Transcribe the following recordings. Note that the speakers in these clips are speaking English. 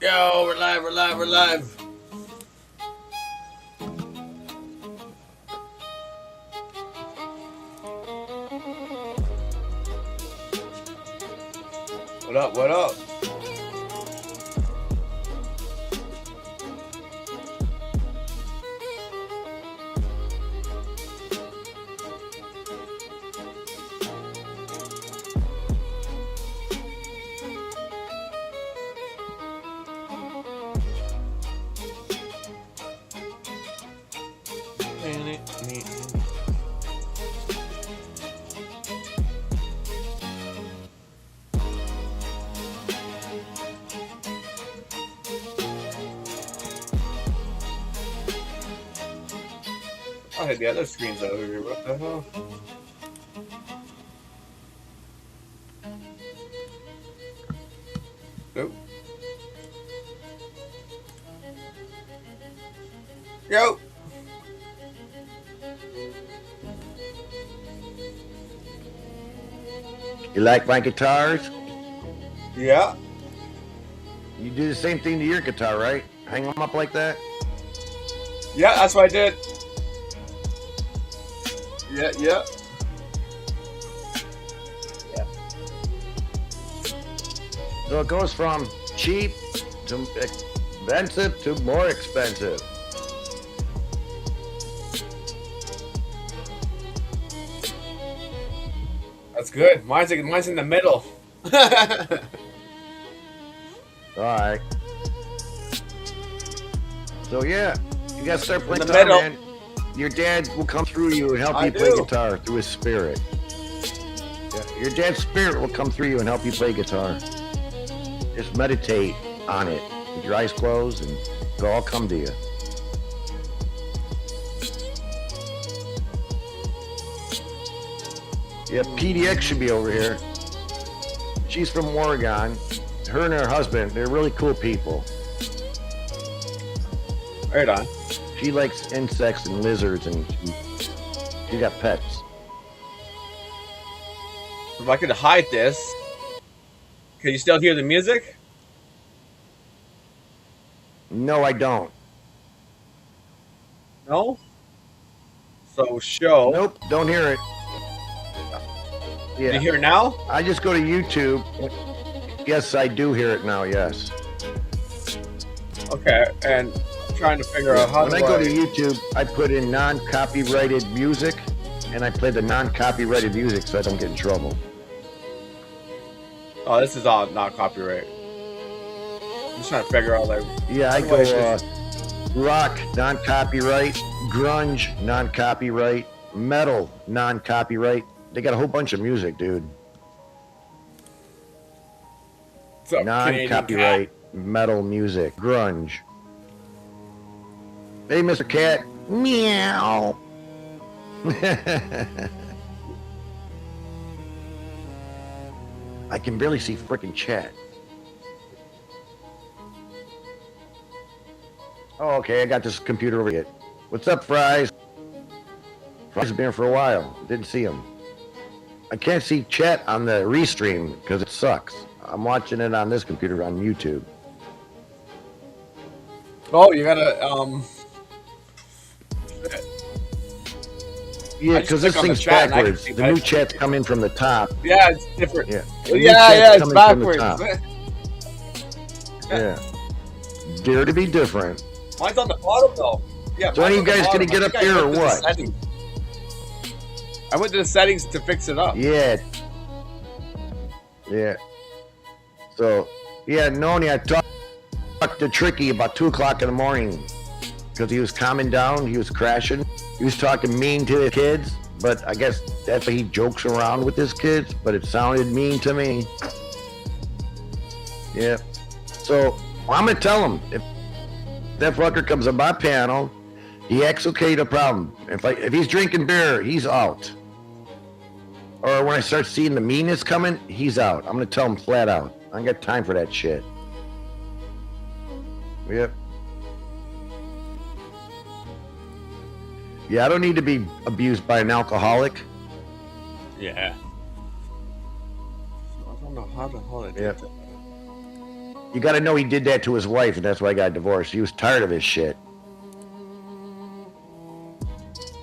Yo, we're live, we're live, we're live. What up, what up? I had the other screens over here. What the hell? Nope. Yo. You like my guitars? Yeah. You do the same thing to your guitar, right? Hang them up like that? Yeah, that's what I did. Yeah, yeah. So it goes from cheap to expensive to more expensive. That's good. Mine's in the middle. All right. So yeah, you gotta start playing In the guitar, middle. man. Your dad will come through you and help I you play do. guitar through his spirit. Yeah, your dad's spirit will come through you and help you play guitar. Just meditate on it with your eyes closed, and it'll all come to you. Yeah, PDX should be over here. She's from Oregon. Her and her husband, they're really cool people. Right on. She likes insects and lizards, and she got pets. If I could hide this, can you still hear the music? No, I don't. No. So show. Nope, don't hear it. Can you Yeah, hear it now? I just go to YouTube. Yes, I do hear it now, yes. Okay, and I'm trying to figure out how When I go to YouTube, I put in non-copyrighted music, and I play the non-copyrighted music so I don't get in trouble. Oh, this is all not copyright. I'm just trying to figure out like. Yeah, I How do go I rock, non-copyright, grunge, non-copyright, metal, non-copyright. They got a whole bunch of music, dude. What's up, Non-copyright metal music, grunge. Hey, Mr. Cat. Meow. I can barely see frickin' chat. Oh, okay, I got this computer over here. What's up, Fries? Fries has been here for a while. Didn't see him. I can't see chat on the restream because it sucks. I'm watching it on this computer on YouTube. Oh, you gotta Yeah, I just because this click on the thing's chat and I can backwards. see The new that. chat's coming from the top. Yeah, it's different. Yeah. Yeah, The new yeah, chat's it's coming from the backwards. top. Yeah. Dare to be different. Mine's on the bottom though. Yeah. So when mine's are you on the guys bottom. gonna get I up think I here or went to the what? settings. I went to the settings to fix it up. Yeah. Yeah. So, yeah, Noni, I talked to Tricky about 2 o'clock in the morning because he was calming down. He was crashing. He was talking mean to the kids, but I guess that's why he jokes around with his kids, but it sounded mean to me. Yeah. So, I'm going to tell him if that fucker comes on my panel, he acts okay, no problem. If he's drinking beer, he's out. Or when I start seeing the meanness coming, he's out. I'm gonna tell him flat out. I ain't got time for that shit. Yep. Yeah, I don't need to be abused by an alcoholic. Yeah. I don't know how the hell I did Yeah. that. You got to know he did that to his wife, and that's why he got divorced. He was tired of his shit.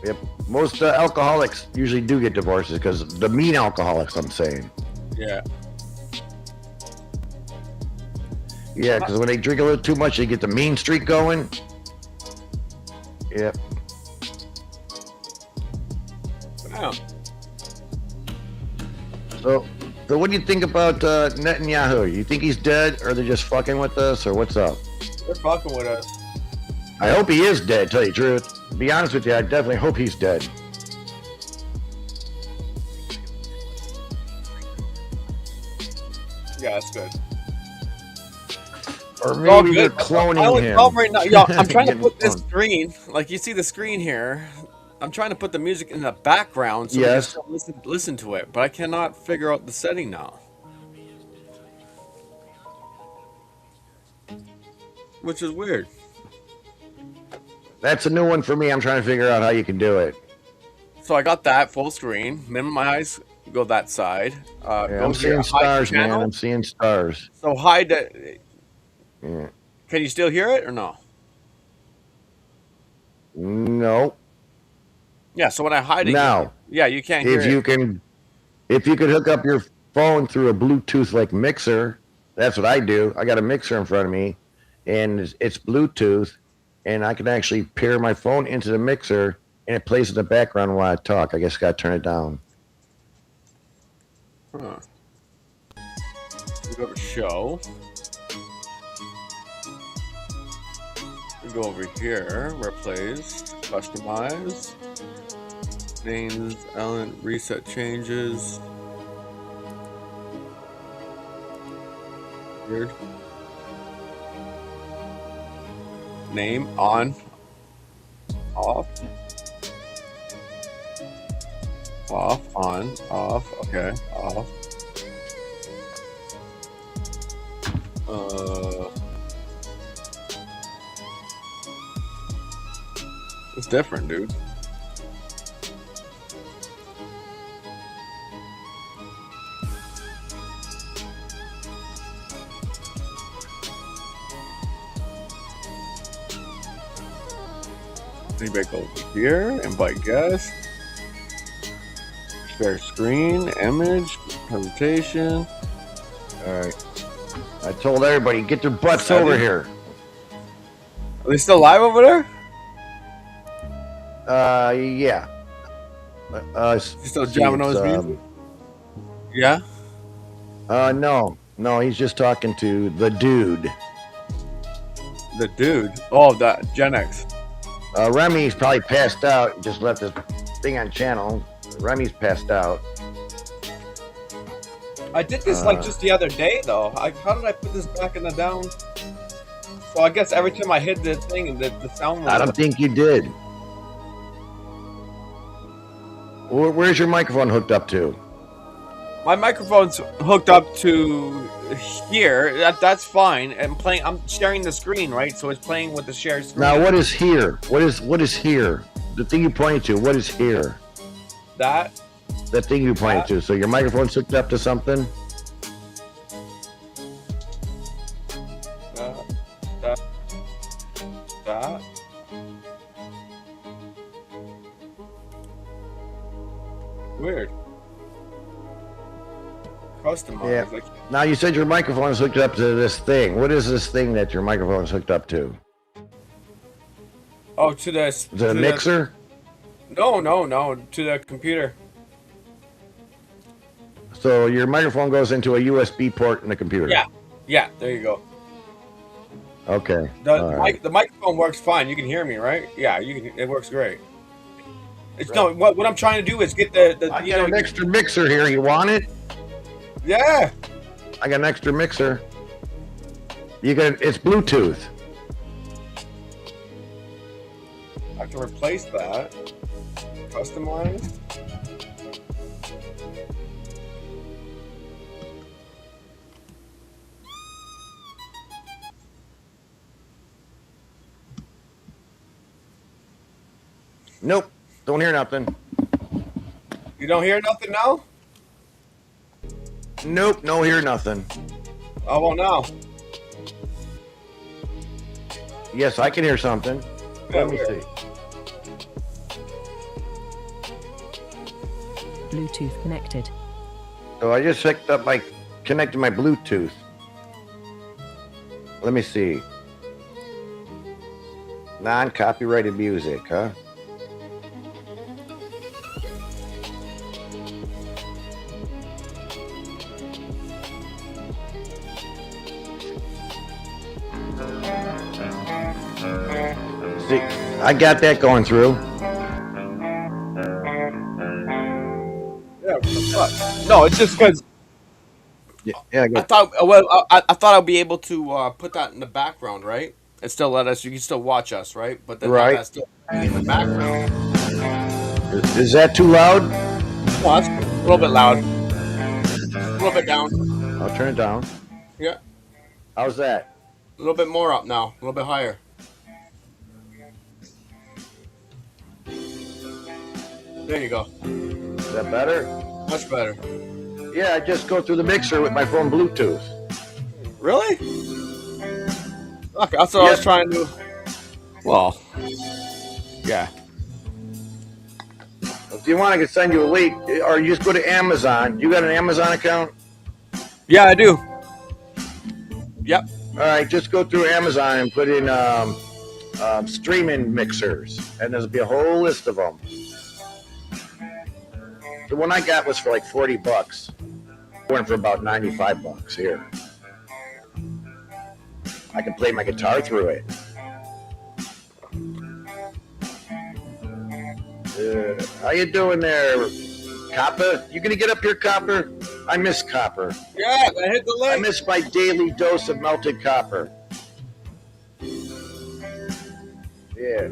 Yep. Most alcoholics usually do get divorces because the mean alcoholics, I'm saying. Yeah. Yeah, because when they drink a little too much, they get the mean streak going. Yep. Wow. So what do you think about Netanyahu? You think he's dead, or they're just fucking with us, or what's up? They're fucking with us. I hope he is dead, tell you the truth. To be honest with you, I definitely hope he's dead. Yeah, that's good. Or It's all maybe they're good. cloning I only him. problem right now. Yo, I'm trying to Getting put this cloned. screen, like you see the screen here. I'm trying to put the music in the background so Yes. we can still listen to it, but I cannot figure out the setting now. Which is weird. That's a new one for me. I'm trying to figure out how you can do it. So I got that full screen. Minimize, go that side. Yeah, Go I'm here, seeing hide stars, man. channel. I'm seeing stars. So hide the. Yeah. Can you still hear it or no? No. Yeah. So when I hide it, Now, yeah, you can't hear if it. you can, if you could hook up your phone through a Bluetooth like mixer, that's what I do. I got a mixer in front of me, and it's Bluetooth, and I can actually pair my phone into the mixer, and it plays in the background while I talk. I guess I got to turn it down. Huh. We go to show. We go over here where it plays. Customize. Names, Ellen, reset changes. Weird. Name on. Off. Off, on, off, okay, off. It's different, dude. Anybody go over here, invite guest. Share screen, image, presentation. All right. I told everybody, get their butts Setting. over here. Are they still live over there? Yeah. You still jamming on his music? Yeah? No, he's just talking to the dude. The dude. Oh, that Gen X. Remy's probably passed out. He just left his thing on channel. Remy's passed out. I did this like just the other day though. How did I put this back in the down? So I guess every time I hit the thing, the sound was. I don't think you did. Where's your microphone hooked up to? My microphone's hooked up to here. That's fine. I'm sharing the screen, right? So it's playing with the shared screen. Now, what is here? What is here? The thing you pointed to. What is here? That. That thing you pointed to. So your microphone's hooked up to something. That. Weird. Customize. Yeah. Like, Now you said your microphone is hooked up to this thing. What is this thing that your microphone is hooked up to? oh, to this. Is it a mixer? No. To the computer. So your microphone goes into a USB port in the computer. Yeah. There you go. Okay. The microphone works fine. You can hear me, right? Yeah, you can. It works great. It's no. What I'm trying to do is get the. I got an extra mixer here. You want it? Yeah. I got an extra mixer. It's Bluetooth. I can replace that. Customize. Nope. Don't hear nothing. You don't hear nothing now? Nope. No hear nothing. How about now? Yes, I can hear something. Yeah, Let me weird. see. Bluetooth connected. So I just connected my Bluetooth. Let me see. Non-copyrighted music, huh? See, I got that going through. Yeah, what the fuck? No, it's just because Yeah, I I got, thought. Well, I thought I'd be able to put that in the background, right? And still let us. You can still watch us, right? But then have right. that still in the background. Is that too loud? Well, that's cool. A little bit loud. A little bit down. I'll turn it down. Yeah. How's that? A little bit more up now. A little bit higher. There you go. Is that better? Much better. Yeah, I just go through the mixer with my phone Bluetooth. Really? Okay, that's what I was Yep. trying to. Well, yeah. If you want, I can send you a link, or you just go to Amazon. You got an Amazon account? Yeah, I do. Yep. All right, just go through Amazon and put in streaming mixers, and there'll be a whole list of them. The one I got was for like $40. Went for about $95 here. I can play my guitar through it. How you doing there, Copper? You gonna get up here, Copper? I miss Copper. Yeah, I hit the I link. miss my daily dose of melted copper. Yeah.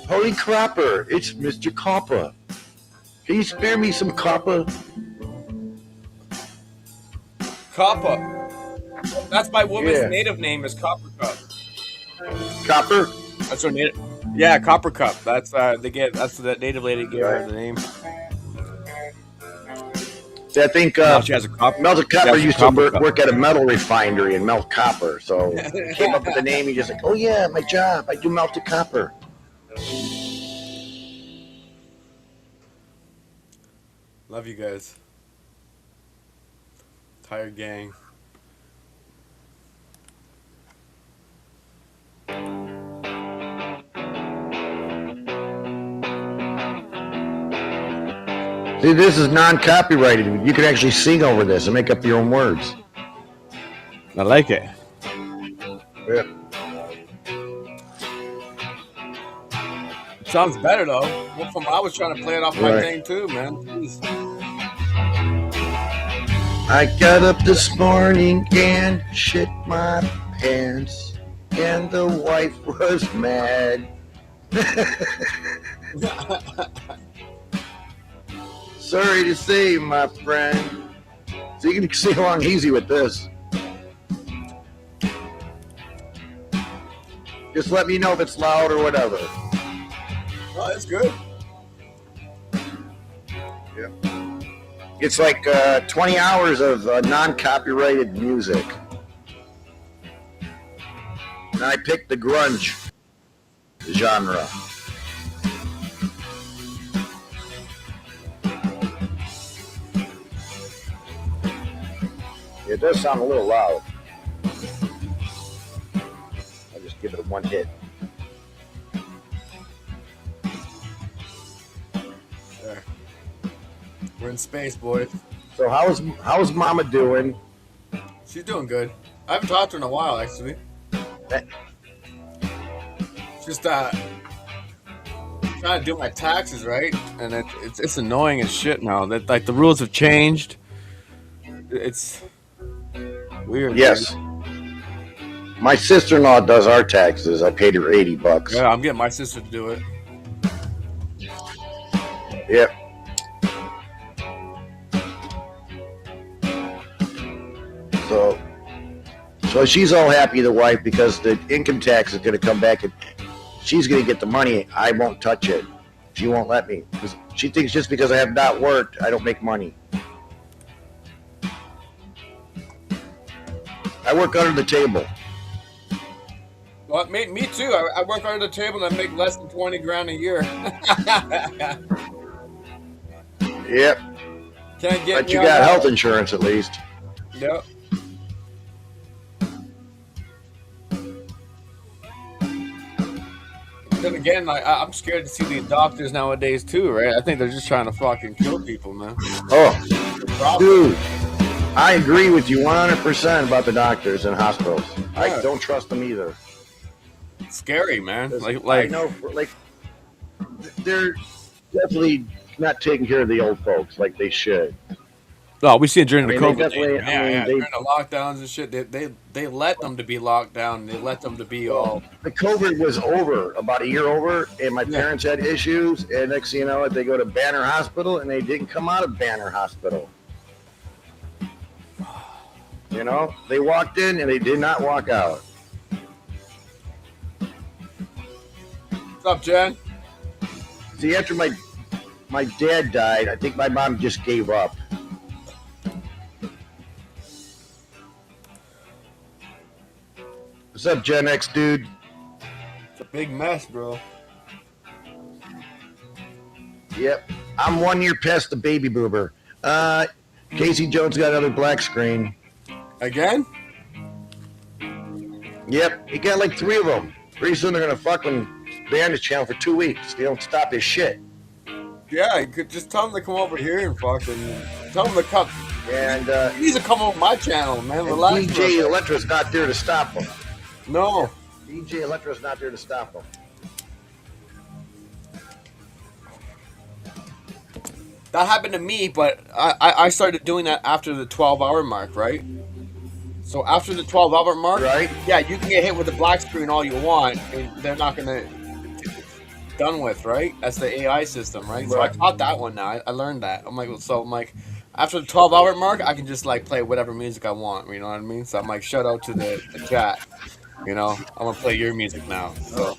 Holy crapper, it's Mr. Copper. Can you spare me some copper? Copper. That's my woman's Yeah. native name is Copper Cup. Copper? That's her native. Yeah, Copper Cup. That's That's the native lady gave her the name. I think Now she has a copper. melted copper Yeah, used to Copper Cup. work at a metal refinery and melt copper. So he came up with the name. He just like, oh yeah, my job. I do melted copper. Love you guys. Tired gang. See, this is non-copyrighted. You can actually sing over this and make up your own words. I like it. Yeah. Sounds better though. Well, I was trying to play it off my Right. thing too, man. Jeez. I got up this morning and shit my pants, and the wife was mad. Sorry to say, my friend. So you can sing along easy with this. Just let me know if it's loud or whatever. Oh, that's good. It's like 20 hours of non-copyrighted music. And I picked the grunge genre. It does sound a little loud. I'll just give it a one hit. There. We're in space, boys. So how's Mama doing? She's doing good. I haven't talked to her in a while, actually. Eh. Just trying to do my taxes right, and it's annoying as shit now. That like the rules have changed. It's weird. Yes. My sister-in-law does our taxes. I paid her $80. Yeah, I'm getting my sister to do it. Yep. So she's all happy, the wife, because the income tax is going to come back and she's going to get the money. I won't touch it. She won't let me. Because she thinks just because I have not worked, I don't make money. I work under the table. Well, me too. I work under the table and I make less than 20 grand a year. Yep. Can't get But me you on got that health one. insurance at least. Yep. Then again, I'm scared to see these doctors nowadays too, right? I think they're just trying to fucking kill people, man. Oh, The problem. dude, I agree with you 100% about the doctors and hospitals. I Yeah. don't trust them either. It's scary, man. 'Cause Like, I know, like, they're definitely not taking care of the old folks like they should. oh, we see it during I the mean, they COVID days. definitely. I Yeah, mean, yeah. they. During the lockdowns and shit, they let them to be locked down. They let them to be all. The COVID was over about a year over, and my Yeah. parents had issues. And next thing you know, they go to Banner Hospital, and they didn't come out of Banner Hospital. You know, they walked in and they did not walk out. What's up, Jen? See, after my dad died, I think my mom just gave up. What's up, Gen X dude? It's a big mess, bro. Yep, I'm 1 year past the baby boomer. Casey Jones got another black screen. Again? Yep, he got like 3 of them. Pretty soon they're gonna fucking ban his channel for 2 weeks. They don't stop his shit. Yeah, you could just tell them to come over here and fucking tell them to come. And He needs to come over my channel, man. Relax. DJ Electra's not there to stop him. No. DJ Electra's not there to stop him. That happened to me, but I started doing that after the 12-hour mark, right? So after the 12-hour mark, Right? yeah, you can get hit with a black screen all you want, and they're not gonna done with, right? That's the AI system, right? So I Right. taught that one now. I learned that. I'm like, after the 12-hour mark, I can just like play whatever music I want. You know what I mean? So I'm like, shout out to the chat. You know, I'm gonna play your music now. So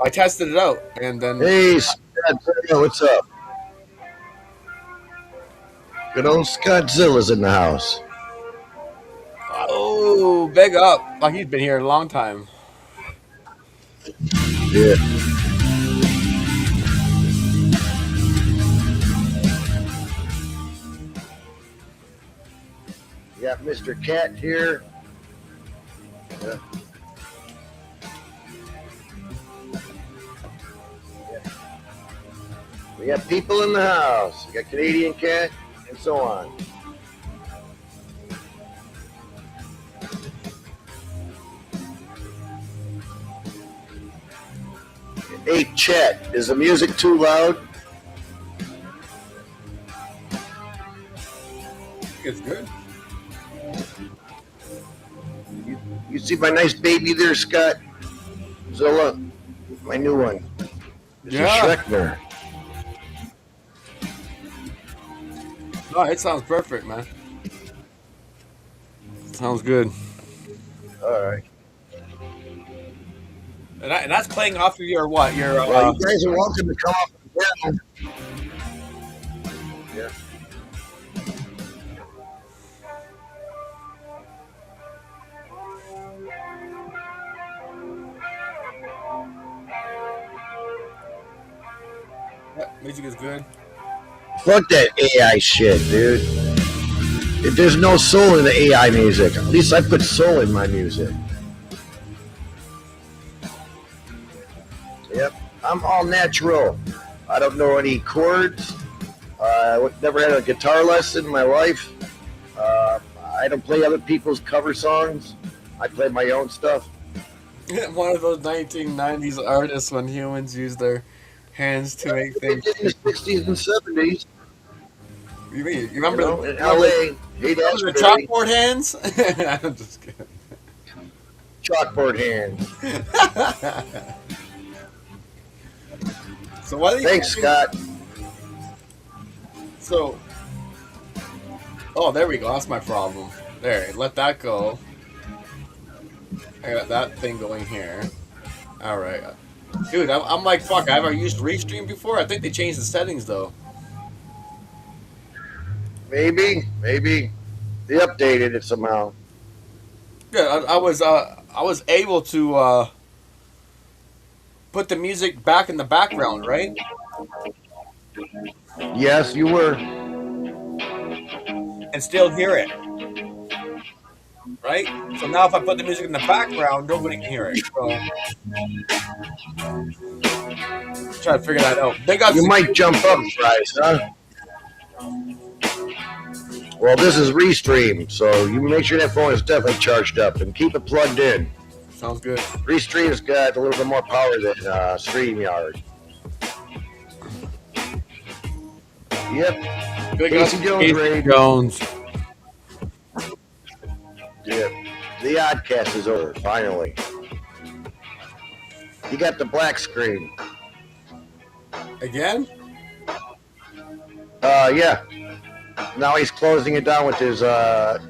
I tested it out, and then Hey, Scott, what's up? Good old Scottzilla's in the house. oh, big up! Like he's been here a long time. Yeah. We got Mr. Cat here. Yeah. We got people in the house. We got Canadian Cat and so on. Hey, Chet, is the music too loud? It's good. You see my nice baby there, Scott? Zilla, my new one. It's Yeah. a Schreckner. No, it sounds perfect, man. Sounds good. All right. And that's playing off of your what? Your Well, you guys are welcome to come up and down. Yeah. music is good. Fuck that AI shit, dude. If there's no soul in the AI music, at least I put soul in my music. Yep, I'm all natural. I don't know any chords. Never had a guitar lesson in my life. I don't play other people's cover songs. I play my own stuff. One of those 1990s artists when humans use their hands to make They things. did in the 60s and 70s. You mean you You remember, know, in remember, LA. Hey, remember that's the pretty. chalkboard hands? I'm just kidding. Chalkboard hands. So why do you Thanks, Scott. So, oh, there we go. That's my problem. There, let that go. I got that thing going here. All right, dude. I'm like, fuck. Have I used Restream before? I think they changed the settings though. Maybe they updated it somehow. Yeah, I was able to put the music back in the background, right? Yes, you were. And still hear it, right? So now if I put the music in the background, nobody can hear it. So try to figure that out. They got You might jump up, Bryce, huh? Well, this is Restream, so you make sure that phone is definitely charged up and keep it plugged in. Sounds good. Restream's got a little bit more power than StreamYard. Yep. Good Casey Jones, Ray. Jones. Yep. The Oddcast is over, finally. You got the black screen. Again? Yeah. Now he's closing it down with his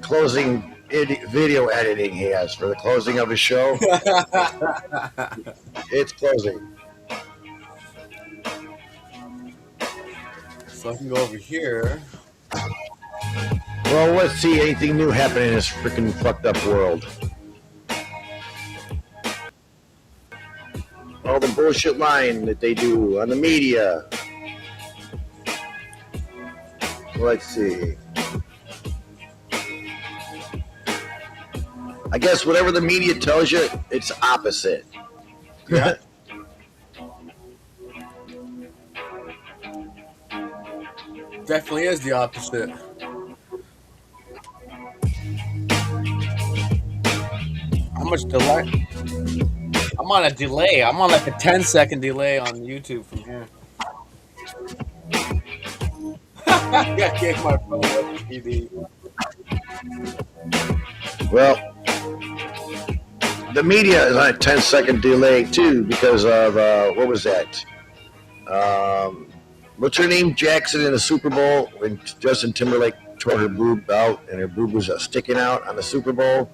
closing video editing he has for the closing of his show. It's closing. So I can go over here. Well, let's see anything new happening in this freaking fucked up world. All the bullshit lying that they do on the media. Let's see. I guess whatever the media tells you, it's opposite. Yeah. Definitely is the opposite. How much delay? I'm on a delay. I'm on like a 10-second delay on YouTube from here. I gave my phone with the TV. Well, the media is on a 10-second delay too because of what was that? What's her name? Jackson in the Super Bowl when Justin Timberlake tore her boob out and her boob was sticking out on the Super Bowl.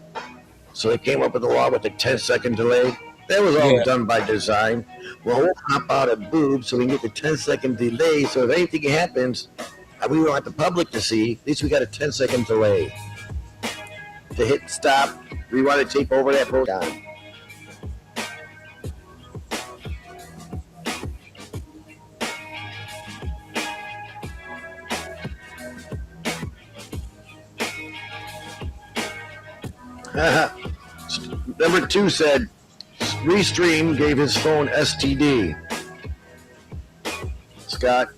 So they came up with the law with a 10-second delay. That was all done by design. Well, we'll pop out a boob so we can get the 10-second delay. So if anything happens, we don't want the public to see. At least we got a 10-second delay to hit stop. We want to take over that program. Number 2 said, Restream gave his phone STD. Scott.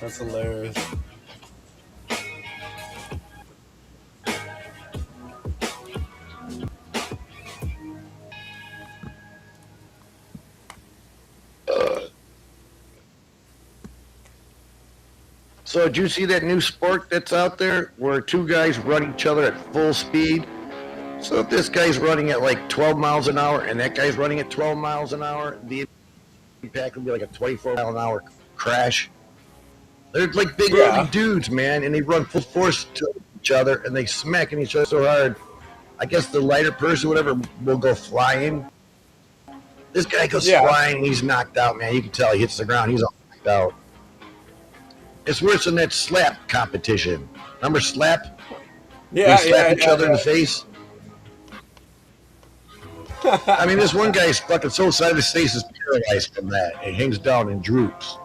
That's hilarious. So did you see that new sport that's out there where 2 guys run each other at full speed? So if this guy's running at like 12 miles an hour and that guy's running at 12 miles an hour, the impact would be like a 24-mile-an-hour crash. They're like big early dudes, man, and they run full force to each other and they smacking each other so hard. I guess the lighter person, whatever, will go flying. This guy goes flying and he's knocked out, man. You can tell he hits the ground. He's all knocked out. It's worse than that slap competition. Remember slap? Yeah, they slap each other in the face. I mean, this one guy's fucking so side of his face is paralyzed from that. It hangs down and droops.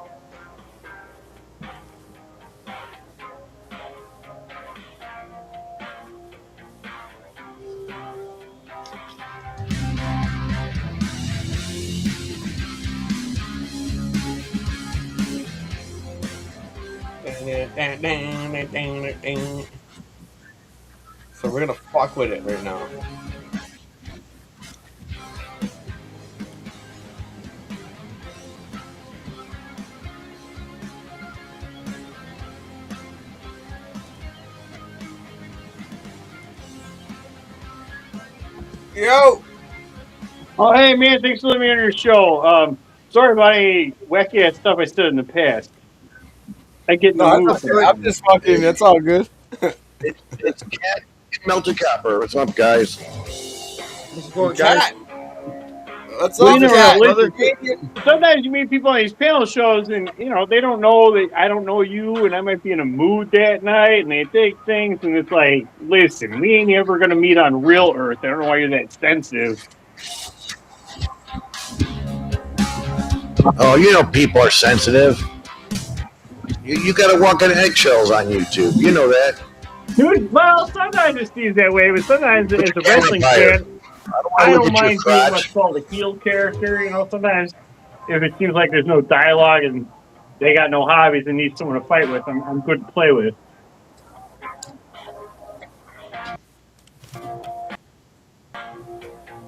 So we're gonna fuck with it right now. Yo! Oh, hey, man, thanks for letting me on your show. Sorry about any wacky ass stuff I said in the past. I get in the mood. I'm just fucking, that's all good. It's Cat Melted Copper. What's up, guys? Cat! What's Well, up, you never Cat? know. Listen, sometimes you meet people on these panel shows, and they don't know that I don't know you, and I might be in a mood that night, and they take things, and it's like, listen, we ain't ever gonna meet on real Earth. I don't know why you're that sensitive. Oh, people are sensitive. You got to walk on eggshells on YouTube. You know that. Dude, well, sometimes it seems that way, but sometimes Put as your a camera wrestling higher. fan, I I don't want to don't look at your mind being what's crotch. called a heel character. Sometimes if it seems like there's no dialogue and they got no hobbies and need someone to fight with, I'm good to play with.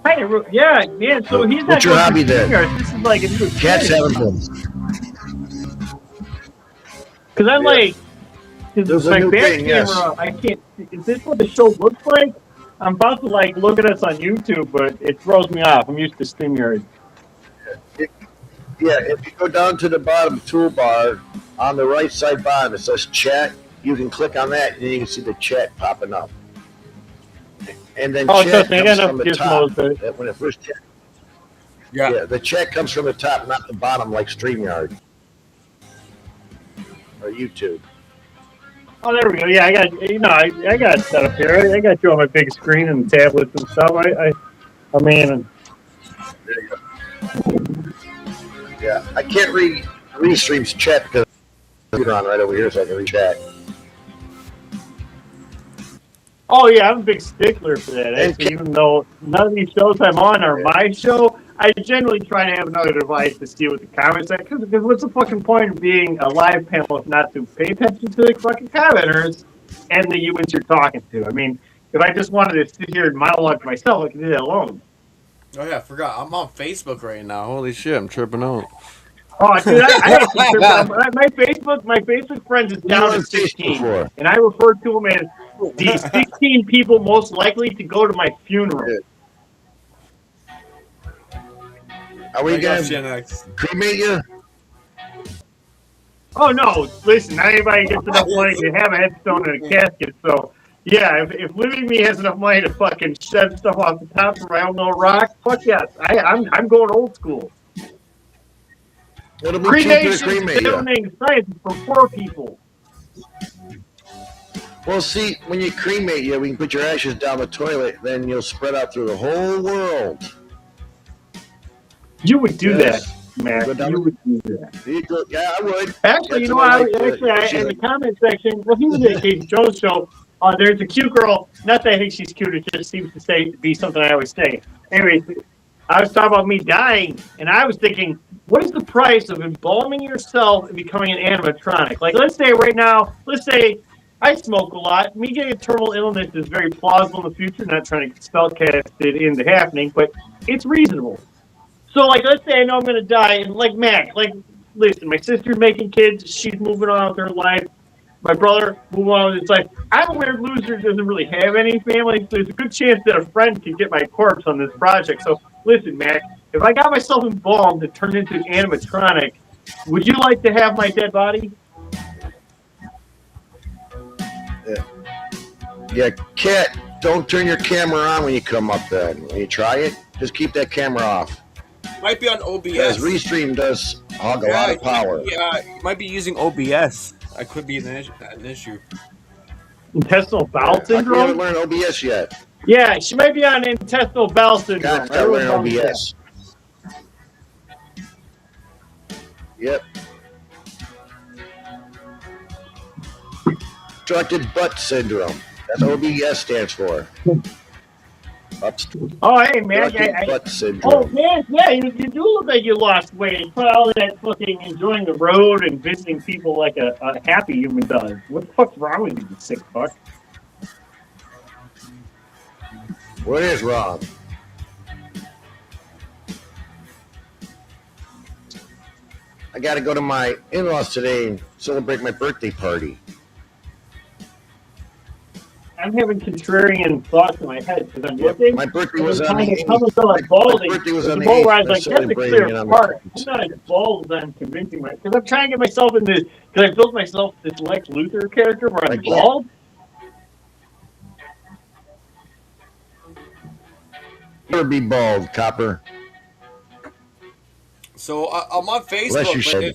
Hey, yeah, man. So he's not What's your going hobby through then? StreamYard. This is like a new Cat's having fun. because I'm Yeah. like, There's a my new back thing, yes. camera. I can't. Is this what the show looks like? I'm about to like look at us on YouTube, but it throws me off. I'm used to StreamYard. Yeah, if you go down to the bottom toolbar on the right side bottom, it says chat. You can click on that, and you can see the chat popping up. And then Oh, chat trust me, I comes got from enough the top. gizmos. When it first chat, Yeah. the chat comes from the top, not the bottom, like StreamYard or YouTube. Oh, there we go. Yeah, I got I got it set up here. I got you on my big screen and tablets and stuff. I mean, There you go. Yeah, I can't restream chat because I'm on right over here, so I can read chat. oh yeah, I'm a big stickler for that. Actually, even though none of these shows I'm on are my show, I generally try to have another device to see what the comments are. Because what's the fucking point of being a live panel if not to pay attention to the fucking commenters and the humans you're talking to? I mean, if I just wanted to sit here and monologue to myself, I could do that alone. Oh yeah, I forgot. I'm on Facebook right now. Holy shit, I'm tripping out. Oh, dude, I actually my Facebook friends is down to 16, and I refer to them as the 16 people most likely to go to my funeral. Are we Wake up, going Gen to X. cremate you? Oh no! Listen, not anybody gets enough money to have a headstone and a casket. So yeah, if Living Me has enough money to fucking shed stuff off the top for my own little rock, fuck yes, I'm going old school. It'll be cheaper to Cremation, cremate you. donating science for poor people. Well, see, when you cremate you, we can put your ashes down the toilet, then you'll spread out through the whole world. You would do Yes. that, Mac. You would do that. Yeah, I would. Actually, That's you know, what I I like to- actually she's in the like- comment section, well, he was at Casey Jones' show. There's a cute girl. Not that I think she's cute. It just seems to be something I always say. Anyway, I was talking about me dying, and I was thinking, what is the price of embalming yourself and becoming an animatronic? Like, let's say right now, I smoke a lot. Me getting a terminal illness is very plausible in the future. Not trying to spellcast it into happening, but it's reasonable. So, like, let's say I know I'm going to die, and like Mac, like, listen, my sister's making kids. She's moving on with her life. My brother moving on with his life. I'm a weird loser who doesn't really have any family, so there's a good chance that a friend can get my corpse on this project. So, listen, Mac, if I got myself embalmed and turned into an animatronic, would you like to have my dead body? Yeah, Cat, don't turn your camera on when you come up then. When you try it, just keep that camera off. Might be on OBS. Because Restream does hog a lot of power. Yeah, you might be using OBS. That could be an issue. Intestinal bowel I haven't syndrome? learned OBS yet. Yeah, she might be on intestinal bowel syndrome. God's got to learn OBS. Yep. Obstructed butt syndrome. That's what OBS stands for. Oh, hey, man. Obstructed butt Oh, syndrome. man, yeah, you do look like you lost weight. Put all that fucking enjoying the road and visiting people like a happy human does. What the fuck's wrong with you, you sick fuck? What is wrong? I got to go to my in-laws today and celebrate my birthday party. I'm having contrarian thoughts in my head because I'm looking. My birthday was on My the birthday was on the 8th. I was like, that's a celebrating clear it on part. the I'm not as bald as I'm convincing myself. Because I'm trying to get myself in this, because I built myself this Lex Luthor character where I'm bald. Never be bald, Copper. So I'm on Unless you Facebook, but said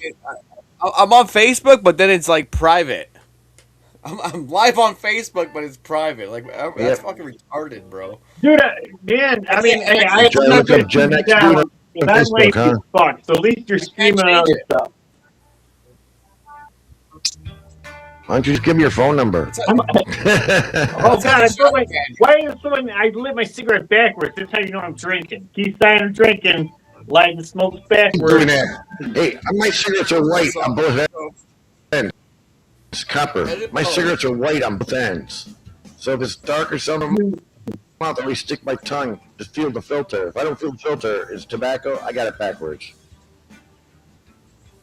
I'm on Facebook, but then it's like private. I'm live on Facebook, but it's private. Like that's Yep. fucking retarded, bro. Dude, man, I mean, hey, You try I'm to not look gonna up Gen keep you X down Dude because on I'm Facebook, lazy huh? as fuck. So at least you're Can't streaming change other it. stuff. Why don't you just give me your phone number? It's a, Oh it's God, a I put my. shotgun. Why is someone? I lit my cigarette backwards. That's how you know I'm drinking. Keith Steiner drinking, lighting the smokes Keep doing backwards. that. Hey, my cigarettes are white on both ends. It's copper. My cigarettes are white on both ends. So if it's dark or something, mouth, I always stick my tongue to feel the filter. If I don't feel the filter, it's tobacco. I got it backwards.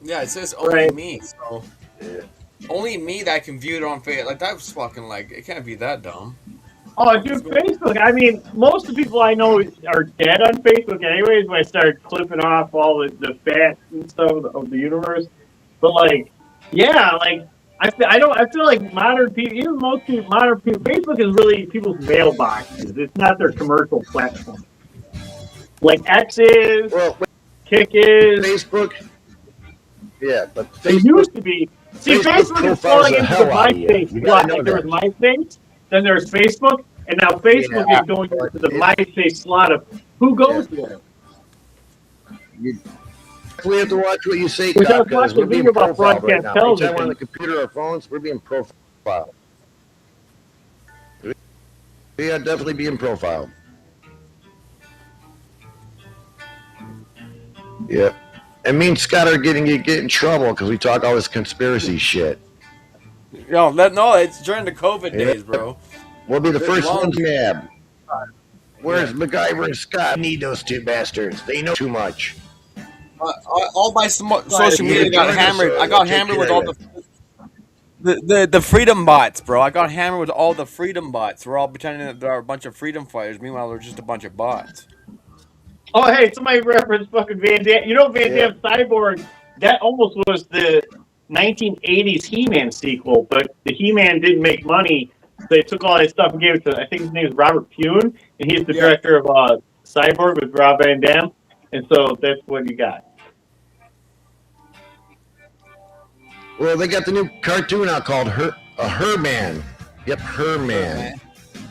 Yeah, it says only Right. me. So Yeah. only me that can view it on Facebook. Like that was fucking like it can't be that dumb. Oh, dude, Facebook. I mean, most of the people I know are dead on Facebook, anyways. When I started clipping off all the facts and stuff of the universe, but like, yeah, like I feel like modern people, even most people, modern people, Facebook is really people's mailboxes. It's not their commercial platform. Like X is, Well, Kick is. Facebook. Yeah, but It Facebook. used to be. See, Facebook Facebook is profiles falling the into the hell out of you. MySpace You slot. gotta know Like there was that. MySpace, then there's Facebook, and now Facebook Yeah, is going but into the it- MySpace slot of who goes there. You definitely have to watch what you say, Which I was because watching we're a being video about profiled right broadcast now. Anytime we're on television. the computer or phones, we're being profiled. We are definitely being profiled. Yeah. And me and Scott are get in trouble because we talk all this conspiracy shit. No, it's during the COVID days, bro. We'll be the There's first long- ones nabbed. Whereas MacGyver and Scott need those two bastards. They know too much. All my social media got hammered. I got hammered with all the freedom bots, bro. I got hammered with all the freedom bots. We're all pretending that there are a bunch of freedom fighters. Meanwhile, they're just a bunch of bots. Oh, hey, somebody referenced fucking Van Damme. You know, Van Damme Cyborg, that almost was the 1980s He-Man sequel, but the He-Man didn't make money. So they took all that stuff and gave it to, I think his name is Robert Pune, and he's the Yeah. director of Cyborg with Rob Van Dam. And so that's what you got. Well, they got the new cartoon out called Her-Man. Yep, Her-Man.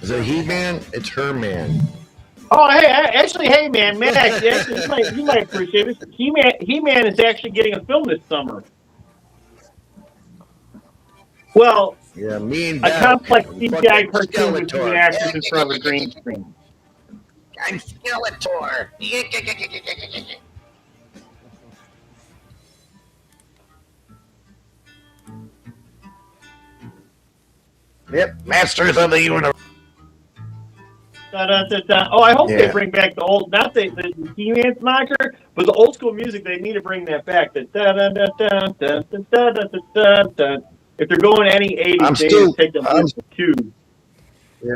Is it He-Man? It's Her-Man. Oh, hey, man, Max, actually, you might appreciate it. He-Man is actually getting a film this summer. Well, Yeah, me and a Val. complex CGI Fucking cartoon with human Skeletor. actors in front of a green screen. I'm Skeletor. Yep, Masters of the Universe. Da, da, da, da. Oh, I hope they Yeah. bring back the old, not the He-Man's knocker, but the old school music. They need to bring that back. The da da da da da da da da da da. If they're going any 80s, I'm they still- need to take them I'm- to two. Yeah.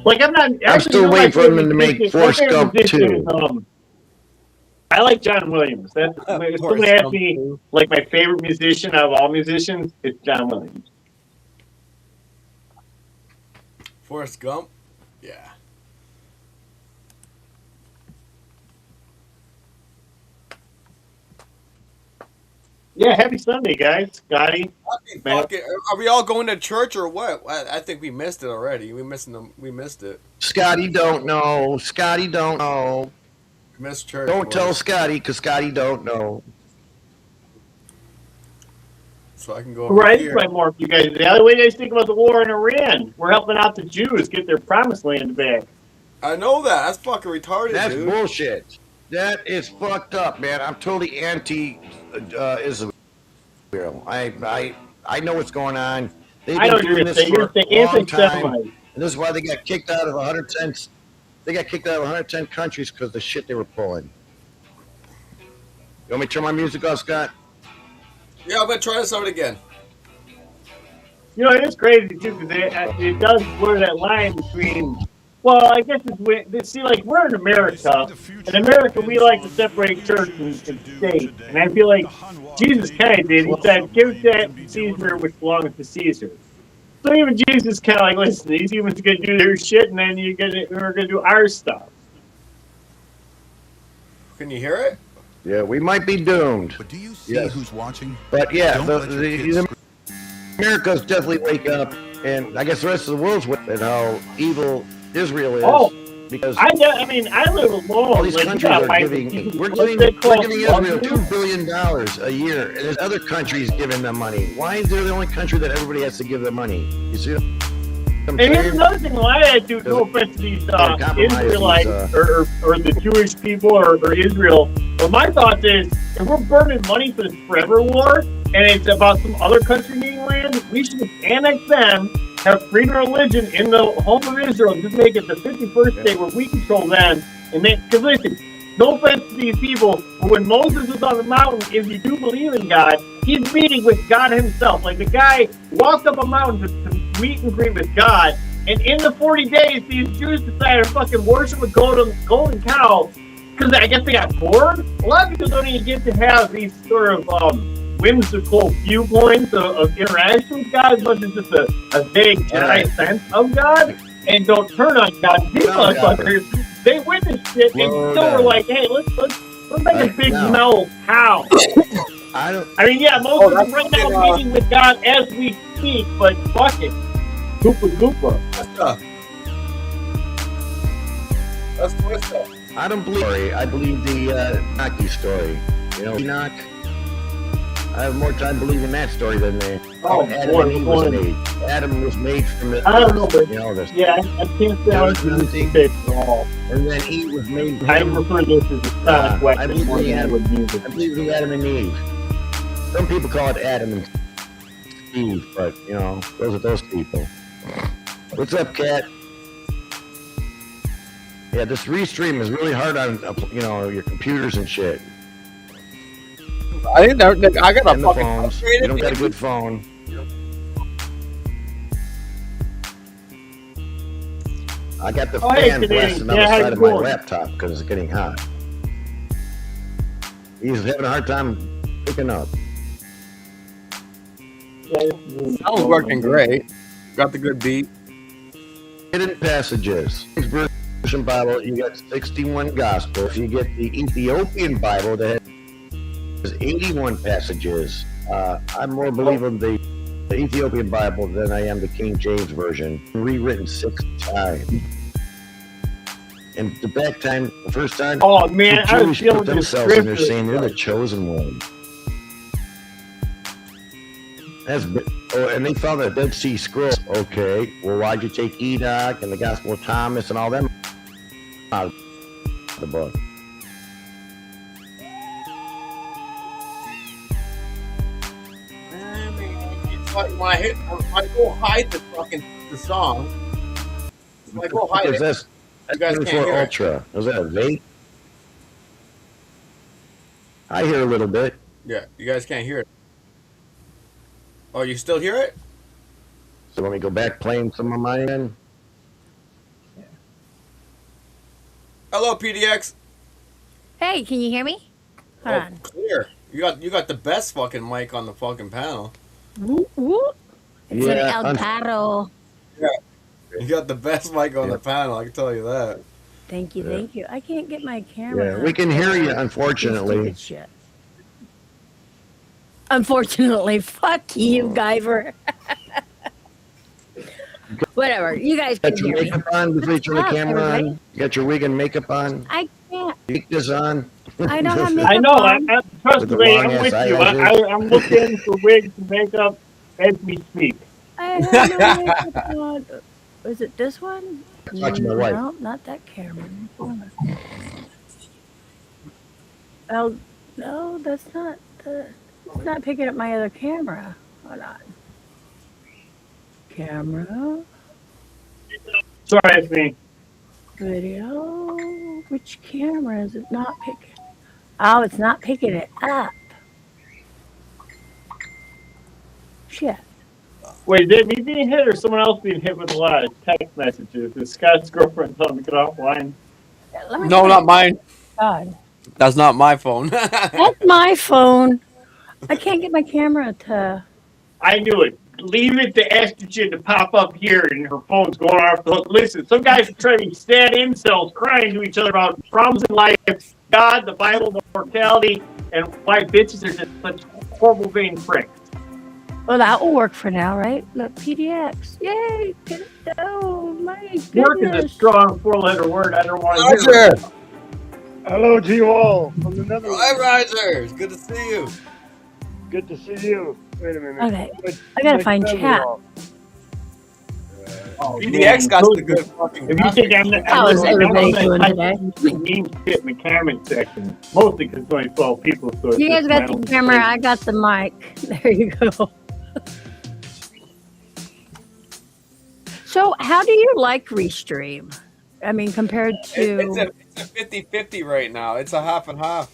Like I'm not. I'm still waiting for them to make Forrest Gump 2. I like John Williams. If somebody Forrest asks Gump me, 2. like my favorite musician out of all musicians, it's John Williams. Forrest Gump? Yeah. Yeah, happy Sunday, guys. Scotty. Fuck it. Are we all going to church or what? I think we missed it already. We missed it. Scotty don't know. Scotty don't know. We missed church. Don't boys. tell Scotty, because Scotty don't know. So I can go over Right, here. right, more for you guys. The other way they think about the war in Iran, we're helping out the Jews get their promised land back. I know that. That's fucking retarded, That's dude. bullshit. That is fucked up, man. I'm totally anti-Israel. I know what's going on. They've I know been you're doing going to this say for you're a long time, anti-Semite. and this is why they got kicked out of 110. They got kicked out of 110 countries because of the shit they were pulling. You want me to turn my music off, Scott? Yeah, I'm gonna try this out again. You know, it is crazy too because it does blur that line between. Well, I guess it's when see, like we're in America. In America, we like to separate church and state, and I feel like Jesus kind of did. He said, "Give that to Caesar which belongs to Caesar." So even Jesus kind of like, listen, these humans are gonna do their shit, and then we're gonna do our stuff. Can you hear it? Yeah, we might be doomed. But do you see Yes. who's watching? But yeah, Don't let your kids America's definitely waking up, and I guess the rest of the world's waking up at how evil Israel is. Oh. Because I mean, I live alone. all these like, countries yeah, are my- giving, we're what's giving it called? Israel $2 billion a year, and there's other countries giving them money. Why is there the only country that everybody has to give them money? You see what I'm And here's saying? another thing why I do no offense to these Israelites or the Jewish people or Israel. But my thought is, if we're burning money for this forever war and it's about some other country needing land, we should just annex them, have freedom of religion in the home of Israel, and just make it the 51st state where we control them. And because listen, no offense to these people, but when Moses was on the mountain, if you do believe in God, he's meeting with God himself. Like the guy walked up a mountain to meet and greet with God. And in the 40 days, these Jews decided to fucking worship a golden cow because I guess they got bored. A lot of people don't even get to have these sort of whimsical viewpoints of interaction with God as much as just a vague Jedi sense of God, and don't turn on God. These motherfuckers, they witnessed shit and still were like, hey, let's make a big metal cow. I mean, yeah, Moses is right now meeting with God as we speak, but fuck it. Goopa Goopa. That's Twista. I don't believe. I believe the Naki story. You know, Enoch. I have more time believing that story than the Adam and Eve was made. Adam was made from the. I don't know, but you know this. yeah, I can't say I was at all. And then Eve was made. I refer to this as a sonic weapon. I believe more than I Adam. would use it. I believe the Adam and Eve. Some people call it Adam and Steve, but you know, those are those people. What's up, Cat? Yeah, this restream is really hard on your computers and shit. I think I got a And the fucking phones. You don't got a good phone. I got the hey, fan today. blasting on Yeah, the how side you of my doing? laptop because it's getting hot. He's having a hard time picking up. Sounds working great. Got the good beat. Hidden passages. Version Bible, you got 61 Gospels. You get the Ethiopian Bible that has 81 passages. I'm more believer in the Ethiopian Bible than I am the King James Version. Rewritten 6 times. And the first time, Oh man, the I was Jewish dealing put with this themselves in there scripture. saying they're the chosen one. And they found the Dead Sea Scrolls. Okay, well, why'd you take Enoch and the Gospel of Thomas and all them out of the book? I mean, it's like when I go hide the song. When I go hide Is it, this you guys can't hear it. Ultra? Is that a vape? I hear a little bit. Yeah, you guys can't hear it. Oh, you still hear it? So let me go back playing some of mine. Hello, PDX. Hey, can you hear me? Hold on. Clear. You got the best fucking mic on the fucking panel. Woo, woo. It's an Yeah, El Paro. You got the best mic on the panel. I can tell you that. Thank you, Yeah. thank you. I can't get my camera. Yeah, we can hear you, This unfortunately. stupid shit. Unfortunately, fuck you, Guyver. Whatever, you guys can Got your hear me. makeup on before you turn the What's up, camera on? everybody? You got your wig and makeup on? I can't. Mic is on? I don't have makeup I know. on. Trust With the me, long I'm ass with you. eyelashes. I'm looking for wigs and makeup as we speak. I have no makeup on. Is it this one? Talk to my wife. No, not that camera. Oh, no, that's not the. It's not picking up my other camera. Hold on. Camera, Sorry, it's me. video. Which camera is it not picking? Oh, it's not picking it up. Shit. Wait, is it me being hit or someone else being hit with a lot of text messages? Is Scott's girlfriend telling me to get offline? Let me No, see. not mine. God. That's not my phone. That's my phone. I can't get my camera to. I knew it. Leave it to estrogen to pop up here and her phone's going off the hook. Listen, some guys are trying to be sad incels crying to each other about problems in life God, the Bible, the mortality, and why bitches are just such horrible vain pricks. Well, that will work for now, right? Look, PDX. Yay! Get it down. My Work is a goodness. strong four-letter word. I don't want to hear it. Roger! Hello to you all from the Netherlands. Hi, Roger! It's good to see you. Good to see you. Wait a minute. Okay, I gotta find chat. Oh, PDX got man. the good fucking If you think I'm the, How is everybody doing today? Mean shit in the comment section, mostly because it's only 12 people. So it's You guys just got my the own camera. thing. I got the mic. There you go. So, how do you like Restream? I mean, compared to It's a 50-50 right now. It's a half and half.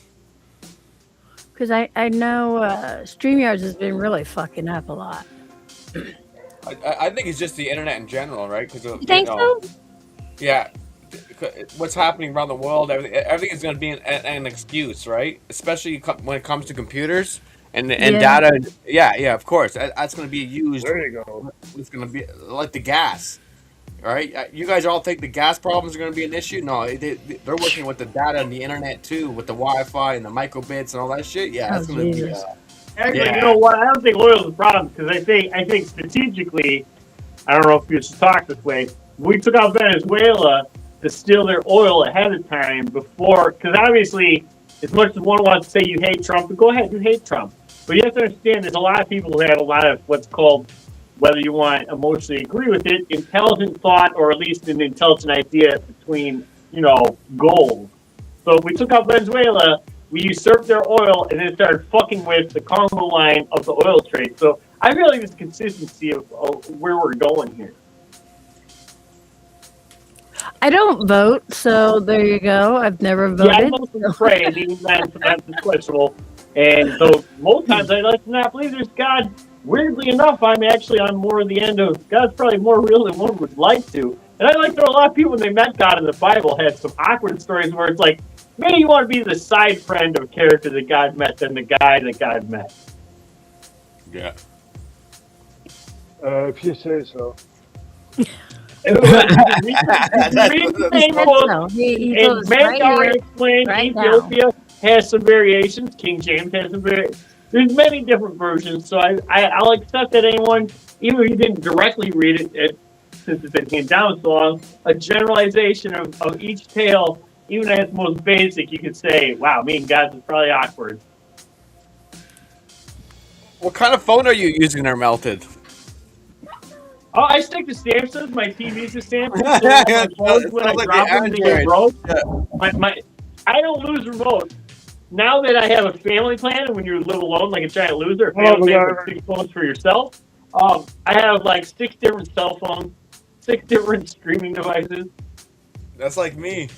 because I know StreamYards has been really fucking up a lot. I think it's just the internet in general, right? Because You think so? Yeah. What's happening around the world, everything is going to be an excuse, right? Especially when it comes to computers and Yeah. data. Yeah, of course. That's going to be used. There you go. It's going to be like the gas, right? You guys all think the gas problems are going to be an issue? No, they're working with the data and the internet too, with the Wi-Fi and the microbits and all that shit. Yeah, that's Oh, going to be. Jesus. Actually, Yeah. you know what? I don't think oil's a problem because I think strategically, I don't know if you should talk this way. We took out Venezuela to steal their oil ahead of time before, because obviously, as much as one wants to say you hate Trump, go ahead, you hate Trump. But you have to understand there's a lot of people who have a lot of what's called, whether you want to emotionally agree with it, intelligent thought or at least an intelligent idea between, goals. So if we took out Venezuela, we usurped their oil and then started fucking with the Congo line of the oil trade. So I feel like there's consistency of where we're going here. I don't vote, so there you go. I've never Yeah, I voted. mostly pray, and even that's questionable. And so most times I like to not believe there's God. Weirdly enough, I'm on more of the end of God's probably more real than one would like to. And I like there are a lot of people when they met God in the Bible had some awkward stories where it's like, maybe you want to be the side friend of a character that God met than the guy that God met. Yeah. If you say so. And read the same book, No, he and goes right Magari here. explained right now. Ethiopia has some variations. King James has some variations. There's many different versions, so I'll accept that anyone, even if you didn't directly read it since it's been handed down so long, a generalization of each tale, even at its most basic, you could say, wow, me and God's is probably awkward. What kind of phone are you using there, Melted? Oh, I stick to Samsung. My TV's a Samsung. Yeah, So my phones, it when I sounds like drop the them, they get Android. broke. I don't lose remotes. Now that I have a family plan, and when you live alone like a giant loser, a family plan with 6 phones for yourself, I have like 6 different cell phones, 6 different streaming devices. That's like me.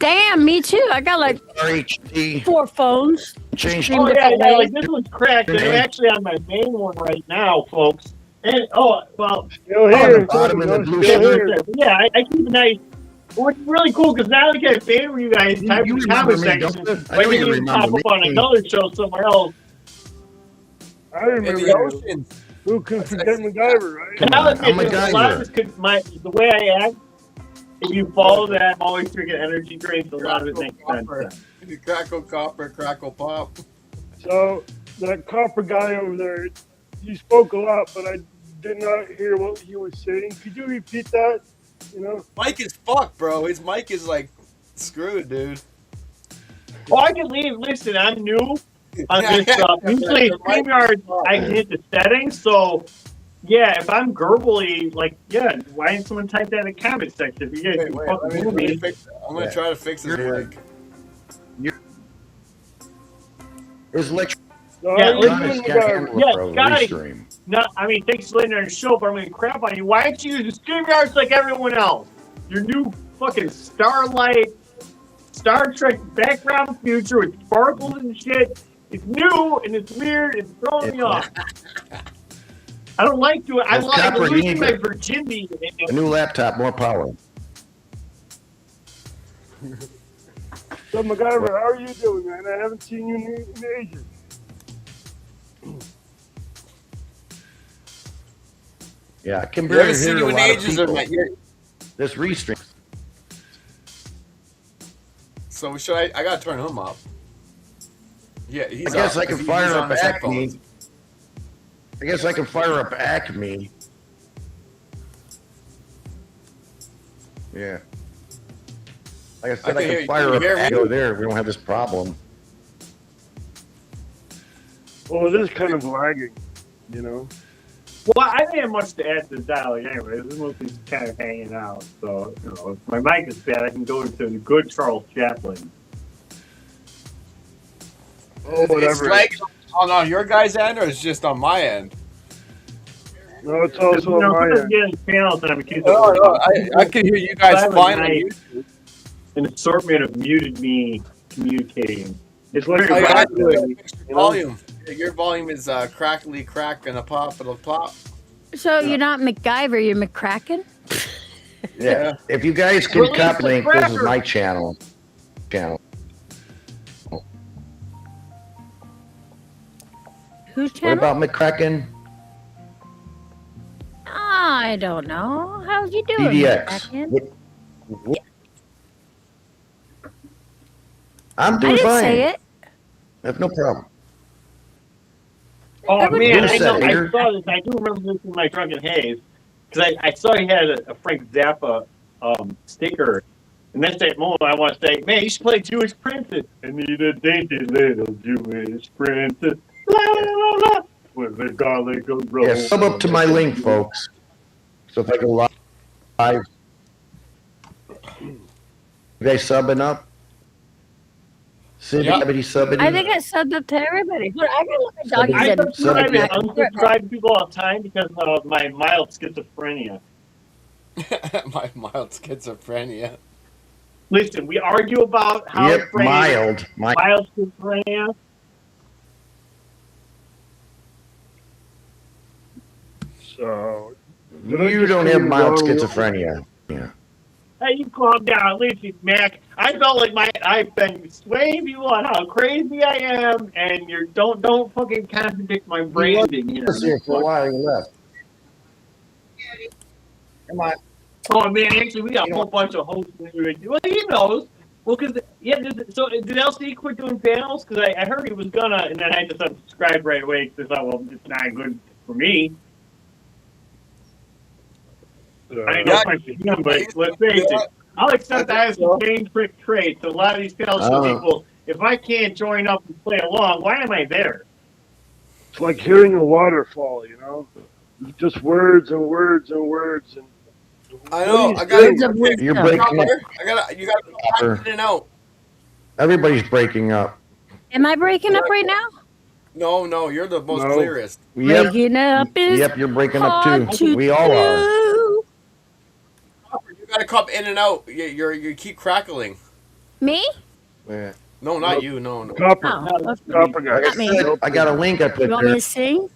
Damn, me too. I got like RHD 4 phones. changed. Stream Oh yeah, different yeah, ways. like this one's cracked, and I'm actually on my main one right now, folks. And Still the here. bottom of the blue Still shirt. here. yeah, I keep an eye. Well, it's really cool because now I get favor you guys type You in the comment remember me, section. don't you? I Like know you you can pop remember up on me. another show somewhere else. I In remember the you. ocean. Who can forget MacGyver, right? And I'll I'm admit, a there's a lot of geyser. this the way I act, if you follow that, I'm always drinking energy drinks. A lot of it makes sense. Crackle copper, crackle pop. So, that copper guy over there, he spoke a lot, but I did not hear what he was saying. Could you repeat that? Mike is fucked, bro. His mic is like screwed, dude. Well, I can leave. Listen, I'm new on this stuff. Usually, StreamYard, I can hit the settings. So, yeah, if I'm gurgly, why didn't someone type that in the comment section? If you guys can fucking move me. I'm gonna try to fix his mic. There's electronic No, Yeah, how you listen, doing, can't MacGyver? handle Yeah, it, bro. Scotty. Restream. No, I mean, thanks for letting on the show, but I'm going to crap on you. Why aren't you using StreamYards like everyone else? Your new fucking Starlight, Star Trek background future with sparkles and shit. It's new and it's weird. It's throwing me off. I don't like doing. I It's like copper, you losing need my to- virginity. A new laptop, more power. So, MacGyver, how are you doing, man? I haven't seen you in ages. Yeah, I can You barely haven't seen hear you a in lot of ages, or people. not? This restream. So should I gotta turn him up. Yeah, he's I guess up, I can 'cause fire he's up on his headphones. Acme. I guess I can fire up Acme. Yeah. Like I said, I I can hear can you. fire Can up you hear me? Acme there. We don't have this problem. Well, it is kind of lagging, you know. Well, I didn't have much to add to the dialogue anyway. This is mostly just kind of hanging out. So, you know, if my mic is bad, I can go to the good Charles Chaplin. Oh, It's whatever. lagging on your guys' end, or it's just on my end? No, it's Because, also you know, on my sometimes end. getting channels and I'm accused No, of no, I can hear you guys Silent fine on Night, YouTube. an assortment of muted me communicating. It's very like I bad. do it. you know? Volume. Your volume is crackly crack and a pop and a plop. So you're not MacGyver, you're McCracken? Yeah. If you guys can Release copy the link, this is cracker. my channel. Whose What channel? about McCracken? I don't know. How's you doing, DDX. McCracken? What? I'm I doing didn't fine. say it. I have no problem. Oh Everybody man, knows I know. that, I Peter. saw this. I do remember this in my drunken haze because I saw he had a Frank Zappa sticker, and that's that moment I want to say, man, you should play Jewish Princess. I need a dainty little Jewish princess. La la la la. With the garlic of rose. Yeah, sub up to my link, folks. So if I go live, you guys subbing up? Cindy, Yeah. everybody subbing? I think I subbed up to everybody. But I gotta look at doggies I and subscribe Yeah. and unsubscribe people all the time because of my mild schizophrenia. My mild schizophrenia. Listen, we argue about how Yep, afraid mild. mild schizophrenia. So You don't have mild schizophrenia. Yeah. Hey, you calm down, listen, Mac. I felt like I've been swaying people on how crazy I am, and don't fucking contradict my branding here. Let's see for a while you left. Come on. Oh man, actually, we got a whole bunch of hosts. Well, he knows. Well, because so did LC quit doing panels? Because I heard he was gonna, and then I just unsubscribed right away because I thought, well, it's not good for me. I know Yeah. for him, but let's face it. I'll accept I have some game trick traits. A lot of these panels show people, if I can't join up and play along, why am I there? it's like hearing a waterfall, you know? Just words and words and words and. I know. What I are got you Words of wisdom. You're breaking up. You got to in and out. Everybody's breaking up. Am I breaking up right now? No, you're the most No. clearest. Yep. Breaking up is Yep, you're breaking up hard too. to We all are. do. You got to come in and out. You keep crackling. Me? Yeah. No, not you. No. Copper, Oh, that's copper guy. Like I said, I got a link I put you want me there. to sing?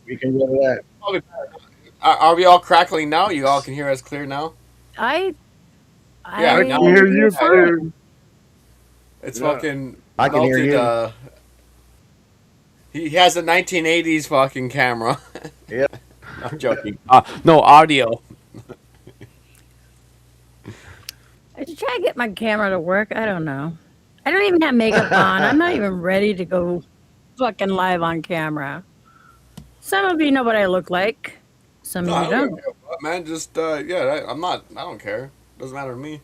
We can go to that. Are we all crackling now? You all can hear us clear now? I Yeah, I now can hear you fine. clear. It's Yeah. fucking I can hear melted, you. he has a 1980s fucking camera. Yep. I'm joking. No, audio. I should try to get my camera to work. I don't know. I don't even have makeup on. I'm not even ready to go fucking live on camera. Some of you know what I look like. Some I of you don't don't. care what, man. Just I'm not. I don't care. Doesn't matter to me.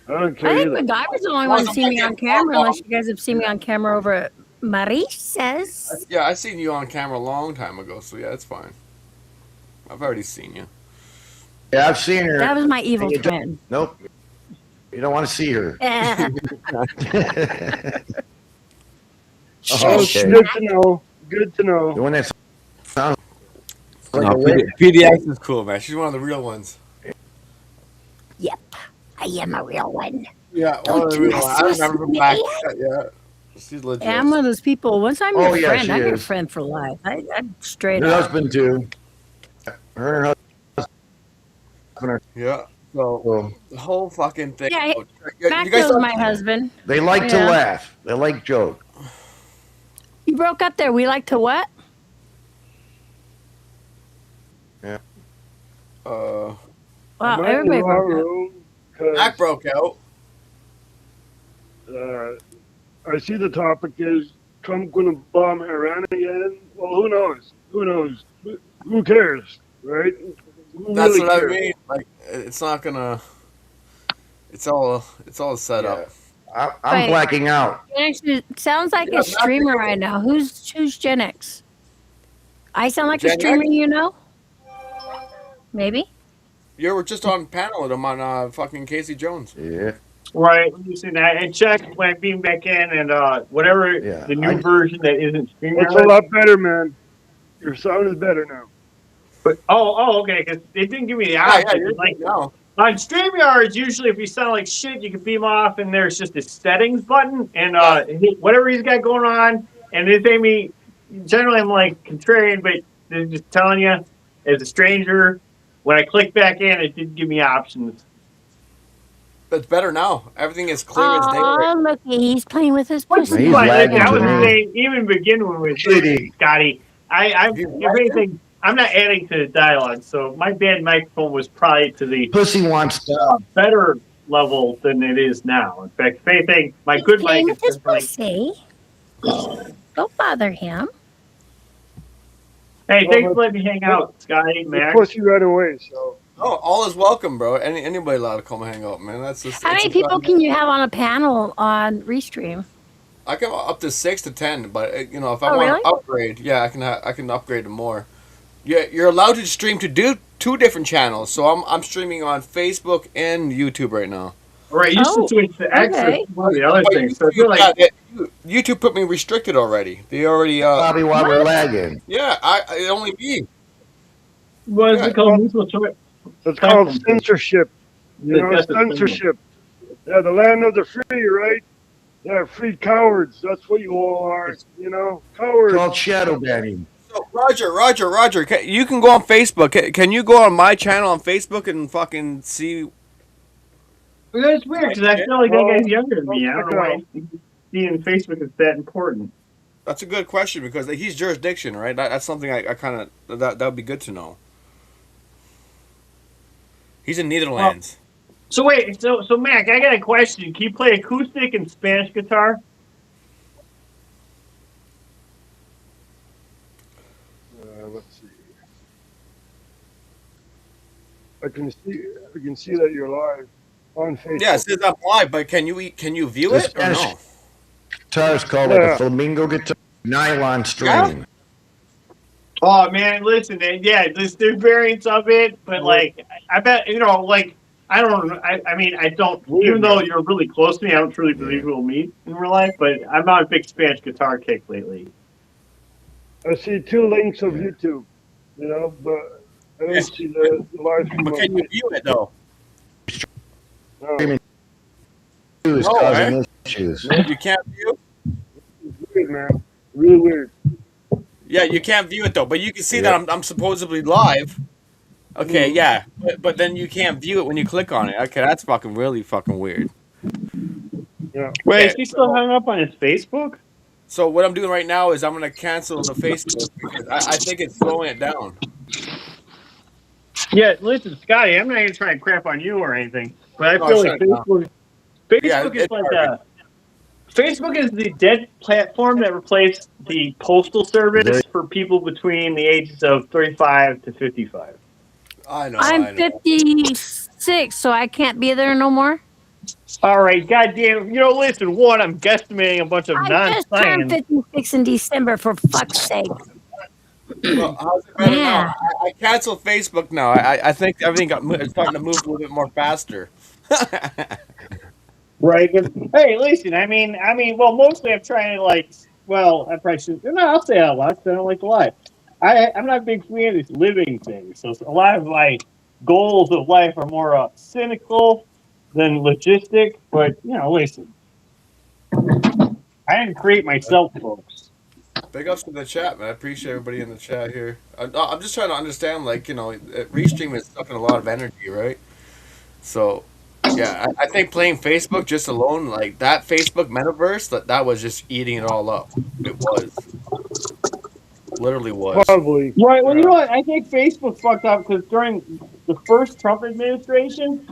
I don't care I think either. MacGyver's the only one to see me on camera, unless you guys have seen me on camera over at Marissa's. Yeah, I seen you on camera a long time ago, so yeah, it's fine. I've already seen you. Yeah, I've seen her. That was my evil You don't- twin. Nope. You don't want to see her. Oh, Okay. good to know. Good to The know. one that sounds like No, a lady. PDX is cool, man. She's one of the real ones. Yep, I am a real one. Yeah, Don't one of the real mess ones. I with remember me. back. Yeah, she's legit. Yeah, I'm one of those people. Once I'm Oh, your yeah, friend, she I'm your is. friend for life. I straight Her up. husband too. Her and her husband Yeah. So are, the whole fucking thing. Yeah, you Mac guys knows saw- my husband. they like to Yeah. laugh. They like joke. You broke up there. We like to what? Wow, Am I in everybody the wrong broke up. room? 'Cause Mac broke out. I see the topic is Trump going to bomb Iran again. Well, who knows? Who knows? Who cares, right? Who That's really what I cares? mean. Like, it's not gonna. It's all a setup. I'm Wait. blacking out. Gen X sounds like Yeah, a streamer right now. Who's Gen X? I sound like a Gen streamer, X? you know? Maybe. You were just on panel with him on fucking Casey Jones. Yeah. Right. Listen, I checked when I beamed back in, and whatever Yeah, the new I- version that isn't streaming. It's a lot better, man. Your sound is better now. But okay, because it didn't give me the Yeah, option. you're like now. on StreamYard, usually if you sound like shit, you can beam off, and there's just a settings button, and whatever he's got going on, and they think me. Generally, I'm like contrarian, but they're just telling you as a stranger. When I clicked back in, it didn't give me options. It's better now. Everything is clear as day. Oh, look, he's playing with his pussy. He's But lagging I was to me. saying, even beginning with Shitty. Scotty, if You anything, I'm not adding to the dialogue, so my bad microphone was probably to the Pussy wants to. better level than it is now. In fact, if anything, my good He's playing mic with his is like, pussy. Don't bother him. hey, thanks for letting me hang out, Scotty, Of Max. course, you right away. So Oh, all is welcome, bro. Anybody allowed to come hang out, man. That's just. How it's many a people fun- can you have on a panel on Restream? I can up to 6 to 10, but if I Oh, want really? to upgrade, yeah, I can upgrade to more. Yeah, you're allowed to stream to two different channels. So I'm streaming on Facebook and YouTube right now. Right, you Oh, should switch to X okay. or one of the other But things. So I feel like YouTube put me restricted already. They already Probably while we're lagging. yeah, it only me. what is yeah. it called? Mutual choice. it's called censorship. You know, That's the thing. censorship. Yeah, the land of the free, right? Yeah, free cowards. That's what you all are. You know, cowards. Called shadow banning. So Roger, you can go on Facebook. Can you go on my channel on Facebook and fucking see? That's weird because I feel like that guy's younger than me. I don't know why seeing Facebook is that important. That's a good question because he's jurisdiction, right? That's something I kind of that would be good to know. He's in Netherlands. So wait, so Mac, I got a question. Can you play acoustic and Spanish guitar? Let's see. I can see that you're live on Facebook. Yeah, it says I'm live, but can you view The it or Spanish no? guitar is called like Yeah. a flamingo guitar, nylon string. Oh man, listen, there's variants of it, but like I bet I don't know. I mean, I don't. Even though you're really close to me, I don't truly believe we'll meet in real life. But I'm on a big Spanish guitar kick lately. I see 2 links of YouTube. You know, but I don't see the live stream. But can you view it though? No, Streaming is No, causing issues. You can't view. it's weird, man. Really weird. Yeah, you can't view it though, but you can see that I'm supposedly live. Okay, yeah, but then you can't view it when you click on it. Okay, that's really fucking weird. Yeah. Wait, Yeah. is he still hung up on his Facebook? So what I'm doing right now is I'm gonna cancel the Facebook because I think it's slowing it down. Yeah, listen, Scotty, I'm not gonna try and crap on you or anything, but I No, feel shut like it down. Facebook Yeah, is it's like hard. Facebook is the dead platform that replaced the postal service for people between the ages of 35 to 55. I know. I'm I know. 56, so I can't be there no more. All right, goddamn. Listen, one, I'm guesstimating a bunch of I just turned non-science. 56 in December, for fuck's sake. Well, how's it better Yeah. now? I canceled Facebook now. I think everything it's starting to move a little bit more faster. Right. Hey, listen, I mean, well, mostly I'm trying to I probably should. No, I'll say it out loud 'cause I don't like to lie. I'm not a big fan of this living thing. So a lot of my goals of life are more cynical than logistic. But listen, I didn't create myself, folks. Big ups to the chat, man. I appreciate everybody in the chat here. I'm just trying to understand, Restream is sucking a lot of energy, right? So, yeah, I think playing Facebook just alone, like that Facebook metaverse, that was just eating it all up. It was. Literally was. Probably. Right. Well, you know what? I think Facebook fucked up because during the first Trump administration,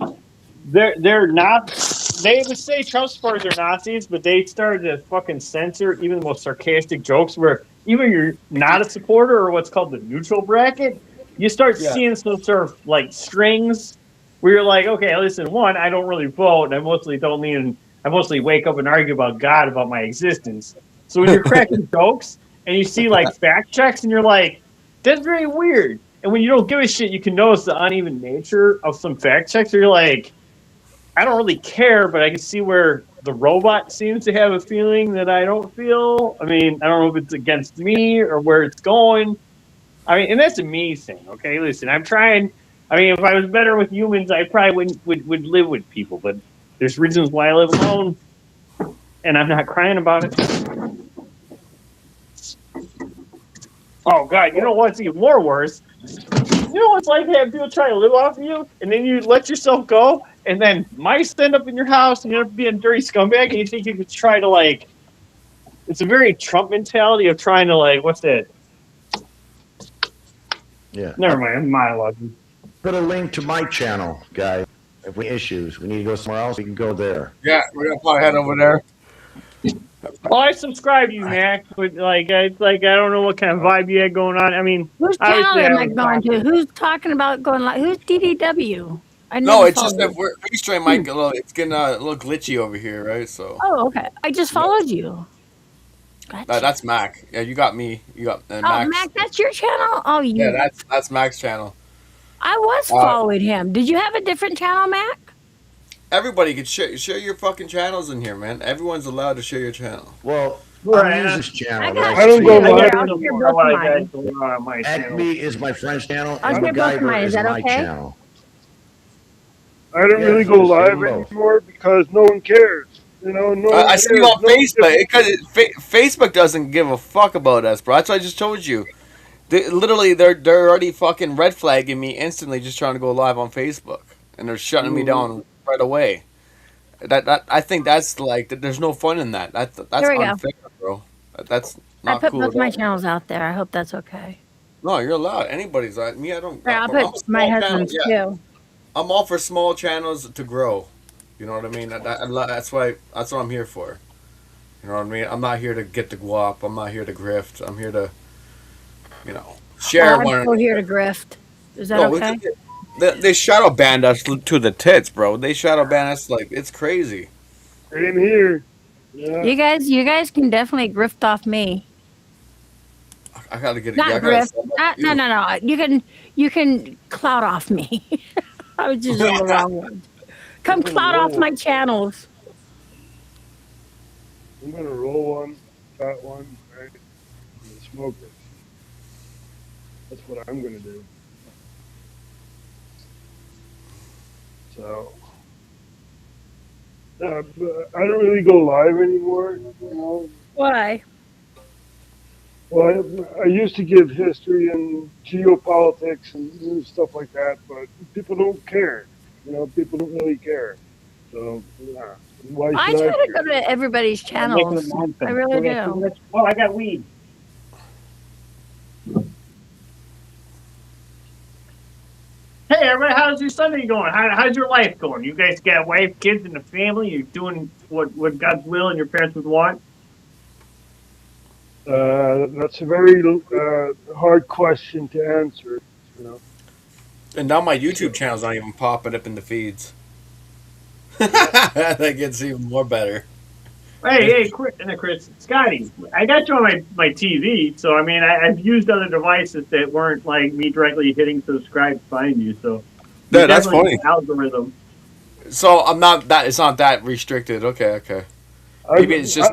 they're not they would say Trump supporters are Nazis, but they started to fucking censor even the most sarcastic jokes where even you're not a supporter or what's called the neutral bracket, you start Yeah. seeing some sort of like strings where you're like, okay, listen, one, I don't really vote, and I mostly wake up and argue about God, about my existence. So when you're cracking jokes and you see like fact checks and you're like, that's very weird. And when you don't give a shit, you can notice the uneven nature of some fact checks. You're like, I don't really care, but I can see where the robot seems to have a feeling that I don't feel. I mean, I don't know if it's against me or where it's going. I mean, and that's a me thing. Okay, listen, I'm trying. I mean, if I was better with humans, I probably would live with people. But there's reasons why I live alone, and I'm not crying about it. Oh God, you know what's even more worse? You know what it's like to have people try to live off of you, and then you let yourself go, and then mice end up in your house, and you end up being a dirty scumbag, and you think you could try to like. It's a very Trump mentality of trying to like, what's that? Yeah. Never mind, I'm monologuing. Put a link to my channel, guys. If we issues, we need to go somewhere else. We can go there. Yeah, we're gonna probably head over there. Well, I subscribe to you, Mac. But like, I don't know what kind of vibe you had going on. I mean, Whose channel obviously, am I I was going to? talking. Who's talking about going live? Who's DDW? I never No, it's just followed that you. Restream might get a little. It's getting a little glitchy over here, right? So Oh, okay. I just followed you. Gotcha. that's Mac. Yeah, you got me. You got Oh, Max. Mac, that's your channel? Oh, Yeah, you. that's Mac's channel. I was following him. Did you have a different channel, Mac? Everybody can share your fucking channels in here, man. Everyone's allowed to share your channel. Well, Right. I use this channel. I but got- I don't go see- I live got I'll share more both what of I mine. got going on my channel. Acme is my friend's channel, I'll and share both of mine. MacGyver Is is that my okay? channel. I don't Yeah, really so go just live say both. anymore because no one cares. You know, no one I cares. see you on No one Facebook. gives- Facebook doesn't give a fuck about us, bro. That's what I just told you. They're already fucking red flagging me instantly just trying to go live on Facebook, and they're shutting me down right away. That I think that's like there's no fun in that. That's Here we go. unfair, bro. That's I not put cool. both at my all. channels out there. I hope that's okay. No, you're allowed. Anybody's like me. I don't. Yeah, I'll I'm a put my small husband's channel, yeah. too. I'm all for small channels to grow. You know what I mean? That's what I'm here for. You know what I mean? I'm not here to get the guap. I'm not here to grift. I'm here to, share I'm one. still here to grift. Is that No, okay? they shadow banned us to the tits, bro. They shadow banned us like it's crazy. Same here. Yeah. You guys can definitely grift off me. I gotta get it. Not I gotta grift. sub up to No. you. You can clout off me. I was just on the wrong one. Come clout off my channels. I'm gonna roll one, fat one, right? And smoke it. That's what I'm gonna do. So, but I don't really go live anymore. You know, Why? well, I used to give history and geopolitics and stuff like that, but people don't care. You know, people don't really care. So, yeah. Why I should try to care? go to everybody's I'm making channels. a nonsense. I really Okay, do. so let's- Oh, I got weed. Hey, everybody, how's your Sunday going? How's your life going? You guys got a wife, kids, and a family? You're doing what God's will and your parents would want? That's a very hard question to answer. You know, And now my YouTube channel's not even popping up in the feeds. That gets even more better. Hey, Chris, Scotty, I got you on my TV, so I mean, I've used other devices that weren't like me directly hitting subscribe to find you, so. Yeah, that's definitely funny. an algorithm. So I'm not that. It's not that restricted. Okay. Maybe it's just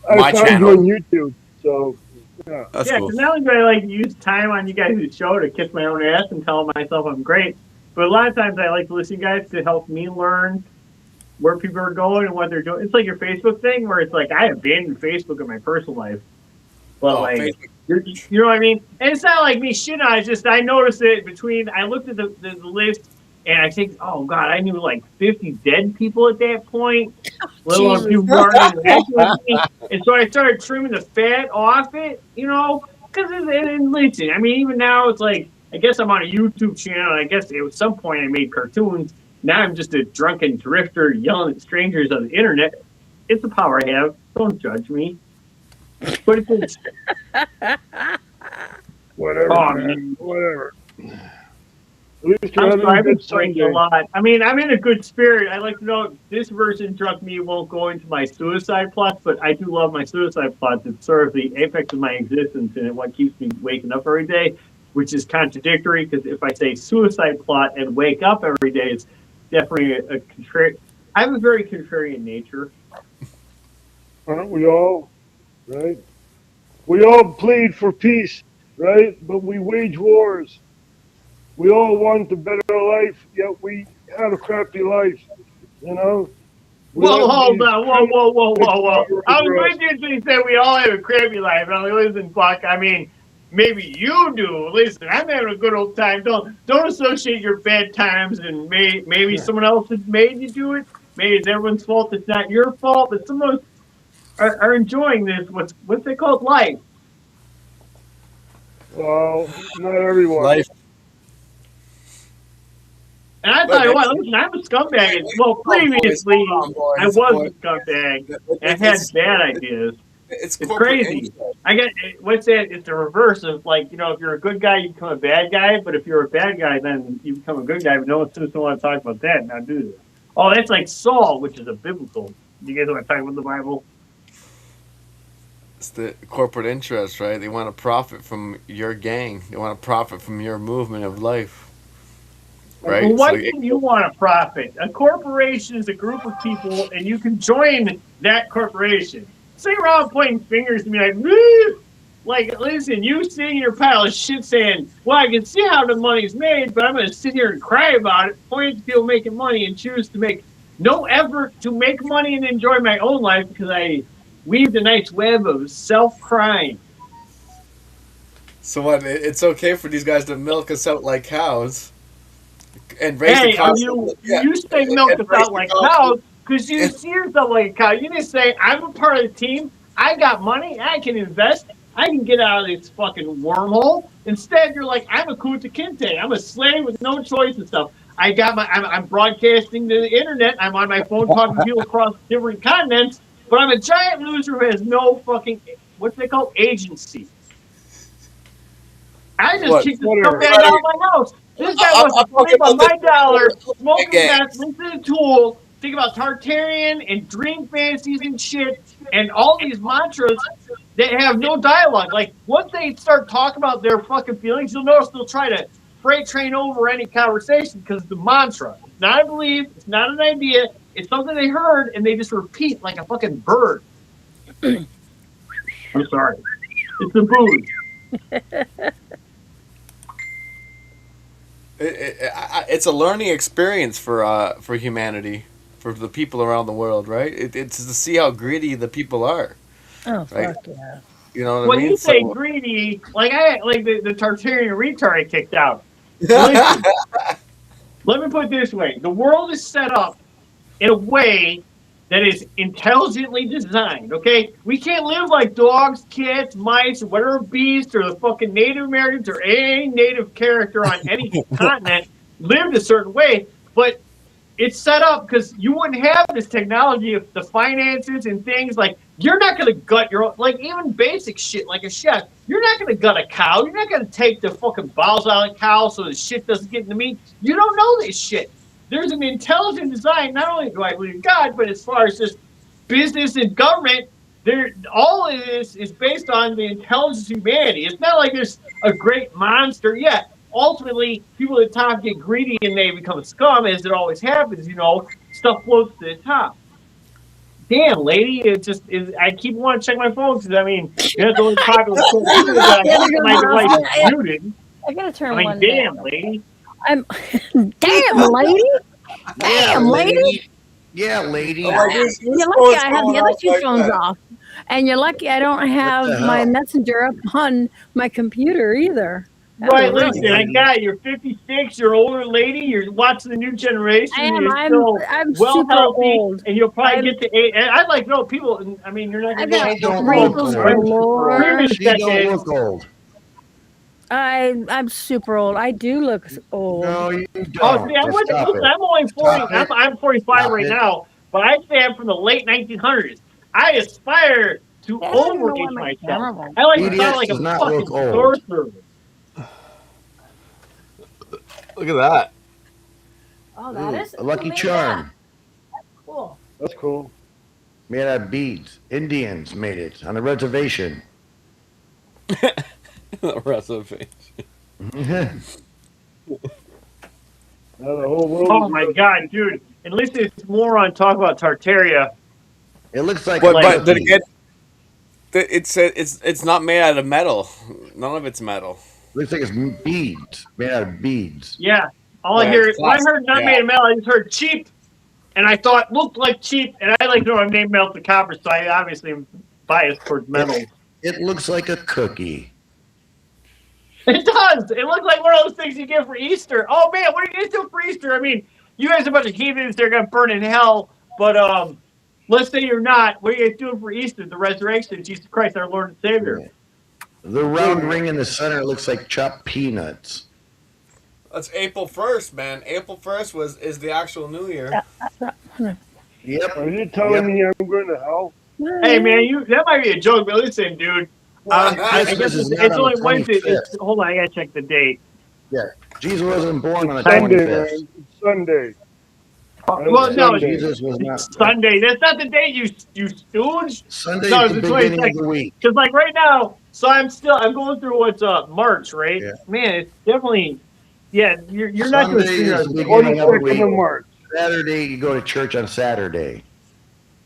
I my found channel. you on YouTube, so yeah. That's Yeah, cool. because not only do I like use time on you guys' show to kiss my own ass and tell myself I'm great, but a lot of times I like to listen to you guys to help me learn where people are going and what they're doing. It's like your Facebook thing where it's like I abandoned Facebook in my personal life, but Oh, like Facebook. you know what I mean. And it's not like me shitting on it. It's just I noticed it between. I looked at the list and I think, oh God, I knew like 50 dead people at that point. Let alone Jesus. people who aren't interacting with me. And so I started trimming the fat off it, you know, because and listen, I mean, even now it's like, I guess I'm on a YouTube channel. And I guess at some point I made cartoons. Now I'm just a drunken drifter yelling at strangers on the internet. It's a power I have. Don't judge me. But it's Whatever, Oh, man. man. Whatever. At least you're I'm having sorry, a I've been good drinking a Sunday. lot. I mean, I'm in a good spirit. I like to know this version drunk me won't go into my suicide plots, but I do love my suicide plots. It's sort of the apex of my existence and what keeps me waking up every day, which is contradictory because if I say suicide plot and wake up every day, it's definitely a contrary. I have a very contrarian nature. Aren't we all? Right? We all plead for peace, right? But we wage wars. We all want a better life, yet we have a crappy life. You know? We Whoa, let hold these on, whoa. take I was power over us. with you until you said we all have a crappy life. I mean, listen, Buck, I mean, maybe you do. Listen, I'm having a good old time. Don't associate your bad times and maybe someone else has made you do it. Maybe it's everyone's fault. It's not your fault, but some of us are enjoying this. What's they call life? Well, not everyone. Life. And I thought, well, listen, I'm a scumbag. Well, previously Hold on, I boys, was boys. a scumbag and had bad ideas. It's It's corporate crazy. interest. I get what's that? It's the reverse of like, if you're a good guy, you become a bad guy. But if you're a bad guy, then you become a good guy. But no one seems to want to talk about that. Now do that. Oh, that's like Saul, which is a biblical. You guys want to talk about the Bible? It's the corporate interest, right? They want to profit from your gang. They want to profit from your movement of life, right? Well, why So do you want to profit? A corporation is a group of people, and you can join that corporation. Sit around pointing fingers and be like, woo! Like, listen, you sitting in your pile of shit saying, well, I can see how the money's made, but I'm going to sit here and cry about it, point at people making money, and choose to make no effort to make money and enjoy my own life because I weaved a nice web of self-crying. So what? It's okay for these guys to milk us out like cows and raise Hey, the cost. you say milk and us raise out the like cost. cows because you see yourself like a cow. You didn't say, I'm a part of the team. I got money. I can invest. I can get out of this fucking wormhole. Instead, you're like, I'm a Kunta Kinte. I'm a slave with no choice and stuff. I'm broadcasting to the internet. I'm on my phone talking to people across different continents, but I'm a giant loser who has no fucking, what's they call, agency. I just What? kicked this Whatever. scumbag out of my house. This guy I'm wants to talking sleep on about my the- dollar, the smoking gang. meth, listen to Tool, think about Tartarian and dream fantasies and shit, and all these mantras that have no dialogue. Like, once they start talking about their fucking feelings, you'll notice they'll try to freight train over any conversation because the mantra. It's not a belief, it's not an idea, it's something they heard and they just repeat like a fucking bird. I'm sorry. It's the booze. It's a learning experience for humanity, for the people around the world, right? It's to see how greedy the people are. Oh, Right. fuck yeah. You know what When I mean? you say So- greedy, like the Tartarian retard I kicked out. Listen, let me put it this way: the world is set up in a way that is intelligently designed. Okay, we can't live like dogs, cats, mice, or whatever beast, or the fucking Native Americans, or any native character on any continent lived a certain way. But it's set up because you wouldn't have this technology if the finances and things like you're not going to gut your own, like even basic shit like a chef. You're not going to gut a cow. You're not going to take the fucking balls out of the cow so the shit doesn't get in the meat. You don't know this shit. There's an intelligent design. Not only do I believe in God, but as far as just business and government, all of this is based on the intelligence of humanity. It's not like there's a great monster yet. Ultimately, people at the top get greedy and they become a scum, as it always happens. Stuff floats to the top. Damn, lady, I keep wanting to check my phone because that's the only popular thing that I have my device muted. I gotta turn I mean, one damn, down. lady. Damn, lady. Damn, lady. Yeah, lady. Oh, my goodness, You're this lucky phone's I have going the other off two like phones that. off. And you're lucky I don't have the my hell? messenger up on my computer either. That Right, was listen, I got it. You're 56, you're an older lady, you're watching the new generation. I am. You're I'm still well super healthy, old. and you'll probably I'm- get to eight. And I'd like to know people, you're not I going got She don't wrinkles look old. galore. She don't look old. I'm super old. I do look old. No, you Oh, don't. see, I'm, Just stop listen, it. I'm only 40. Stop it. I'm 45 Stop right it. now, but I say I'm from the late 1900s. I aspire to Yeah, I don't know why overage my myself. camera won't I like to BDS sound like a does not fucking look old. sorcerer. Look at that. Oh, Ooh, a Lucky Charm. Cool. That's cool. Made out of beads. Indians made it on a reservation. Reservation. Now the whole world. Oh my god, dude! At least it's more on talk about Tartaria. It looks like But, a but then cookie. again, it's not made out of metal. None of it's metal. Looks like it's beads. Made out of beads. Yeah, all I Yeah, hear it's when I plastic, heard not yeah. made of metal, I just heard cheap, and I thought looked like cheap, and I like to know I'm named melt to copper, so I obviously am biased towards metal. It looks like a cookie. It does. It looks like one of those things you get for Easter. Oh man, what are you guys doing for Easter? I mean, you guys are a bunch of heathens. They're gonna burn in hell. But let's say you're not. What are you guys doing for Easter? The resurrection of Jesus Christ, our Lord and Savior. The round ring in the center looks like chopped peanuts. That's April 1st, man. April 1st is the actual New Year. Yep. Are you telling me I'm going to hell? Hey man, that might be a joke, but listen, dude. I Christmas guess is it's not on only the Wednesday. 25th. Hold on, I gotta check the date. Jesus wasn't born on the Sunday, 25th. man. It's Sunday. Well, no, Sunday. Jesus was not. it's Sunday. That's not the date, you stooge. Sunday No, is the it's beginning 22nd. of the week. Because like right now, so I'm going through what's March, right? Yeah. Man, it's definitely, yeah. You're not going to Sunday see is us. the beginning of the 22nd of week. March. Saturday, you go to church on Saturday.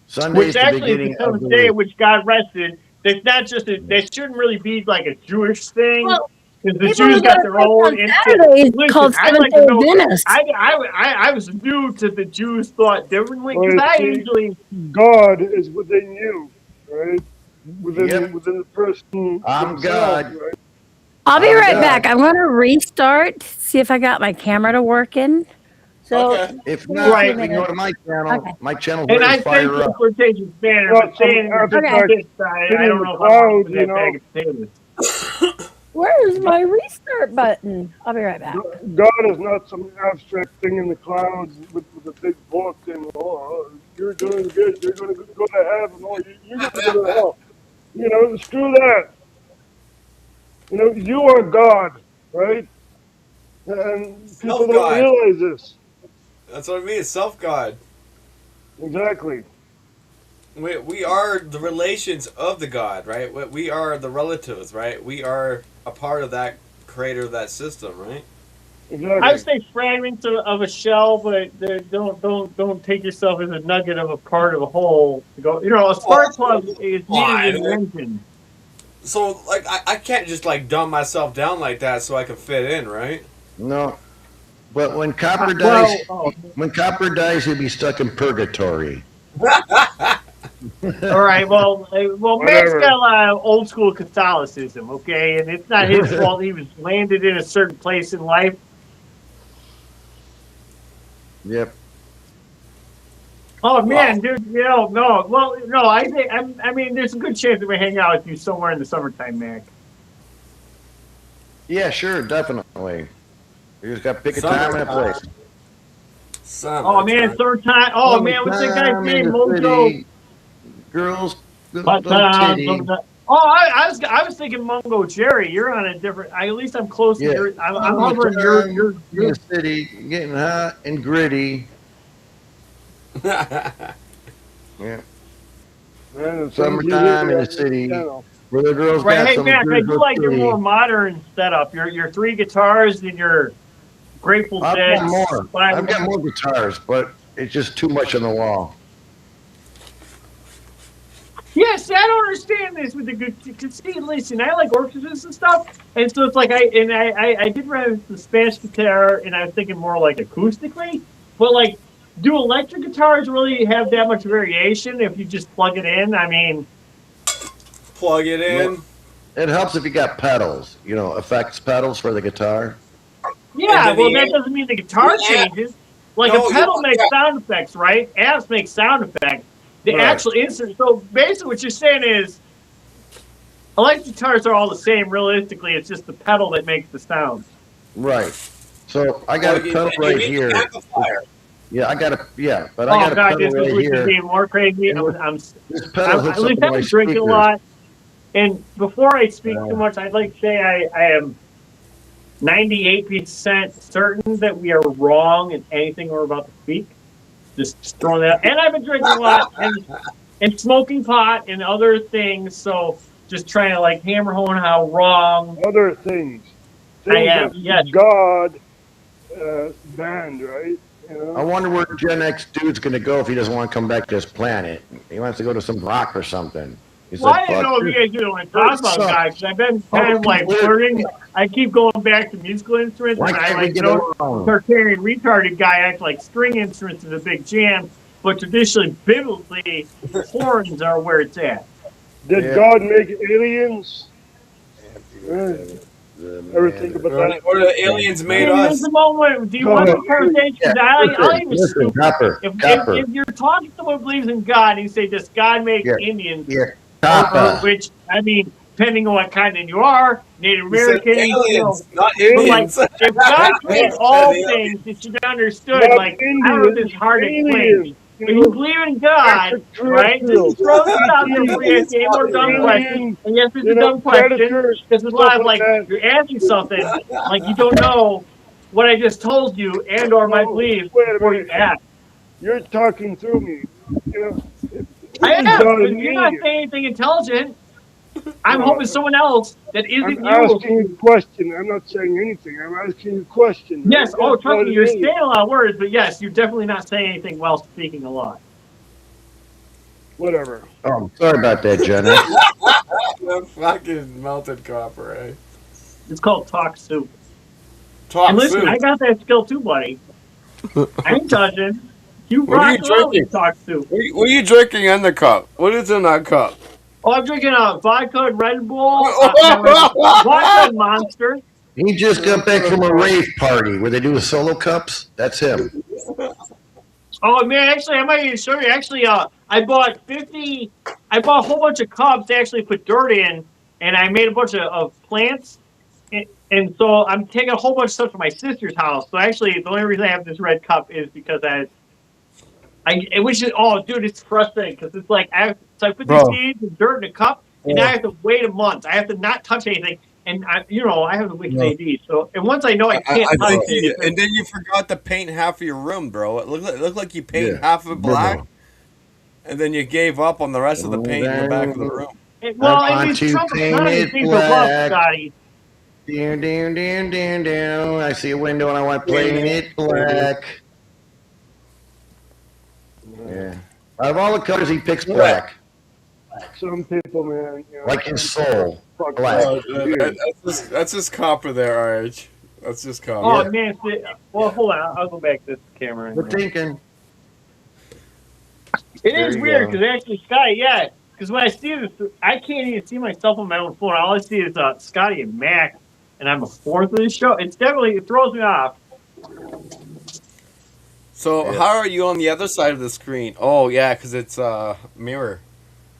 Sunday Which is the actually is beginning the of seventh the day week. which God rested. That's not just that shouldn't really be like a Jewish thing. Well, Because the people Jews who got go their to church own. on Saturday is Listen, called I'd like Seventh-day to know. Adventist. I was new to the Jews thought differently because Well, I see, usually. God is within you, right? Within Yep. within the person I'm themselves, God. right? I'll be I'm right God. back. I'm going to restart, see if I got my camera to working. So, Okay. If Give not, me a Right. few you can go minutes. to my channel. Okay. My channel's And ready I to thank fire you up. for taking Spanish, Not but saying some Okay. appetite I don't know if I want to put that bag of potatoes. Where's my restart button? I'll be right back. God is not some abstract thing in the clouds with a big book and you're doing good, you're going to go to heaven, you're going to go to hell. You know, screw that. You know, you are God, right? And people don't Self-God. realize this. That's what I mean. It's self-God. Exactly. We are the relations of the God, right? We are the relatives, right? We are a part of that creator of that system, right? Exactly. I would say fragments of a shell, but don't take yourself as a nugget of a part of a whole. To go, a spark plug is needed in the engine. So, like, I can't just, like, dumb myself down like that so I can fit in, right? No. But when Copper dies, Well, when Copper dies, he'll be stuck in purgatory. all right. Well, Max Whatever. got a lot of old school Catholicism, okay, and it's not his fault. He was landed in a certain place in life. Yep. Oh man, dude, no. Well, no, I think I mean, there's a good chance that we hang out with you somewhere in the summertime, Mac. Yeah, sure, definitely. You just got to pick a time and a place. Oh man, third time. Oh man, what's that guy's Summertime name? in the Mojo. city. Girls, But, titty. I was thinking Mungo Jerry. You're on a different. At least I'm close Yeah. to your. I'm hovering your. in the city, getting hot and gritty. Yeah. Man, it's Summertime in the city. Where the girls Right, got hey some Mac, I good do like your titty. more modern setup. Your three guitars and your Grateful I've Dead. got more. Five- I've got more guitars, but it's just too much on the wall. Yes, I don't understand this with the good. See, listen, I like orchestras and stuff, and so it's like I did run the Spanish guitar, and I was thinking more like acoustically, but like, do electric guitars really have that much variation if you just plug it in? I mean, Plug it in. It helps if you got pedals, effects pedals for the guitar. yeah, And then well, the that amp- doesn't mean the guitar the amp- changes. Like No, a pedal you- makes yeah. sound effects, right? Amps make sound effects. The Right. actual instrument. So basically, what you're saying is, Electric guitars are all the same. Realistically, it's just the pedal that makes the sound. Right. So I got a pedal right here. Yeah, I got a but I got a God, pedal this right is here. even more crazy. And I'm This pedal hooks up I've to my been drinking a speakers. lot, and before I speak too much, I'd like to say I am 98% certain that we are wrong in anything we're about to speak. Just throwing that out. And I've been drinking a lot and smoking pot and other things, so just trying to like hammer home how wrong Other things. I am. that Yes. God banned, right? You know? I wonder where Gen X dude's gonna go if he doesn't want to come back to this planet. He wants to go to some rock or something. He's Well, I like, didn't know if you guys didn't want to talk about sucks. guys. I've been kind of like flirting. I keep going back to musical instruments, Why and I can't we like get know along? Tartarian retarded guy act like string instruments is a big jam, but traditionally, biblically, horns are where it's at. Did Yeah. God make aliens? Ever think about that? Or the aliens made Hey, there's us. a moment. Do you want the conversation? Yeah, I'll even listen, stupid. Copper, If you're talking to someone who believes in God, and you say, "Does God make Yeah. Indians?" yeah, Or Copper. which I mean, depending on what continent you are, Native He said American, aliens, not But like, Indians. if God created all Aliens. things, it should be understood. Not Like, I don't know if Indians, it's hard to explain. aliens. If you believe in God, right? Just throw this out there for you. Game or dumb question. And yes, it's a dumb question. predators, Because there's a lot stuff of like, that. you're asking something like you don't know what I just told you and or my No, beliefs wait a before you minute. ask. You're talking through me. You know, I isn't am, God but an you're not alien? saying anything intelligent. I'm No. hoping someone else that isn't I'm you. asking you a question. I'm not saying anything. I'm asking you a question. Yes, Is oh, God trust me, an you're alien? saying a lot of words, but yes, you're definitely not saying anything while speaking a lot. Whatever. Oh, sorry about that, Gen X. The fucking melted copper, eh? It's called talk soup. Talk And listen, soup. I got that skill too, buddy. I ain't touching. You What are you rock well with drinking? talk soup. What are you drinking in the cup? What is in that cup? Oh, I'm drinking a vodka and Red Bull, vodka and Monster. He just got back from a rave party where they do the solo cups. That's him. Oh man, actually, I might even show you. Actually, I bought a whole bunch of cups to actually put dirt in, and I made a bunch of plants. And so I'm taking a whole bunch of stuff from my sister's house. So actually, the only reason I have this red cup is because which is, oh, dude, it's frustrating because it's like, so I put these seeds and dirt in a cup, and now I have to wait a month. I have to not touch anything. And I have the wicked AD. So, and once I know I can't touch think it. and then you forgot to paint half of your room, bro. It looked like you painted Yeah. half of it black, and then you gave up on the rest of the paint in the back of the room. Well, I and want these to Trump paint economy it things are rough, black. Scotty. Down, down, down, down, down. I see a window and I want to paint it black. Yeah. Out of all the colors, he picks black. Some people, man. You know, Like his soul. fuck Black. that. That's just copper there, Arch. That's just copper. Oh, man. Well, hold on. I'll go back to this camera. We're thinking. It There is you weird go. because actually, Scotty, yeah. Because when I see this, I can't even see myself on my own phone. All I see is Scotty and Mac, and I'm a fourth of the show. It throws me off. So Yeah. how are you on the other side of the screen? Oh yeah, because it's mirror.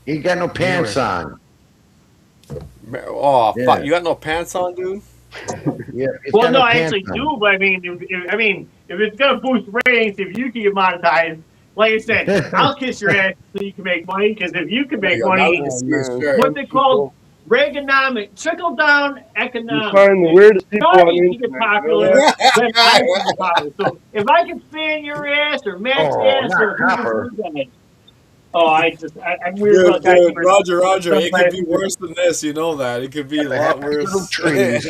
He got no pants on. Oh Yeah. fuck! You got no pants on, dude. Yeah, he's Well, got no, I pants actually on. do, but I mean, if it's gonna boost ratings, if you can get monetized, like I said, I'll kiss your ass so you can make money. Because if you can make money, Oh, man. what they call Reaganomic, trickle down You economics. find the weirdest people on the Starting to get internet. popular, You know? then I can get popular. So if I can fan your ass or Matt's Oh, ass not or Copper. I'm weird about that. Dude, Roger, it could be worse than this. You know that it could be a lot Little worse. trees.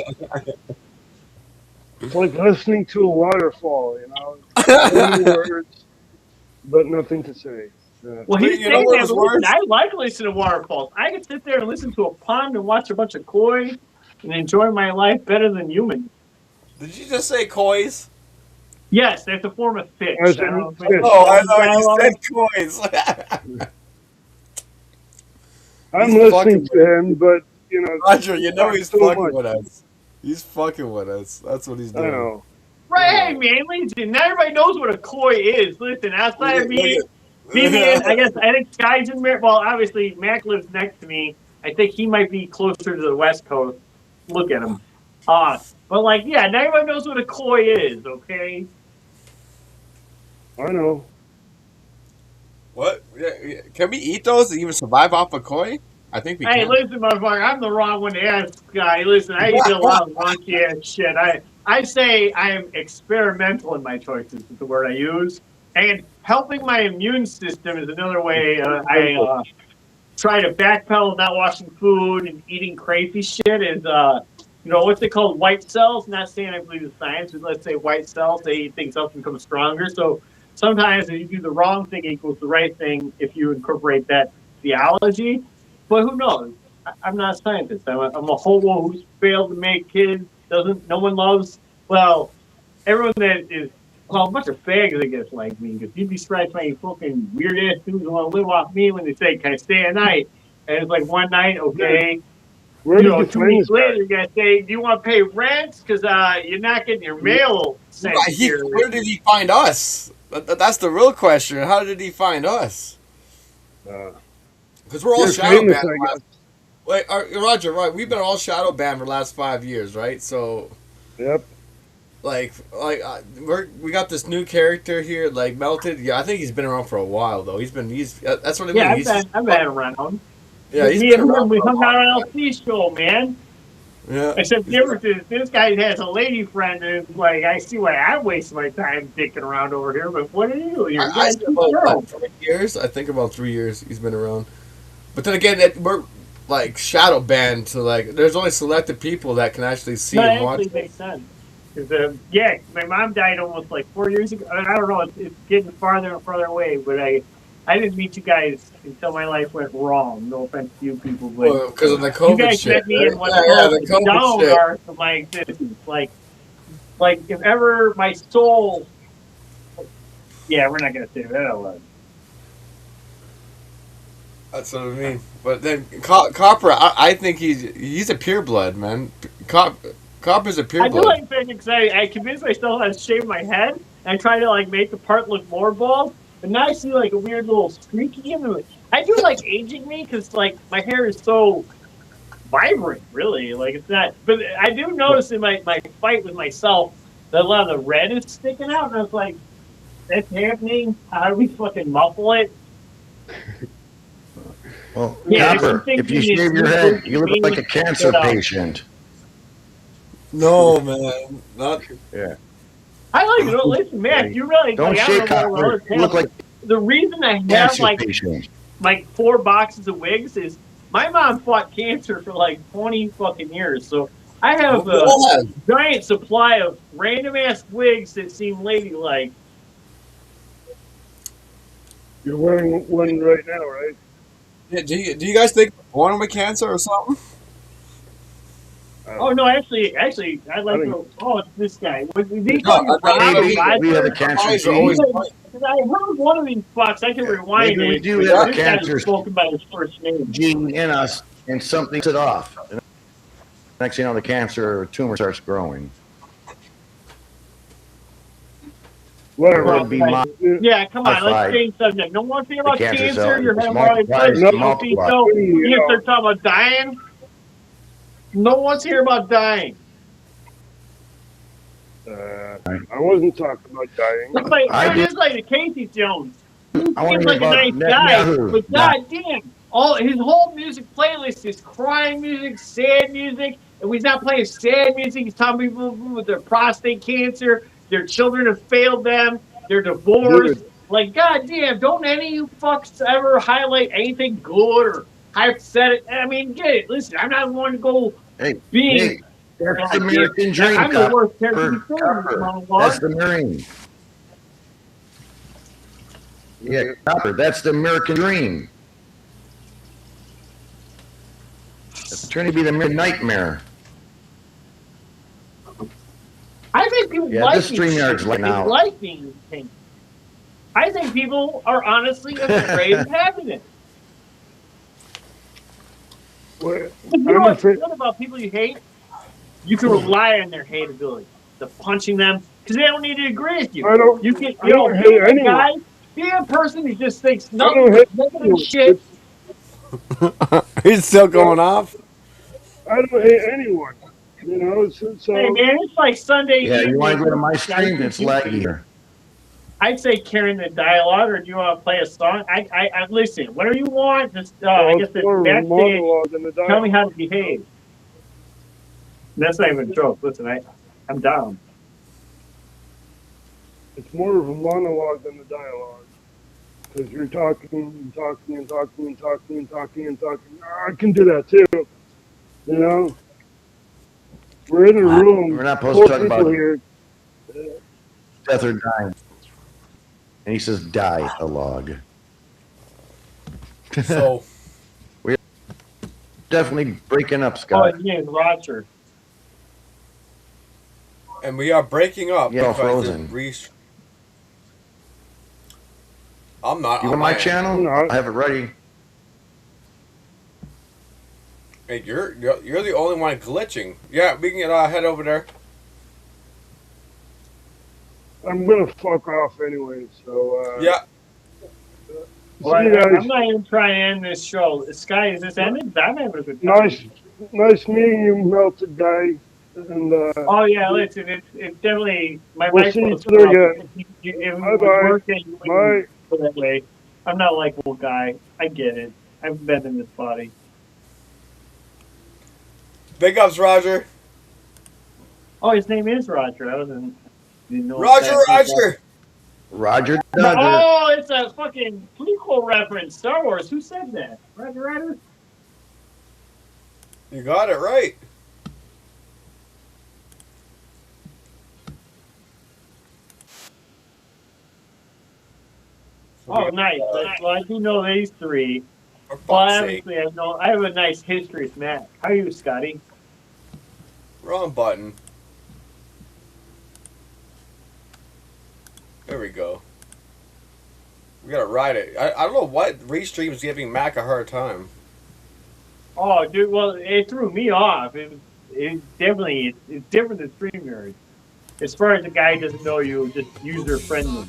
It's like listening to a waterfall, you know. Many words, but nothing to say. Well, he's You know saying what that, was but listen, worse? I like listening to waterfalls. I can sit there and listen to a pond and watch a bunch of koi and enjoy my life better than humans. Did you just say kois? Yes, that's a form of fish. As I in don't know if fish. it's- Oh, I thought you said kois. I'm He's listening to him, but you know. Roger, you know he's so fucking much. with us. He's fucking with us. That's what he's I doing. know. Right, hey, man, listen, not everybody knows what a koi is. Listen, outside of me, Look at- Vivian, I think Sky's in there. Well, obviously, Mac lives next to me. I think he might be closer to the West Coast. Look at him. But like, yeah, now everyone knows what a koi is, okay? I know. What? Can we eat those and even survive off a koi? I think we Hey, can. listen, motherfucker, I'm the wrong one to ask, guy. Listen, I eat a lot of wonky ass shit. I say I am experimental in my choices, is the word I use. And helping my immune system is another way I try to backpedal not washing food and eating crazy shit is, what's it called? White cells. Not saying I believe in science, but let's say white cells, they things up and become stronger. So sometimes if you do the wrong thing equals the right thing if you incorporate that theology. But who knows? I'm not a scientist. I'm a hobo who's failed to make kids. No one loves. Well, everyone that is a bunch of fags, I guess, like me. Because you'd be surprised by fucking weird ass dudes who want to live off me when they say, "Can I stay a night?" And it's like one night, okay. Where did you 2 find weeks this guy? later, you gotta say, "Do you want to pay rent? Because you're not getting your mail sent here." Where did he find us? That's the real question. How did he find us? Because we're all You're shadow famous, banned. I guess. Wait, Roger, right? We've been all shadow banned for the last 5 years, right? So, Yep. we got this new character here, like Melted. Yeah, I think he's been around for a while though. That's what I mean. Yeah, I've been around. Yeah, he's Me been and him, around. we For a hung out while. on LC show, man. Yeah. Except the difference is this guy has a lady friend, and it's like I see why I waste my time dicking around over here. But what are you? You're I a about girl. 3 years. I think about 3 years he's been around. But then again, we're like shadow banned to there's only selected people that can actually see No, and that watch. actually makes sense. Because my mom died almost like 4 years ago. I don't know. It's getting farther and farther away. But I didn't meet you guys until my life went wrong. No offense to you people, but Because of the you COVID guys shit. met me right? in one Yeah, of the the COVID down shit. arcs of my existence. Like if ever my soul. Yeah, we're not gonna say that out loud. That's what I mean. But then Copper, I think he's a pureblood, man. Copper's a I do pureblood. like things because I convinced myself I shave my head and I try to make the part look more bald, but now I see like a weird little streaky in it. I do like aging me because my hair is so vibrant, really. Like it's not, but I do notice in my fight with myself that a lot of the red is sticking out, and I was like, that's happening. How do we fucking muffle it? Well, Yeah, there's some Copper, things if you you shave need your to head, do you look to like a cancer get out. patient. No, man. Not. Yeah. I like it. Listen, man, you really Don't I shave don't know Copper. You look like the reason I a have cancer patient. 4 boxes of wigs is my mom fought cancer for 20 fucking years. So I have a giant supply of random ass wigs that seem ladylike. You're wearing one right now, right? Yeah, do you guys think we're born with cancer or something? Oh no, actually, I like think- it's this guy. Did he No, call you I- Rob or Maybe we have a Roger? cancer Eyes are gene. always- Because I heard one of these fucks. I can rewind maybe we it. do but have a this guy cancer was spoken by his first name. gene in us, and something set off. And next thing you know, the cancer or tumor starts growing. Whatever. It would be Right. Yeah, come on, let's modified. change subject. No one thing about The cancer cancer. cell You're is having already multiplies, put multiplies. so you start talking about dying. No one's here about dying. I wasn't talking about dying. It's like I it did- is like the Casey Jones. He I want seems to like hear a about nice guy, Netanyahu. but goddamn, all his whole music playlist is crying music, sad music, and he's not playing sad music. He's talking people with their prostate cancer, their children have failed them, they're divorced. Dude. Like, goddamn, don't any of you fucks ever highlight anything good or hypothetical? I mean, get it. Listen, I'm not going to go Hey, being. hey, that's the American dream, I'm the worst character Copper. That's the Marine. Yeah, Copper, that's the American dream. It's trying to be the nightmare. I think people Yeah, like this StreamYard's these like things. They now. like being pink. I think people are honestly afraid of having it. Well, If you know I'm what's afraid. good about people you hate? You can rely on their hateability, the punching them, because they don't need to agree with you. I don't. You can, I don't hate be a anyone. guy, be a person who just thinks don't nothing hate negative anyone. shit. He's still going off. I don't hate anyone. You know, so Hey man, it's like Sunday Yeah, you evening. want to go to my Guys, stream? It's laggy here. I'd say carrying the dialogue, or do you want to play a song? I listen. Whatever you want. Just I guess it's more the of a backstage. monologue than the dialogue. Tell me how to behave. That's not even a joke. Listen, I'm down. It's more of a monologue than the dialogue. Because you're talking and talking and talking and talking and talking and talking. I can do that too. You know? We're in a room. We're not supposed Four to talk people about here. death or dying. And he says dialogue. So Definitely breaking up, Oh, Scott. his name's Roger. and we are breaking up Yeah, because frozen. it re- I'm not You on want my end. channel? No. I have it ready. Hey, you're the only one glitching. Yeah, we can head over there. I'm gonna fuck off anyway, so Yeah. Well, see you guys. I'm not even trying to end this show. Sky, is this ended? I'm having a good time. Nice meeting you, melted guy. And Oh yeah, listen, it's definitely my We'll see microphone's each other off. again. If it was Bye-bye. working, you Bye. wouldn't go that way. I'm not a likable guy. I get it. I've been in this body. Big ups, Roger. Oh, his name is Roger. I didn't know. Roger, that. Roger. Roger No, Dodger. oh, it's a fucking prequel reference. Star Wars. Who said that? Roger, Roger. You got it right. Oh, nice. Well, I do know these three. For Well, fuck's sake. obviously, I have a nice history with Matt. How are you, Scotty? Wrong button. There we go. We gotta ride it. I don't know what Restream's giving Mac a hard time. Oh, dude. Well, it threw me off. It definitely it's different than StreamYard. As far as the guy doesn't know you, just user friendly.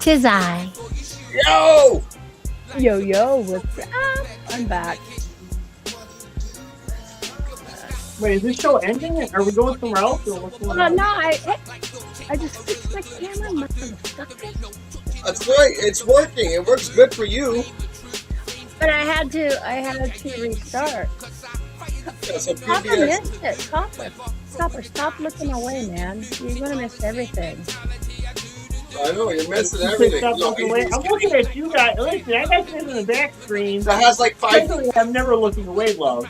Tis I. Yo! Yo, what's up? I'm back. Wait, is this show ending? Are we going somewhere else, or what's going on? No, I just fixed my camera, motherfucker. That's right. It's working. It works good for you. But I had to restart. Yeah, so Copper PBS. missed it. Copper, stop looking away, man. You're gonna miss everything. I know you're missing You everything. stop looking away. I'm looking at you guys. Listen, I got this in the back screen. That has like 5 Technically, I'm never looking away, love.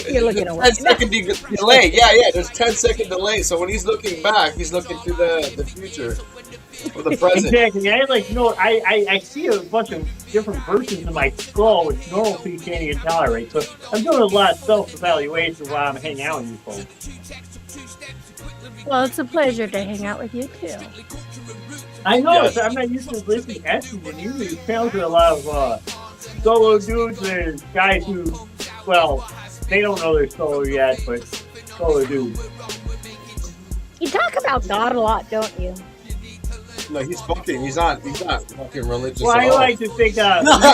You're looking away. 10-second delay. Yeah, there's 10-second delay. So when he's looking back, he's looking to the future or the present. Exactly. I see a bunch of different versions of my skull, which normal people can't even tolerate. So I'm doing a lot of self-evaluation while I'm hanging out with you folks. Well, it's a pleasure to hang out with you too. I know. Yes. So I'm not used to listening to estrogen. Usually, these panels are a lot of solo dudes and guys who, well, they don't know they're solo yet, but solo dudes. You talk about God a lot, don't you? No, he's fucking. He's not fucking religious Well, at I all. like to think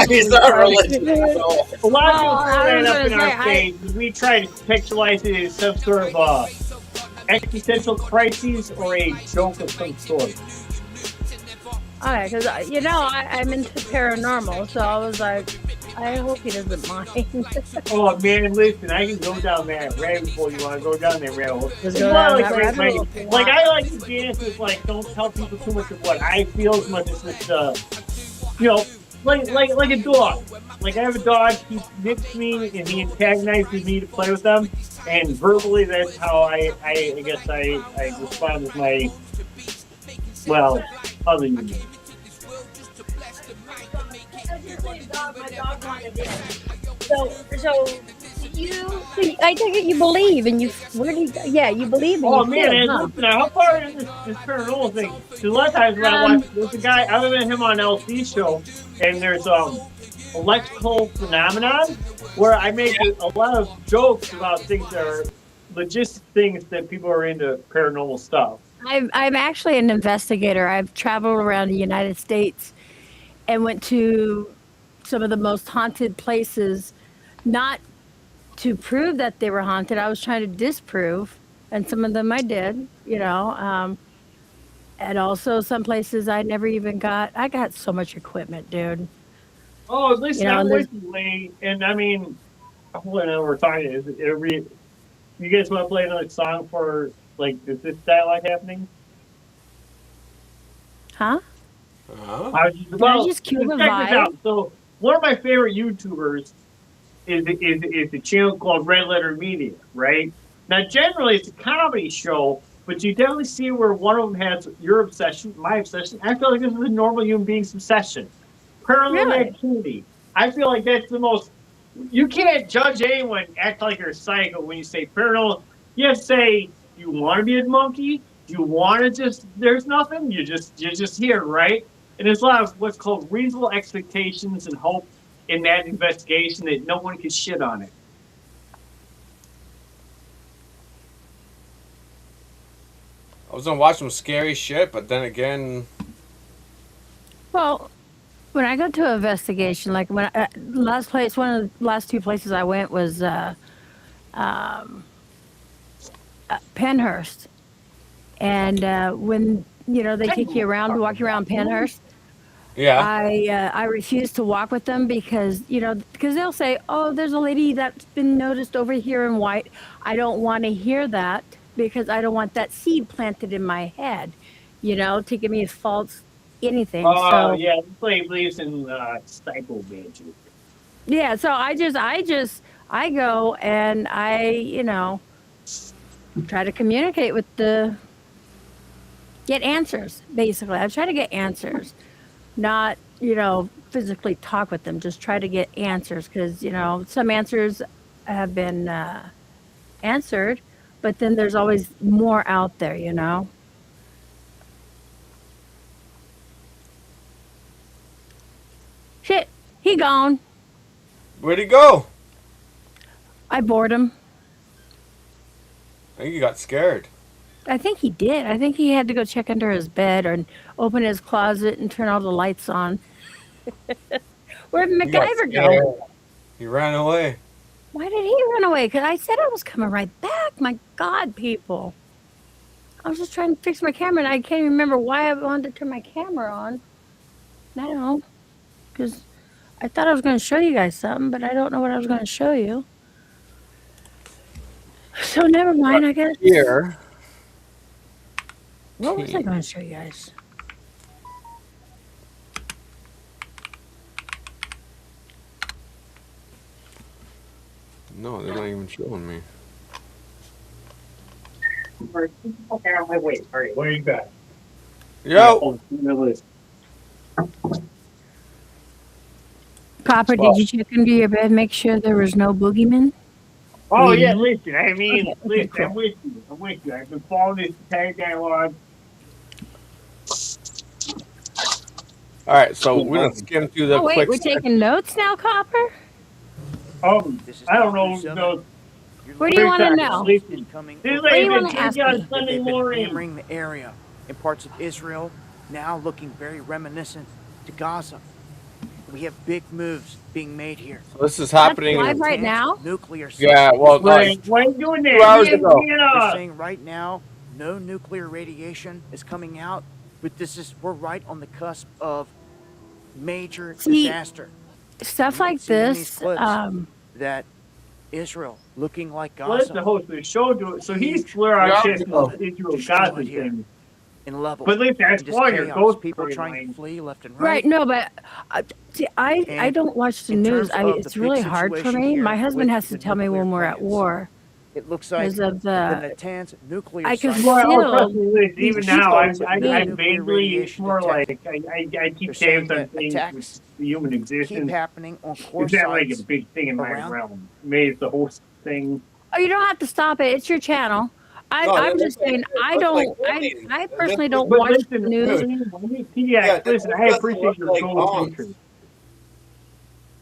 He's not religious at all. a lot of people I throw was that up in gonna our say, page. We try to contextualize it as some sort of existential crisis or a joke of some sort. Alright, because I'm into paranormal, so I was like, I hope he doesn't mind. Oh man, listen, I can go down that rabbit hole. You want to go down that rabbit hole? Just go down that rabbit hole if you Like want. I like to dance with don't tell people too much of what I feel as much as it's like a dog. Like I have a dog, he nips me and he antagonizes me to play with them, and verbally that's how I guess I respond with my other unit. So I take it you believe, and you believe. Oh and you man, feel, and huh? listen, how far in this paranormal thing? Because a lot of times when I watch, there's a guy, other than him on LC show, and there's electrical phenomenon where I make a lot of jokes about things that are logistic things that people are into paranormal stuff. I'm actually an investigator. I've traveled around the United States and went to some of the most haunted places, not to prove that they were haunted. I was trying to disprove, and some of them I did, you know. And also some places I never even got. I got so much equipment, dude. Oh, at least You know, not and there's- recently. And I mean, whenever we're talking, is it every? You guys want to play another song for like? Is this dialogue happening? Huh? I was just, just cue the check this vibe? out. So one of my favorite YouTubers is a channel called Red Letter Media, right? Now, generally, it's a comedy show, but you definitely see where one of them has your obsession, my obsession. I feel like this is a normal human being's obsession. Paranormal Really? activity. I feel like that's the most. You can't judge anyone act like you're a psycho when you say paranormal. You have to say you want to be a monkey. You want to just. There's nothing. You're just here, right? And there's a lot of what's called reasonable expectations and hope in that investigation that no one can shit on it. I was gonna watch some scary shit, but then again, Well, when I go to an investigation, like when last place, one of the last two places I went was Penhurst, and when they take you around to walk you around Penhurst, yeah. I refuse to walk with them because they'll say, "Oh, there's a lady that's been noticed over here in white." I don't want to hear that because I don't want that seed planted in my head, to give me a false anything. Oh, So yeah, this lady believes in psycho magic. yeah, so I go and I try to communicate with get answers. Basically, I try to get answers, not physically talk with them. Just try to get answers because some answers have been answered, but then there's always more out there. Shit, he gone. Where'd he go? I bored him. I think he got scared. I think he did. I think he had to go check under his bed or open his closet and turn all the lights on. Where'd He got MacGyver go? scared. He ran away. Why did he run away? Because I said I was coming right back. My God, people. I was just trying to fix my camera, and I can't even remember why I wanted to turn my camera on. I don't know. Because I thought I was going to show you guys something, but I don't know what I was going to show you. So never mind, I guess. Here. What was I going to show you guys? No, they're not even showing me. Okay, on my way. All right, what do you got? Yo! Copper, did you check under your bed, make sure there was no boogeyman? Oh, Really? yeah, listen, I mean, Okay, listen, cool. I'm with you. I've been following this entire dialogue. Alright, so we're gonna skim through the Oh, wait, quick. we're taking notes now, Copper? I don't know. No, What do you want to know? Listen, Coming this What do you lady wanna been ask drinking me? on Sunday they've been morning. hammering the area in parts of Israel, now looking very reminiscent to Gaza. We have big moves being made here. So this is happening. live right now? Nuclear Yeah, well, Wait, like, why are you doing that? 2 hours Yeah, ago. They're yeah. saying right now no nuclear radiation is coming out, but we're right on the cusp of major See, disaster. Stuff You like see in these this, clips that Israel looking like Well, that's Gaza the host of the show. So he's Huge. clear on Yeah. shit Israel Gaza Here. thing. in level. But listen, that's and just why your chaos. ghost People storyline. trying to flee left and right? right. No, but see, I And don't watch the in news. terms of the It's big really hard for situation me. here My husband with has to the tell me when nuclear we're at plans, war It looks like because of the the. Natanz nuclear I can site. Well, Still, trust me, listen, even these now, I people- vaguely, it's radiation more detect. like I keep They're saying saying some that things attacks with the human Keep existence. happening on core It's not like a sites. big thing in my around- realm. Maybe it's the host thing. Oh, you don't have to stop it. It's your channel. No, I'm it just looks saying. like- it I looks like don't. boogeyman. I It personally looks don't But watch listen, the news. yeah, that listen, I doesn't appreciate look your like ghost bombs. interest.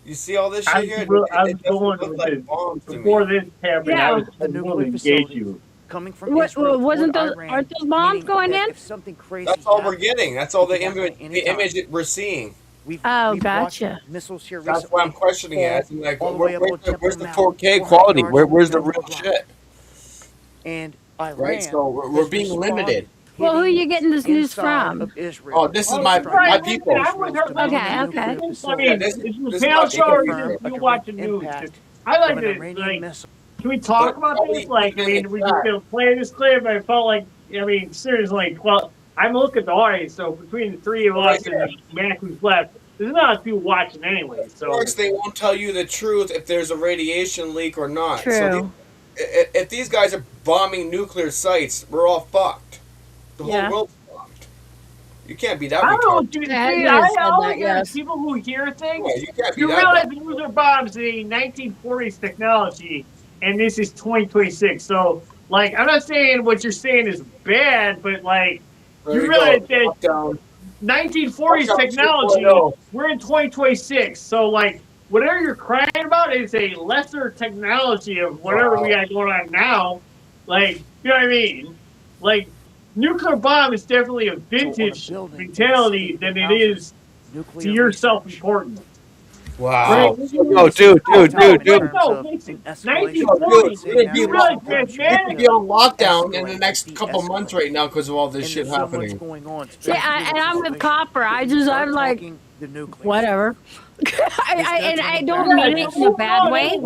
You see all this I shit here? was, I It was doesn't going look with like it. bombs to Before me. this happened, Yeah. I was The willing nuclear to engage facility you. coming from What, Israel wasn't toward those, Iran, aren't those bombs meaning going that in? if something crazy That's all we're happens, getting. That's all it the can happen image, at any the time. image that we're seeing. We've Oh, watched gotcha. missiles here That's recently why I'm questioning it. fall As in, like, all the way up on where's the Temple Mount, 4K 400 quality? yards from Where's the Temple real Rock. shit? And Right? Iran So we're has being responded, limited. Well, who are hitting you getting this news inside from? of Israel. Oh, this is Oh, my right, listen, people. I was her Israel's Okay, developing okay. a nuclear I facility. mean, this- is you this is pale my show or people you, here. you watch the news? Impact I of like an to, Iranian like, missile. can we talk But about this? Like, I mean, we just gonna play this clip. I felt like, I mean, seriously, well, I'm looking at the audience, so between the three of Right us and Mac who's left, there's not a few watching anyway. Of So, course, they won't tell you the truth if there's a radiation leak or not. So True. if these guys are bombing nuclear sites, we're all fucked. The Yeah. whole world's fucked. You can't be that I don't know retarded. what you Yeah, see. you I said always that, hear yes. people who hear things. Yeah, you can't be You that realize dumb. the nuclear bombs in 1940s technology, and this is 2026. So, like, I'm not saying what you're saying is bad, but like, There you you realize go. that Lockdown. 1940s Lockdown technology, 2.0. we're in 2026. So, like, whatever you're crying about is a lesser technology of whatever we got going on now. Like, you know what I mean? Like, nuclear bomb is definitely a vintage building, mentality than it is Nuclear to your research. self-importance. Wow. Right? Yo, dude. No, listen, An escalation. Dude, 1940s, we're gonna be you on realize lockdown. We're gonna mathematics. be on lockdown in the Escalate, next couple de-escalate. months right now because of all this And shit there's so much happening. going on. It's See, very and fluid I'm with situation. Copper. But I when you just, start I'm like, talking the nuclear, whatever. And I don't Yeah, mean it in a bad way. Right,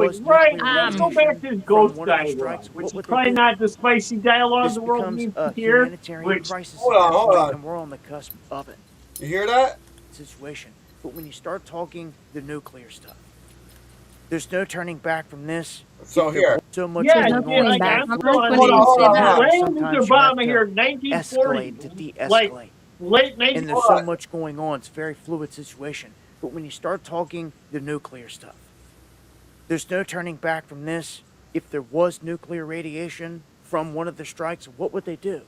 let's go back to his ghost From one of the dialogue, strikes, which is what they probably did. not the spicy dialogue This the world becomes needs a to hear, humanitarian which crisis Hold at on, that hold point, on. and we're on the cusp of it. You hear that? Situation. But when you start talking the nuclear stuff, there's no turning back from this. So here. So much yeah, no going turning on. back. I'm What telling do you, you Hold say on, that? hold on. when Sometimes nuclear you bomb have here, to 1940, escalate to de-escalate. like late And 1940s. there's so much going on. It's a very fluid situation. But when you start talking the nuclear stuff, there's no turning back from this. If there was nuclear radiation from one of the strikes, what would they do?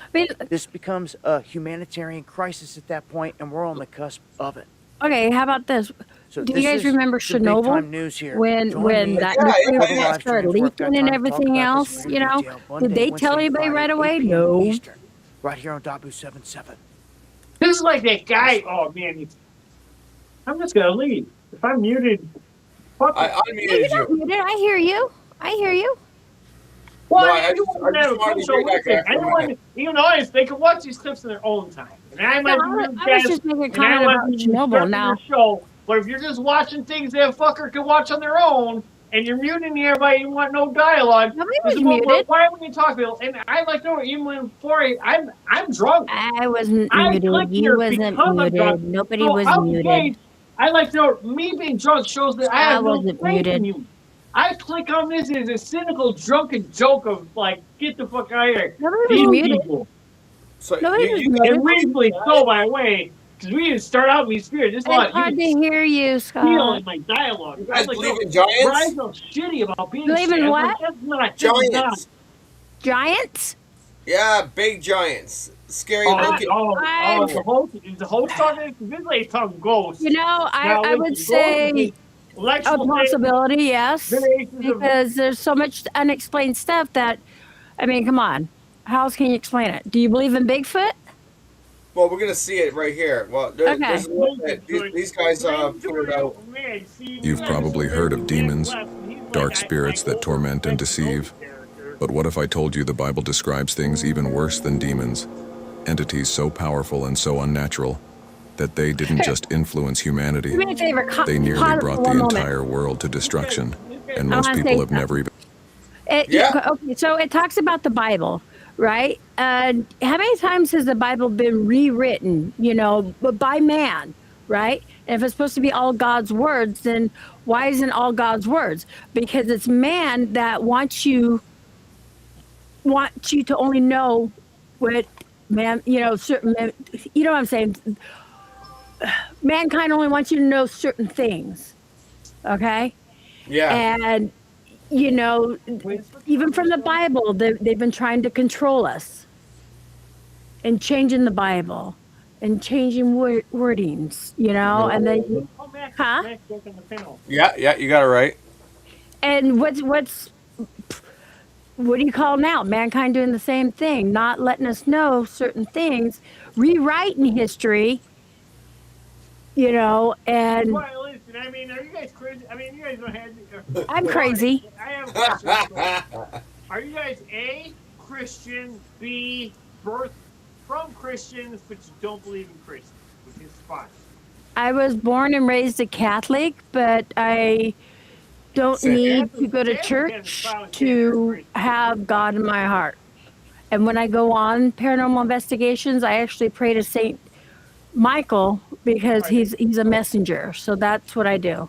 I mean, This becomes a humanitarian crisis at that point, and we're on the cusp of it. okay, how about this? So Do you this guys is remember the big-time Chernobyl? news here. When Join when me. that Yeah, nuclear yeah, yeah. plant started leaking and everything else, you know, did they tell anybody right away? No. Eastern, right here on Dabu 77. This is like that guy. Oh man, I'm just gonna leave. If I'm muted, fuck it. I No, you unmuted don't you. mute it. I hear you. I hear you. Well, No, I I do just- want to I have just a wanted clip to show hear that with it. guy I for a don't want, even the audience, they can watch these clips in their own time. And I might No, be I rude, was guys, just making a and I comment might about be Chernobyl disrupting now. your show. But if you're just watching things that fucker can watch on their own, and you're muting everybody, you want no dialogue. Nobody this was is what- muted. Why would you talk about? And I like to know, even when before I'm drunk. I wasn't I muted. click You here wasn't because I'm drunk. muted. Nobody So was out the muted. gate, I like to know, me being drunk shows that I I have no wasn't faith in muted. you. I click on this as a cynical, drunken joke of like, get the fuck out of here. Nobody was These muted. people. So Nobody was you muted. And reasonably so, by the way, because we didn't start out in these spirits. This is a It's lot hard to you hear you, feel Scott. in my dialogue. You guys like, believe no, in giants? Brian's so shitty about being Believe in shit. what? Like, that's not, this is not. Giants. Giants? Yeah, big giants. Scary Oh, looking. the host is the host talking. This lady's talking ghosts. You know, Now, I would listen, say ghosts is a electrical things, possibility, yes. variations of Because there's so much unexplained stuff that, I mean, come on. How else can you explain it? Do you believe in Bigfoot? Well, we're gonna see it right here. Well, there's a little bit. These guys figured out. You've probably heard of demons, dark spirits that torment and deceive. But what if I told you the Bible describes things even worse than demons? Entities so powerful and so unnatural that they didn't just influence humanity, Do me a favor. they nearly pause brought for the one moment. entire world to destruction. And I most wanna people say have never even... Yeah. Okay, so it talks about the Bible, right? How many times has the Bible been rewritten, you know, by man, right? And if it's supposed to be all God's words, then why isn't all God's words? Because it's man that wants you to only know what man, you know, certain, you know what I'm saying? Mankind only wants you to know certain things, okay? Yeah. And, you know, even from the Bible, they've been trying to control us and changing the Bible. and changing wordings, you know, and then, Oh, Max, huh? Max broke on the panel. Yeah, you got it right. And what do you call now? Mankind doing the same thing, not letting us know certain things, rewriting history, you know, and Well, listen, I mean, are you guys crazy? I mean, you guys don't have. I'm crazy. I have a question. Are you guys A, Christian, B, birth from Christians, but you don't believe in Christians, which is fine. I was born and raised a Catholic, but I don't Same. need to go to church to have God in my heart. And when I go on paranormal investigations, I actually pray to Saint Michael because he's a messenger. So that's what I do.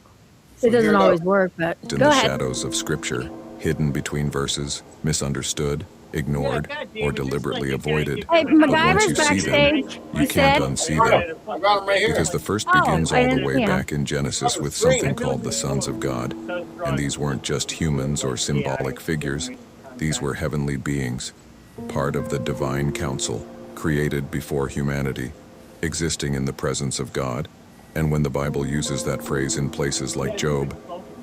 It doesn't always work, but In go the ahead. shadows of Scripture, hidden between verses, misunderstood, ignored, or deliberately avoided. Hey, But once MacGyver's you see them, backstage. you He can't said, unsee them. I got him right here. Because the first Oh, begins I all the didn't way see him. back in Genesis with something called the sons of God. And these weren't just humans or symbolic figures. These were heavenly beings, part of the divine council, created before humanity, existing in the presence of God. And when the Bible uses that phrase in places like Job,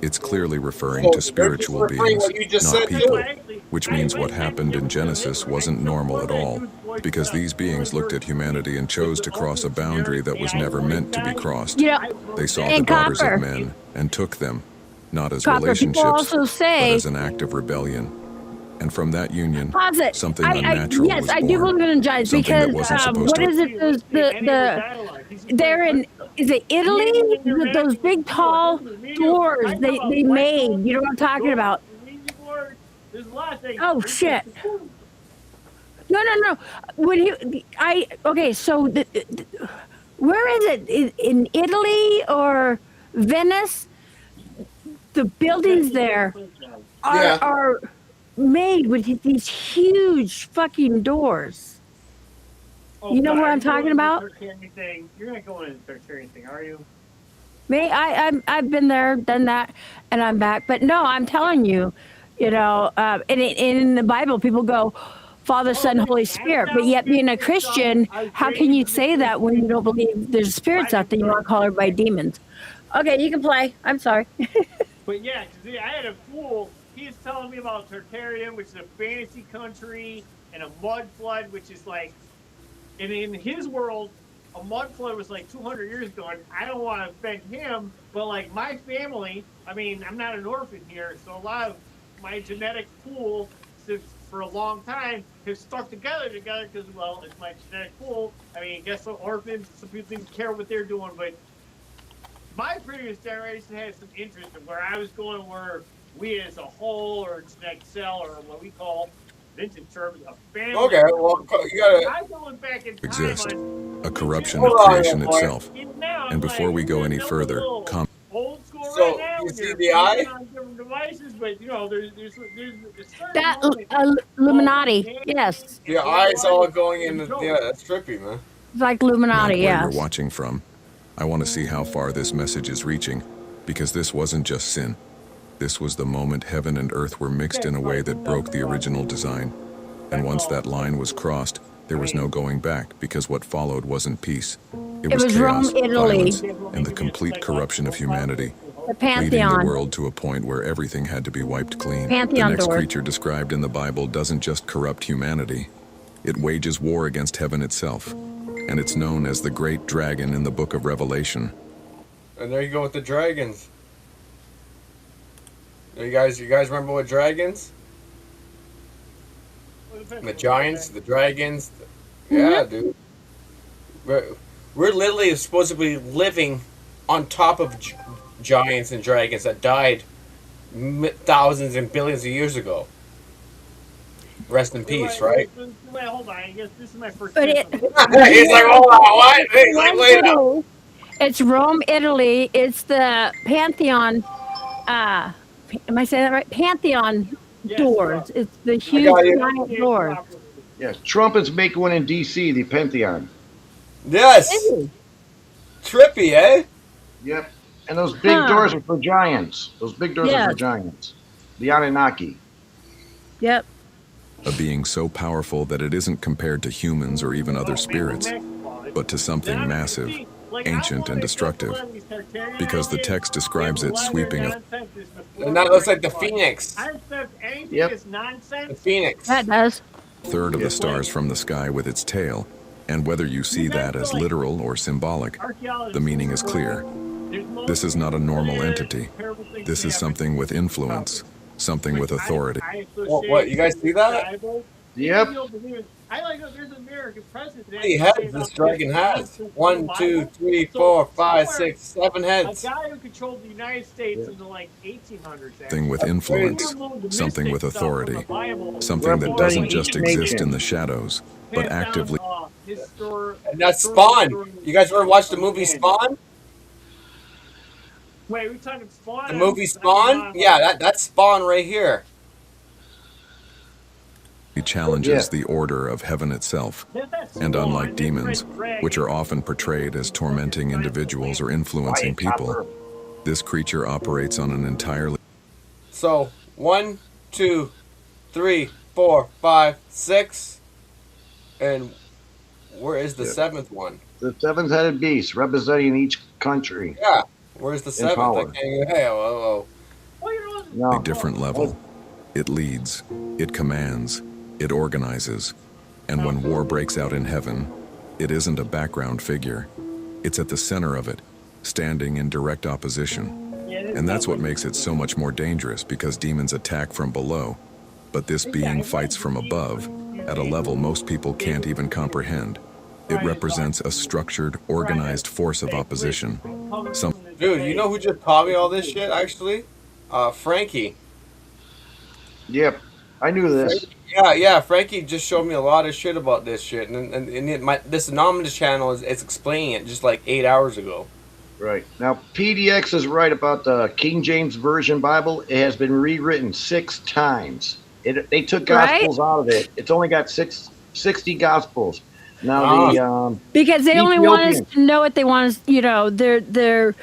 it's clearly referring to spiritual beings, What you just not said, people. too. Which means what happened in Genesis wasn't normal at all, because these beings looked at humanity and chose to cross a boundary that was never meant to be crossed. you know, They saw the and daughters Copper. of men and took them, not as Copper, people relationships, also but say, as an act of rebellion. And from that union, pause it. something unnatural Yes, was I do born. believe in giants Something because that wasn't supposed what to. is it? They're in. Is it Italy? Those big tall doors they made. You know what I'm talking about? There's a lot of things. Oh shit! No. Okay. So where is it? In Italy or Venice? The buildings there Yeah. are made with these huge fucking doors. You know what I'm talking about? You're not going into the Tartarian thing, are you? I've been there, done that, and I'm back. But no, I'm telling you, you know, in the Bible, people go, Father, Son, Holy Spirit. But yet, being a Christian, how can you say that when you don't believe there's spirits out there? You want to call everybody demons? Okay, you can play. I'm sorry. But yeah, 'cause I had a fool. He's telling me about Tartarian, which is a fantasy country, and a mud flood, which is like, and in his world, a mud flood was like 200 years ago. And I don't want to offend him, but like my family, I mean, I'm not an orphan here, so a lot of my genetic pool for a long time has stuck together because, well, it's my genetic pool. I mean, I guess some orphans, some people didn't care what they're doing, but my previous generation had some interest in where I was going, where we as a whole, or genetic cell, or what we call vintage terms, a family. Okay, well, you gotta. I'm going back in time Exist, on a corruption Hold of on, creation boy. itself. now, And before we go any further, old school So, right now. you and see you're the eye? on different devices, but you know, there's a certain That moment- Illuminati, yes, Your eyes all going in. Yeah, that's trippy, man. it's like Not Illuminati, where yes. you're watching from. I want to see how far this message is reaching, because this wasn't just sin. This was the moment heaven and earth were mixed in a way that broke the original design. And once that line was crossed, there was no going back, because what followed wasn't peace. It was was Rome, chaos, Italy. violence, and the complete corruption of humanity, The leading the Pantheon. world to a point where everything had to be wiped clean. Pantheon The next door. creature described in the Bible doesn't just corrupt humanity. It wages war against heaven itself. And it's known as the Great Dragon in the book of Revelation. And there you go with the dragons. You guys remember what dragons? The giants, the dragons. Yeah, dude. We're literally supposed to be living on top of giants and dragons that died thousands and billions of years ago. Rest in peace, right? Wait, hold on. I guess this is my first. But it- He's like, hold on, what? He's like, wait up. Italy. It's Rome, Italy. It's the Pantheon. Am I saying that right? Pantheon doors. It's the huge got you. giant doors. Yes, Trump is making one in D.C., the Pantheon. Yes. Trippy, eh? Yep. And those big Huh. doors are for giants. Those big doors are Yes. for giants. The Anunnaki. Yep. A being so powerful that it isn't compared to humans or even other spirits. but to something massive, ancient, and destructive, because the text describes it sweeping a And that looks like the Phoenix. I accept anything Yep. is nonsense. The Phoenix. That does. third of the stars from the sky with its tail, and whether you see that as literal or symbolic, the meaning is clear. This is not a normal entity. This is something with influence, something with authority. What, you guys see that? Yep. I like there's an American president. How many heads this dragon has? 1, 2, 3, 4, 5, 6, 7 A heads. guy who controlled the United States in the like 1800s. Something with influence, something with authority, something that doesn't just exist in the shadows, but actively. And that's Spawn. You guys ever watched the movie Spawn? Wait, we talking Spawn? The movie Spawn? Yeah, that's Spawn right here. He challenges the order of heaven itself, and unlike demons, which are often portrayed as tormenting individuals or influencing people, this creature operates on an entirely. So, 1, 2, 3, 4, 5, 6. And where is the seventh one? The seventh-headed beast representing each country. Yeah. Where's the seventh? I power. can't even, hey, oh. No. different level. It leads, it commands, it organizes, and when war breaks out in heaven, it isn't a background figure. It's at the center of it, standing in direct opposition. And that's what makes it so much more dangerous, because demons attack from below, but this being fights from above at a level most people can't even comprehend. It represents a structured, organized force of opposition. Dude, you know who just taught me all this shit, actually? Frankie. Yep. I knew this. Yeah, Frankie just showed me a lot of shit about this shit, this Anonymous channel is explaining it just like 8 hours ago. Right. Now, PDX is right about the King James Version Bible. It has been rewritten 6 times. They took Gospels out of it. It's only got 60 Gospels. Now, Because they only want us Ethiopian. to know what they want us, they're,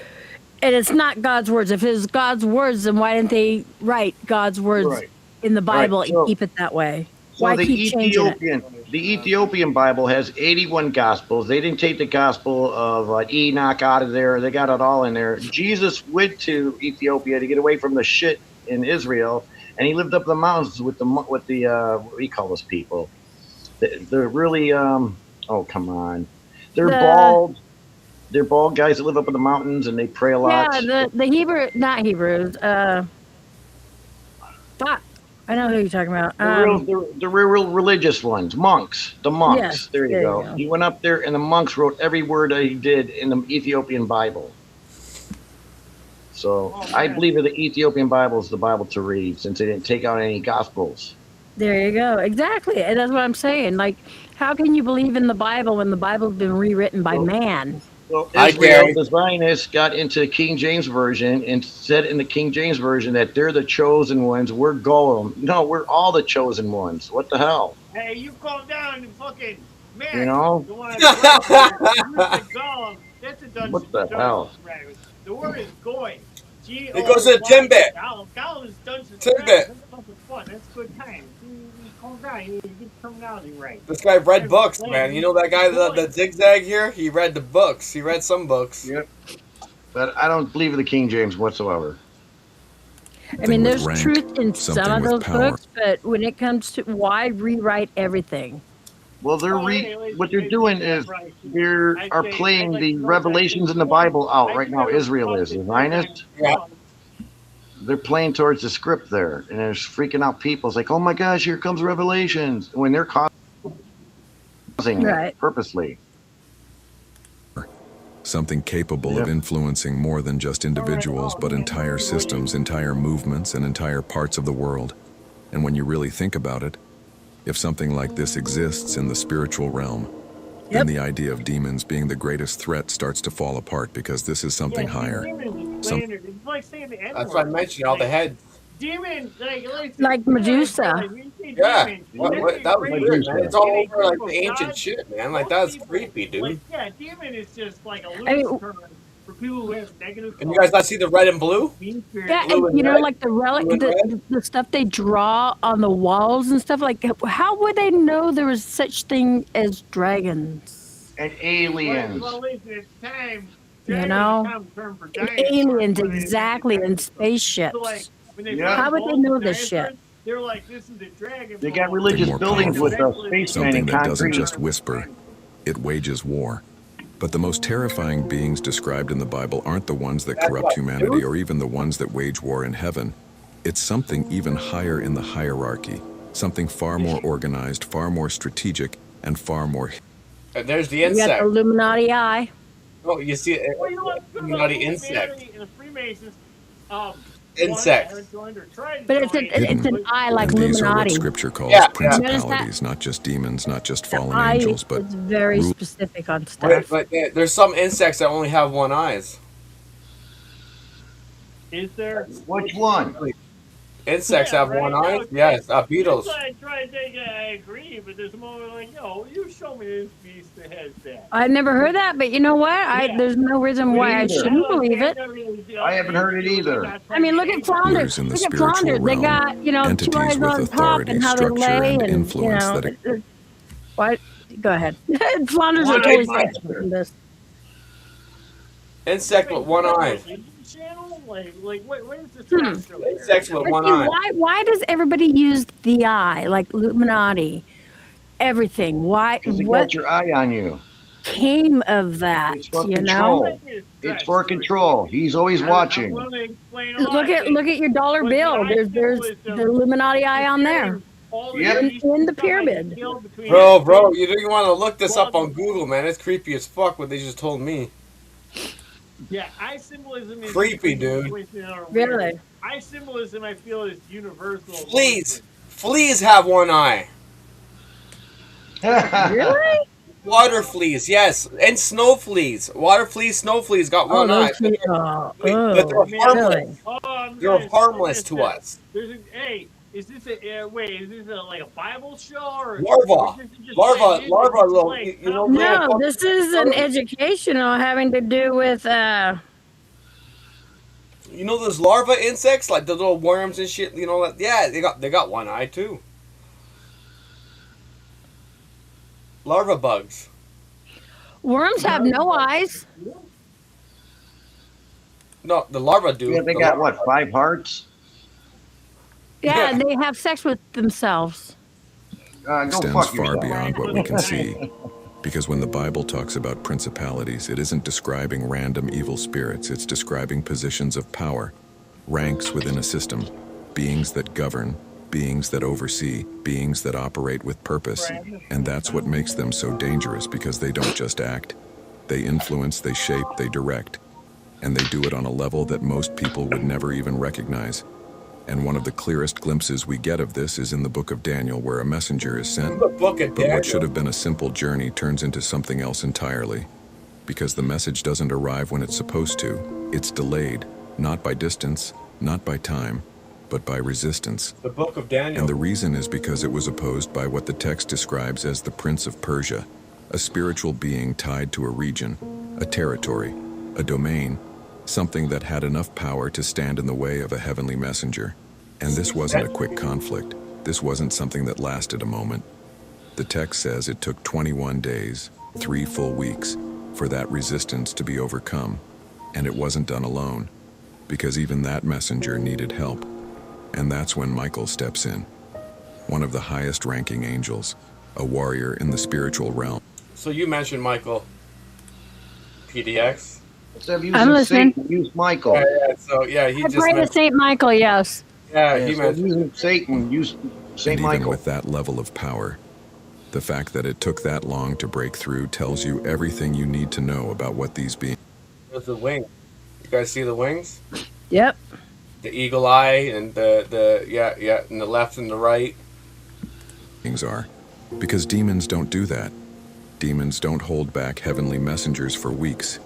and it's not God's words. If it's God's words, then why didn't they write God's words Right. in the Bible Right, so- and keep it that way? So Why the keep changing it? Ethiopian Bible has 81 Gospels. They didn't take the Gospel of Enoch out of there. They got it all in there. Jesus went to Ethiopia to get away from the shit in Israel, and he lived up the mountains with the what do you call those people? They're really oh come on, they're bald. They're bald guys that live up in the mountains and they pray a lot. Yeah, the Hebrew, not Hebrews. Fuck. I know who you're talking about. The real religious ones, monks. The monks. Yes, there you go. He went up there, and the monks wrote every word that he did in the Ethiopian Bible. So I believe that the Ethiopian Bible is the Bible to read, since they didn't take out any Gospels. There you go. Exactly. And that's what I'm saying. Like, how can you believe in the Bible when the Bible's been rewritten by man? Well, I Israel, get the Zionists, got into the King James Version and said in the King James Version that they're the chosen ones. We're Golem. No, we're all the chosen ones. What the hell? Hey, you calm down and fucking man. You know? The one that's Golem. That's a Dungeons What the and hell? Dragons. The word is going. It goes to Timbit. Golem is Dungeons and Timbit. Dragons. That's fucking fun. That's good time. You calm down. You get the terminology right. This guy read books, man. You know that guy, the zigzag here? He read the books. He read some books. Yep. But I don't believe in the King James whatsoever. I mean, with there's rank, truth in some something of with those power. books, but when it comes to why rewrite everything? Well, what they're doing is they are playing the revelations in the Bible out right now. Israel is the Zionists. Yeah. They're playing towards the script there, and it's freaking out people. It's like, oh my gosh, here comes Revelations, when they're causing Right. it purposely. Something capable of influencing more than just individuals, but entire systems, entire movements, and entire parts of the world. And when you really think about it, if something like this exists in the spiritual realm, then the idea of demons being the greatest threat starts to fall apart, because this is something higher. That's what I mentioned, all the heads. Demon, Like Medusa. Yeah. What, that was weird, man. It's all over like the ancient shit, man. Like, that's creepy, dude. Yeah, demon is just like a I mean, loose term for people who have negative. And you guys not see the red and blue? Yeah, Blue and and red. like the relic, Blue and the stuff they draw on the walls and stuff. Like, how would they know there was such thing as dragons? And aliens. Well, listen, at the time, You dragon know? was a common term for And dinosaurs, aliens, but it- exactly, and So, spaceships. like, when they Yeah. first How would they evolved know the this shit? dinosaurs, They're like, this is the dragon. They got ball. religious more buildings with powerful. spacemen Something and that doesn't concrete. just whisper, it wages war. But the most terrifying beings described in the Bible aren't the ones that corrupt humanity or even the ones that wage war in heaven. It's something even higher in the hierarchy, something far more organized, far more strategic, and far more. And there's the You got insect. the Illuminati eye. Oh, you see it. Well, you know what's good Illuminati about insect. Illuminati and the Freemasons? Insect. One, I haven't joined or tried to But it's join, it's an eye like And these are what Illuminati. Scripture calls Yeah, yeah. principalities, not just demons, not just The fallen eye angels, but is very rule- specific on Wait, stuff. but there's some insects that only have one eyes. Is there? Which one? Insects Yeah, have right, one no, eye? it's- Yes, beetles. That's why I try to think I agree, but there's a moment like, no, you show me this beast that has that. I've never heard that, but you know what? Yeah. There's no reason why I either. shouldn't believe it. I haven't heard it either. I mean, look at Flanders. Rulers in the Look at spiritual Flanders. They realm, got, you know, two entities eyes with on top authority, and how they structure, lay and and, influence you know. that What? Go ahead. Flanders are Why totally not? separate from this. Insect with one eye. Channel? Like, what is this? Hmm. concept there? Insects with But one see, eye. why does everybody use the eye, like Illuminati? Everything. Why? Because he What got your eye on you. came of that? It's for You control. know. It's for control. He's always watching. Look at your dollar bill. There's the Illuminati eye on there. Yep. In the pyramid. Bro, you didn't want to look this up on Google, man. It's creepy as fuck what they just told me. Yeah, eye symbolism is Creepy, dude. Really? Eye symbolism, I feel, is universal. Fleas have one eye. Really? Water fleas, yes, and snow fleas. Water fleas, snow fleas got one eye. those But they're harmless. really? Oh, They're harmless to us. Hey, is this like a Bible show or Larva, or is this just like- little, like, you know, No, little this is an educational having to do with You know those larva insects, like the little worms and shit. You know, yeah, they got one eye too. Larva bugs. worms have no eyes. No, the larva do. Yeah, they The got larva- what, 5 hearts? Yeah, Yeah. they have sex with themselves. Go extends fuck far yourself. beyond what we can see. Because when the Bible talks about principalities, it isn't describing random evil spirits, it's describing positions of power, ranks within a system, beings that govern, beings that oversee, beings that operate with purpose. And that's what makes them so dangerous, because they don't just act. They influence, they shape, they direct. And they do it on a level that most people would never even recognize. And one of the clearest glimpses we get of this is in the book of Daniel, where a messenger is sent. The book of But Daniel. what should have been a simple journey turns into something else entirely. Because the message doesn't arrive when it's supposed to. It's delayed, not by distance, not by time, but by resistance. The book of Daniel. And the reason is because it was opposed by what the text describes as the Prince of Persia, a spiritual being tied to a region, a territory, a domain, something that had enough power to stand in the way of a heavenly messenger. And this wasn't a quick conflict. This wasn't something that lasted a moment. The text says it took 21 days, 3 full weeks, for that resistance to be overcome. And it wasn't done alone, because even that messenger needed help. And that's when Michael steps in, one of the highest ranking angels, a warrior in the spiritual realm. So you mentioned Michael. PDX. Instead of I'm using listening. Satan, use Michael. Yeah, he I just pray to mentioned, Saint Michael. Yes. yeah, Yeah, he so mentioned. using Satan, use St. And even Michael. with that level of power, the fact that it took that long to break through tells you everything you need to know about what these beings There's the wing. You guys see the wings? Yep. The eagle eye and the and the left and the right. are. Because demons don't do that. Demons don't hold back heavenly messengers for weeks.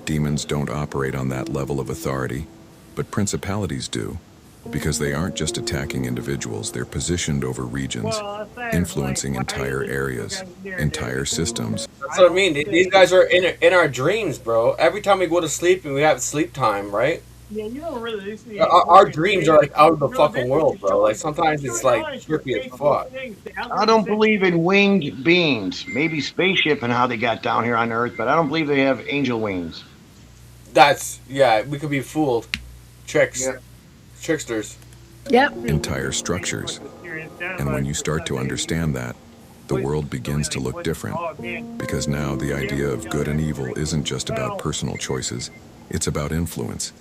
Demons don't operate on that level of authority, but principalities do. Because they aren't just attacking individuals, they're positioned over regions, influencing entire areas, entire systems. That's what I mean. These guys are in our dreams, bro. Every time we go to sleep and we have sleep time, right? Yeah, you don't really listen to Our dreams are like out of the fucking world, bro. Like sometimes it's like trippy as fuck. I don't believe in winged beings. Maybe spaceship and how they got down here on Earth, but I don't believe they have angel wings. That's yeah. We could be fooled, tricks, Yeah. tricksters. Yep. Entire structures. And when you start to understand that, the world begins to look different. Because now the idea of good and evil isn't just about personal choices, it's about influence.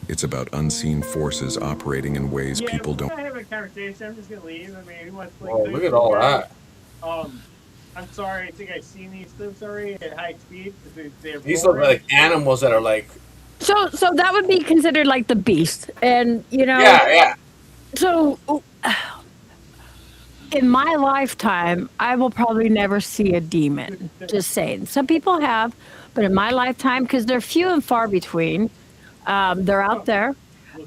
It's about unseen forces operating in ways people don't. I'm not having a conversation. I'm just gonna leave. I mean, who wants to Oh, look at all that. I'm sorry. I think I've seen these clips already at high speed. They're These look like animals that are like. So that would be considered like the beast, and you know. Yeah. So, in my lifetime, I will probably never see a demon. Just saying. Some people have, but in my lifetime, because they're few and far between, they're out there.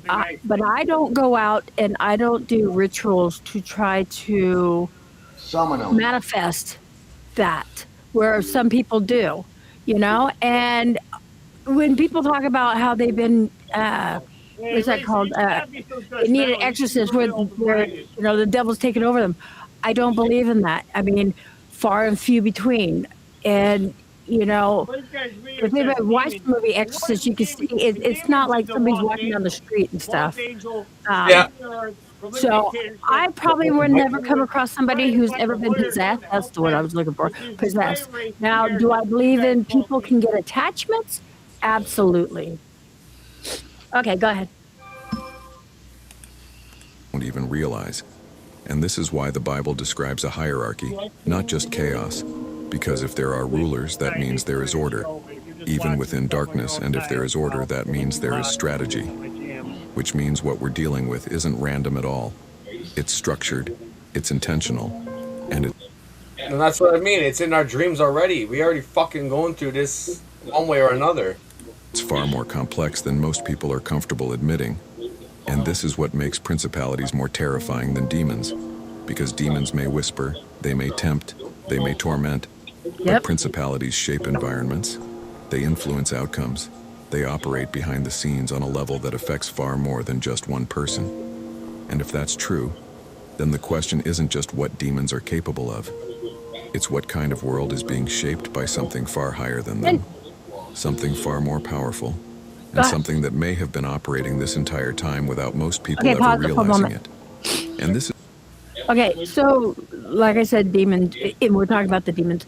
But I don't go out and I don't do rituals to try to Summon them. manifest that, where some people do, you know? And when people talk about how they've been, what's that called? They need an exorcist where you know the devil's taking over them. I don't believe in that. I mean, far and few between. And you know, if you ever watched the movie Exorcist, you can see it's not like somebody's walking down the street and stuff. Yeah. So I probably would never come across somebody who's ever been possessed. That's the word I was looking for. Possessed. Now, do I believe in people can get attachments? Absolutely. Okay, go ahead. Don't even realize. And this is why the Bible describes a hierarchy, not just chaos. Because if there are rulers, that means there is order, even within darkness, and if there is order, that means there is strategy. Which means what we're dealing with isn't random at all. It's structured, it's intentional, and And that's what I mean. It's in our dreams already. We already fucking going through this one way or another. it's far more complex than most people are comfortable admitting. And this is what makes principalities more terrifying than demons. Because demons may whisper, they may tempt, they may torment, but principalities shape environments. They influence outcomes. They operate behind the scenes on a level that affects far more than just one person. And if that's true, then the question isn't just what demons are capable of. It's what kind of world is being shaped by something far higher than them. Something far more powerful. And something that may have been operating this entire time without most people ever realizing it. And this is Okay, so like I said, demons, and we're talking about the demons.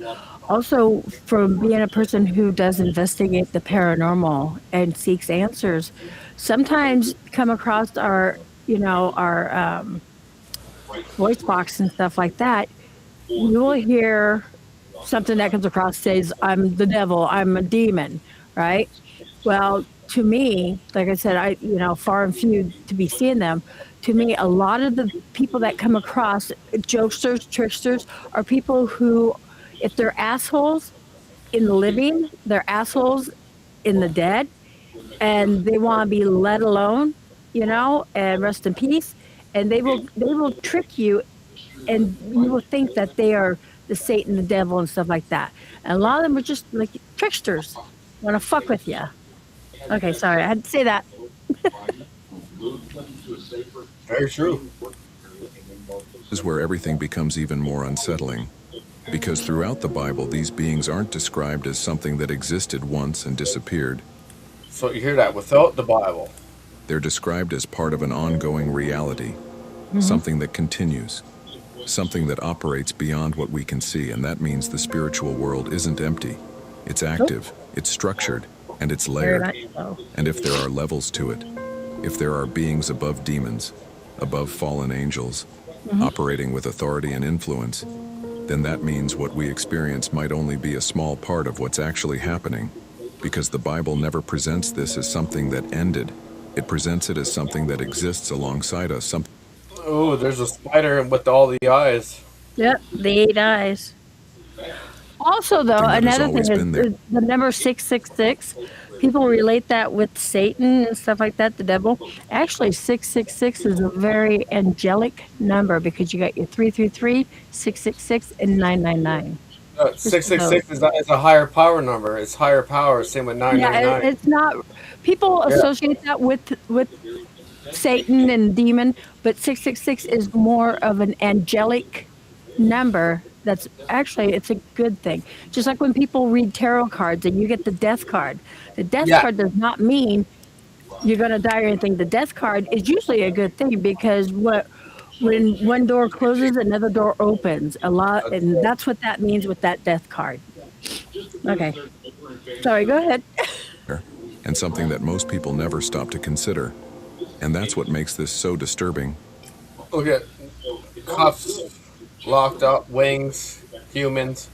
Also, from being a person who does investigate the paranormal and seeks answers, sometimes come across our, you know, our voice box and stuff like that, you will hear something that comes across says, I'm the devil, I'm a demon, right? Well, to me, like I said, you know, far and few to be seeing them. To me, a lot of the people that come across, jokesters, tricksters, are people who, if they're assholes in the living, they're assholes in the dead, and they want to be let alone, you know, and rest in peace. And they will trick you, and you will think that they are the Satan, the devil, and stuff like that. And a lot of them are just like tricksters, want to fuck with you. Okay, sorry, I had to say that. Very true. is where everything becomes even more unsettling. Because throughout the Bible, these beings aren't described as something that existed once and disappeared. So you hear that without the Bible. They're described as part of an ongoing reality, something that continues, something that operates beyond what we can see, and that means the spiritual world isn't empty. It's active, it's structured, and it's Very layered. much so. And if there are levels to it, if there are beings above demons, above fallen angels, operating with authority and influence, then that means what we experience might only be a small part of what's actually happening, because the Bible never presents this as something that ended. It presents it as something that exists alongside us. Oh, there's a spider with all the eyes. Yep, the 8 eyes. Also, though, Something that has another always thing been there. is the number 666. People relate that with Satan and stuff like that, the devil. Actually, 666 is a very angelic number because you got your 333, 666, and 999. 666 is a higher power number. It's higher power. Same with Yeah, 999. it's not. People Yeah. associate that with Satan and demon, but 666 is more of an angelic number. That's actually it's a good thing. Just like when people read tarot cards and you get the death card. The death Yeah. card does not mean you're gonna die or anything. The death card is usually a good thing because when one door closes, another door opens. A lot, and that's what that means with that death card. Okay. Sorry, go ahead. and something that most people never stop to consider. And that's what makes this so disturbing. Look at cuffs, locked up, wings, humans.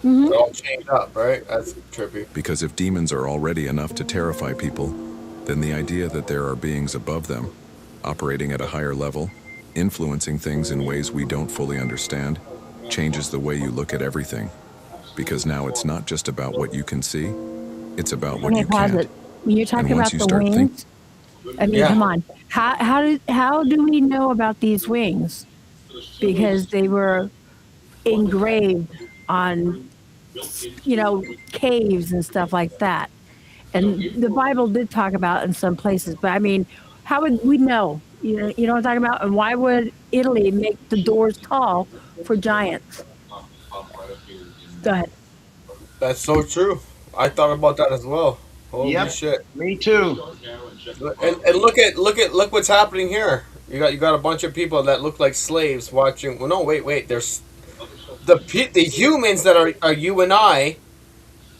Mhm. They're all chained up, right? That's trippy. Because if demons are already enough to terrify people, then the idea that there are beings above them, operating at a higher level, influencing things in ways we don't fully understand, changes the way you look at everything. Because now it's not just about what you can see, it's about what Okay, you pause can't. it. When you're talking And once about you the start wings, I mean, Yeah. come on. How do we know about these wings? Because they were engraved on, caves and stuff like that. And the Bible did talk about it in some places, but I mean, how would we know? You know what I'm talking about? And why would Italy make the doors tall for giants? Go ahead. That's so true. I thought about that as well. Holy Yep. shit! Me too. And look what's happening here. You got a bunch of people that look like slaves watching. Well, no, wait. There's the humans that are you and I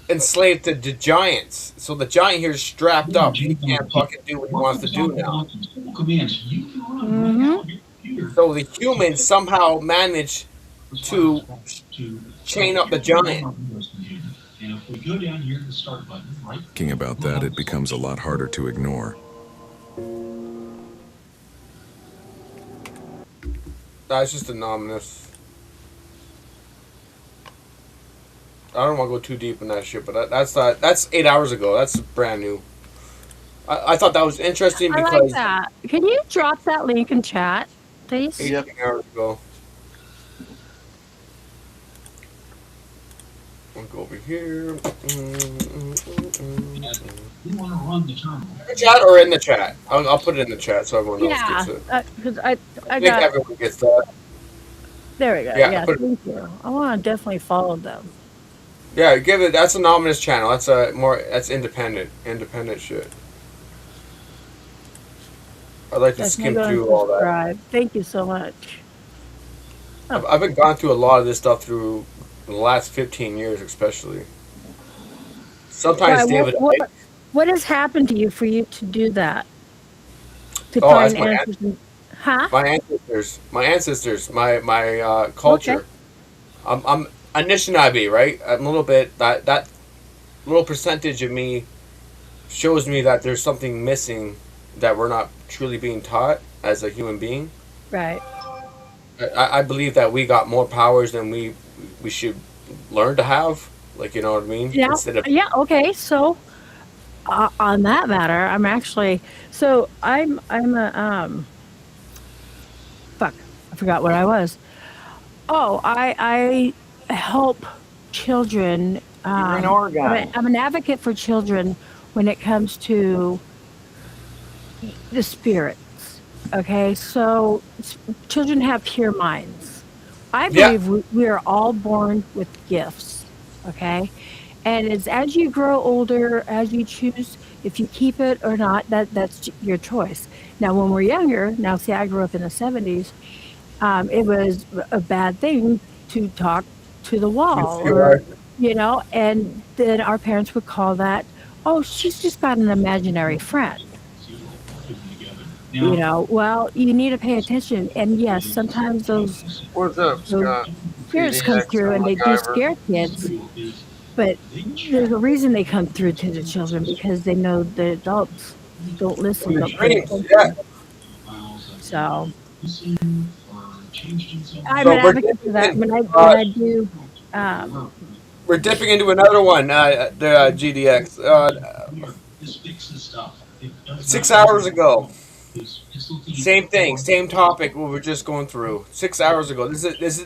enslaved to the giants. So the giant here is strapped up. He can't fucking do what he wants to do now. So the humans somehow manage to chain up the giant. Thinking about that, it becomes a lot harder to ignore. That's just anonymous. I don't want to go too deep in that shit, but that's 8 hours ago. That's brand new. I thought that was interesting I like because that. Can you drop that link in chat, please? 8 hours ago. I'll go over here. Chat or in the chat? I'll put it in the chat so everyone else Yeah, gets it. because I I think got. everyone gets that. There we go. Yeah, Yeah, put- thank you. I want to definitely follow them. Yeah, give it. That's an ominous channel. That's independent shit. I'd like to Definitely skim go and through all that. subscribe. Thank you so much. I've been gone through a lot of this stuff through the last 15 years, especially. Sometimes Why, David. what has happened to you for you to do that? To Oh, find that's my answers. Huh? My ancestors, my culture. Okay. I'm Anishinaabe, right? I'm a little bit that little percentage of me shows me that there's something missing that we're not truly being taught as a human being. Right. I believe that we got more powers than we should learn to have. Like, you know what I mean? Yeah. Instead of Yeah. Okay. So, on that matter, I'm actually. So I'm a Fuck. I forgot what I was. Oh, I help children. You're in Oregon. I'm an advocate for children when it comes to the spirits. Okay, so children have pure minds. I Yeah. believe we are all born with gifts. Okay, and it's as you grow older, as you choose if you keep it or not. That's your choice. Now, when we're younger, now see, I grew up in the '70s. It was a bad thing to talk to the wall, Yes, you or, are. and then our parents would call that, oh, she's just got an imaginary friend. Well, you need to pay attention. And yes, sometimes those What's up, Scott? spirits come through and they do scare kids. But there's a reason they come through to the children, because they know the adults don't listen. Don't pay dreams, attention. yeah. So I'm So an we're advocate for that. dipping- When I do, We're dipping into another one, the GDX. 6 hours ago, Same thing, same topic we were just going through 6 hours ago. This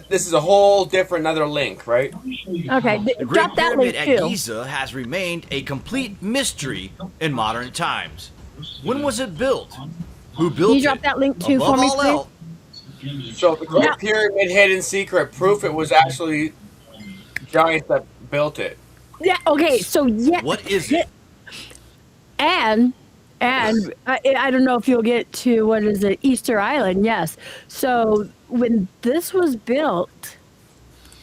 is a whole different another link, right? Okay, The Great drop that Pyramid link at too. Giza has remained a complete mystery in modern times. When was it built? Who built Can you it? drop that link too Above for me, all please? else, So the Great Pyramid hidden secret proof it was actually giants that built it. Yeah. Okay. So yeah. what is it? And I don't know if you'll get to what is it, Easter Island? Yes. So when this was built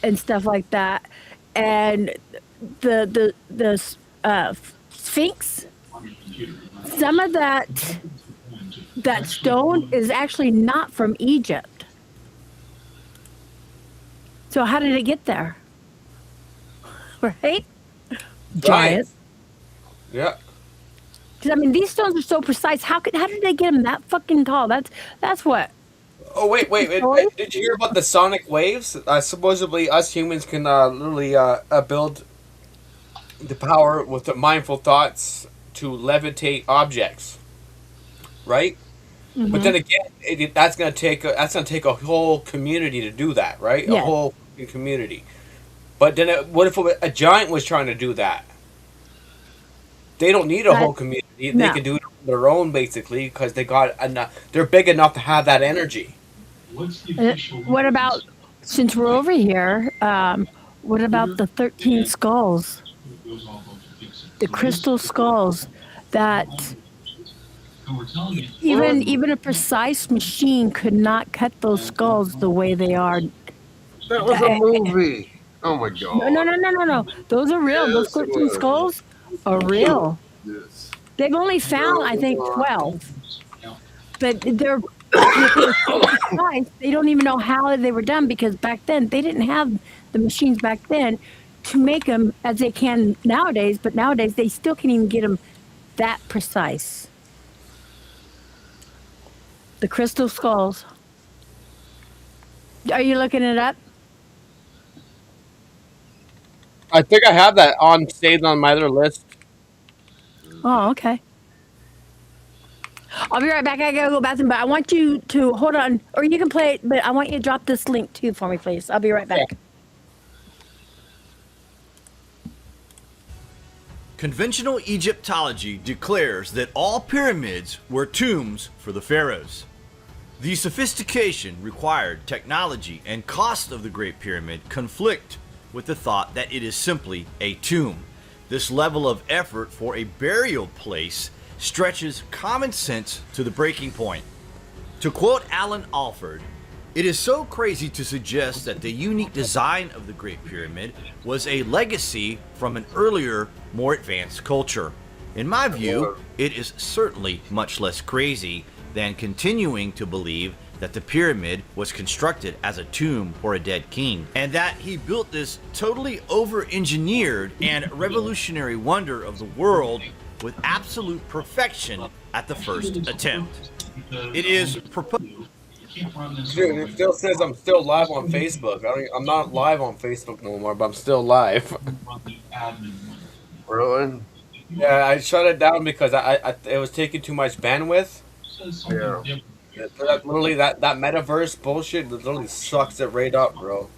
and stuff like that, and the Sphinx, some of that stone is actually not from Egypt. So how did it get there? Right? Giant. Yeah. Because I mean, these stones are so precise. How did they get them that fucking tall? That's what. Oh wait. Did you hear about the sonic waves? Supposedly, us humans can literally build the power with the mindful thoughts to levitate objects, right? But then again, that's gonna take a whole community to do that, right? Yeah. A whole fucking community. But then, what if a giant was trying to do that? They don't need a whole community. They No. can do it on their own, basically, because they got enough. They're big enough to have that energy. What about, since we're over here? What about the 13 skulls? The crystal skulls that even a precise machine could not cut those skulls the way they are. That was a movie. Oh my god. No. Those are real. Those Yes, it 13 was. skulls are real. Yes. They've only found, I think, 12. But they're so precise, they don't even know how they were done, because back then they didn't have the machines back then to make them as they can nowadays. But nowadays they still can't even get them that precise. The crystal skulls. Are you looking it up? I think I have that saved on my other list. Oh, okay. I'll be right back. I gotta go to the bathroom, but I want you to hold on, or you can play it, but I want you to drop this link too for me, please. I'll be right back. Conventional Egyptology declares that all pyramids were tombs for the pharaohs. The sophistication, required technology, and cost of the Great Pyramid conflict with the thought that it is simply a tomb. This level of effort for a burial place stretches common sense to the breaking point. To quote Alan Alford, "It is so crazy to suggest that the unique design of the Great Pyramid was a legacy from an earlier, more advanced culture. In my view, it is certainly much less crazy than continuing to believe that the pyramid was constructed as a tomb for a dead king, and that he built this totally over-engineered and revolutionary wonder of the world with absolute perfection at the first attempt. It is proposed." Dude, it still says I'm still live on Facebook. I'm not live on Facebook no more, but I'm still live. Really? Yeah, I shut it down because it was taking too much bandwidth. Yeah. Literally, that metaverse bullshit literally sucks it right up, bro.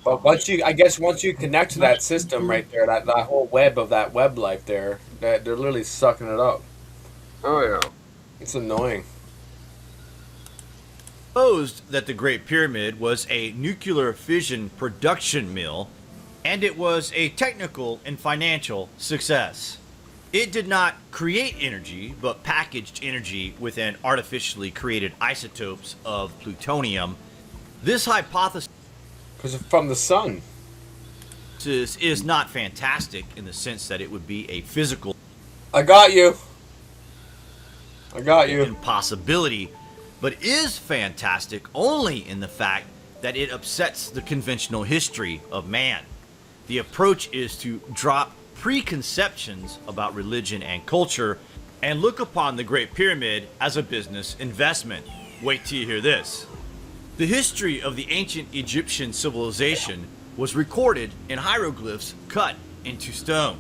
But once you connect to that system right there, that whole web of that web life there, that they're literally sucking it up. Oh yeah. It's annoying. Proposed that the Great Pyramid was a nuclear fission production mill, and it was a technical and financial success. It did not create energy, but packaged energy within artificially created isotopes of plutonium. This hypothesis Because from the sun. is not fantastic in the sense that it would be a physical I got you. impossibility, but is fantastic only in the fact that it upsets the conventional history of man. The approach is to drop preconceptions about religion and culture and look upon the Great Pyramid as a business investment. Wait till you hear this. The history of the ancient Egyptian civilization was recorded in hieroglyphs cut into stone.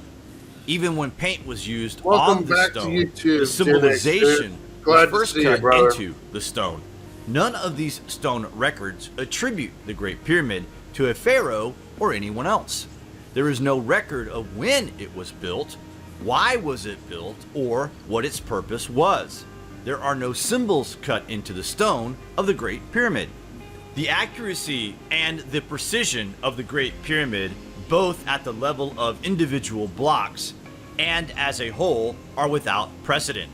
Even when paint was used Welcome on the back to stone, YouTube, the symbolization Glad was to first see you, cut brother. into the stone. None of these stone records attribute the Great Pyramid to a pharaoh or anyone else. There is no record of when it was built, why was it built, or what its purpose was. There are no symbols cut into the stone of the Great Pyramid. The accuracy and the precision of the Great Pyramid, both at the level of individual blocks and as a whole, are without precedent.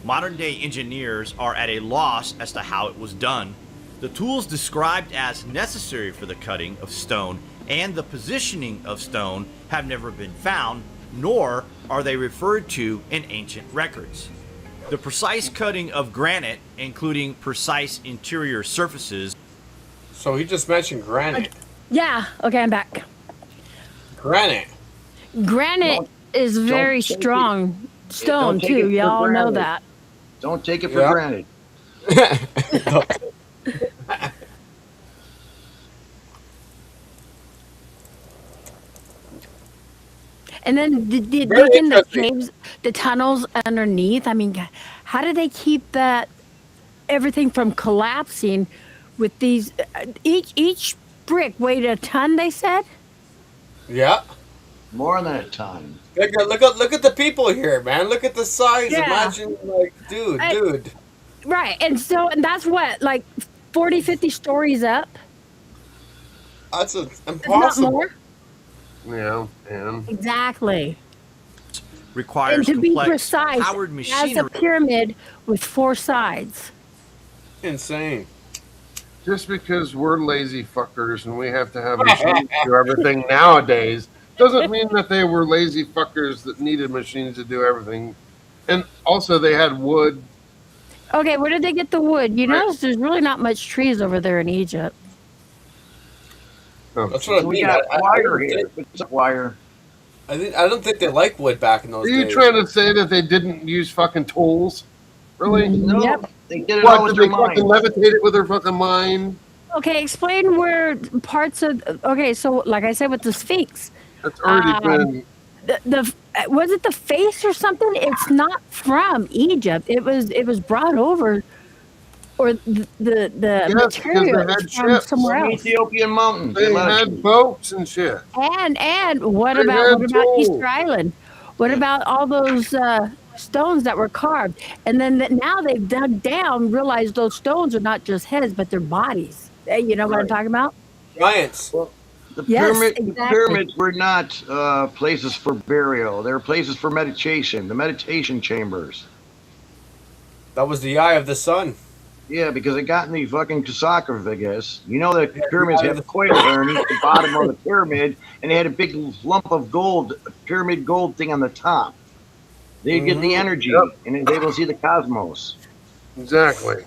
Modern day engineers are at a loss as to how it was done. The tools described as necessary for the cutting of stone and the positioning of stone have never been found, nor are they referred to in ancient records. The precise cutting of granite, including precise interior surfaces. So he just mentioned granite. Yeah. Okay, I'm back. Granite. Granite is very take it- strong stone don't take it too. for Y'all know granted. that. Don't take it for Yeah. granted. And then the Very digging the interesting. caves, the tunnels underneath. I mean, how do they keep that everything from collapsing with these? Each brick weighed a ton. They said. Yeah. More than a ton. Look at the people here, man. Look at the size. Yeah. Imagine, like, dude. Right, and that's what, like 40, 50 stories up. That's If not impossible. more. Yeah, and Exactly. Requires And to be complex, precise, powered as a machinery. pyramid with 4 sides. Insane. just because we're lazy fuckers and we have to have machines do everything nowadays doesn't mean that they were lazy fuckers that needed machines to do everything. And also, they had wood. Okay, where did they get the wood? You notice there's really not much trees over there in Egypt. That's what I We mean. got I wire don't here. think- It's wire. I don't think they liked wood back in those Are you days. trying to say that they didn't use fucking tools? Really? No, Yep. they did it all What, with did their they fucking mind. levitate it with their fucking mind? Okay, explain where parts of. Okay, so like I said with the Sphinx, That's already been. the was it the face or something? It's not from Egypt. It was brought over, or the Yes, because material they is had from ships. somewhere From else. Ethiopian mountains. They let us- had boats and shit. And what They about had tools. Easter Island? What about all those stones that were carved? And then now they've dug down, realized those stones are not just heads, but they're bodies. You know what I'm talking about? Giants. The, Yes, the exactly. pyramids were not places for burial. They were places for meditation, the meditation chambers. That was the eye of the sun. Yeah, because it got in the fucking sarcophagus. You know the Yeah, pyramids yeah. have a coil underneath the bottom of the pyramid, and they had a big lump of gold, pyramid gold thing on the top. They get the Mhm. energy, Yep. and is able to see the cosmos. Exactly.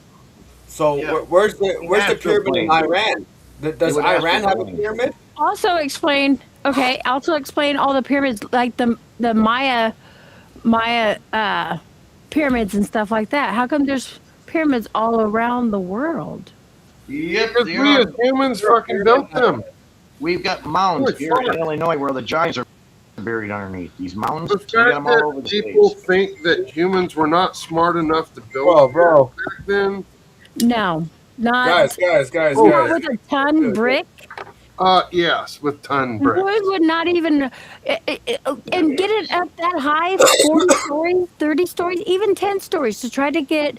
So Yeah. where's the Astral pyramid in plane. Iran? Does would Iran astral have a plane. pyramid? Also explain all the pyramids, like the Maya pyramids and stuff like that. How come there's pyramids all around the world? Yep, Because they we are. as humans fucking built them. We've got mounds Holy here in fuck. Illinois where the giants are buried underneath. These mounds, The we got them fact all over that the people place. think that humans were not smart enough to build Bro. back then. No, not Guys. not with a ton brick. Yes, with ton bricks. Wood would not even and get it up that high, 40 stories, 30 stories, even 10 stories to try to get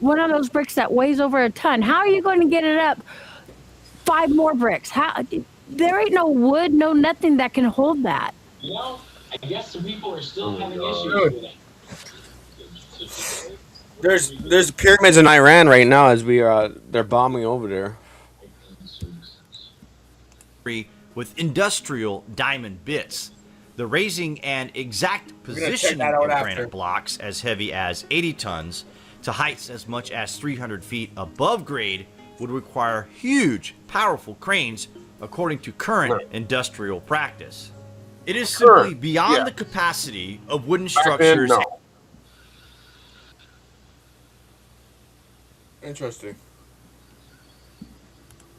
one of those bricks that weighs over a ton. How are you going to get it up 5 more bricks? How? There ain't no wood, no nothing that can hold that. You know, I guess some people are still having issues Dude. with it. There's pyramids in Iran right now as they're bombing over there. With industrial diamond bits. The raising and exact gonna check positioning that of out after. granite blocks as heavy as 80 tons to heights as much as 300 feet above grade would require huge, powerful cranes according to current industrial practice. It is simply Current, beyond yeah. the capacity of wooden Back then, structures no. Interesting.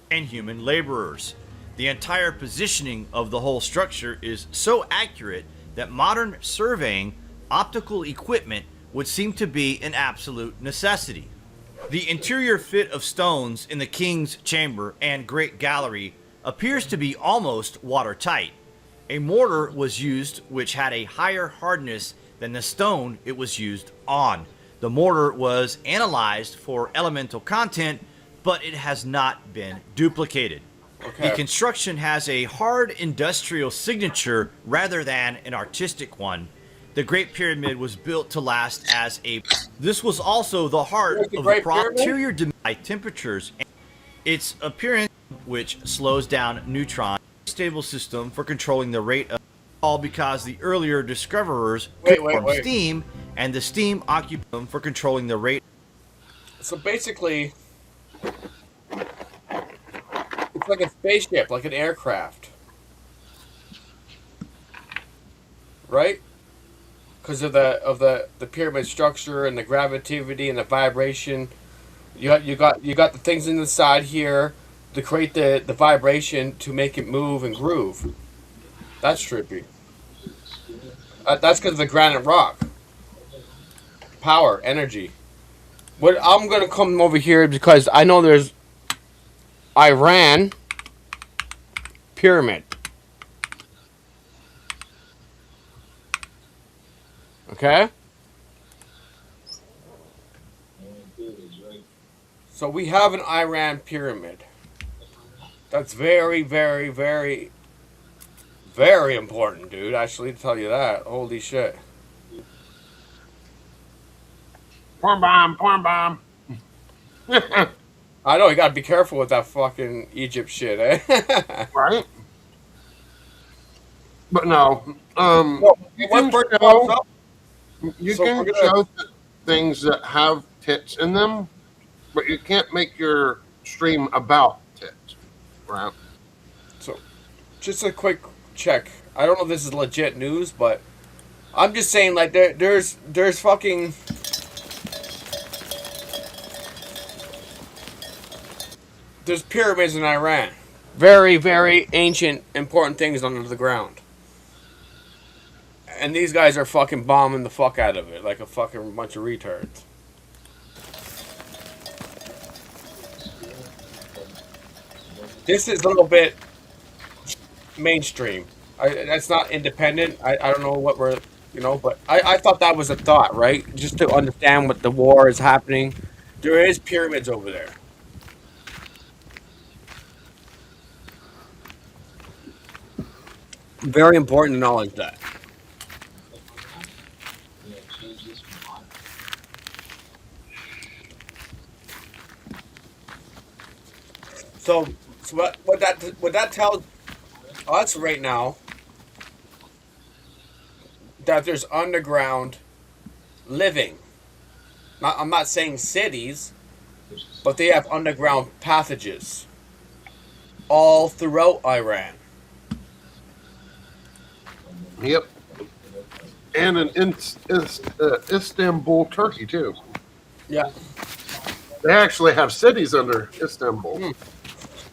and human laborers. The entire positioning of the whole structure is so accurate that modern surveying optical equipment would seem to be an absolute necessity. The interior fit of stones in the King's Chamber and Great Gallery appears to be almost watertight. A mortar was used which had a higher hardness than the stone it was used on. The mortar was analyzed for elemental content, but it has not been duplicated. Okay. The construction has a hard industrial signature rather than an artistic one. The Great Pyramid was built to last as a... This was also the heart of the Great Pyramid? interior high temperatures. Its appearance, which slows down neutrons, stable system for controlling the rate of... All because the earlier discoverers formed steam, and the steam occupied them for controlling the rate. So basically, it's like a spaceship, like an aircraft, right? Because of the pyramid structure and the gravitativity and the vibration. You got the things in the side here to create the vibration to make it move and groove. That's trippy. That's because of the granite rock. Power, energy. What I'm gonna come over here because I know there's Iran pyramid. Okay? So we have an Iran pyramid. That's very, very, very, very important, dude. Actually, to tell you that. Holy shit. Porn bomb, porn bomb. I know, you gotta be careful with that fucking Egypt shit, eh? Right? But no. You One can person show, pops up. you So can we're gonna- show things that have tits in them, but you can't make your stream about tits. Right? So, just a quick check. I don't know if this is legit news, but I'm just saying, like, there's fucking... There's pyramids in Iran. Very, very ancient, important things under the ground. And these guys are fucking bombing the fuck out of it like a fucking bunch of retards. This is a little bit mainstream. That's not independent. I don't know what we're, but I thought that was a thought, right? Just to understand what the war is happening. There is pyramids over there. Very important to acknowledge that. So what that tells us right now, that there's underground living. I'm not saying cities, but they have underground passages all throughout Iran. Yep. And in Istanbul, Turkey, too. Yeah. They actually have cities under Istanbul.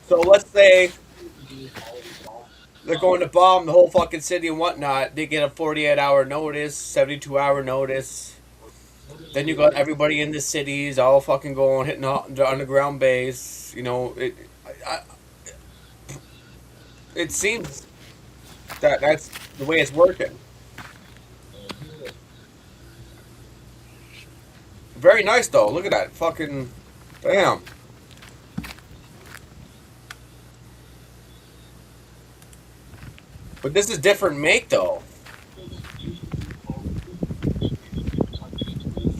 So let's say they're going to bomb the whole fucking city and whatnot. They get a 48-hour notice, 72-hour notice. Then you got everybody in the cities all fucking going, hitting the underground base. It seems that that's the way it's working. Very nice, though. Look at that. Fucking... Damn. But this is different make, though.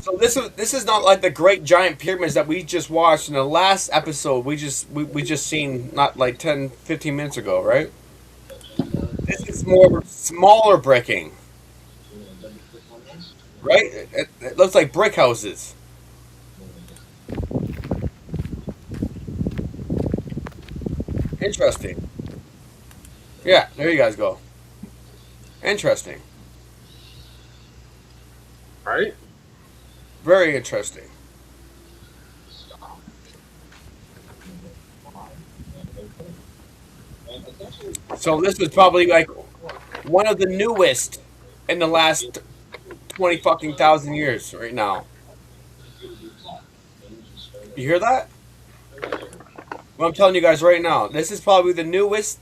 So this is not like the great giant pyramids that we just watched in the last episode. We just seen not like 10, 15 minutes ago, right? This is more smaller bricking. Right? It looks like brick houses. Interesting. Yeah, there you guys go. Interesting. Right? Very interesting. So this was probably like one of the newest in the last 20 fucking thousand years right now. You hear that? Well, I'm telling you guys right now, this is probably the newest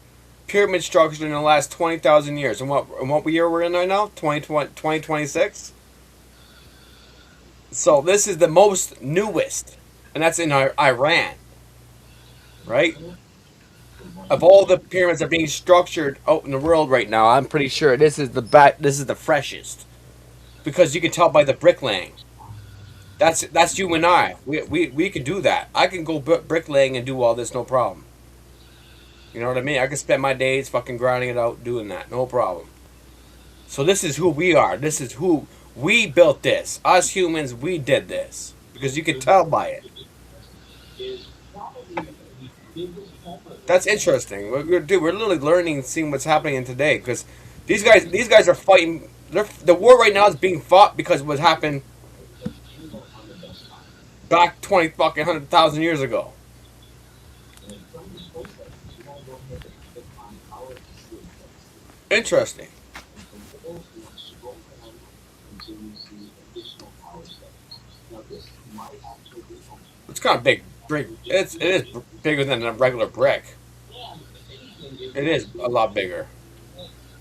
pyramid structure in the last 20,000 years. And what year we're in right now? 2026? So this is the most newest, and that's in Iran, right? Of all the pyramids that are being structured out in the world right now, I'm pretty sure this is the freshest, because you can tell by the bricklaying. That's you and I. We can do that. I can go bricklaying and do all this, no problem. You know what I mean? I can spend my days fucking grinding it out doing that, no problem. So this is who we are. This is who we built this. Us humans, we did this, because you can tell by it. That's interesting. We're literally learning, seeing what's happening in today, because these guys are fighting. The war right now is being fought because of what happened back 20 fucking 100,000 years ago. Interesting. It's kind of big. It is bigger than a regular brick. It is a lot bigger.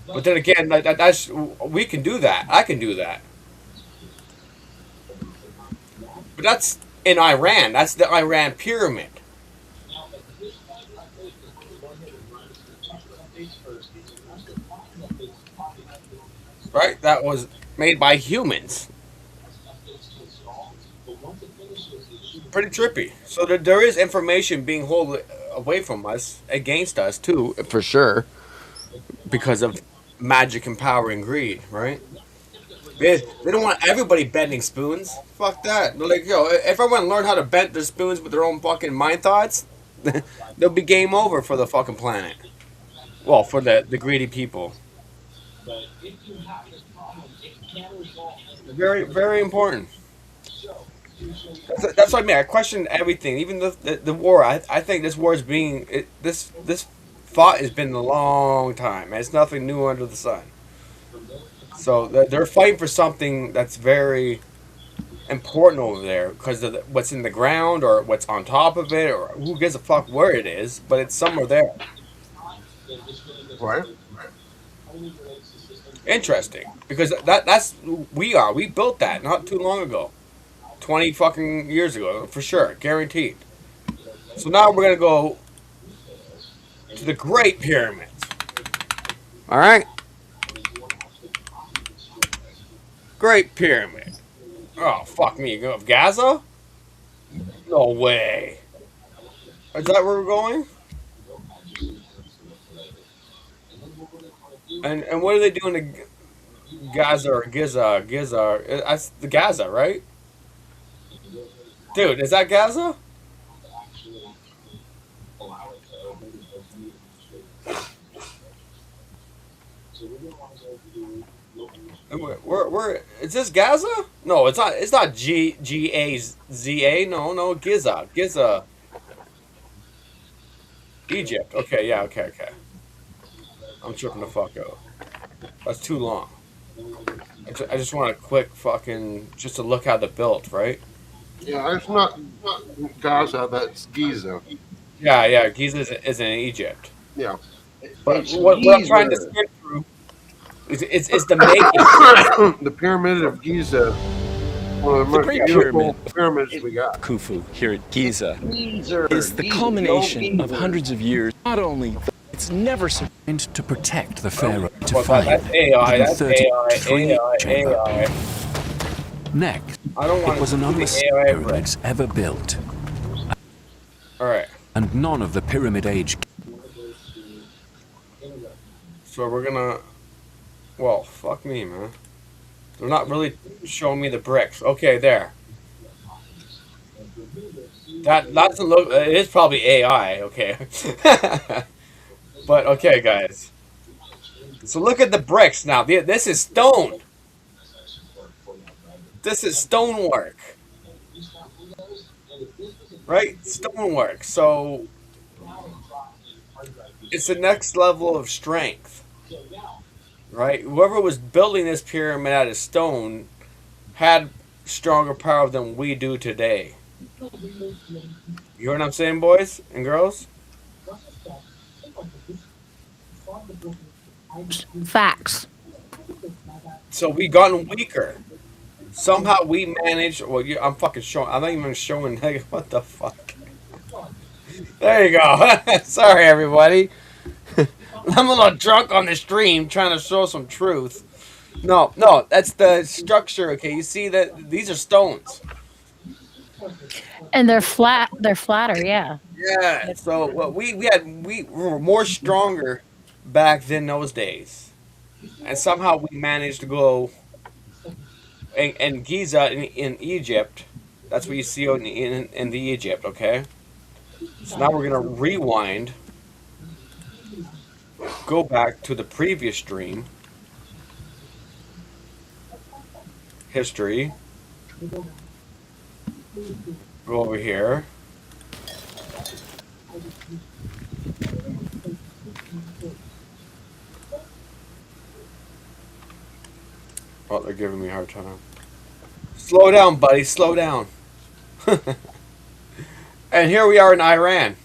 But then again, that's we can do that. I can do that. But that's in Iran. That's the Iran pyramid. Right? That was made by humans. Pretty trippy. So there is information being held away from us, against us too, for sure, because of magic and power and greed, right? They don't want everybody bending spoons. Fuck that. They're like, yo, if everyone learned how to bend their spoons with their own fucking mind thoughts, there'll be game over for the fucking planet. Well, for the greedy people. Very, very important. That's what I mean. I question everything, even the war. I think this war is this fought has been a long time. It's nothing new under the sun. So they're fighting for something that's very important over there, because of what's in the ground or what's on top of it, or who gives a fuck where it is, but it's somewhere there. Right. Interesting, because that's who we are. We built that not too long ago. 20 fucking years ago, for sure, guaranteed. So now we're gonna go to the Great Pyramids. All right, Great Pyramid. Oh fuck me, of Gaza? No way. Is that where we're going? And what are they doing to Gaza or Giza? That's the Gaza, right? Dude, is that Gaza? Where is this Gaza? No, it's not. It's not Gaza. No, Giza. Egypt. Okay, yeah, okay. I'm tripping the fuck out. That's too long. I just want a quick fucking just to look how they're built, right? Yeah, it's not Gaza. That's Giza. Yeah. Giza is in Egypt. Yeah. But what I'm trying to skip through is the making. The Pyramid of Giza. One of the most beautiful pyramids we got. Khufu here at Giza is the culmination of hundreds of years. Not only it's never meant to protect the pharaoh to find that's AI. That's AI. Next, I don't want it was to none of the pyramids ever built. All right. And none of the pyramid age. So we're gonna. Well, fuck me, man. They're not really showing me the bricks. Okay, there. That doesn't look. It is probably AI. Okay. But okay, guys. So look at the bricks now. This is stone. This is stonework. Right? Stonework. So it's the next level of strength. right? Whoever was building this pyramid out of stone had stronger power than we do today. You hear what I'm saying, boys and girls? Facts. So we gotten weaker. Somehow we managed. Well, I'm fucking showing. I'm not even showing. Like, what the fuck? There you go. Sorry, everybody. I'm a little drunk on the stream trying to show some truth. No, that's the structure. Okay, you see that these are stones. And they're flat. They're flatter. Yeah. Yeah. So what we were more stronger back then those days, and somehow we managed to go. And Giza in Egypt, that's what you see in the Egypt. Okay. So now we're gonna rewind. Go back to the previous stream. History. Go over here. Oh, they're giving me a hard time. Slow down, buddy. Slow down. And here we are in Iran.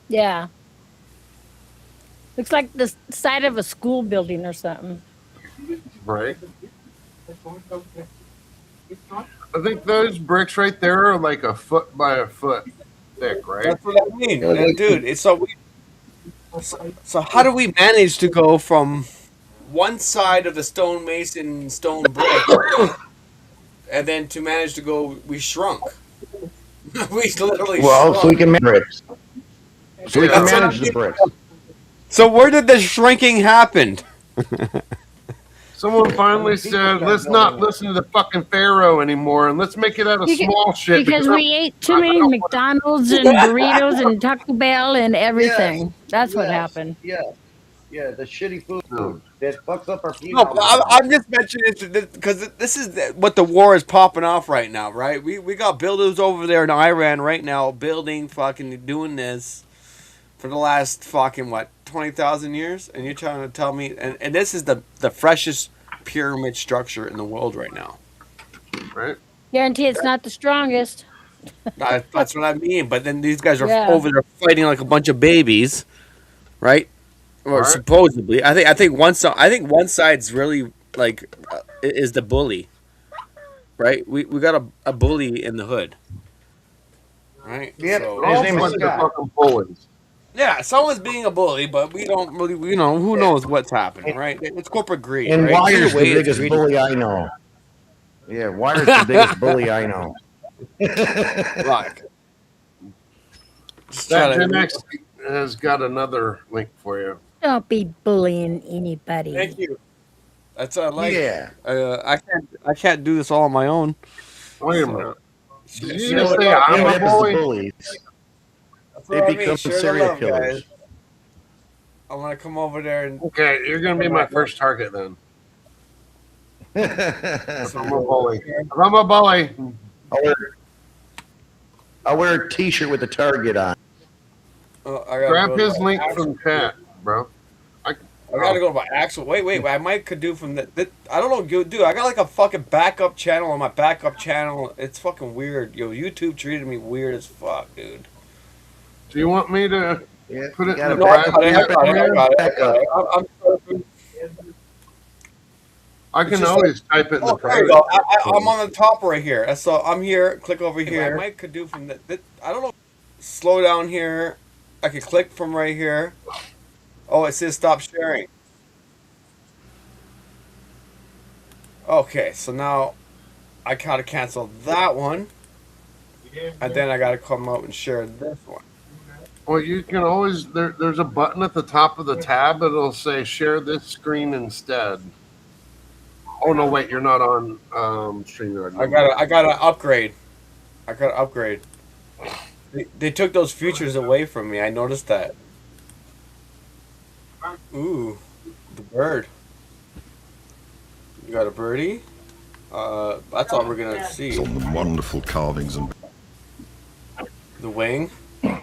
Yeah. Looks like the side of a school building or something. Right. I think those bricks right there are like a foot by a foot thick, right? That's what I mean, dude. It's so how do we manage to go from one side of the stone brick, and then to manage to go? We shrunk. We literally. Well, shrunk. so we can manage bricks. So we can manage the bricks. So where did the shrinking happen? Someone finally said, "Let's not listen to the fucking Pharaoh anymore, and let's make it out of small shit." Because we ate too many McDonald's and burritos and Taco Bell and everything. Yes. That's what Yes. happened. Yeah, the shitty food that fucks up our food. No, I'm just mentioning it because this is what the war is popping off right now, right? We got builders over there in Iran right now building, fucking doing this for the last fucking 20,000 years, and you're trying to tell me, and this is the freshest pyramid structure in the world right now. Right. Guarantee it's not the strongest. That's what I mean. But then these guys are Yeah. over there fighting like a bunch of babies, right? Or Right. supposedly. I think one side's really like is the bully, right? We got a bully in the hood, right? Yep. So, His name is Bunch of Scott. fucking bullies. yeah, someone's being a bully, but we don't really, who knows what's happening, right? It's corporate greed, And right? Wire's Either the way, it's biggest greedy. bully I know. Yeah, Wire's the biggest bully I know. Right. Just That try to- Gen X has got another link for you. Don't be bullying anybody. Thank you. That's what I like. Yeah. I can't do this all on my own. Wait a minute. Did You you know just what say I'm a happens to bully? bullies? That's They what I mean, become share the serial love, killers. guys. I want to come over there and Okay, you're gonna be my first target then. If I'm a bully. If I'm a bully. I'll wear a T-shirt with a target on. I gotta Grab go to his my link actual- from chat, bro. I gotta go to my actual. Wait. I might could do from the I don't know, dude. I got like a fucking backup channel on my backup channel. It's fucking weird. Yo, YouTube treated me weird as fuck, dude. Do you want me to Yeah, put it you in the gotta I private got it. I chat got it. I here? got it. Backup. I It's can just always type it in the Oh, there private. you go. I'm on the top right here. So I'm here. Click over here. I might could do from the. I don't know. Slow down here. I could click from right here. Oh, it says stop sharing. Okay, so now I gotta cancel that one, and then I gotta come out and share this one. Well, you can always there's a button at the top of the tab that'll say share this screen instead. Oh no, wait, you're not on StreamYard. I gotta upgrade. I gotta upgrade. They took those features away from me. I noticed that. Ooh, the bird. You got a birdie? That's all we're gonna see. Some wonderful carvings and The wing. I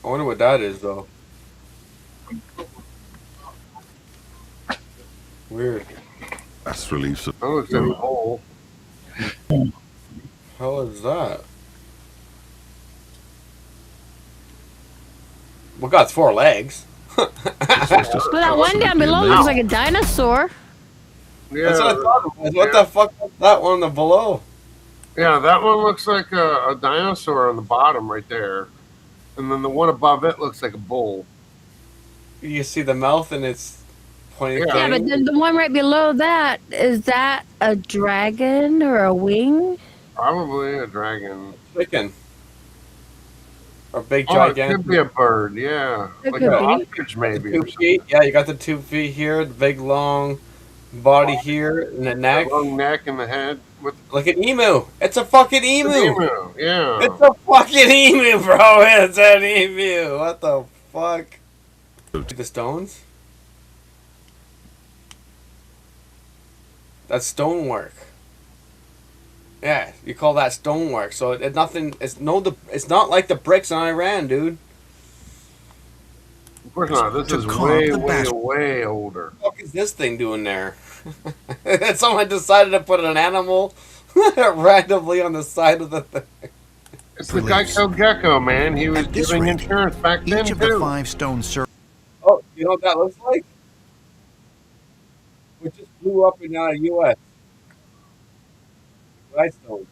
wonder what that is, though. Weird. Bas reliefs. That looks like a hole. How is that? Well, got 4 legs. But that one down below looks like a dinosaur. Yeah, That's what I thought it was. What the fuck was that one below? yeah, that one looks like a dinosaur on the bottom right there, and then the one above it looks like a bull. You see the mouth and it's pointing. Yeah. Yeah, but then the one right below that, is that a dragon or a wing? Probably a dragon. Chicken. Or big Oh, it gigantic. could be a bird. Yeah, It like could an be. ostrich maybe. 2 feet. Yeah, you got the 2 feet here, the big long body here, and the neck. Long neck and the head with Like an emu. It's a fucking emu. emu. Yeah. It's a fucking emu, bro. It's an emu. What the fuck? The stones? That's stonework. Yeah, you call that stonework. So it's nothing. It's not like the bricks in Iran, dude. Of course not. This is way older. What the fuck is this thing doing there? Someone decided to put an animal randomly on the side of the thing. It's the Geico Gecko, man. He was At this giving rate, insurance back then Each of the too. 5 stone circles. Oh, you know what that looks like? We just blew up in the U.S. Glystones.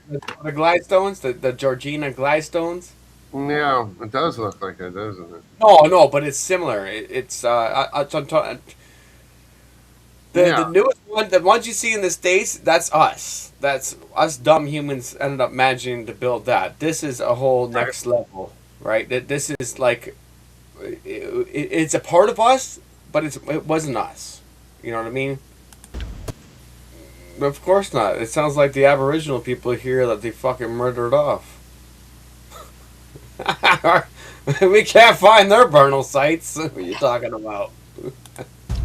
The Glystones, the Georgina Glystones. Yeah, it does look like it, doesn't it? No, but it's similar. The newest one, the ones you see in the States, that's us. That's us dumb humans ended up managing to build that. This is a whole next level, right? This is like, it's a part of us, but it wasn't us. You know what I mean? Of course not. It sounds like the Aboriginal people here that they fucking murdered off. We can't find their burial sites. What are you talking about?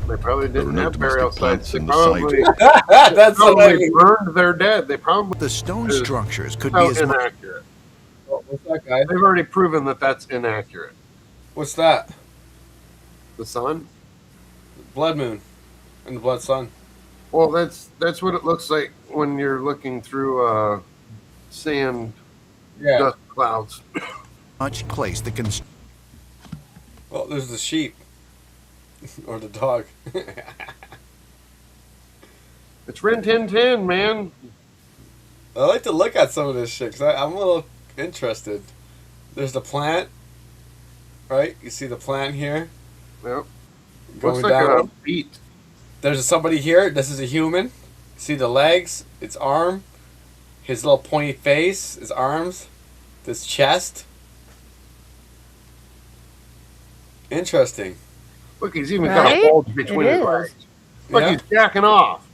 They probably didn't have burial sites. They in the probably, That's what I probably mean. burned their dead. They probably The stone structures could be so as much. inaccurate. What's that, guy? They've already proven that that's inaccurate. What's that? The sun? Blood moon and the blood sun. Well, that's what it looks like when you're looking through sand Yeah. dust clouds. Much place that can. Well, there's the sheep or the dog. It's Rin Tin Tin, man. I like to look at some of this shit because I'm a little interested. There's the plant, right? You see the plant here Yep. going Looks like down. a beet. There's somebody here. This is a human. See the legs, its arm, his little pointy face, his arms, this chest. Interesting. Look, he's even got Right? a bulge between It his is. legs. Look, Yeah. he's jacking off.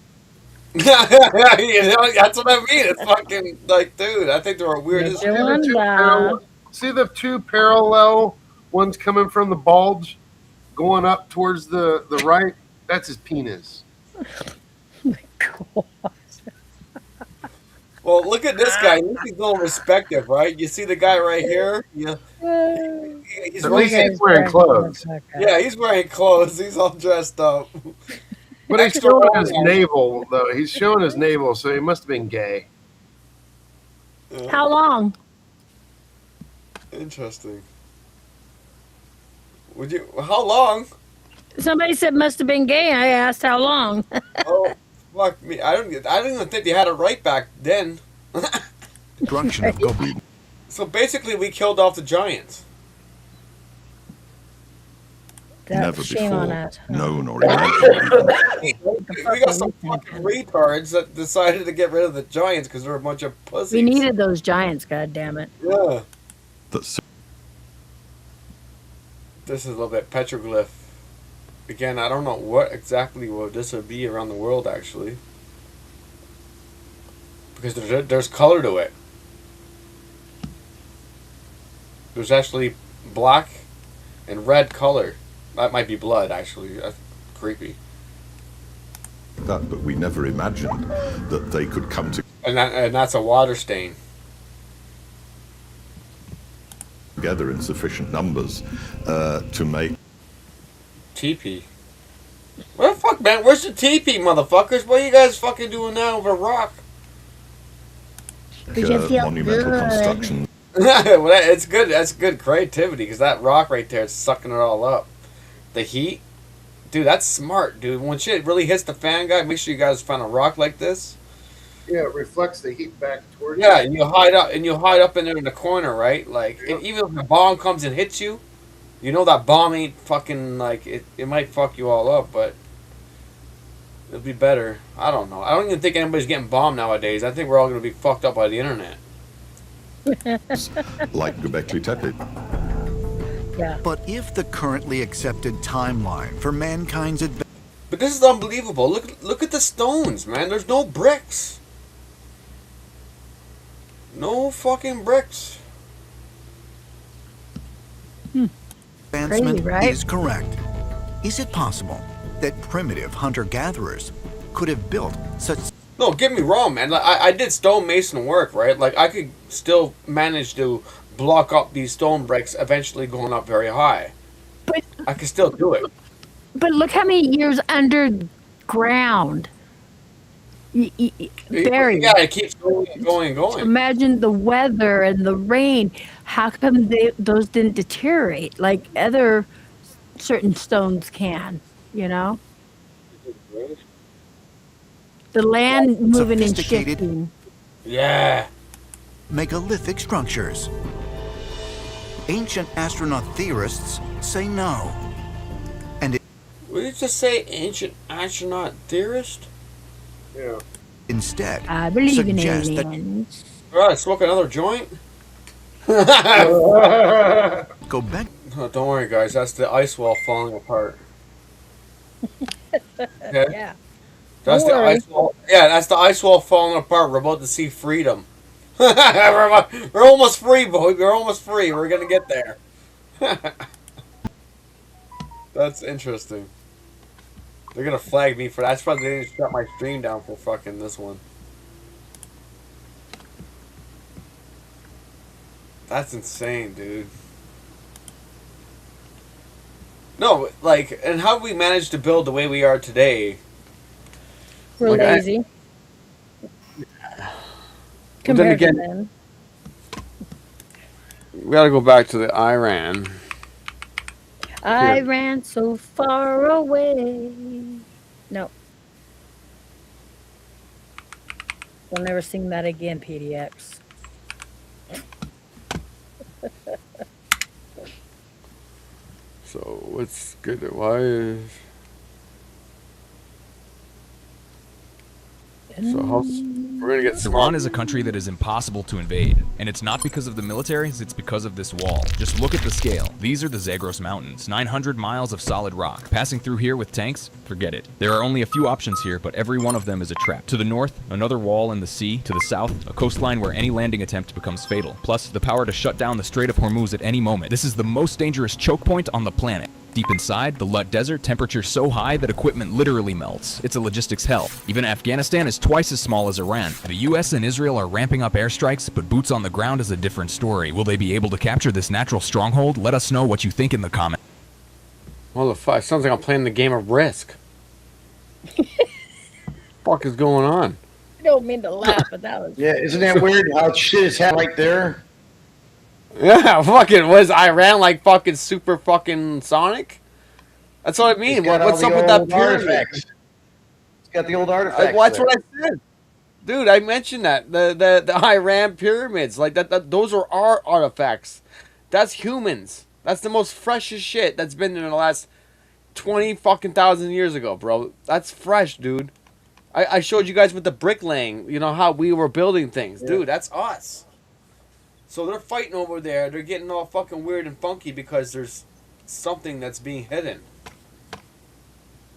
You know, that's what I mean. It's fucking like, dude. I think they're weirdest. You're doing that. See the two parallel ones coming from the bulge, going up towards the right? That's his penis. Well, look at this guy. He's a little respective, right? You see the guy right here? Yeah. He's At least he's wearing clothes. Yeah, he's wearing clothes. He's all dressed up. But he's Extra showing his long. navel, though. He's showing his navel, so he must have been gay. How long? Interesting. Would you? How long? Somebody said must have been gay. I asked how long. Oh, fuck me! I don't even think they had it right back then. Destruction of Gobi. So basically, we killed off the giants. Never Shame on before us. known or imagined. We got some fucking retards that decided to get rid of the giants because they're a bunch of pussies. We needed those giants. God damn it. Yeah. That This is a little bit petroglyph. Again, I don't know what exactly this would be around the world, actually. Because there's color to it. There's actually black and red color. That might be blood, actually. That's creepy. that, but we never imagined that they could come And that's a water stain. together in sufficient numbers to make Teepee. What the fuck, man? Where's the teepee, motherfuckers? What are you guys fucking doing now over rock? Monumental construction. Well, it's good. That's good creativity because that rock right there is sucking it all up. The heat, dude. That's smart, dude. When shit really hits the fan, guy, make sure you guys find a rock like this. Yeah, it reflects the heat back towards Yeah, you. and you hide up in there in the corner, right? Like, and even if the bomb comes and hits you, you know that bomb ain't fucking like it might fuck you all up, but it'll be better. I don't know. I don't even think anybody's getting bombed nowadays. I think we're all gonna be fucked up by the internet. Like Göbekli Tepe. Yeah. But if the currently accepted timeline for mankind's advance But this is unbelievable. Look at the stones, man. There's no bricks. No fucking bricks. advancement Crazy, right? is correct, is it possible that primitive hunter-gatherers could have built such... No, get me wrong, man. Like, I did stonemason work, right? Like, I could still manage to block up these stone bricks, eventually going up very high. But I could still do it. but look how many years underground. Buried. Yeah, it keeps going and going and going. Imagine the weather and the rain. How come those didn't deteriorate like other certain stones can? You know, the land moving and Sophisticated. shifting. Yeah. megalithic structures? Ancient astronaut theorists say no. And What did you just say, ancient astronaut theorist? Yeah. instead I believe in suggest that aliens. Alright, smoke another joint? go back Oh, don't worry, guys. That's the ice wall falling apart. Okay? Yeah. That's Don't the worry. ice wall. Yeah, that's the ice wall falling apart. We're about to see freedom. We're almost free, boy. We're almost free. We're gonna get there. That's interesting. They're gonna flag me for that. That's probably they didn't shut my stream down for fucking this one. That's insane, dude. No, like, and how we managed to build the way we are today? We're Like, lazy. then Compared again- to them. We gotta go back to the Iran. I ran so far away. No. We'll never sing that again, PDX. So what's good? Why is so how? We're gonna get Iran smart. is a country that is impossible to invade, and it's not because of the military, it's because of this wall. Just look at the scale. These are the Zagros Mountains, 900 miles of solid rock. Passing through here with tanks? Forget it. There are only a few options here, but every one of them is a trap. To the north, another wall in the sea. To the south, a coastline where any landing attempt becomes fatal. Plus, the power to shut down the Strait of Hormuz at any moment. This is the most dangerous choke point on the planet. Deep inside, the Lut Desert, temperature so high that equipment literally melts. It's a logistics hell. Even Afghanistan is twice as small as Iran. The US and Israel are ramping up airstrikes, but boots on the ground is a different story. Will they be able to capture this natural stronghold? Let us know what you think in the comments. What the fuck? Sounds like I'm playing the game of Risk. Fuck is going on? I don't mean to laugh, but that was. Yeah, isn't that weird how shit is happening right there? Yeah, fucking was Iran like fucking super fucking Sonic? That's what I mean. It's got all What's the up with that old pyramid? artifacts. It's got the old artifacts. Well, that's there. what I said, dude. I mentioned that the Iran pyramids, like that those are our artifacts. That's humans. That's the most freshest shit that's been in the last 20 fucking thousand years ago, bro. That's fresh, dude. I showed you guys with the bricklaying. You know how we were building things, dude. That's us. So they're fighting over there. They're getting all fucking weird and funky because there's something that's being hidden.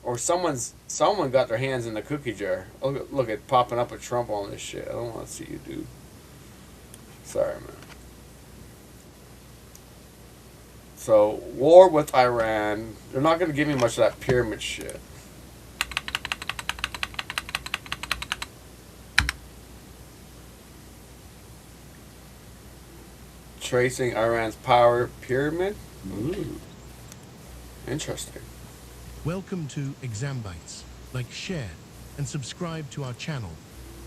Or someone got their hands in the cookie jar. Look at popping up a Trump on this shit. I don't want to see you, dude. Sorry, man. So, war with Iran. They're not going to give me much of that pyramid shit. Tracing Iran's power pyramid? Ooh. Interesting. Welcome to Exambites. Like, share, and subscribe to our channel.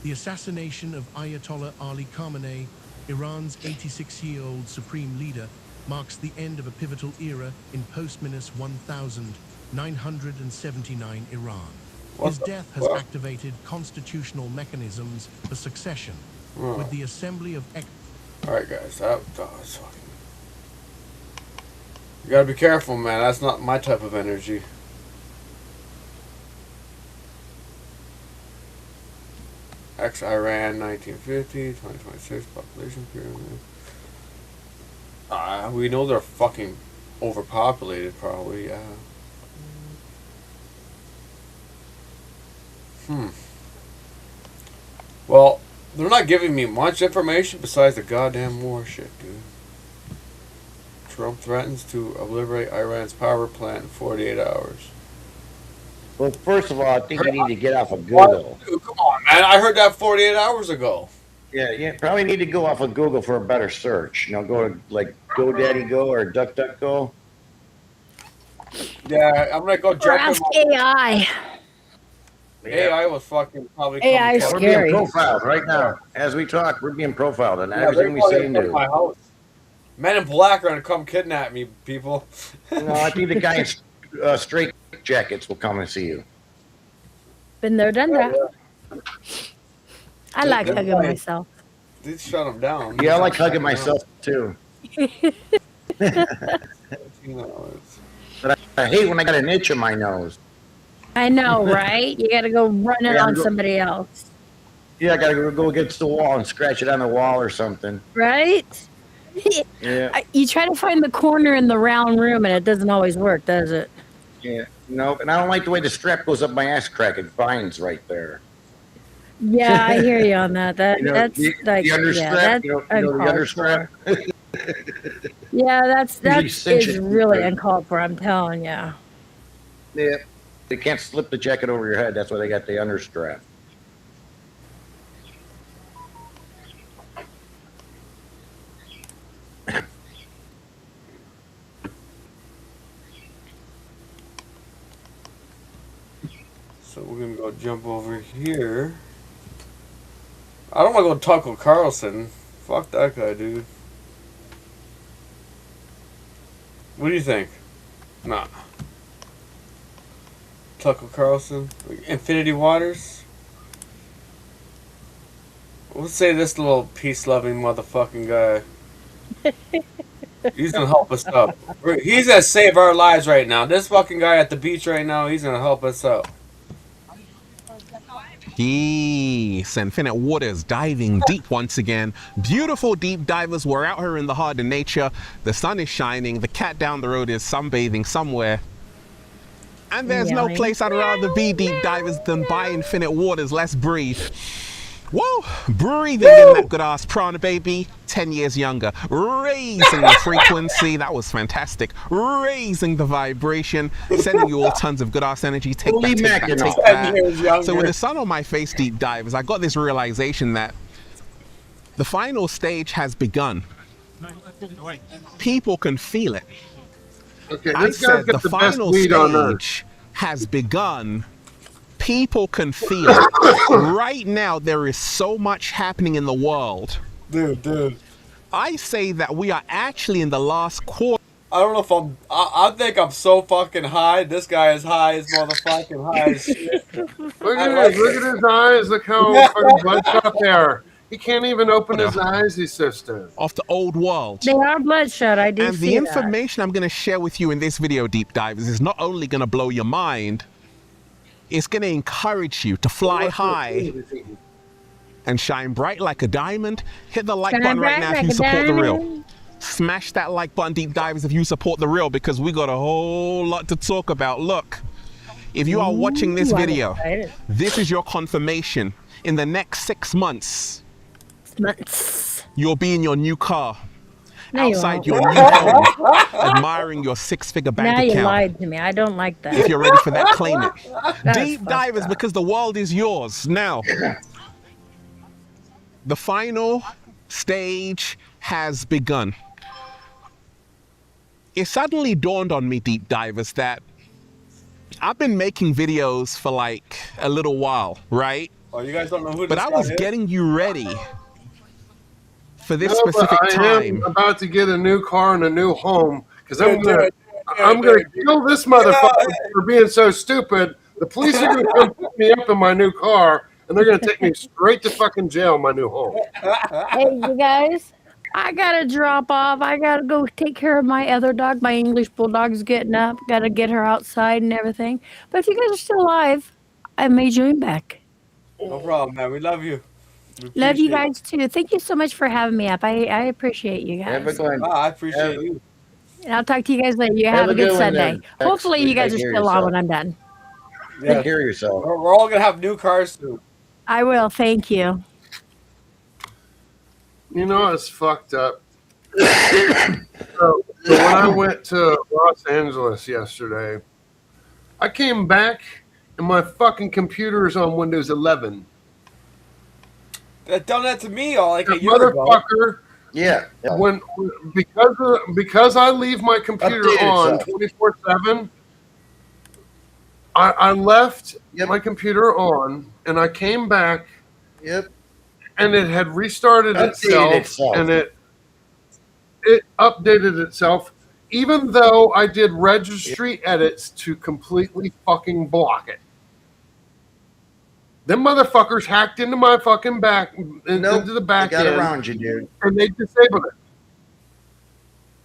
The assassination of Ayatollah Ali Khamenei, Iran's 86-year-old supreme leader, marks the end of a pivotal era in post-Minus 1979 Iran. His death has activated constitutional mechanisms for succession, with the assembly of... Alright guys, that's fucking... You gotta be careful, man. That's not my type of energy. Ex-Iran, 1950, 2026, population pyramid. We know they're fucking overpopulated, probably, yeah. Well, they're not giving me much information besides the goddamn war shit, dude. Trump threatens to obliterate Iran's power plant in 48 hours. Well, first of all, I think you need to get off of Google. Dude, come on, man. I heard that 48 hours ago. Yeah, probably need to go off of Google for a better search. You know, go to like GoDaddy Go or DuckDuckGo. Yeah, I'm gonna go jump Ask in AI. AI was fucking probably AI is scary. We're being profiled right now. As we talk, we're being profiled and everything we say and do. My house. Men in black are gonna come kidnap me, people. No, I think the guy in straight jackets will come and see you. Been there, done that. I like hugging myself. Did shut him down. Yeah, I like hugging myself too. But I hate when I got an itch in my nose. I know, right? You gotta go run it on somebody else. Yeah, I gotta go against the wall and scratch it on the wall or something. Right? Yeah. You try to find the corner in the round room and it doesn't always work, does it? Yeah. No, and I don't like the way the strap goes up my ass crack. It binds right there. Yeah, I hear you on that. That's the like understrap, yeah, that's the understrap. Yeah, that Usually cinch is it. really uncalled for. I'm telling you. Yeah, they can't slip the jacket over your head. That's why they got the understrap. So we're gonna go jump over here. I don't want to go Tucker Carlson. Fuck that guy, dude. What do you think? Nah. Tucker Carlson? Infinity Waters? Let's say this little peace-loving motherfucking guy. He's gonna help us out. He's gonna save our lives right now. This fucking guy at the beach right now, he's gonna help us out. Yes, Infinite Waters diving deep once again. Beautiful deep divers. We're out here in the heart of nature. The sun is shining. The cat down the road is sunbathing somewhere. And there's no place I'd rather be, deep divers, than by Infinite Waters. Let's breathe. Whoa! Breathing in that good ass prana, baby. 10 years younger. Raising the frequency. That was fantastic. Raising the vibration. Sending you all tons of good ass energy. Take that, take that, take that. So with the sun on my face, deep divers, I got this realization that the final stage has begun. People can feel it. Okay, I this guy's said got the the best final weed on earth. stage has begun. People can feel it. Right now, there is so much happening in the world. Dude. I say that we are actually in the last quarter. I don't know if I think I'm so fucking high. This guy is high as motherfucking high as shit. Look at his eyes. Look how fucking bloodshot they are. He can't even open his eyes. He's so stoned. Of the old world. They are bloodshot. I do And see the that. information I'm going to share with you in this video, deep divers, is not only going to blow your mind, it's going to encourage you to fly high and shine bright like a diamond. Hit the like button right now if you support the real. Smash that like button, deep divers, if you support the real, because we got a whole lot to talk about. Look, if you are watching this video, this is your confirmation. In the next 6 months, you'll be in your new car. No, you outside won't. your new home, admiring your 6-figure bank Now account. you lied to me. I don't like that. If you're ready for that, claim it. That's Deep divers, because the world is yours. Now, the final stage has begun. It suddenly dawned on me, deep divers, that I've been making videos for like a little while, right? Oh, you guys don't know who this But I guy was is? getting you ready for this No, but specific I time. am about to get a new car and a new home because I'm Dude, gonna kill this motherfucker for being so stupid. The police are gonna come pick me up in my new car and they're gonna take me straight to fucking jail in my new home. Hey, you guys, I gotta drop off. I gotta go take care of my other dog. My English bulldog's getting up. Gotta get her outside and everything. But if you guys are still alive, I may join back. No problem, man. We love you. We Love you appreciate guys too. Thank you so much for having me up. I appreciate you Have a guys. good one. I appreciate you. And I'll talk to you guys later. You have a good one, Sunday. then. Hopefully you guys are Take care still of on when yourself. I'm done. Yeah. Take care of yourself. We're all gonna have new cars soon. I will. Thank you. You know it's fucked up. So when I went to Los Angeles yesterday, I came back and my fucking computer is on Windows 11. That done that to me all like a That year ago. motherfucker. Yeah. Because I leave my computer Update on itself. 24/7. I left my computer on and I came back. Yep. And it had restarted itself, and it updated itself, even though I did registry edits to completely fucking block it. Them motherfuckers hacked into my fucking into the back They got end, around you, dude. and they disabled it.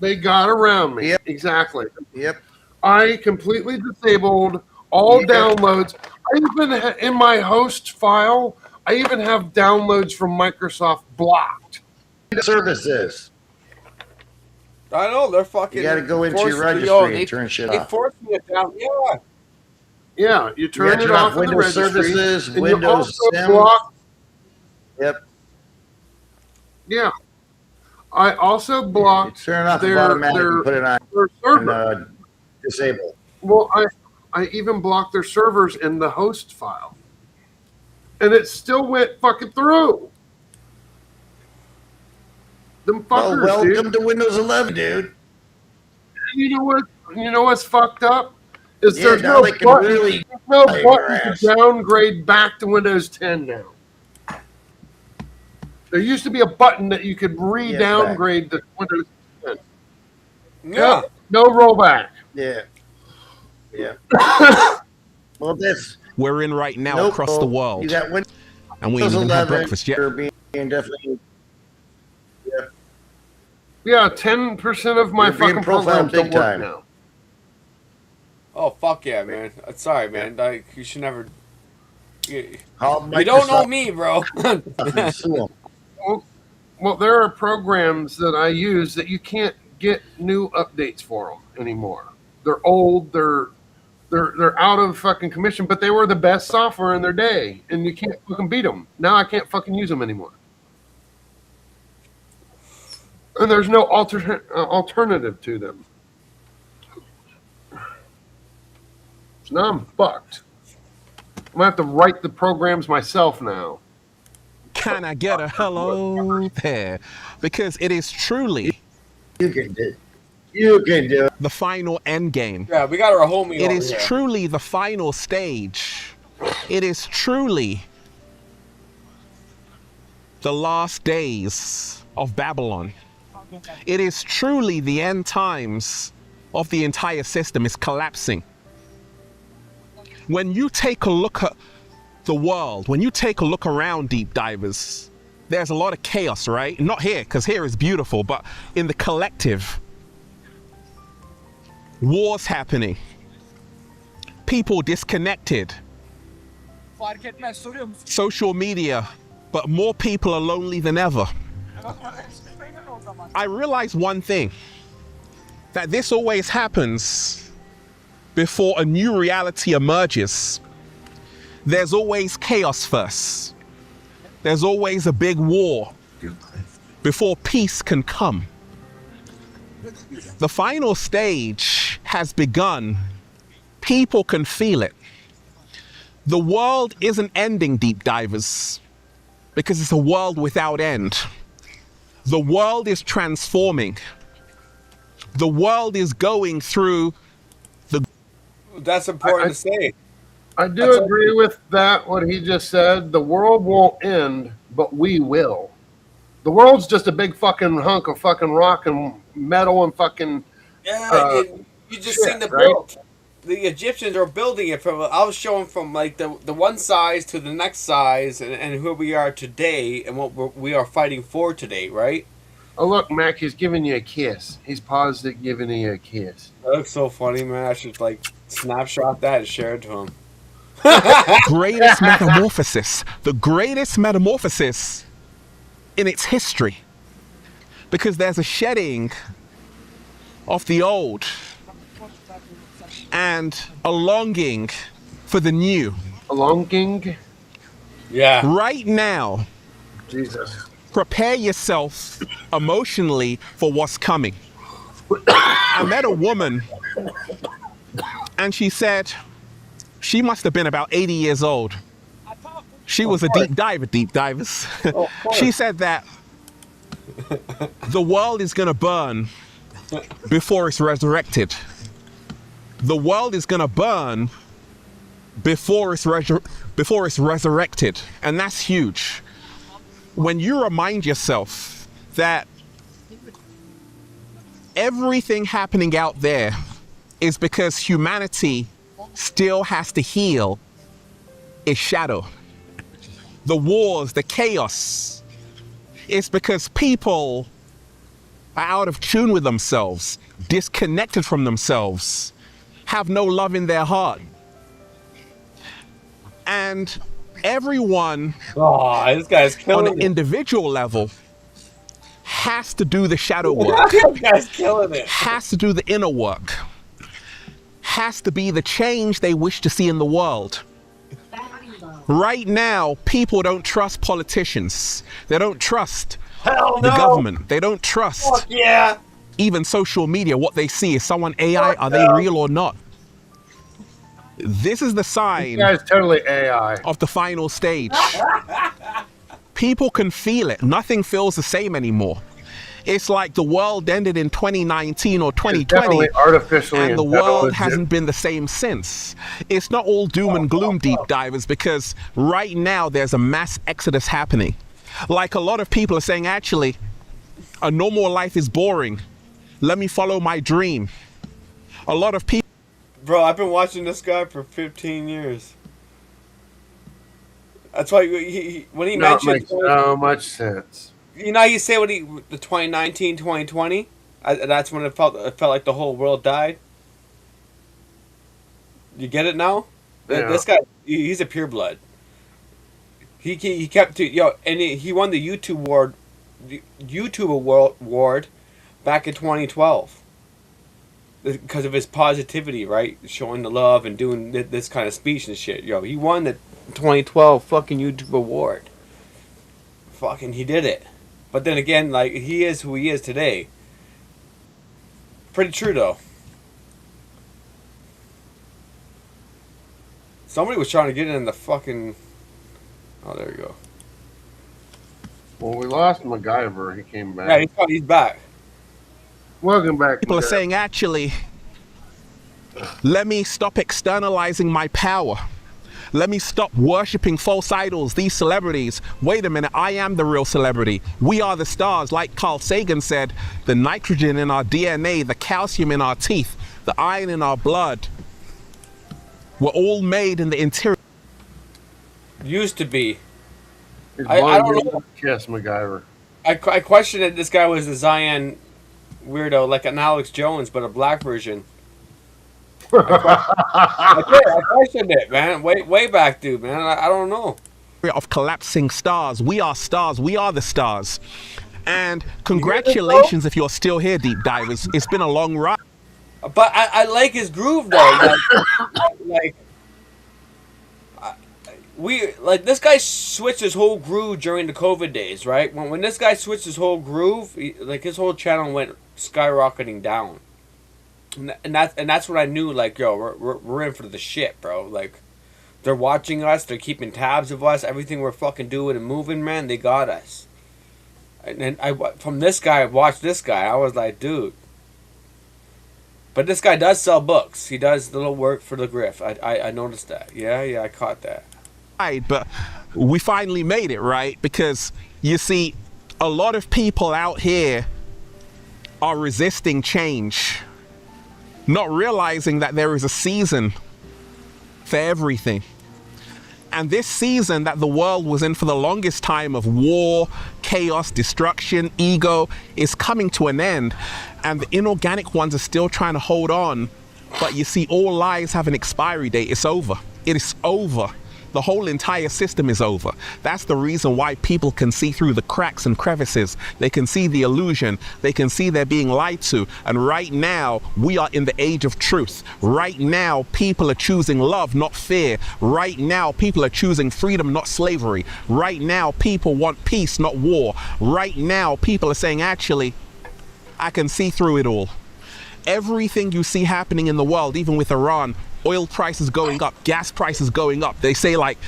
They got around me. Yep. Exactly. Yep. I completely disabled all downloads. I even in my host file, I even have downloads from Microsoft blocked. Services. I know they're fucking. You got to go into your forced- registry and turn shit They off. forced me it down. Yeah. Yeah, you turn gotta it turn off off in the Windows registry. services, and Windows you also Sim. block. Yep. Yeah, I also blocked Turn it off their automatically. Put it on their server. and, disable. Well, I even blocked their servers in the host file, and it still went fucking through. Them fuckers, Well, welcome dude. to Windows 11, dude. You know what? You know what's fucked up is Yeah, there's now no they can button. really There's no play your button ass. to downgrade back to Windows 10 now. There used to be a button that you could re-downgrade to Windows 10. Yeah. No rollback. Yeah. Yeah. Well, that's We're in right now Nope. across the world. You got Windows And we ain't even had 11. breakfast yet. You're being definitely. Yeah, 10% of my You're being fucking profiled programs don't big work time. now. Oh fuck yeah, man. Sorry, man. Like you should never. You Call don't know Microsoft. me, bro. Sue 'em. Well, there are programs that I use that you can't get new updates for them anymore. They're old. They're out of fucking commission, but they were the best software in their day, and you can't fucking beat them. Now I can't fucking use them anymore. And there's no alternative to them. So now I'm fucked. I'm gonna have to write the programs myself now. Can I get a hello there? Because it is truly You can do. You can do it. the final end game. Yeah, we got our homie. It over is here. truly the final stage. It is truly the last days of Babylon. It is truly the end times of the entire system is collapsing. When you take a look at the world, when you take a look around, deep divers, there's a lot of chaos, right? Not here, because here is beautiful, but in the collective, wars happening, people disconnected, social media, but more people are lonely than ever. I realize one thing, that this always happens before a new reality emerges. There's always chaos first. There's always a big war before peace can come. The final stage has begun. People can feel it. The world isn't ending, deep divers, because it's a world without end. The world is transforming. The world is going through that's important to say. I do That's agree with that, what he just said. The world won't end, but we will. The world's just a big fucking hunk of fucking rock and metal and fucking. Yeah, you just seen the build. The Egyptians are building it from. I was showing from like the one size to the next size, and who we are today, and what we are fighting for today, right? Oh look, Mac, he's giving you a kiss. He's paused it, giving you a kiss. That looks so funny, man. I should like snapshot that and share it to him. Greatest metamorphosis, the greatest metamorphosis in its history, because there's a shedding of the old and a longing for the new. A longing? Yeah. Right now, Jesus, prepare yourself emotionally for what's coming. I met a woman and she said she must have been about 80 years old. She was a deep divers. She said that the world is going to burn before it's resurrected. The world is going to burn before it's resurrected. And that's huge. When you remind yourself that everything happening out there is because humanity still has to heal its shadow. The wars, the chaos, it's because people are out of tune with themselves, disconnected from themselves, have no love in their heart. And everyone this guy's killing on an it. individual level has to do the shadow work. This guy's killing it. Has to do the inner work. Has to be the change they wish to see in the world. Right now, people don't trust politicians. They don't trust the government. They don't trust even social media. What they see is someone AI. Are they real or not? This is the sign totally AI. of the final stage. People can feel it. Nothing feels the same anymore. It's like the world ended in 2019 or 2020, artificially and the world hasn't been the same since. It's not all doom and gloom, deep divers, because right now there's a mass exodus happening. Like a lot of people are saying, actually, a normal life is boring. Let me follow my dream. A lot of people. Bro, I've been watching this guy for 15 years. That's why when he mentioned makes so much sense. You know, you say the 2019, 2020. That's when it felt like the whole world died. You get it now? Yeah. This guy, he's a pureblood. He kept and he won the YouTube award back in 2012 because of his positivity, right? Showing the love and doing this kind of speech and shit. He won the 2012 fucking YouTube award. Fucking, he did it. But then again, like, he is who he is today. Pretty true, though. Somebody was trying to get in the fucking... Oh, there you go. Well, we lost MacGyver. He came back. Yeah, he's back. Welcome back. People are saying, actually, let me stop externalizing my power. Let me stop worshipping false idols, these celebrities. Wait a minute, I am the real celebrity. We are the stars. Like Carl Sagan said, the nitrogen in our DNA, the calcium in our teeth, the iron in our blood. We're all made in the interior. Used to be. I don't know. Yes, MacGyver. I questioned that this guy was a Zion weirdo, like an Alex Jones, but a black version. I questioned it, man. Way back, dude, man. I don't know. Of collapsing stars. We are stars. We are the stars. And congratulations if you're still here, deep divers. It's been a long ride. But I like his groove, though. This guy switched his whole groove during the COVID days, right? When this guy switched his whole groove, his whole channel went skyrocketing down. And that's when I knew, like, yo, we're in for the shit, bro. Like, they're watching us, they're keeping tabs of us, everything we're fucking doing and moving, man, they got us. And from this guy, I watched this guy, I was like, dude, But this guy does sell books. He does little work for the Griff. I noticed that. Yeah, I caught that. Right, but we finally made it, right? Because you see, a lot of people out here are resisting change, not realizing that there is a season for everything. And this season that the world was in for the longest time of war, chaos, destruction, ego is coming to an end. And the inorganic ones are still trying to hold on. But you see, all lies have an expiry date. It's over. It is over. The whole entire system is over. That's the reason why people can see through the cracks and crevices. They can see the illusion. They can see they're being lied to. And right now, we are in the age of truth. Right now, people are choosing love, not fear. Right now, people are choosing freedom, not slavery. Right now, people want peace, not war. Right now, people are saying, actually, I can see through it all. Everything you see happening in the world, even with Iran, oil prices going up, gas prices going up. They say like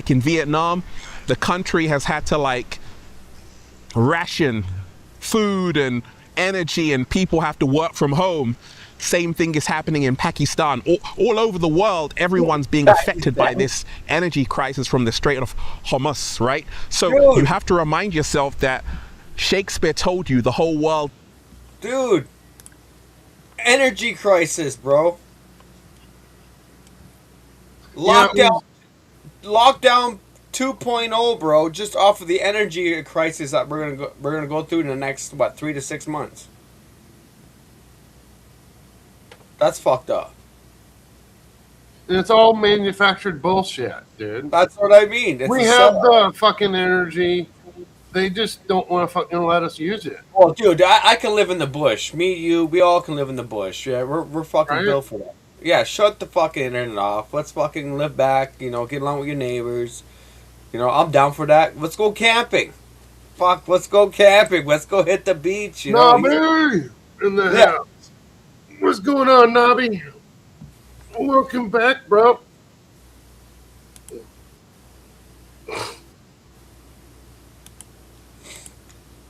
in Vietnam, the country has had to like ration food and energy, and people have to work from home. Same thing is happening in Pakistan. All over the world, everyone's being affected by this energy crisis from the Strait of Hormuz, right? So you have to remind yourself that Shakespeare told you the whole world. Dude, energy crisis, bro. Lockdown 2.0, bro, just off of the energy crisis that we're gonna go through in the next 3 to 6 months. That's fucked up. And it's all manufactured bullshit, dude. That's what I mean. We have the fucking energy. They just don't want to fucking let us use it. Well, dude, I can live in the bush. Me, you, we all can live in the bush. Yeah, we're fucking built for that. Yeah, shut the fucking internet off. Let's fucking live back, get along with your neighbors. I'm down for that. Let's go camping. Fuck, let's go camping. Let's go hit the beach, Nobby in the house. What's going on, Nobby? Welcome back, bro.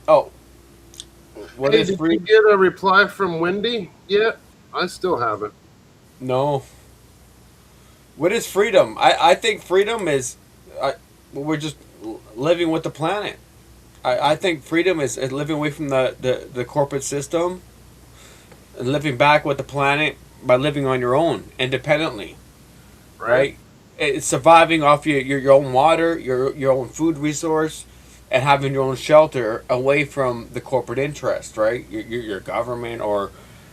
Oh. Did you get a reply from Wendy yet? I still haven't. No. What is freedom? I think freedom is we're just living with the planet. I think freedom is living away from the corporate system and living back with the planet by living on your own independently. Right? It's surviving off your own water, your own food resource, and having your own shelter away from the corporate interest, right? Your government or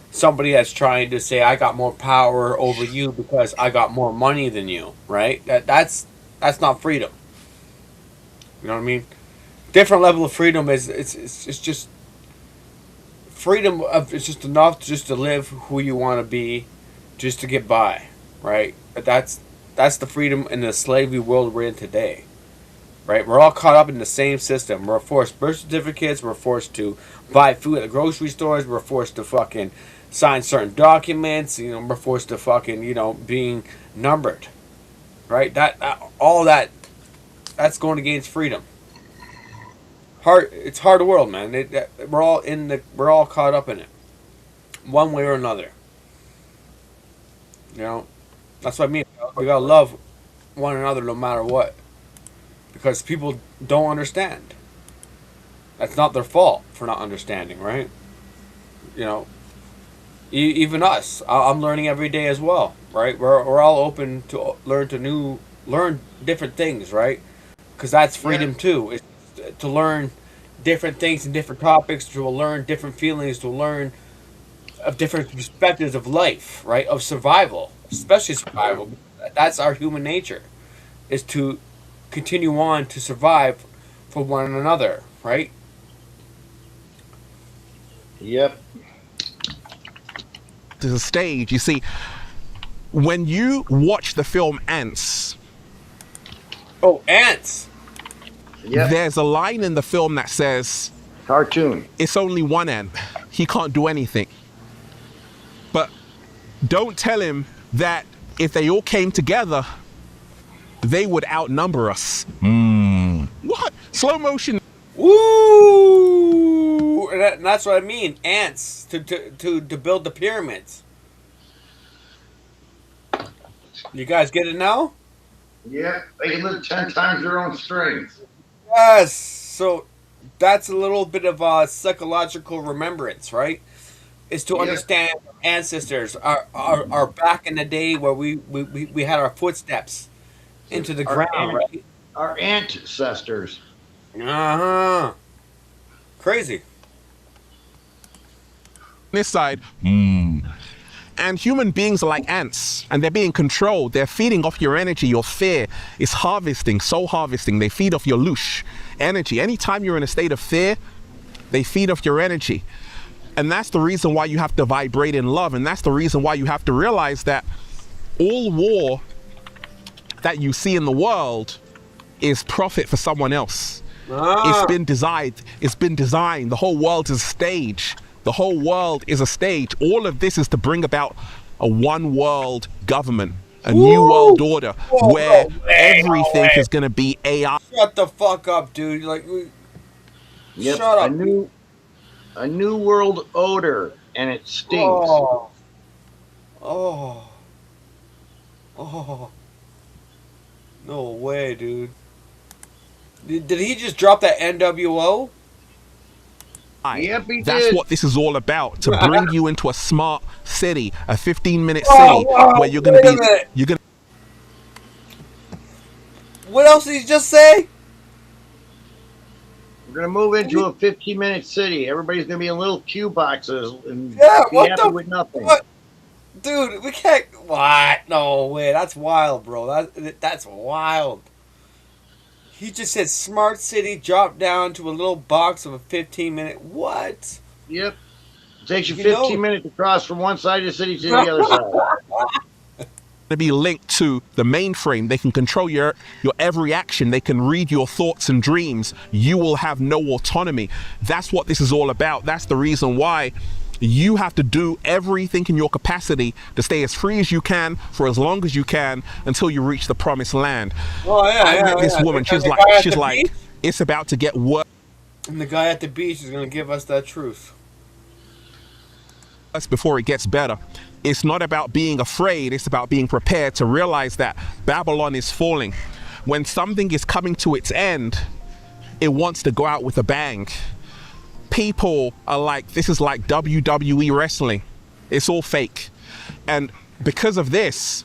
somebody that's trying to say, I got more power over you because I got more money than you, right? That's not freedom. You know what I mean? Different level of freedom is it's just freedom of it's just enough just to live who you want to be, just to get by, right? But that's the freedom in the slavery world we're in today. Right? We're all caught up in the same system. We're forced birth certificates. We're forced to buy food at the grocery stores. We're forced to fucking sign certain documents. We're forced to fucking, being numbered. Right? That's going against freedom. It's hard world, man. We're all caught up in it, one way or another. That's what I mean. We gotta love one another no matter what. Because people don't understand. That's not their fault for not understanding, right? Even us. I'm learning every day as well, right? We're all open to learn different things, right? Because that's freedom too. Is to learn different things and different topics, to learn different feelings, to learn of different perspectives of life, right? Of survival, especially survival. That's our human nature, is to continue on to survive for one another, right? Yep. To the stage, you see, when you watch the film Ants. Oh, Ants! Yep. There's a line in the film that says, cartoon. It's only one ant. He can't do anything. But don't tell him that if they all came together, they would outnumber us. What? Slow motion. Woo! And that's what I mean. Ants to build the pyramids. You guys get it now? Yeah, they can live 10 times their own strength. Yes. So that's a little bit of a psychological remembrance, right? Is to understand ancestors, our back in the day where we had our footsteps into the ground, right? Our ancestors. Uh-huh. Crazy. This side, and human beings are like ants, and they're being controlled. They're feeding off your energy. Your fear is harvesting, soul harvesting. They feed off your loosh energy. Anytime you're in a state of fear, they feed off your energy. And that's the reason why you have to vibrate in love. And that's the reason why you have to realize that all war that you see in the world is profit for someone else. It's been designed. It's been designed. The whole world is a stage. The whole world is a stage. All of this is to bring about a one world government, a new world order where everything is going to be AI. Shut the fuck up, dude. Like, Yep, shut up. A new world odor, and it stinks. Oh. Oh. Oh. No way, dude. Did he just drop that NWO? Yep, he That's did. what this is all about, to bring you into a smart city, a 15-minute city where you're going to be, you're going to. What else did he just say? We're going to move into a 15-minute city. Everybody's going to be in little queue boxes and be what happy the with nothing. What? Dude, we can't. What? No way. That's wild, bro. That's wild. He just said smart city, drop down to a little box of a 15-minute. What? Yep. It takes you 15 minutes to cross from one side of the city to the other side. To be linked to the mainframe. They can control your every action. They can read your thoughts and dreams. You will have no autonomy. That's what this is all about. That's the reason why you have to do everything in your capacity to stay as free as you can for as long as you can until you reach the promised land. Oh, yeah, I met this woman. And She's the like, beach? it's about to get worse. And the guy at the beach is going to give us that truth. Before it gets better. It's not about being afraid. It's about being prepared to realize that Babylon is falling. When something is coming to its end, it wants to go out with a bang. People are like, this is like WWE wrestling. It's all fake. And because of this,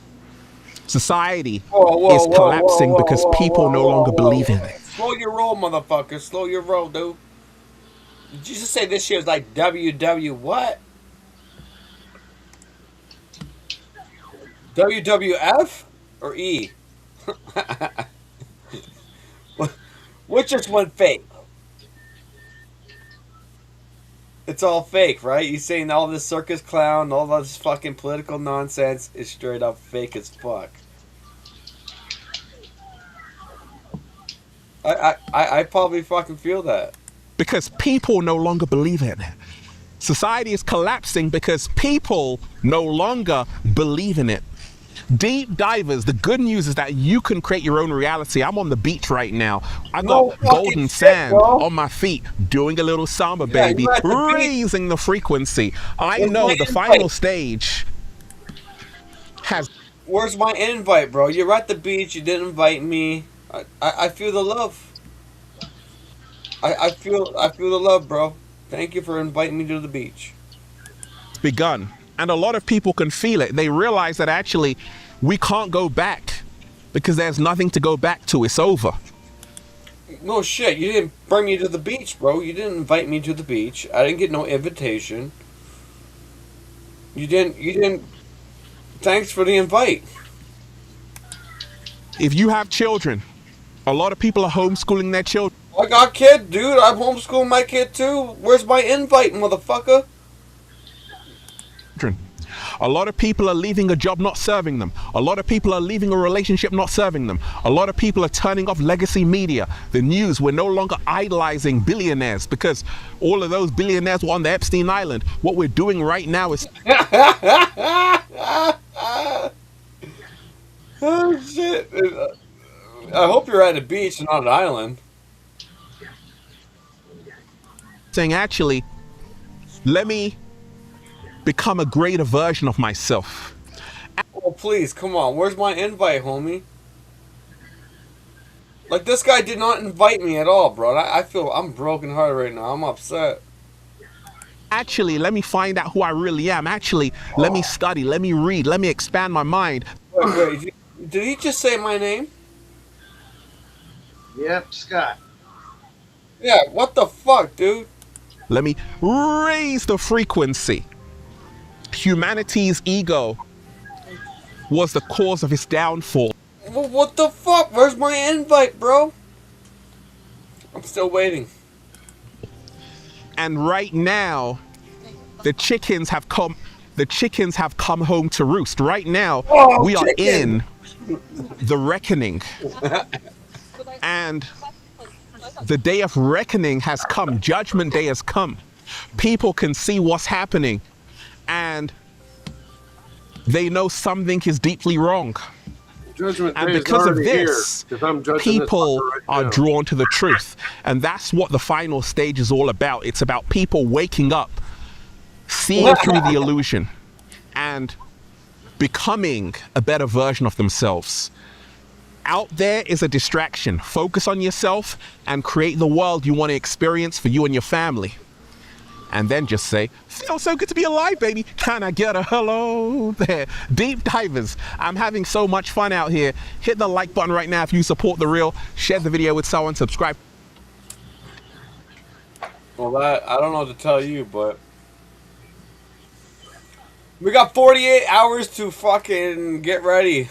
society is collapsing because people no longer believe in it. Slow your roll, motherfucker. Slow your roll, dude. Did you just say this shit was like WW what? WWF or E? Which just went fake? It's all fake, right? You saying all this circus clown, all this fucking political nonsense is straight up fake as fuck. I probably fucking feel that. Because people no longer believe it. Society is collapsing because people no longer believe in it. Deep divers, the good news is that you can create your own reality. I'm on the beach right now. I got golden sand on my feet, doing a little samba, baby, raising the frequency. I know the final stage has. Where's my invite, bro? You're at the beach. You didn't invite me. I feel the love. I feel the love, bro. Thank you for inviting me to the beach. Begun. And a lot of people can feel it. They realize that actually we can't go back because there's nothing to go back to. It's over. No shit. You didn't bring me to the beach, bro. You didn't invite me to the beach. I didn't get no invitation. You didn't. Thanks for the invite. If you have children, a lot of people are homeschooling their children. I got kid, dude. I'm homeschooling my kid too. Where's my invite, motherfucker? A lot of people are leaving a job not serving them. A lot of people are leaving a relationship not serving them. A lot of people are turning off legacy media, the news. We're no longer idolizing billionaires because all of those billionaires were on the Epstein Island. What we're doing right now is... Oh shit. I hope you're at a beach and not an island. saying, actually, let me become a greater version of myself. Oh, please, come on. Where's my invite, homie? Like, this guy did not invite me at all, bro. I feel I'm broken hearted right now. I'm upset. Actually, let me find out who I really am. Actually, let me study, let me read, let me expand my mind. Wait, did he just say my name? Yep, Scott. Yeah, what the fuck, dude? Let me raise the frequency. Humanity's ego was the cause of his downfall. Well, what the fuck? Where's my invite, bro? I'm still waiting. And right now, the chickens have come home to roost. Right now, we are in the reckoning. And the day of reckoning has come. Judgment Day has come. People can see what's happening, and they know something is deeply wrong. Judgment And Day is because of already this, here, 'cause I'm judging this people fucker right are now. drawn to the truth. And that's what the final stage is all about. It's about people waking up, seeing through the illusion, and becoming a better version of themselves. Out there is a distraction. Focus on yourself and create the world you want to experience for you and your family. And then just say, feels so good to be alive, baby. Can I get a hello there? Deep divers, I'm having so much fun out here. Hit the like button right now if you support the real. Share the video with someone, subscribe. Well, that, I don't know what to tell you, but we got 48 hours to fucking get ready.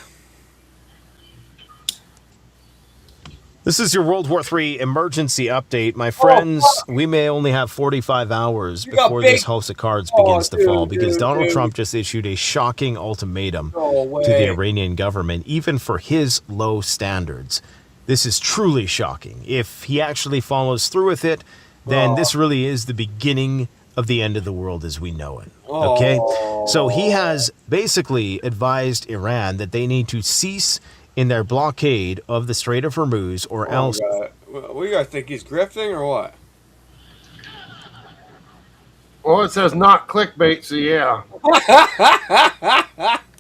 This is your World War III emergency update. My friends, we may only have 45 hours before this House of Cards begins to fall because Donald Trump just issued a shocking ultimatum to the Iranian government, even for his low standards. This is truly shocking. If he actually follows through with it, then this really is the beginning of the end of the world as we know it. Okay? So he has basically advised Iran that they need to cease in their blockade of the Strait of Hormuz, or else. What you guys think, he's grifting or what? Well, it says not clickbait, so yeah.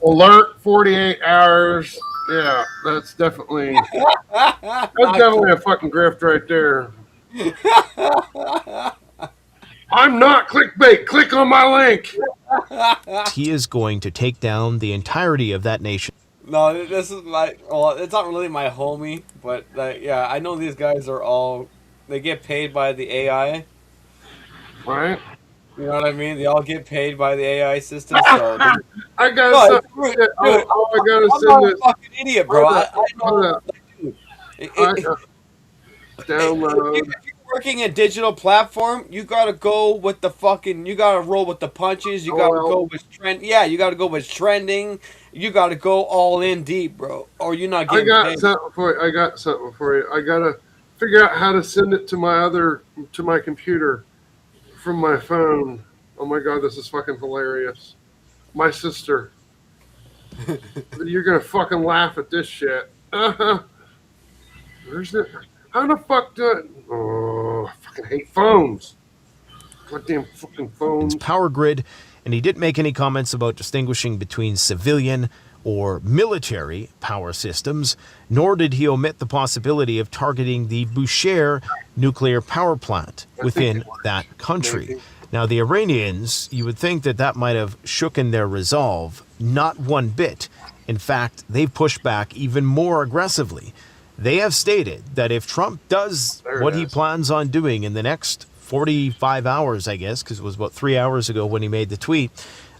Alert 48 hours. Yeah, that's definitely a fucking grift right there. I'm not clickbait. Click on my link. He is going to take down the entirety of that nation. No, this is my, well, it's not really my homie, but yeah, I know these guys are all, they get paid by the AI. Right. You know what I mean? They all get paid by the AI system, so. I gotta send this. I'm not a fucking idiot, bro. I know. Download. If you're working a digital platform, you gotta go with the fucking, you gotta roll with the punches, you gotta go with trend, yeah, you gotta go with trending, you gotta go all in deep, bro, or you're not getting paid. Something for you. I got something for you. I gotta figure out how to send it to my computer from my phone. Oh my god, this is fucking hilarious. My sister. You're gonna fucking laugh at this shit. Where's it? How the fuck do it? Oh, I fucking hate phones. Goddamn fucking phones. Power grid, and he didn't make any comments about distinguishing between civilian or military power systems, nor did he omit the possibility of targeting the Bushehr nuclear power plant within that country. Now, the Iranians, you would think that that might have shooken their resolve. Not one bit. In fact, they've pushed back even more aggressively. They have stated that if Trump does what he plans on doing in the next 45 hours, I guess, because it was about 3 hours ago when he made the tweet,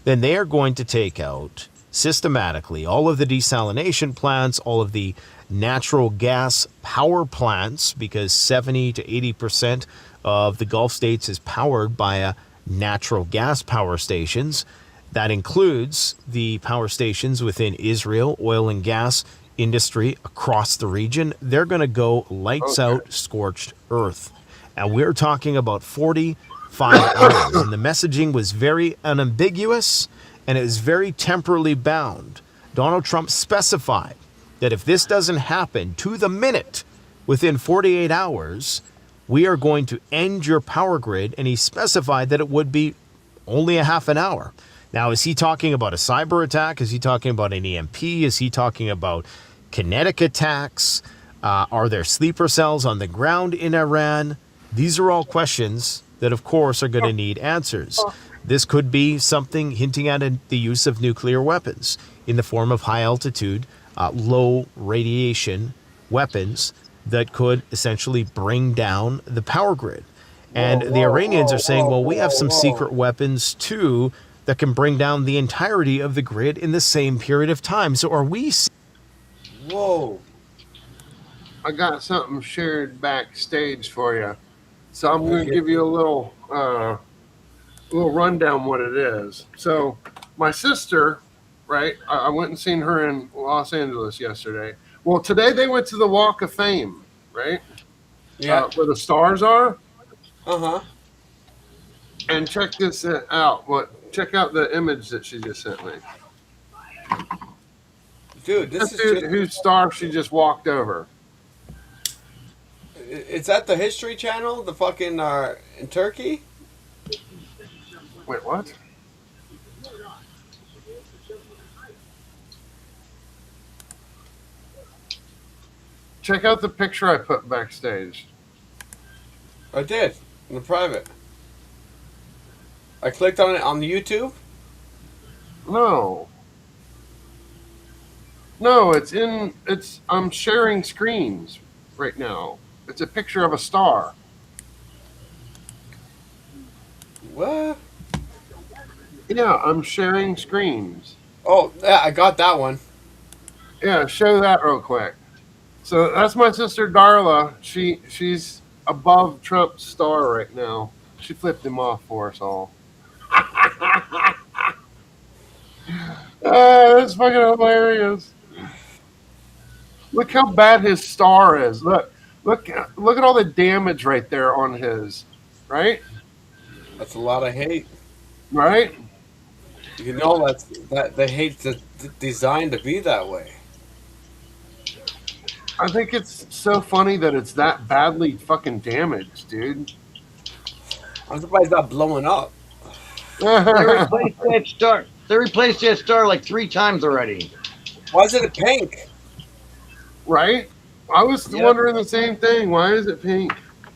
then they are going to take out systematically all of the desalination plants, all of the natural gas power plants, because 70 to 80% of the Gulf states is powered by natural gas power stations. That includes the power stations within Israel, oil and gas industry across the region. They're going to go lights out, scorched earth. And we're talking about 45 hours. And the messaging was very unambiguous, and it was very temporally bound. Donald Trump specified that if this doesn't happen to the minute within 48 hours, we are going to end your power grid. And he specified that it would be only a half an hour. Now, is he talking about a cyber attack? Is he talking about an EMP? Is he talking about kinetic attacks? Are there sleeper cells on the ground in Iran? These are all questions that, of course, are going to need answers. This could be something hinting at the use of nuclear weapons in the form of high-altitude, low radiation weapons that could essentially bring down the power grid. And the Iranians are saying, well, we have some secret weapons, too, that can bring down the entirety of the grid in the same period of time. So are we... Whoa. I got something shared backstage for you. So I'm going to give you a little rundown what it is. So my sister, right, I went and seen her in Los Angeles yesterday. Well, today they went to the Walk of Fame, right? Yeah. Where the stars are. Uh-huh. And check this out. Check out the image that she just sent me. Dude, this is dude just... whose star she just walked over. Is that the History Channel? The fucking in Turkey? Wait, what? Check out the picture I put backstage. I did in the private. I clicked on it on the YouTube. No, I'm sharing screens right now. It's a picture of a star. What? Yeah, I'm sharing screens. Oh, yeah, I got that one. Yeah, show that real quick. So that's my sister Darla. She's above Trump's star right now. She flipped him off for us all. That's fucking hilarious. Look how bad his star is. Look at all the damage right there on his, right? That's a lot of hate. Right? You know that the hate's designed to be that way. I think it's so funny that it's that badly fucking damaged, dude. I'm surprised it's not blowing up. They replaced that star. They replaced that star like 3 times already. Why is it pink? Right? I was wondering the same thing. Why is it pink?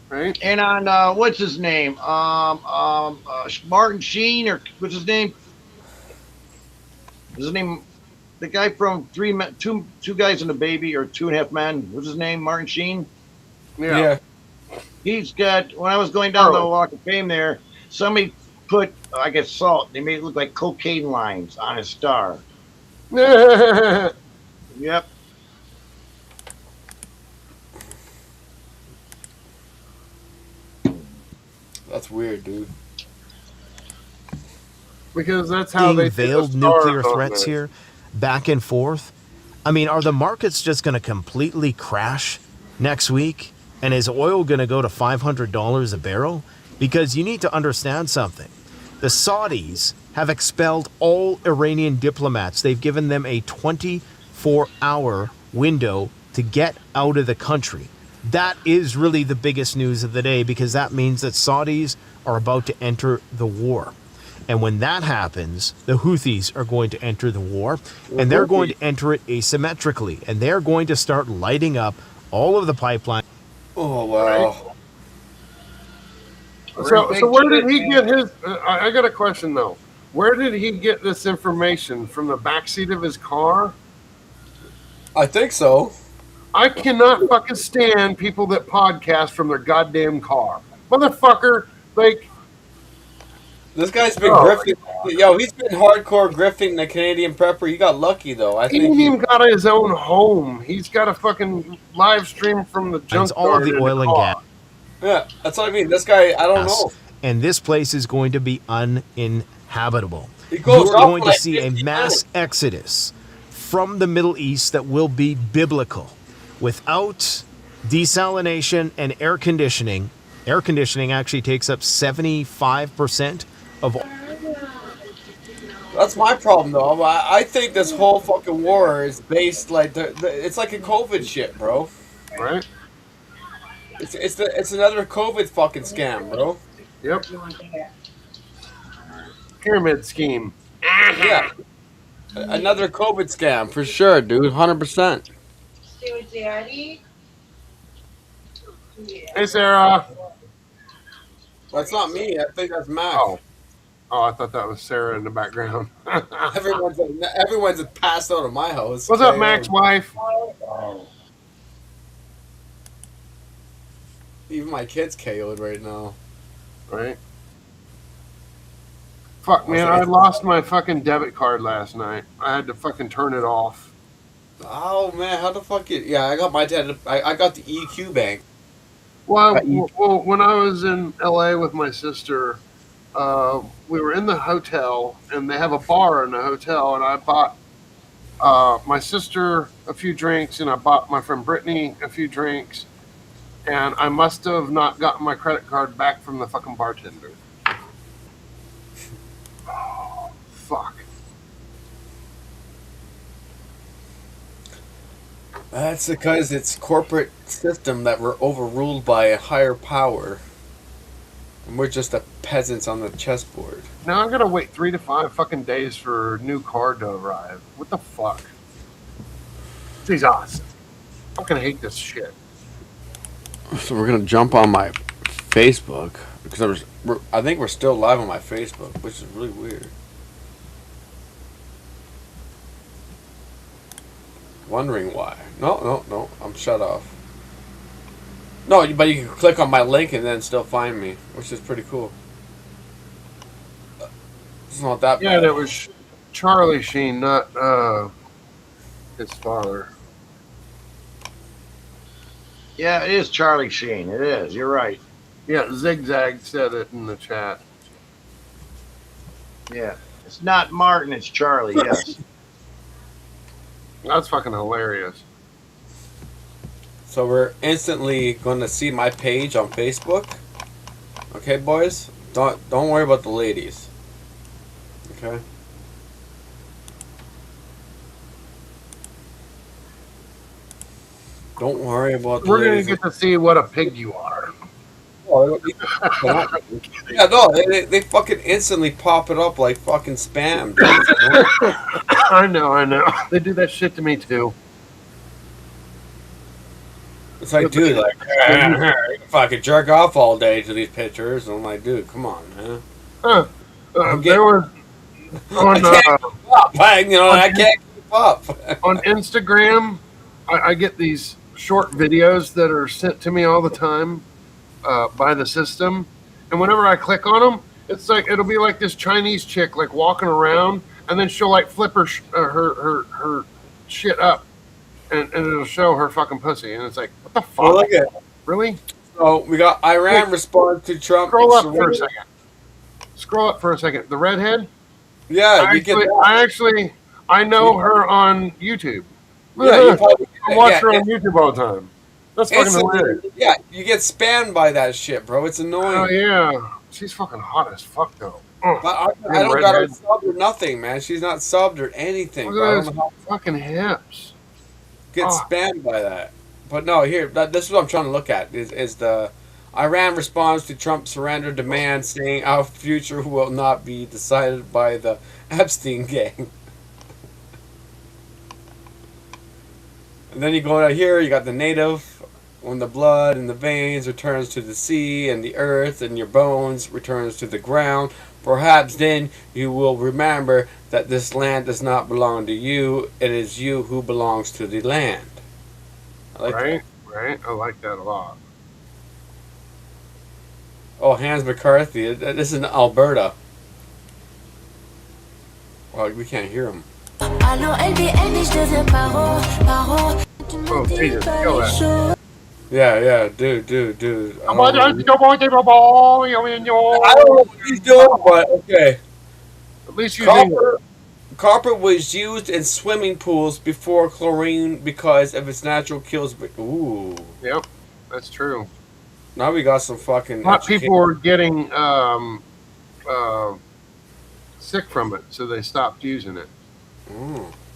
Right? And on what's his name? Martin Sheen, or what's his name? What's his name? The guy from Two Guys and a Baby, or 2.5 Men. What's his name? Martin Sheen. Yeah. He's got. When I was going down the Walk of Fame there, somebody put, I guess, salt. They made it look like cocaine lines on his star. Yep. That's weird, dude. Because that's how they veiled nuclear threats here, back and forth. I mean, are the markets just going to completely crash next week? And is oil going to go to $500 a barrel? Because you need to understand something. The Saudis have expelled all Iranian diplomats. They've given them a 24-hour window to get out of the country. That is really the biggest news of the day, because that means that Saudis are about to enter the war. And when that happens, the Houthis are going to enter the war, and they're going to enter it asymmetrically, and they're going to start lighting up all of the pipeline. Oh, wow. So where did he get his... I got a question, though. Where did he get this information? From the backseat of his car? I think so. I cannot fucking stand people that podcast from their goddamn car. Motherfucker, like... This guy's been grifting. Yo, he's been hardcore grifting the Canadian prepper. He got lucky, though. I He think ain't even got his own home. He's got a fucking live stream from the junkyard. It's all of the oil and gas. Yeah, that's what I mean. This guy, I don't know. And this place is going to be uninhabitable. He goes You're up going to like see a 50 mass exodus from the Middle East that will be biblical. Without desalination and air conditioning actually takes up 75% of all. That's my problem, though. I think this whole fucking war is based like it's like a COVID shit, bro. Right? It's another COVID fucking scam, bro. Yep. Pyramid scheme. Yeah. Another COVID scam for sure, dude. 100%. Hey, Sarah. That's not me. I think that's Mac. Oh, I thought that was Sarah in the background. Everyone's passed out of my house. What's up, Mac's wife? Even my kid's KO'd right now. Right? Fuck, man, I lost my fucking debit card last night. I had to fucking turn it off. Oh man, how the fuck it? Yeah, I got my dad. I got the EQ bank. Well, when I was in LA with my sister, we were in the hotel, and they have a bar in the hotel, and I bought my sister a few drinks, and I bought my friend Brittany a few drinks, and I must have not gotten my credit card back from the fucking bartender. Oh, fuck. That's because it's corporate system that we're overruled by a higher power. And we're just the peasants on the chessboard. Now I gotta wait 3 to 5 fucking days for a new card to arrive. What the fuck? Jesus. I fucking hate this shit. So we're gonna jump on my Facebook because I think we're still live on my Facebook, which is really weird. Wondering why? No, I'm shut off. No, but you can click on my link and then still find me, which is pretty cool. It's not that bad. Yeah, that was Charlie Sheen, not his father. Yeah, it is Charlie Sheen. It is. You're right. Yeah, Zigzag said it in the chat. Yeah. It's not Martin, it's Charlie, yes. That's fucking hilarious. So we're instantly going to see my page on Facebook. Okay, boys? Don't worry about the ladies. Okay? Don't worry about the We're going ladies. to get to see what a pig you are. Yeah, no, they fucking instantly pop it up like fucking spam, dude. I know. They do that shit to me too. It's like, dude, like, you fucking jerk off all day to these pictures. And I'm like, dude, come on, man. There was on, I can't keep up. On Instagram, I get these short videos that are sent to me all the time by the system, and whenever I click on them, it's like it'll be like this Chinese chick like walking around, and then she'll like flip her shit up, and it'll show her fucking pussy, and it's like, what the fuck? Well, look at it. Really? So we got Iran response to Trump. Scroll up for a second. Scroll up for a second. The redhead? Yeah, you get that. I know her on YouTube. Yeah, you probably, I watch her on YouTube all the time. That's fucking hilarious. Yeah, you get spammed by that shit, bro. It's annoying. Oh yeah, she's fucking hot as fuck though. I don't got her subbed or nothing, man. She's not subbed or anything. Look Bro. at those fucking hips. Get spammed by that. But no, here, this is what I'm trying to look at. Is the Iran responds to Trump's surrender demand, saying our future will not be decided by the Epstein gang. And then you go out here, you got the native. When the blood in the veins returns to the sea and the earth and your bones returns to the ground, perhaps then you will remember that this land does not belong to you. It is you who belongs to the land. I like Right? I like that a lot. Oh, Hans McCarthy. This is in Alberta. Well, we can't hear him. Oh, Jesus, kill that. Yeah, dude. I don't know what he's doing, but okay. At least you Copper was used in swimming pools before chlorine because of its natural kills. Ooh. Yep, that's true. Now we got some fucking. A lot of people were getting sick from it, so they stopped using it.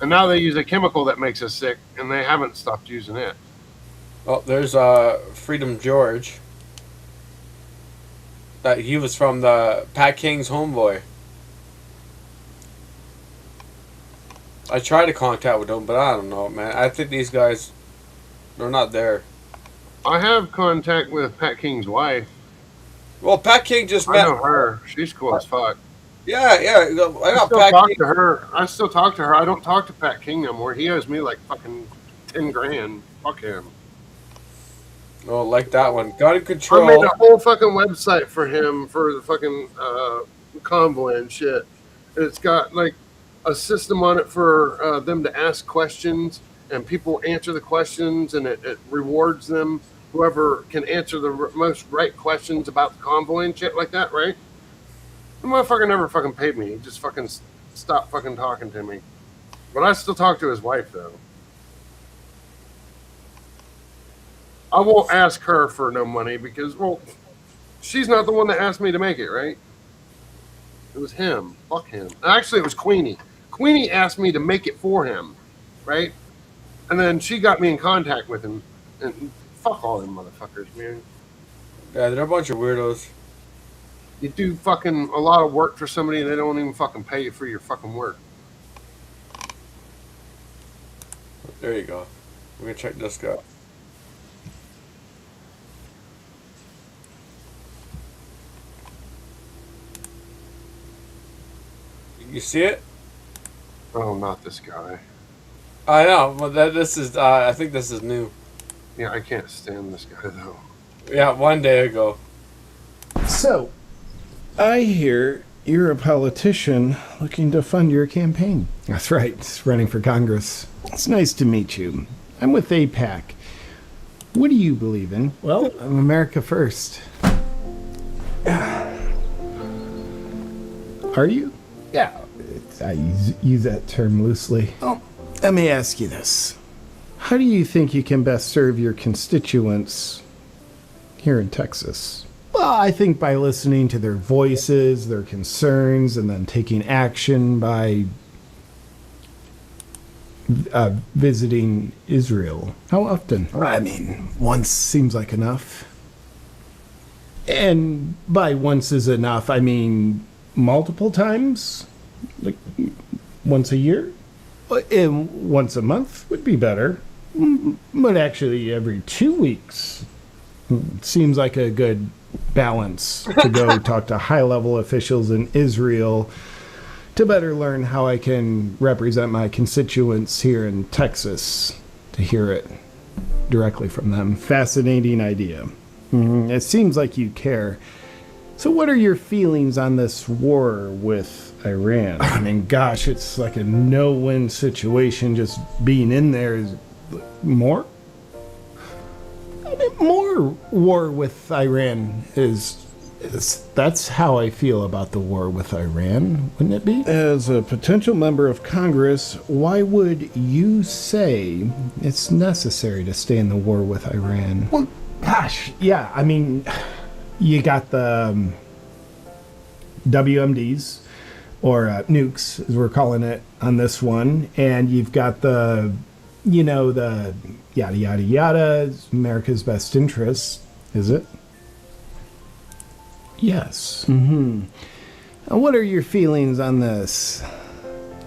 And now they use a chemical that makes us sick, and they haven't stopped using it. Oh, there's Freedom George. That he was from the Pat King's homeboy. I tried to contact with them, but I don't know, man. I think these guys, they're not there. I have contact with Pat King's wife. Well, Pat King just I met know her. She's cool as fuck. Yeah. I got still Pat talk King. to her. I still talk to her. I don't talk to Pat King no more. He owes me like fucking 10 grand. Fuck him. Oh, like that one. Got in I control. made a whole fucking website for him for the fucking convoy and shit. And it's got like a system on it for them to ask questions, and people answer the questions, and it rewards them. Whoever can answer the most right questions about the convoy and shit like that, right? The motherfucker never fucking paid me. He just fucking stopped fucking talking to me. But I still talk to his wife, though. I won't ask her for no money because, well, she's not the one that asked me to make it, right? It was him. Fuck him. Actually, it was Queenie. Queenie asked me to make it for him, right? And then she got me in contact with him. And fuck all them motherfuckers, man. Yeah, they're a bunch of weirdos. You do fucking a lot of work for somebody and they don't even fucking pay you for your fucking work. There you go. We're gonna check this guy. You see it? Oh, not this guy. I know, but this is. I think this is new. Yeah, I can't stand this guy though. Yeah, one day ago. So, I hear you're a politician looking to fund your campaign. That's right, it's running for Congress. It's nice to meet you. I'm with AIPAC. What do you believe in? Well, I'm America First. Are you? Yeah, I use that term loosely. Oh, let me ask you this. How do you think you can best serve your constituents here in Texas? Well, I think by listening to their voices, their concerns, and then taking action by visiting Israel. How often? I mean, once seems like enough. And by once is enough, I mean multiple times? Like once a year? And once a month would be better. But actually every 2 weeks seems like a good balance to go talk to high-level officials in Israel to better learn how I can represent my constituents here in Texas, to hear it directly from them. Fascinating idea. It seems like you care. So what are your feelings on this war with Iran? I mean, gosh, it's like a no-win situation. Just being in there is more? I mean, more war with Iran is that's how I feel about the war with Iran, wouldn't it be? As a potential member of Congress, why would you say it's necessary to stay in the war with Iran? Well, gosh, yeah, I mean, you got the WMDs, or nukes, as we're calling it on this one, and you've got the, you know, the yada, yada, yada, America's best interests, is it? Yes. And what are your feelings on this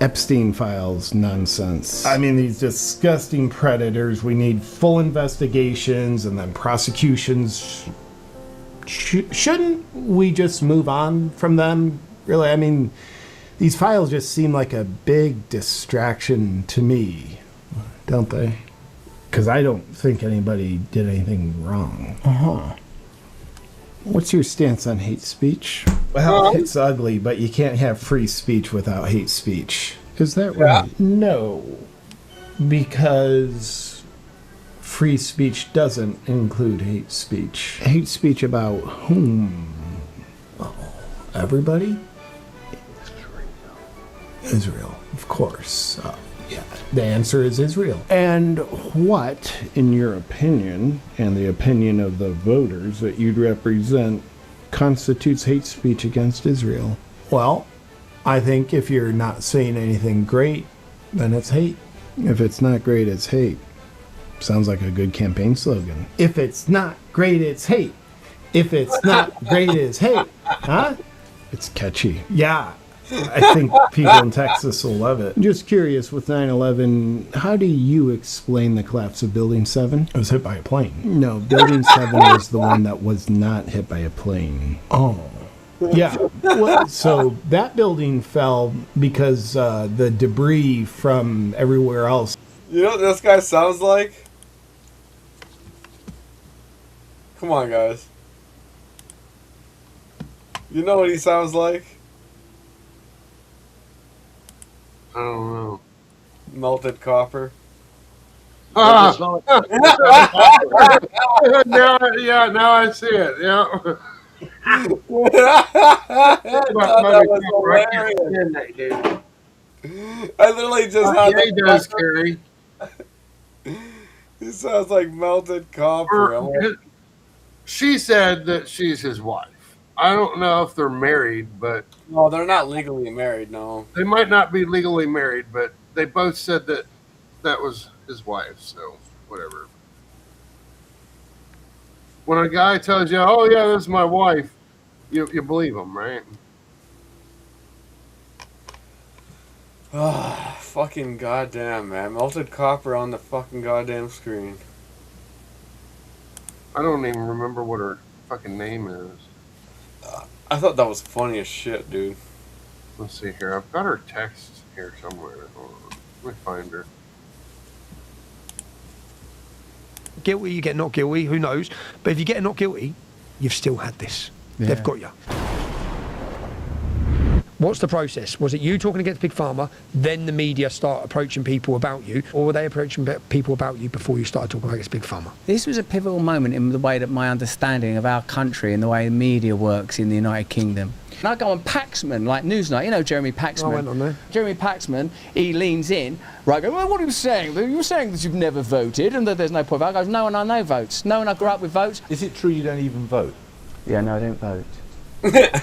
Epstein files nonsense? I mean, these disgusting predators, we need full investigations and then prosecutions. Shouldn't we just move on from them? Really, I mean, these files just seem like a big distraction to me, don't they? Because I don't think anybody did anything wrong. What's your stance on hate speech? Well, it's ugly, but you can't have free speech without hate speech. Is that right? No, because free speech doesn't include hate speech. Hate speech about whom? Oh, everybody? Israel, of course. Yeah, the answer is Israel. And what, in your opinion, and the opinion of the voters that you'd represent, constitutes hate speech against Israel? Well, I think if you're not saying anything great, then it's hate. If it's not great, it's hate. Sounds like a good campaign slogan. If it's not great, it's hate. If it's not great, it's hate. Huh? It's catchy. Yeah. I think people in Texas will love it. Just curious, with 9/11, how do you explain the collapse of Building 7? It was hit by a plane. No, Building 7 was the one that was not hit by a plane. Oh. Yeah. Well, so that building fell because the debris from everywhere else. You know what this guy sounds like? Come on, guys. You know what he sounds like? I don't know. Melted copper. Ah! now I see it. Yeah. I literally just had yeah, he does, Carrie. He sounds like melted copper. She said that she's his wife. I don't know if they're married, but no, they're not legally married. No, they might not be legally married, but they both said that that was his wife. So whatever. When a guy tells you, "Oh yeah, this is my wife," you believe him, right? Ah, fucking goddamn, man. Melted copper on the fucking goddamn screen. I don't even remember what her fucking name is. I thought that was funny as shit, dude. Let's see here. I've got her text here somewhere. Hold on. Let me find her. Guilty, you get not guilty, who knows? But if you get not guilty, you've still had this. Yeah. They've got you. What's the process? Was it you talking against Big Pharma, then the media start approaching people about you, or were they approaching people about you before you started talking against Big Pharma? This was a pivotal moment in the way that my understanding of our country and the way the media works in the United Kingdom. And I go on Paxman, like Newsnight, you know Jeremy Paxman. I went on there. Jeremy Paxman, he leans in, right, go, well, what are you saying? You're saying that you've never voted and that there's no point. I goes, no one I know votes. No one I grew up with votes. Is it true you don't even vote? Yeah, no, I don't vote.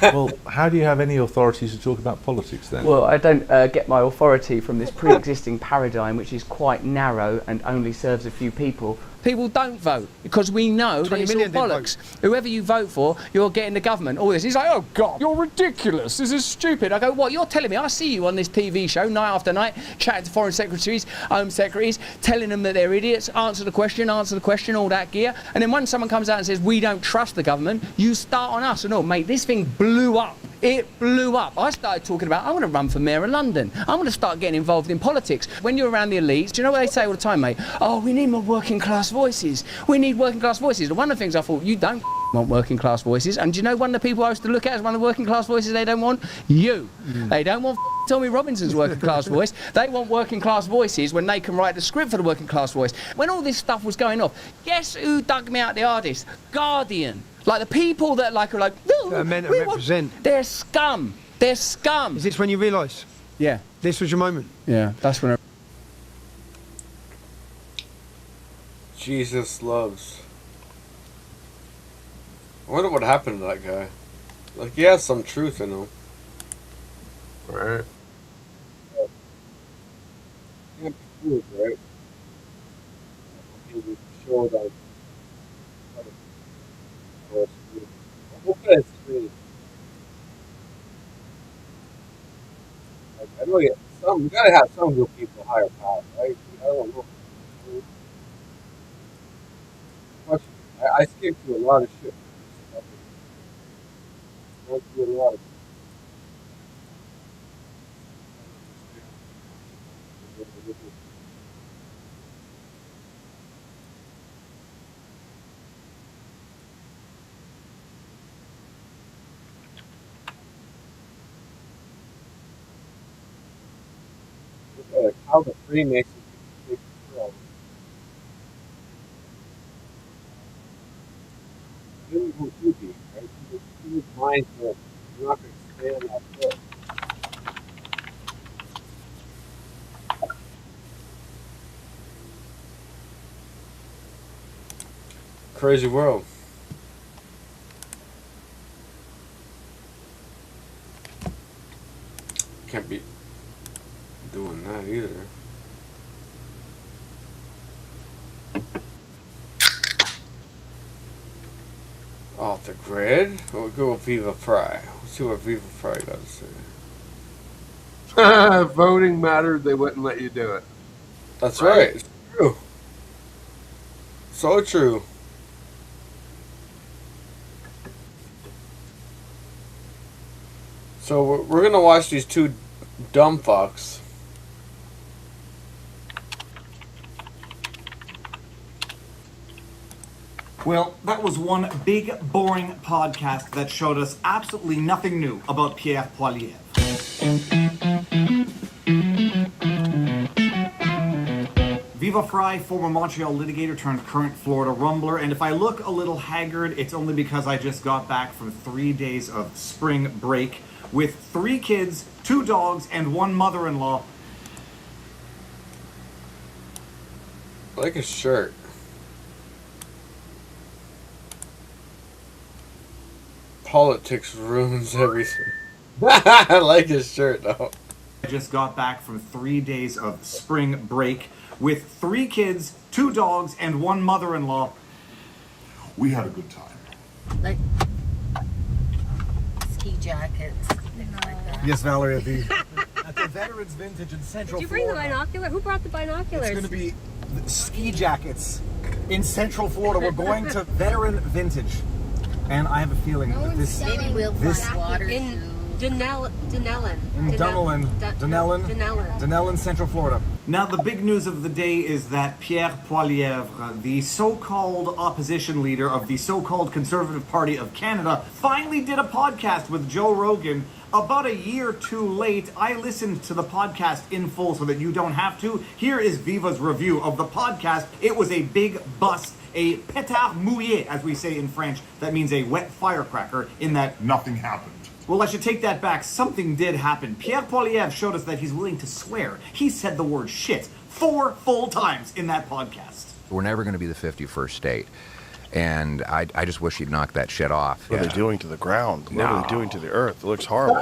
Well, how do you have any authority to talk about politics then? Well, I don't get my authority from this pre-existing paradigm, which is quite narrow and only serves a few people. People don't vote because we know that it's all bollocks. Whoever you vote for, you're getting the government. All this. He's like, oh God, you're ridiculous. This is stupid. I go, what? You're telling me? I see you on this TV show night after night, chatting to foreign secretaries, home secretaries, telling them that they're idiots. Answer the question, all that gear. And then when someone comes out and says we don't trust the government, you start on us and all, mate. This thing blew up. It blew up. I started talking about, I want to run for mayor of London. I want to start getting involved in politics. When you're around the elites, do you know what they say all the time, mate? Oh, we need more working class voices. We need working class voices. And one of the things I thought, you don't want working class voices. And do you know one of the people I used to look at as one of the working class voices they don't want? You. They don't want Tommy Robinson's working class voice. They want working class voices when they can write the script for the working class voice. When all this stuff was going off, guess who dug me out the hardest? Guardian. Like the people that are like, no, meant to represent. They're scum. They're scum. Is this when you realise? Yeah. This was your moment? Yeah, that's when Jesus loves. I wonder what happened to that guy. Like, he has some truth in him. Right. Right? He showed us. I know you gotta have some good people higher power, right? I don't know. I skip through a lot of shit. I went through a lot of how the Freemasons take control. Really who you be, right? He was mindful. You're not going to stay on that foot. Crazy world. Can't be doing that either. Off the grid? We'll go with Viva Fry. Let's see what Viva Fry got to say. voting mattered, they wouldn't let you do it. That's right. It's true. So true. So we're gonna watch these two dumb fucks. Well, that was one big, boring podcast that showed us absolutely nothing new about Pierre Poilievre. Viva Frei, former Montreal litigator turned current Florida rumbler, and if I look a little haggard, it's only because I just got back from 3 days of spring break with 3 kids, 2 dogs, and 1 mother-in-law. I like his shirt. Politics ruins everything. I like his shirt though. I just got back from 3 days of spring break with 3 kids, 2 dogs, and 1 mother-in-law. We had a good time. Like ski jackets, things like that. Yes, Valerie, At the Veterans Vintage in Central Did you bring Florida. the binocular? Who brought the binoculars? It's going to be ski jackets in Central Florida. We're going to Veteran Vintage. And I have a feeling that this... Maybe we'll find water in Dunellen. Dunellen, Central Florida. Now, the big news of the day is that Pierre Poilievre, the so-called opposition leader of the so-called Conservative Party of Canada, finally did a podcast with Joe Rogan. About a year too late. I listened to the podcast in full so that you don't have to. Here is Viva's review of the podcast. It was a big bust. A pétard mouillé, as we say in French. That means a wet firecracker, in that nothing happened. Well, I should take that back. Something did happen. Pierre Poilievre showed us that he's willing to swear. He said the word shit 4 full times in that podcast. We're never going to be the 51st state. And I just wish he'd knock that shit off. What are they doing to the ground? What are they doing to the earth? It looks horrible.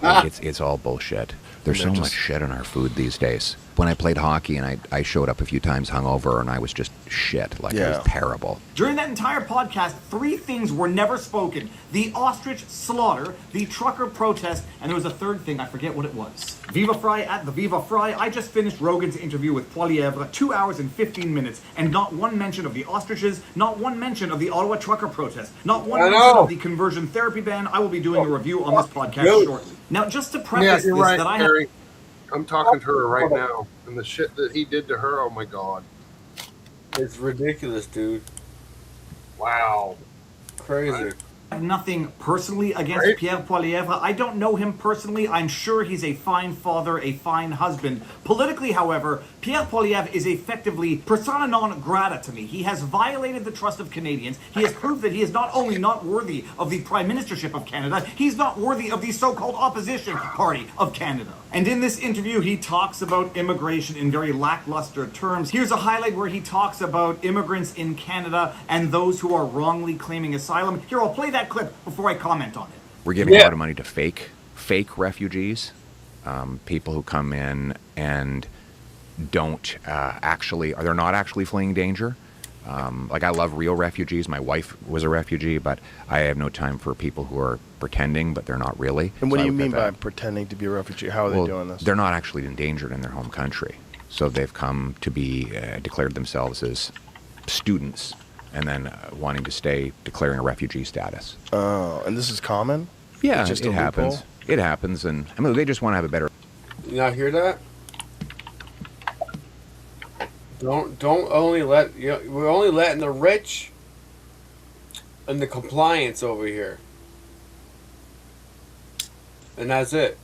It's all bullshit. There's so much shit in our food these days. When I played hockey and I showed up a few times hungover and I was just shit. It was terrible. During that entire podcast, 3 things were never spoken. The ostrich slaughter, the trucker protest, and there was a third thing, I forget what it was. Viva Frei at the Viva Frei. I just finished Rogan's interview with Poilievre, 2 hours and 15 minutes, and not one mention of the ostriches, not one mention of the Ottawa trucker protest, not one mention of the conversion therapy ban. I will be doing a review on this podcast shortly. Now, just to preface you're this, right, that I Harry. have... I'm talking to her right now, and the shit that he did to her, oh my god. It's ridiculous, dude. Wow. Crazy. I have nothing personally against Pierre Poilievre. I don't know him personally. I'm sure he's a fine father, a fine husband. Politically, however, Pierre Poilievre is effectively persona non grata to me. He has violated the trust of Canadians. He has proved that he is not only not worthy of the Prime Ministership of Canada, he's not worthy of the so-called opposition party of Canada. And in this interview, he talks about immigration in very lackluster terms. Here's a highlight where he talks about immigrants in Canada and those who are wrongly claiming asylum. Here, I'll play that clip before I comment on it. We're giving a lot of money to fake refugees, people who come in and don't they're not actually fleeing danger. Like, I love real refugees. My wife was a refugee, but I have no time for people who are pretending, but they're not really. And what do you mean by pretending to be a refugee? How are they doing this? They're not actually endangered in their home country. So they've come to be declared themselves as students and then wanting to stay, declaring a refugee status. Oh, and this is common? Yeah, It's just it a happens. loophole? It happens, and I mean, they just want to have a better... You not hear that? Don't only let we're only letting the rich and the compliance over here, and that's it.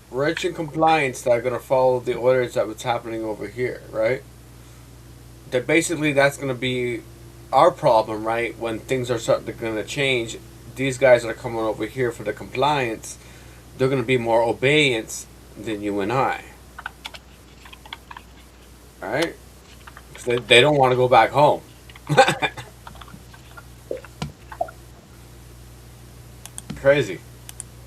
Rich and compliance that are gonna follow the orders that what's happening over here, right? That basically that's gonna be our problem, right? When things are gonna change, these guys that are coming over here for the compliance, they're gonna be more obedience than you and I. Right? They don't want to go back home. Crazy.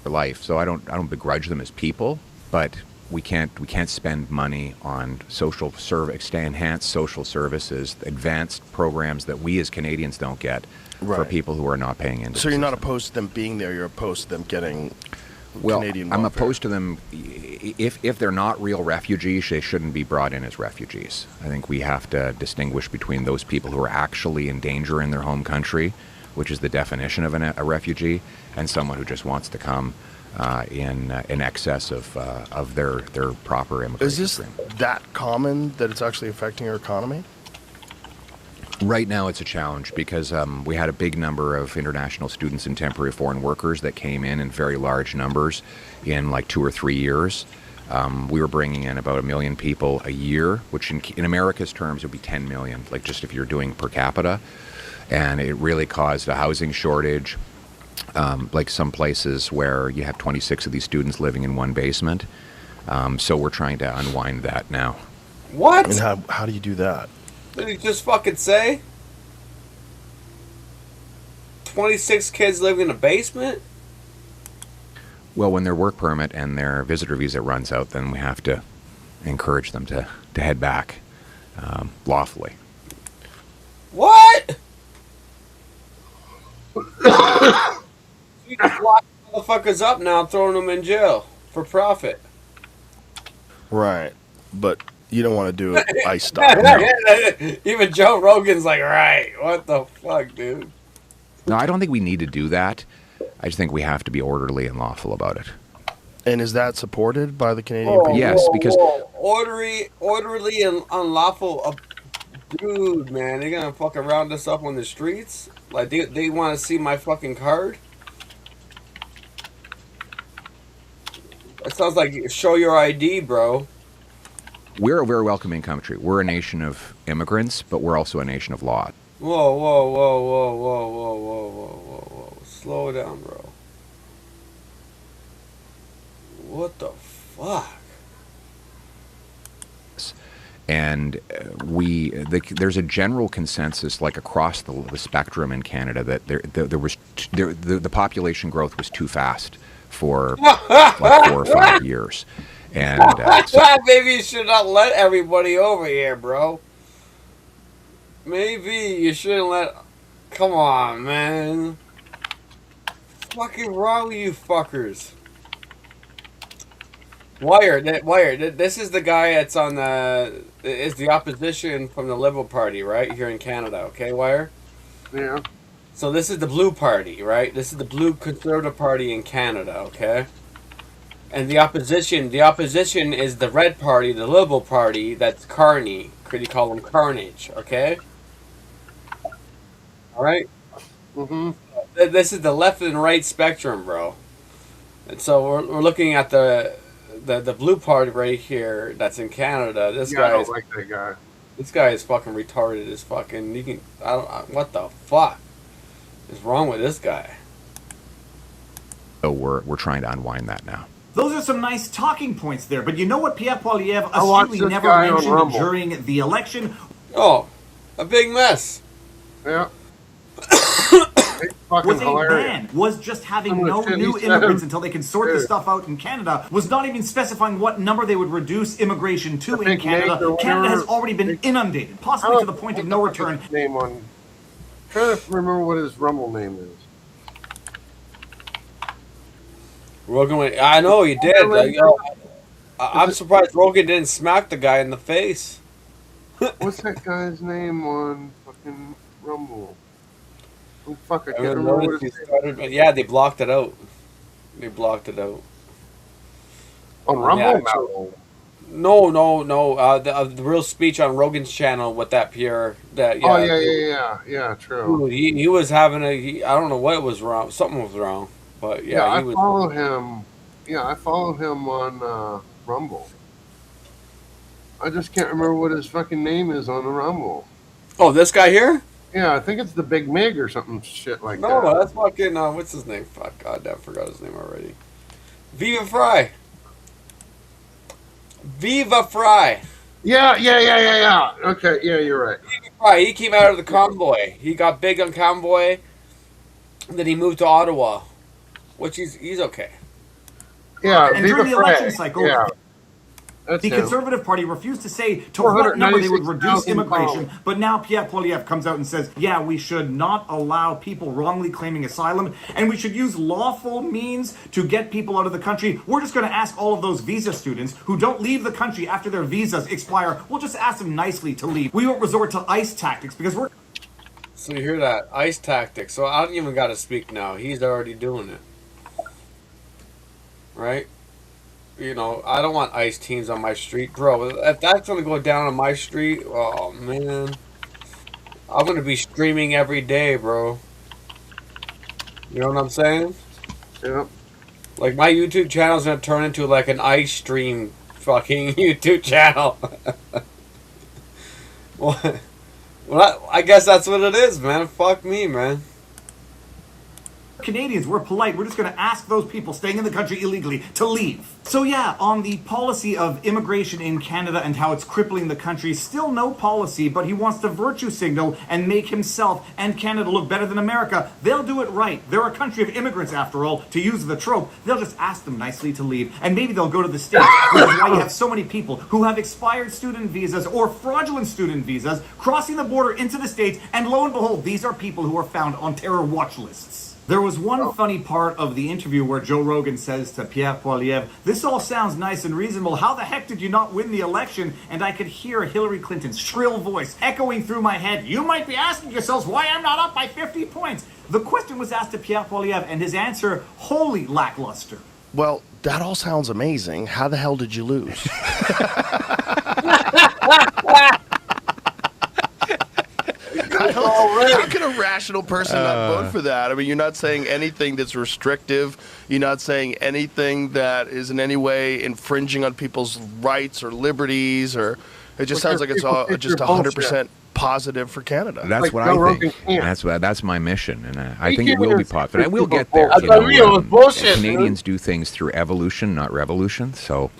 life. So I don't begrudge them as people, but we can't spend money on enhanced social services, advanced programs that we as Canadians don't get for people who are not paying into. So you're not opposed to them being there. You're opposed to them getting Well, Canadian I'm welfare. opposed to them. If they're not real refugees, they shouldn't be brought in as refugees. I think we have to distinguish between those people who are actually in danger in their home country, which is the definition of a refugee, and someone who just wants to come in excess of their proper immigration Is this stream. that common that it's actually affecting our economy? Right now, it's a challenge because we had a big number of international students and temporary foreign workers that came in very large numbers in like 2 or 3 years. We were bringing in about 1 million people a year, which in America's terms would be 10 million, like just if you're doing per capita. And it really caused a housing shortage, like some places where you have 26 of these students living in one basement. So we're trying to unwind that now. What? And how do you do that? Did he just fucking say? 26 kids living in a basement? Well, when their work permit and their visitor visa runs out, then we have to encourage them to head back lawfully. What? You just lock motherfuckers up now, throwing them in jail for profit. Right, but you don't want to do it ICE style. Even Joe Rogan's like, right, what the fuck, dude? No, I don't think we need to do that. I just think we have to be orderly and lawful about it. And is that supported by the Canadian people? Yes, because orderly and unlawful. Dude, man, they're gonna fucking round us up on the streets? Like, they want to see my fucking card? That sounds like show your ID, bro. we're a very welcoming country. We're a nation of immigrants, but we're also a nation of law. Whoa, whoa, whoa, whoa, whoa, whoa, whoa, whoa, whoa, whoa. Slow down, bro. What the fuck? And there's a general consensus, like across the spectrum in Canada, that the population growth was too fast for like 4 or 5 years. And maybe you should not let everybody over here, bro. Maybe you shouldn't let. Come on, man. What's fucking wrong with you fuckers? Wire. This is the guy that's on is the opposition from the Liberal Party, right? Here in Canada, okay, Wire? Yeah. So this is the Blue Party, right? This is the Blue Conservative Party in Canada, okay? And the opposition is the Red Party, the Liberal Party, that's Carney. Could you call them Carnage, okay? Alright? Mm-hmm. This is the left and right spectrum, bro. And so we're looking at the Blue Party right here that's in Canada. This I guy don't is like that guy. This guy is fucking retarded as fucking. What the fuck is wrong with this guy? so we're trying to unwind that now. Those are some nice talking points there, but you know what Pierre Poilievre I watched astutely this never guy on mentioned Rumble. during the election? Oh, a big mess. Yeah. Was a hilarious. ban, was just having Some of the no shit new he said. immigrants until they can sort this Dude. stuff out in Canada, was not even specifying what number they would reduce immigration to in think Canada. Nate or Canada has whatever- already been inundated, possibly to the point of no return. Name on. Trying to remember what his Rumble name is. Rogan, I know he did. I'm surprised Rogan didn't smack the guy in the face. What's that guy's name on fucking Rumble? Oh, fuck, I I can't don't remember know what if he his name started, but yeah, they blocked it out. They blocked it out. on Rumble. Yeah, No. The real speech on Rogan's channel with that Pierre. That Oh yeah, true. Dude, he was having I don't know what was wrong. Something was wrong, but Yeah, yeah, I he was. follow him. Yeah, I follow him on Rumble. I just can't remember what his fucking name is on the Rumble. Oh, this guy here? Yeah, I think it's the Big Mig or something shit like No, that. that's fucking. What's his name? Fuck, goddamn, forgot his name already. Viva Fry. Viva Fry. Yeah. Okay, yeah, you're right. Viva Fry. He came out of the convoy. He got big on convoy. And then he moved to Ottawa, which he's okay. Yeah, And Viva during the Frey. election cycle, Yeah. The Conservative Party refused to say to what number they would reduce immigration, but now Pierre Poilievre comes out and says, yeah, we should not allow people wrongly claiming asylum, and we should use lawful means to get people out of the country. We're just going to ask all of those visa students who don't leave the country after their visas expire, we'll just ask them nicely to leave. We won't resort to ICE tactics because we're... So you hear that? ICE tactics. So I don't even got to speak now. He's already doing it. Right? You know, I don't want ICE teams on my street. Bro, if that's going to go down on my street, oh, man. I'm going to be streaming every day, bro. You know what I'm saying? Yep. Like, my YouTube channel's going to turn into, like, an ICE stream fucking YouTube channel. Well, I guess that's what it is, man. Fuck me, man. Canadians, we're polite. We're just going to ask those people staying in the country illegally to leave. So yeah, on the policy of immigration in Canada and how it's crippling the country, still no policy, but he wants to virtue signal and make himself and Canada look better than America. They'll do it right. They're a country of immigrants, after all, to use the trope. They'll just ask them nicely to leave, and maybe they'll go to the States, which is why you have so many people who have expired student visas or fraudulent student visas crossing the border into the States, and lo and behold, these are people who are found on terror watch lists. There was one funny part of the interview where Joe Rogan says to Pierre Poilievre, this all sounds nice and reasonable. How the heck did you not win the election? And I could hear Hillary Clinton's shrill voice echoing through my head. You might be asking yourselves why I'm not up by 50 points. The question was asked to Pierre Poilievre, and his answer, wholly lackluster. Well, that all sounds amazing. How the hell did you lose? How can a rational person not vote for that? I mean, you're not saying anything that's restrictive. You're not saying anything that is in any way infringing on people's rights or liberties, or it just sounds like it's all just 100% positive for Canada. That's what I think. That's my mission, and I think it will be positive. I will get there. You know, Canadians do things through evolution, not revolution. So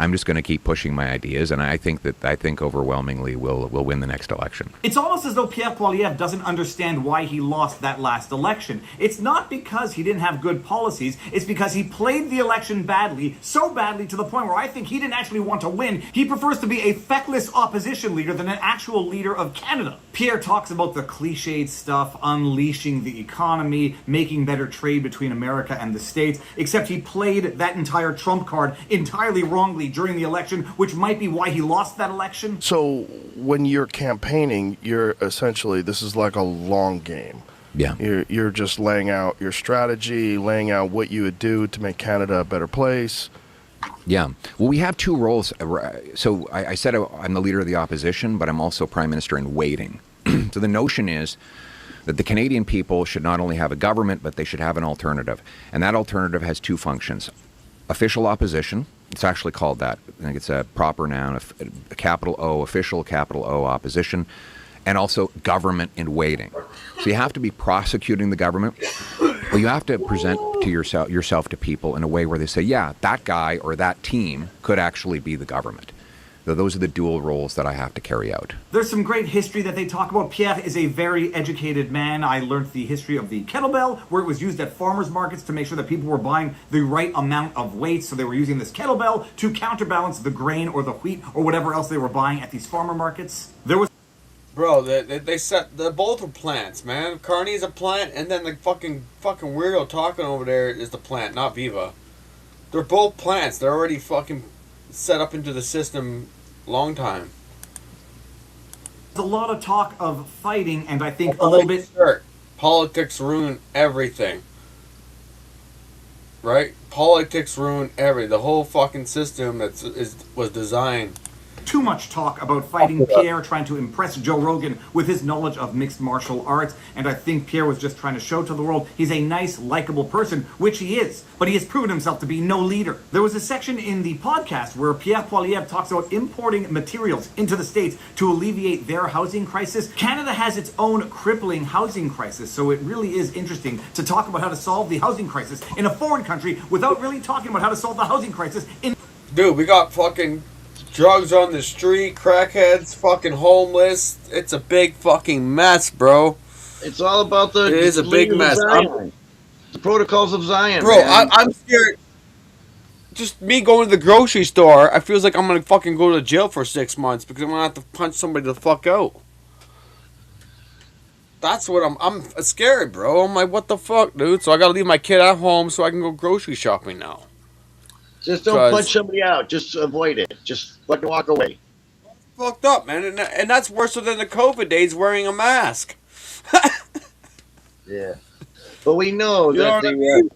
I'm just going to keep pushing my ideas, and I think overwhelmingly we'll win the next election. It's almost as though Pierre Poilievre doesn't understand why he lost that last election. It's not because he didn't have good policies, it's because he played the election badly, so badly to the point where I think he didn't actually want to win. He prefers to be a feckless opposition leader than an actual leader of Canada. Pierre talks about the cliched stuff, unleashing the economy, making better trade between America and the States, except he played that entire trump card entirely wrongly during the election, which might be why he lost that election. So when you're campaigning, you're essentially, this is like a long game. Yeah. You're just laying out your strategy, laying out what you would do to make Canada a better place. Yeah. Well, we have two roles. So I said I'm the leader of the opposition, but I'm also prime minister in waiting. So the notion is that the Canadian people should not only have a government, but they should have an alternative. And that alternative has two functions. Official opposition. It's actually called that. I think it's a proper noun, a capital O, official, capital O, opposition, and also government in waiting. So you have to be prosecuting the government, but you have to present to yourself to people in a way where they say, yeah, that guy or that team could actually be the government. So those are the dual roles that I have to carry out. There's some great history that they talk about. Pierre is a very educated man. I learned the history of the kettlebell, where it was used at farmers markets to make sure that people were buying the right amount of weight. So they were using this kettlebell to counterbalance the grain or the wheat or whatever else they were buying at these farmer markets. There was... Bro, they set... both are plants, man. Carney's a plant, and then the fucking weirdo talking over there is the plant, not Viva. They're both plants. They're already fucking set up into the system long time. There's a lot of talk of fighting, and I think a little bit... Politics ruin everything. Right? Politics ruin everything. The whole fucking system was designed. Too much talk about fighting. Pierre trying to impress Joe Rogan with his knowledge of mixed martial arts, and I think Pierre was just trying to show to the world he's a nice, likable person, which he is, but he has proven himself to be no leader. There was a section in the podcast where Pierre Poilievre talks about importing materials into the States to alleviate their housing crisis. Canada has its own crippling housing crisis, so it really is interesting to talk about how to solve the housing crisis in a foreign country without really talking about how to solve the housing crisis in... Dude, we got fucking drugs on the street, crackheads, fucking homeless. It's a big fucking mess, bro. It's all about the... It is a big mess. The protocols of Zion. Bro, I'm scared. just me going to the grocery store, I feels like I'm gonna fucking go to jail for 6 months because I'm gonna have to punch somebody the fuck out. That's what I'm scared, bro. I'm like, what the fuck, dude? So I gotta leave my kid at home so I can go grocery shopping now. Just don't punch somebody out. Just avoid it. Just fucking walk away. Fucked up, man. And that's worse than the COVID days wearing a mask. Yeah. But we know that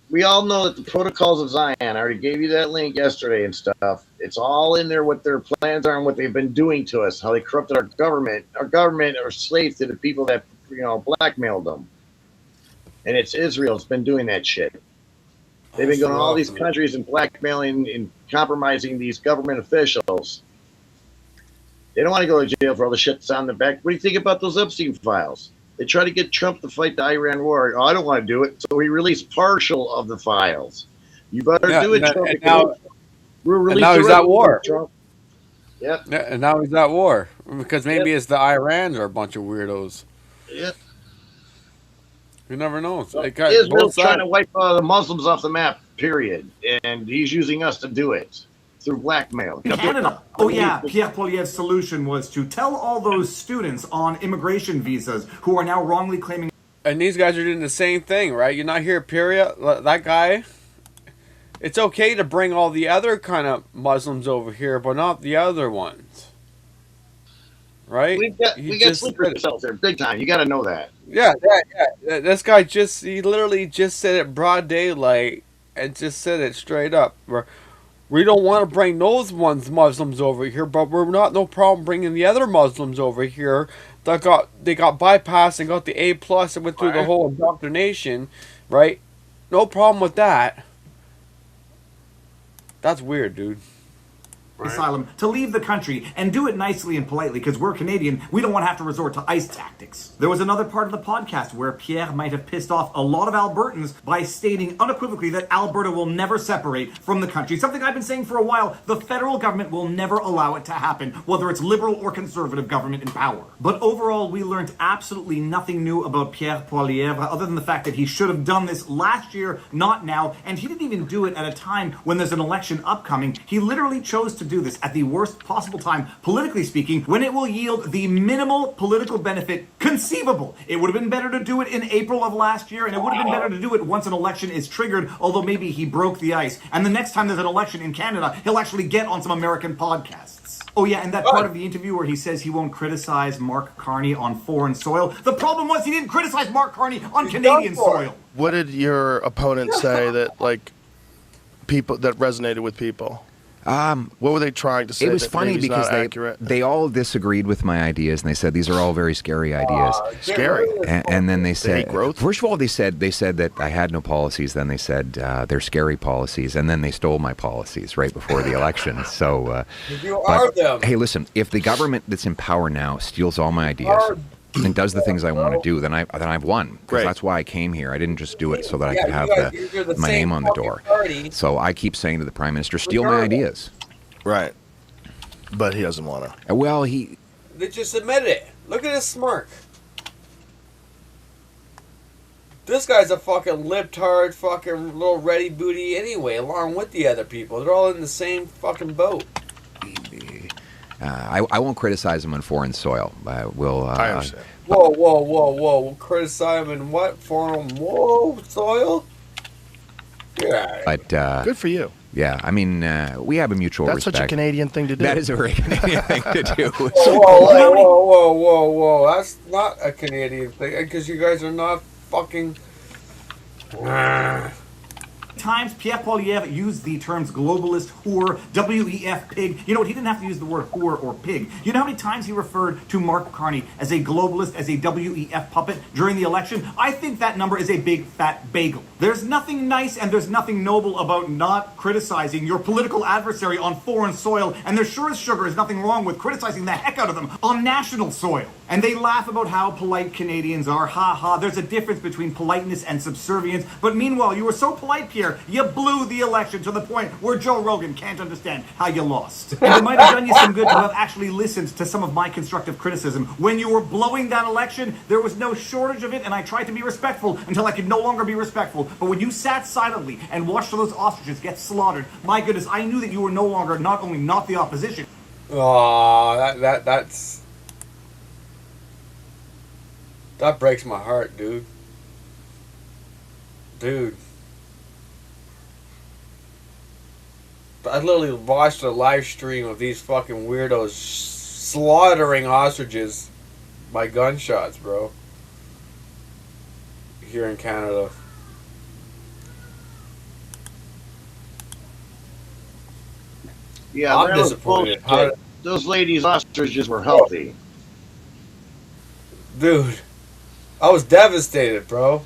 we all know that the protocols of Zion, I already gave you that link yesterday and stuff. It's all in there what their plans are and what they've been doing to us, how they corrupted our government. Our government are slaves to the people that, blackmailed them. And it's Israel's been doing that shit. They've been going to all these countries and blackmailing and compromising these government officials. They don't want to go to jail for all the shit that's on the back. What do you think about those Epstein files? They try to get Trump to fight the Iran war. Oh, I don't want to do it. So he released partial of the files. You better do it, Trump. And now he's at war. Trump. Yep. Yeah, and now he's at war. Because maybe it's the Irans are a bunch of weirdos. Yep. You never know. Israel's trying to wipe the Muslims off the map, period. And he's using us to do it through blackmail. Canada. Oh yeah, Pierre Poilievre's solution was to tell all those students on immigration visas who are now wrongly claiming. And these guys are doing the same thing, right? You're not here, period. That guy. It's okay to bring all the other kind of Muslims over here, but not the other ones. Right? We got sleeper cells there, big time. You got to know that. Yeah. This guy he literally just said it broad daylight and just said it straight up. We don't want to bring those Muslims over here, but we're no problem bringing the other Muslims over here that got bypassed and got the A+ and went through the whole indoctrination, right? No problem with that. That's weird, dude. Asylum to leave the country and do it nicely and politely because we're Canadian. We don't want to have to resort to ICE tactics. There was another part of the podcast where Pierre might have pissed off a lot of Albertans by stating unequivocally that Alberta will never separate from the country. Something I've been saying for a while. The federal government will never allow it to happen, whether it's liberal or conservative government in power. But overall, we learned absolutely nothing new about Pierre Poilievre other than the fact that he should have done this last year, not now, and he didn't even do it at a time when there's an election upcoming. He literally chose to do this at the worst possible time, politically speaking, when it will yield the minimal political benefit conceivable. It would have been better to do it in April of last year, and it would have been better to do it once an election is triggered, although maybe he broke the ice. And the next time there's an election in Canada, he'll actually get on some American podcasts. Oh yeah, and that part of the interview where he says he won't criticize Mark Carney on foreign soil. The problem was he didn't criticize Mark Carney on Canadian soil. What did your opponent say that people that resonated with people? What were they trying to say? It was funny because they all disagreed with my ideas, and they said these are all very scary ideas. Scary. And then they said, first of all, they said that I had no policies. Then they said they're scary policies, and then they stole my policies right before the election. So, hey, listen, if the government that's in power now steals all my ideas and does the things I want to do, then I've won. Because that's why I came here. I didn't just do it so that I could have my name on the door. So I keep saying to the Prime Minister, steal my ideas. Right. But he doesn't want to. Well, They just admitted it. Look at his smirk. This guy's a fucking libtard, fucking little ready booty anyway, along with the other people. They're all in the same fucking boat. I won't criticize him on foreign soil. I understand. Whoa. We'll criticize him in what foreign soil? Yeah. But good for you. Yeah, I mean, we have a mutual respect. That's such a Canadian thing to do. That is a very Canadian thing to do. Whoa. That's not a Canadian thing because you guys are not fucking. Times Pierre Poilievre used the terms globalist, whore, WEF, pig. You know what? He didn't have to use the word whore or pig. You know how many times he referred to Mark Carney as a globalist, as a WEF puppet during the election? I think that number is a big fat bagel. There's nothing nice and there's nothing noble about not criticizing your political adversary on foreign soil, and there sure as sugar is nothing wrong with criticizing the heck out of them on national soil. And they laugh about how polite Canadians are. Ha ha, there's a difference between politeness and subservience. But meanwhile, you were so polite, Pierre, you blew the election to the point where Joe Rogan can't understand how you lost. And it might have done you some good to have actually listened to some of my constructive criticism. When you were blowing that election, there was no shortage of it, and I tried to be respectful until I could no longer be respectful. But when you sat silently and watched those ostriches get slaughtered, my goodness, I knew that you were no longer not only not the opposition. Oh, that breaks my heart, dude. Dude. I literally watched a live stream of these fucking weirdos slaughtering ostriches by gunshots, bro. Here in Canada. Yeah, I'm that was disappointed. bullshit. Those ladies' ostriches were healthy. Dude, I was devastated, bro.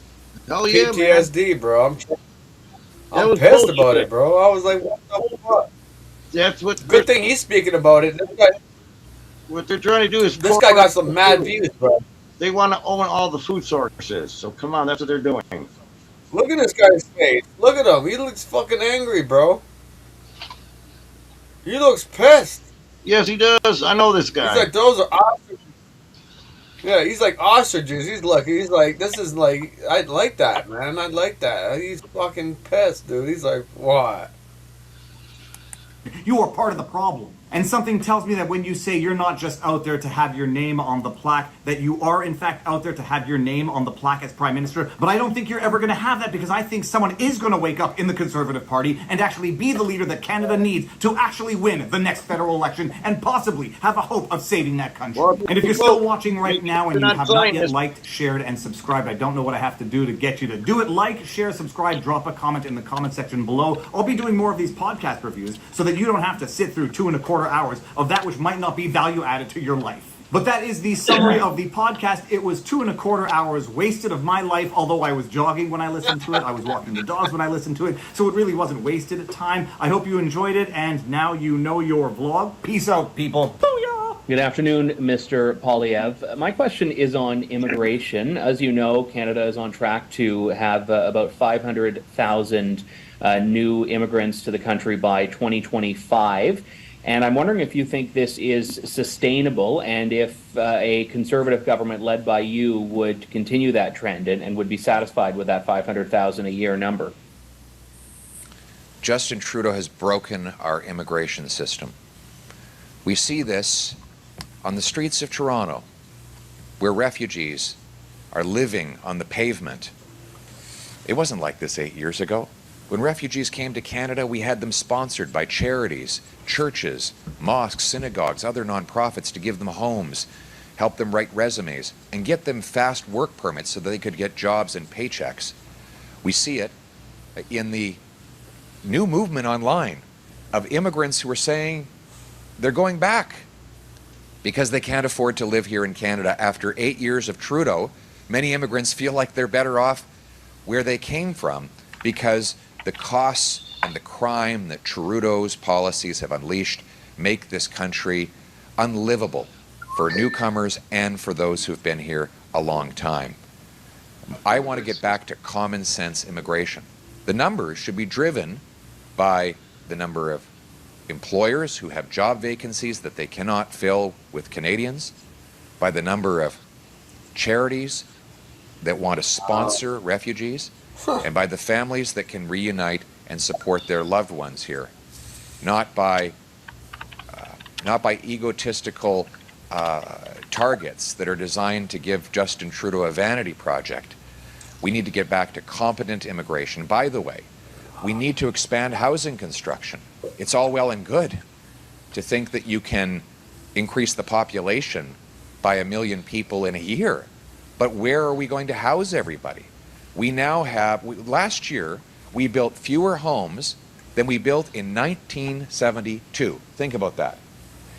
Hell yeah, PTSD, bro. I'm was pissed about bullshit. it, bro. I was like, what the fuck? That's what. Good thing he's speaking about it. What they're trying to do is. This guy got some mad views, bro. They want to own all the food sources. So come on, that's what they're doing. Look at this guy's face. Look at him. He looks fucking angry, bro. He looks pissed. Yes, he does. I know this guy. He's like, those are ostriches. Yeah, he's like ostriches. He's like, this is like, I'd like that, man. I'd like that. He's fucking pissed, dude. He's like, what? You are part of the problem. And something tells me that when you say you're not just out there to have your name on the plaque, that you are in fact out there to have your name on the plaque as Prime Minister. But I don't think you're ever going to have that, because I think someone is going to wake up in the Conservative Party and actually be the leader that Canada needs to actually win the next federal election and possibly have a hope of saving that country. And if you're still watching right now and you have not yet liked, shared, and subscribed, I don't know what I have to do to get you to do it. Like, share, subscribe, drop a comment in the comment section below. I'll be doing more of these podcast reviews so that you don't have to sit through 2.25 hours of that which might not be value added to your life. But that is the summary of the podcast. It was 2.25 hours wasted of my life, although I was jogging when I listened to it. I was walking the dogs when I listened to it. So it really wasn't wasted time. I hope you enjoyed it, and now you know your vlog. Peace out, people. Booyah! Good afternoon, Mr. Polyev. My question is on immigration. As you know, Canada is on track to have about 500,000 new immigrants to the country by 2025. And I'm wondering if you think this is sustainable, and if a Conservative government led by you would continue that trend and would be satisfied with that 500,000 a year number. Justin Trudeau has broken our immigration system. We see this on the streets of Toronto, where refugees are living on the pavement. It wasn't like this 8 years ago. When refugees came to Canada, we had them sponsored by charities, churches, mosques, synagogues, other nonprofits to give them homes, help them write resumes, and get them fast work permits so that they could get jobs and paychecks. We see it in the new movement online of immigrants who are saying they're going back because they can't afford to live here in Canada. After 8 years of Trudeau, many immigrants feel like they're better off where they came from, because the costs and the crime that Trudeau's policies have unleashed make this country unlivable for newcomers and for those who've been here a long time. I want to get back to common sense immigration. The numbers should be driven by the number of employers who have job vacancies that they cannot fill with Canadians, by the number of charities that want to sponsor refugees, and by the families that can reunite and support their loved ones here, not by egotistical targets that are designed to give Justin Trudeau a vanity project. We need to get back to competent immigration. By the way, we need to expand housing construction. It's all well and good to think that you can increase the population by 1 million people in a year, but where are we going to house everybody? We now have, last year, we built fewer homes than we built in 1972. Think about that.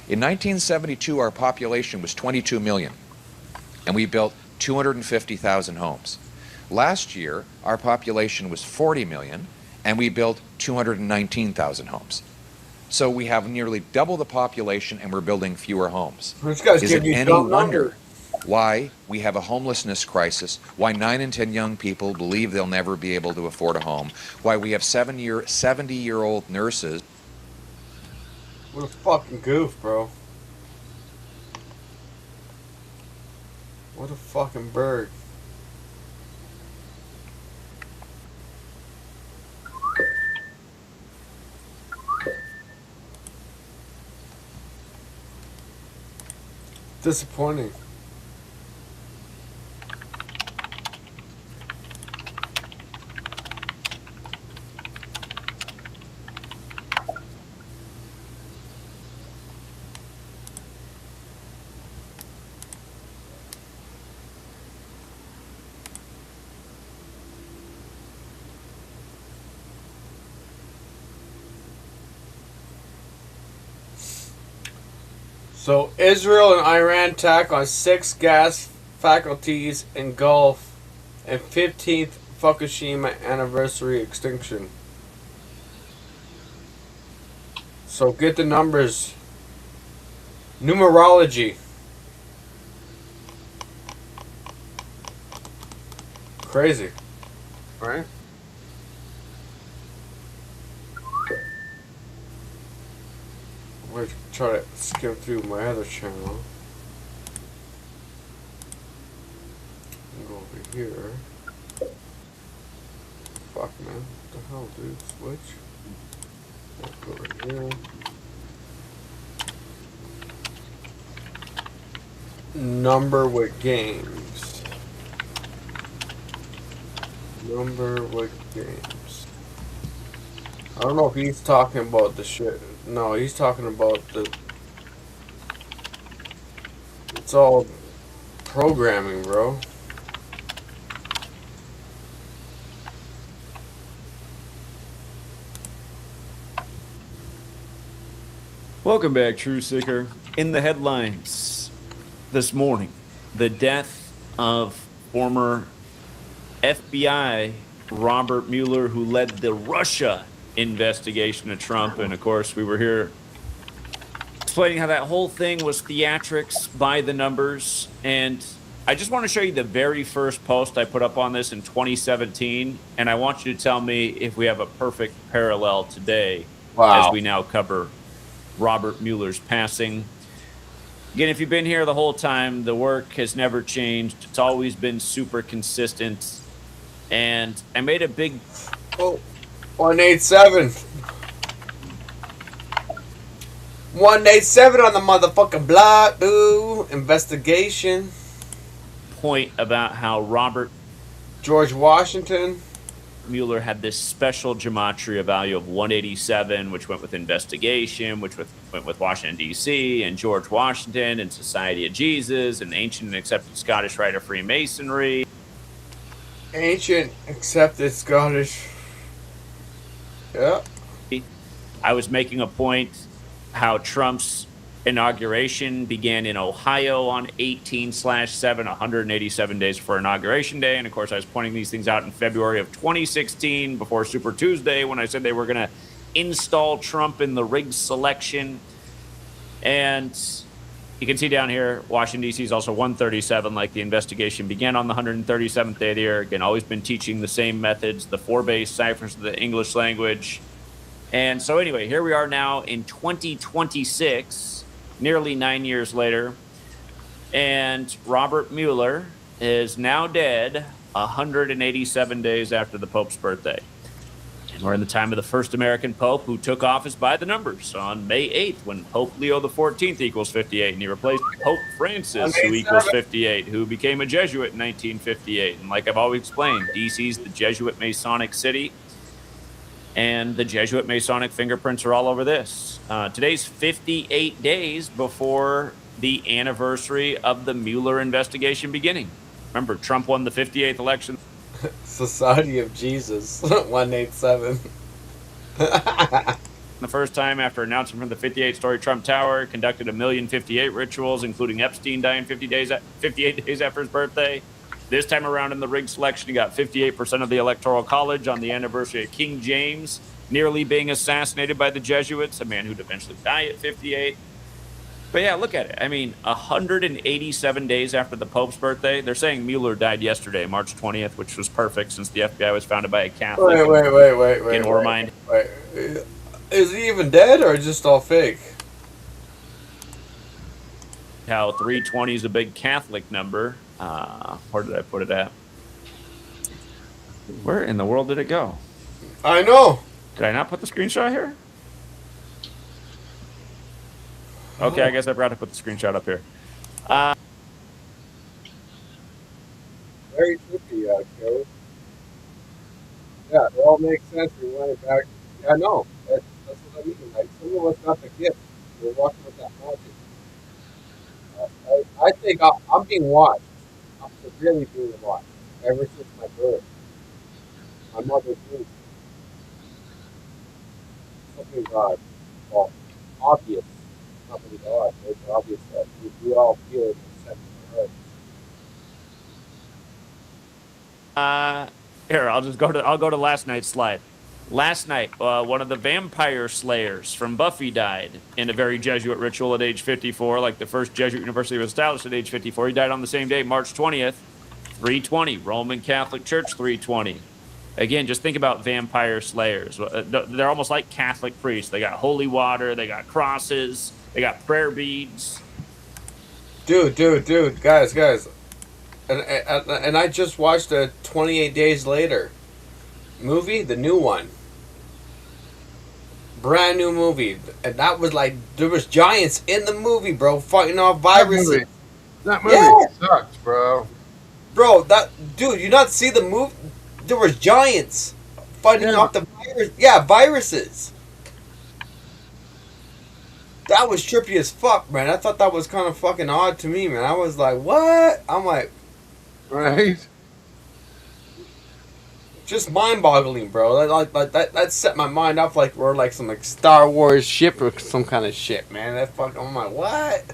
In 1972, our population was 22 million, and we built 250,000 homes. Last year, our population was 40 million, and we built 219,000 homes. So we have nearly double the population, and we're building fewer homes. This guy's Is it giving you any dumb wonder numbers. why we have a homelessness crisis, why 9 in 10 young people believe they'll never be able to afford a home, why we have 70-year-old nurses. What a fucking goof, bro. What a fucking bird. Disappointing. So Israel and Iran attack on 6 gas faculties in Gulf and 15th Fukushima anniversary extinction. So get the numbers. Numerology. Crazy. Right? I'm going to try to skim through my other channel. And go over here. Fuck, man. What the hell, dude? Switch. Go over here. Number with games. Number with games. I don't know if he's talking about the shit. No, he's talking about the... It's all programming, bro. Welcome back, True Seeker. In the headlines this morning, the death of former FBI Robert Mueller, who led the Russia investigation of Trump. And of course, we were here explaining how that whole thing was theatrics by the numbers. And I just want to show you the very first post I put up on this in 2017. And I want you to tell me if we have a perfect parallel today as we now cover Robert Mueller's passing. Again, if you've been here the whole time, the work has never changed. It's always been super consistent. And I made a big... 187. 187 on the motherfucking block, dude. Investigation. Point about how George Washington Mueller had this special gematria value of 187, which went with investigation, which went with Washington, D.C., and George Washington, and Society of Jesus, and ancient and accepted Scottish rite of Freemasonry. Ancient accepted Scottish. Yeah. I was making a point how Trump's inauguration began in Ohio on 18/7, 187 days before Inauguration Day. And of course, I was pointing these things out in February of 2016 before Super Tuesday when I said they were going to install Trump in the rigged selection. And you can see down here, Washington, D.C. is also 137, like the investigation began on the 137th day of the year. Again, always been teaching the same methods, the 4 base ciphers of the English language. And so anyway, here we are now in 2026, nearly 9 years later. And Robert Mueller is now dead 187 days after the Pope's birthday. And we're in the time of the first American Pope who took office by the numbers on May 8th when Pope Leo XIV equals 58, and he replaced Pope Francis, who equals 58, who became a Jesuit in 1958. And like I've always explained, DC's the Jesuit Masonic city, and the Jesuit Masonic fingerprints are all over this. Today's 58 days before the anniversary of the Mueller investigation beginning. Remember, Trump won the 58th election. Society of Jesus, 187. The first time after announcing from the 58-story Trump Tower, conducted 1,058 rituals, including Epstein dying 58 days after his birthday. This time around in the rigged selection, he got 58% of the Electoral College on the anniversary of King James nearly being assassinated by the Jesuits, a man who'd eventually die at 58. But yeah, look at it. I mean, 187 days after the Pope's birthday, they're saying Mueller died yesterday, March 20th, which was perfect since the FBI was founded by a Catholic. Wait. In Ormind. Wait. Is he even dead or just all fake? How 320 is a big Catholic number. Where did I put it at? Where in the world did it go? I know. Did I not put the screenshot here? Okay, I guess I forgot to put the screenshot up here. Very trippy, Joe. Yeah, it all makes sense. We went back. Yeah, no, that's what I mean. Like, some of us got the gift. We're walking with that magic. I think I'm being watched. I'm severely being watched ever since my birth. My mother too. Something God. Well, obvious. Something God. It's obvious that we all feel it in the sense of our Here, I'll go to last night's slide. Last night, one of the vampire slayers from Buffy died in a very Jesuit ritual at age 54, like the first Jesuit university was established at age 54. He died on the same day, March 20th, 320, Roman Catholic Church 320. Again, just think about vampire slayers. They're almost like Catholic priests. They got holy water, they got crosses, they got prayer beads. Dude, guys. And I just watched a 28 Days Later movie, the new one. Brand new movie. And that was like, there was giants in the movie, bro, fighting off viruses. That movie sucked, bro. Bro, dude, you not see the movie? There was giants fighting off the virus. Yeah, viruses. That was trippy as fuck, man. I thought that was kind of fucking odd to me, man. I was like, what? I'm like, right? Just mind-boggling, bro. That set my mind up like we're like some like Star Wars ship or some kind of shit, man. That fuck, I'm like, what?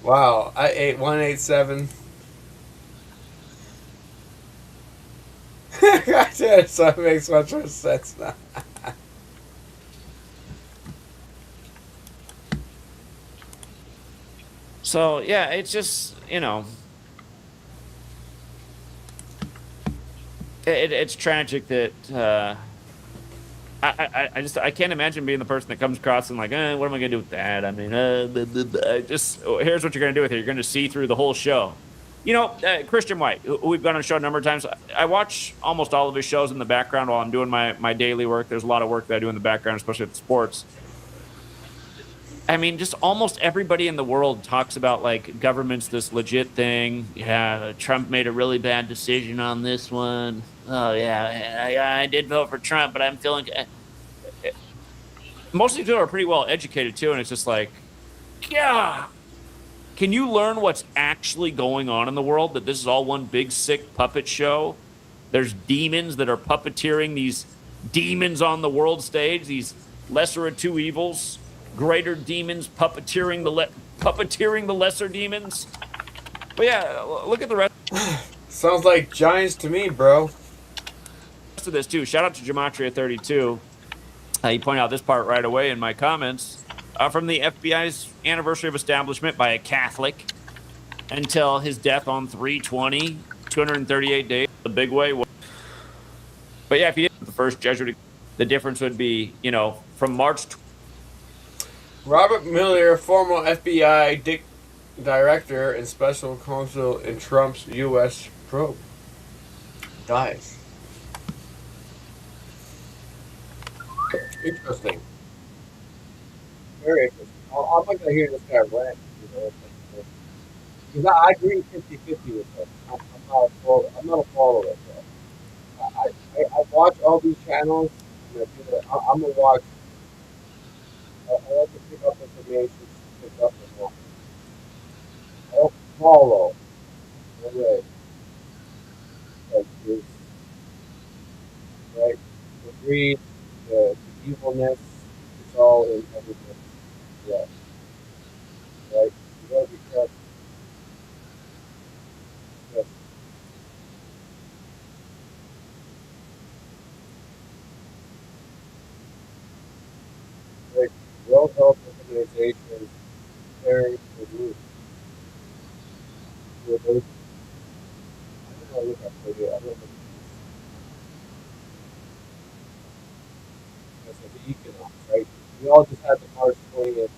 Wow, I ate 187. Goddamn, so it makes much more sense now. So yeah, it's just, you know, it's tragic that I can't imagine being the person that comes across and like, what am I gonna do with that? I mean, just here's what you're gonna do with it. You're gonna see through the whole show. You know, Christian White, who we've gone on the show a number of times. I watch almost all of his shows in the background while I'm doing my daily work. There's a lot of work that I do in the background, especially with sports. I mean, just almost everybody in the world talks about, like, government's this legit thing. Yeah, Trump made a really bad decision on this one. Oh, yeah, I did vote for Trump, but I'm feeling... Most of these people are pretty well educated, too, and it's just like, yeah. Can you learn what's actually going on in the world? That this is all one big, sick puppet show? There's demons that are puppeteering these demons on the world stage, these lesser of two evils. Greater demons puppeteering the lesser demons. But yeah, look at the rest. Sounds like giants to me, bro. Rest of this too. Shout out to Gematria32. He pointed out this part right away in my comments. From the FBI's anniversary of establishment by a Catholic until his death on 3/20, 238 days, the big way. But yeah, if you did the first Jesuit, the difference would be, you know, from March. Robert Mueller, former FBI director and special counsel in Trump's U.S. probe, dies. Interesting. Very interesting. I'm not going to hear this guy rant, you know. Because I agree 50-50 with him. I'm not a follower of that. I watch all these channels. You know, I'm going to watch. I like to pick up information, pick up the book. I don't follow. No way. Like this, right? The greed, the evilness, it's all in everything. Yeah. Right? You gotta be careful. Yes. Right. World Health organization is very removed. I don't know, look up for you. I don't know. That's like the economics, right? We all just had the March 20th.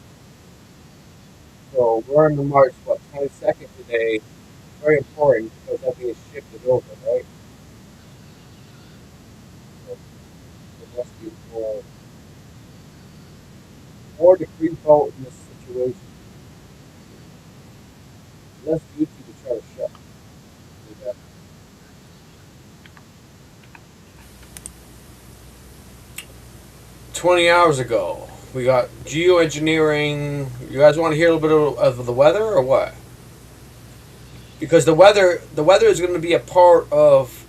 So we're on the March, 22nd today. Very important because that thing is shifted over, right? So there must be more to free vote in this situation. Less duty to try to shut. Okay. 20 hours ago, we got geoengineering. You guys want to hear a little bit of the weather or what? Because the weather is going to be a part of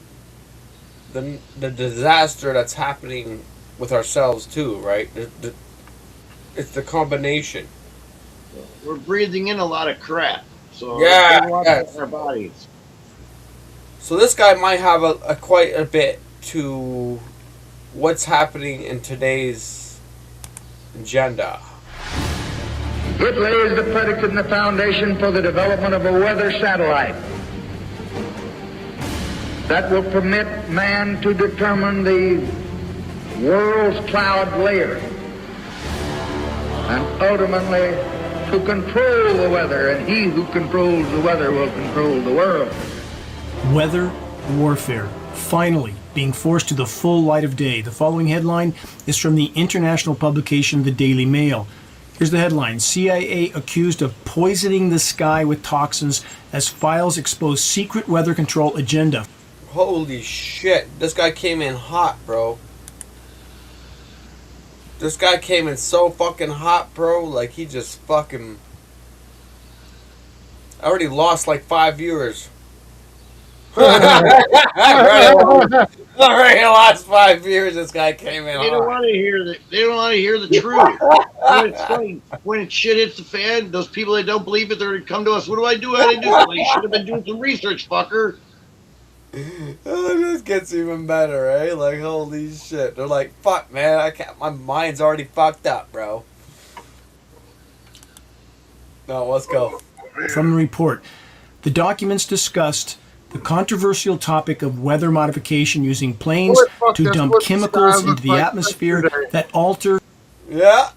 the disaster that's happening with ourselves too, right? It's the combination. We're breathing in a lot of crap, so Yeah, a lot yes. in our bodies. So this guy might have a quite a bit to what's happening in today's agenda. It lays the predicate and the foundation for the development of a weather satellite that will permit man to determine the world's cloud layer and ultimately to control the weather, and he who controls the weather will control the world. Weather warfare, finally being forced to the full light of day. The following headline is from the international publication The Daily Mail. Here's the headline: CIA accused of poisoning the sky with toxins as files expose secret weather control agenda. Holy shit, this guy came in hot, bro. This guy came in so fucking hot, bro. Like, he just fucking... I already lost like 5 viewers. I already lost 5 viewers. This guy came in They don't hot. want to hear the. They don't want to hear the truth. When it's funny, when shit hits the fan, those people that don't believe it, they're gonna come to us. What do I do? How do I do? Well, you should have been doing some research, fucker. Oh, this gets even better, right? Like, holy shit. They're like, fuck, man. I can't. My mind's already fucked up, bro. No, let's go. From the report, the documents discussed the controversial topic of weather modification using planes to dump chemicals into the atmosphere that alter. Yeah.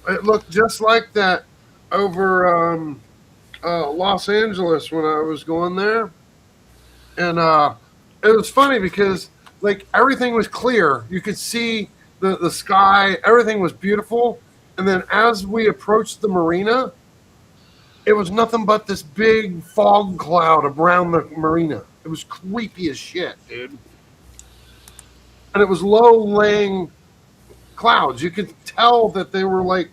It looked just like that over Los Angeles when I was going there. And it was funny because, like, everything was clear. You could see the sky. Everything was beautiful. And then as we approached the marina, it was nothing but this big fog cloud around the marina. It was creepy as shit, dude. And it was low-laying clouds. You could tell that they were like,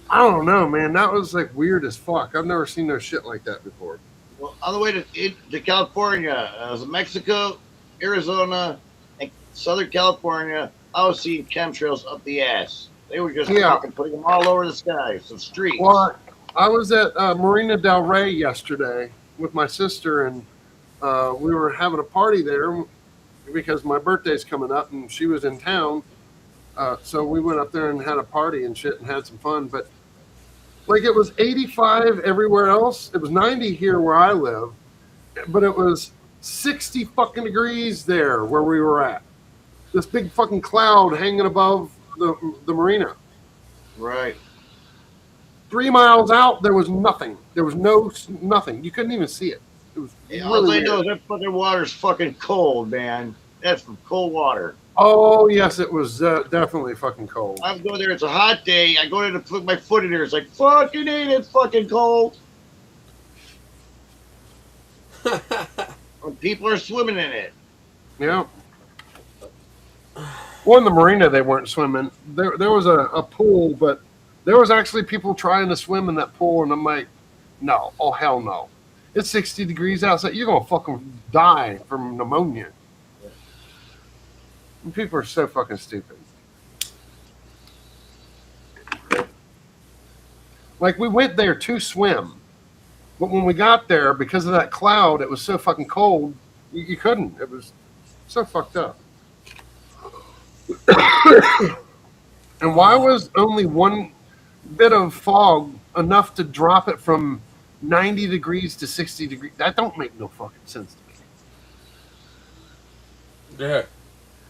I don't know, man. That was like weird as fuck. I've never seen no shit like that before. Well, on the way to California, Mexico, Arizona, and Southern California, I was seeing chemtrails up the ass. They were just fucking putting them all over the sky, some streets. Well, I was at Marina Del Rey yesterday with my sister, and we were having a party there because my birthday's coming up, and she was in town. So we went up there and had a party and shit and had some fun. But like, it was 85 everywhere else. It was 90 here where I live, but it was 60 fucking degrees there where we were at. This big fucking cloud hanging above the marina. Right. 3 miles out, there was nothing. There was nothing. You couldn't even see it. It was All really I know weird. is that fucking water's fucking cold, man. That's from cold water. Oh, yes, it was definitely fucking cold. I go there, it's a hot day. I go there to put my foot in there. It's like, fucking ain't it fucking cold. People are swimming in it. Yeah. Well, in the marina, they weren't swimming. There was a pool, but there was actually people trying to swim in that pool, and I'm like, no. Oh, hell no. It's 60 degrees outside. You're going to fucking die from pneumonia. And people are so fucking stupid. Like, we went there to swim, but when we got there, because of that cloud, it was so fucking cold, you couldn't. It was so fucked up. And why was only one bit of fog enough to drop it from 90 degrees to 60 degrees. That don't make no fucking sense to me. Yeah.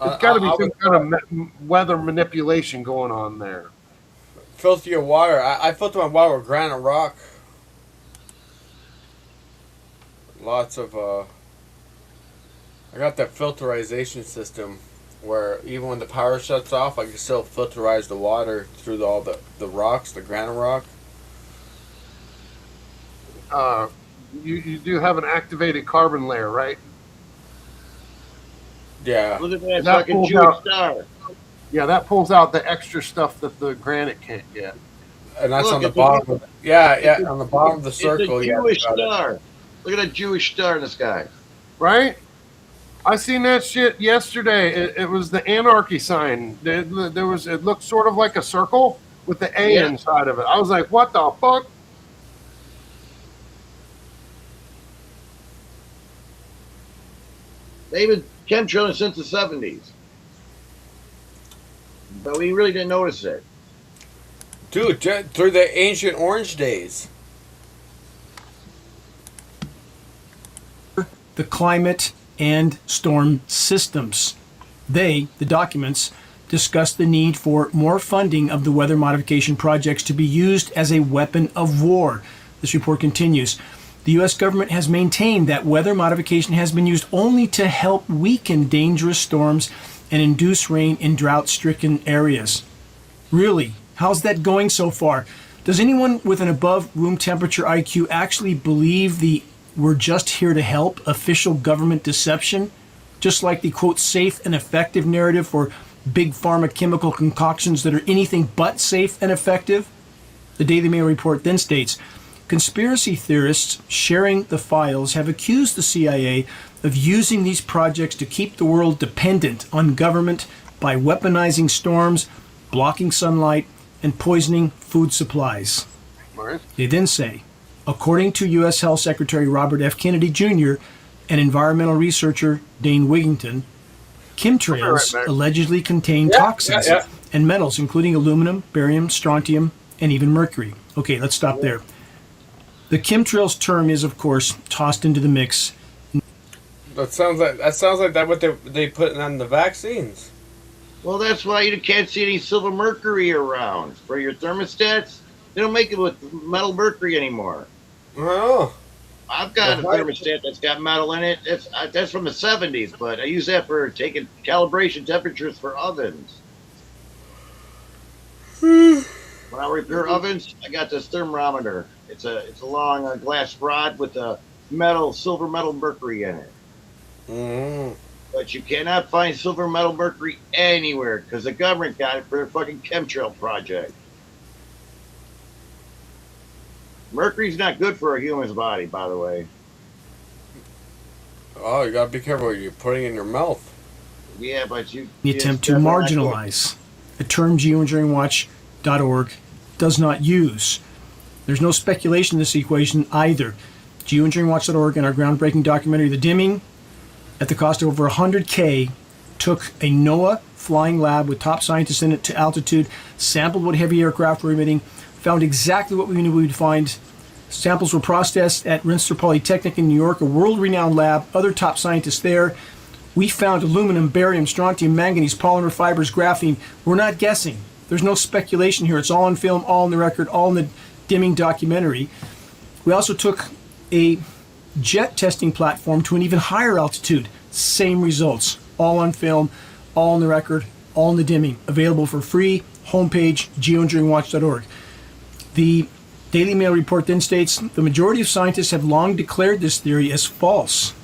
There's got to be some kind of weather manipulation going on there. Filter your water. I filter my water with granite rock. Lots of I got that filterization system where even when the power shuts off, I can still filterize the water through all the rocks, the granite rock. You do have an activated carbon layer, right? Yeah. Look at that fucking Jewish star. Yeah, that pulls out the extra stuff that the granite can't get. And that's on the bottom. Yeah, on the bottom of the circle. It's a Jewish star. Look at that Jewish star in the sky. Right? I seen that shit yesterday. It was the anarchy sign. There was. It looked sort of like a circle with the A inside of it. I was like, what the fuck? They've been chemtrailing since the 70s. But we really didn't notice it. Dude, through the ancient orange days. The climate and storm systems. The documents, discuss the need for more funding of the weather modification projects to be used as a weapon of war. This report continues. The U.S. government has maintained that weather modification has been used only to help weaken dangerous storms and induce rain in drought-stricken areas. Really? How's that going so far? Does anyone with an above room temperature IQ actually believe the "we're just here to help" official government deception? Just like the quote safe and effective narrative for big pharma chemical concoctions that are anything but safe and effective? The Daily Mail report then states, conspiracy theorists sharing the files have accused the CIA of using these projects to keep the world dependent on government by weaponizing storms, blocking sunlight, and poisoning food supplies. Right. They then say, according to U.S. Health Secretary Robert F. Kennedy Jr. and environmental researcher Dane Wigington, chemtrails allegedly contain toxins and metals, including aluminum, barium, strontium, and even mercury. Okay, let's stop there. The chemtrails term is, of course, tossed into the mix. That sounds like that what they put on the vaccines. Well, that's why you can't see any silver mercury around. For your thermostats, they don't make it with metal mercury anymore. Oh. I've got a thermostat that's got metal in it. That's from the 70s, but I use that for taking calibration temperatures for ovens. When I repair ovens, I got this thermometer. It's a long glass rod with a silver metal mercury in it. Mm. But you cannot find silver metal mercury anywhere because the government got it for their fucking chemtrail project. Mercury's not good for a human's body, by the way. Oh, you gotta be careful what you're putting in your mouth. Yeah, but The attempt to marginalize a term geoengineeringwatch.org does not use. There's no speculation in this equation either. Geoengineeringwatch.org and our groundbreaking documentary, The Dimming, at the cost of over $100K, took a NOAA flying lab with top scientists in it to altitude, sampled what heavy aircraft were emitting, found exactly what we knew we would find. Samples were processed at Rensselaer Polytechnic in New York, a world-renowned lab, other top scientists there. We found aluminum, barium, strontium, manganese, polymer fibers, graphene. We're not guessing. There's no speculation here. It's all on film, all on the record, all in the Dimming documentary. We also took a jet testing platform to an even higher altitude. Same results. All on film, all on the record, all in the Dimming. Available for free. Homepage, geoengineeringwatch.org. The Daily Mail report then states, the majority of scientists have long declared this theory as false.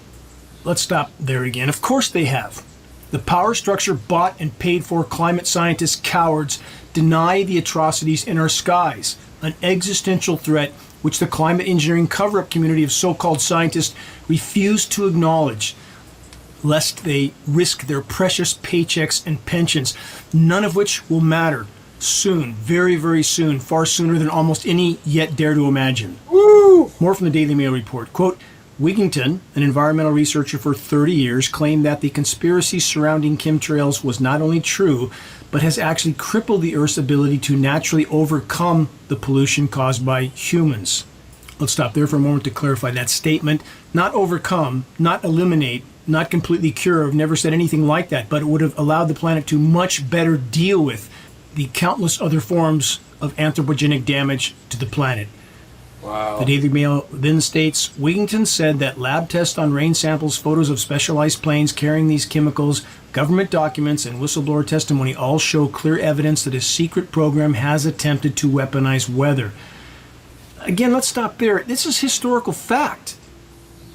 Let's stop there again. Of course they have. The power structure bought and paid for climate scientists, cowards, deny the atrocities in our skies, an existential threat which the climate engineering cover-up community of so-called scientists refuse to acknowledge, lest they risk their precious paychecks and pensions, none of which will matter soon, very, very soon, far sooner than almost any yet dare to imagine. Woo! More from the Daily Mail report. Quote, Wigington, an environmental researcher for 30 years, claimed that the conspiracy surrounding chemtrails was not only true, but has actually crippled the Earth's ability to naturally overcome the pollution caused by humans. Let's stop there for a moment to clarify that statement. Not overcome, not eliminate, not completely cure. I've never said anything like that, but it would have allowed the planet to much better deal with the countless other forms of anthropogenic damage to the planet. Wow. The Daily Mail then states, Wigington said that lab tests on rain samples, photos of specialized planes carrying these chemicals, government documents, and whistleblower testimony all show clear evidence that a secret program has attempted to weaponize weather. Again, let's stop there. This is historical fact.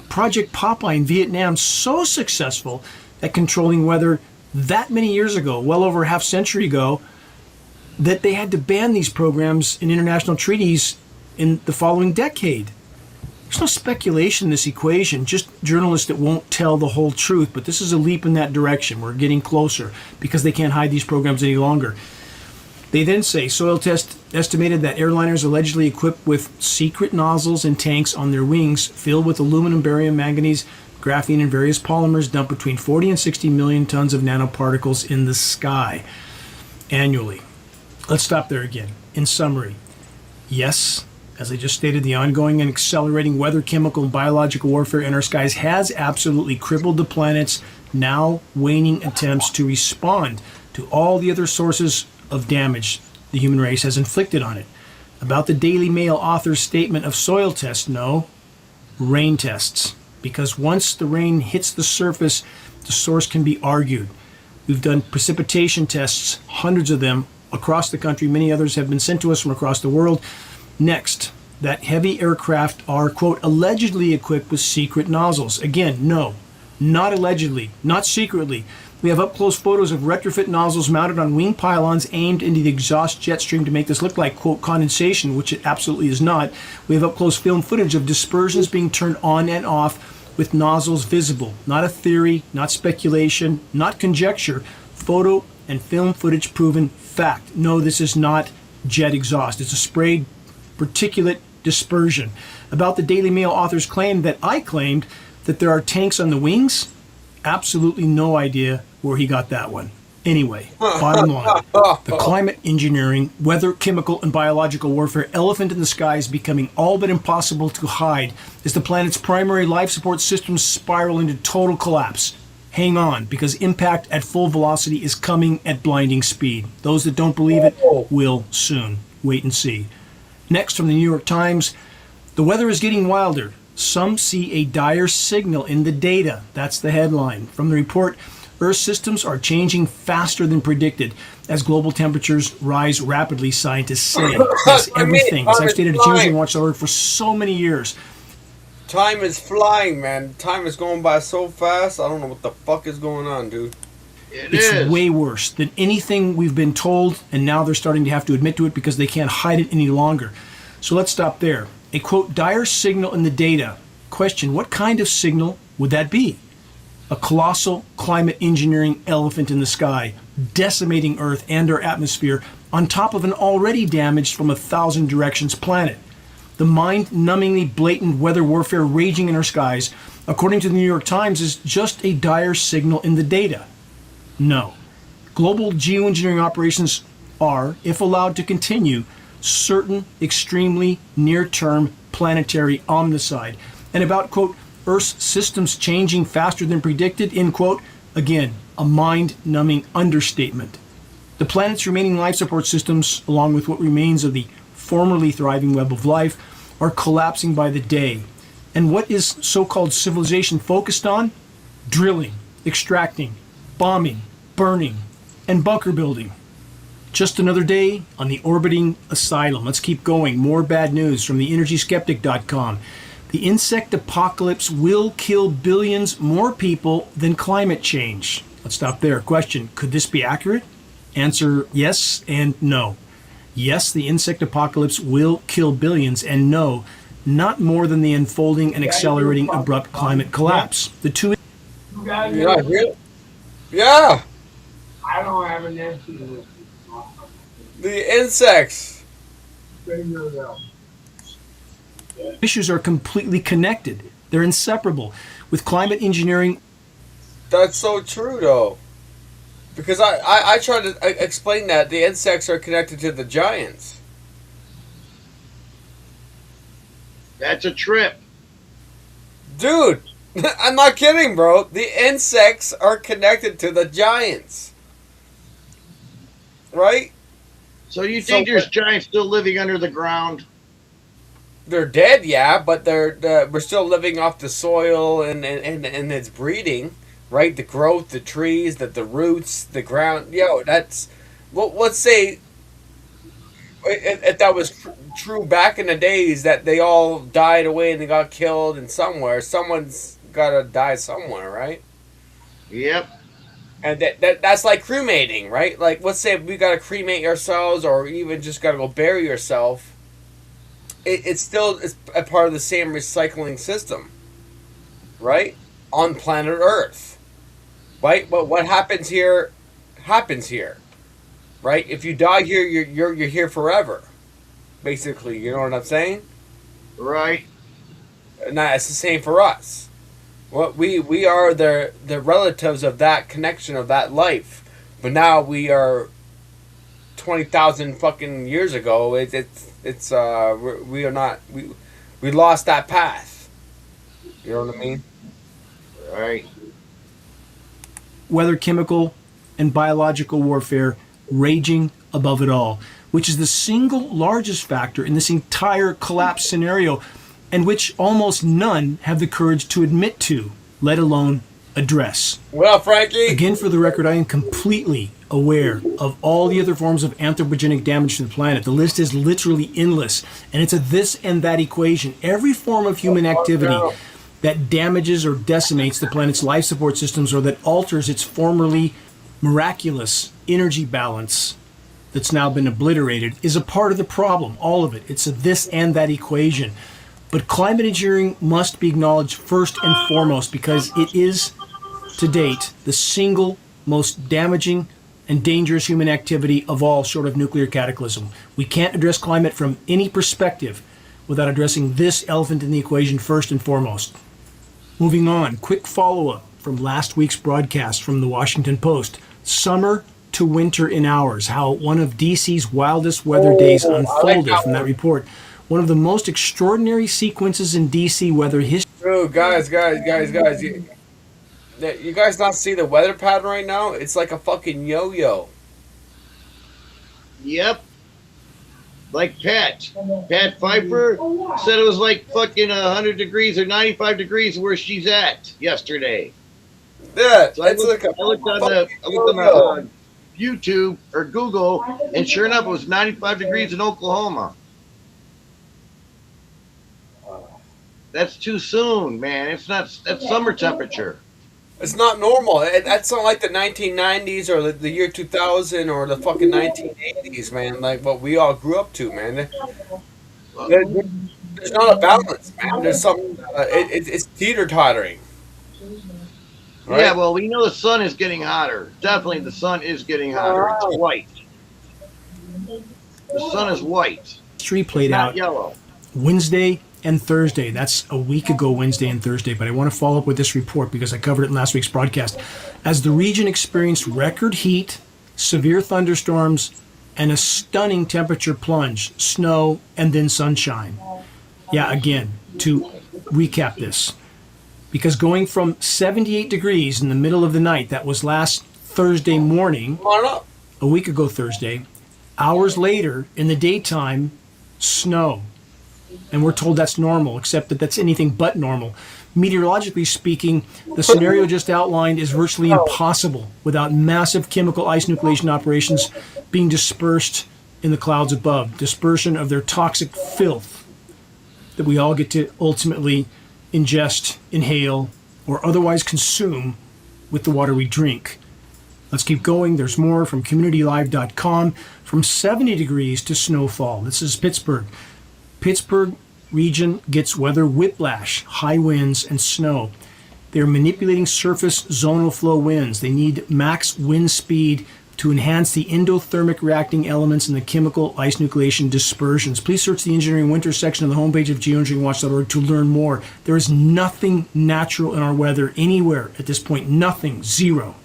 Project Popeye in Vietnam, so successful at controlling weather that many years ago, well over a half century ago, that they had to ban these programs in international treaties in the following decade. There's no speculation in this equation, just journalists that won't tell the whole truth, but this is a leap in that direction. We're getting closer because they can't hide these programs any longer. They then say Soil Test estimated that airliners allegedly equipped with secret nozzles and tanks on their wings filled with aluminum, barium, manganese, graphene, and various polymers dump between 40 and 60 million tons of nanoparticles in the sky annually. Let's stop there again. In summary, yes, as I just stated, the ongoing and accelerating weather, chemical, and biological warfare in our skies has absolutely crippled the planet's now waning attempts to respond to all the other sources of damage the human race has inflicted on it. About the Daily Mail author's statement of soil tests, no, rain tests. Because once the rain hits the surface, the source can be argued. We've done precipitation tests, hundreds of them across the country. Many others have been sent to us from across the world. Next, that heavy aircraft are, quote, allegedly equipped with secret nozzles. Again, no, not allegedly, not secretly. We have up-close photos of retrofit nozzles mounted on wing pylons aimed into the exhaust jet stream to make this look like, quote, condensation, which it absolutely is not. We have up-close film footage of dispersions being turned on and off with nozzles visible. Not a theory, not speculation, not conjecture. Photo and film footage proven fact. No, this is not jet exhaust. It's a sprayed particulate dispersion. About the Daily Mail author's claim that I claimed that there are tanks on the wings, absolutely no idea where he got that one. Anyway, bottom line, the climate engineering, weather, chemical, and biological warfare elephant in the sky is becoming all but impossible to hide as the planet's primary life support systems spiral into total collapse. Hang on, because impact at full velocity is coming at blinding speed. Those that don't believe it will soon. Wait and see. Next, from the New York Times, the weather is getting wilder. Some see a dire signal in the data. That's the headline. From the report, Earth systems are changing faster than predicted as global temperatures rise rapidly, scientists say. That's everything. As I've stated at GeoengineeringWatch.org for so many years. Time is flying, man. Time is going by so fast. I don't know what the fuck is going on, dude. It's way worse than anything we've been told, and now they're starting to have to admit to it because they can't hide it any longer. So let's stop there. A, quote, dire signal in the data. Question, what kind of signal would that be? A colossal climate engineering elephant in the sky, decimating Earth and our atmosphere on top of an already damaged from 1,000 directions planet. The mind-numbingly blatant weather warfare raging in our skies, according to the New York Times, is just a dire signal in the data. No. Global geoengineering operations are, if allowed to continue, certain extremely near-term planetary omnicide. And about, quote, Earth's systems changing faster than predicted, end quote, again, a mind-numbing understatement. The planet's remaining life support systems, along with what remains of the formerly thriving web of life, are collapsing by the day. And what is so-called civilization focused on? Drilling, extracting, bombing, burning, and bunker building. Just another day on the orbiting asylum. Let's keep going. More bad news from the EnergySkeptic.com. The insect apocalypse will kill billions more people than climate change. Let's stop there. Question, could this be accurate? Answer, yes and no. Yes, the insect apocalypse will kill billions, and no, not more than the unfolding and accelerating abrupt climate collapse. The two... Yeah. I don't have an answer to this. The insects. Issues are completely connected. They're inseparable. With climate engineering, That's so true, though. Because I tried to explain that the insects are connected to the giants. That's a trip. Dude, I'm not kidding, bro. The insects are connected to the giants. Right? So you think there's giants still living under the ground? They're dead, yeah, but we're still living off the soil and its breeding, right? The growth, the trees, the roots, the ground. Yo, that's... Well, let's say if that was true back in the days, that they all died away and they got killed, and someone's got to die somewhere, right? Yep. And that's like cremating, right? Like, let's say we got to cremate ourselves, or even just got to go bury yourself. It's still a part of the same recycling system, right? On planet Earth, right? But what happens here, right? If you die here, you're here forever, basically. You know what I'm saying? Right. And that's the same for us. What we are the relatives of that connection, of that life, but now we are 20,000 fucking years ago. We are not, we lost that path. You know what I mean? Right. weather, chemical, and biological warfare raging above it all, which is the single largest factor in this entire collapse scenario, and which almost none have the courage to admit to, let alone address. Well, Frankie? Again, for the record, I am completely aware of all the other forms of anthropogenic damage to the planet. The list is literally endless, and it's a this and that equation. Every form of human activity that damages or decimates the planet's life support systems, or that alters its formerly miraculous energy balance that's now been obliterated, is a part of the problem. All of it. It's a this and that equation. But climate engineering must be acknowledged first and foremost, because it is, to date, the single most damaging and dangerous human activity of all, short of nuclear cataclysm. We can't address climate from any perspective without addressing this elephant in the equation first and foremost. Moving on, quick follow-up from last week's broadcast from the Washington Post. Summer to winter in hours, how one of DC's wildest weather days unfolded from that report. One of the most extraordinary sequences in DC weather history. Oh, guys. You guys not see the weather pattern right now? It's like a fucking yo-yo. Yep. Like Pat Pfeiffer said it was like fucking 100 degrees or 95 degrees where she's at yesterday. Yeah, so I looked on YouTube or Google, and sure enough, it was 95 degrees in Oklahoma. That's too soon, man. It's not. That's summer temperature. It's not normal. That's not like the 1990s or the year 2000 or the fucking 1980s, man. Like what we all grew up to, man. There's not a balance, man. There's some. It's teeter-tottering. Right? Yeah, well, we know the sun is getting hotter. Definitely, the sun is getting hotter. It's white. The sun is white. History played not out yellow. Wednesday and Thursday. That's a week ago, Wednesday and Thursday, but I want to follow up with this report because I covered it in last week's broadcast. As the region experienced record heat, severe thunderstorms, and a stunning temperature plunge, snow, and then sunshine. Yeah, again, to recap this, because going from 78 degrees in the middle of the night, that was last Thursday morning, a week ago Thursday, hours later in the daytime, snow. And we're told that's normal, except that that's anything but normal. Meteorologically speaking, the scenario just outlined is virtually impossible without massive chemical ice nucleation operations being dispersed in the clouds above. Dispersion of their toxic filth that we all get to ultimately ingest, inhale, or otherwise consume with the water we drink. Let's keep going. There's more from communitylive.com. From 70 degrees to snowfall. This is Pittsburgh. Pittsburgh region gets weather whiplash, high winds, and snow. They're manipulating surface zonal flow winds. They need max wind speed to enhance the endothermic reacting elements in the chemical ice nucleation dispersions. Please search the Engineering Winter section of the homepage of geoengineeringwatch.org to learn more. There is nothing natural in our weather anywhere at this point. Nothing. Zero.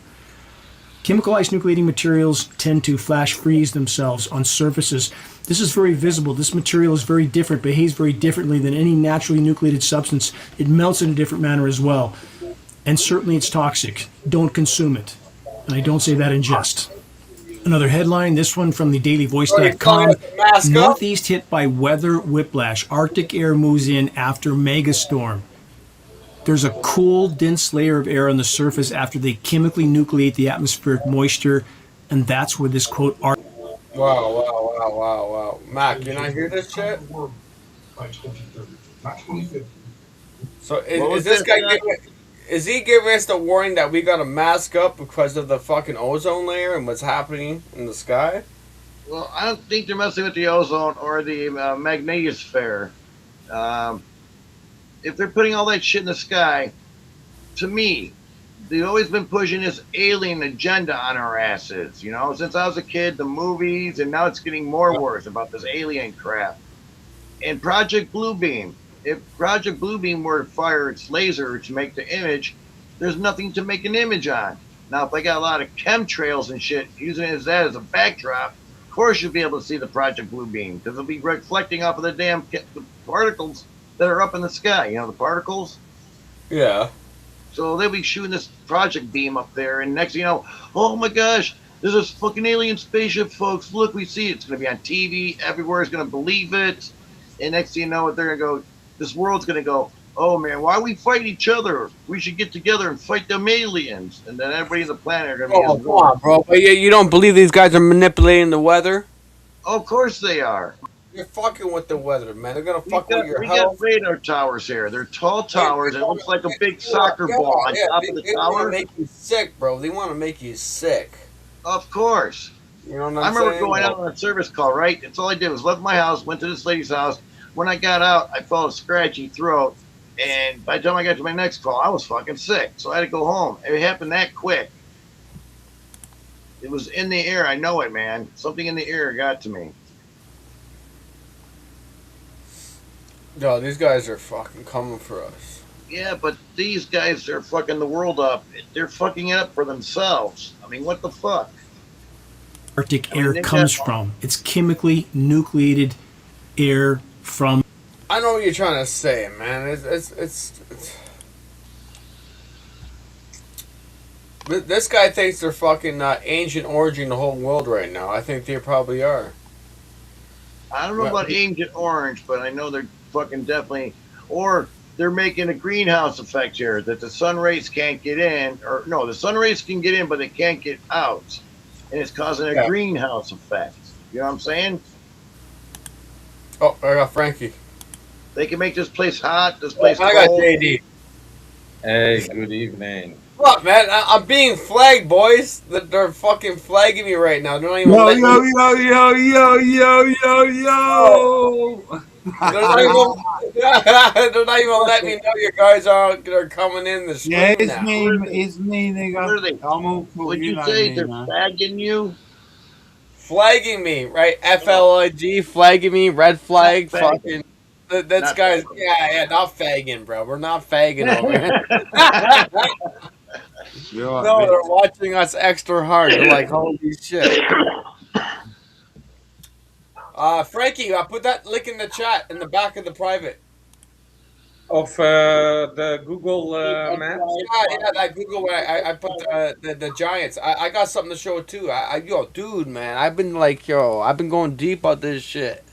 Chemical ice nucleating materials tend to flash freeze themselves on surfaces. This is very visible. This material is very different, behaves very differently than any naturally nucleated substance. It melts in a different manner as well. And certainly it's toxic. Don't consume it. And I don't say that in jest. Another headline, this one from the dailyvoice.com. Northeast hit by weather whiplash. Arctic air moves in after megastorm. There's a cool, dense layer of air on the surface after they chemically nucleate the atmospheric moisture, and that's where this quote... Wow. Mac, you not hear this shit? So is this guy is he giving us the warning that we gotta mask up because of the fucking ozone layer and what's happening in the sky? Well, I don't think they're messing with the ozone or the magnetosphere. If they're putting all that shit in the sky, to me, they've always been pushing this alien agenda on our asses. You know, since I was a kid, the movies, and now it's getting more worse about this alien crap. And Project Bluebeam. If Project Bluebeam were to fire its laser to make the image, there's nothing to make an image on. Now, if I got a lot of chemtrails and shit, using it as a backdrop, of course you'll be able to see the Project Bluebeam, because it'll be reflecting off of the damn particles that are up in the sky. You know, the particles? Yeah. So they'll be shooting this project beam up there, and next thing you know, oh my gosh, there's this fucking alien spaceship, folks. Look, we see it. It's going to be on TV. Everywhere is going to believe it. And next thing you know, they're going to go, this world's going to go, oh man, why we fight each other? We should get together and fight them aliens. And then everybody on the planet are going to be come on, bro. But you don't believe these guys are manipulating the weather? Oh, of course they are. You're fucking with the weather, man. They're gonna fuck with your We health. got radar towers here. They're tall towers. It looks like a big soccer ball on top of the They want tower. to make you sick, bro. They want to make you sick. Of course. You know what I I'm remember saying? going out on a service call, right? That's all I did was left my house, went to this lady's house. When I got out, I felt a scratchy throat. And by the time I got to my next call, I was fucking sick. So I had to go home. It happened that quick. It was in the air. I know it, man. Something in the air got to me. No, these guys are fucking coming for us. Yeah, but these guys are fucking the world up. They're fucking it up for themselves. I mean, what the fuck? Arctic air comes from. It's chemically nucleated air from. I know what you're trying to say, man. It's this guy thinks they're fucking ancient origin the whole world right now. I think they probably are. I don't know about Agent Orange, but I know they're fucking definitely, or they're making a greenhouse effect here that the sun rays can't get in, or no, the sun rays can get in, but they can't get out, and it's causing a greenhouse effect. You know what I'm saying? Oh, I got Frankie. They can make this place hot, this place I got cold. JD. Hey, good evening. Look, man, I'm being flagged, boys. They're fucking flagging me right now. They're not even letting me- They're not even letting me know you guys are coming in the stream Yeah, now. it's me, nigga. What are they? Would you say they're flagging you? Flagging me, right? FLIG, flagging me, red flag, fucking. That's Not guys. fagging. Yeah, not fagging, bro. We're not fagging over here. No, they're watching us extra hard. They're like, holy shit. Frankie, I put that link in the chat in the back of the private. Of the Google Maps? Yeah, that Google where I put the Giants. I got something to show too. Yo, dude, man, I've been going deep on this shit.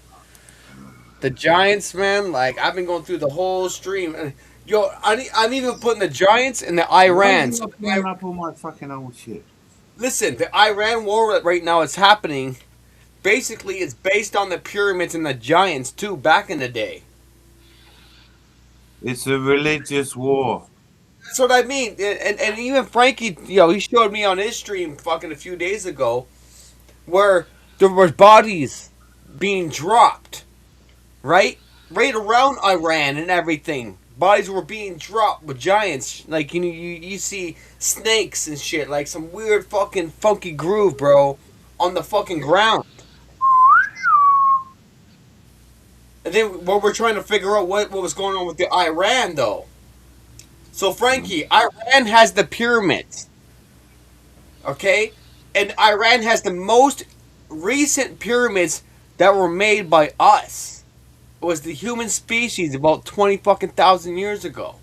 The Giants, man, like I've been going through the whole stream. And, yo, I'm even putting the Giants and the Iran. So up all my fucking old shit. listen, the Iran war right now is happening. Basically, it's based on the pyramids and the giants too. Back in the day. It's a religious war. That's what I mean. And even Frankie, he showed me on his stream fucking a few days ago where there were bodies being dropped, right around Iran and everything. bodies were being dropped with giants. Like, you see snakes and shit, like some weird fucking funky groove, bro, on the fucking ground. And then we're trying to figure out what was going on with the Iran, though. So, Frankie, Iran has the pyramids. Okay? And Iran has the most recent pyramids that were made by us. It was the human species about 20 fucking thousand years ago.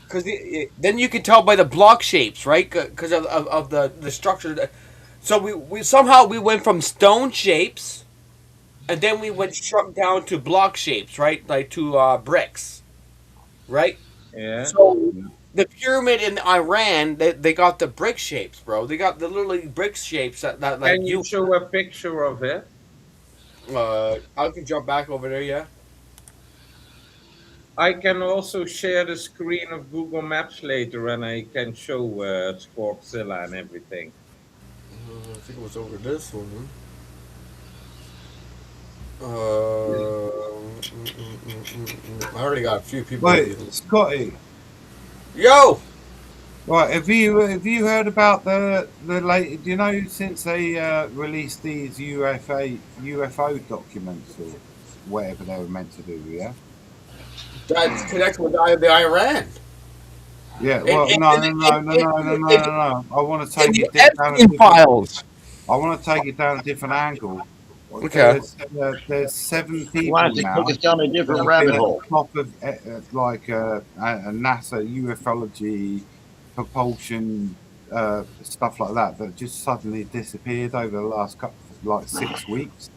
Because then you can tell by the block shapes, right? Because of the structure. So we somehow went from stone shapes, and then we went struck down to block shapes, right? Like to bricks, right? Yeah. So the pyramid in Iran, they got the brick shapes, bro. They got the literally brick shapes that like. Can you show a picture of it? I can jump back over there, yeah. I can also share the screen of Google Maps later, and I can show Sportzilla and everything. I think it was over this one. I already got a few people. Wait, Scotty. Yo. Right, have you heard about the late? Do you know since they released these UFO documents or whatever they were meant to do? Yeah. That's connected with the Iran. Yeah. Well, no. I want to take it down Epstein files. I want to take it down a different angle. Okay. There's 7 people Why don't you now. take us down a different rabbit hole? Top of like a NASA ufology propulsion stuff like that just suddenly disappeared over the last like 6 weeks.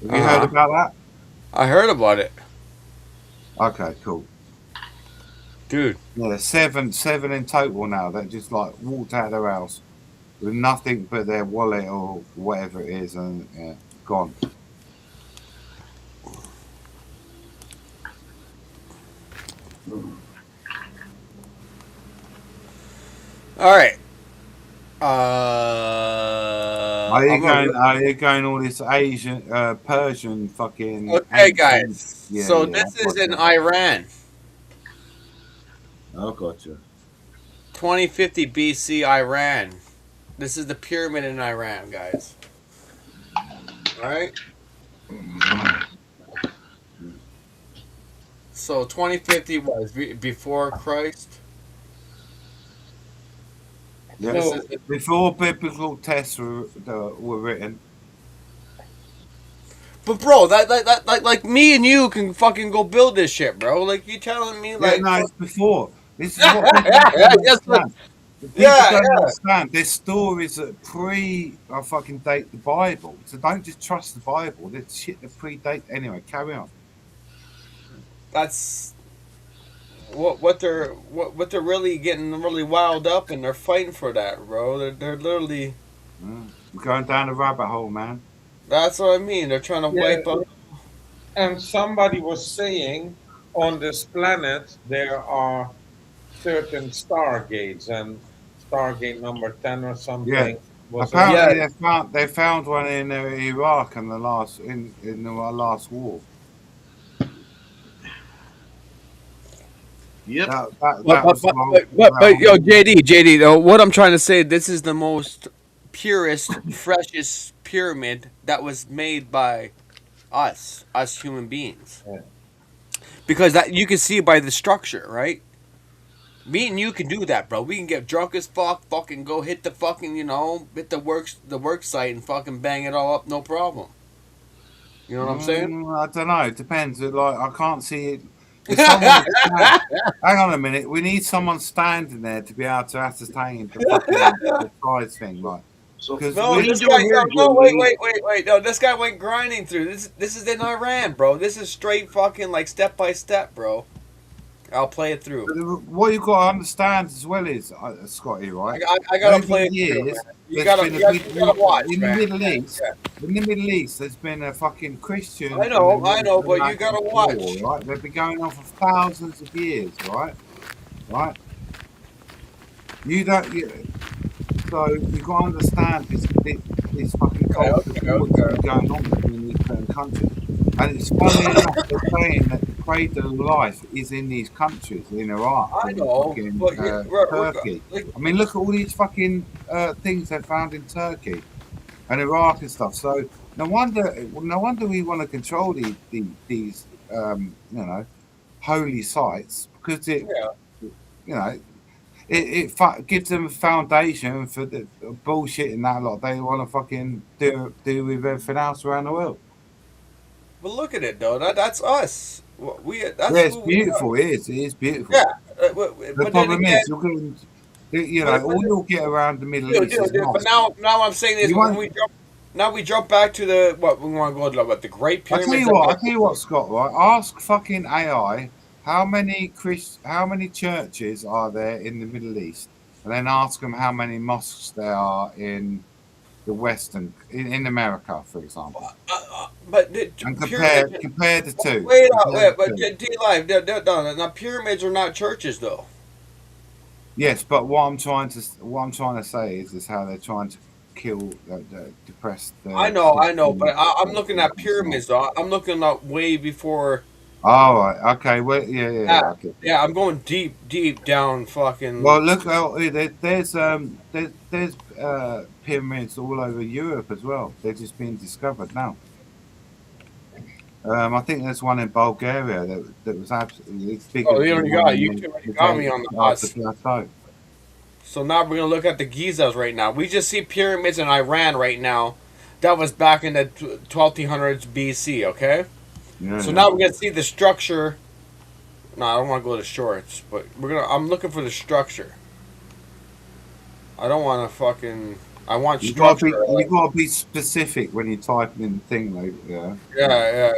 Have you heard about that? I heard about it. Okay, cool. Dude. Yeah, seven in total now that just like walked out of their house with nothing but their wallet or whatever it is and gone. All right. Are you going all this Asian, Persian fucking... Okay, guys. Yeah, so yeah, this is in Iran. Oh, gotcha. 2050 BC, Iran. This is the pyramid in Iran, guys. All right? So 2050 was before Christ. Yeah, so before biblical texts were written. But bro, like me and you can fucking go build this shit, bro. Like you telling me, like no, it's before. This is what people don't understand. People don't understand. There's stories that fucking date the Bible. So don't just trust the Bible. There's shit that predate. Anyway, carry on. That's what they're really getting really wild up, and they're fighting for that, bro. They're literally We're going down a rabbit hole, man. That's what I mean. They're trying to wipe up. And somebody was saying on this planet there are certain stargates, and Stargate number 10 or something. Yeah. Apparently they found one in Iraq in the last war. Yep. But yo, JD, though, what I'm trying to say, this is the most purest, freshest pyramid that was made by us human beings. Yeah. Because that you can see by the structure, right? Me and you can do that, bro. We can get drunk as fuck, fucking go hit the fucking, hit the work site and fucking bang it all up, no problem. You know what I'm saying? I don't know. It depends. Like I can't see it. Hang on a minute. We need someone standing there to be able to ascertain the size thing, like. Wait. No, this guy went grinding through. This is in Iran, bro. This is straight fucking like step by step, bro. I'll play it through. What you got to understand as well is, Scotty, right? I gotta play it through. You gotta watch, in the Middle East. In the Middle East, there's been a fucking Christian. I know, but you gotta watch. War, right? They've been going on for thousands of years, right? Right. So you got to understand this fucking culture going on between these certain countries. And it's funny enough, they're saying that the cradle of life is in these countries, in Iraq, I and know, fucking, but Turkey. I mean, look at all these fucking things they found in Turkey and Iraq and stuff. So no wonder we want to control these you know, holy sites, because it, you know, it gives them a foundation for the bullshit and that lot they want to fucking do with everything else around the world. But look at it though. That's us. That's It's who beautiful. We are. It is beautiful. Yeah. The problem is, you're going, you know, all you'll get around the Middle East is But mosques. now I'm saying this. You When want- we jump back to the what we want to go to what the Great I Pyramids. tell you what, Scott. Right? Ask fucking AI how many churches are there in the Middle East, and then ask them how many mosques there are in the Western, in America, for example. But And compare the two. Wait, Compare but the two. D-Live, now pyramids are not churches though. Yes, but what I'm trying to say is how they're trying to kill, depress. I know, but I'm looking at pyramids though. I'm looking up way before. Oh, right. Okay. Well, yeah. Okay. Yeah, I'm going deep down, fucking. Well, look, there's pyramids all over Europe as well. They're just being discovered now. I think there's one in Bulgaria that was absolutely big. Oh, you already got me on the bus. So now we're gonna look at the Gizas right now. We just see pyramids in Iran right now. That was back in the 1200s BC. Okay. Yeah, So yeah. now we're gonna see the structure. No, I don't want to go to shorts, but I'm looking for the structure. I don't want to fucking. I want structure. You gotta be specific when you type in the thing, like Yeah.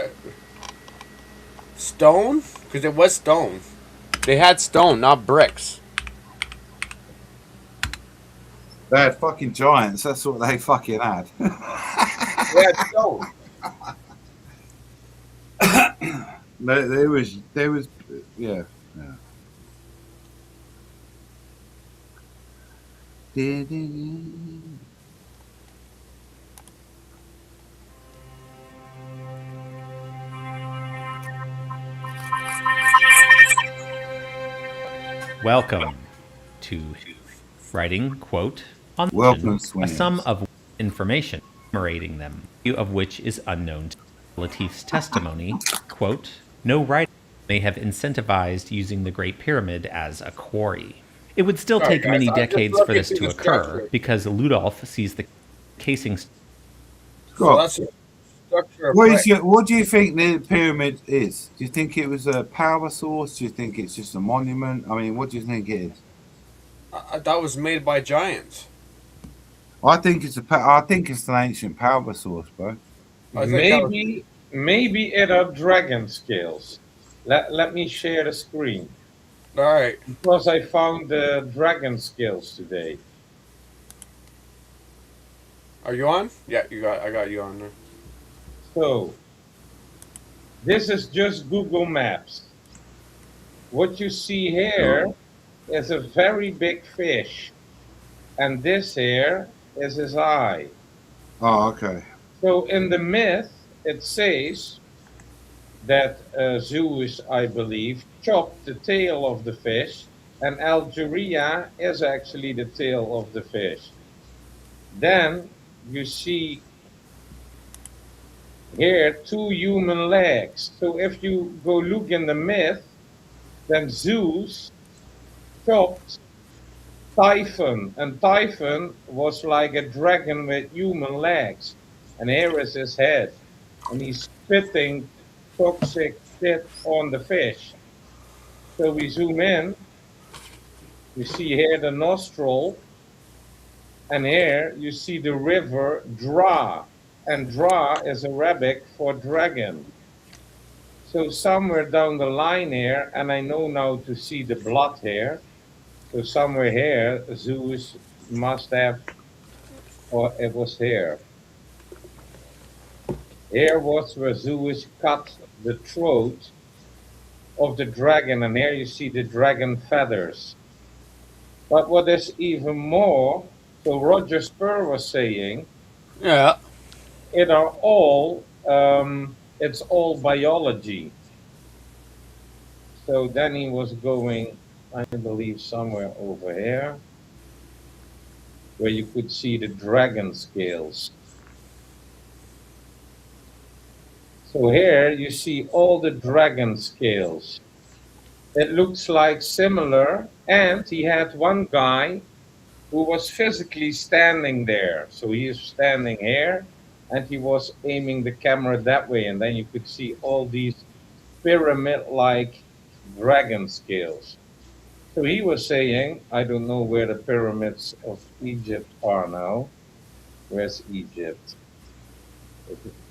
Stone, because it was stone. They had stone, not bricks. They had fucking giants. That's what they fucking had. They had stone. there was, yeah. Welcome to writing, quote, on Welcome, a Swingers. sum of information, enumerating them, few of which is unknown to Latif's testimony, quote, no writer may have incentivized using the Great Pyramid as a quarry. It would still Sorry, take guys, many I'm just decades looking for this through to the occur structure. because Ludolf sees the casing. So that's the structure of What do you think the pyramid is? Do you think it was a power source? Do you think it's just a monument? I mean, what do you think it is? that was made by giants. I think it's an ancient power source, bro. Maybe it are dragon scales. Let me share the screen. All right. Because I found the dragon scales today. Are you on? Yeah, I got you on there. So, this is just Google Maps. What you see here is a very big fish. And this here is his eye. Oh, okay. So in the myth, it says that Zeus, I believe, chopped the tail of the fish, and Algeria is actually the tail of the fish. Then you see here 2 human legs. So if you go look in the myth, then Zeus chopped Typhon, and Typhon was like a dragon with human legs, and here is his head, and he's spitting toxic shit on the fish. So we zoom in, you see here the nostril, and here you see the river Dra, and Dra is Arabic for dragon. So somewhere down the line here, and I know now to see the blood here, so somewhere here, Zeus must have, or it was here. Here was where Zeus cut the throat of the dragon, and here you see the dragon feathers. But what is even more, so Roger Spur was saying, yeah, it are all it's all biology. So then he was going, I believe, somewhere over here, where you could see the dragon scales. So here you see all the dragon scales. It looks like similar, and he had one guy who was physically standing there. So he is standing here, and he was aiming the camera that way, and then you could see all these pyramid-like dragon scales. So he was saying, I don't know where the pyramids of Egypt are now. Where's Egypt?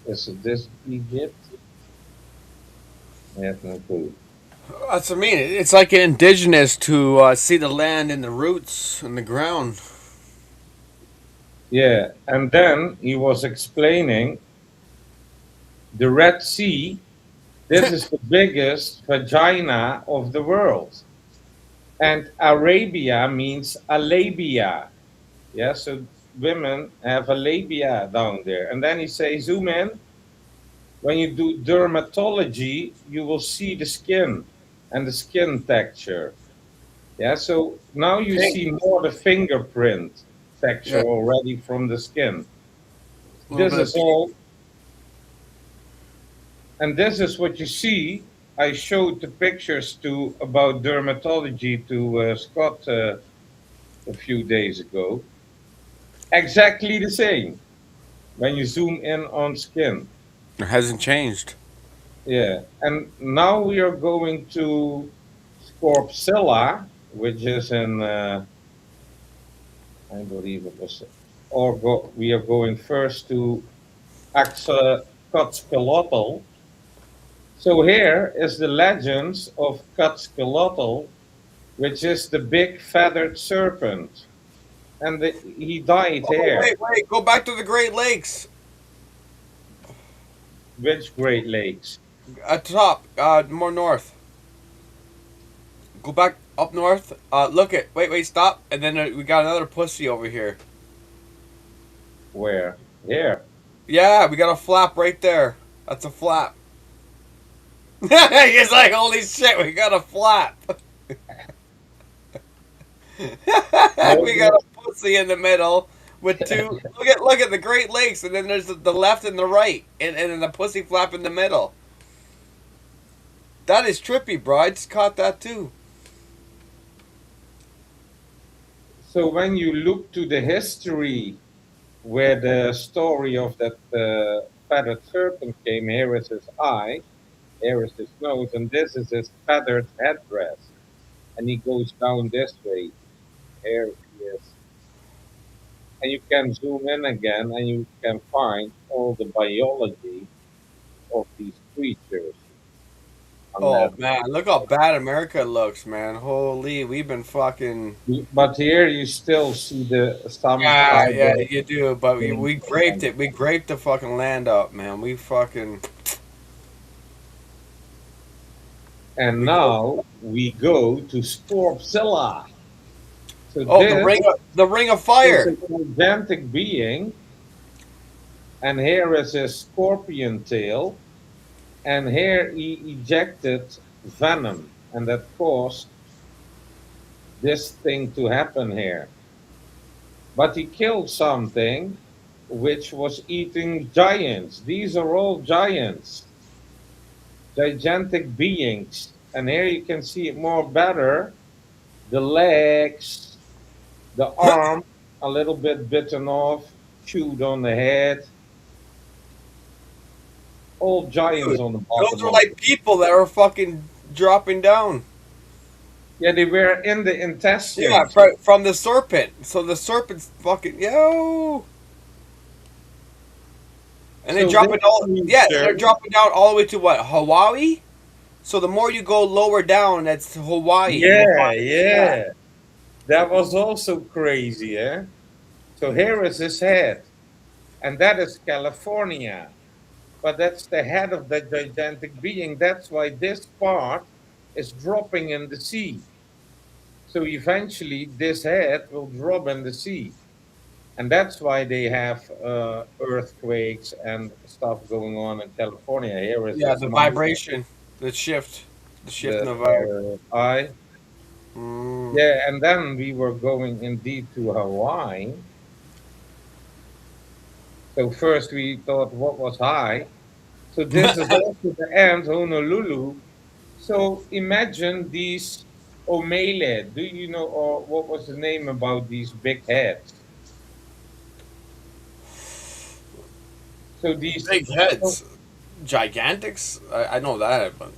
Is it this Egypt? I have no clue. That's what I mean. It's like indigenous to see the land and the roots and the ground. Yeah, and then he was explaining the Red Sea. This is the biggest vagina of the world. And Arabia means a labia. Yeah, so women have a labia down there. And then he says, zoom in. When you do dermatology, you will see the skin and the skin texture. Yeah, so now you see more the fingerprint texture already from the skin. This is all, and this is what you see. I showed the pictures to about dermatology to Scott a few days ago. Exactly the same when you zoom in on skin. It hasn't changed. Yeah, and now we are going to Scorpsilla, which is in, I believe it was, we are going first to Quetzalcoatl. So here is the legends of Quetzalcoatl, which is the big feathered serpent. And he died here. Wait, go back to the Great Lakes. Which Great Lakes? At the top, more north. Go back up north. Look at, wait, stop. And then we got another pussy over here. Where? Here? Yeah, we got a flap right there. That's a flap. He's like, holy shit, we got a flap. We got a pussy in the middle with two. Look at the Great Lakes, and then there's the left and the right, and then the pussy flap in the middle. That is trippy, bro. I just caught that too. So when you look to the history where the story of that feathered serpent came, here is his eye, here is his nose, and this is his feathered headdress. And he goes down this way. Here he is. And you can zoom in again and you can find all the biology of these creatures. Oh man, look how bad America looks, man. Holy, we've been fucking. But here you still see some. Yeah, you do. But we graped it. We graped the fucking land up, man. We fucking. And now we go to Scorpsilla. So the ring of fire. Is a gigantic being, and here is his scorpion tail, and here he ejected venom, and that caused this thing to happen here. But he killed something which was eating giants. These are all giants, gigantic beings, and here you can see it more better. The legs, the arm, a little bit bitten off, chewed on the head. All giants on the bottom. Those are like people that are fucking dropping down. Yeah, they were in the intestine. Yeah, from the serpent. So the serpent's fucking yo. And they drop it all. Yeah, they're dropping down all the way to what? Hawaii. So the more you go lower down, that's Hawaii. Yeah. That was also crazy, eh? So here is his head, and that is California. But that's the head of that gigantic being. That's why this part is dropping in the sea. So eventually this head will drop in the sea. And that's why they have earthquakes and stuff going on in California. Here is Yeah, the vibration, the shift in the vibe. Yeah, and then we were going indeed to Hawaii. So first we thought, what was high? So this is also the end, Honolulu. So imagine these Omele. Do you know, or what was the name about these big heads? So these big heads, gigantics. I know that, but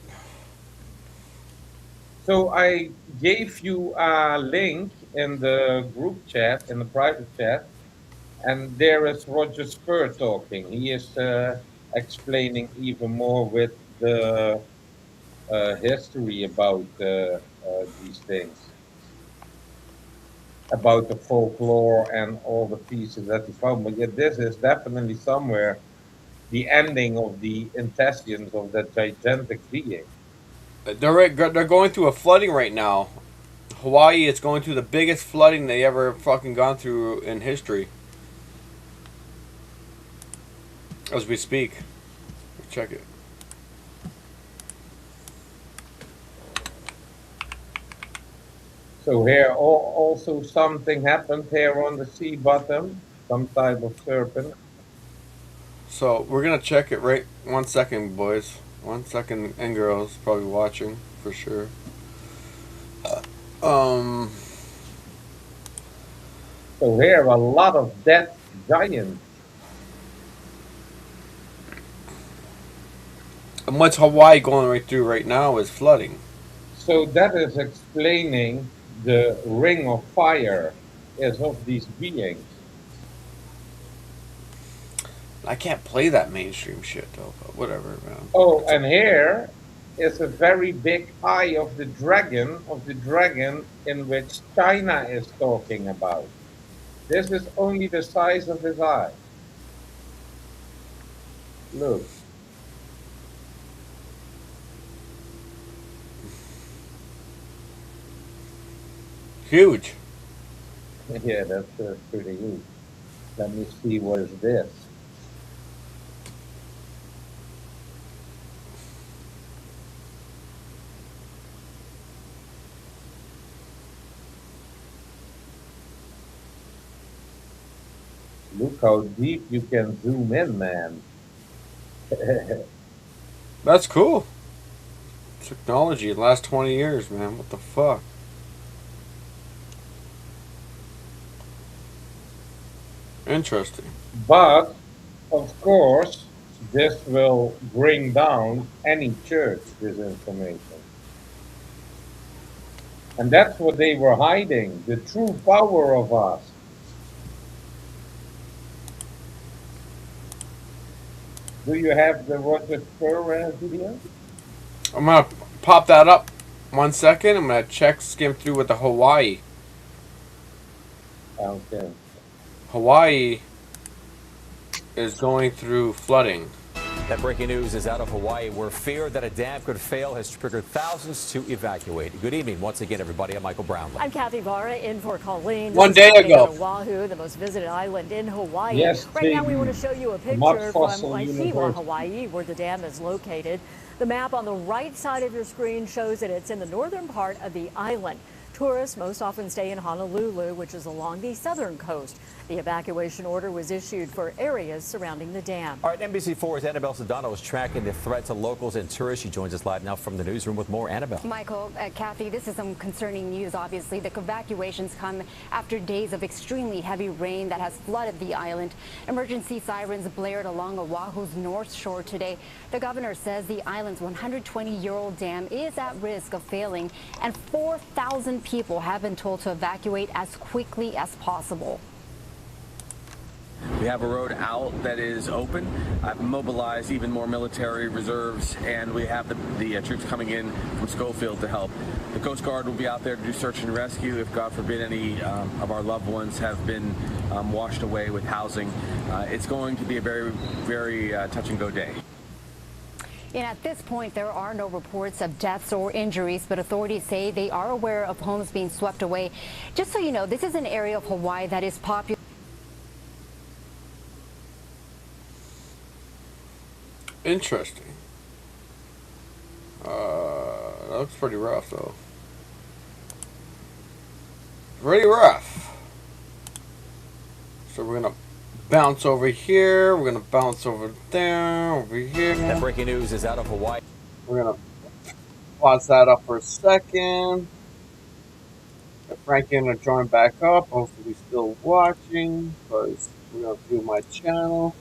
so I gave you a link in the group chat, in the private chat, and there is Roger Spur talking. He is explaining even more with the history about these things, about the folklore and all the pieces that he found. But yet this is definitely somewhere the ending of the intestines of that gigantic being. they're going through a flooding right now. Hawaii is going through the biggest flooding they ever fucking gone through in history. As we speak. Check it. So here also something happened here on the sea bottom, some type of serpent. So we're gonna check it right 1 second, boys. 1 second, and girls probably watching for sure. So here a lot of dead giants. And what's Hawaii going right through right now is flooding. So that is explaining the ring of fire is of these beings. I can't play that mainstream shit though, but whatever, man. Oh, and here is a very big eye of the dragon in which China is talking about. This is only the size of his eye. Look. Huge. Yeah, that's pretty huge. Let me see, what is this? Look how deep you can zoom in, man. That's cool. Technology the last 20 years, man. What the fuck? Interesting. But, of course, this will bring down any church, this information. And that's what they were hiding, the true power of us. Do you have the Roger Spur video? I'm gonna pop that up 1 second. I'm gonna skim through with the Hawaii. Okay. Hawaii is going through flooding. That breaking news is out of Hawaii, where fear that a dam could fail has triggered thousands to evacuate. Good evening once again, everybody. I'm Michael Brownlee. I'm Kathy Barra in for Colleen. 1 day ago. Oahu, the most visited island in Hawaii. Yes, right now we want to show you a picture from Waihua, Hawaii, where the dam is located. The map on the right side of your screen shows that it's in the northern part of the island. Tourists most often stay in Honolulu, which is along the southern coast. The evacuation order was issued for areas surrounding the dam. All right, NBC4's Annabelle Sedano is tracking the threat to locals and tourists. She joins us live now from the newsroom with more. Annabelle. Michael, Kathy, this is some concerning news, obviously. The evacuations come after days of extremely heavy rain that has flooded the island. Emergency sirens blared along Oahu's north shore today. The governor says the island's 120-year-old dam is at risk of failing, and 4,000 people have been told to evacuate as quickly as possible. We have a road out that is open. I've mobilized even more military reserves, and we have the troops coming in from Schofield to help. The Coast Guard will be out there to do search and rescue if, God forbid, any of our loved ones have been washed away with housing. It's going to be a very, very touch and go day. And at this point, there are no reports of deaths or injuries, but authorities say they are aware of homes being swept away. Just so you know, this is an area of Hawaii that is popular. Interesting. That looks pretty rough, though. Pretty rough. So we're gonna bounce over here. We're gonna bounce over there, over here. That breaking news is out of Hawaii. We're gonna pause that up for a second. Get Frankie gonna join back up. Hopefully, he's still watching because we're gonna do my channel.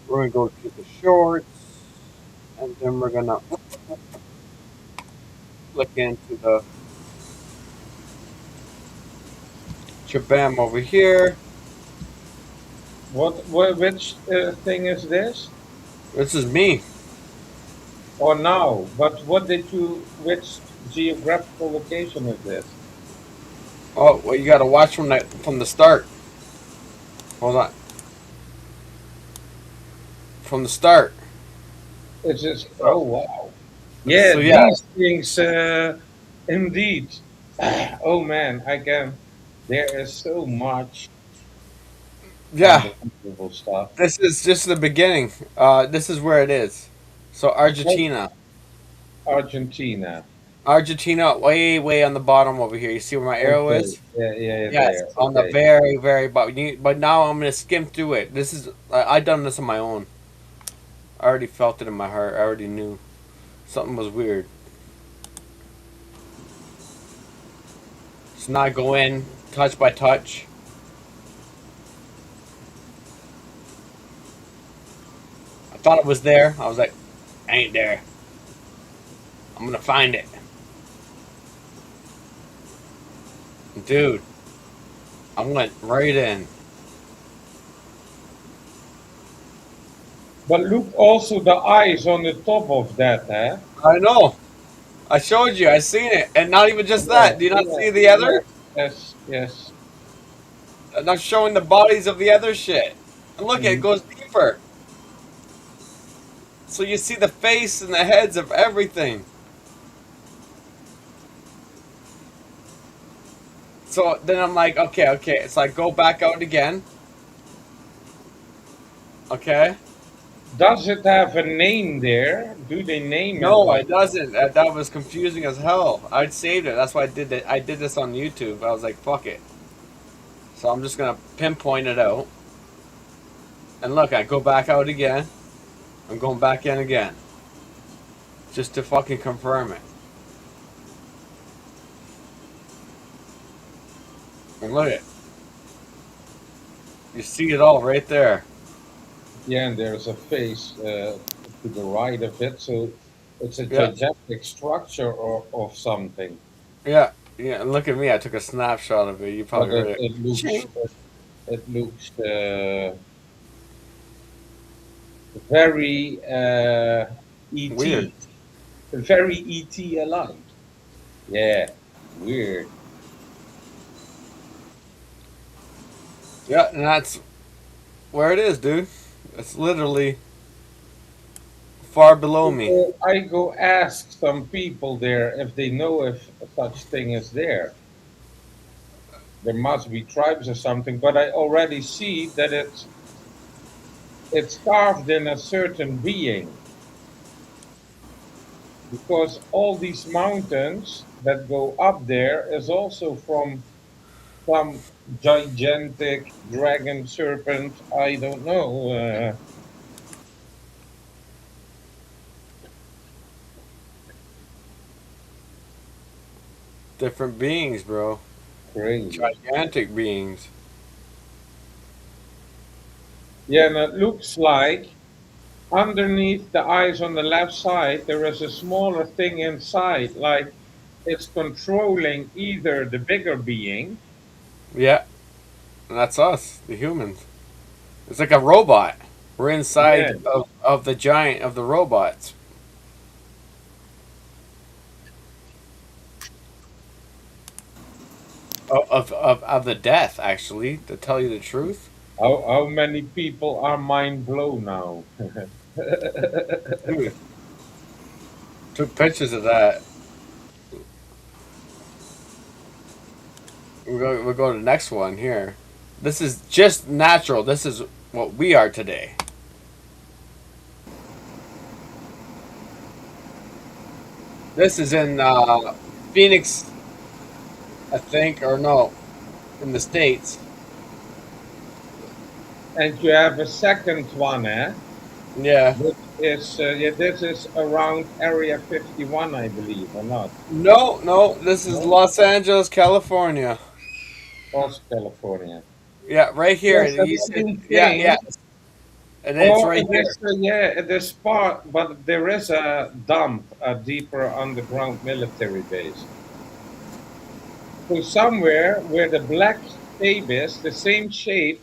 We're gonna go to the shorts, and then we're gonna click into the Shabam over here. Which thing is this? This is me. Oh, no. But which geographical location is this? Oh, well, you gotta watch from the start. Hold on. From the start. It's just, oh, wow. Yeah, So, yeah. these things, indeed. Oh, man, there is so much. Yeah. Unbelievable stuff. This is just the beginning. This is where it is. So Argentina. Argentina. Argentina, way on the bottom over here. You see where my arrow Okay. is? Yeah, Yes, there. on the Okay. very bottom. But now I'm gonna skim through it. This is I done this on my own. I already felt it in my heart. I already knew something was weird. So now I go in, touch by touch. I thought it was there. I was like, ain't there. I'm gonna find it. Dude, I went right in. But look also the eyes on the top of that, eh? I know. I showed you. I seen it. And not even just that. Do you not see the other? Yes. And I'm showing the bodies of the other shit. And look, it goes deeper. So you see the face and the heads of everything. So then I'm like, okay. So I go back out again. Okay. Does it have a name there? Do they name it? No, it doesn't. That was confusing as hell. I'd saved it. That's why I did it. I did this on YouTube. I was like, fuck it. So I'm just gonna pinpoint it out. And look, I go back out again. I'm going back in again. Just to fucking confirm it. And look at it. You see it all right there. Yeah, and there's a face to the right of it, so it's a gigantic structure of something. Yeah, and look at me. I took a snapshot of it. You probably But heard it. it looks very ET. Weird. Very ET alike. Yeah, weird. Yeah, and that's where it is, dude. It's literally far below me. I go ask some people there if they know if such thing is there. There must be tribes or something, but I already see that it's carved in a certain being. Because all these mountains that go up there is also from some gigantic dragon serpent, I don't know. Different beings, bro. Crazy. Gigantic beings. Yeah, and it looks like underneath the eyes on the left side, there is a smaller thing inside, like it's controlling either the bigger being. Yeah. And that's us, the humans. It's like a robot. We're inside of the giant of the robots. Of the death, actually, to tell you the truth. How many people are mind blown now? Dude, took pictures of that. We'll go to the next one here. This is just natural. This is what we are today. This is in Phoenix, I think, or no, in the States. And you have a second one, eh? Yeah. Which is, this is around Area 51, I believe, or not? No, this is Los Angeles, California. Los California. Yeah, right here. Yes, that's You the said- same yeah, thing. yeah. And it's Oh, right here. yeah, the spot, but there is a dump, a deeper underground military base. So somewhere where the black shape is, the same shape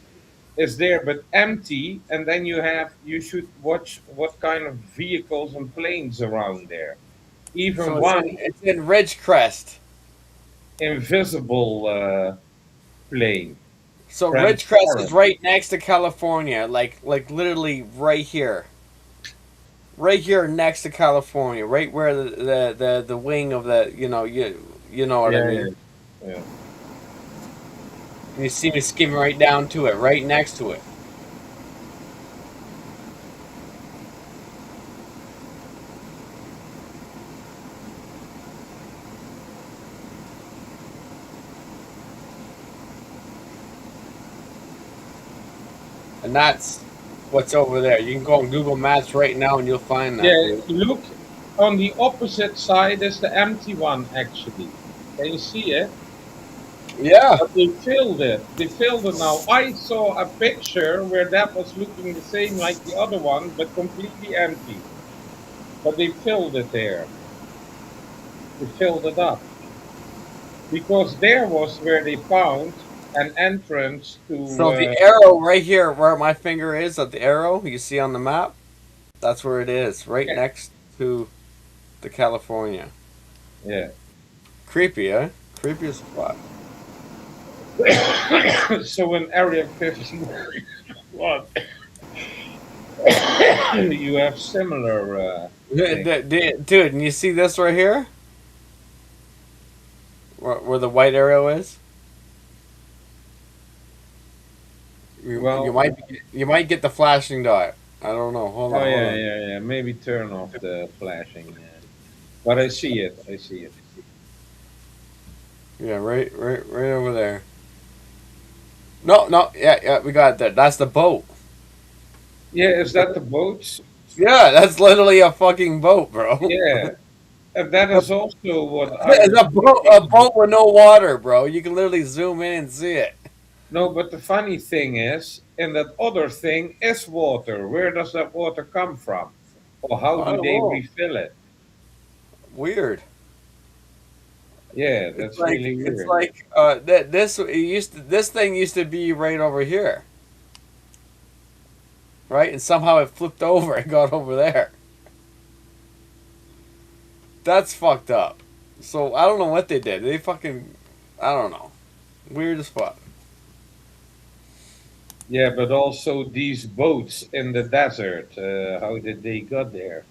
is there but empty, and then you should watch what kind of vehicles and planes around there. Even So one it's in Ridgecrest. invisible plane. So Transparent. Ridgecrest is right next to California, like literally right here. Right here next to California, right where the wing of the you know what I mean. Yeah. You see me skimming right down to it, right next to it. And that's what's over there. You can go on Google Maps right now and you'll find that. Yeah, dude. look on the opposite side is the empty one actually. Can you see it? Yeah. But they filled it. They filled it now. I saw a picture where that was looking the same like the other one, but completely empty. But they filled it there. They filled it up. Because there was where they found an entrance to... So the arrow right here where my finger is, at the arrow you see on the map, that's where it is, right next to the California. Yeah. Creepy, eh? Creepy as fuck. So in Area 51, you have similar... Dude, and you see this right here? Where the white arrow is? You might get the flashing dot. I don't know. Hold on. Yeah. Maybe turn off the flashing. Yeah. But I see it. Yeah, right over there. No, yeah, we got that. That's the boat. Yeah, is that the boats? Yeah, that's literally a fucking boat, bro. Yeah. And that is also what It's a boat with no water, bro. You can literally zoom in and see it. No, but the funny thing is, in that other thing is water. Where does that water come from? Or how do they refill it? Weird. Yeah, that's really weird. It's like this thing used to be right over here, right? And somehow it flipped over and got over there. That's fucked up. So I don't know what they did. They fucking, I don't know. Weird as fuck. Yeah, but also these boats in the desert. How did they get there?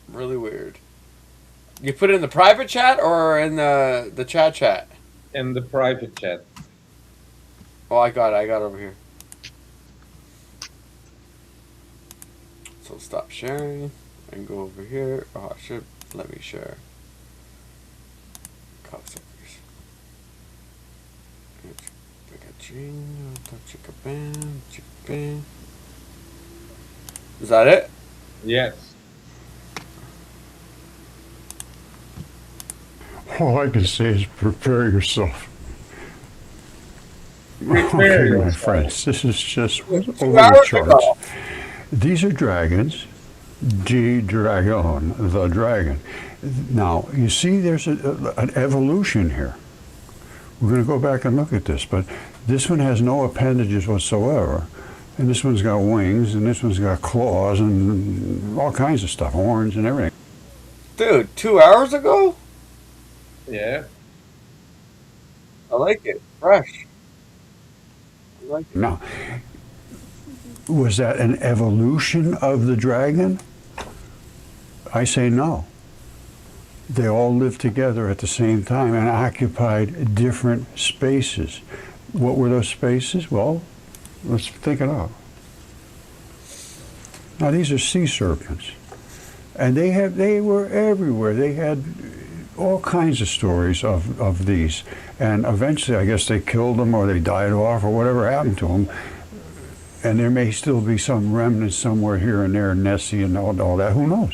Really weird. You put it in the private chat or in the chat? In the private chat. Oh, I got it over here. So stop sharing and go over here. Oh shit, let me share. Cocksuckers. Is that it? Yes. All I can say is prepare yourself. Prepare Okay, my yourself. friends, this is just 2 over the hours charts. ago. These are dragons. G-Dragon, the dragon. Now, you see there's an evolution here. We're going to go back and look at this, but this one has no appendages whatsoever. And this one's got wings, and this one's got claws, and all kinds of stuff, horns and everything. Dude, 2 hours ago? Yeah. I like it. Fresh. I like it. Now, was that an evolution of the dragon? I say no. They all lived together at the same time and occupied different spaces. What were those spaces? Well, let's think it out. Now these are sea serpents, and they were everywhere. They had all kinds of stories of these, and eventually I guess they killed them or they died off or whatever happened to them. And there may still be some remnants somewhere here and there, Nessie and all that. Who knows?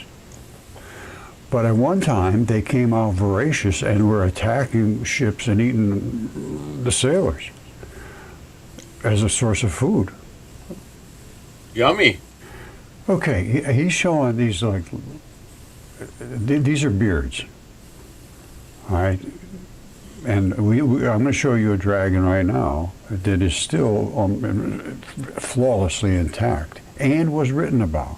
But at one time, they came out voracious and were attacking ships and eating the sailors as a source of food. Yummy. Okay, he's showing these, like, these are beards. All right? And I'm going to show you a dragon right now that is still flawlessly intact and was written about.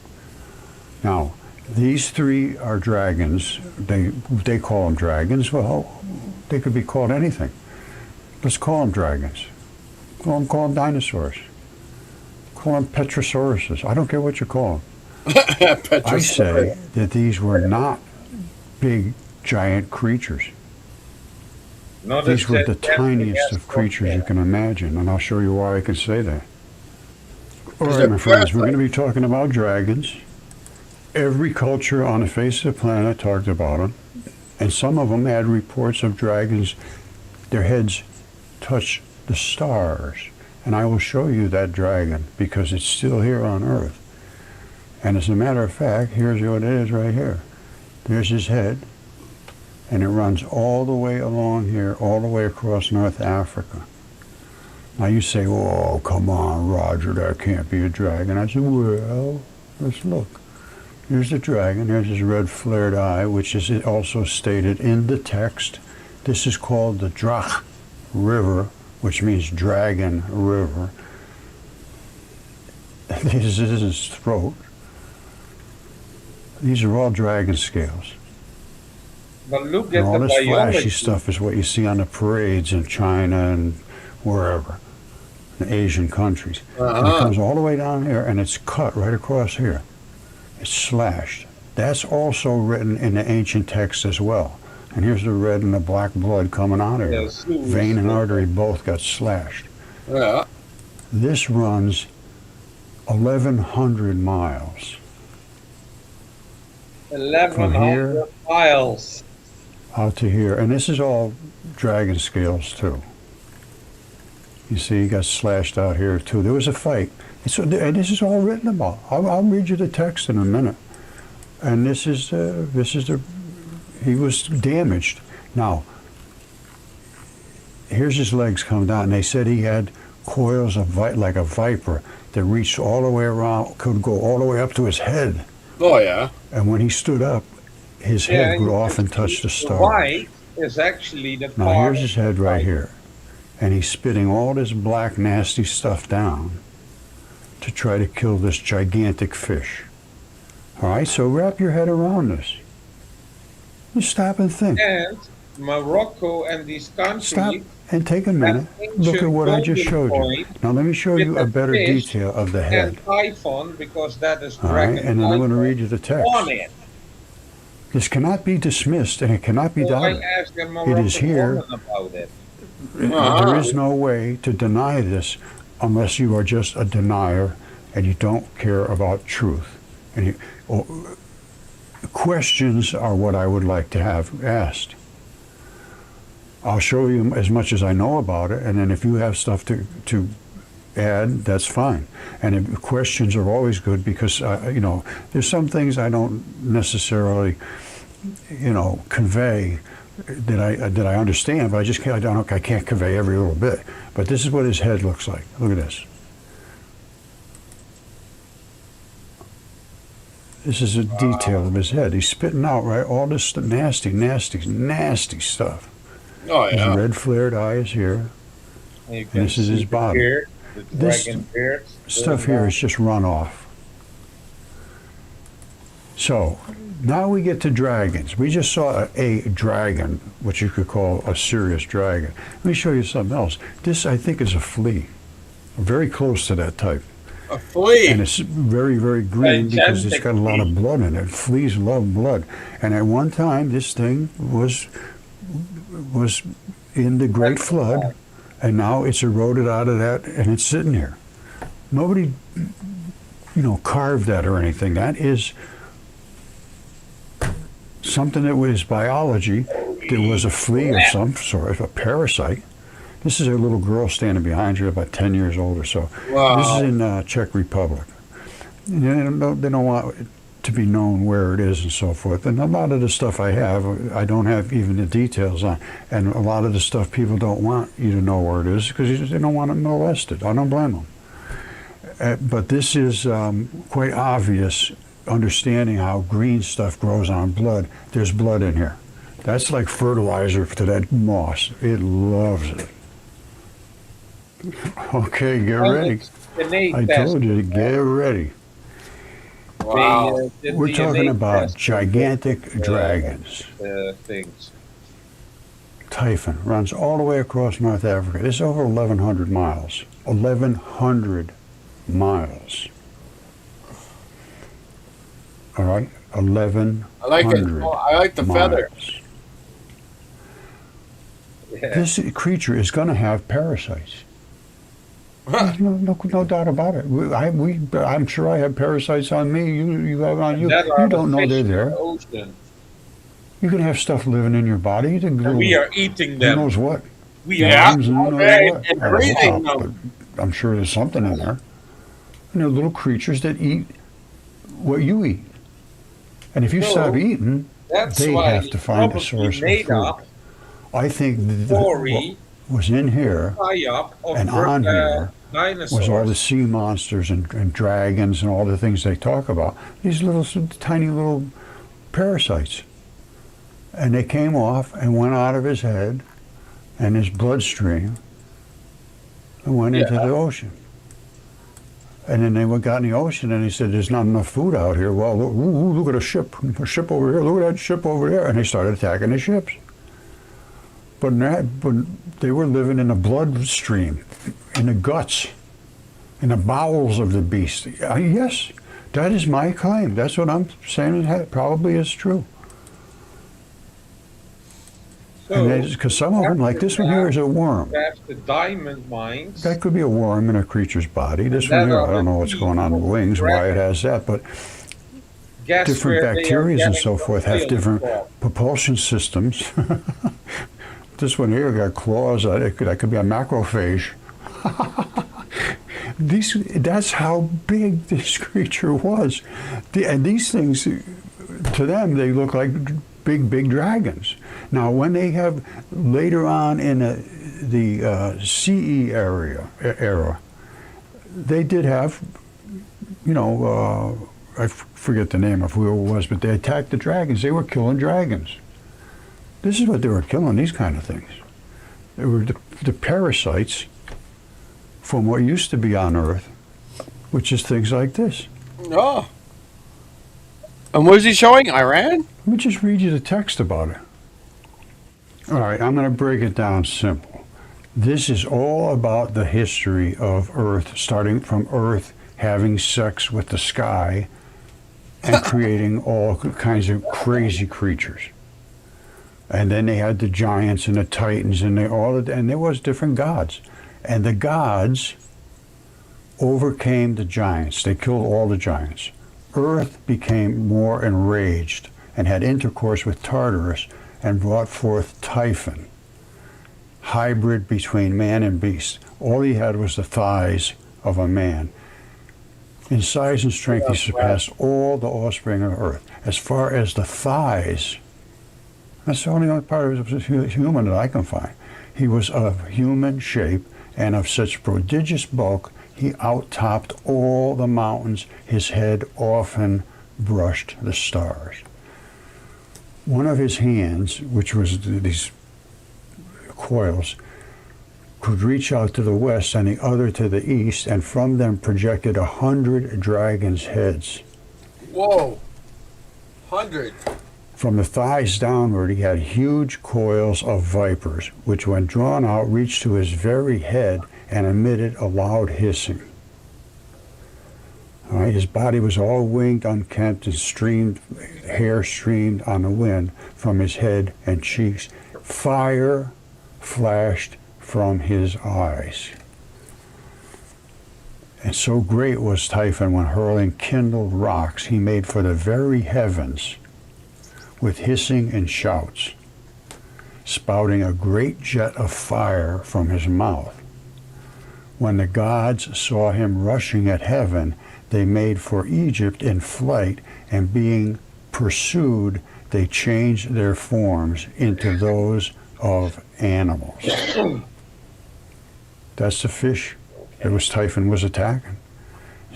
Now, these three are dragons. They call them dragons. Well, they could be called anything. Let's call them dragons. Call them dinosaurs. Call them petrosauruses. I don't care what you call them. I say that these were not big, giant creatures. These were the tiniest of creatures you can imagine, and I'll show you why I can say that. All right, my friends, we're going to be talking about dragons. Every culture on the face of the planet talked about them, and some of them had reports of dragons, their heads touch the stars. And I will show you that dragon because it's still here on Earth. And as a matter of fact, here's what it is right here. There's his head. And it runs all the way along here, all the way across North Africa. Now you say, oh, come on, Roger, that can't be a dragon. I said, well, let's look. Here's the dragon. There's his red flared eye, which is also stated in the text. This is called the Drach River, which means dragon river. This is his throat. These are all dragon scales. But look And at all the this flashy biology. stuff is what you see on the parades in China and wherever, in Asian countries. And it comes all the way down here, and it's cut right across here. It's slashed. That's also written in the ancient text as well. And here's the red and the black blood coming out of here. Yes. Vein and artery both got slashed. Yeah. This runs 1,100 miles. 1,100 miles. Out to here. And this is all dragon scales too. You see, he got slashed out here too. There was a fight. And this is all written about. I'll read you the text in a minute. And this is the, he was damaged. Now, here's his legs come down. And they said he had coils of like a viper that reached all the way around, could go all the way up to his head. Oh, yeah. And when he stood up, his head would often touch the The stars. white is actually the Now part. here's his head right here. And he's spitting all this black, nasty stuff down to try to kill this gigantic fish. All right, so wrap your head around this. Just stop and think. And Morocco and these countries. Stop and take a minute. Look at what I just showed you. Now let me show you a better detail of the head. And Typhon, because that is All right, dragon. and then I'm going to read you the text. on it. This cannot be dismissed and it cannot be So I doubted. asked the It Moroccan is here. woman about it. There is no way to deny this unless you are just a denier and you don't care about truth. And questions are what I would like to have asked. I'll show you as much as I know about it, and then if you have stuff to add, that's fine. And questions are always good because, there's some things I don't necessarily, convey that I understand, but I can't convey every little bit. But this is what his head looks like. Look at this. This is a detail of his head. He's spitting out, right, all this nasty, nasty, nasty stuff. Oh, yeah. His red flared eye is here. And you And can this is see his the body. beard, the This dragon beard. stuff here is just runoff. So now we get to dragons. We just saw a dragon, which you could call a serious dragon. Let me show you something else. This, I think, is a flea. Very close to that type. A flea. And it's very, very green because it's got a lot of blood in it. Fleas love blood. And at one time, this thing was in the Great Flood, and now it's eroded out of that, and it's sitting here. Nobody carved that or anything. That is something that was biology. There was a flea of some sort, a parasite. This is a little girl standing behind you, about 10 years old or so. Wow. This is in Czech Republic. They don't want it to be known where it is and so forth. And a lot of the stuff I have, I don't have even the details on. And a lot of the stuff people don't want you to know where it is because they don't want it molested. I don't blame them. But this is quite obvious, understanding how green stuff grows on blood. There's blood in here. That's like fertilizer to that moss. It loves it. Okay, get ready. I told you to get ready. Wow. We're talking about gigantic dragons. Things. Typhon runs all the way across North Africa. It's over 1,100 miles. 1,100 miles. All right? 1,100 I like it. Oh, I like the feather. Yeah. This creature is going to have parasites. There's no doubt about it. I'm sure I have parasites on me. You have on you. You don't know they're there. You can have stuff living in your body. We are eating them. Who knows what? We are and breathing them. I'm sure there's something in there. And they're little creatures that eat what you eat. And if you stop eating, they have to find a source of food. I think what was in here and on here was all the sea monsters and dragons and all the things they talk about. These little tiny little parasites. And they came off and went out of his head and his bloodstream and went into the ocean. And then they got in the ocean and he said, there's not enough food out here. Well, look at a ship over here. Look at that ship over there. And they started attacking the ships. But they were living in the bloodstream, in the guts, in the bowels of the beast. Yes, that is my claim. That's what I'm saying. It probably is true. Because some of them, like this one here, is a worm. Perhaps the diamond mines. That could be a worm in a creature's body. This one here, I don't know what's going on with the wings, why it has that, but different bacteria and so forth have different propulsion systems. This one here got claws. That could be a macrophage. That's how big this creature was. And these things, to them, they look like big dragons. Now, when they have later on in the CE era, they did have, I forget the name of who it was, but they attacked the dragons. They were killing dragons. This is what they were killing, these kind of things. They were the parasites from what used to be on Earth, which is things like this. Oh. And what is he showing? Iran? Let me just read you the text about it. All right, I'm going to break it down simple. This is all about the history of Earth, starting from Earth having sex with the sky and creating all kinds of crazy creatures. And then they had the giants and the titans and there was different gods. And the gods overcame the giants. They killed all the giants. Earth became more enraged and had intercourse with Tartarus and brought forth Typhon, hybrid between man and beast. All he had was the thighs of a man. In size and strength, he surpassed all the offspring of Earth. As far as the thighs, that's the only part of his human that I can find. He was of human shape and of such prodigious bulk, he out-topped all the mountains. His head often brushed the stars. One of his hands, which was these coils, could reach out to the west and the other to the east, and from them projected 100 dragons' heads. Whoa. 100. From the thighs downward, he had huge coils of vipers, which when drawn out reached to his very head and emitted a loud hissing. All right, his body was all winged, unkempt, and hair streamed on the wind from his head and cheeks. Fire flashed from his eyes. And so great was Typhon when hurling kindled rocks he made for the very heavens with hissing and shouts, spouting a great jet of fire from his mouth. When the gods saw him rushing at heaven, they made for Egypt in flight, and being pursued, they changed their forms into those of animals. That's the fish that Typhon was attacking.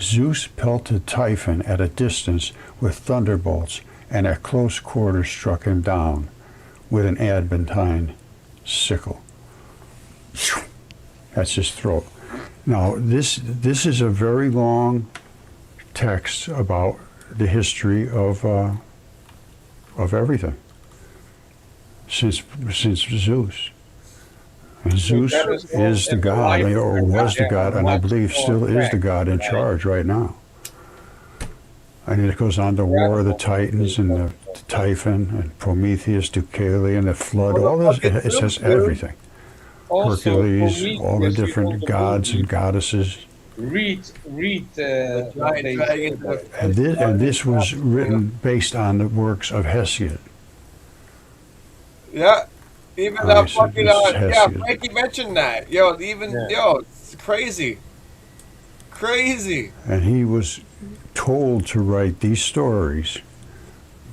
Zeus pelted Typhon at a distance with thunderbolts, and at close quarters struck him down with an adamantine sickle. That's his throat. Now, this is a very long text about the history of everything since Zeus. And Zeus is the god, or was the god, and I believe still is the god in charge right now. And it goes on to War of the Titans and the Typhon and Prometheus, Deucalion, the flood. All this, it says everything. Hercules, all the different gods and goddesses. Read what they say. And this was written based on the works of Hesiod. Yeah. Even that fucking Frankie mentioned that. Yo, it's crazy. Crazy. And he was told to write these stories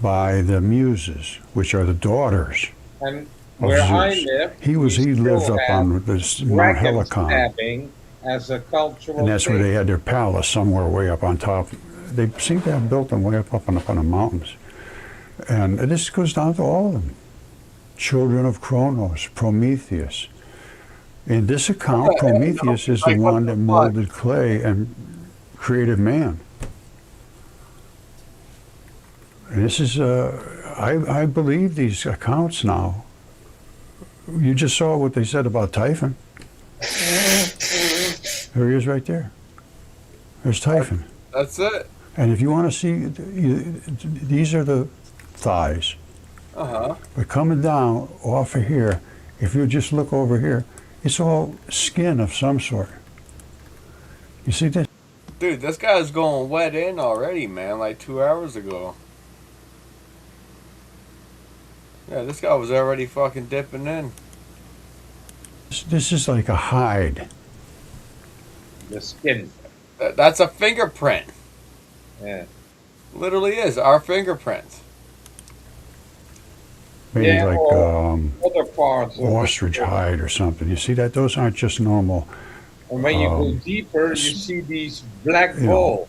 by the Muses, which are the daughters And of where Zeus. I live, he lived up on this Mount Helicon, stabbing as a cultural and that's where thing. they had their palace, somewhere way up on top. They seem to have built them way up on the mountains. And this goes down to all of them. Children of Kronos, Prometheus. In this account, Prometheus is the one that molded clay and created man. And this is, I believe these accounts now. You just saw what they said about Typhon. There he is right there. There's Typhon. That's it. And if you want to see, these are the thighs. Uh-huh. But coming down off of here, if you just look over here, it's all skin of some sort. You see this? Dude, this guy's going wet in already, man, like 2 hours ago. Yeah, this guy was already fucking dipping in. This is like a hide. The skin. That's a fingerprint. Yeah. Literally is our fingerprints. Maybe like other parts of ostrich hide or something. You see that? Those aren't just normal. And when you go deeper, you see these black balls.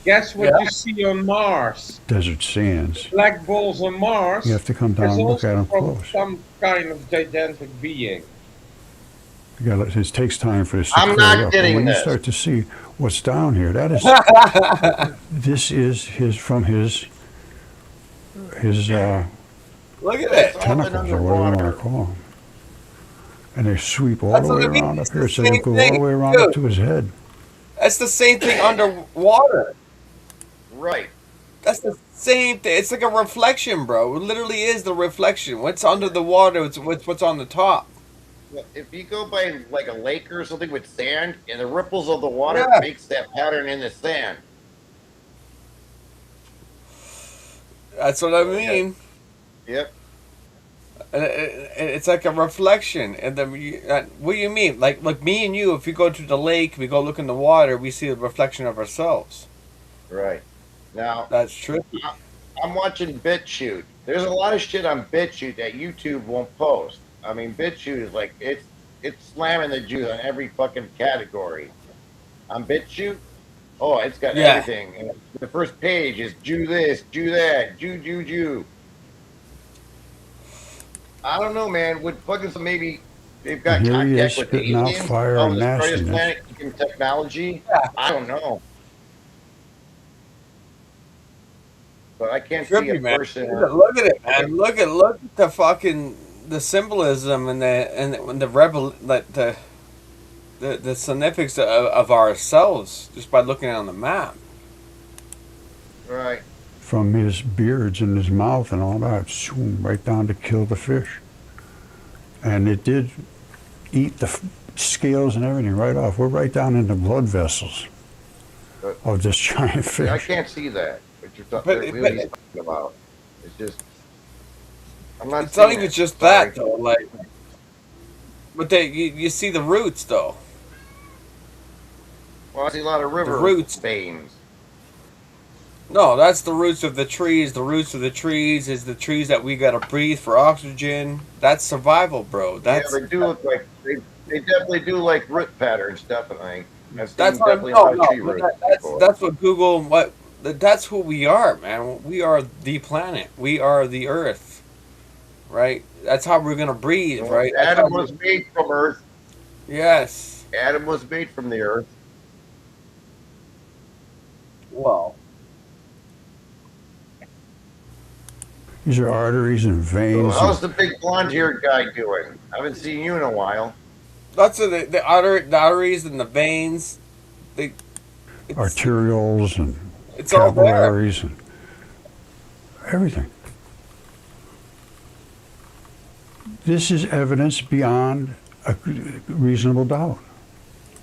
Guess what you see on Mars? Desert sands. Black balls on Mars. You have to come down and look at them close. Some kind of gigantic being. It takes time for this to I'm clear not up. getting But when this. you start to see what's down here, that is, this is his Look at it. tentacles, or whatever you want to call them. And they sweep all the way around up here, so they go all the way around up to his head. That's the same thing underwater. Right. That's the same thing. It's like a reflection, bro. It literally is the reflection. What's under the water, it's what's on the top. If you go by like a lake or something with sand, and the ripples of the water makes that pattern in the sand. That's what I mean. Yep. And it's like a reflection. And then what do you mean? Like me and you, if we go to the lake, we go look in the water, we see a reflection of ourselves. Right. Now that's true. I'm watching BitChute. There's a lot of shit on BitChute that YouTube won't post. I mean, BitChute is like it's slamming the Jews on every fucking category. On BitChute, oh, it's got everything. And the first page is Jew this, Jew that, Jew. I don't know, man. Would fucking maybe they've got Here he is, contact with spitting out aliens fire on and this various nastiness. planet using technology? I don't know. But I can't see a Trippy, man. person. Look at it, man. Look at the fucking the symbolism and the rebel the significance of ourselves just by looking on the map. Right. From his beards and his mouth and all that, right down to kill the fish. And it did eat the scales and everything right off. We're right down in the blood vessels of this giant fish. I can't see that. What you're talking about? It's just. I'm not. It's not seeing even it. just Sorry. that though. Like, but you see the roots though. Well, I see a lot of river roots. veins. No, that's the roots of the trees. The roots of the trees is the trees that we gotta breathe for oxygen. That's survival, bro. That's Yeah, they do look like they definitely do like root patterns. Definitely. I've seen that's what definitely no, a lot of tree no, roots that's before. what Google that's who we are, man. We are the planet. We are the Earth, right? That's how we're gonna breathe, right? Adam was made from Earth. Yes. Adam was made from the Earth. Well. These are arteries and veins. How's the big blonde-haired guy doing? I haven't seen you in a while. That's the arteries and the veins. Arterioles and It's all there. capillaries and everything. This is evidence beyond a reasonable doubt,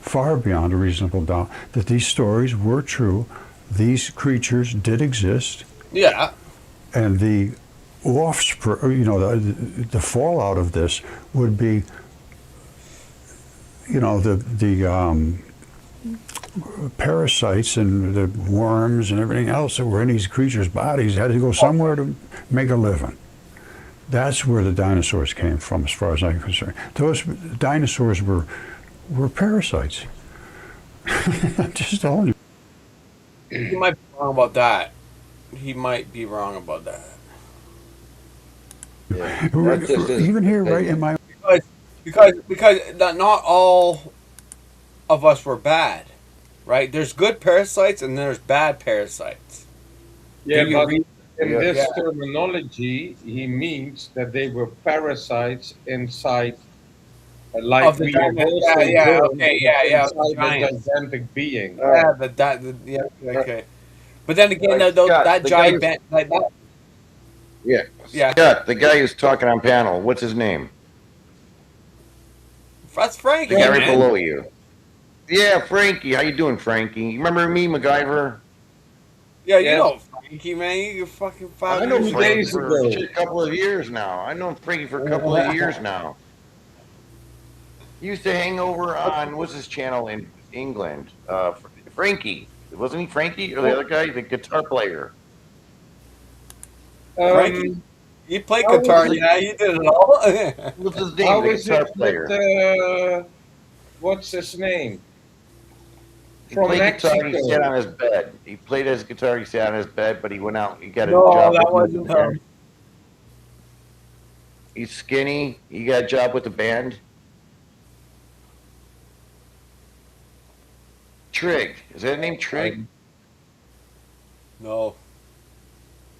far beyond a reasonable doubt, that these stories were true. These creatures did exist. Yeah. And the offspring, the fallout of this would be, the parasites and the worms and everything else that were in these creatures' bodies had to go somewhere to make a living. That's where the dinosaurs came from, as far as I'm concerned. Those dinosaurs were parasites. I'm just telling you. He might be wrong about that. He might be wrong about that. Yeah. Even here, right in my because not all of us were bad, right? There's good parasites and there's bad parasites. Yeah, Do you but read- in Yeah. this Yeah. terminology, he means that they were parasites inside, like Of the we have giant- also yeah, learned okay, yeah, inside the giants. gigantic being. Yeah, okay. But then again, Like though, Scott, that the guy giant, like that. Yeah. Yeah. Scott, the guy who's talking on panel, what's his name? That's Frankie. The guy right man. below you. Yeah, Frankie. How you doing, Frankie? You remember me, MacGyver? Yeah, you know Frankie, man. You fucking 5 I know years Frankie ago. for a couple of years now. I know Frankie for a couple of years now. He used to hang over on, what's his channel in England? Frankie. Wasn't he Frankie? Or the other guy? The guitar player. Frankie? You play guitar, yeah, you did it all. What's his How name? The is guitar it player. with, what's his name? He From played guitar, he Mexico. sat on his bed. He played his guitar, he sat on his bed, but he went out, he got a No, job. that with wasn't the band. him. He's skinny. He got a job with the band. Trig. Is that his name Trig? No.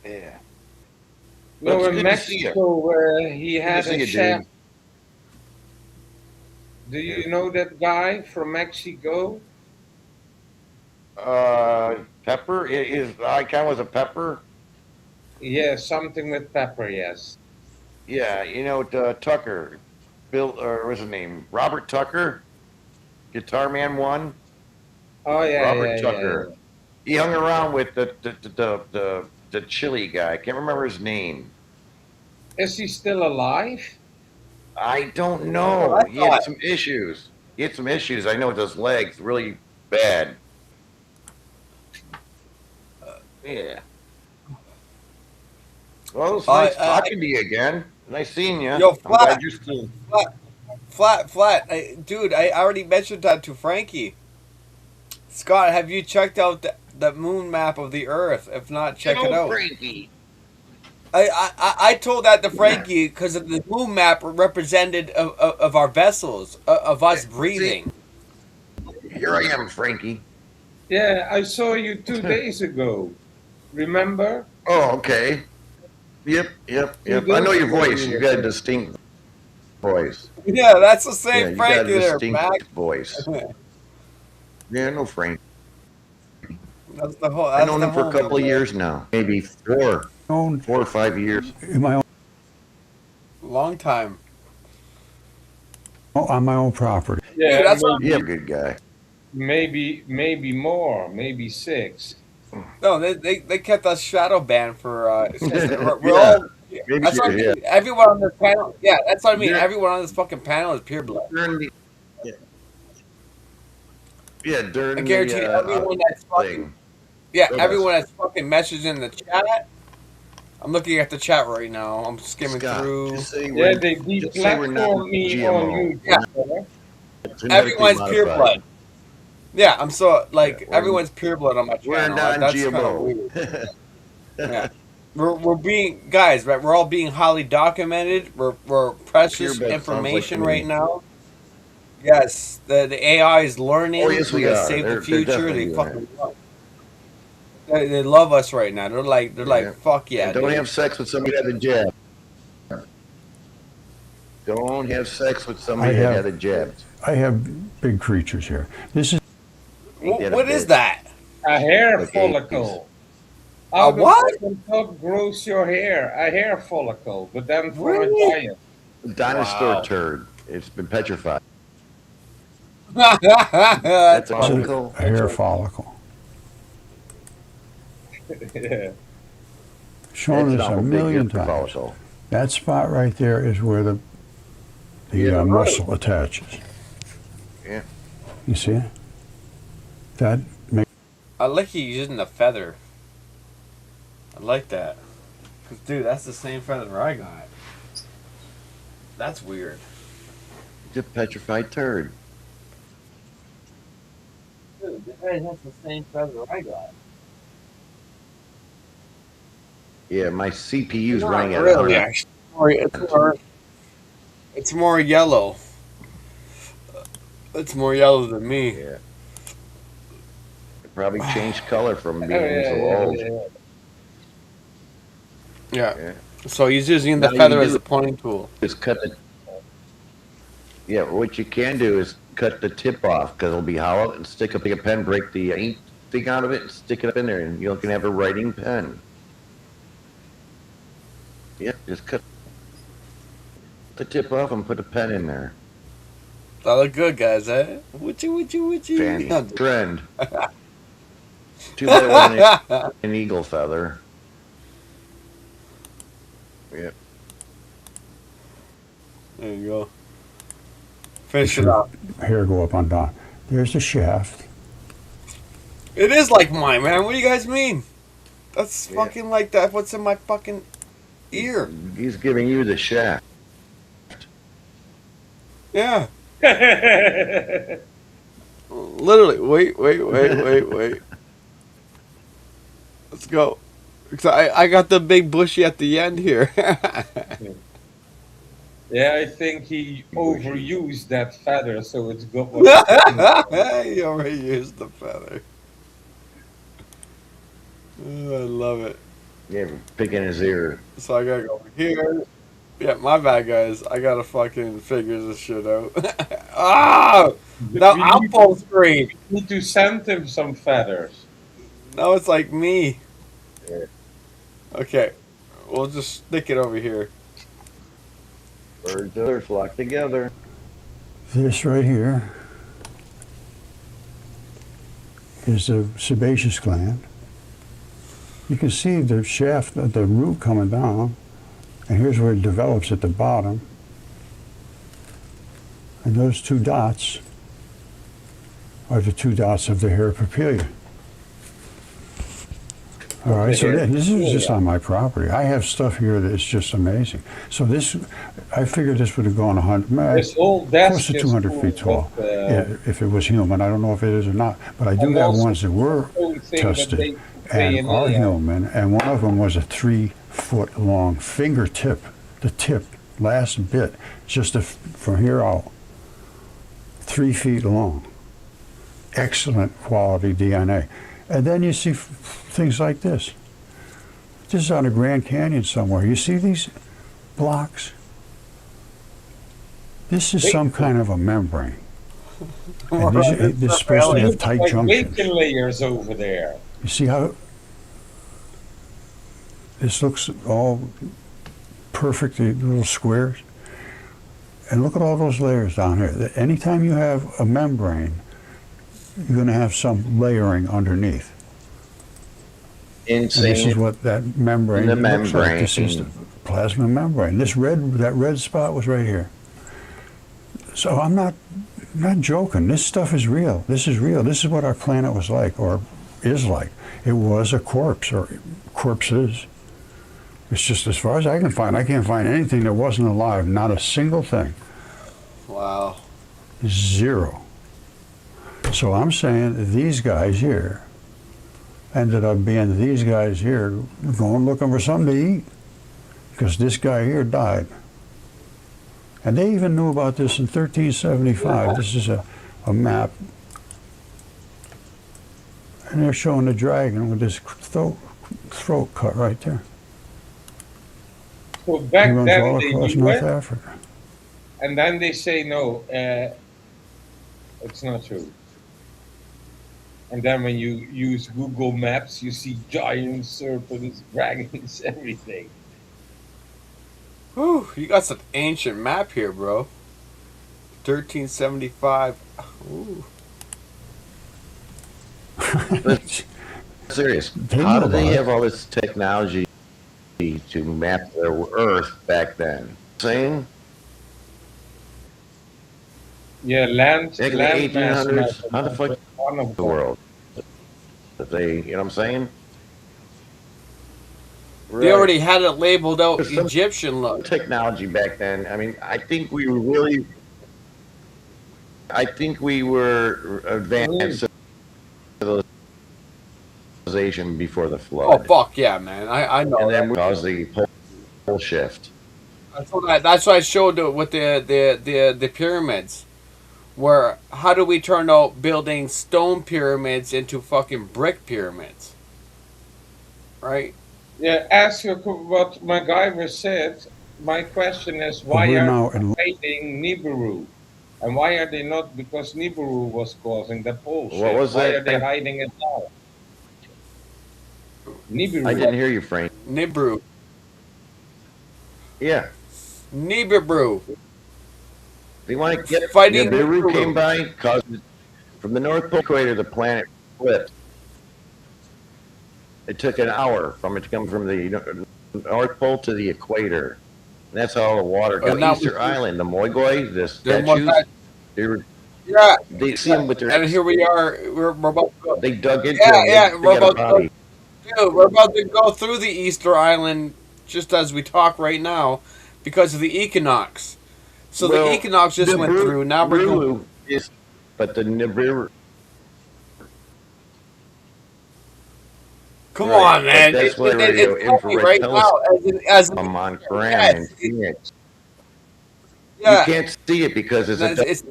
Yeah. No, Well, it's in good to see you. Mexico, where he Good to had see a you, chef. dude. Do you know that guy from Mexico? Pepper? His icon was a pepper? Yeah, something with pepper, yes. Yeah, Tucker. Bill, or what's his name? Robert Tucker? Guitar Man 1? Oh, yeah, Robert yeah, Tucker. He hung around with the chili guy. I can't remember his name. Is he still alive? I don't know. He had some issues. I know with his legs, really bad. Yeah. Well, it's nice talking to you again. Nice seeing you. Yo, I'm glad you're still. Flat. Dude, I already mentioned that to Frankie. Scott, have you checked out the moon map of the Earth? If not, check it out. Frankie. I told that to Frankie because the moon map represented of our vessels, of us breathing. Here I am, Frankie. Yeah, I saw you 2 days ago. Remember? Oh, okay. Yep. I know your voice. You got a distinct voice. Yeah, that's the same you Frankie got a there, distinct Mac. voice. Yeah, no Frank. That's the whole. I've known him for a couple of years now. Maybe 4 or 5 years. in my own, Long time. on my own property. Yeah, Dude, that's what maybe, Yeah, good guy. maybe more, maybe 6. No, they kept us shadow banned for. We're Yeah. all. Maybe That's what I yeah. mean. Everyone on this panel. Yeah, that's what I mean. Yeah. Everyone on this fucking panel is pure blood. During the, yeah, during I guarantee the everyone that's fucking. thing. Yeah, Go everyone that's fucking messaging in the chat. I'm looking at the chat right now. I'm skimming Scott, through. just say Yeah, we're, they just say we're not deplatformed me on GMO. YouTube. Genetically Everyone's pure modified. blood. Yeah, I'm so like Yeah, we're- everyone's pure blood on my We're channel. Like, that's kind of weird. non-GMO. Yeah. We're being guys, right? We're all being highly documented. We're precious Pure blood information sounds like right now. Yes, the AI is learning. Oh, yes, we we gotta are. save They're the future. definitely They doing fucking love. They love us right now. They're like Yeah. fuck yeah. And don't dude. have sex with somebody that had the jab. Don't have sex with somebody that had the jab. I have big creatures here. This is What is that? A hair Like follicle. A Out of what? the top grows your hair. A hair follicle, but then for Really? a giant. Dinosaur Wow. turd. It's been petrified. That's That's a a follicle. hair follicle. Yeah. Shown That's us an a awful big million hair times. follicle. That spot right there is where the Yeah, right. muscle attaches. Yeah. You see it? That makes I like you using the feather. I like that. 'Cause, dude, that's the same feather I got. That's weird. It's a petrified turd. Dude, that's the same feather I got. Yeah, my CPU's Not running at really, 100. actually. It's more yellow. It's more yellow than me. Yeah. It probably changed color from being Oh, yeah, so yeah, old. yeah. Yeah. Yeah. So he's using the Now you feather do- as a pointing tool. Just cut the. Yeah, what you can do is cut the tip off because it'll be hollow and stick a big pen, break the ink thing out of it, and stick it up in there, and you can have a writing pen. Yeah, just cut the tip off and put a pen in there. That look good, guys, eh? Witchy. Fanny. Trend. Too bad it wasn't an eagle feather. Yep. There you go. Finish it up. hair go up on top. There's the shaft. It is like mine, man. What do you guys mean? That's Yeah. fucking like that. What's in my fucking ear? He's giving you the shaft. Yeah. Literally. Wait. Let's go. 'Cause I got the big bushy at the end here. Yeah, I think he overused that feather, so it's got what He already used the feather. Oh, I love it. Yeah, picking his ear. So I gotta go over here. Yeah, my bad, guys. I gotta fucking figure this shit out. Ah! Now We I'm need full screen. need to send him some feathers. Now it's like me. Yeah. Okay. We'll just stick it over here. Birds of earth flock together. This right here is the sebaceous gland. You can see the shaft, the root coming down, and here's where it develops at the bottom. And those two dots are the two dots of the hair papilia. All right, so this is just on my property. I have stuff here that's just amazing. So this, I figured this would have gone 100, This whole close desk to is 200 full feet tall. of, Yeah, if it was human, I don't know if it is or not, but I do And have also ones that were whole thing that tested they and are DNA. human, and one of them was a 3-foot long fingertip, the tip, last bit, just from here out, 3 feet long. Excellent quality DNA. And then you see things like this. This is on the Grand Canyon somewhere. You see these blocks? This is some kind of a membrane. And this is supposed to have tight like junctions. bacon layers over there. You see how this looks all perfect, the little squares? And look at all those layers down here. Anytime you have a membrane, you're going to have some layering underneath. Insane. And this is what that membrane The looks like. membrane. This is the plasma membrane. That red spot was right here. So I'm not joking. This stuff is real. This is real. This is what our planet was like, or is like. It was a corpse, or corpses. It's just, as far as I can find, I can't find anything that wasn't alive. Not a single thing. Wow. Zero. So I'm saying these guys here ended up being these guys here going looking for something to eat, because this guy here died. And they even knew about this in 1375. This is a map. And they're showing the dragon with this throat cut right there. So back He runs then all they across knew North it, Africa. and then they say no, it's not true. And then when you use Google Maps, you see giant serpents, dragons, everything. Whew, you got some ancient map here, bro. 1375. Ooh. Serious. They How know did they about have all this technology to map their Earth back then? Same? Yeah, land Back in the land mass 1800s, how the fuck one of the them. world? If they, you know what I'm saying? They already had it labeled out There's some Egyptian look. technology back then. I mean, I think we were advanced civilization before the Oh flood. fuck yeah, man! I know. And then that. we caused the pole shift. That's what I showed with the pyramids. Where how do we turn out building stone pyramids into fucking brick pyramids? Right? Yeah, ask you what MacGyver said. My question is, why we're are now they in- fighting Nibiru? And why are they not? Because Nibiru was causing the pole shift. What was Why that? are they hiding it now? Nibiru. I didn't hear you, Frank. Nibiru. Yeah. Nibiru. They want to get Fighting Nibiru Nibiru. came by, caused from the North Pole equator, the planet flipped. It took an hour from it to come from the North Pole to the equator. And that's how the water got. now Easter we- Island, the Moigoi, the There was statues, that- they were, Yeah. they see them with their, And here we are. We're about to go. they dug into Yeah, them. yeah. They We're got a about to body. Dude, we're about to go through the Easter Island just as we talk right now because of the equinox. So Well, the equinox just went Nibiru- through. Now we're going. Nibiru is, but the Nibiru. Come Right, on, man! but that's why radio it's funny infrared right now as in, I'm on Graham yes, and Phoenix. yeah. You can't see it because it's a It's-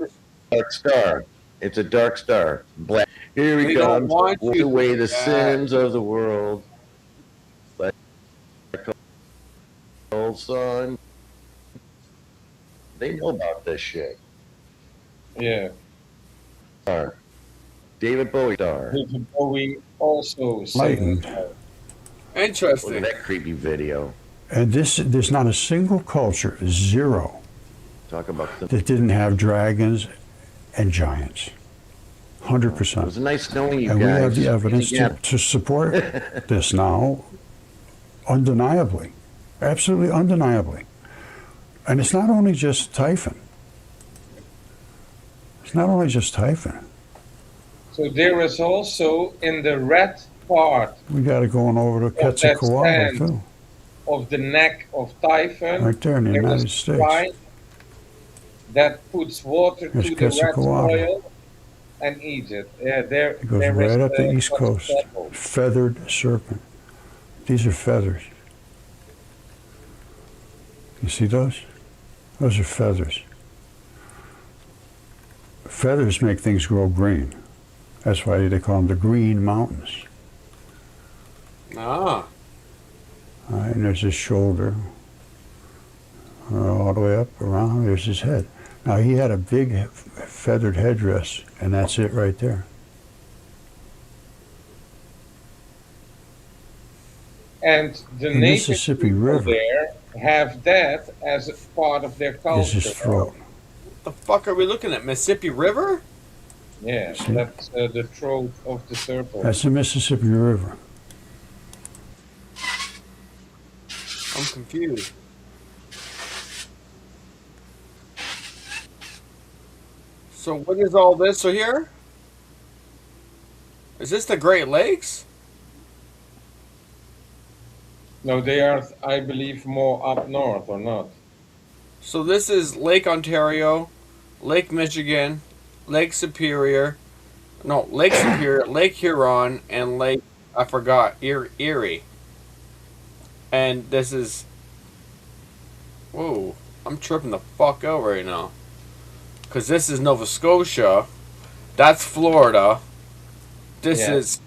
dark star. It's a dark star. Black. Here he They don't comes. want Wash you away to the do that. sins of the world. Like old son. They know about this shit. Yeah. Star. David Bowie star. David Bowie also said Lightened. Look Interesting. at that creepy video. And there's not a single culture, zero, Talk about the. that didn't have dragons and giants. It 100%. was nice knowing you And we have guys. the evidence Yeah. to support this now, undeniably, absolutely undeniably. And it's not only just Typhon. It's not only just Typhon. So there is also in the red part We got it going over to of that Quetzalcoatl stand too, of the neck of Typhon, right there in the there United is a States. shrine that puts water There's to the red Quetzalcoatl. soil and eats it. Yeah, there, It goes there is right up the East Coast. Quetzalcoatl. Feathered serpent. These are feathers. You see those? Those are feathers. Feathers make things grow green. That's why they call them the Green Mountains. Ah. All right, and there's his shoulder. All the way up around, there's his head. Now he had a big feathered headdress, and that's it right there. And the The native Mississippi people River there have that as a part of their is his culture. throat. The fuck are we looking at? Mississippi River? Yeah, that's the throat of the serpent. That's the Mississippi River. I'm confused. So what is all this here? Is this the Great Lakes? No, they are, I believe, more up north, or not? So this is Lake Ontario, Lake Michigan, Lake Superior, Lake Huron, and Lake, I forgot, Erie. And this is, whoa, I'm tripping the fuck out right now. Because this is Nova Scotia, that's Florida, this is,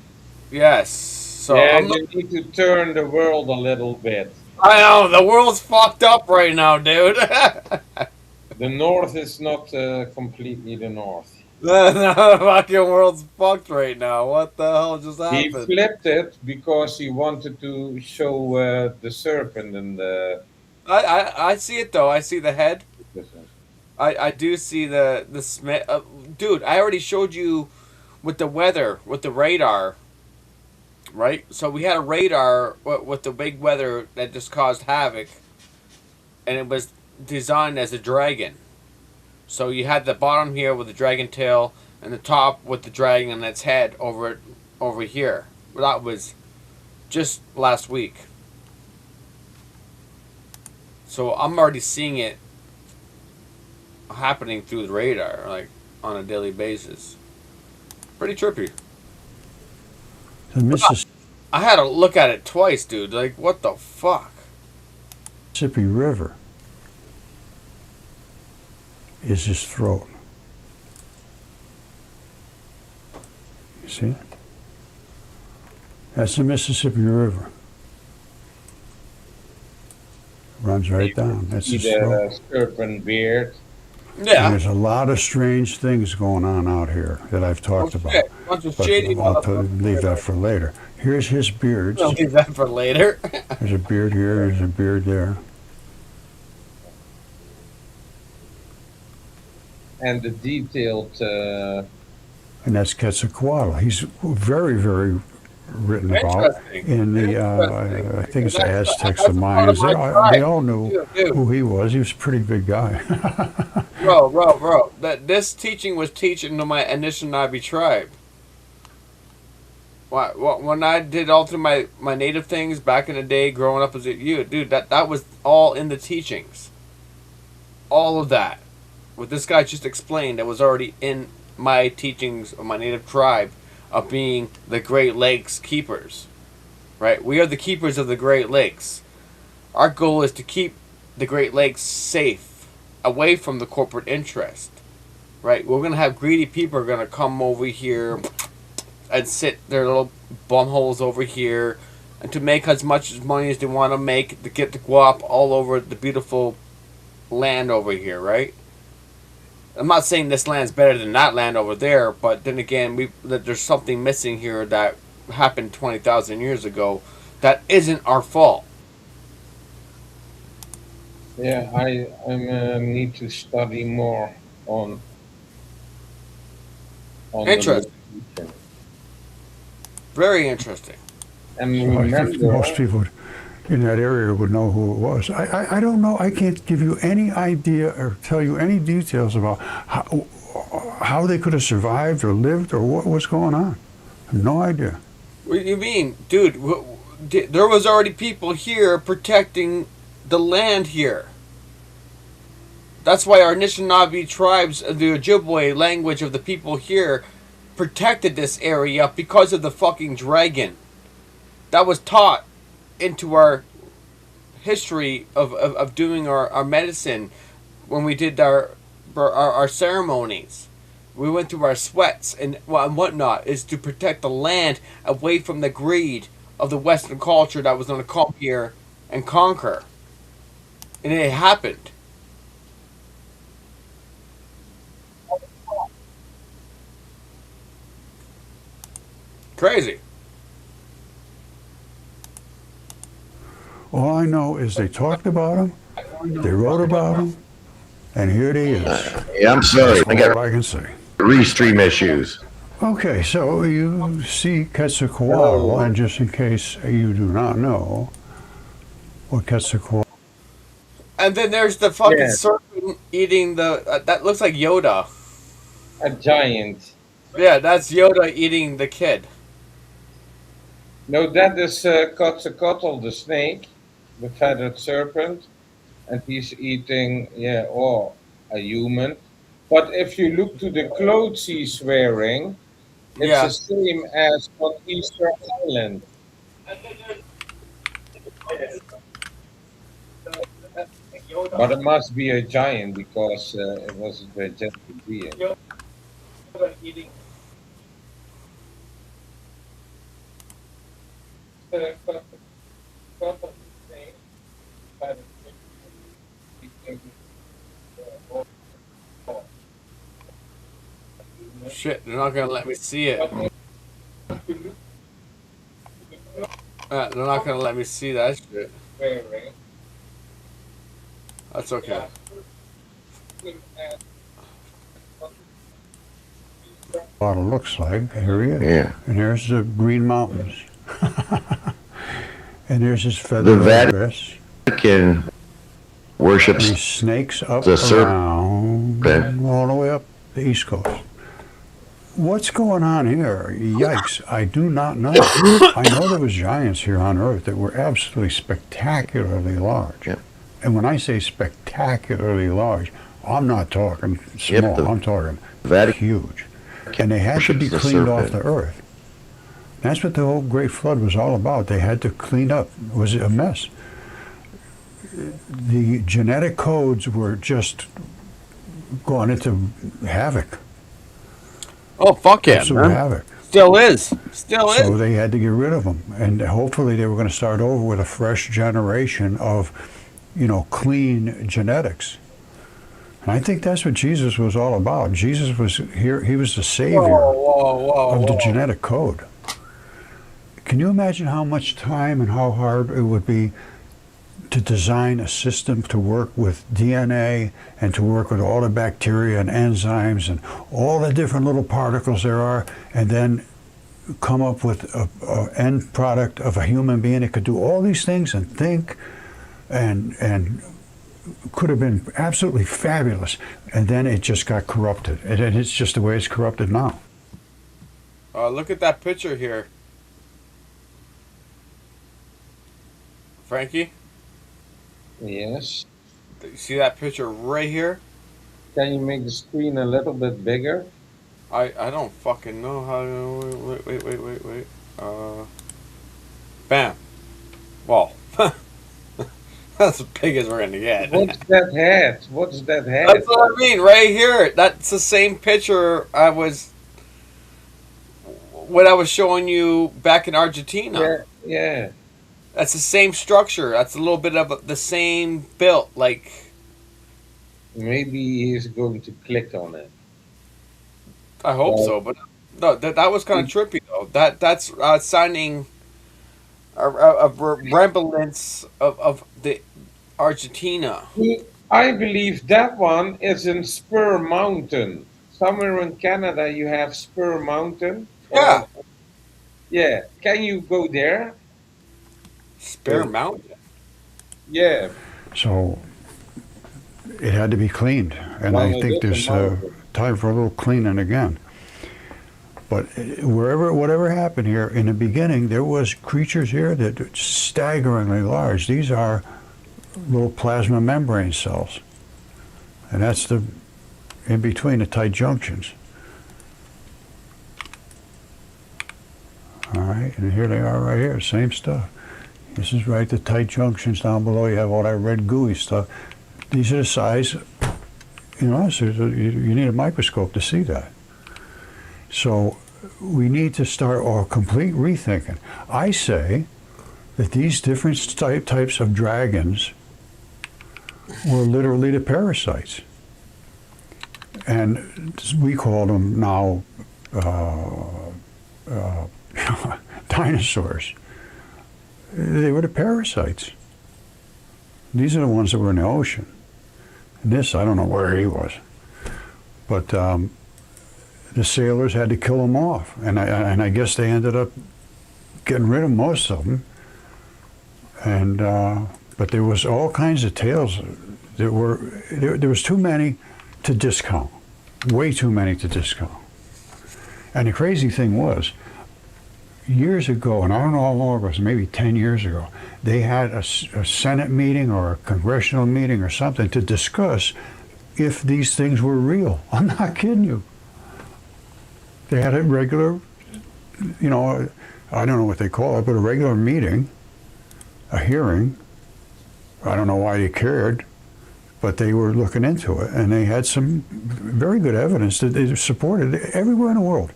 yes. So yeah, I'm you need to turn the world a little bit. I know, the world's fucked up right now, dude. The north is not completely the north. The fucking world's fucked right now. What the hell just happened? He flipped it because he wanted to show the serpent and the... I see it though. I see the head. I do see the Smith. Dude, I already showed you with the weather, with the radar. Right? So we had a radar with the big weather that just caused havoc. And it was designed as a dragon. So you had the bottom here with the dragon tail and the top with the dragon and its head over here. That was just last week. So I'm already seeing it happening through the radar, like on a daily basis. Pretty trippy. I had to look at it twice, dude. Like, what the fuck? Mississippi River is his throat. You see? That's the Mississippi River. Runs right down. That's his throat. Serpent beard. Yeah. And there's a lot of strange things going on out here that I've talked about. Bunch of But shady I'll leave that for later. Here's his beard. I'll leave that for later. There's a beard here, there's a beard there. And the detailed... And that's Quetzalcoatl. He's very, very written about in the, I think it's the Aztecs, the Mayans. They all knew who he was. He was a pretty big guy. Bro. This teaching was teaching to my Anishinaabe tribe. When I did all through my native things back in the day, growing up as a youth, dude, that was all in the teachings. All of that. What this guy just explained, that was already in my teachings of my native tribe of being the Great Lakes keepers. Right? We are the keepers of the Great Lakes. Our goal is to keep the Great Lakes safe, away from the corporate interest. Right? We're going to have greedy people are going to come over here and sit their little bumholes over here and to make as much money as they want to make, to get the guap all over the beautiful land over here, right? I'm not saying this land's better than that land over there, but then again, there's something missing here that happened 20,000 years ago that isn't our fault. Yeah, I need to study more on interesting. Very interesting. And I think most people in that area would know who it was. I don't know. I can't give you any idea or tell you any details about how they could have survived or lived or what was going on. I have no idea. What do you mean? Dude, there was already people here protecting the land here. That's why our Anishinaabe tribes, the Ojibwe language of the people here, protected this area because of the fucking dragon. That was taught into our history of doing our medicine when we did our ceremonies. We went through our sweats and whatnot, is to protect the land away from the greed of the Western culture that was going to come here and conquer. And it happened. Crazy. All I know is they talked about him, they wrote about him, And here it is. Yeah, I'm sorry. That's I got all I can say. restream issues. Okay, so you see Quetzalcoatl, and just in case you do not know what Quetzalcoatl. And then there's the fucking Yeah. serpent eating the. That looks like Yoda. A giant. Yeah, that's Yoda eating the kid. No, that is Quetzalcoatl, the snake, the feathered serpent, and he's eating, a human. But if you look to the clothes he's wearing, it's Yeah. the same as on Easter Island. But it must be a giant because it was a gigantic being. Shit, they're not gonna let me see it. They're not gonna let me see that shit. That's okay. What it looks like. Here he is. Yeah. And here's the Green Mountains. And there's his The feathered headdress. Vatican worships And he snakes up the around serpent. all the way up the East Coast. What's going on here? Yikes, I do not know. I know there was giants here on Earth that were absolutely spectacularly large. Yep. And when I say spectacularly large, I'm not talking small, Yep, the I'm talking Vatican huge. And they had to be worships the cleaned off the serpent. Earth. That's what the whole Great Flood was all about. They had to clean up. It was a mess. The genetic codes were just going into havoc. Oh fuck yeah, Absolute man. havoc. Still is. Still So is. they had to get rid of them, and hopefully they were going to start over with a fresh generation of, clean genetics. And I think that's what Jesus was all about. Jesus was here; he was the savior of the genetic code. Can you imagine how much time and how hard it would be to design a system to work with DNA and to work with all the bacteria and enzymes and all the different little particles there are, and then come up with a end product of a human being that could do all these things and think and could have been absolutely fabulous, and then it just got corrupted, and it's just the way it's corrupted now. Look at that picture here, Frankie. Yes. You see that picture right here? Can you make the screen a little bit bigger? I don't fucking know how to. Wait. Bam. Well, that's as big as we're gonna get. What's that hat? What's that hat? That's what I mean, right here. That's the same picture when I was showing you back in Argentina. Yeah. That's the same structure. That's a little bit of the same built, like. Maybe he's going to click on it. I hope so, but no, that was kind of trippy though. That's signing a remembrance of the Argentina. I believe that one is in Spur Mountain. Somewhere in Canada, you have Spur Mountain. Yeah. Yeah. Can you go there? Spur Mountain. Yeah. So it had to be cleaned, and I think there's time for a little cleaning again. But whatever happened here, in the beginning, there was creatures here that are staggeringly large. These are little plasma membrane cells, and that's in between the tight junctions. All right, and here they are right here, same stuff. This is right, the tight junctions down below. You have all that red gooey stuff. These are the size, you need a microscope to see that. So we need to start a complete rethinking. I say that these different types of dragons were literally the parasites. And we call them now dinosaurs. They were the parasites. These are the ones that were in the ocean. And this, I don't know where he was. But the sailors had to kill them off. And I guess they ended up getting rid of most of them. And but there was all kinds of tales that were, there was too many to discount. Way too many to discount. And the crazy thing was, years ago, and I don't know how long it was, maybe 10 years ago, they had a Senate meeting or a congressional meeting or something to discuss if these things were real. I'm not kidding you. They had a regular, you know, I don't know what they call it, but a regular meeting, a hearing. I don't know why they cared, but they were looking into it, and they had some very good evidence that they supported it everywhere in the world.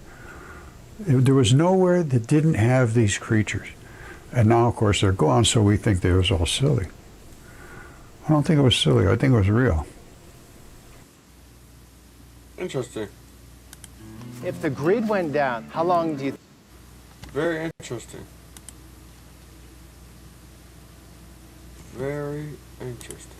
There was nowhere that didn't have these creatures. And now, of course, they're gone, so we think they was all silly. I don't think it was silly. I think it was real. Interesting. If the grid went down, how long do you... Very interesting. Very interesting.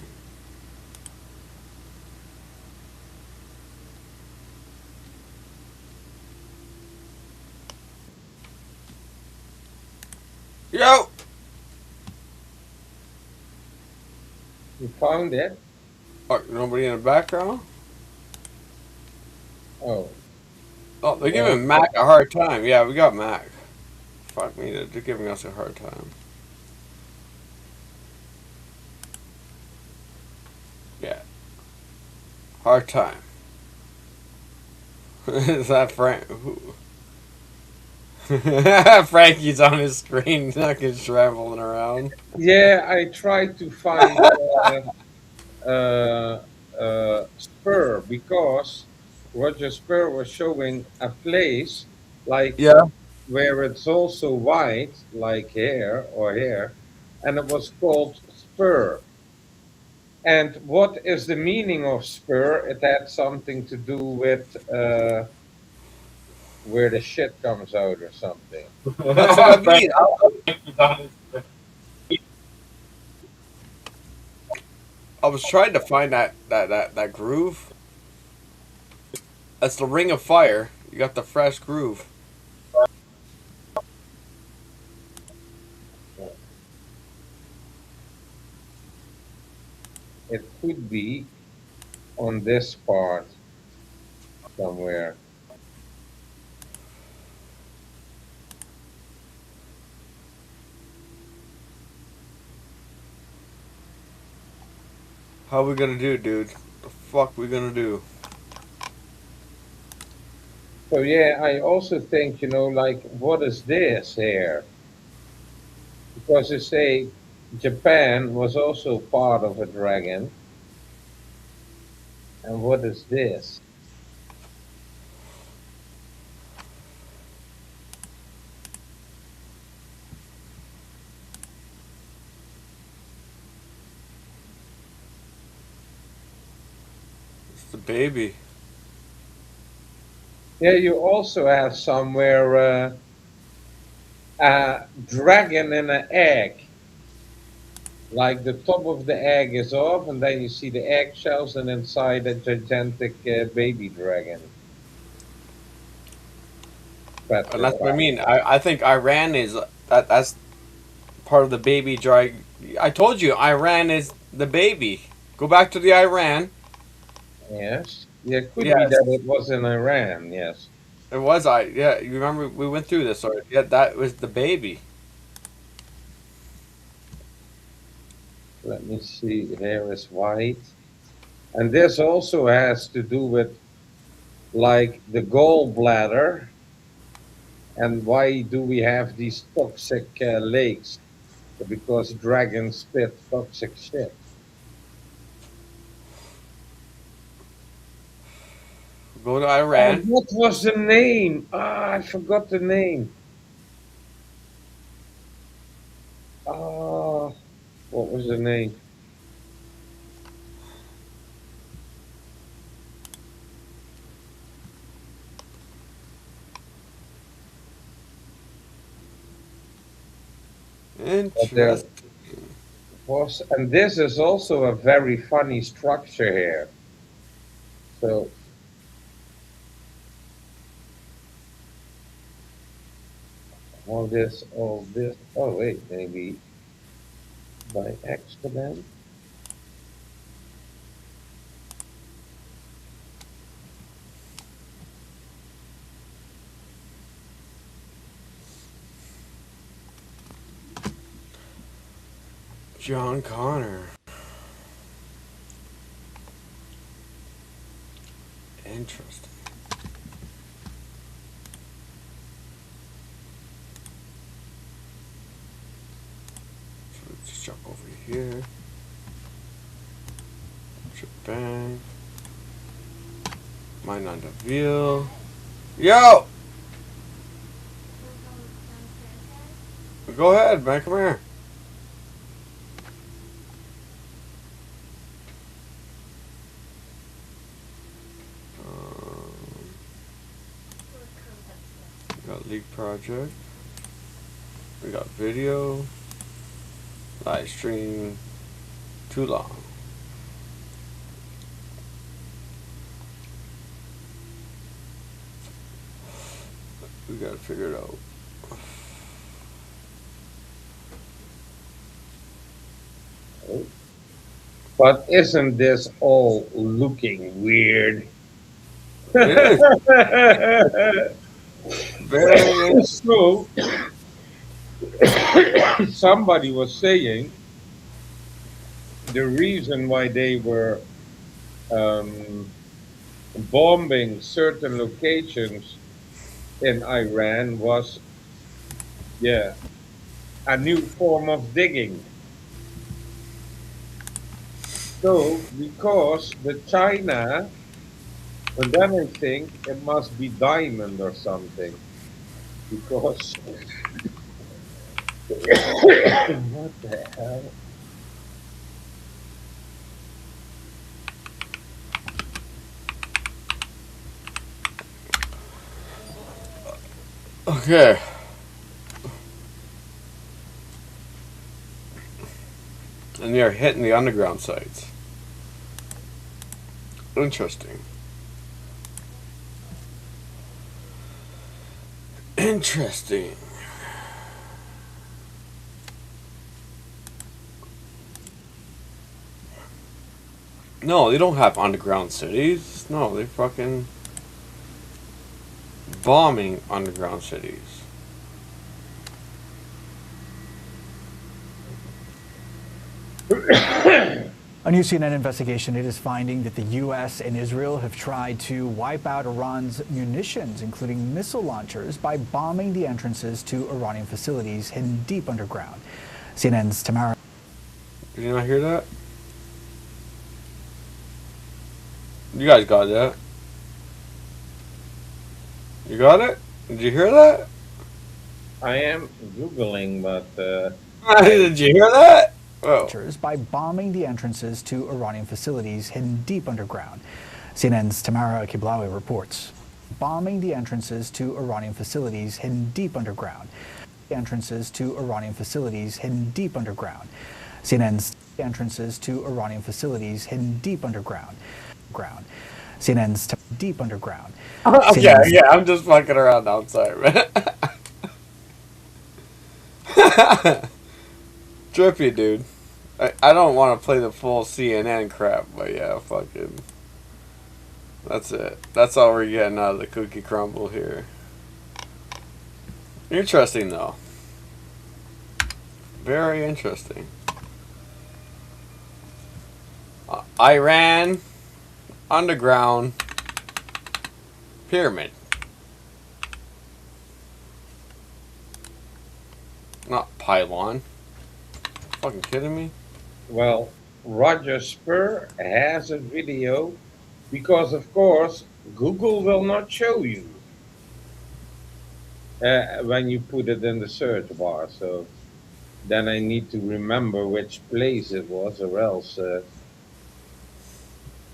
Yo! You found it? Oh, nobody in the background? Oh. Oh, they're giving Mac a hard time. Yeah, we got Mac. Fuck me, they're giving us a hard time. Yeah. Hard time. Is that Frank? Frankie's on his screen, fucking traveling around. Yeah, I tried to find Spur because Roger Spur was showing a place like where it's also white, like hair, and it was called Spur. And what is the meaning of Spur? It had something to do with where the shit comes out or something. That's what I mean. I was trying to find that groove. That's the Ring of Fire. You got the fresh groove. It could be on this part somewhere. How we gonna do, dude? The fuck we gonna do? So yeah, I also think, you know, like, what is this here? Because they say Japan was also part of a dragon. And what is this? It's the baby. Yeah, you also have somewhere a dragon in an egg. Like the top of the egg is off, and then you see the eggshells, and inside a gigantic baby dragon. But And that's what I mean. I think Iran is that's part of the baby dragon. I told you, Iran is the baby. Go back to the Iran. Yes. Yeah, it could be that it was in Iran, yes. It was yeah, you remember we went through this already. Yeah, that was the baby. Let me see, there is white. And this also has to do with like the gallbladder. And why do we have these toxic lakes? Because dragons spit toxic shit. Go to Iran. What was the name? Ah, I forgot the name. Ah, what was the name? Interesting. And this is also a very funny structure here. So all this, oh wait, maybe by accident. John Connor. Interesting. So let's just jump over here. Bang. Mine on the wheel. Yo! Go ahead, man. Come here. We got League Project. We got video. Live stream. Too long. We gotta figure it out. But isn't this all looking weird? Very so, somebody was saying the reason why they were bombing certain locations in Iran was, yeah, a new form of digging. So, because the China, and then I think it must be diamond or something, because what the hell? Okay. And they're hitting the underground sites. Interesting. Interesting. No, they don't have underground cities. No, they fucking bombing underground cities. A new CNN investigation, it is finding that the U.S. and Israel have tried to wipe out Iran's munitions, including missile launchers, by bombing the entrances to Iranian facilities hidden deep underground. CNN's Tamara. Did you not hear that? You guys got that? You got it? Did you hear that? I am Googling, but... Did you hear that? Oh. By bombing the entrances to Iranian facilities hidden deep underground. CNN's Tamara Kiblawi reports. Bombing the entrances to Iranian facilities hidden deep underground. Entrances to Iranian facilities hidden deep underground. CNN's entrances to Iranian facilities hidden deep underground. CNN's deep underground. Yeah, I'm just fucking around outside, man. Trippy, dude. I don't want to play the full CNN crap, but yeah, fucking. That's it. That's all we're getting out of the cookie crumble here. Interesting, though. Very interesting. Iran underground pyramid. Not pylon. Fucking kidding me? Well, Roger Spur has a video because, of course, Google will not show you when you put it in the search bar. So then I need to remember which place it was, or else.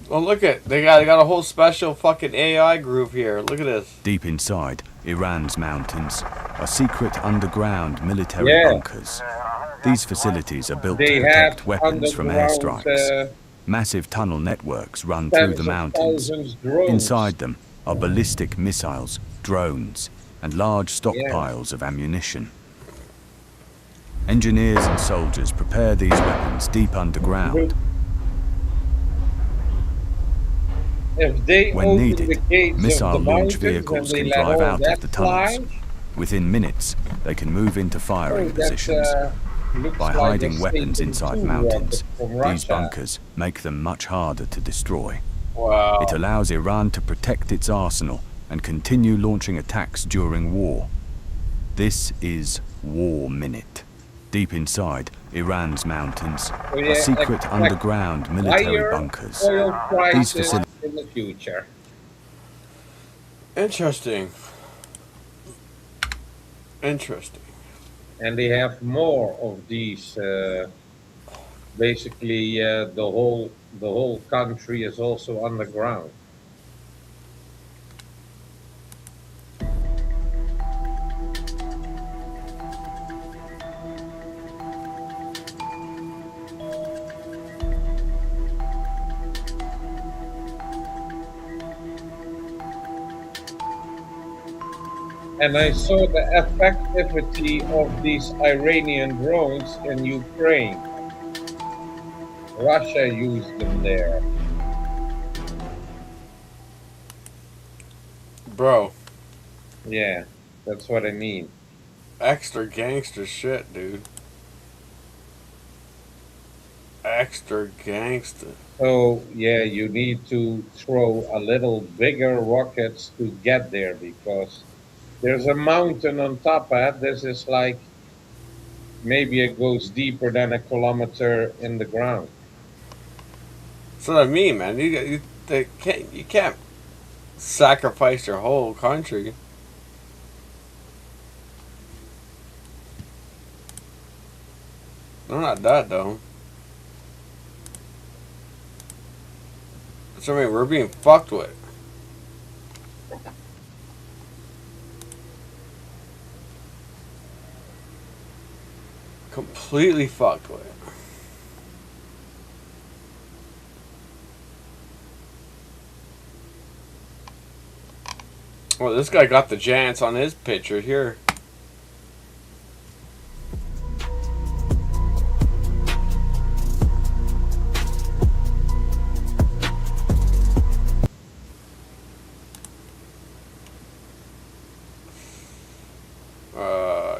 Well, look at they got a whole special fucking AI group here. Look at this. Deep inside Iran's mountains are secret underground military bunkers. These facilities are built to They protect have weapons from underground, airstrikes. Massive tunnel networks run through the tens of mountains. thousands drones. Inside them are ballistic missiles, drones, and large stockpiles of ammunition. Engineers and soldiers prepare these weapons deep underground. If they When open needed, the gates missile of the launch mountains vehicles and can they let drive all out that of the tunnels. fly, Within minutes, they can move into firing that, positions. looks By like hiding a weapons Satan inside II mountains, rocket from these Russia. bunkers make them much harder to destroy. Wow. It allows Iran to protect its arsenal and continue launching attacks during war. This is War Minute. Deep inside Iran's mountains are secret underground military higher bunkers. oil These prices facilities in the future. Interesting. Interesting. And they have more of these. Basically, the whole country is also underground. And I saw the effectivity of these Iranian drones in Ukraine. Russia used them there. Bro. Yeah, that's what I mean. Extra gangster shit, dude. Extra gangster. So, yeah, you need to throw a little bigger rockets to get there because there's a mountain on top of it. This is like, maybe it goes deeper than a kilometer in the ground. That's what I mean, man. You can't sacrifice your whole country. No, not that though. That's what I mean. We're being fucked with. Completely fucked with. Well, this guy got the Giants on his picture here.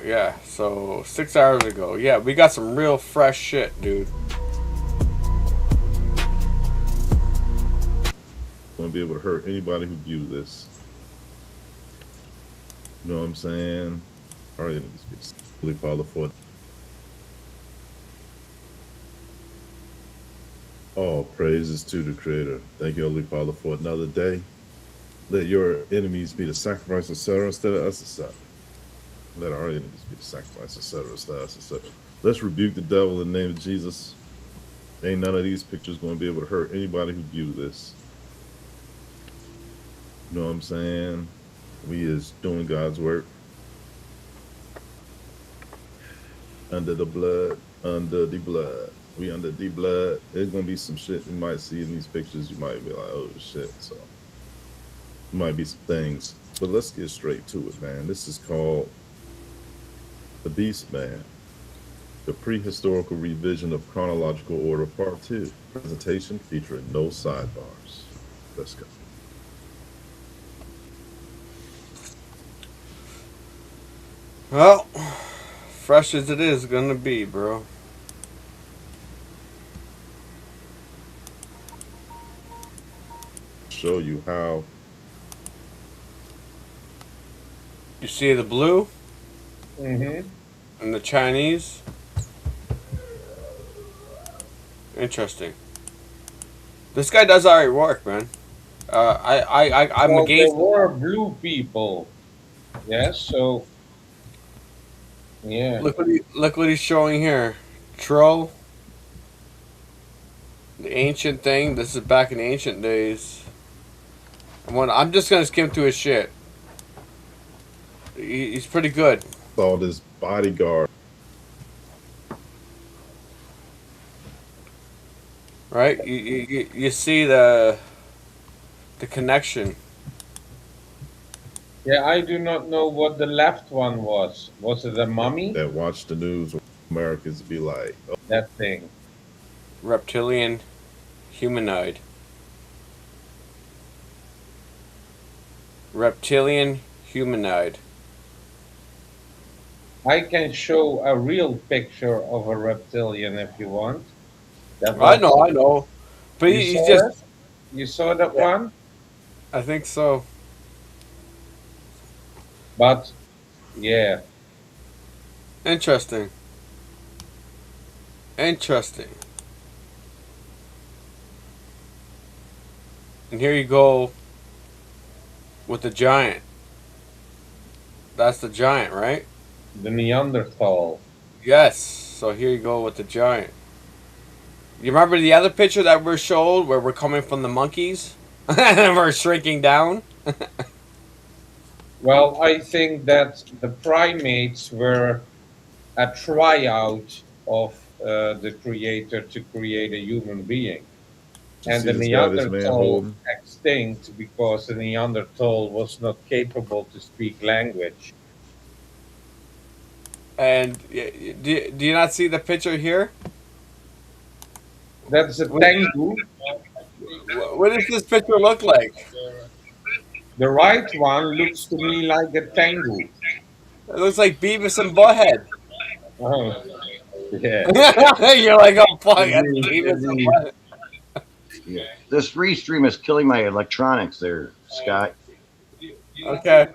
Yeah, so 6 hours ago. Yeah, we got some real fresh shit, dude. Won't be able to hurt anybody who views this. You know what I'm saying? All right, Holy Father for all praises to the Creator. Thank you, Holy Father, for another day. Let your enemies be the sacrifice, etc., instead of us, etc. Let our enemies be the sacrifice, etc., instead of us, etc. Let's rebuke the devil in the name of Jesus. Ain't none of these pictures going to be able to hurt anybody who views this. You know what I'm saying? We is doing God's work. Under the blood, under the blood. We under the blood. There's going to be some shit you might see in these pictures. You might be like, oh shit. So, might be some things. But let's get straight to it, man. This is called The Beast Man. The Prehistorical Revision of Chronological Order, Part 2. Presentation featuring no sidebars. Let's go. Well, fresh as it is gonna be, bro. Show you how. You see the blue? Mm-hmm. And the Chinese? Interesting. This guy does alright work, man. I'm Well, against. there were blue people. Yes, so yeah. Look what he's showing here. Troll. The ancient thing. This is back in ancient days. I'm just gonna skim through his shit. He's pretty good. All this bodyguard. Right? You see the connection. Yeah, I do not know what the left one was. Was it a mummy? That watch the news, Americans be like, oh, That thing. Reptilian humanoid. Reptilian humanoid. I can show a real picture of a reptilian if you want. I know. But you he's saw just. it? You saw that one? I think so. But, yeah. Interesting. Interesting. And here you go with the giant. That's the giant, right? The Neanderthal. Yes. So here you go with the giant. You remember the other picture that we're showed where we're coming from the monkeys? And we're shrinking down? Well, I think that the primates were a tryout of the creator to create a human being. And the Neanderthal extinct because the Neanderthal was not capable to speak language. And do you not see the picture here? That's a Tengu. What does this picture look like? The right one looks to me like a Tengu. It looks like Beavis and Butthead. Oh, yeah. You're like, oh, fuck, that's Beavis and Butthead. Yeah. This restream is killing my electronics there, Scott. Okay.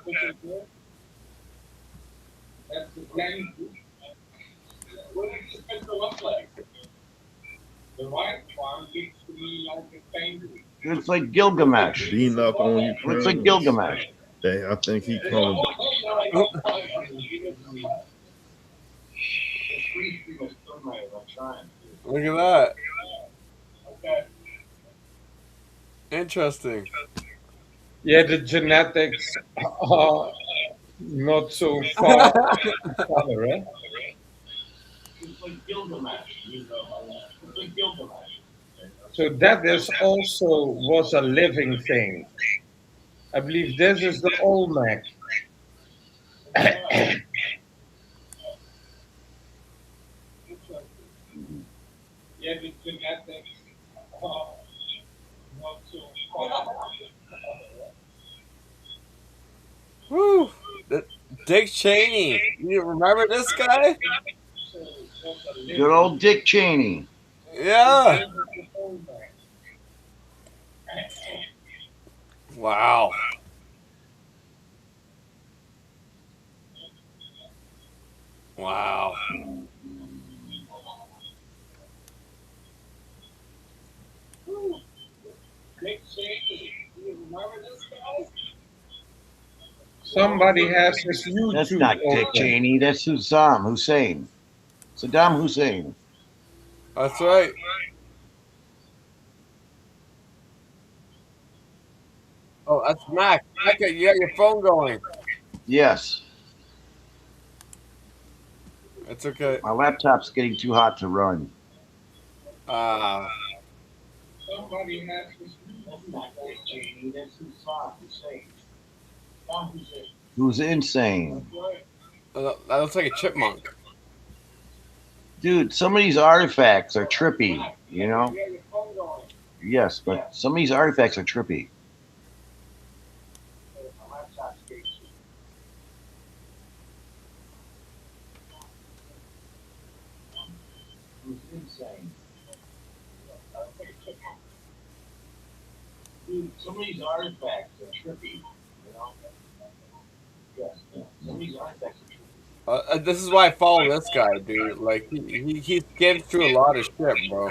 That's the Tengu. What does this picture look like? The right one looks to me like a Tengu. It's like Gilgamesh. beating up on Ukraine. It's like Gilgamesh. I think he coming. Look at that. Interesting. Yeah, the genetics are not so far together, right? So that is also was a living thing. I believe this is the Olmec. Yeah, the genetics are not so far. Woo! Dick Cheney. You remember this guy? Good old Dick Cheney. Yeah. Wow. Wow. Somebody has his YouTube. That's not Dick open. Cheney. That's Saddam Hussein. Saddam Hussein. That's right. Oh, that's Mac. Mac, you got your phone going. Yes. It's okay. My laptop's getting too hot to run. Somebody has his YouTube. Who's insane? That looks like a chipmunk. Dude, some of these artifacts are trippy, you know? Yes, but some of these artifacts are trippy. Who's insane? Dude, some of these artifacts are trippy, you know? Yes, some of these artifacts are trippy. This is why I follow this guy, dude. Like, he's getting through a lot of shit, bro.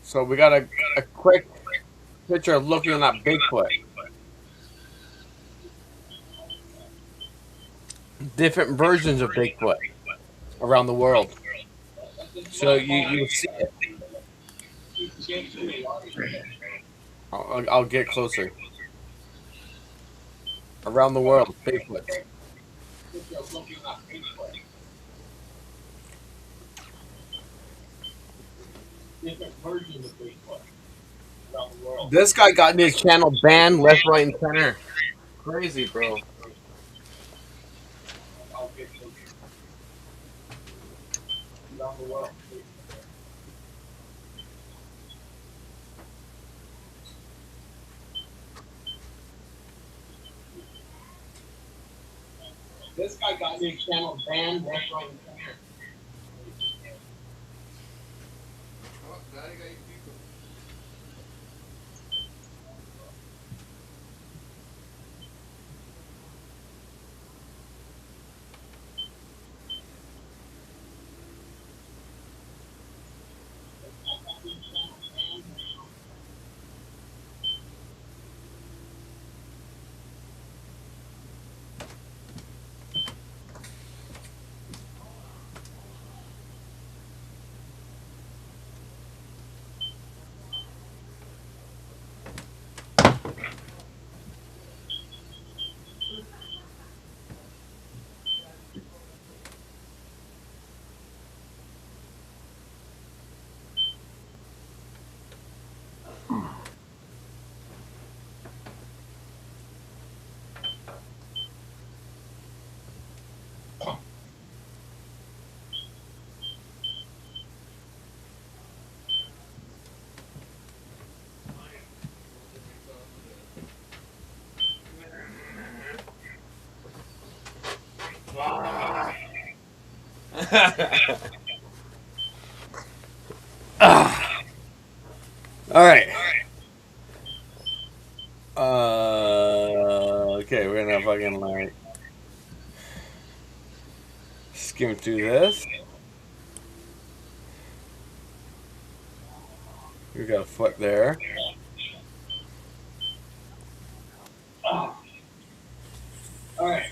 So we got a quick picture of looking at that Bigfoot. Different versions of Bigfoot around the world. So you see it. I'll get closer. Around the world, Bigfoot. This guy got his channel banned left, right, and center. Crazy, bro. This guy got his channel banned left, right, and center. All right. Okay, we're gonna fucking like skim through this. We got a foot there. All right.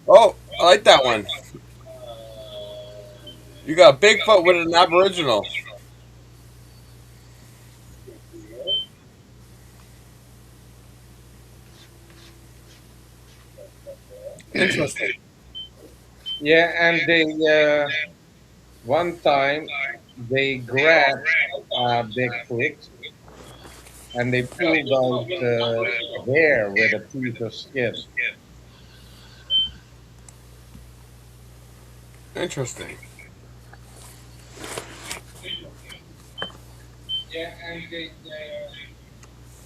Oh, I like that one. You got a Bigfoot with an Aboriginal. Interesting. Yeah, and they one time they grabbed Bigfoot and they pulled out hair with a piece of skin. Interesting. Yeah, and they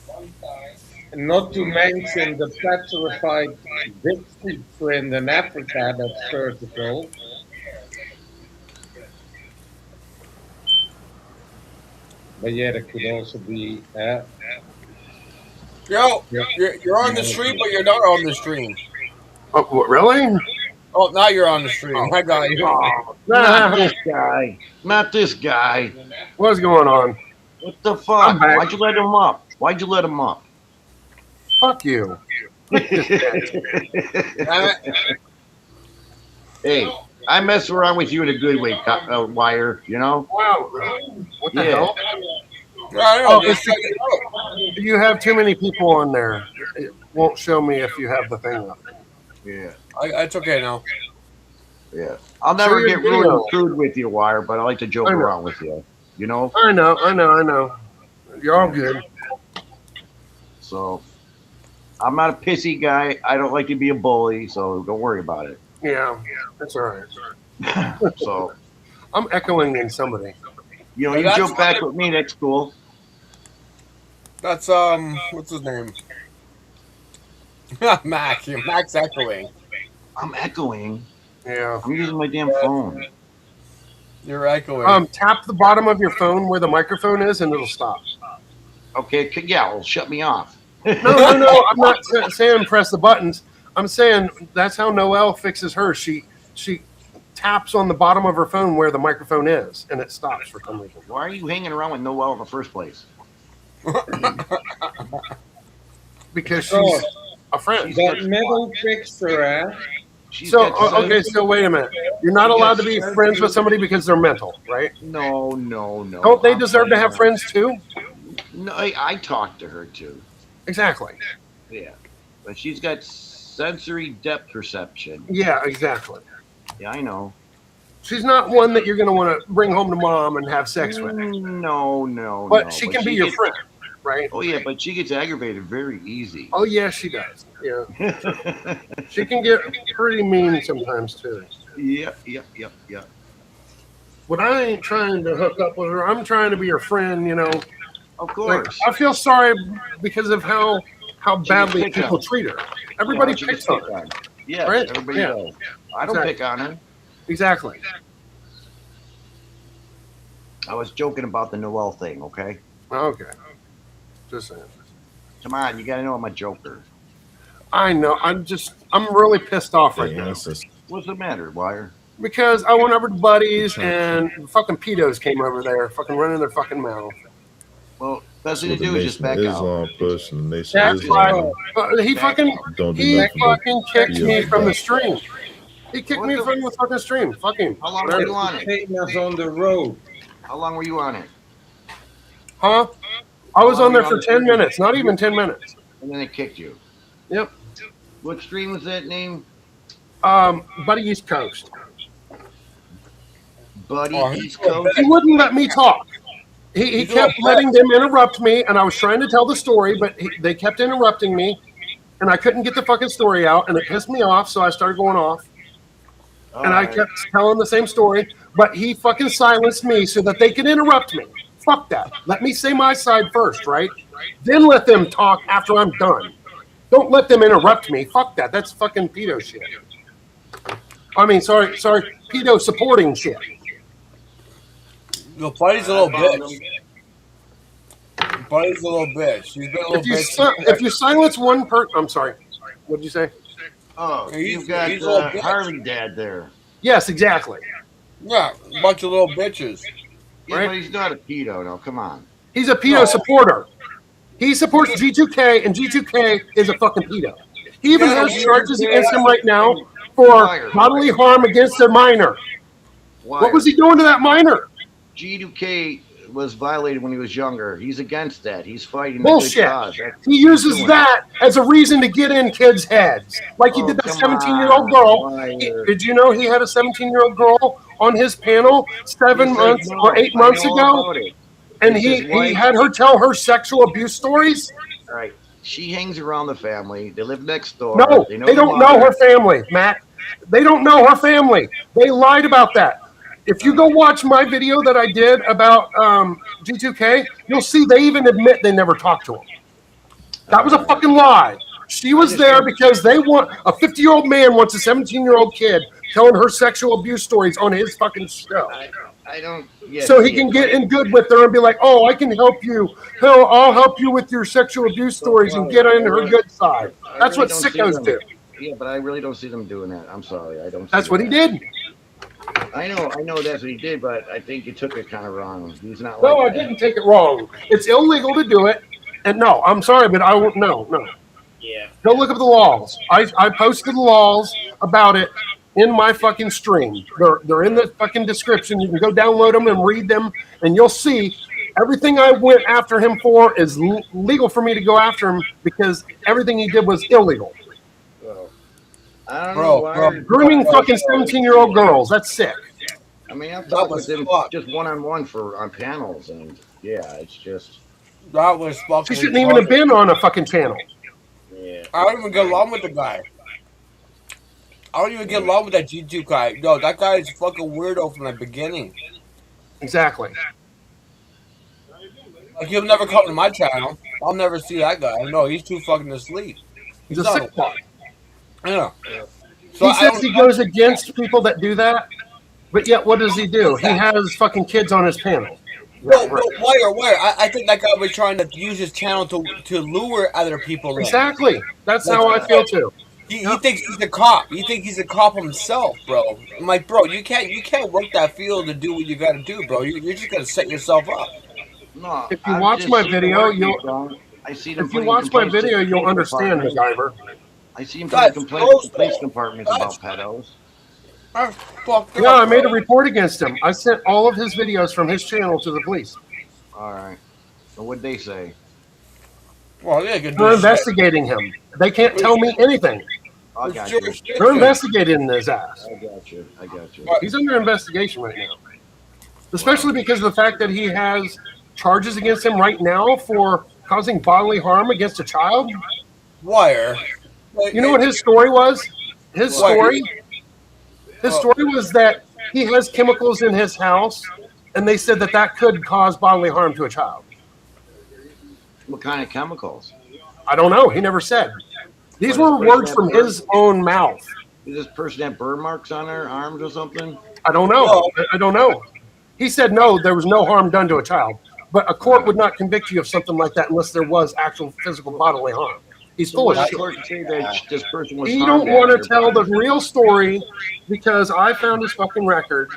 one time. Not to mention the petrified Bigfoot friend in Africa that's vertical. But yeah, there could also be. Yo, you're on the stream, but you're not on the stream. Oh, what, really? Oh, now you're on the stream. I got you. Not this guy. Not this guy. What's going on? What the fuck? Why'd you let him up? Why'd you let him up? Fuck you. Hey, I mess around with you in a good way, Wire, you know? Wow. What the hell? Oh, you have too many people on there. It won't show me if you have the thing up. Yeah. It's okay now. Yeah. I'll never get rude and crude with you, Wire, but I like to joke around with you. You know? I know. You're all good. So, I'm not a pissy guy. I don't like to be a bully, so don't worry about it. Yeah, that's all right. So, I'm echoing in somebody. You know, you joke back with me, that's cool. That's what's his name? Mac. Mac's echoing. I'm echoing. Yeah. I'm using my damn phone. You're echoing. Tap the bottom of your phone where the microphone is, and it'll stop. Okay, yeah, it'll shut me off. No. I'm not saying press the buttons. I'm saying that's how Noelle fixes hers. She taps on the bottom of her phone where the microphone is, and it stops for some reason. Why are you hanging around with Noelle in the first place? Because she's a friend. That middle picture, So wait a minute. You're not allowed to be friends with somebody because they're mental, right? No. Don't they deserve to have friends too? No, I talked to her too. Exactly. Yeah, but she's got sensory depth perception. Yeah, exactly. Yeah, I know. She's not one that you're going to want to bring home to mom and have sex with. No. But she can be your friend, right? Oh yeah, but she gets aggravated very easy. Oh yeah, she does. Yeah. She can get pretty mean sometimes too. Yep. But I ain't trying to hook up with her. I'm trying to be her friend, you know. Of course. Like, I feel sorry because of how badly picked people on. treat her. Everybody Yeah, she picks gets on picked her. on. Yes, right? everybody Yeah. does. I don't pick on her. Exactly. I was joking about the Noel thing, okay? Okay. Just saying. Come on, you gotta know I'm a joker. I know. I'm really pissed off right now. What's the matter, Wire? Because I went over to Buddy's and fucking pedos came over there, fucking running their fucking mouth. Well, best thing What to the do is just back Nation out. Islam push and the Nation That's Islam right. He fucking don't do he nothing but fucking kicked be me on from the back. stream. He kicked me from the fucking stream. Fuck him. How long were you on it? Taking us on the road. How long were you on it? Huh? I was How on long there were you for on 10 the minutes, not even 10 minutes. And then it kicked you. Yep. What stream was that name? Buddy East Coast. Buddy Oh, East Coast. He wouldn't let me talk. He kept letting them interrupt me, and I was trying to tell the story, but they kept interrupting me, and I couldn't get the fucking story out, and it pissed me off, so I started going off. And I kept telling the same story, but he fucking silenced me so that they could interrupt me. Fuck that. Let me say my side first, right? Then let them talk after I'm done. Don't let them interrupt me. Fuck that. That's fucking pedo shit. I mean, sorry, pedo supporting shit. No, Buddy's a little bitch. Buddy's a little bitch. She's been a little bitch. If you silence one person, I'm sorry. What did you say? Oh, you've got he's a little bitch. Harley Dad there. Yes, exactly. Yeah, a bunch of little bitches. Yeah, Right? but he's not a pedo. No, come on. He's a pedo supporter. He supports G2K, and G2K is a fucking pedo. He even has charges against him right now for bodily harm against a minor. What was he doing to that minor? G2K was violated when he was younger. He's against that. He's fighting Bullshit. the good cause. That's He uses that as a reason to get in kids' heads. Like he did that 17-year-old girl. Did you know he had a 17-year-old girl on his panel 7 months or 8 months ago? And he had her tell her sexual abuse stories? All right. She hangs around the family. They live next door. No, they don't know her family, Matt. They don't know her family. They lied about that. If you go watch my video that I did about G2K, you'll see they even admit they never talked to him. That was a fucking lie. She was there because they want a 50-year-old man wants a 17-year-old kid telling her sexual abuse stories on his fucking show. I don't. So he can get in good with her and be like, "Oh, I can help you. Hell, I'll help you with your sexual abuse stories and get on her good side." That's what sickos do. Yeah, but I really don't see them doing that. I'm sorry, I don't. That's what he did. I know that's what he did, but I think you took it kind of wrong. He's not. No, like I didn't take it wrong. It's illegal to do it. And no, I'm sorry, but I won't. No. Yeah. Go look up the laws. I posted the laws about it in my fucking stream. They're in the fucking description. You can go download them and read them, and you'll see everything I went after him for is legal for me to go after him because everything he did was illegal. I don't know why. Grooming fucking 17-year-old girls. That's sick. I mean, I've talked with him just one-on-one on panels, and yeah, it's just. That was fucking. She shouldn't even have been on a fucking channel. Yeah. I don't even get along with the guy. I don't even get along with that G2 guy. No, that guy is fucking weirdo from the beginning. Exactly. Like, he'll never come to my channel. I'll never see that guy. No, he's too fucking asleep. He's a sick fuck. Yeah. He says he goes against people that do that, but yet what does he do? He has fucking kids on his panel. No, where? I think that guy was trying to use his channel to lure other people in. Exactly. That's how I feel too. He thinks he's a cop. He thinks he's a cop himself, bro. I'm like, bro, you can't work that field to do what you got to do, bro. You're just gonna set yourself up. No. If you watch my video, you'll. If you watch my video, you'll understand, MacGyver. I see him putting complaints to police departments about pedos. Yeah, I made a report against him. I sent all of his videos from his channel to the police. All right. So what'd they say? Well, yeah, good. They're investigating him. They can't tell me anything. I got you. They're investigating his ass. I got you. I got you. He's under investigation right now. Especially because of the fact that he has charges against him right now for causing bodily harm against a child. Wire. You know what his story was? His story was that he has chemicals in his house, and they said that could cause bodily harm to a child. What kind of chemicals? I don't know. He never said. These were words from his own mouth. Is this person have burn marks on their arms or something? I don't know. I don't know. He said no, there was no harm done to a child. But a court would not convict you of something like that unless there was actual physical bodily harm. He's full of shit. This person was You don't want to tell the real story because I found his fucking record.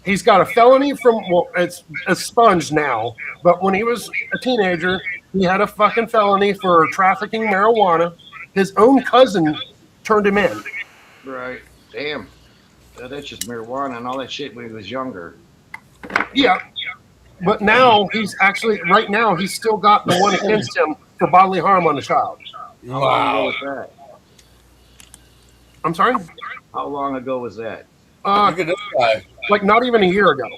He's got a felony from, well, it's expunged now, but when he was a teenager, he had a fucking felony for trafficking marijuana. His own cousin turned him in. Right. Damn. That's just marijuana and all that shit when he was younger. Yeah. But now he's actually, right now, he's still got the one against him for bodily harm on the child. How long ago was that? I'm sorry? How long ago was that? Look at this guy. Like not even a year ago.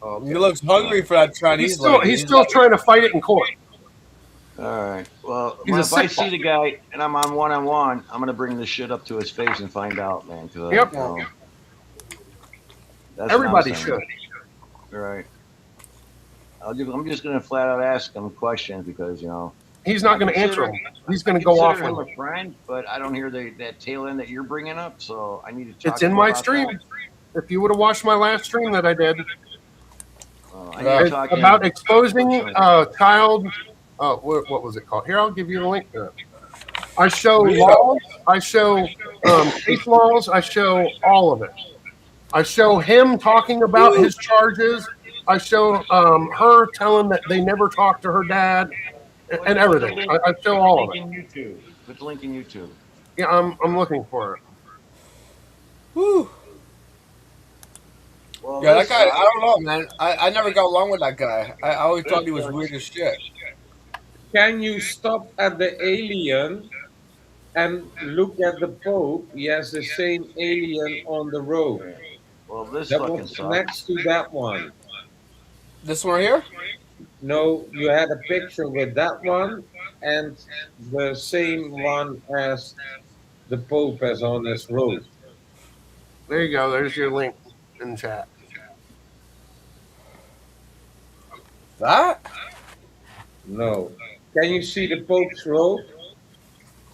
Okay. He looks hungry for that Chinese. He's still trying to fight it in court. All right. Well, He's a if I sick see the guy and I'm on one-on-one, I'm gonna bring this shit up to his face and find out, man. Yep. That's Everybody what I'm saying. should. All right. I'm just gonna flat out ask him questions because he's not going to answer him. He's going to go off him on a friend, but I don't hear that tail end that you're bringing up, so I need to talk. It's in my stream. If you would have watched my last stream that I did about exposing child, what was it called? Here, I'll give you the link to it. I show laws. I show case laws. I show all of it. I show him talking about his charges. I show her telling that they never talked to her dad. And everything. I show all of it. Put the link in YouTube. Yeah, I'm looking for it. Whew. Well, Yeah, that guy, I don't know, man. I never got along with that guy. I always thought he was weird as shit. Can you stop at the alien and look at the Pope? He has the same alien on the road. Well, this that fucking was sucks. next to that one. This one here? No, you had a picture with that one and the same one as the Pope has on this road. There you go. There's your link in chat. That? No. Can you see the Pope's robe?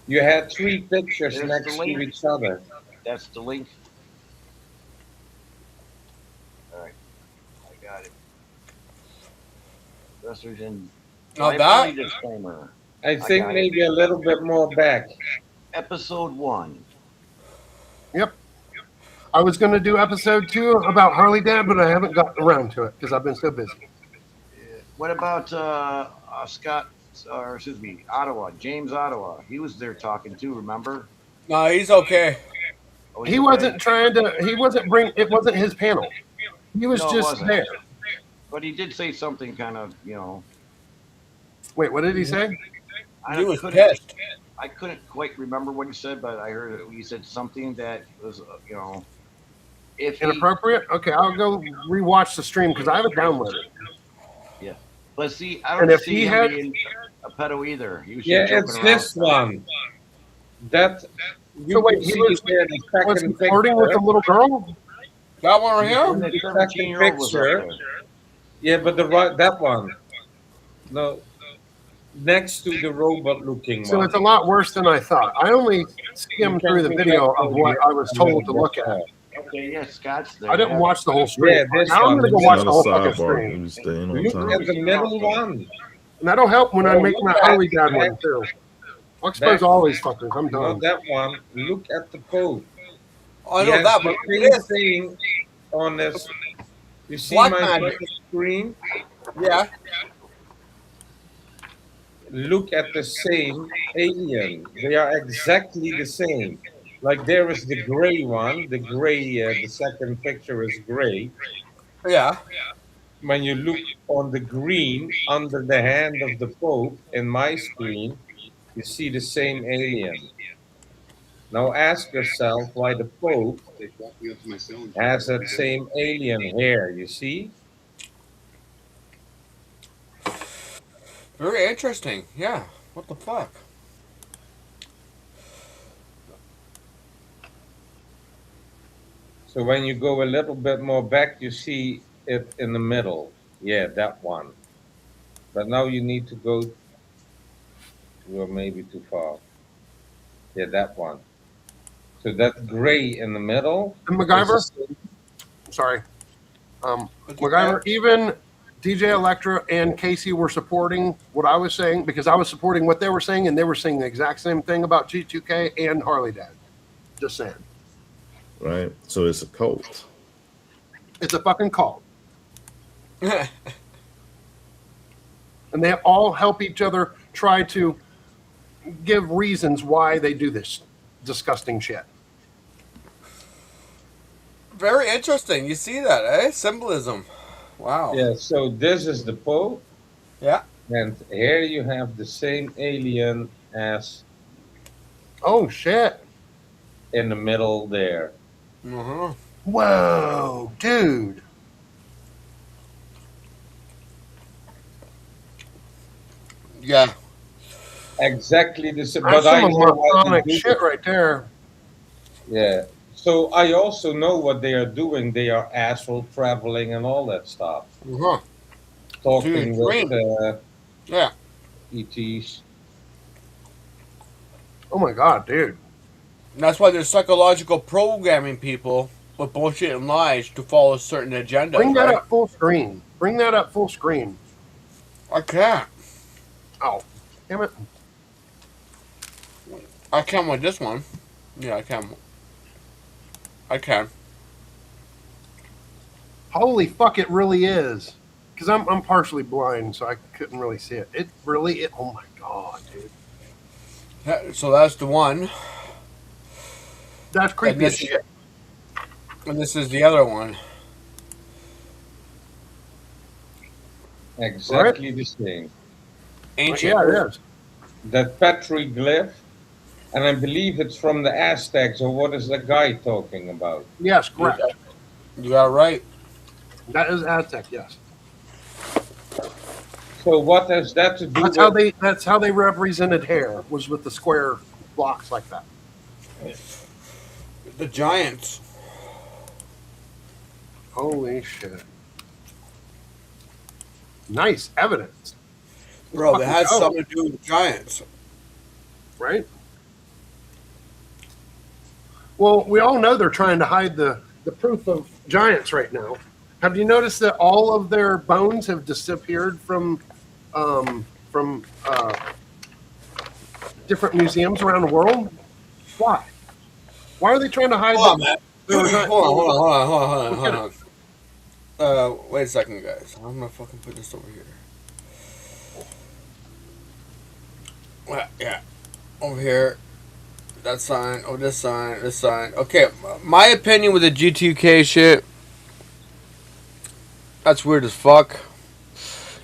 You had three pictures There's next the to link. each other. That's the link. All right, I got it. Wrestlers in. that? Disclaimer. I think got it. maybe a little bit more back. Episode 1. Yep. I was going to do episode 2 about Harley Dad, but I haven't gotten around to it because I've been so busy. What about Scott? Or excuse me, Ottawa. James Ottawa. He was there talking too. Remember? No, he's okay. Oh, He wasn't trying to. He wasn't bring. It wasn't his panel. He was No, it just wasn't. there. But he did say something kind of, Wait, what did he say? I He was couldn't- pissed. I couldn't quite remember what he said, but I heard he said something that was, if he, Inappropriate. Okay, I'll go rewatch the stream because I haven't downloaded. yeah. But see, I And don't if see he him had- being a pedo either. He was just Yeah, joking it's around. this one. That you So wait, can he see was, there the was second flirting with the little girl? That one right here? That The 17-year-old was up picture. there. Yeah, but the right that one. No, next to the robot-looking So one. it's a lot worse than I thought. I only skimmed through the video of what I was told to look at. Okay, yeah, Scott's there. I didn't watch the whole stream. Yeah, this Now I'm one. going to go watch the whole fucking Sidebar. stream. You staying on Look time. at the middle one. And that'll help when I No, make look my at Harley Dad that. one too. I'll expose all these fuckers. I'm Not done. that one. Look at the Pope. I He know has that, the but same thing on this. You see Black my magic. fucking screen? Yeah. Look at the same alien. They are exactly the same. Like there is the gray one. The gray, the second picture is gray. Yeah. When you look on the green under the hand of the Pope in my screen, you see the same alien. Now ask yourself why the Pope has that same alien hair, you see? Very interesting. Yeah. What the fuck? So when you go a little bit more back, you see it in the middle. Yeah, that one. But now you need to go. You're maybe too far. Yeah, that one. So that gray in the middle. And MacGyver? Sorry. MacGyver, even DJ Electra and Casey were supporting what I was saying because I was supporting what they were saying, and they were saying the exact same thing about G2K and Harley Dad. Just saying. Right? So it's a cult. It's a fucking cult. And they all help each other try to give reasons why they do this disgusting shit. Very interesting. You see that, eh? Symbolism. Wow. Yeah, so this is the Pope. Yeah. And here you have the same alien as. Oh, shit. In the middle there. Uh-huh. Whoa, dude. Yeah. Exactly the same. That's But I some know what moronic they do. shit right there. Yeah. So I also know what they are doing. They are astral traveling and all that stuff. Uh-huh. Talking Dude, with yeah. ETs. Oh my god, dude. And that's why there's psychological programming people with bullshit and lies to follow certain agendas. Bring that right? up full screen. Bring that up full screen. I can't. Oh, damn it. I can with this one. Yeah, I can. I can. Holy fuck, it really is. Because I'm partially blind, so I couldn't really see it. It really, oh my god, dude. So that's the one. That's creepy as shit. And this is the other one. Exactly the same. Ancient. Yeah, it is. That petroglyph, and I believe it's from the Aztecs, or what is the guy talking about? Yes, correct. You got it right. That is Aztec, yes. So what has that to do That's how they represented hair, was with the square blocks like that. The giants. Holy shit. Nice evidence. Bro, it has Fucking something to do with the giants. Right? Well, we all know they're trying to hide the proof of giants right now. Have you noticed that all of their bones have disappeared from different museums around the world? Why? Why are they trying to hide Hold on, them? man. Hold on. Wait a second, guys. I'm gonna fucking put this over here. Yeah. Over here. That sign. Oh, this sign. This sign. Okay, my opinion with the G2K shit. That's weird as fuck.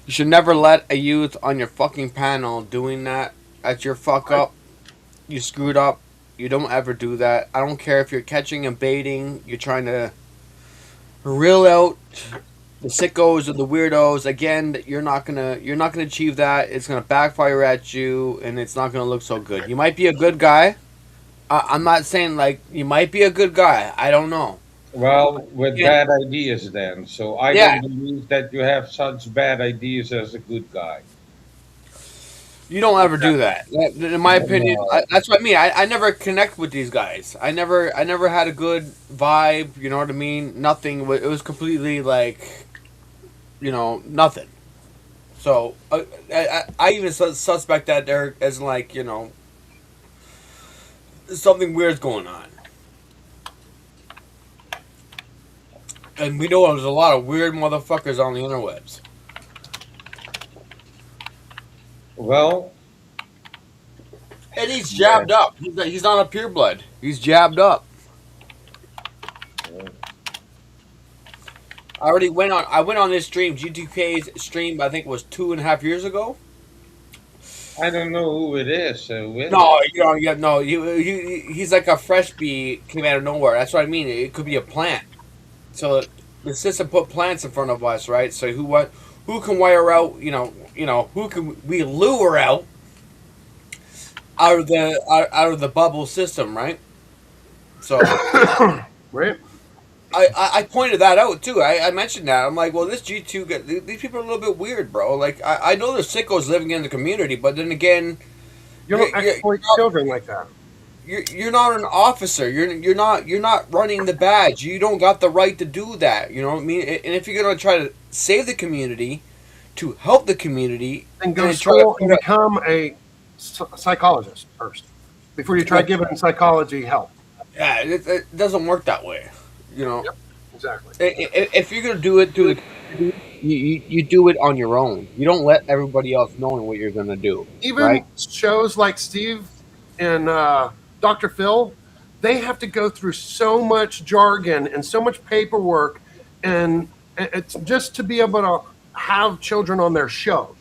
You should never let a youth on your fucking panel doing that. That's your fuck up. You screwed up. You don't ever do that. I don't care if you're catching and baiting. You're trying to reel out the sickos or the weirdos. Again, you're not gonna achieve that. It's gonna backfire at you, and it's not gonna look so good. You might be a good guy. I'm not saying like you might be a good guy. I don't know. Well, with bad ideas then. So I don't believe that you have such bad ideas as a good guy. You don't ever do that. In my opinion, that's what I mean. I never connect with these guys. I never had a good vibe. You know what I mean? Nothing. It was completely like, nothing. So I even suspect that there is like, something weird's going on. And we know there's a lot of weird motherfuckers on the interwebs. Well, and he's jabbed up. He's not a pureblood. He's jabbed up. I went on this stream, G2K's stream. I think it was 2.5 years ago. I don't know who it is. So No, you know, yeah, no. He's like a fresh bee came out of nowhere. That's what I mean. It could be a plant. So the system put plants in front of us, right? So who can wire out? You know, who can we lure out of the bubble system, right? So, right. I pointed that out too. I mentioned that. I'm like, well, this G2 guy, these people are a little bit weird, bro. Like, I know there's sickos living in the community, but then again, you don't exploit children like that. You're not an officer. You're not running the badge. You don't got the right to do that. You know what I mean? And if you're gonna try to save the community, to help the community, then go to school and become a psychologist first before you try giving psychology help. Yeah, it doesn't work that way. You know. Yep, exactly. If you're gonna do it through the you do it on your own. You don't let everybody else know what you're gonna do. Even right? shows like Steve and Dr. Phil, they have to go through so much jargon and so much paperwork, and it's just to be able to have children on their shows.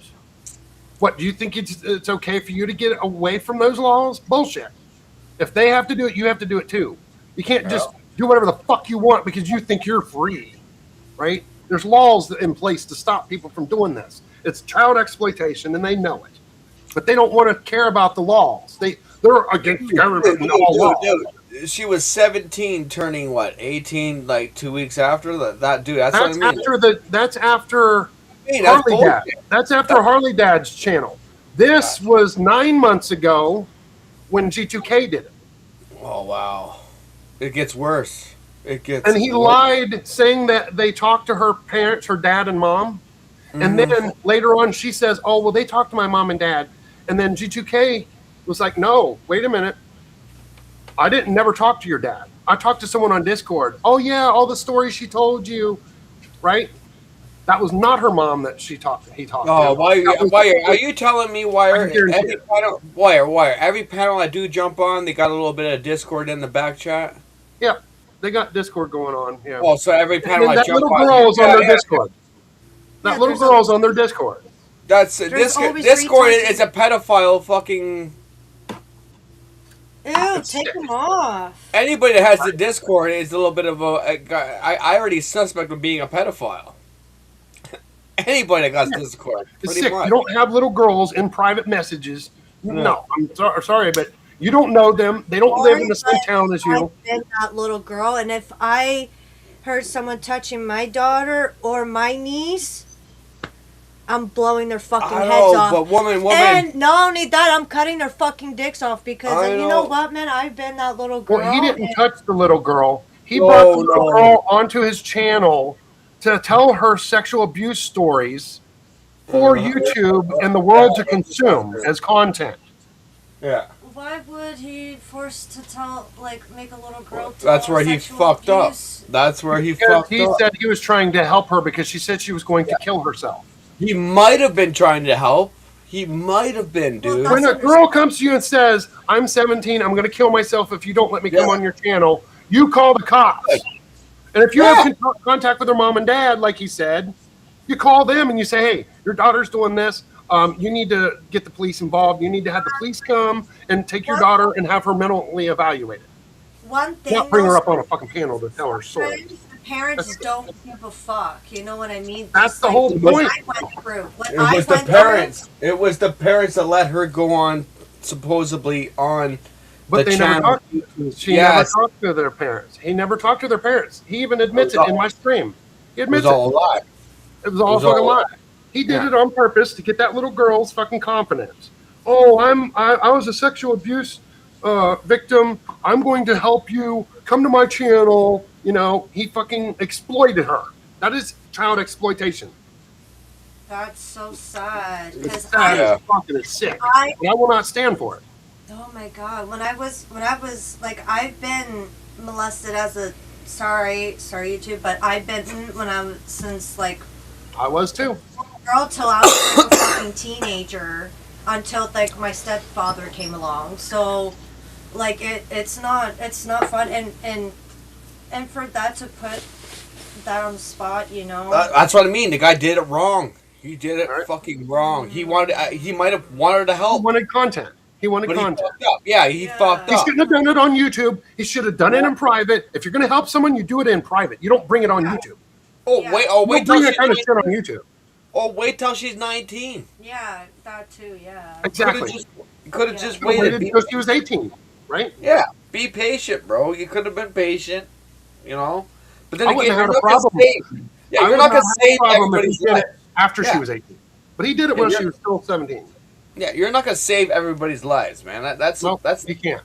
What, do you think it's okay for you to get away from those laws? Bullshit. If they have to do it, you have to do it too. You can't just do whatever the fuck you want because you think you're free, right? There's laws in place to stop people from doing this. It's child exploitation, and they know it, but they don't want to care about the laws. They're against government and all laws. She was 17, turning what, 18, like 2 weeks after that. Dude, that's what I mean. That's after Hey, Harley Dad. That's after Harley Dad's channel. This was 9 months ago when G2K did it. Oh wow, it gets worse. It gets. And he worse. lied, saying that they talked to her parents, her dad and mom. And then later on, she says, "Oh well, they talked to my mom and dad." And then G2K was like, "No, wait a minute. I didn't never talk to your dad. I talked to someone on Discord. Oh yeah, all the stories she told you, right? That was not her mom that he talked to. Oh, Wire, are you telling me, Wire? Every panel I do jump on, they got a little bit of Discord in the back chat. Yeah, they got Discord going on. Yeah. Oh, so every panel I that jump little on, girl's on their Discord. That little girl's on their Discord. That's Discord is a pedophile fucking. Ew, take them off. Anybody that has the Discord is a little bit of I already suspect of being a pedophile. Anybody that got Discord. It's sick. Much. You don't have little girls in private messages. No, I'm sorry, but you don't know them. They don't live in the same town as you. I've been that little girl, and if I heard someone touching my daughter or my niece, I'm blowing their fucking heads off. But woman. And not only that, I'm cutting their fucking dicks off because you know what, man? I've been that little girl. Well, he didn't touch the little girl. He brought the little girl onto his channel to tell her sexual abuse stories for YouTube and the world to consume as content. Yeah. Why would he force to make a little girl? That's where he fucked up. That's where he fucked up. He said he was trying to help her because she said she was going to kill herself. He might have been trying to help. He might have been, dude. When a girl comes to you and says, "I'm 17, I'm going to kill myself if you don't let me come on your channel," you call the cops. And if you have contact with her mom and dad, like he said, you call them and you say, "Hey, your daughter's doing this. You need to get the police involved. You need to have the police come and take your daughter and have her mentally evaluated." One thing. Not bring her up on a fucking panel to tell her story. The parents don't give a fuck. You know what I mean? That's the whole point. It was the parents that let her go on, supposedly on. But they never talked to. She never talked to their parents. He never talked to their parents. He even admits it in my stream. He admits it. It was all a lie. It was all a fucking lie. He did it on purpose to get that little girl's fucking confidence. Oh, I was a sexual abuse victim. I'm going to help you. Come to my channel. You know, he fucking exploited her. That is child exploitation. That's so sad. It's sad as fucking it's sick. I will not stand for it. Oh my god! When I was like, I've been molested as a sorry YouTube, but I've been since like I was too. Girl till I was like a fucking teenager until like my stepfather came along. So like it's not fun and for that to put that on the spot, you know. That's what I mean. The guy did it wrong. He did it fucking wrong. He wanted. He might have wanted to help. He wanted content. He wanted But content. he fucked up. Yeah, he fucked He up. shouldn't have done it on YouTube. He should have done it in private. If you're going to help someone, you do it in private. You don't bring it on YouTube. Oh wait! Oh You wait don't bring till that she's kind of shit on 19. YouTube. Oh wait till she's 19. Yeah, that too. Yeah. Exactly. Could have just Waited waited. because he was 18, right? Yeah, be patient, bro. You could have been patient, you know. But then I again, wouldn't you're have not a gonna problem. save. Yeah, I you're would not gonna have a save problem if everybody's he did life. it after Yeah. she was 18. But he did it Yeah, when you're- she was still 17. Yeah, you're not gonna save everybody's lives, man. That's you can't.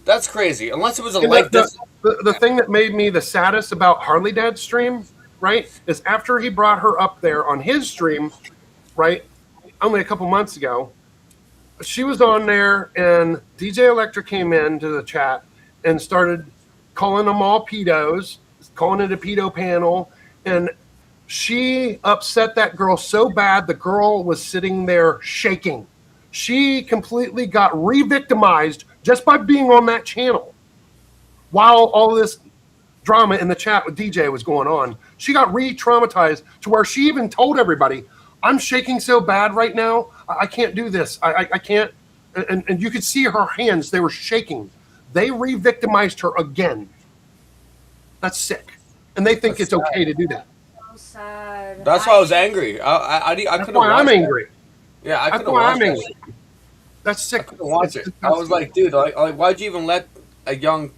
That's crazy. Unless it was a And life. the thing that made me the saddest about Harley Dad's stream, right, is after he brought her up there on his stream, right, only a couple months ago, she was on there and DJ Electra came into the chat and started calling them all pedos, calling it a pedo panel, and she upset that girl so bad the girl was sitting there shaking. She completely got re-victimized just by being on that channel. While all this drama in the chat with DJ was going on, she got re-traumatized to where she even told everybody, I'm shaking so bad right now, I can't do this. I can't. And you could see her hands, they were shaking. They re-victimized her again. That's sick. And they think it's okay to do that. So sad. That's why I was angry. I That's couldn't. why I'm angry. Yeah, I That's couldn't why watch I'm that angry. shit. That's sick. I couldn't watch it. I was like, dude, like, why'd you even let a young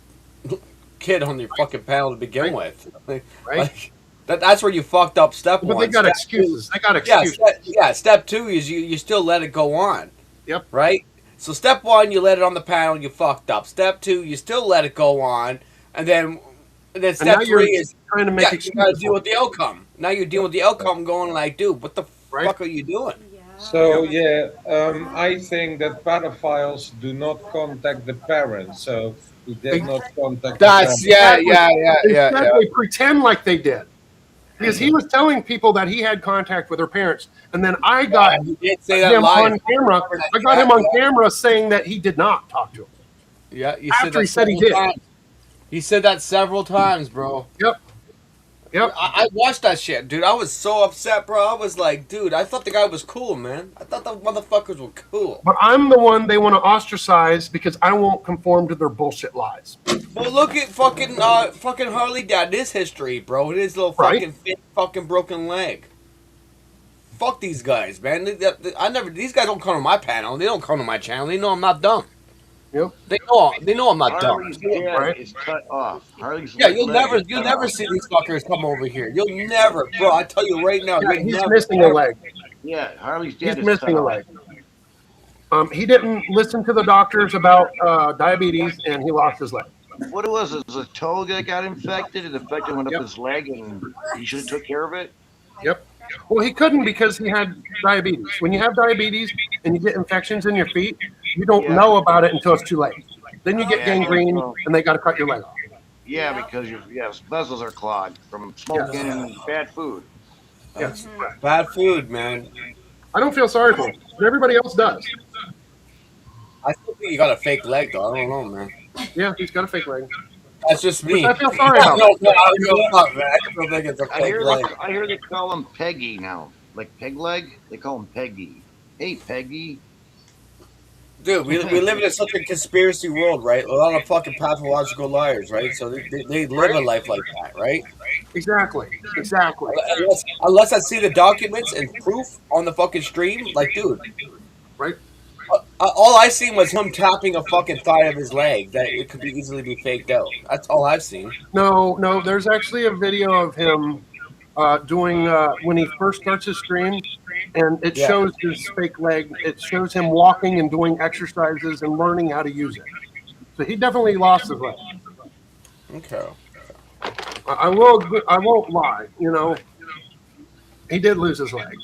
kid on your fucking panel to begin with? Like, that's where you fucked up. Step But one. they got Step excuses. They got Yeah, excuses. step two is you still let it go on. Yep. Right? So step one, you let it on the panel, you fucked up. Step two, you still let it go on. And then step now you're three is trying to make you gotta excuses. deal with the outcome. Now you're dealing with the outcome going like, dude, what the fuck are you doing? So yeah, I think that pedophiles do not contact the parents, so he did not contact. Instead, they pretend like they did, because he was telling people that he had contact with her parents, and then I got he did say that him live. on camera. I got him on camera saying that he did not talk to him. Yeah, you After he said he several did. times. He said that several times, bro. Yep. I watched that shit, dude. I was so upset, bro. I was like, dude, I thought the guy was cool, man. I thought the motherfuckers were cool. But I'm the one they want to ostracize because I won't conform to their bullshit lies. Well, look at fucking Harley Dad. His history, bro. His little fucking fit, fucking broken leg. Fuck these guys, man. These guys don't come to my panel. They don't come to my channel. They know I'm not dumb. Yep. They know I'm not dumb. Harley's head is cut off. Harley's Yeah, leg you'll is cut never off. see these fuckers come over here. You'll never, bro. I tell you right now, Yeah, you'll he's never, missing a leg. Yeah, Harley's He's dead. is missing cut a off. leg. He didn't listen to the doctors about diabetes, and he lost his leg. What it was a toe that got infected. It infected went up his leg, and he should have took care of it. Yep. Well, he couldn't because he had diabetes. When you have diabetes and you get infections in your feet, you don't know about it until it's too late. Then you get Yeah, gangrene, well- and they got to cut your leg off. Yeah, because your vessels are clogged from smoking and bad food. Yes. Bad food, man. I don't feel sorry for him, but everybody else does. I still think you got a fake leg, though. I don't know, man. Yeah, he's got a fake leg. That's just me. Which I feel sorry about. I don't know, man. I still think it's a I fake hear, leg. I hear they call him Peggy now, like peg leg. They call him Peggy. Hey, Peggy. Dude, we live in such a conspiracy world, right? A lot of fucking pathological liars, right? So they live a life like that, right? Exactly. Unless I see the documents and proof on the fucking stream, like, dude. Right. All I seen was him tapping a fucking thigh of his leg. That it could easily be faked out. That's all I've seen. No, there's actually a video of him doing when he first starts his stream, and it shows his fake leg. It shows him walking and doing exercises and learning how to use it. So he definitely lost his leg. Okay. I won't lie. You know, he did lose his leg.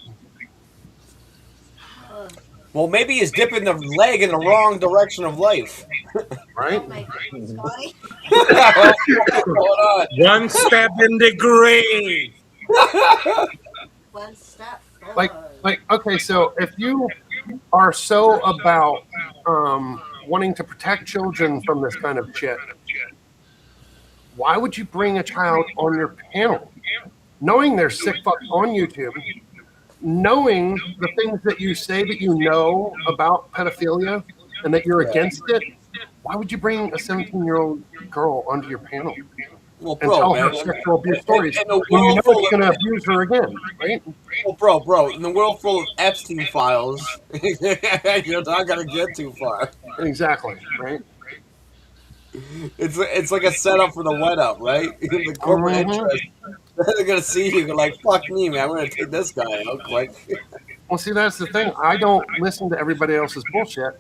Well, maybe he's dipping the leg in the wrong direction of life. Right? Hold on. One step in the grave. One step. Like, okay, so if you are so about wanting to protect children from this kind of shit, why would you bring a child on your panel, knowing they're sick fucks on YouTube, knowing the things that you say that you know about pedophilia and that you're against it, why would you bring a 17-year-old girl onto your panel Well, and bro, tell man, her sexual abuse stories in a when you world know full it's going to abuse her again, right? Well, bro, in the world full of Epstein files, you're not gonna get too far. Exactly, right? It's like a setup for the wet up, right? The corporate interest. They're gonna see you and like, fuck me, man. I'm gonna take this guy out quick. Well, see, that's the thing. I don't listen to everybody else's bullshit.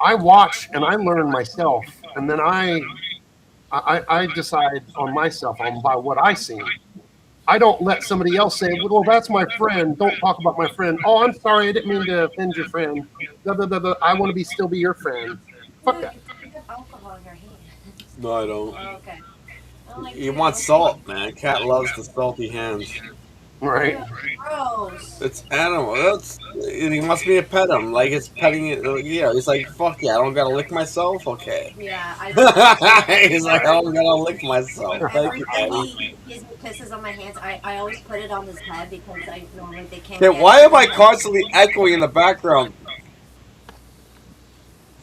I watch and I learn myself, and then I decide on myself by what I see. I don't let somebody else say, well, that's my friend. Don't talk about my friend. Oh, I'm sorry. I didn't mean to offend your friend. Blah, blah, blah, blah. I want to still be your friend. Fuck that. No, I don't. Oh, okay. You want salt, man. Cat loves the salty hands. Right. Gross. It's animal. He wants me to pet him. Like it's petting it. Yeah, he's like, fuck yeah, I don't gotta lick myself? Okay. Yeah, He's like, I don't gotta lick myself. Thank you, Daddy. He gives me kisses on my hands. I always put it on his head because I normally they can't. Okay, get why it. am I constantly echoing in the background?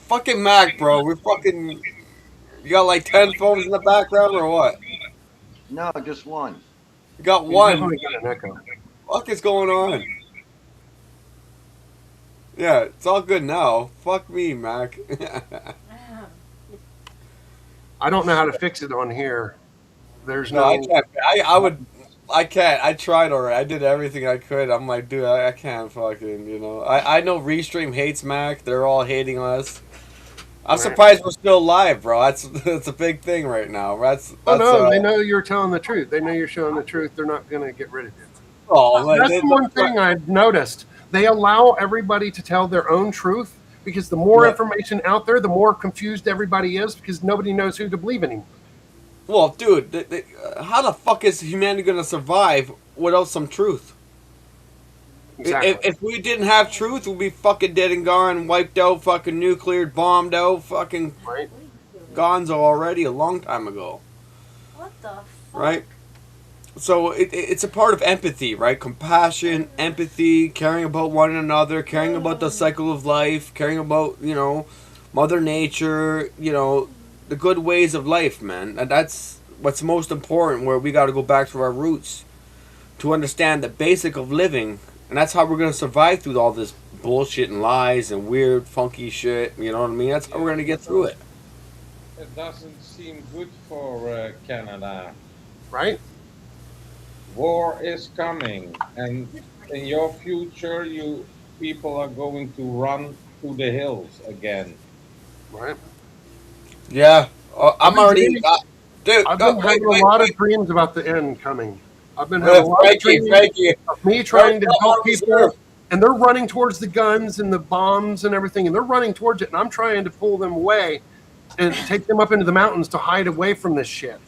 Fucking Mac, bro. We're fucking. You got like 10 phones in the background or what? No, just one. You got You one. definitely get an echo. What is going on? Yeah, it's all good now. Fuck me, Mac. I don't know how to fix it on here. There's No, no. I can't. I can't. I tried already. I did everything I could. I'm like, dude, I can't fucking, you know. I know Restream hates Mac. They're all hating us. I'm surprised we're still live, bro. That's a big thing right now. That's They know you're telling the truth. They know you're showing the truth. They're not going to get rid of you. Oh, That's the one thing I've noticed. They allow everybody to tell their own truth because the more information out there, the more confused everybody is because nobody knows who to believe anymore. Well, dude, how the fuck is humanity going to survive without some truth? Exactly. If we didn't have truth, we'd be fucking dead and gone, wiped out, fucking nuclear bombed out, fucking gonzo already a long time ago. What the fuck? Right? So it's a part of empathy, right? Compassion, empathy, caring about one another, caring about the cycle of life, caring about, you know, Mother Nature, you know, the good ways of life, man. And that's what's most important, where we got to go back to our roots to understand the basic of living. And that's how we're going to survive through all this bullshit and lies and weird, funky shit. You know what I mean? That's how we're going to get through it. It doesn't seem good for Canada. Right? War is coming, and in your future, you people are going to run to the hills again. Right? Yeah. I'm already... dude, I've been having a lot of dreams about the end coming. I've been having a lot of dreams of me trying to help people, and they're running towards the guns and the bombs and everything, and they're running towards it, and I'm trying to pull them away and take them up into the mountains to hide away from this shit.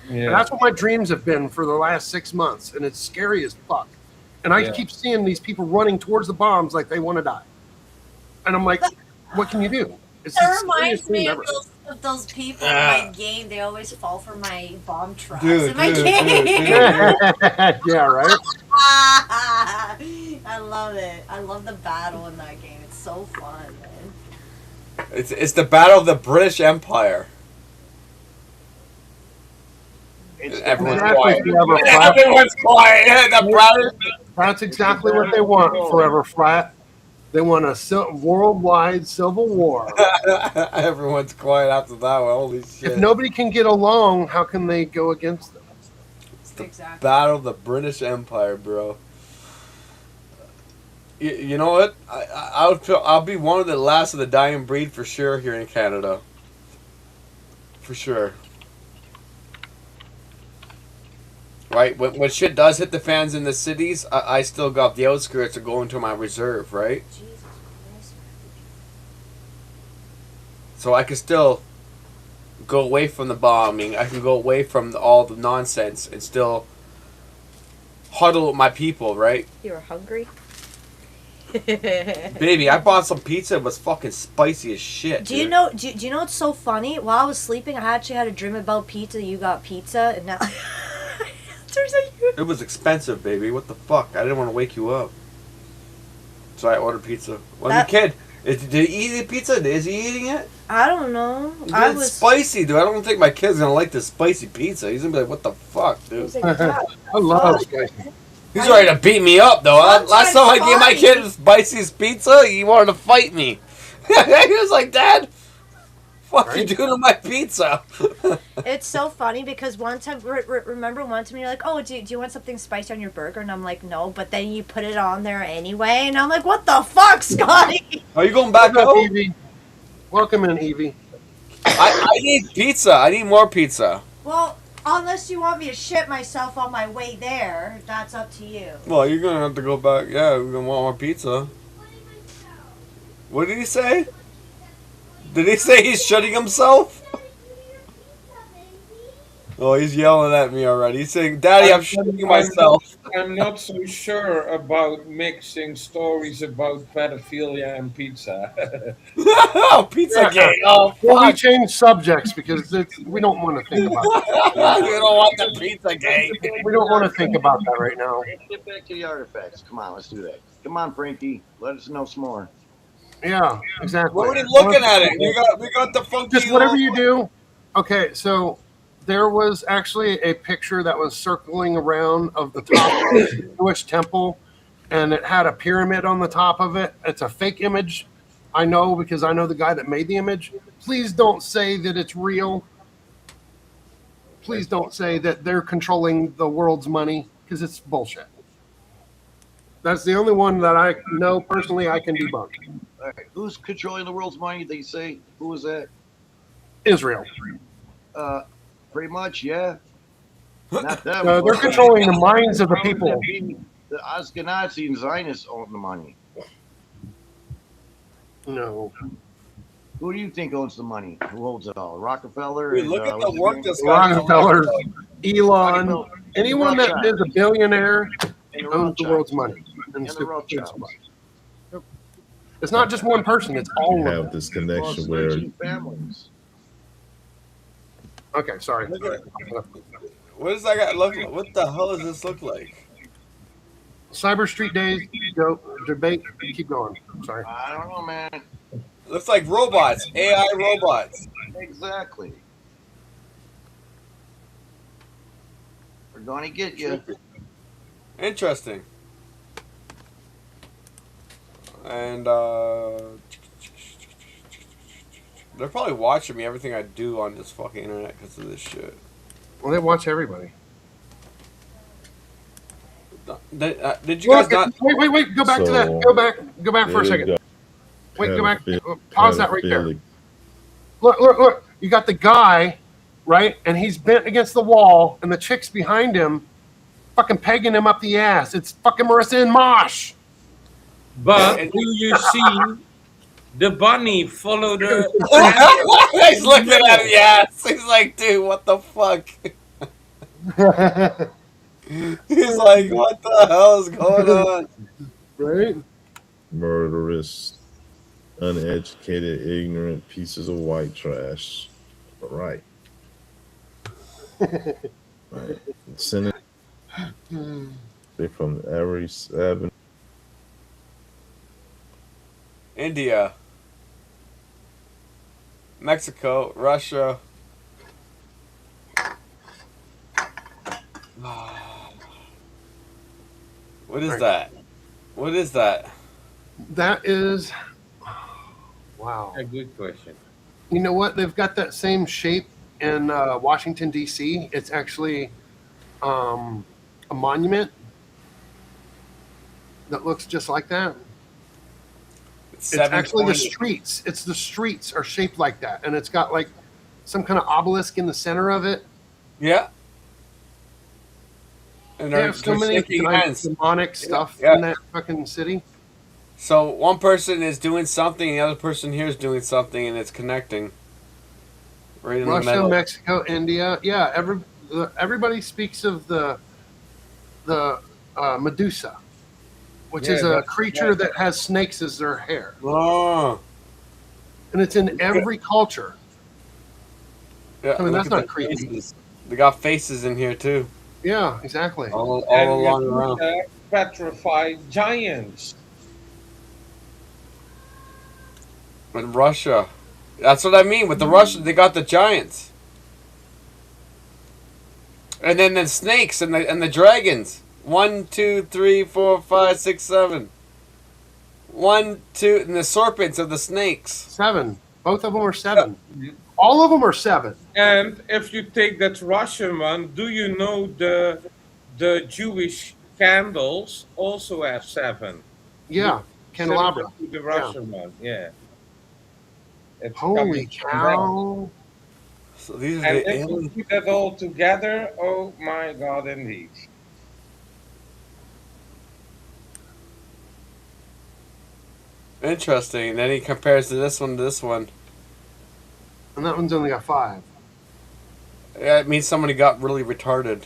Yeah. And that's what my dreams have been for the last 6 months, and it's scary as fuck. And I keep seeing these people running towards the bombs like they want to die. And I'm like, what can you do? It's the That scariest reminds thing me ever. of those people in my game. They always fall for my bomb traps Dude, in my dude, game. Yeah, right? I love it. I love the battle in that game. It's so fun, man. It's the battle of the British Empire. Everyone's quiet. Everyone's quiet. Yeah, the brothers. That's exactly what they want, Forever Flat. They want a worldwide civil war. Everyone's quiet after that one. Holy shit. If nobody can get along, how can they go against them? It's the battle of the British Empire, bro. You know what? I'll be one of the last of the dying breed for sure here in Canada. For sure. Right? When shit does hit the fans in the cities, I still got the outskirts to go into my reserve, right? So I can still go away from the bombing. I can go away from all the nonsense and still huddle with my people, right? You're hungry? Baby, I bought some pizza. It was fucking spicy as shit. Do you know? Do you know what's so funny? While I was sleeping, I actually had a dream about pizza. You got pizza, and now It was expensive, baby. What the fuck? I didn't want to wake you up. So I ordered pizza. Well, the kid, did he eat the pizza? Is he eating it? I don't know. It's spicy, dude. I don't think my kid's gonna like this spicy pizza. He's gonna be like, "What the fuck, dude?" I love spicy. He's ready to beat me up, though. Last time I gave my kid spiciest pizza, he wanted to fight me. He was like, "Dad, what you doing to my pizza?" It's so funny because one time, remember one time you're like, oh, do you want something spicy on your burger? And I'm like, no, but then you put it on there anyway. And I'm like, what the fuck, Scotty? Are you going back up, out? Evie? Welcome in, Evie. I need pizza. I need more pizza. Well, unless you want me to shit myself on my way there, that's up to you. Well, you're gonna have to go back. Yeah, we're gonna want more pizza. What did he say? Did he say he's shitting himself? Oh, he's yelling at me already. He's saying, "Daddy, I'm shitting myself." I'm not so sure about mixing stories about pedophilia and pizza. Oh, pizza game. Oh, well, we change subjects because we don't want to think about that. You don't want the pizza game. We don't want to think about that right now. Get back to the artifacts. Come on, let's do that. Come on, Frankie. Let us know some more. Yeah, exactly. What are you looking at it? We got the funky. Just whatever you do. Okay, so there was actually a picture that was circling around of the top of the Jewish temple, and it had a pyramid on the top of it. It's a fake image. I know because I know the guy that made the image. Please don't say that it's real. Please don't say that they're controlling the world's money because it's bullshit. That's the only one that I know personally I can debunk. All right, who's controlling the world's money? They say. Who was that? Israel. Pretty much, yeah. Not them. They're controlling the minds of the people. The Ashkenazi and Zionists own the money. No. Who do you think owns the money? Who holds it all? Rockefeller? Dude, and, look at what's the his work name? this guy Rockefeller, Elon, Rockefeller. anyone that Rothschild. is a billionaire And the owns the Rothschilds. world's money. And the Rothschilds. It's not just one person; it's all You of have them. this connection Lost where 13 families. Okay, sorry. What does that guy look like? What the hell does this look like? Cyber Street Days, go debate. Keep going. Sorry. I don't know, man. Looks like robots, AI robots. Exactly. We're gonna get you. Interesting. And they're probably watching me everything I do on this fucking internet because of this shit. Well, they watch everybody. Did you guys not? Wait! Go back to that. So, Go back for a there you second. go. Wait, go back. Have a Pause have that a right there. feeling. Look. You got the guy, right? And he's bent against the wall, and the chick's behind him, fucking pegging him up the ass. It's fucking Marissa and Mosh. But do you see the bunny follow the... He's looking at the ass. He's like, dude, what the fuck? He's like, what the hell is going on? Right? Murderous, uneducated, ignorant pieces of white trash. Right. Right. Senate. They're from every 7. India, Mexico, Russia. What is that? What is that? That is, wow. A good question. You know what? They've got that same shape in Washington, D.C. It's actually a monument that looks just like that. It's actually the streets. It's the streets are shaped like that. And it's got like some kind of obelisk in the center of it. Yeah. And They have so many demonic stuff in that fucking city. So one person is doing something, the other person here is doing something, and it's connecting. Right in the Russia, middle. Mexico, India. Yeah, everybody speaks of the Medusa, which is a creature that has snakes as their hair. Oh. And it's in every culture. Yeah, I mean, that's look at not the creepy. faces. They got faces in here too. Yeah, exactly. All And along around. petrified giants. With Russia. That's what I mean. With the Russians, they got the giants. And then the snakes and the dragons. 1, 2, 3, 4, 5, 6, 7. 1, 2, and the serpents of the snakes. 7. Both of them are 7. All of them are 7. And if you take that Russian one, do you know the Jewish candles also have 7? Yeah, candelabra. Similar to the Russian one, yeah. It's Holy coming from cow! So these are and the if you aliens. put that all together, oh my God, indeed. Interesting. Then he compares to this one to this one. And that one's only got 5. Yeah, it means somebody got really retarded.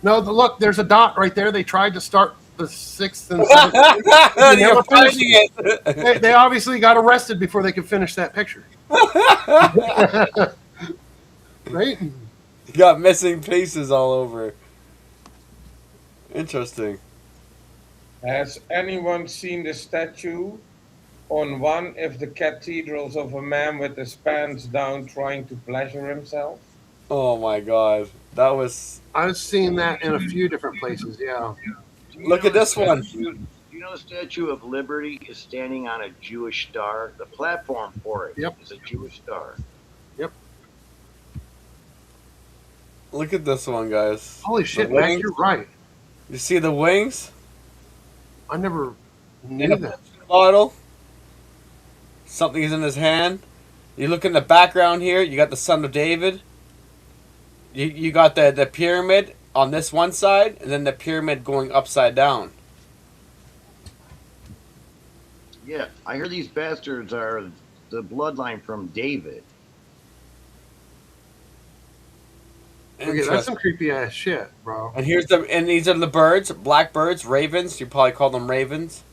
No, look, there's a dot right there. They tried to start the 6th and 7th. They never You're finished finding it. They obviously got arrested before they could finish that picture. Right? You got missing pieces all over. Interesting. Has anyone seen the statue on one of the cathedrals of a man with his pants down trying to pleasure himself? Oh my God. That was... I've seen that in a few different places, yeah. Look at this one. Do you know the Statue of Liberty is standing on a Jewish star? The platform for it is a Jewish star. Yep. Look at this one, guys. Holy shit, The Mac, wings. you're right. You see the wings? I never knew In a that. bottle. Something is in his hand. You look in the background here. You got the Son of David. You got the pyramid on this one side, and then the pyramid going upside down. Yeah, I hear these bastards are the bloodline from David. Okay, that's some creepy ass shit, bro. And these are the birds, blackbirds, ravens. You probably call them ravens.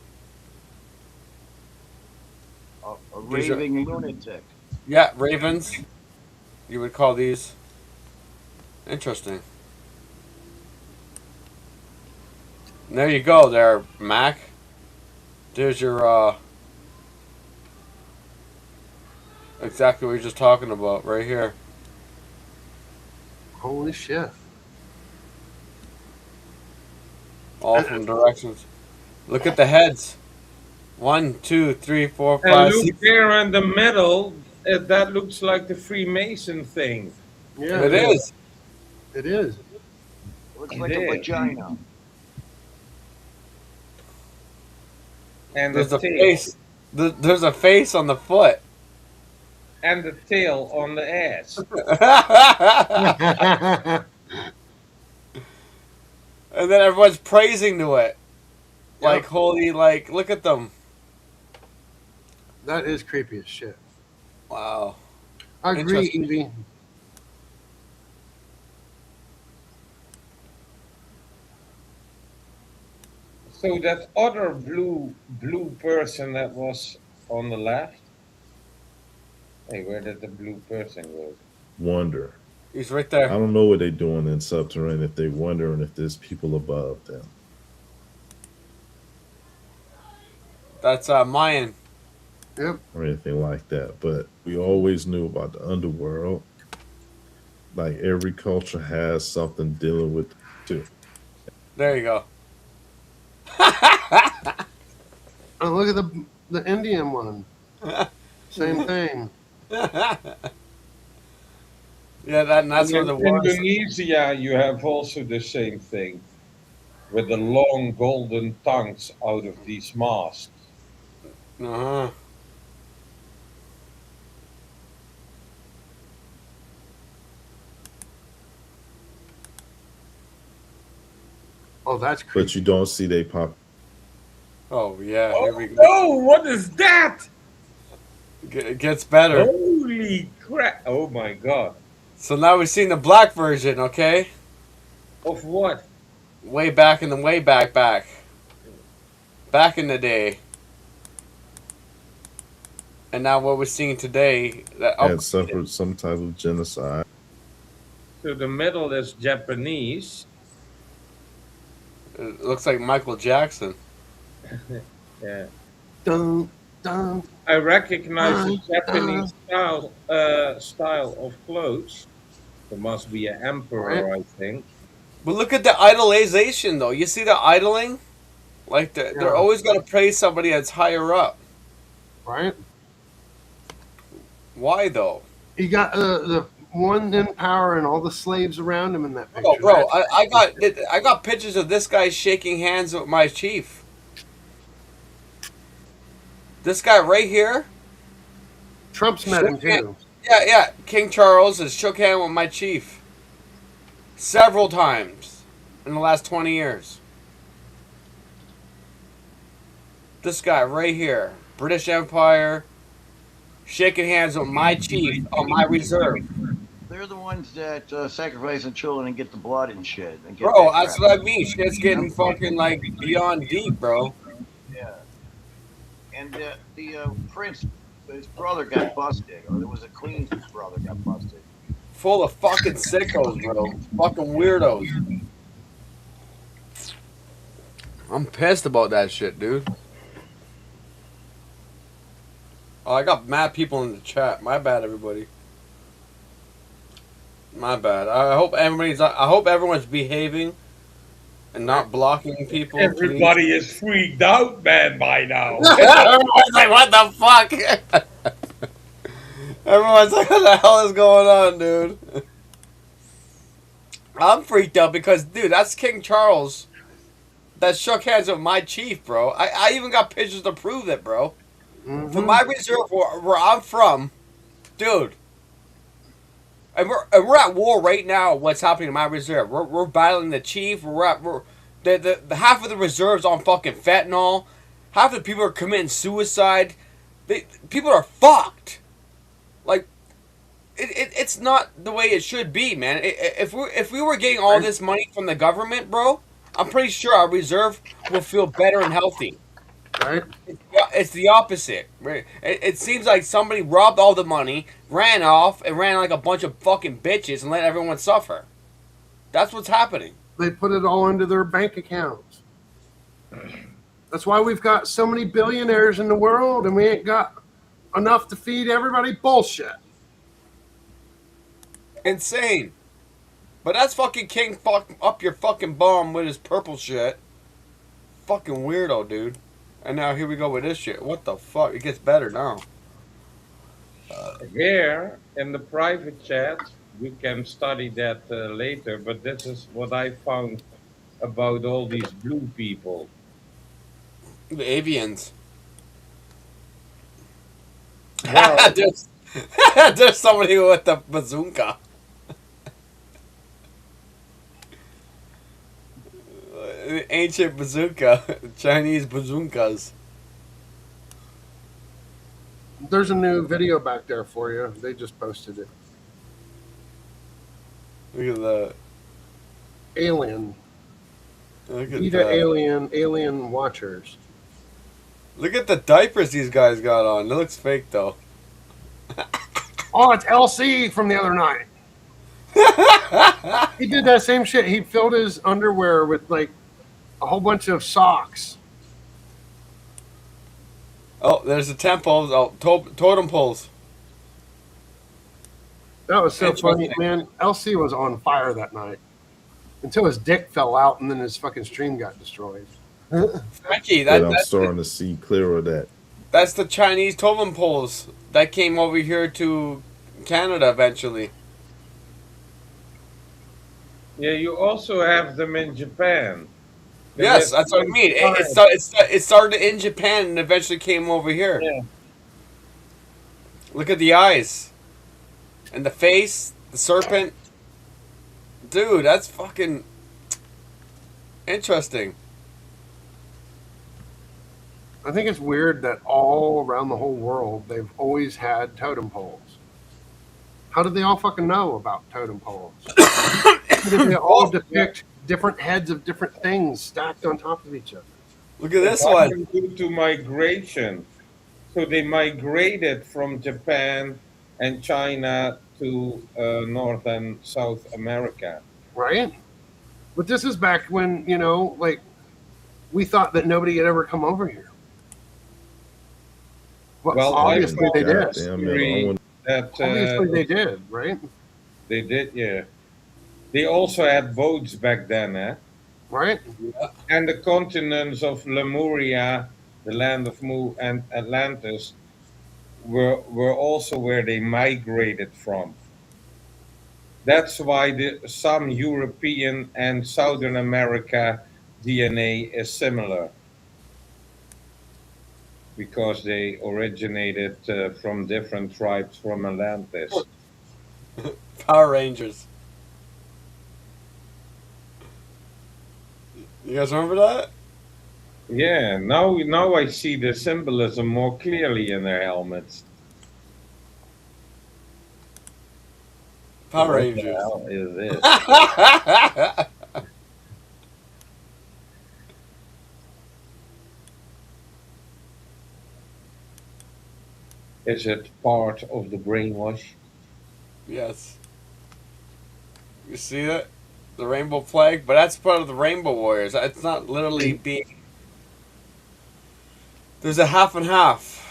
A These are- raving lunatic. Yeah, ravens. You would call these. Interesting. And there you go, there, Mac. There's your exactly what you're just talking about, right here. Holy shit. All from directions. Look at the heads. 1, 2, 3, 4, And 5, look 6. there in the middle, that looks like the Freemason thing. Yeah, It is. It is. Looks like a vagina. And There's the a tail. face. There's a face on the foot. And the tail on the ass. And then everyone's praising to it. Like, holy, like, look at them. That is creepy as shit. Wow. I agree, Interesting. Evie. So that other blue person that was on the left. Hey, where did the blue person go? Wonder. He's right there. I don't know what they're doing in subterranean. If they're wondering if there's people above them. That's Mayan. Yep. Or anything like that. But we always knew about the underworld. Like every culture has something dealing with it too. There you go. Oh, look at the Indian one. Same thing. Yeah, that's where In the war is. Indonesia, you have also the same thing. With the long golden tongues out of these masks. Uh-huh. Oh, that's creepy. But you don't see they pop. Oh, yeah. Here we go. Oh, what is that? It gets better. Holy crap. Oh my God. So now we've seen the black version, okay? Of what? Way back in the way back. Back in the day. And now what we're seeing today. Had suffered some type of genocide. So the middle is Japanese. It looks like Michael Jackson. Yeah. Dun, I recognize the Japanese style of clothes. There must be an emperor, I think. But look at the idolization, though. You see the idling? Like, they're always going to praise somebody that's higher up. Right? Why, though? He got the one in power and all the slaves around him in that picture. Oh, bro, I got pictures of this guy shaking hands with my chief. This guy right here. Trump's met him too. Yeah. King Charles has shook hands with my chief several times in the last 20 years. This guy right here, British Empire, shaking hands with my chief on my reserve. They're the ones that sacrifice the children and get the blood and shit. And get Bro, that that's crap. what I mean. Shit's getting fucking like beyond deep, bro. Yeah. And the prince, his brother got busted, or there was a queen's brother got busted. Full of fucking sickos, bro. Fucking weirdos. I'm pissed about that shit, dude. Oh, I got mad people in the chat. My bad, everybody. My bad. I hope everyone's behaving and not blocking people. Everybody is freaked out, man, by now. Everyone's like, what the fuck? Everyone's like, what the hell is going on, dude? I'm freaked out because, dude, that's King Charles that shook hands with my chief, bro. I even got pictures to prove it, bro. From my reserve where I'm from, dude. And we're at war right now. What's happening in my reserve? We're battling the chief. The half of the reserves on fucking fentanyl. Half of the people are committing suicide. People are fucked. Like, it's not the way it should be, man. If we were getting all this money from the government, bro, I'm pretty sure our reserve will feel better and healthy. Right? It's the opposite. Right? It seems like somebody robbed all the money, ran off, and ran like a bunch of fucking bitches and let everyone suffer. That's what's happening. They put it all into their bank accounts. That's why we've got so many billionaires in the world and we ain't got enough to feed everybody. Bullshit. Insane. But that's fucking King fuck up your fucking bum with his purple shit. Fucking weirdo, dude. And now here we go with this shit. What the fuck? It gets better now. Here in the private chat, we can study that later, but this is what I found about all these blue people. The avians. Well, there's somebody with the bazooka. Ancient bazooka. Chinese bazookas. There's a new video back there for you. They just posted it. Look at that. Alien. Look at Beta that. alien watchers. Look at the diapers these guys got on. It looks fake though. Oh, it's LC from the other night. He did that same shit. He filled his underwear with like a whole bunch of socks. Oh, there's the temples. Oh, totem poles. That was so funny, man. LC was on fire that night until his dick fell out and then his fucking stream got destroyed. Frankie, I'm starting to see clear of that. That's the Chinese totem poles that came over here to Canada eventually. yeah, you also have them in Japan. Yes, that's what I mean. It started in Japan and eventually came over here. Yeah. Look at the eyes. And the face, the serpent. Dude, that's fucking interesting. I think it's weird that all around the whole world they've always had totem poles. How did they all fucking know about totem poles? How did they all depict different heads of different things stacked on top of each other? Look at this What one. due to migration. So they migrated from Japan and China to North and South America. Right? But this is back when, you know, like we thought that nobody had ever come over here. Well, obviously they did. That, Obviously they did, right? They did, yeah. They also had boats back then, eh? Right. And the continents of Lemuria, the land of Mu and Atlantis, were also where they migrated from. That's why some European and Southern America DNA is similar, because they originated from different tribes from Atlantis. Power Rangers. You guys remember that? Yeah, now I see the symbolism more clearly in their helmets. Power What Rangers. the hell is this? Is it part of the brainwash? Yes. You see that? The rainbow flag? But that's part of the Rainbow Warriors. It's not literally being... There's a half and half.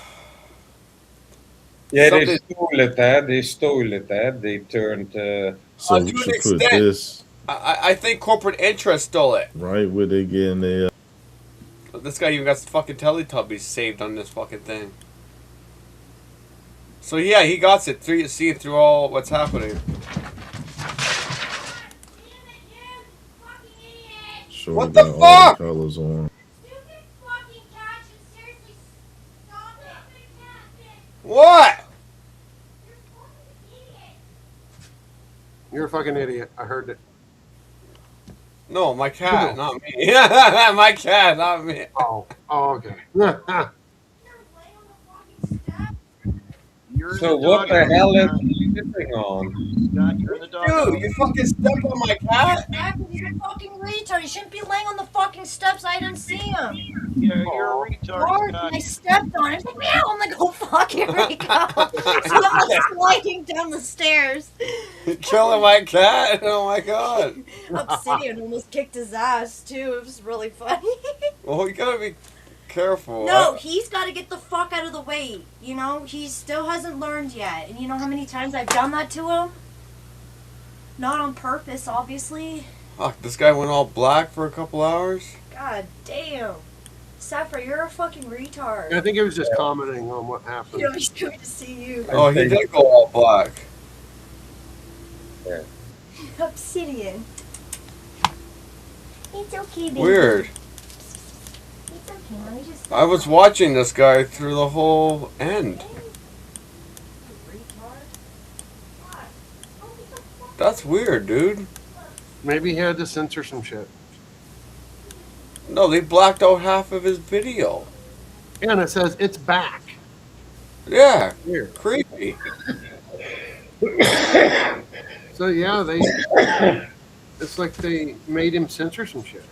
Yeah, Something- they stole it, eh? They stole it, eh? They turned... So to we an should put extent. this I think corporate interest stole it. right where they getting their. This guy even got fucking Teletubbies saved on this fucking thing. So yeah, he got it. Seeing through all what's happening. Sure, What got the all fuck? the colors on. What? You're a fucking idiot. I heard it. No, my cat, not me. Yeah, my cat, not me. Oh, okay. So what the hell is he sitting on? Dude, you fucking stepped on my cat? You're a fucking retard. You shouldn't be laying on the fucking steps. I didn't see him. You're a retard. Lord, I stepped on it. He's like, meow. I'm like, oh fuck, here we go. So I'm like sliding down the stairs. Killing my cat? Oh my god. Obsidian almost kicked his ass too. It was really funny. Well, you gotta be careful. No, he's got to get the fuck out of the way. You know, he still hasn't learned yet. And you know how many times I've done that to him? Not on purpose, obviously. Fuck, this guy went all black for a couple hours? God damn. Sapphire, you're a fucking retard. I think it was just commenting on what happened. You know, he's going to see you. Oh, he did go all black. Yeah. Obsidian. It's okay, baby. Weird. It's okay, let me just... I was watching this guy through the whole end. That's weird, dude. Maybe he had to censor some shit. No, they blacked out half of his video. Yeah, and it says it's back. Yeah, Weird. creepy. So yeah, it's like they made him censor some shit.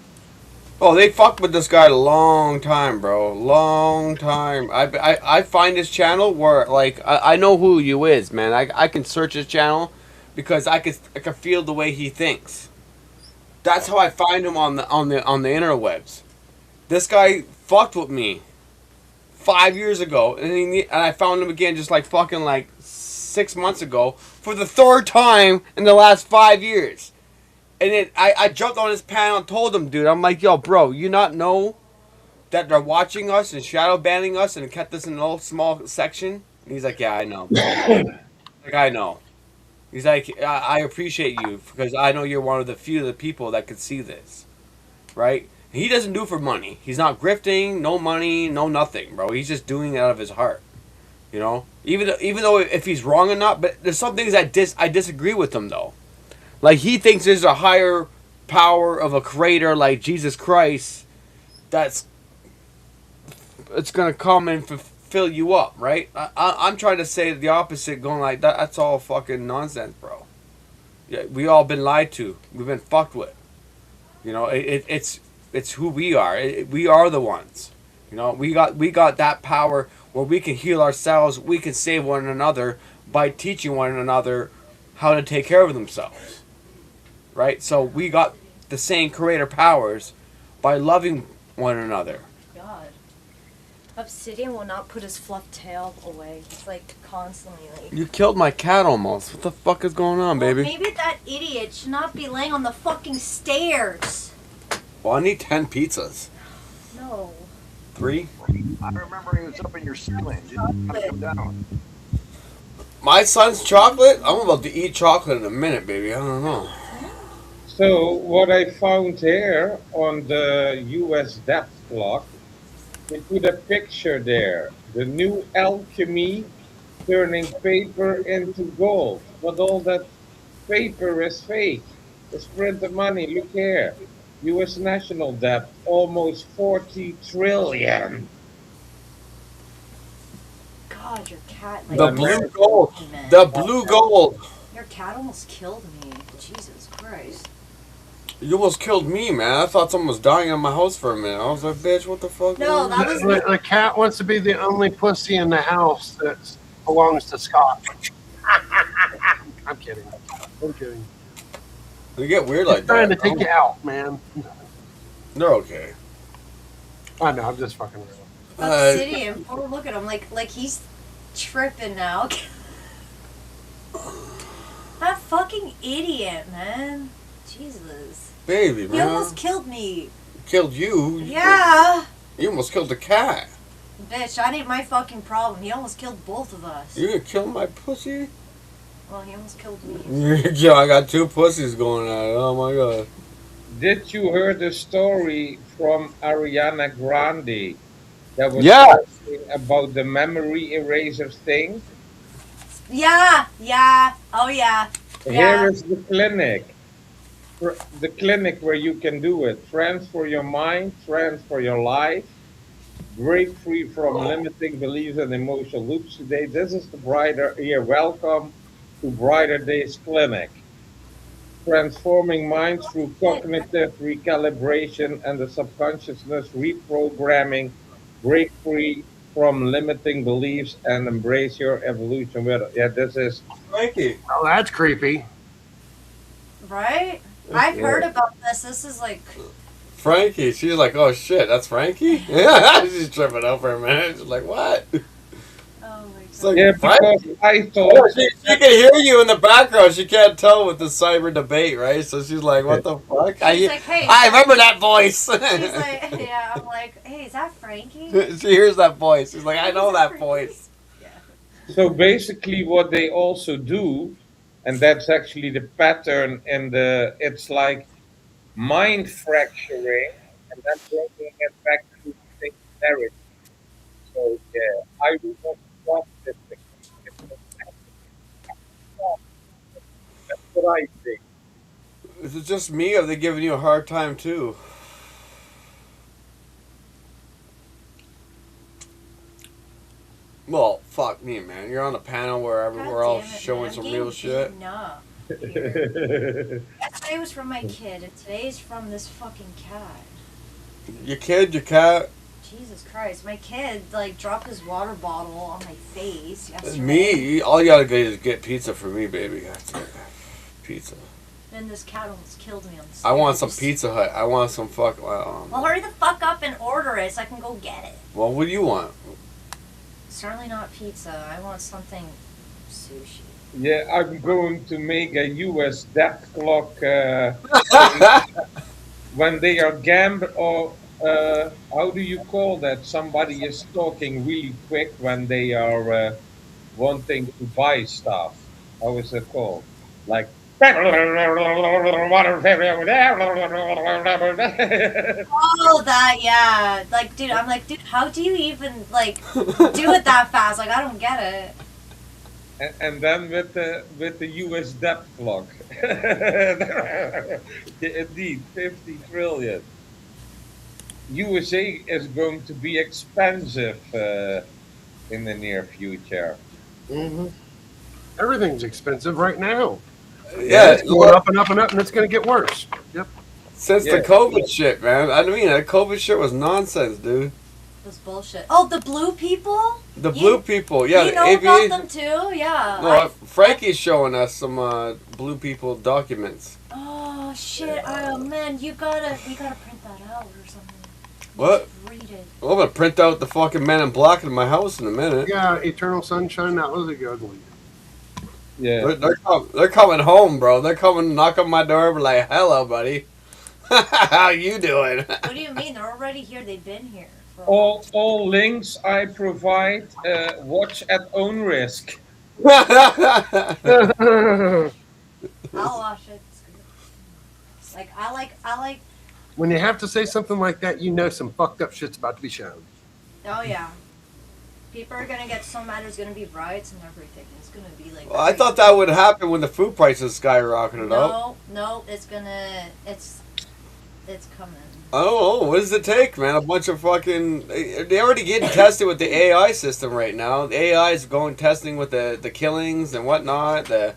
Oh, they fucked with this guy a long time, bro. Long time. I find his channel where, like, I know who you is, man. I can search his channel because I can feel the way he thinks. That's how I find him on the interwebs. This guy fucked with me 5 years ago, and I found him again just like fucking like 6 months ago for the third time in the last 5 years. And then I jumped on his panel and told him, dude, I'm like, yo, bro, you not know that they're watching us and shadow banning us and kept us in a little small section? And he's like, yeah, I know. Like, I know. He's like, I appreciate you because I know you're one of the few of the people that could see this, right? He doesn't do it for money. He's not grifting, no money, no nothing, bro. He's just doing it out of his heart, you know. Even though if he's wrong or not, but there's some things that I disagree with him though. Like he thinks there's a higher power of a creator like Jesus Christ it's gonna come and fill you up, right? I'm trying to say the opposite, going like that. That's all fucking nonsense, bro. Yeah, we all been lied to. We've been fucked with. You know, it's who we are. We are the ones. You know, we got that power where we can heal ourselves. We can save one another by teaching one another how to take care of themselves. Right? So we got the same creator powers by loving one another. God. Obsidian will not put his fluffed tail away. It's like constantly like. You killed my cat almost. What the fuck is going on, baby? Maybe that idiot should not be laying on the fucking stairs. Well, I need 10 pizzas. No. 3? I remember he was up in your ceiling. Didn't come down. My son's chocolate? I'm about to eat chocolate in a minute, baby. I don't know. So what I found here on the US depth clock, they put a picture there. The new alchemy turning paper into gold. But all that paper is fake. It's printed money. Look here. US national debt, almost 40 trillion. God, your cat. Like, The blue gold. The blue gold. Your cat almost killed me. Jesus Christ. You almost killed me, man. I thought someone was dying in my house for a minute. I was like, bitch, what the fuck? No, that was The cat wants to be the only pussy in the house that belongs to Scott. I'm kidding. I'm kidding. You get weird like He's trying that. to take you out, man. They're okay. I know. I'm just fucking around. Obsidian. Oh, look at him. Like he's tripping now. That fucking idiot, man. Jesus. Baby, He man. almost killed me. Killed you? Yeah. You almost killed the cat. Bitch, that ain't my fucking problem. He almost killed both of us. You gonna kill my pussy? Well, he almost killed me. Yo, I got 2 pussies going at it. Oh my god. Did you hear the story from Ariana Grande that was Yeah. talking about the memory eraser thing? Yeah. Oh, yeah. Here is the clinic. The clinic where you can do it. Transfer your mind, transfer your life, break free from limiting beliefs and emotional loops today. This is the Brighter Here. Welcome to Brighter Days Clinic. Transforming minds through cognitive recalibration and the subconsciousness reprogramming. Break free from limiting beliefs and embrace your evolution with it. Yeah, this is Frankie. Oh, that's creepy. Right? I've heard about this. This is like. Frankie. She's like, oh shit, that's Frankie? Yeah, she's tripping out for a minute. She's like, what? It's like, yeah, because Frankie? I thought Oh, she can hear you in the background. She can't tell with the cyber debate, right? So she's like, what the fuck? She's like, hey, I remember that voice. She's like, yeah, I'm like, hey, is that Frankie? She hears that voice. She's like, I know that voice. so basically what they also do, and that's actually the pattern in the, it's like mind fracturing and then bringing it back to singularity. So yeah, I will not stop this. That's what I think. Is it just me, or are they giving you a hard time too? Well, fuck me, man. You're on a panel where we're all showing some real shit. Yesterday was from my kid, and today's from this fucking cat. Your kid, your cat, Jesus Christ, my kid like dropped his water bottle on my face yesterday. me. All you gotta do is get pizza for me, baby. That's it. Pizza. Then this cat almost killed me on the stairs. I want some Pizza Hut. I want some fuck. Well, hurry the fuck up and order it so I can go get it. Well, what do you want? Certainly not pizza. I want something sushi. Yeah, I'm going to make a US death clock when they are or how do you call that? Somebody is talking really quick when they are wanting to buy stuff. How is it called? Like Oh, that, yeah. Like, dude, I'm like, dude, how do you even, like, do it that fast? Like, I don't get it. and then with the US debt clock. Indeed, 50 trillion. USA is going to be expensive in the near future. Mm-hmm. Everything's expensive right now. Yeah, it's going up and up and up, and it's going to get worse. Yep. Since the COVID shit, man. I mean, that COVID shit was nonsense, dude. It was bullshit. Oh, the blue people? The blue people, yeah. You the know AVA. about them too? Yeah. No, Frankie's showing us some blue people documents. Oh shit! Oh man, we gotta print that out or something. What? Well, I'm gonna print out the fucking Man in Black in my house in a minute. Yeah, Eternal Sunshine. That was a good one. Yeah. They're coming home, bro. They're coming to knock on my door, be like, "Hello, buddy. How you doing?" What do you mean? They're already here. They've been here. All links I provide, watch at own risk. I'll watch it. It's good. Like I like. When you have to say something like that, you know some fucked up shit's about to be shown. Oh yeah. People are gonna get so mad. There's gonna be riots and everything. It's gonna be like. Well, I thought that would happen when the food prices skyrocketed up. No, it's gonna. It's coming. Oh, what does it take, man? A bunch of fucking. They already getting tested with the AI system right now. The AI is going testing with the killings and whatnot, the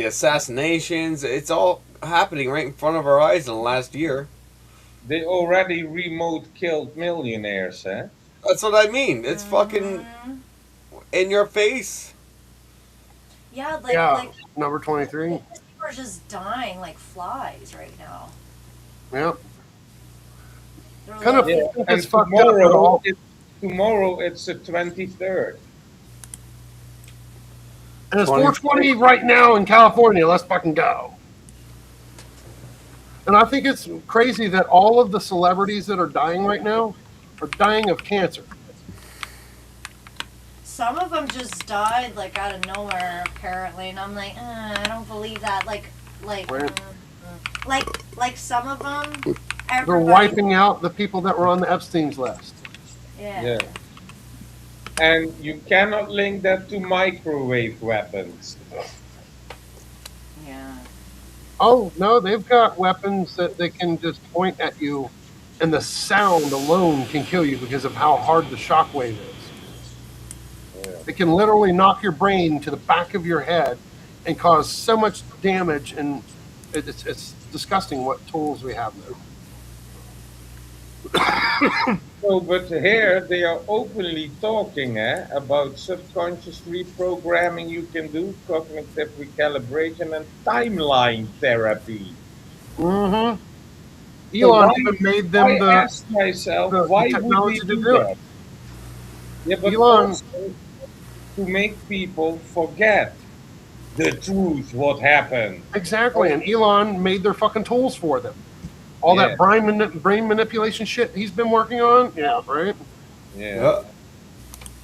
assassinations. It's all happening right in front of our eyes in the last year. They already remote killed millionaires, eh? That's what I mean. It's fucking in your face. Yeah, like number 23. people are just dying like flies right now. Yep. They're Kind of Yeah, and it's fucked up at all. tomorrow it's the 23rd. And it's 4:20 right now in California. Let's fucking go. And I think it's crazy that all of the celebrities that are dying right now are dying of cancer. Some of them just died like out of nowhere apparently, and I'm like, I don't believe that. Like some of them. They're wiping out the people that were on the Epstein's list. Yeah. And you cannot link that to microwave weapons. Yeah. Oh no, they've got weapons that they can just point at you, and the sound alone can kill you because of how hard the shockwave is. It can literally knock your brain to the back of your head and cause so much damage, and it's disgusting what tools we have there. So, but here they are openly talking about subconscious reprogramming you can do, cognitive recalibration, and timeline therapy. Mm-hmm. So Elon why- even made them I the asked myself, the why technology would we to do do that? it. Yeah, but Elon- also to make people forget the truth, what happened. Exactly, and Elon made their fucking tools for them. All Yeah. that brain manipulation shit he's been working on. Yeah, right. Yeah.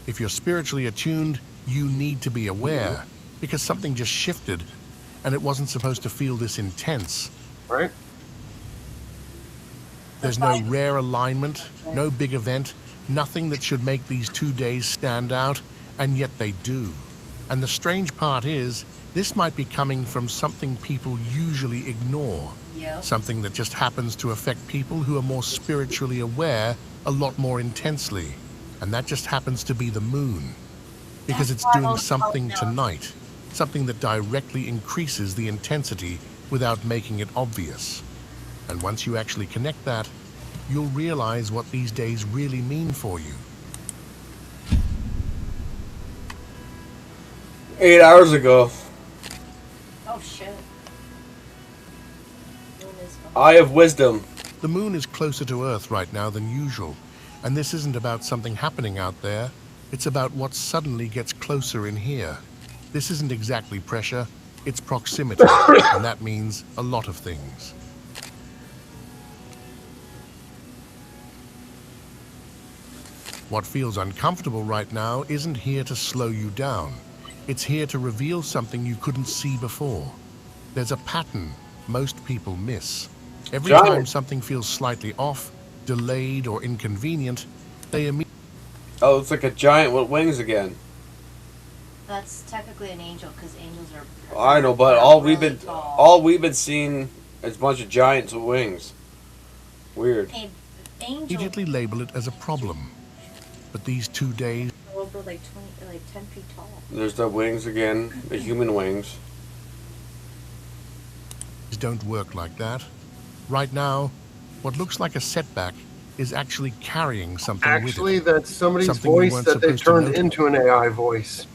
If you're spiritually attuned, you need to be aware because something just shifted and it wasn't supposed to feel this intense. Right. There's no rare alignment, no big event, nothing that should make these 2 days stand out, and yet they do. And the strange part is, this might be coming from something people usually ignore. Yep. Something that just happens to affect people who are more spiritually aware a lot more intensely. And that just happens to be the moon. Because it's doing something tonight. Something that directly increases the intensity without making it obvious. And once you actually connect that, you'll realize what these days really mean for you. 8 hours ago. Oh shit. Eye of Wisdom. The moon is closer to Earth right now than usual, and this isn't about something happening out there, it's about what suddenly gets closer in here. This isn't exactly pressure, it's proximity, and that means a lot of things. What feels uncomfortable right now isn't here to slow you down. It's here to reveal something you couldn't see before. There's a pattern most people miss. Every Giant. time something feels slightly off, delayed, or inconvenient, they immediately... Oh, it's like a giant with wings again. That's technically an angel because angels are. I know, but all we've been seeing is a bunch of giants with wings. Weird. Angel immediately label it as a problem. But these 2 days over like 10 feet tall. There's the wings again, the human wings. don't work like that. Right now, what looks like a setback is actually carrying something Actually, with it. that's somebody's Something we voice weren't that they supposed to turned notice. into an AI voice.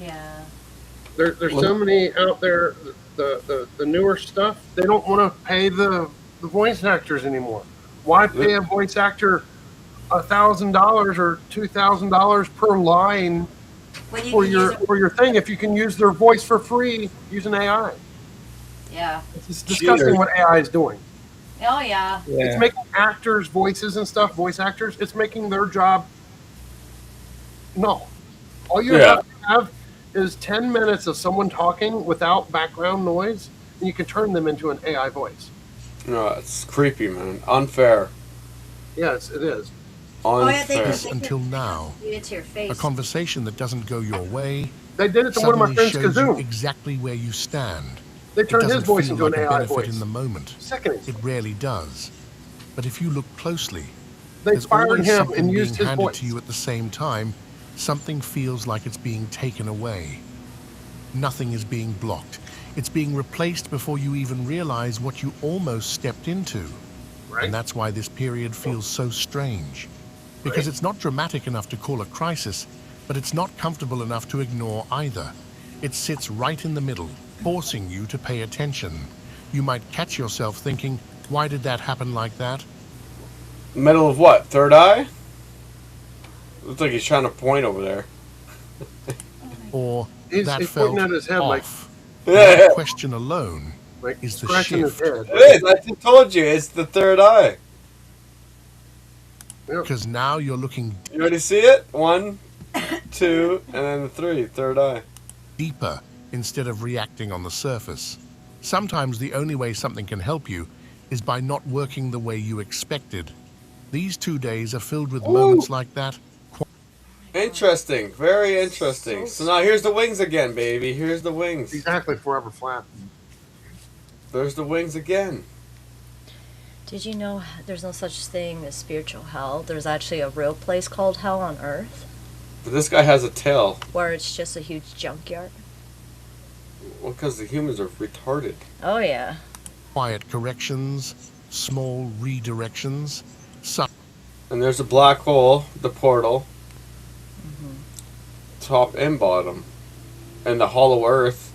Yeah. There's so many out there. The newer stuff, they don't want to pay the voice actors anymore. Why pay a voice actor $1,000 or $2,000 per line for your thing if you can use their voice for free using AI? Yeah. It's disgusting what AI is doing. Oh yeah. It's making actors' voices and stuff, voice actors, it's making their job. No. All you have to have is 10 minutes of someone talking without background noise, and you can turn them into an AI voice. No, it's creepy, man. Unfair. Yes, it is. Unfair. This until now, It's your face. a conversation that doesn't go your way. They did it to one of my suddenly friends, shows you Kazoom. exactly where you stand. They turned It his doesn't voice feel into an like a AI benefit voice. in the moment. Sickening. It rarely does. But if you look closely, They there's fired always him something and being used his handed voice. to you at the same time. Something feels like it's being taken away. Nothing is being blocked. It's being replaced before you even realize what you almost stepped into. And that's why this period feels so strange. Because it's not dramatic enough to call a crisis, but it's not comfortable enough to ignore either. It sits right in the middle, forcing you to pay attention. You might catch yourself thinking, why did that happen like that? Middle of what? Third eye? Looks like he's trying to point over there. Or He's felt pointing at his head like- off. Yeah. That question alone is the scratching his shift. head. It is. I just told you. It's the third eye. Because now you're looking You already see it? 1, 2, and then the 3. Third eye. deeper instead of reacting on the surface. Sometimes the only way something can help you is by not working the way you expected. These 2 days are filled with moments like that. Interesting. Very interesting. So now here's the wings again, baby. Here's the wings. Exactly, forever flat. There's the wings again. Did you know there's no such thing as spiritual hell? There's actually a real place called hell on Earth, But this guy has a tail. where it's just a huge junkyard. Well, because the humans are retarded. Oh yeah. Quiet corrections, small redirections, And there's a black hole, the portal. Top and bottom. And the hollow earth.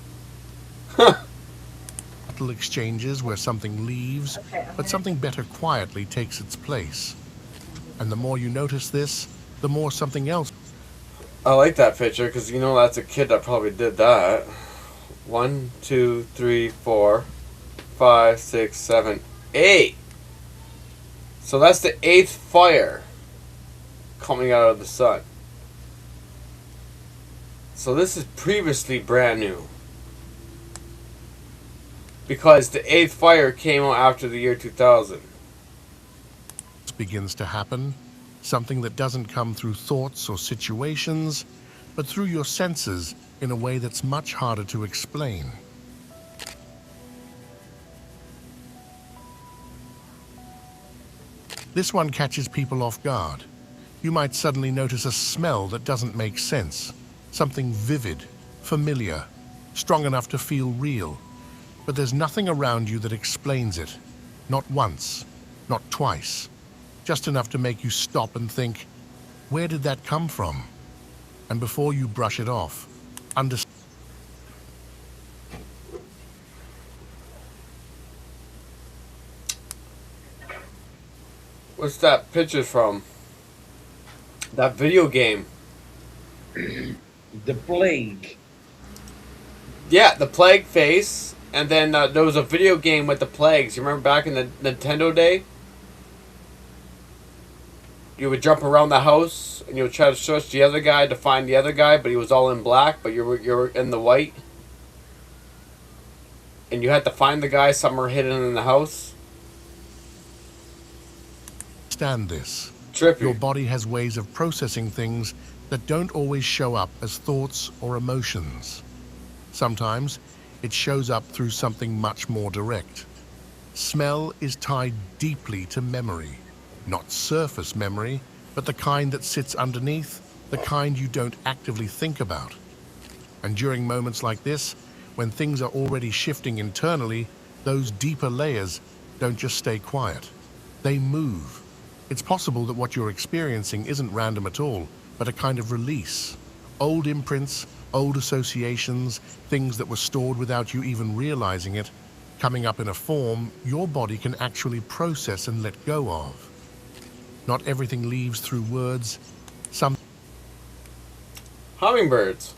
subtle exchanges where something leaves, but something better quietly takes its place. And the more you notice this, the more something else. I like that picture because you know that's a kid that probably did that. 1, 2, 3, 4, 5, 6, 7, 8. So that's the 8th fire coming out of the sun. So this is previously brand new. Because the 8th fire came out after the year 2000. Begins to happen, something that doesn't come through thoughts or situations, but through your senses in a way that's much harder to explain. This one catches people off guard. You might suddenly notice a smell that doesn't make sense, something vivid, familiar, strong enough to feel real, but there's nothing around you that explains it. Not once, not twice. Just enough to make you stop and think, where did that come from? And before you brush it off, understand. What's that picture from? That video game. The Plague. Yeah, the plague face. And then there was a video game with the plagues. You remember back in the Nintendo day? You would jump around the house and you would try to search the other guy to find the other guy, but he was all in black, but you were in the white. And you had to find the guy somewhere hidden in the house. Understand this. Trippy. Your body has ways of processing things that don't always show up as thoughts or emotions. Sometimes it shows up through something much more direct. Smell is tied deeply to memory. Not surface memory, but the kind that sits underneath, the kind you don't actively think about. And during moments like this, when things are already shifting internally, those deeper layers don't just stay quiet. They move. It's possible that what you're experiencing isn't random at all, but a kind of release. Old imprints, old associations, things that were stored without you even realizing it, coming up in a form your body can actually process and let go of. Not everything leaves through words. Some Hummingbirds.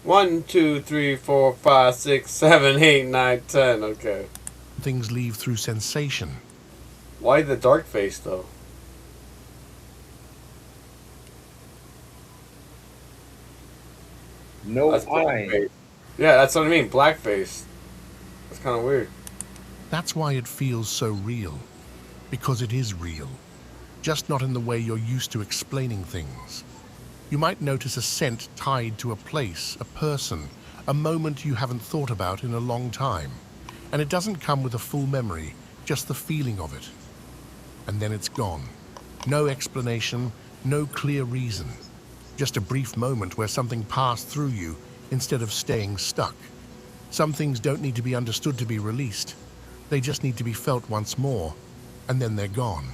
1, 2, 3, 4, 5, 6, 7, 8, 9, 10. Okay. things leave through sensation. Why the dark face though? No That's eye. blackface. Yeah, that's what I mean. Blackface. That's kind of weird. That's why it feels so real. Because it is real. Just not in the way you're used to explaining things. You might notice a scent tied to a place, a person, a moment you haven't thought about in a long time. And it doesn't come with a full memory, just the feeling of it. And then it's gone. No explanation, no clear reason. Just a brief moment where something passed through you instead of staying stuck. Some things don't need to be understood to be released. They just need to be felt once more, and then they're gone.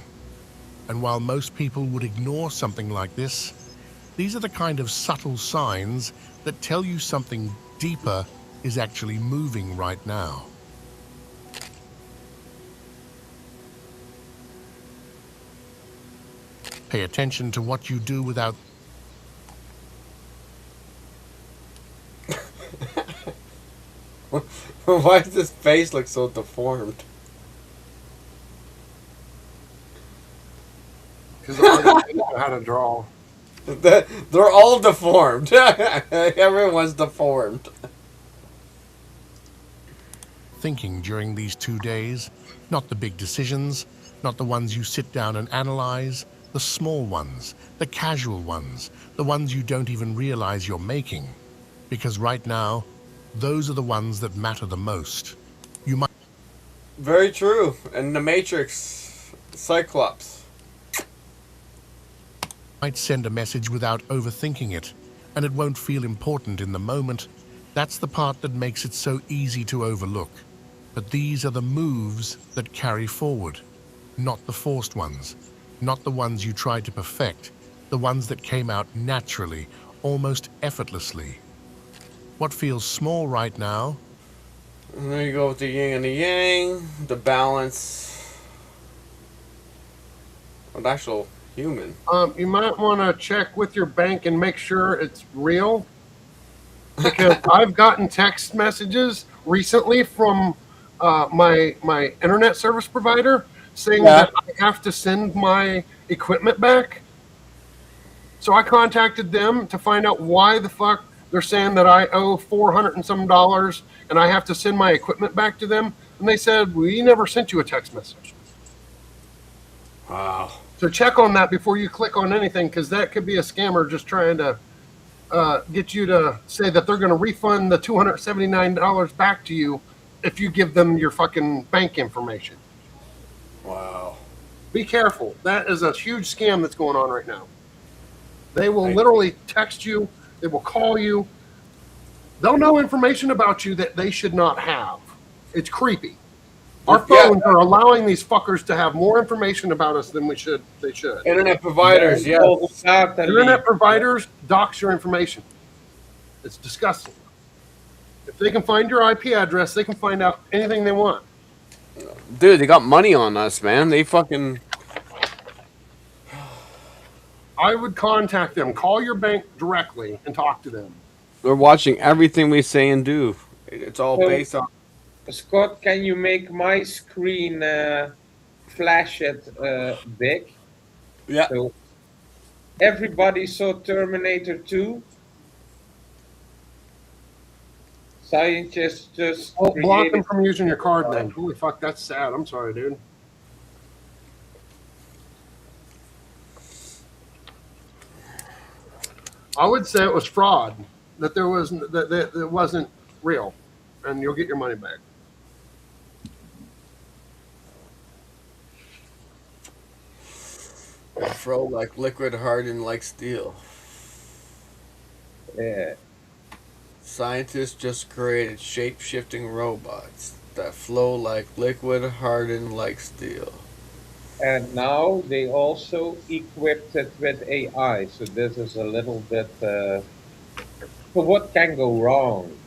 And while most people would ignore something like this, these are the kind of subtle signs that tell you something deeper is actually moving right now. Pay attention to what you do without Why does this face look so deformed? Because I don't know how to draw. They're all deformed. Everyone's deformed. thinking during these 2 days, not the big decisions, not the ones you sit down and analyze, the small ones, the casual ones, the ones you don't even realize you're making. Because right now, those are the ones that matter the most. You Very true. And the Matrix, Cyclops. might send a message without overthinking it, and it won't feel important in the moment. That's the part that makes it so easy to overlook. But these are the moves that carry forward, not the forced ones, not the ones you tried to perfect, the ones that came out naturally, almost effortlessly. What feels small right now? And there you go with the yin and the yang, the balance. An actual human. You might want to check with your bank and make sure it's real. Because I've gotten text messages recently from my internet service provider saying that I have to send my equipment back. So I contacted them to find out why the fuck they're saying that I owe $400 and some and I have to send my equipment back to them. And they said, we never sent you a text message. Wow. So check on that before you click on anything, because that could be a scammer just trying to get you to say that they're going to refund the $279 back to you if you give them your fucking bank information. Wow. Be careful. That is a huge scam that's going on right now. They will literally text you. They will call you. They'll know information about you that they should not have. It's creepy. Our phones are allowing these fuckers to have more information about us than they should. Internet providers, yeah. Internet providers dox your information. It's disgusting. If they can find your IP address, they can find out anything they want. Dude, they got money on us, man. They fucking... I would contact them. Call your bank directly and talk to them. They're watching everything we say and do. It's all So- based on... Scott, can you make my screen flash it big? Yeah. So everybody saw Terminator 2. Scientists just Oh, block created- them from using your card then. Holy fuck, that's sad. I'm sorry, dude. I would say it was fraud. That there was that it wasn't real, and you'll get your money back. Fro like liquid, hardened like steel. Yeah. Scientists just created shape-shifting robots that flow like liquid, hardened like steel. And now they also equipped it with AI. So this is a little bit. So what can go wrong?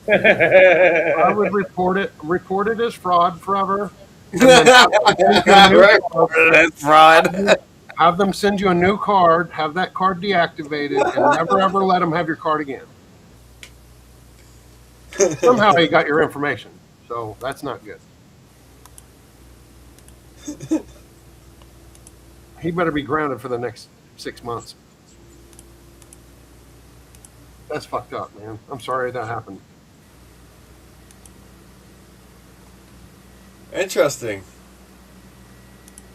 I would report it as fraud forever. And then That's fraud. Have them send you a new card, have that card deactivated, and never ever let them have your card again. Somehow he got your information, so that's not good. He better be grounded for the next 6 months. That's fucked up, man. I'm sorry that happened. Interesting.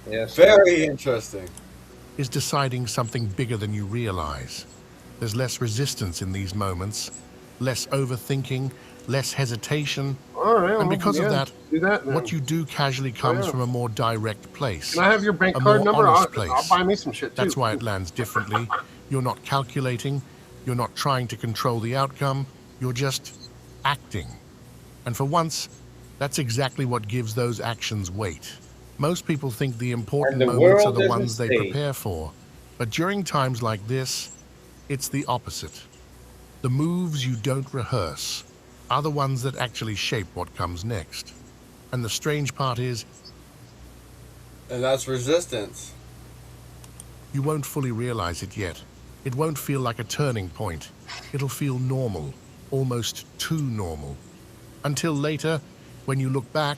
Yes. Very interesting. Is deciding something bigger than you realize. There's less resistance in these moments, less overthinking, less hesitation. All right, and because of yeah, that, do that what you do casually comes from a more direct place. Can I have your bank a card more number? honest I'll place. buy me some shit too. That's why it lands differently. You're not calculating. You're not trying to control the outcome. You're just acting. And for once, that's exactly what gives those actions weight. Most people think the important And the moments are world the is a ones they stage. prepare for. But during times like this, it's the opposite. The moves you don't rehearse are the ones that actually shape what comes next. And the strange part is, And that's resistance. you won't fully realize it yet. It won't feel like a turning point. It'll feel normal, almost too normal. Until later, when you look back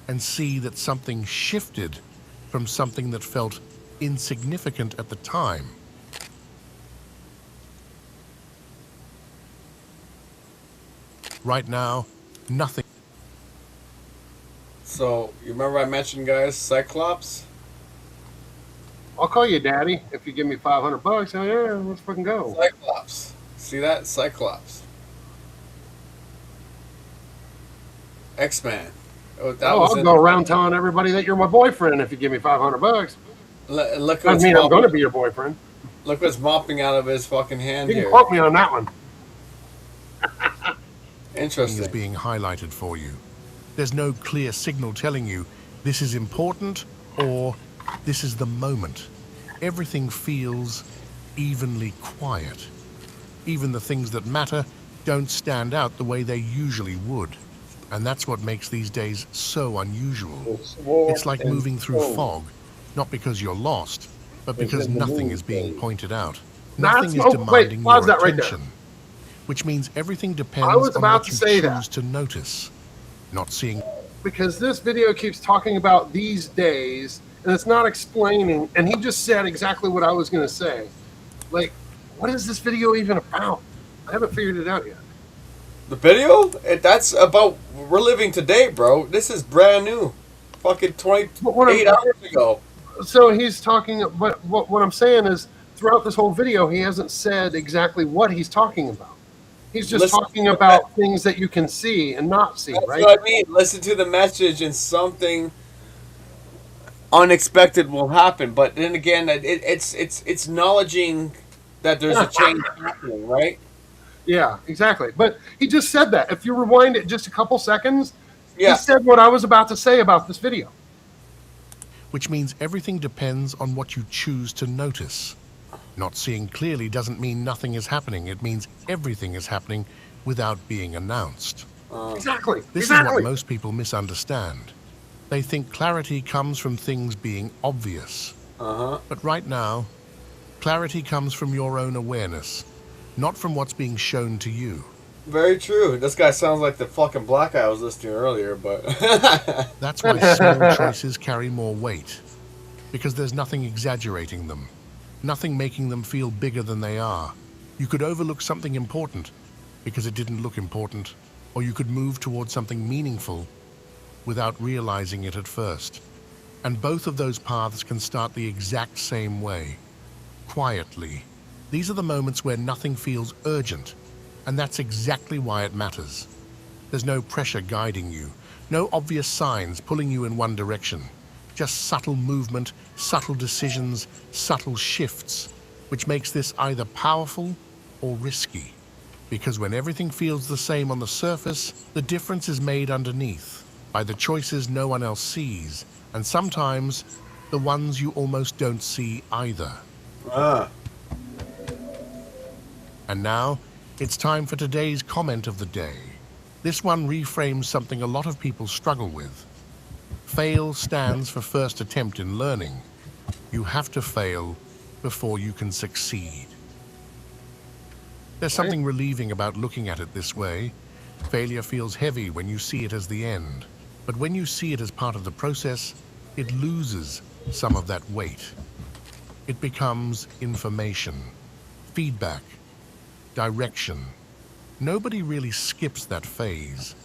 and see that something shifted from something that felt insignificant at the time. Right now, nothing. So, you remember I mentioned, guys, Cyclops? I'll call you daddy if you give me $500. Oh yeah, let's fucking go. Cyclops. See that? Cyclops. X-Man. Oh, I'll go around telling everybody that you're my boyfriend if you give me $500. Look Doesn't mean I'm going to be your boyfriend. Look what's mopping out of his fucking hand You here. can quote me on that one. Interesting. Is being highlighted for you. There's no clear signal telling you this is important or this is the moment. Everything feels evenly quiet. Even the things that matter don't stand out the way they usually would. And that's what makes these days so unusual. It's like moving through fog, not because you're lost, but because nothing is being pointed out. Nothing is demanding your attention. Which means everything depends on what you choose to notice, not seeing. Because this video keeps talking about these days, and it's not explaining, and he just said exactly what I was going to say. Like, what is this video even about? I haven't figured it out yet. The video? That's about we're living today, bro. This is brand new. Fucking 28 hours ago. So he's talking, but what I'm saying is, throughout this whole video, he hasn't said exactly what he's talking about. He's just talking about things that you can see and not see, That's right? what I mean. Listen to the message and something unexpected will happen. But then again, it's acknowledging that there's a change happening, right? Yeah, exactly. But he just said that. If you rewind it just a couple seconds, Yeah. he said what I was about to say about this video. Which means everything depends on what you choose to notice. Not seeing clearly doesn't mean nothing is happening. It means everything is happening without being announced. Exactly. This is what most people misunderstand. They think clarity comes from things being obvious. But right now, clarity comes from your own awareness, not from what's being shown to you. Very true. This guy sounds like the fucking black guy I was listening to earlier, but That's why small choices carry more weight, because there's nothing exaggerating them, nothing making them feel bigger than they are. You could overlook something important because it didn't look important, or you could move towards something meaningful without realizing it at first. And both of those paths can start the exact same way, quietly. These are the moments where nothing feels urgent, and that's exactly why it matters. There's no pressure guiding you, no obvious signs pulling you in one direction, just subtle movement, subtle decisions, subtle shifts, which makes this either powerful or risky. Because when everything feels the same on the surface, the difference is made underneath by the choices no one else sees, and sometimes the ones you almost don't see either. And now, it's time for today's comment of the day. This one reframes something a lot of people struggle with. Fail stands for first attempt in learning. You have to fail before you can succeed. There's something relieving about looking at it this way. Failure feels heavy when you see it as the end, but when you see it as part of the process, it loses some of that weight. It becomes information, feedback, direction. Nobody really skips that phase.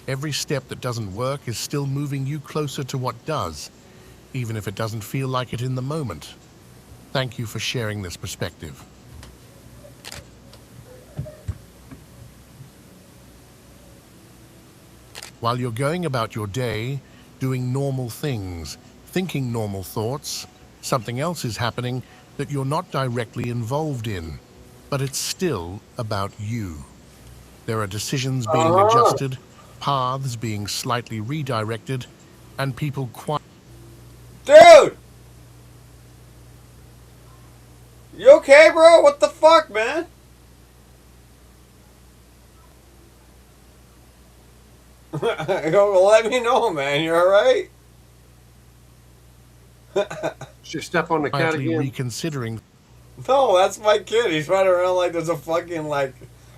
Every step that doesn't work is still moving you closer to what does, even if it doesn't feel like it in the moment. Thank you for sharing this perspective. While you're going about your day, doing normal things, thinking normal thoughts, something else is happening that you're not directly involved in, but it's still about you. There are decisions being adjusted, paths being slightly redirected, and people quiet. Dude! You okay, bro? What the fuck, man? Yo, let me know, man. You alright? Should step on the cat again. Reconsidering. No, that's my kid. He's running around like there's a fucking, like,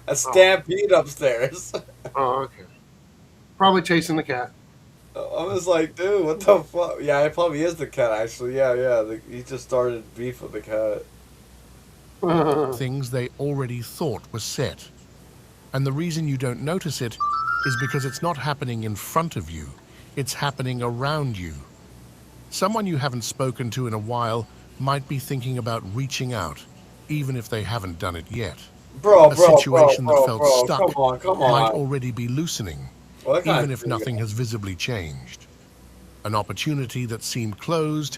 a stampede upstairs. Oh, okay. Probably chasing the cat. I was like, dude, what the fuck? Yeah, it probably is the cat, actually. Yeah. He just started beef with the cat. Things they already thought was set. And the reason you don't notice it is because it's not happening in front of you. It's happening around you. Someone you haven't spoken to in a while might be thinking about reaching out, even if they haven't done it yet. A situation that felt stuck come on. might already be loosening, even if nothing has visibly changed. An opportunity that seemed closed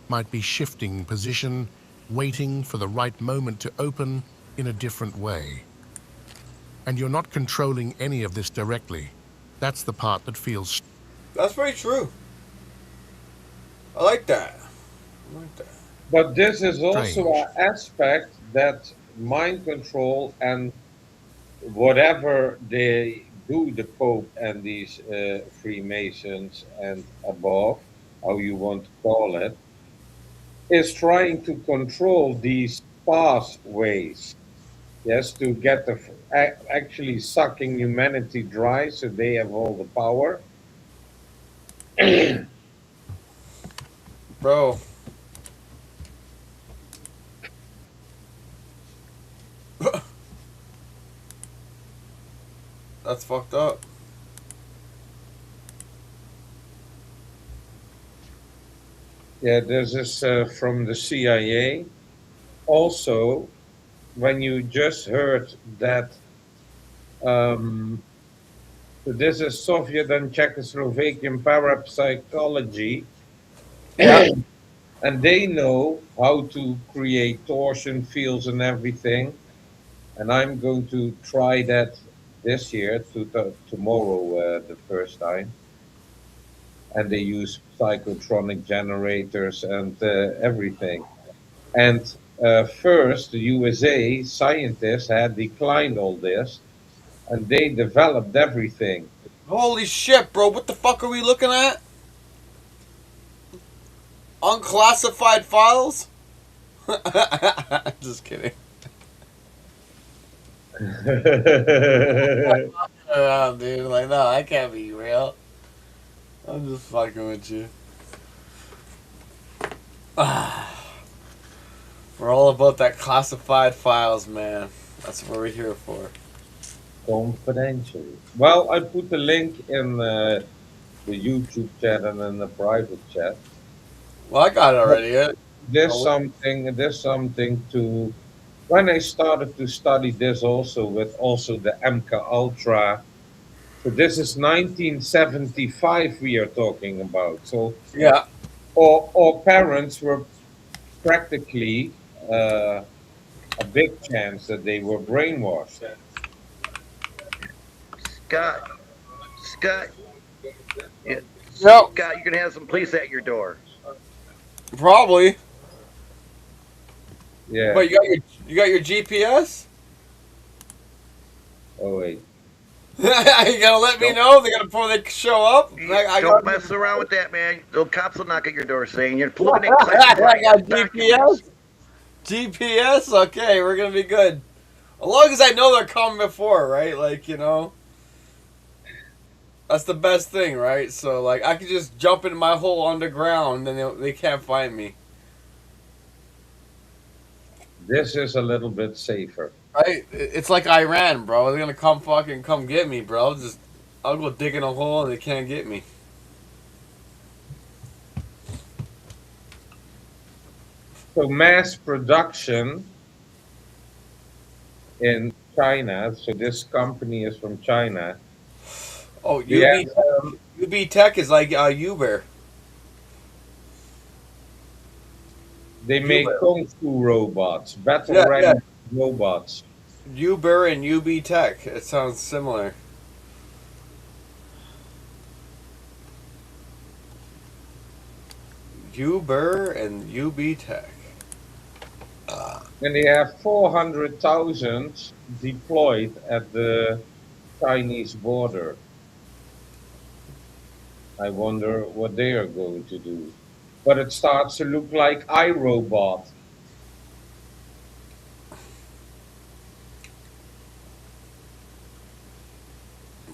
might be shifting position, waiting for the right moment to open in a different way. And you're not controlling any of this directly. That's the part that feels... That's very true. I like that. But this is also an aspect that mind control and whatever they do, the Pope and these Freemasons and above, how you want to call it, is trying to control these pathways. Yes, to get the actually sucking humanity dry so they have all the power. Bro. That's fucked up. Yeah, there's this from the CIA. Also, when you just heard that this is Soviet and Czechoslovakian parapsychology, and they know how to create torsion fields and everything, and I'm going to try that this year, tomorrow the first time, and they use psychotronic generators and everything. And first, the USA scientists had declined all this, and they developed everything. Holy shit, bro. What the fuck are we looking at? Unclassified files? Just kidding. Around, dude. Like, no, that can't be real. I'm just fucking with you. We're all about that classified files, man. That's what we're here for. Confidential. Well, I put the link in the YouTube chat and in the private chat. Well, I got it already. There's something to. When I started to study this also with also the MK Ultra, so this is 1975 we are talking about. So yeah, our parents were practically a big chance that they were brainwashed. Scott. Yeah. Yep. Scott, you're gonna have some police at your door. Probably. Yeah. But you got your GPS? Oh wait. You gotta let me know. They gotta before they show up. Don't mess around with that, man. The cops will knock at your door saying you're flipping I classified got documents. GPS. Okay, we're gonna be good. As long as I know they're coming before, right? Like, you know, that's the best thing, right? So like, I could just jump into my hole underground and they can't find me. This is a little bit safer. Right? It's like Iran, bro. They're gonna come get me, bro. I'll go dig in a hole and they can't get me. So mass production in China. So this company is from China. Oh, Yeah. UB Tech is like Uber. They make kung fu robots, battle Yeah, ready robots. Uber and UB Tech. It sounds similar. Uber and UB Tech. And they have 400,000 deployed at the Chinese border. I wonder what they are going to do. But it starts to look like iRobot.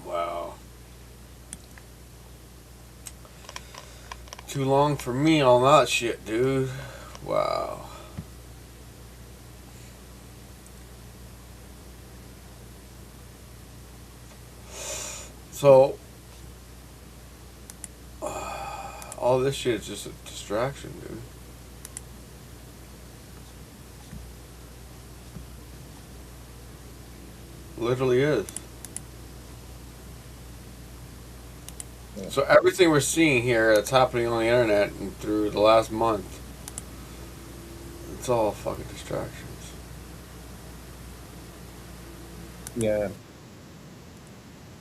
Wow. Too long for me on that shit, dude. Wow. So, all this shit is just a distraction, dude. Literally is. So everything we're seeing here that's happening on the internet and through the last month, it's all fucking distractions. Yeah.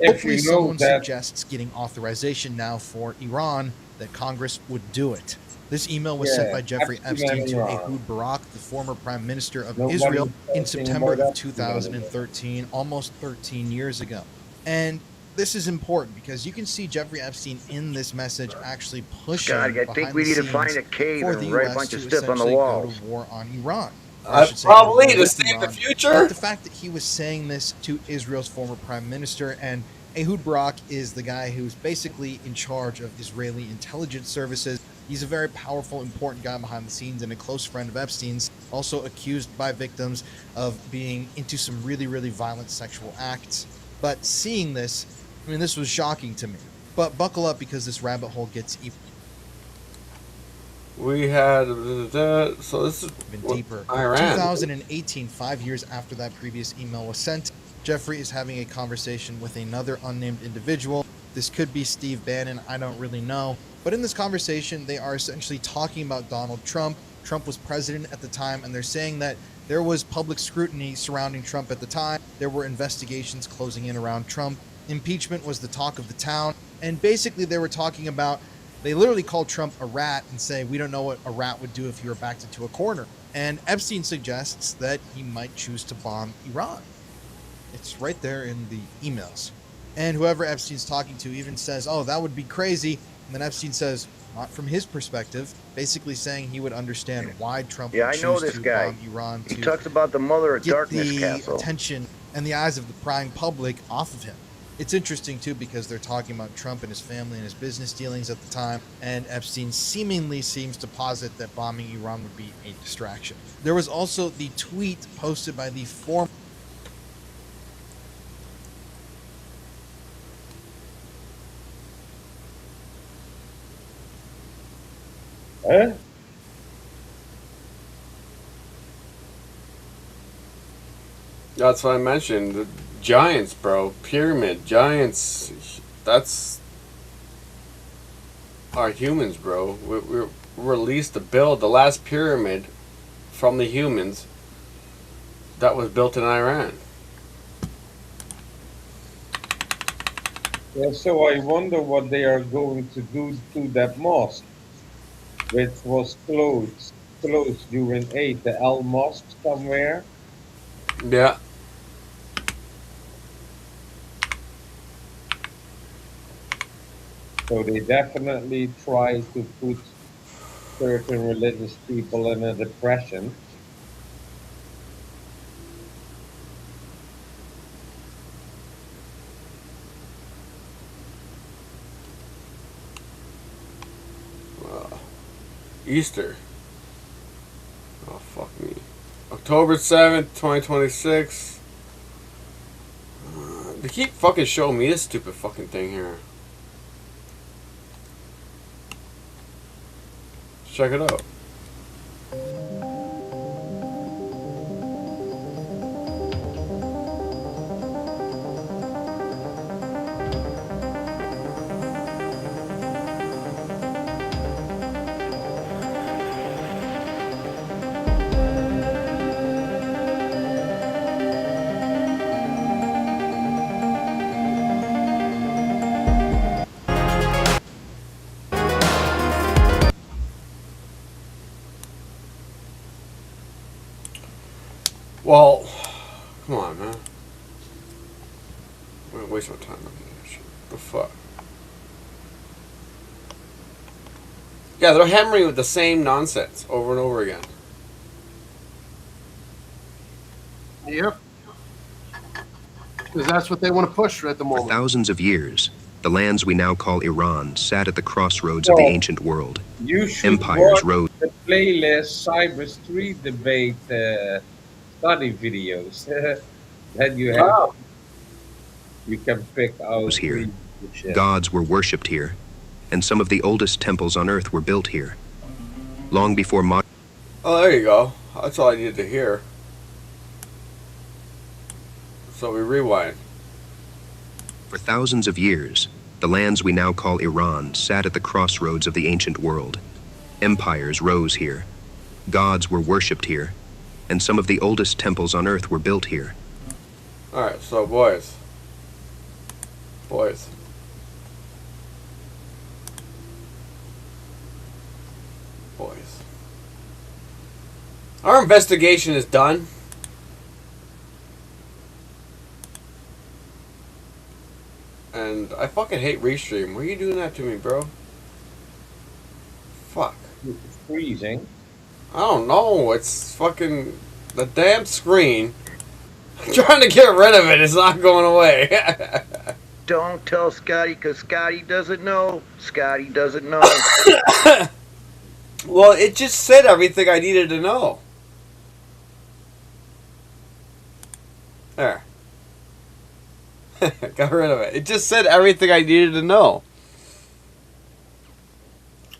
Hopefully someone suggests getting authorization now for Iran that Congress would do it. This email was sent by Jeffrey Epstein to Ehud Barak, the former prime minister of Israel, in September of 2013, almost 13 years ago. And this is important because you can see Jeffrey Epstein in this message actually pushing God, I think we need to find a cave for the and write a US bunch to of stuff on the essentially walls. go to war on Iran. Probably to save the future. But the fact that he was saying this to Israel's former prime minister, and Ehud Barak is the guy who's basically in charge of Israeli intelligence services. He's a very powerful, important guy behind the scenes and a close friend of Epstein's, also accused by victims of being into some really, really violent sexual acts. But seeing this, I mean, this was shocking to me. But buckle up because this rabbit hole gets even. We had so this is even deeper. Iran. 2018, 5 years after that previous email was sent, Jeffrey is having a conversation with another unnamed individual. This could be Steve Bannon, I don't really know. But in this conversation, they are essentially talking about Donald Trump. Trump was president at the time, and they're saying that there was public scrutiny surrounding Trump at the time. There were investigations closing in around Trump. Impeachment was the talk of the town. And basically they were talking about, they literally called Trump a rat and say, we don't know what a rat would do if you were backed into a corner. And Epstein suggests that he might choose to bomb Iran. It's right there in the emails. And whoever Epstein's talking to even says, oh, that would be crazy. And then Epstein says, not from his perspective, basically saying he would understand why Trump would choose know this to guy. bomb Iran He to talks about the Mother of get Darkness the castle. attention and the eyes of the prying public off of him. It's interesting, too, because they're talking about Trump and his family and his business dealings at the time, and Epstein seemingly seems to posit that bombing Iran would be a distraction. There was also the tweet posted by the former That's what I mentioned. The giants, bro. Pyramid. Giants. That's are humans, bro. We released to build the last pyramid from the humans that was built in Iran. Yeah, so I wonder what they are going to do to that mosque, which was closed during 8, the Al Mosque somewhere. Yeah. So they definitely try to put certain religious people in a depression. Easter. Oh, fuck me. October 7th, 2026. They keep fucking showing me this stupid fucking thing here. Check it out. Well, come on, man. I'm gonna waste my time on this shit. The fuck? Yeah, they're hammering with the same nonsense over and over again. Yep. Because that's what they want to push at the For moment. thousands of years, the lands we now call Iran sat at the crossroads of the ancient world. You should Empires watch rose. the playlist Cyber Street Debate study videos. That you have. Wow. You can pick out. Was here. good shit. Gods were worshipped here, and some of the oldest temples on earth were built here. Long before modern. Oh, there you go. That's all I needed to hear. So we rewind. For thousands of years, the lands we now call Iran sat at the crossroads of the ancient world. Empires rose here. Gods were worshipped here, and some of the oldest temples on earth were built here. Alright, so boys. Boys. Boys. Our investigation is done. And I fucking hate Restream. Why are you doing that to me, bro? Fuck. It's freezing. I don't know. It's fucking the damn screen. I'm trying to get rid of it. It's not going away. Don't tell Scotty, because Scotty doesn't know. Scotty doesn't know. Well, it just said everything I needed to know. There. Got rid of it. It just said everything I needed to know.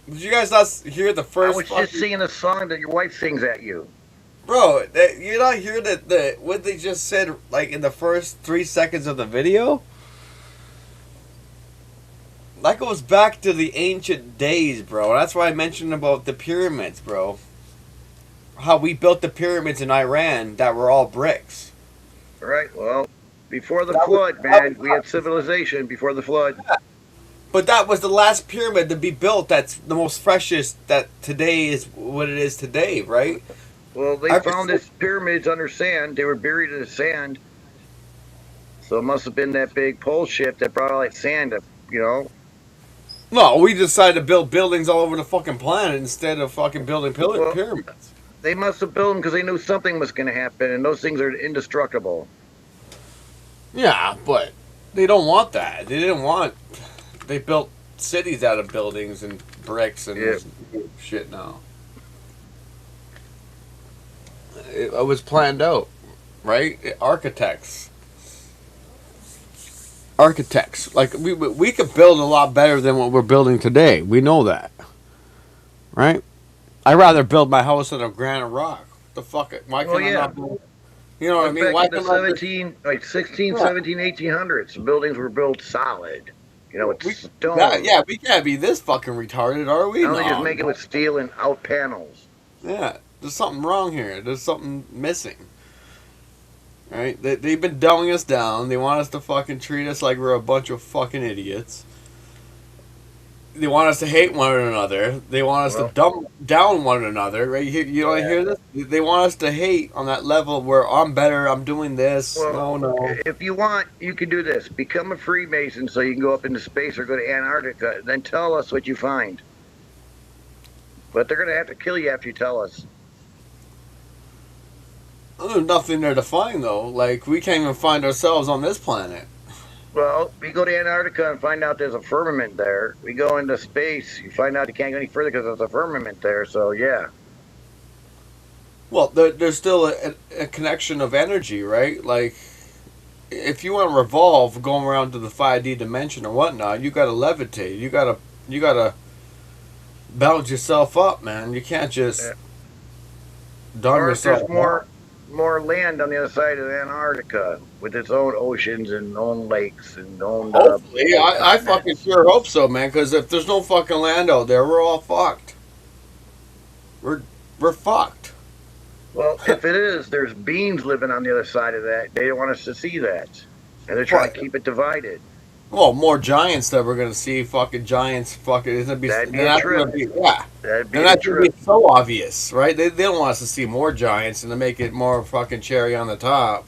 Did you guys not hear the first? I was just singing a song that your wife sings at you. Bro, you not hear that what they just said like in the first 3 seconds of the video? That goes back to the ancient days, bro. That's why I mentioned about the pyramids, bro. How we built the pyramids in Iran that were all bricks. Right, well, before the flood, man, we had civilization before the flood. But that was the last pyramid to be built. That's the most freshest that today is what it is today, right? Well, they found these pyramids under sand. They were buried in the sand. So it must have been that big pole ship that brought all that sand up, you know? No, we decided to build buildings all over the fucking planet instead of fucking building pyramids. They must have built them because they knew something was going to happen, and those things are indestructible. Yeah, but they don't want that. They didn't want... They built cities out of buildings and bricks and shit now. It was planned out, right? Architects. Like, we could build a lot better than what we're building today. We know that. Right? I'd rather build my house out of granite rock. The fuck it. Why can't I not build... You know what I mean? Why Back in the 16, 17, 1800s, the buildings were built solid. You know, it's stone. Yeah, we can't be this fucking retarded, are we? Now they No. just make it with steel and out panels. Yeah, there's something wrong here. There's something missing. Right? They've been dumbing us down. They want us to fucking treat us like we're a bunch of fucking idiots. They want us to hate one another. They want us to dumb down one another. Right? You don't hear this? They want us to hate on that level where I'm better. I'm doing this. No. If you want, you can do this. Become a Freemason so you can go up into space or go to Antarctica. Then tell us what you find. But they're going to have to kill you after you tell us. There's nothing there to find, though. Like, we can't even find ourselves on this planet. Well, we go to Antarctica and find out there's a firmament there. We go into space, you find out you can't go any further because there's a firmament there, so yeah. Well, there's still a connection of energy, right? Like, if you want to revolve going around to the 5D dimension or whatnot, you got to levitate. You gotta balance yourself up, man. You can't just darn yourself. There's more land on the other side of Antarctica with its own oceans and own lakes and own. Hopefully, I fucking sure hope so, man. Because if there's no fucking land out there, we're all fucked. We're fucked. Well, if it is, there's beings living on the other side of that. They don't want us to see that, and they're trying to keep it divided. Well, more giants that we're gonna see. Fucking giants. Fucking. It's gonna be. That'd be a trip. That'd be so obvious, right? They don't want us to see more giants and to make it more fucking cherry on the top.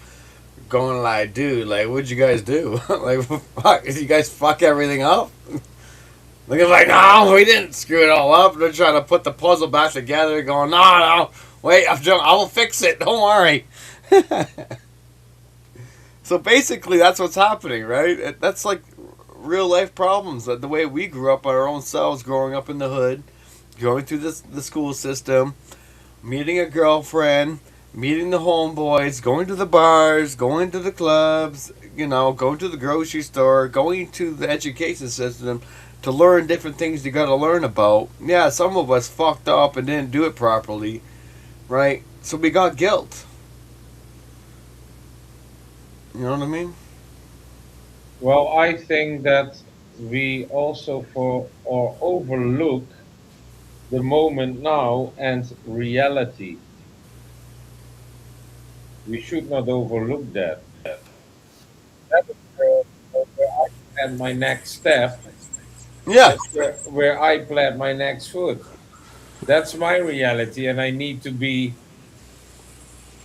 Going like, dude, like, what'd you guys do? Like, fuck, did you guys fuck everything up? They're like, no, we didn't screw it all up. They're trying to put the puzzle back together. Going, no, wait, I will fix it. Don't worry. So basically, that's what's happening, right? That's like real life problems. The way we grew up our own selves, growing up in the hood, going through the school system, meeting a girlfriend, meeting the homeboys, going to the bars, going to the clubs, going to the grocery store, going to the education system to learn different things you got to learn about. Yeah, some of us fucked up and didn't do it properly, right? So we got guilt. You know what I mean? Well, I think that we also overlook the moment now and reality. We should not overlook that. That is where I plan my next step. Yeah. That's where I plant my next foot. That's my reality, and I need to be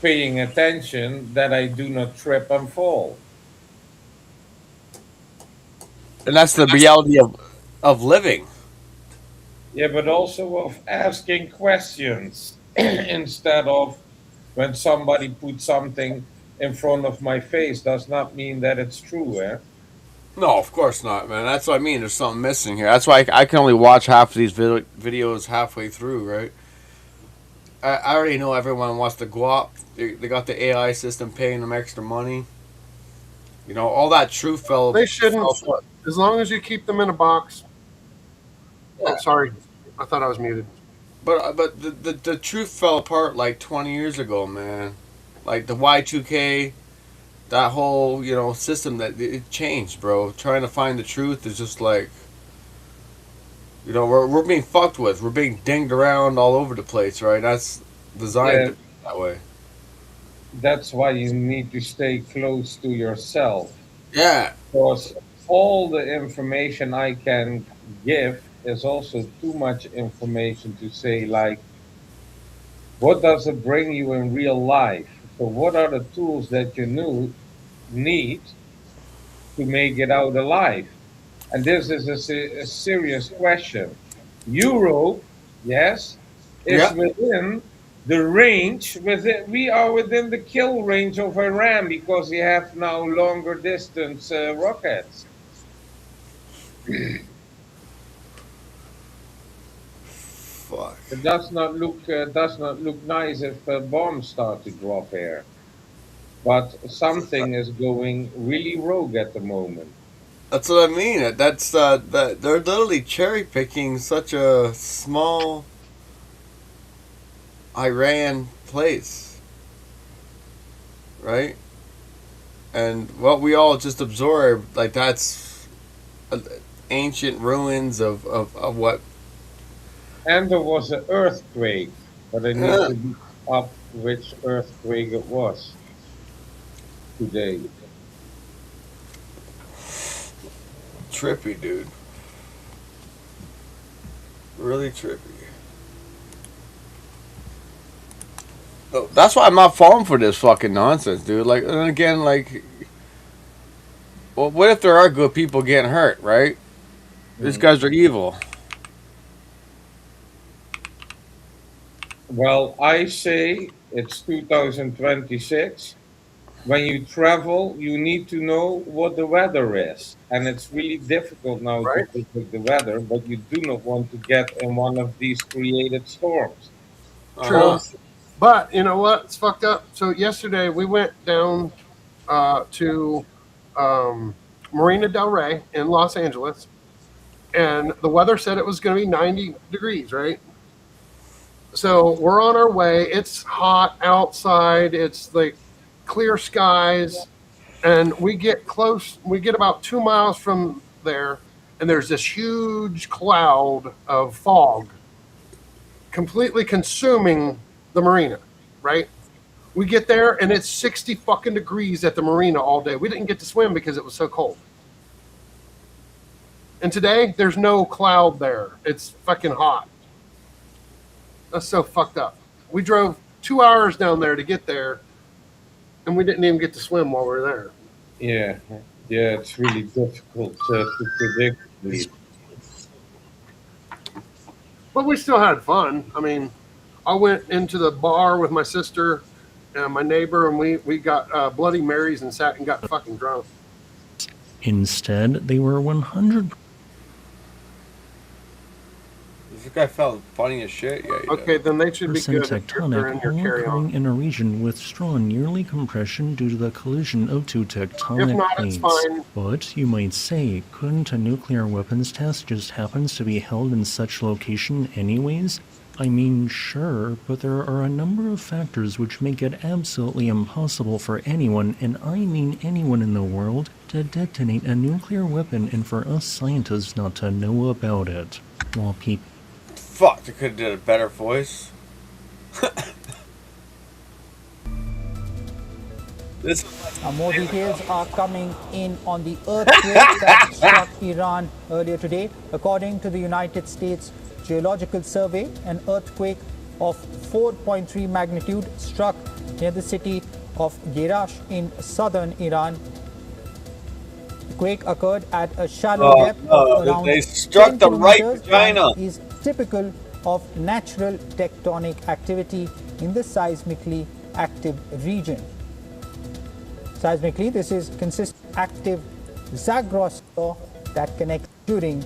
paying attention that I do not trip and fall. And that's the reality of living. Yeah, but also of asking questions instead of when somebody puts something in front of my face does not mean that it's true, eh? No, of course not, man. That's what I mean. There's something missing here. That's why I can only watch half of these videos halfway through, right? I already know everyone wants to go up. They got the AI system paying them extra money. All that truth fell. They shouldn't. As long as you keep them in a box. Yeah. Oh, sorry. I thought I was muted. But the truth fell apart like 20 years ago, man. Like the Y2K, that whole system that it changed, bro. Trying to find the truth is just like, we're being fucked with. We're being dinged around all over the place, right? That's designed to be that way. That's why you need to stay close to yourself. Yeah. Because all the information I can give is also too much information to say, like, what does it bring you in real life? So what are the tools that you need to make it out alive? And this is a serious question. Europe, yes, is within the range. We are within the kill range of Iran because we have now longer distance rockets. Fuck. It does not look nice if bombs start to drop here, but something is going really rogue at the moment. That's what I mean. That's they're literally cherry picking such a small Iran place, right? And what we all just absorbed, like that's ancient ruins of what. And there was an earthquake, but I need to look up which earthquake it was today. Trippy, dude. Really trippy. Oh, that's why I'm not falling for this fucking nonsense, dude. Like, and again, like, well, what if there are good people getting hurt, right? These guys are evil. Well, I say it's 2026. When you travel, you need to know what the weather is. And it's really difficult now to predict the weather, but you do not want to get in one of these created storms. True. But you know what? It's fucked up. So yesterday we went down to Marina Del Rey in Los Angeles, and the weather said it was going to be 90 degrees, right? So we're on our way. It's hot outside. It's like clear skies, and we get close. We get about 2 miles from there, and there's this huge cloud of fog completely consuming the marina, right? We get there, and it's 60 fucking degrees at the marina all day. We didn't get to swim because it was so cold. And today, there's no cloud there. It's fucking hot. That's so fucked up. We drove 2 hours down there to get there, and we didn't even get to swim while we were there. Yeah, it's really difficult to predict these. But we still had fun. I mean, I went into the bar with my sister and my neighbor, and we got Bloody Marys and sat and got fucking drunk. Instead, they were 100. This guy felt funny as shit. Yeah. Okay, then they should be good if they're Tectonic, in your all carry-on. occurring in a region with strong yearly compression due to the collision of two tectonic If not, it's plates. fine. But you might say, couldn't a nuclear weapons test just happens to be held in such location anyways? I mean, sure, but there are a number of factors which make it absolutely impossible for anyone, and I mean anyone in the world, to detonate a nuclear weapon and for us scientists not to know about it. While people Fuck, they could have did a better voice. More details are coming in on the earthquake that struck Iran earlier today. According to the United States Geological Survey, an earthquake of 4.3 magnitude struck near the city of Gerash in southern Iran. The quake occurred at a shallow depth of around they struck 10 the right kilometers vagina. and is typical of natural tectonic activity in the seismically active region. Seismically, this is consistent active Zagros law that connects during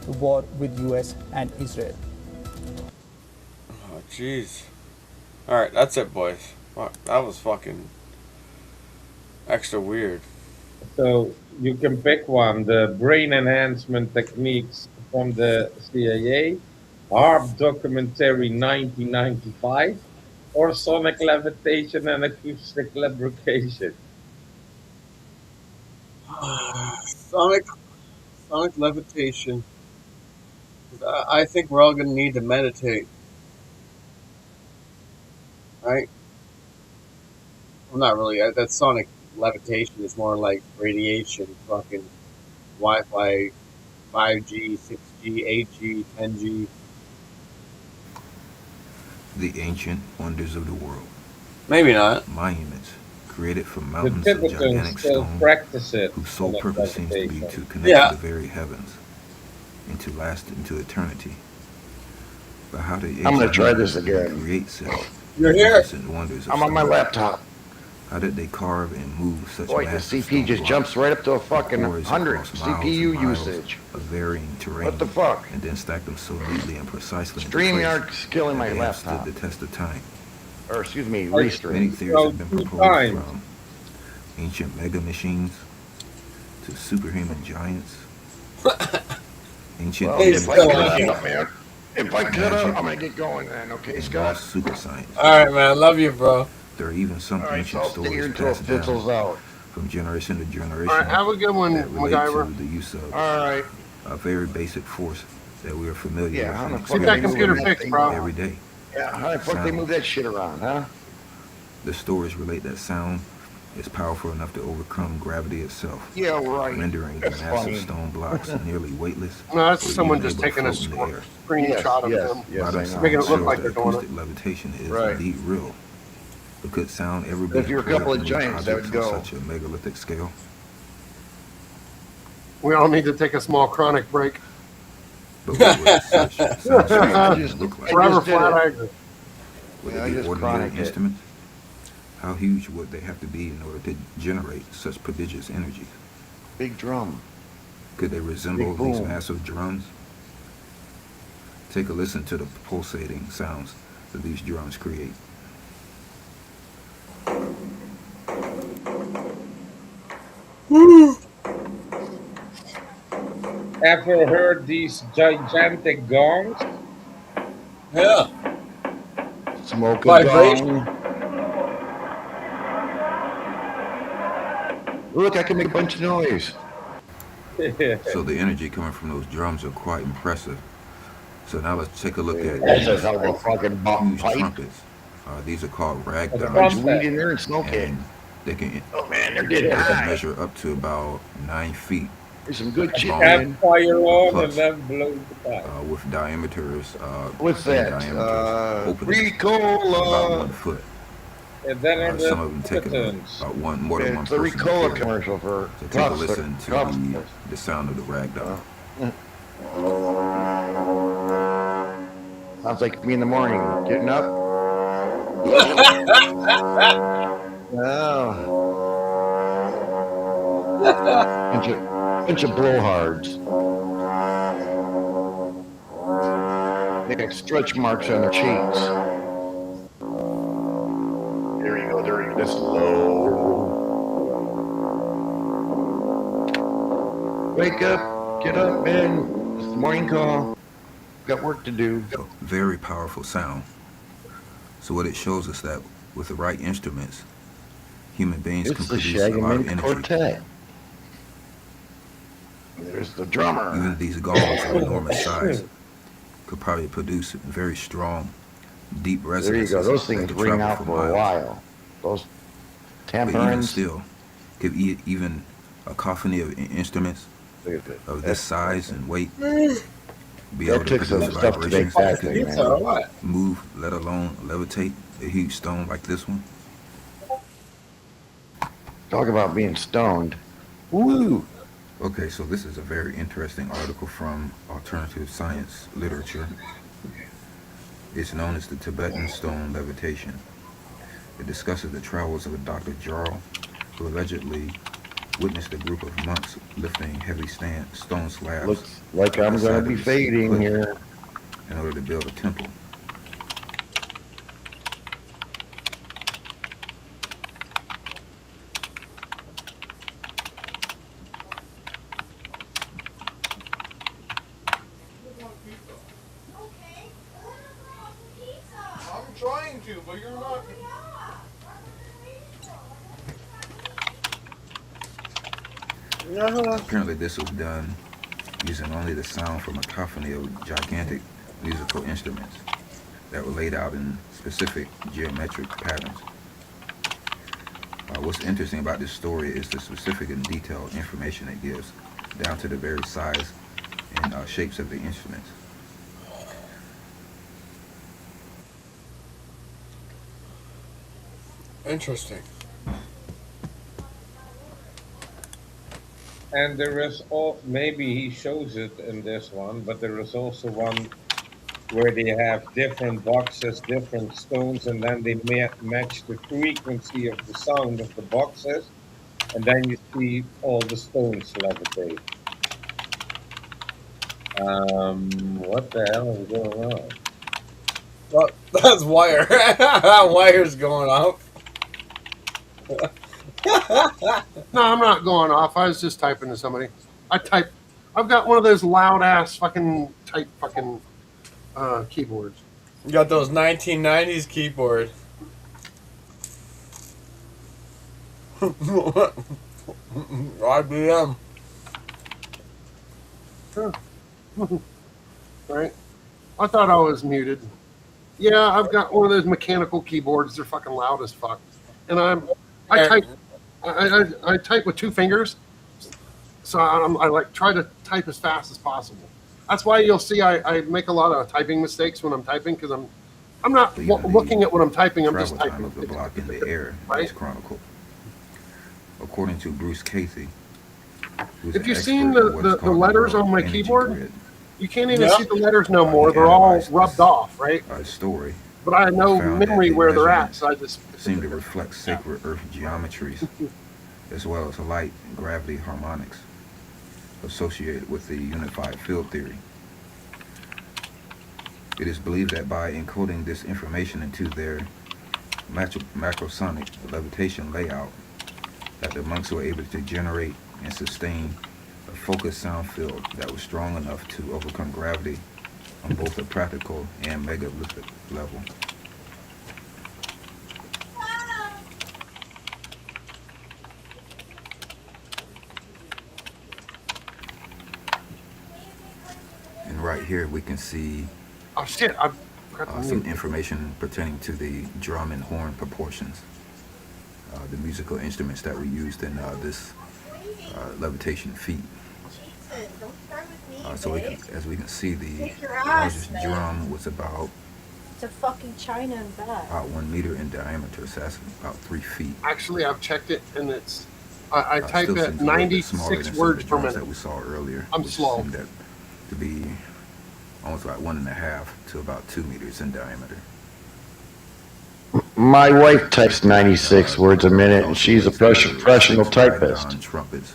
the war with US and Israel. Oh, jeez. Alright, that's it, boys. Fuck, that was fucking extra weird. So you can pick one: the brain enhancement techniques from the CIA, HARP documentary 1995, or sonic levitation and acoustic lubrication. Sonic levitation. I think we're all gonna need to meditate. Right? Well, not really. That sonic levitation is more like radiation, fucking Wi-Fi, 5G, 6G, 8G, 10G. The ancient wonders of the world. Maybe not. Monuments created from The mountains of Tibetans gigantic still stone, practice it. whose sole sonic purpose seems to be levitation. to connect Yeah. to the very heavens and to last into eternity. But how did I'm gonna ancient try this humans again. create such You're here. magnificent wonders of I'm on my science? laptop. How did they carve and move such Boy, the massive CP just stone jumps right up to a fucking quarries 100 across miles CPU and miles usage. of varying terrain? What the fuck? And then stack them so neatly and precisely into StreamYard's place killing that my they have stood laptop. the test of time. Or excuse me, Many Restream. theories have been proposed, from ancient mega machines to superhuman giants. Ancient Well, if I aliens, cut up, man. If I cut up, I'm gonna get going then, okay, and Scott? lost super science. Alright, man. Love you, bro. There are even some All right, ancient so I'll stay here stories until it passed fizzles down out. from generation to generation All right, have a good one, that relate MacGyver. to the use of All right. a very basic force that we are familiar Yeah, with how and the fuck experience that computer fixed, bro? every day. Yeah, how the fuck they move that shit around, huh? The stories relate that sound is powerful enough to overcome gravity itself, Yeah, right. rendering That's massive funny. stone blocks nearly weightless. No, that's or someone even just able to taking a float in the air. screenshot of Yes, them, yes, Modern I know. making it science look shows like that they're doing it. acoustic levitation is Right. indeed real. But could sound ever If be you're a heard couple of moving giants, that objects would on go. such a megalithic scale? We all need to take a small chronic break. But what would such sound strange look like? Forever flat, I agree. Would Yeah, I it be just ordinary chronic it. instruments? How huge would they have to be in order to generate such prodigious energy? Big drum. Could they resemble Big these boom. massive drums? Take a listen to the pulsating sounds that these drums create. Ever heard these gigantic gongs? Yeah. Smoke a Vibration. gong. Look, I can make a bunch of noise. So the energy coming from those drums are quite impressive. So now let's take a look at That's these how the fucking huge pipe. trumpets. These are called There's ragdolls, weed in there and smoke it. and they can, Oh man, they're they getting can high. measure up to about 9 feet There's some good shit, long, man. Fire on and plus, then blow the pipe. with diameters. What's in that? diameters opening about Ricola. 1 foot. And then on Some of them the take buttons. about more than one It's a person to Ricola carry. commercial for So take a cops. listen to Cops. the sound of the ragdoll. Sounds like me in the morning, getting up. Oh. Bunch of blowhards. They got stretch marks on their cheeks. There you go. There you go. That's low. Wake up. Get up, man. It's the morning call. Got work to do. Very powerful sound. So what it shows us that with the right instruments, human beings can It's the produce a lot of Shagaman energy. Quartet. There's the drummer. Even these gongs of enormous size could probably produce very strong, deep There you resonances. go. Those that things could ring travel out for a miles. while. Those But even tambourines. still, could even a cacophony of instruments of this size and weight be That able to took some produce stuff to make vibrations that that thing, could man. move, let alone levitate a huge stone like this one? Talk about being stoned. Woo! Okay, so this is a very interesting article from alternative science literature. It's known as the Tibetan stone levitation. It discusses the travels of a Dr. Jarl, who allegedly witnessed a group of monks lifting heavy stone slabs. Looks like I'm outside gonna of be his fading cliff here. in order to build a temple. I'm trying to, but you're not. Apparently this was done using only the sound from a cacophony of gigantic musical instruments that were laid out in specific geometric patterns. What's interesting about this story is the specific and detailed information it gives, down to the very size and shapes of the instruments. Interesting. And there is maybe he shows it in this one, but there is also one where they have different boxes, different stones, and then they match the frequency of the sound of the boxes, and then you see all the stones levitate. What the hell is going on? Well, that's wire. Wire's going up. No, I'm not going off. I was just typing to somebody. I've got one of those loud ass fucking type fucking keyboards. You got those 1990s keyboard. IBM. Right? I thought I was muted. Yeah, I've got one of those mechanical keyboards. They're fucking loud as fuck. And I type I type with 2 fingers, so I like try to type as fast as possible. That's why you'll see I make a lot of typing mistakes when I'm typing because I'm not looking at what I'm typing. I'm just Travel typing. time of the block in the air is chronicled. According to Bruce Casey, who's If an you've expert seen in the what's called letters World on my Energy keyboard, Grid, you can't even see the letters no more. They're all rubbed off, right? story. But I know found that memory the where they're at, measurements so I just seem to reflect sacred Earth geometries, as well as light and gravity harmonics associated with the unified field theory. It is believed that by encoding this information into their macrosonic levitation layout, that the monks were able to generate and sustain a focused sound field that was strong enough to overcome gravity on both a practical and megalithic level. And right here we can see oh shit! I forgot to some mute. information pertaining to the drum and horn proportions, the musical instruments that were used in this levitation feat. So as we can see, the largest drum was about To fucking China and back. 1 meter in diameter, so that's about 3 feet. Actually, I've checked it, and it's I type Still at seems a little bit smaller 96 than some of words the per drums minute. that we saw earlier. I'm which slow. seemed that to be almost about 1.5 to about 2 meters in diameter. My wife types 96 words a minute, and she's a professional typist. Ragdown trumpets,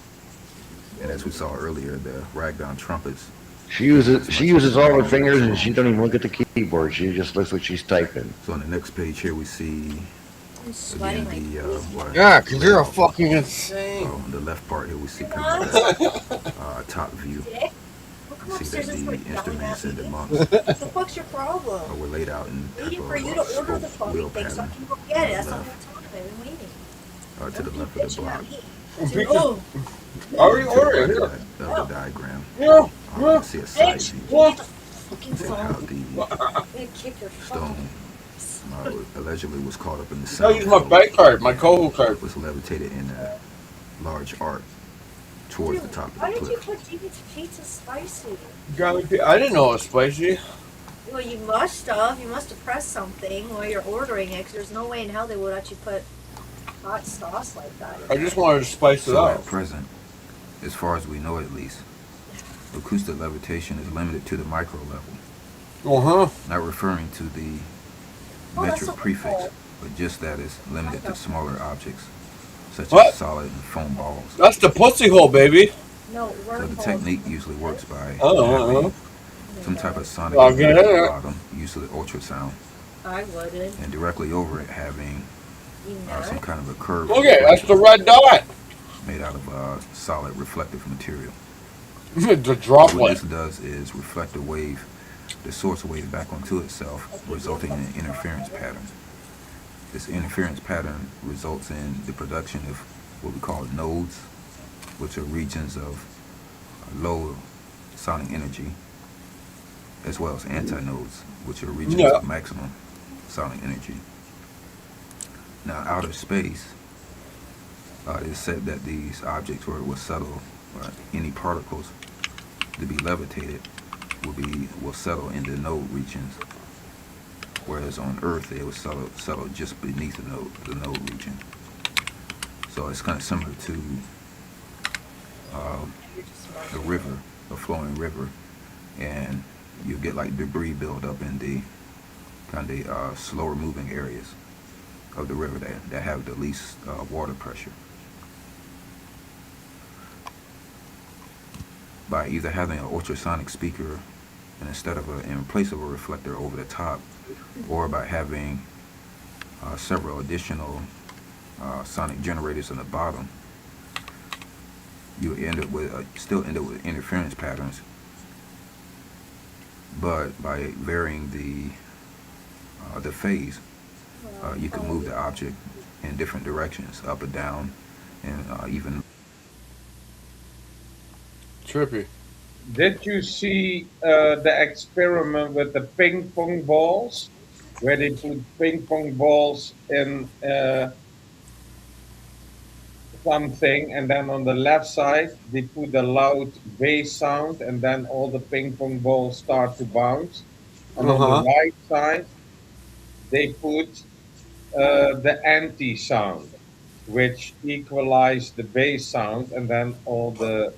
and as we saw earlier, the ragdown trumpets. She uses all her fingers, and she don't even look at the keyboard. She just looks what she's typing. So on the next page here, we see again the Yeah, 'cause you're a fucking insane. On the left part here, we see kind of the top view. You see that the instruments and the monks What the fuck's your problem? were laid out in type Waiting of for you to order the spoke wheel fucking thing so I pattern can go get it. That's the on whole time I've been waiting. the left, to the left of the block. Oh, Already To the ordering. right of the diagram. Yeah, You can see a side view. fucking See how phone. the I'm gonna kick your stone allegedly was caught up in the I'll sound use my field. bank card, my Koho card. Was levitated in a large arc towards the top of Why the did you cliff. put pizza spicy? I didn't know it was spicy. Well, you must have. You must have pressed something while you're ordering it, because there's no way in hell they would actually put hot sauce like that. I just wanted to spice it So up. at present, as far as we know at least, acoustic levitation is limited to the micro level. Uh-huh. Not referring to the metric prefix, but just that it's limited to smaller objects, such What? as solid and foam balls. That's the pussy hole, baby. No, So the technique usually works by Oh, having some type of sonic Okay. emission at the bottom, usually ultrasound, I wouldn't. and directly over it having some kind of a curve. Okay, that's the red dot. Made out of solid reflective material. The So what droplet. this does is reflect the wave, the source wave back onto itself, resulting in an interference pattern. This interference pattern results in the production of what we call nodes, which are regions of low sonic energy, as well as antinodes, which are regions of maximum sonic energy. Now, outer space, it is said that these objects will settle, any particles to be levitated will settle in the node regions, whereas on Earth they will settle just beneath the node region. So it's kind of similar to a river, a flowing river, and you get like debris build up in the kind of slower moving areas of the river that have the least water pressure. By either having an ultrasonic speaker and instead of in place of a reflector over the top, or by having several additional sonic generators on the bottom, you still end up with interference patterns, but by varying the phase, you can move the object in different directions, up and down, and even trippy. Did you see the experiment with the ping pong balls, where they put ping pong balls in something, and then on the left side they put a loud bass sound, and then all the ping pong balls start to bounce. And on Uh-huh. the right side they put the anti sound, which equalize the bass sound, and then all the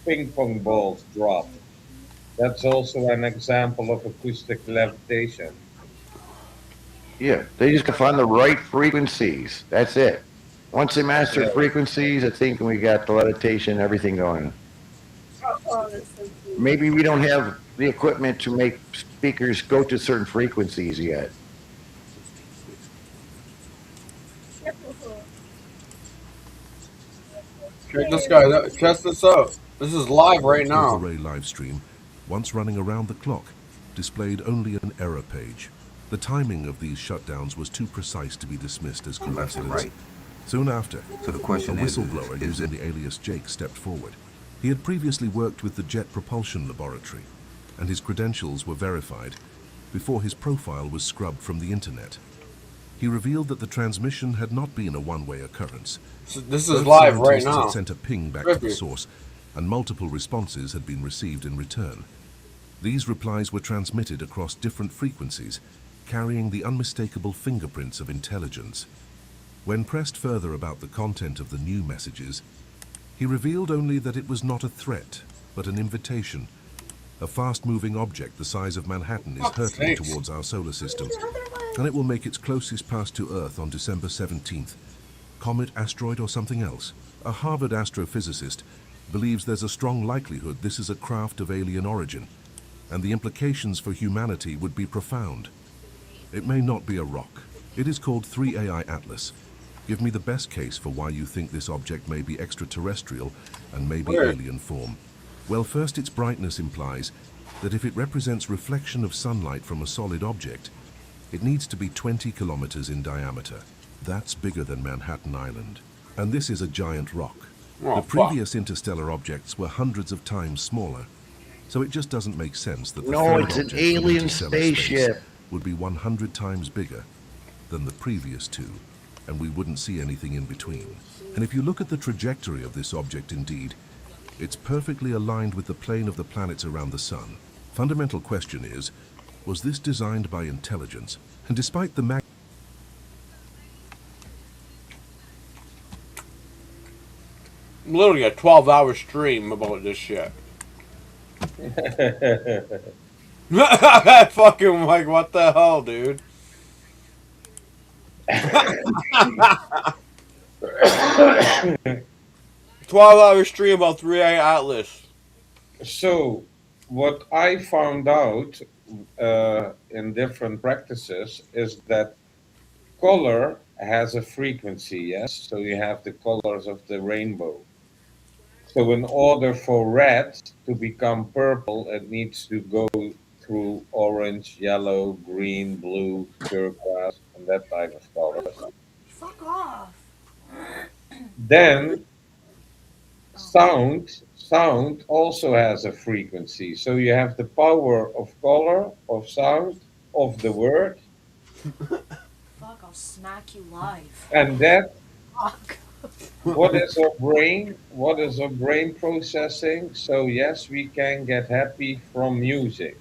ping pong balls drop. That's also an example of acoustic levitation. Yeah, they just can find the right frequencies. That's it. Once they master frequencies, I think we got the levitation, everything going. Maybe we don't have the equipment to make speakers go to certain frequencies yet. Check this guy. Check this out. This is live right now. The Ray live stream, once running around the clock, displayed only an error page. The timing of these shutdowns was too precise to be dismissed as coincidence. Right. Soon after, So the question a is whistleblower using the alias Jake stepped forward. He had previously worked with the Jet Propulsion Laboratory, and his credentials were verified before his profile was scrubbed from the internet. He revealed that the transmission had not been a one-way occurrence. So this is Earth live right scientists now. had sent a ping back to the Trippy. source, and multiple responses had been received in return. These replies were transmitted across different frequencies, carrying the unmistakable fingerprints of intelligence. When pressed further about the content of the new messages, he revealed only that it was not a threat, but an invitation. A fast-moving object the size of Manhattan is hurtling sakes. towards our solar system, and it will make its closest pass to Earth on December 17th. Comet, asteroid, or something else? A Harvard astrophysicist believes there's a strong likelihood this is a craft of alien origin, and the implications for humanity would be profound. It may not be a rock. It is called 3AI Atlas. Give me the best case for why you think this object may be extraterrestrial and may be Where? alien form. Well, first, its brightness implies that if it represents reflection of sunlight from a solid object, it needs to be 20 kilometers in diameter. That's bigger than Manhattan Island. And this is a giant rock. Oh, The fuck. previous interstellar objects were hundreds of times smaller, so it just doesn't make sense that the No, third it's an object from alien interstellar space spaceship. would be 100 times bigger than the previous two, and we wouldn't see anything in between. And if you look at the trajectory of this object indeed, it's perfectly aligned with the plane of the planets around the sun. Fundamental question is, was this designed by intelligence? And despite the Literally a 12-hour stream about this shit. Fucking like, what the hell, dude? 12-hour stream about 3A Atlas. So, what I found out in different practices is that color has a frequency, yes? So you have the colors of the rainbow. So in order for red to become purple, it needs to go through orange, yellow, green, blue, turquoise, and that type of colors. Fuck off. Then sound also has a frequency. So you have the power of color, of sound, of the word, Fuck, I'll smack you live. and that Fuck. what is our brain? What is our brain processing? So yes, we can get happy from music,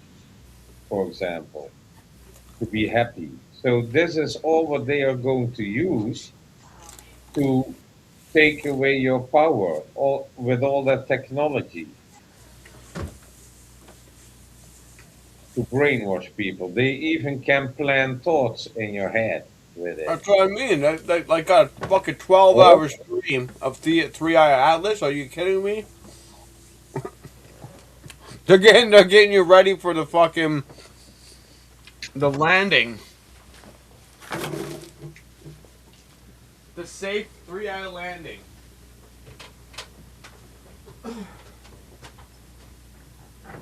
for example, to be happy. So this is all what they are going to use to take away your power with all that technology to brainwash people. They even can plant thoughts in your head with it. That's what I mean. They like got a fucking 12-hour stream of the 3I Atlas. Are you kidding me? They're getting you ready for the fucking the landing. The safe 3I landing. What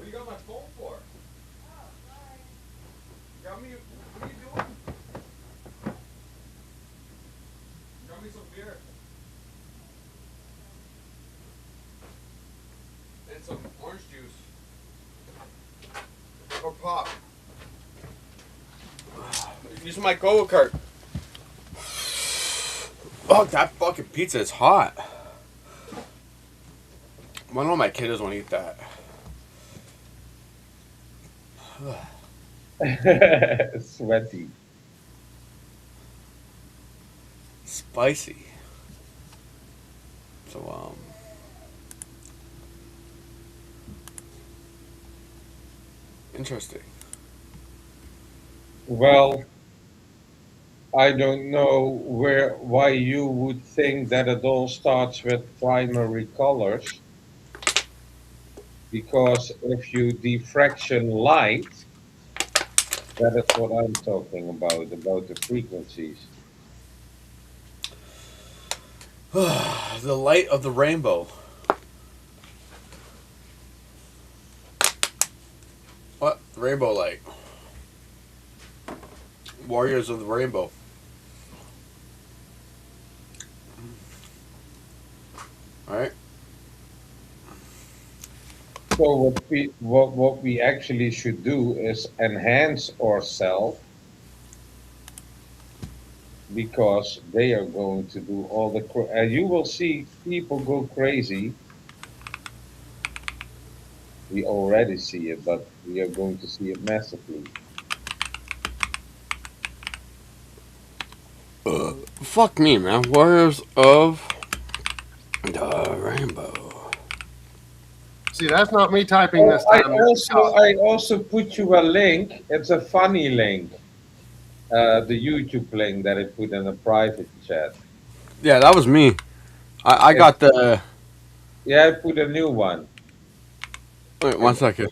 do you got my phone for? Got me. What are you doing? Got me some beer. And some orange juice. Or pop. Use my Go-Kart. Oh, that fucking pizza is hot. I know my kiddos won't eat that. Sweaty. Spicy. So, interesting. Well, I don't know why you would think that it all starts with primary colors. Because if you diffraction light, that is what I'm talking about the frequencies. The light of the rainbow. What? Rainbow light. Warriors of the rainbow. Alright. So what we actually should do is enhance ourselves, because they are going to do all the you will see people go crazy. We already see it, but we are going to see it massively. Fuck me, man. Warriors of the rainbow. See, that's not me typing this I time. also put you a link. It's a funny link. The YouTube link that I put in the private chat. Yeah, that was me. I got the... Yeah, I put a new one. Wait, 1 second.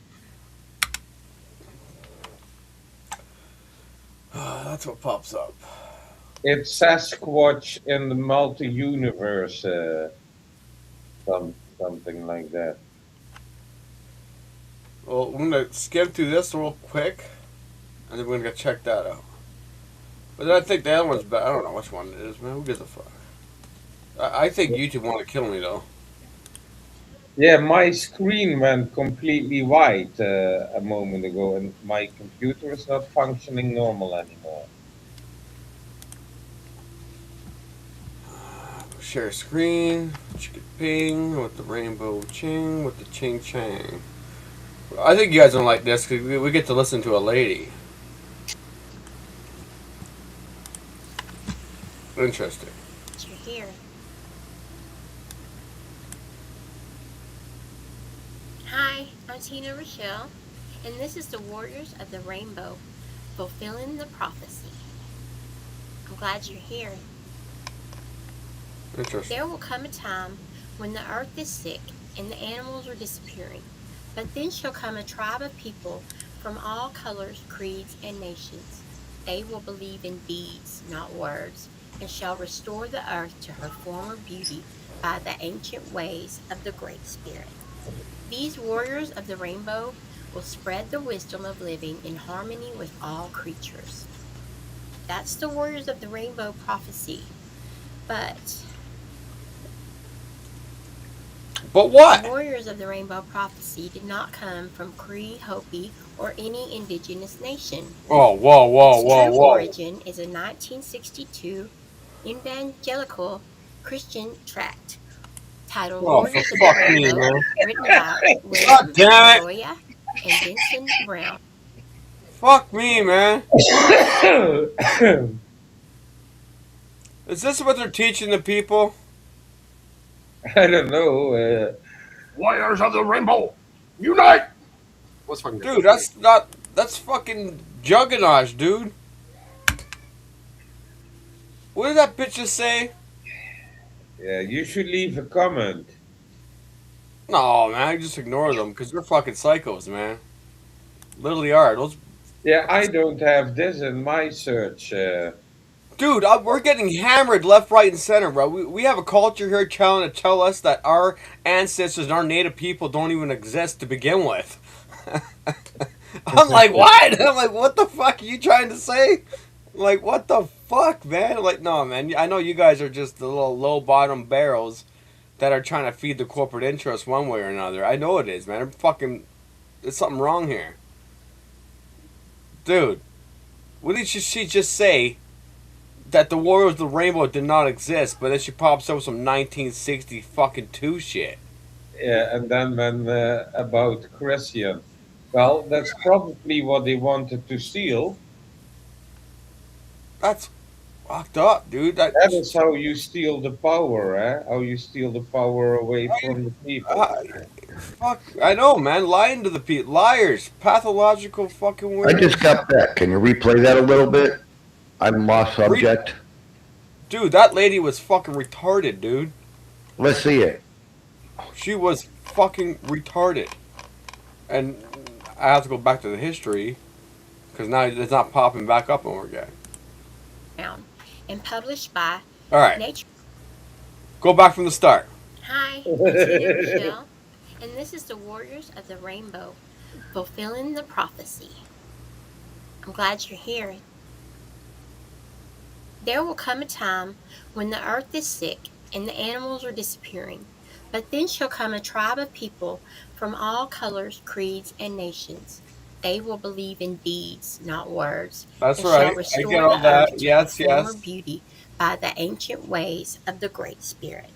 That's what pops up. It's Sasquatch in the multi-universe. Something like that. Well, we're gonna skim through this real quick, and then we're gonna go check that out. But then I think the other one's better. I don't know which one it is, man. Who gives a fuck? I think YouTube want to kill me, though. Yeah, my screen went completely white a moment ago, and my computer is not functioning normal anymore. Share screen, chicken ping with the rainbow ching with the ching chang. I think you guys don't like this because we get to listen to a lady. Interesting. You're here. Hi, I'm Tina Rochelle, and this is the Warriors of the Rainbow, fulfilling the prophecy. I'm glad you're here. Interesting. There will come a time when the earth is sick and the animals are disappearing, but then shall come a tribe of people from all colors, creeds, and nations. They will believe in deeds, not words, and shall restore the earth to her former beauty by the ancient ways of the Great Spirit. These warriors of the rainbow will spread the wisdom of living in harmony with all creatures. That's the Warriors of the Rainbow prophecy. But what? The Warriors of the Rainbow prophecy did not come from Cree, Hopi, or any indigenous nation. Whoa. Its true origin is a 1962 evangelical Christian tract titled Warriors of the Rainbow, written by William Loya and Vincent Brown. Fuck me, man. Is this what they're teaching the people? I don't know. Warriors of the Rainbow, unite! What's fucking good? Dude, that's fucking juggernaut, dude. What did that bitch just say? Yeah, you should leave a comment. No, man, I just ignore them because they're fucking psychos, man. Literally are. Those. Yeah, I don't have this in my search. Dude, we're getting hammered left, right, and center, bro. We have a culture here trying to tell us that our ancestors and our native people don't even exist to begin with. I'm like, what? I'm like, what the fuck are you trying to say? Like, what the fuck, man? Like, no, man. I know you guys are just the little low-bottom barrels that are trying to feed the corporate interest one way or another. I know it is, man. There's something wrong here. Dude, what did she just say? That the Warriors of the Rainbow did not exist, but then she pops up with some 1960 fucking 2 shit. Yeah, and then when about Christian, well, that's probably what they wanted to steal. That's fucked up, dude. That is how you steal the power, eh? How you steal the power away from the people. Fuck, I know, man. Lying to the people, liars, pathological fucking I weirdos. just got that. Can you replay that a little bit? I'm lost subject. Dude, that lady was fucking retarded, dude. Let's see it. She was fucking retarded. And I have to go back to the history because now it's not popping back up over again. And published by All right. Nature. Go back from the start. Hi, it's Michelle, and this is the Warriors of the Rainbow, fulfilling the prophecy. I'm glad you're here. There will come a time when the earth is sick and the animals are disappearing, but then shall come a tribe of people from all colors, creeds, and nations. They will believe in deeds, not words. That's and right. shall I restore get all the that. earth to Yes, her former yes. beauty by the ancient ways of the Great Spirit.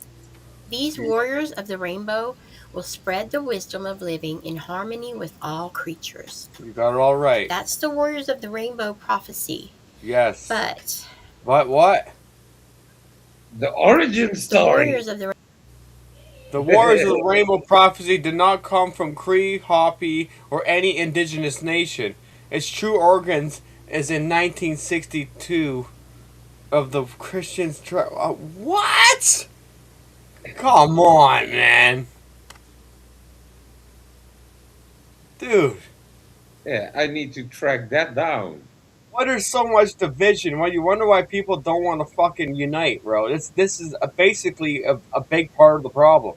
These warriors of the rainbow will spread the wisdom of living in harmony with all creatures. You got it all right. That's the Warriors of the Rainbow prophecy. Yes. But What? The origin the story. Warriors of the The Warriors of the Rainbow prophecy did not come from Cree, Hopi, or any indigenous nation. Its true origins is in 1962 of the Christians. What? Come on, man. Dude. Yeah, I need to track that down. Why there's so much division? Why you wonder why people don't want to fucking unite, bro? This is basically a big part of the problem.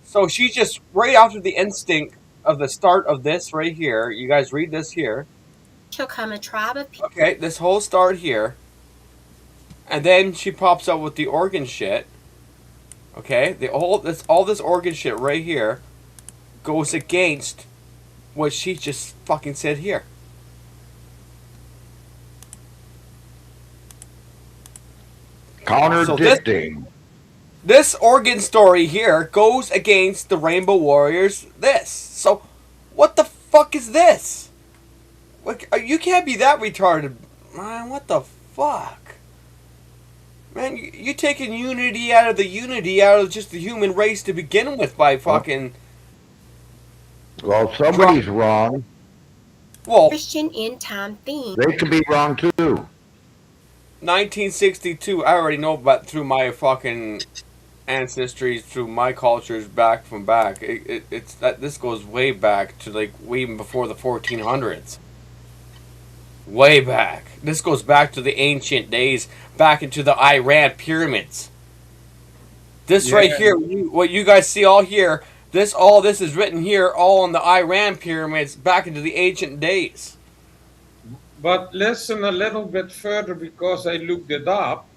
So she just right after the instinct of the start of this right here. You guys read this here. shall come a tribe of people. Okay, this whole start here, and then she pops up with the organ shit. Okay, all this organ shit right here goes against what she just fucking said here. Contradicting. So this organ story here goes against the Rainbow Warriors. So what the fuck is this? Like, you can't be that retarded, man. What the fuck, man? You taking unity out of just the human race to begin with by fucking. Well, somebody's wrong. Well, Christian end time theme. They could be wrong too. 1962. I already know about through my fucking ancestry, through my cultures back. It's that this goes way back to like way even before the 1400s. Way back. This goes back to the ancient days, back into the Iran pyramids. This right here, what you guys see all here, all this is written here, all on the Iran pyramids, back into the ancient days. But listen a little bit further because I looked it up.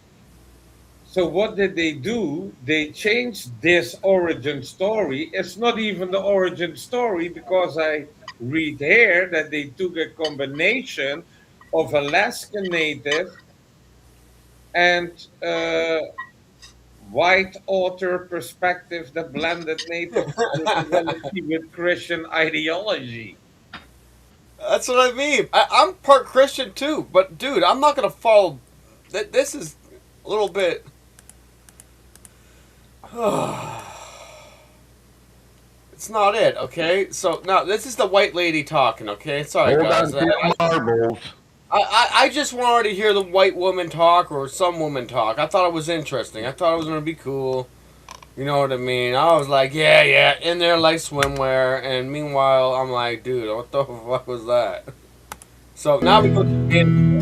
So what did they do? They changed this origin story. It's not even the origin story because I read here that they took a combination of Alaskan Native and white author perspective that blended Native spirituality with Christian ideology. That's what I mean. I'm part Christian too, but dude, I'm not gonna follow. This is a little bit. It's not it, okay? So now this is the white lady talking, okay? Sorry, Hold guys. on to your marbles. I just wanted to hear the white woman talk or some woman talk. I thought it was interesting. I thought it was gonna be cool. You know what I mean? I was like, yeah, in there like swimwear, and meanwhile, I'm like, dude, what the fuck was that? So now we go to the end.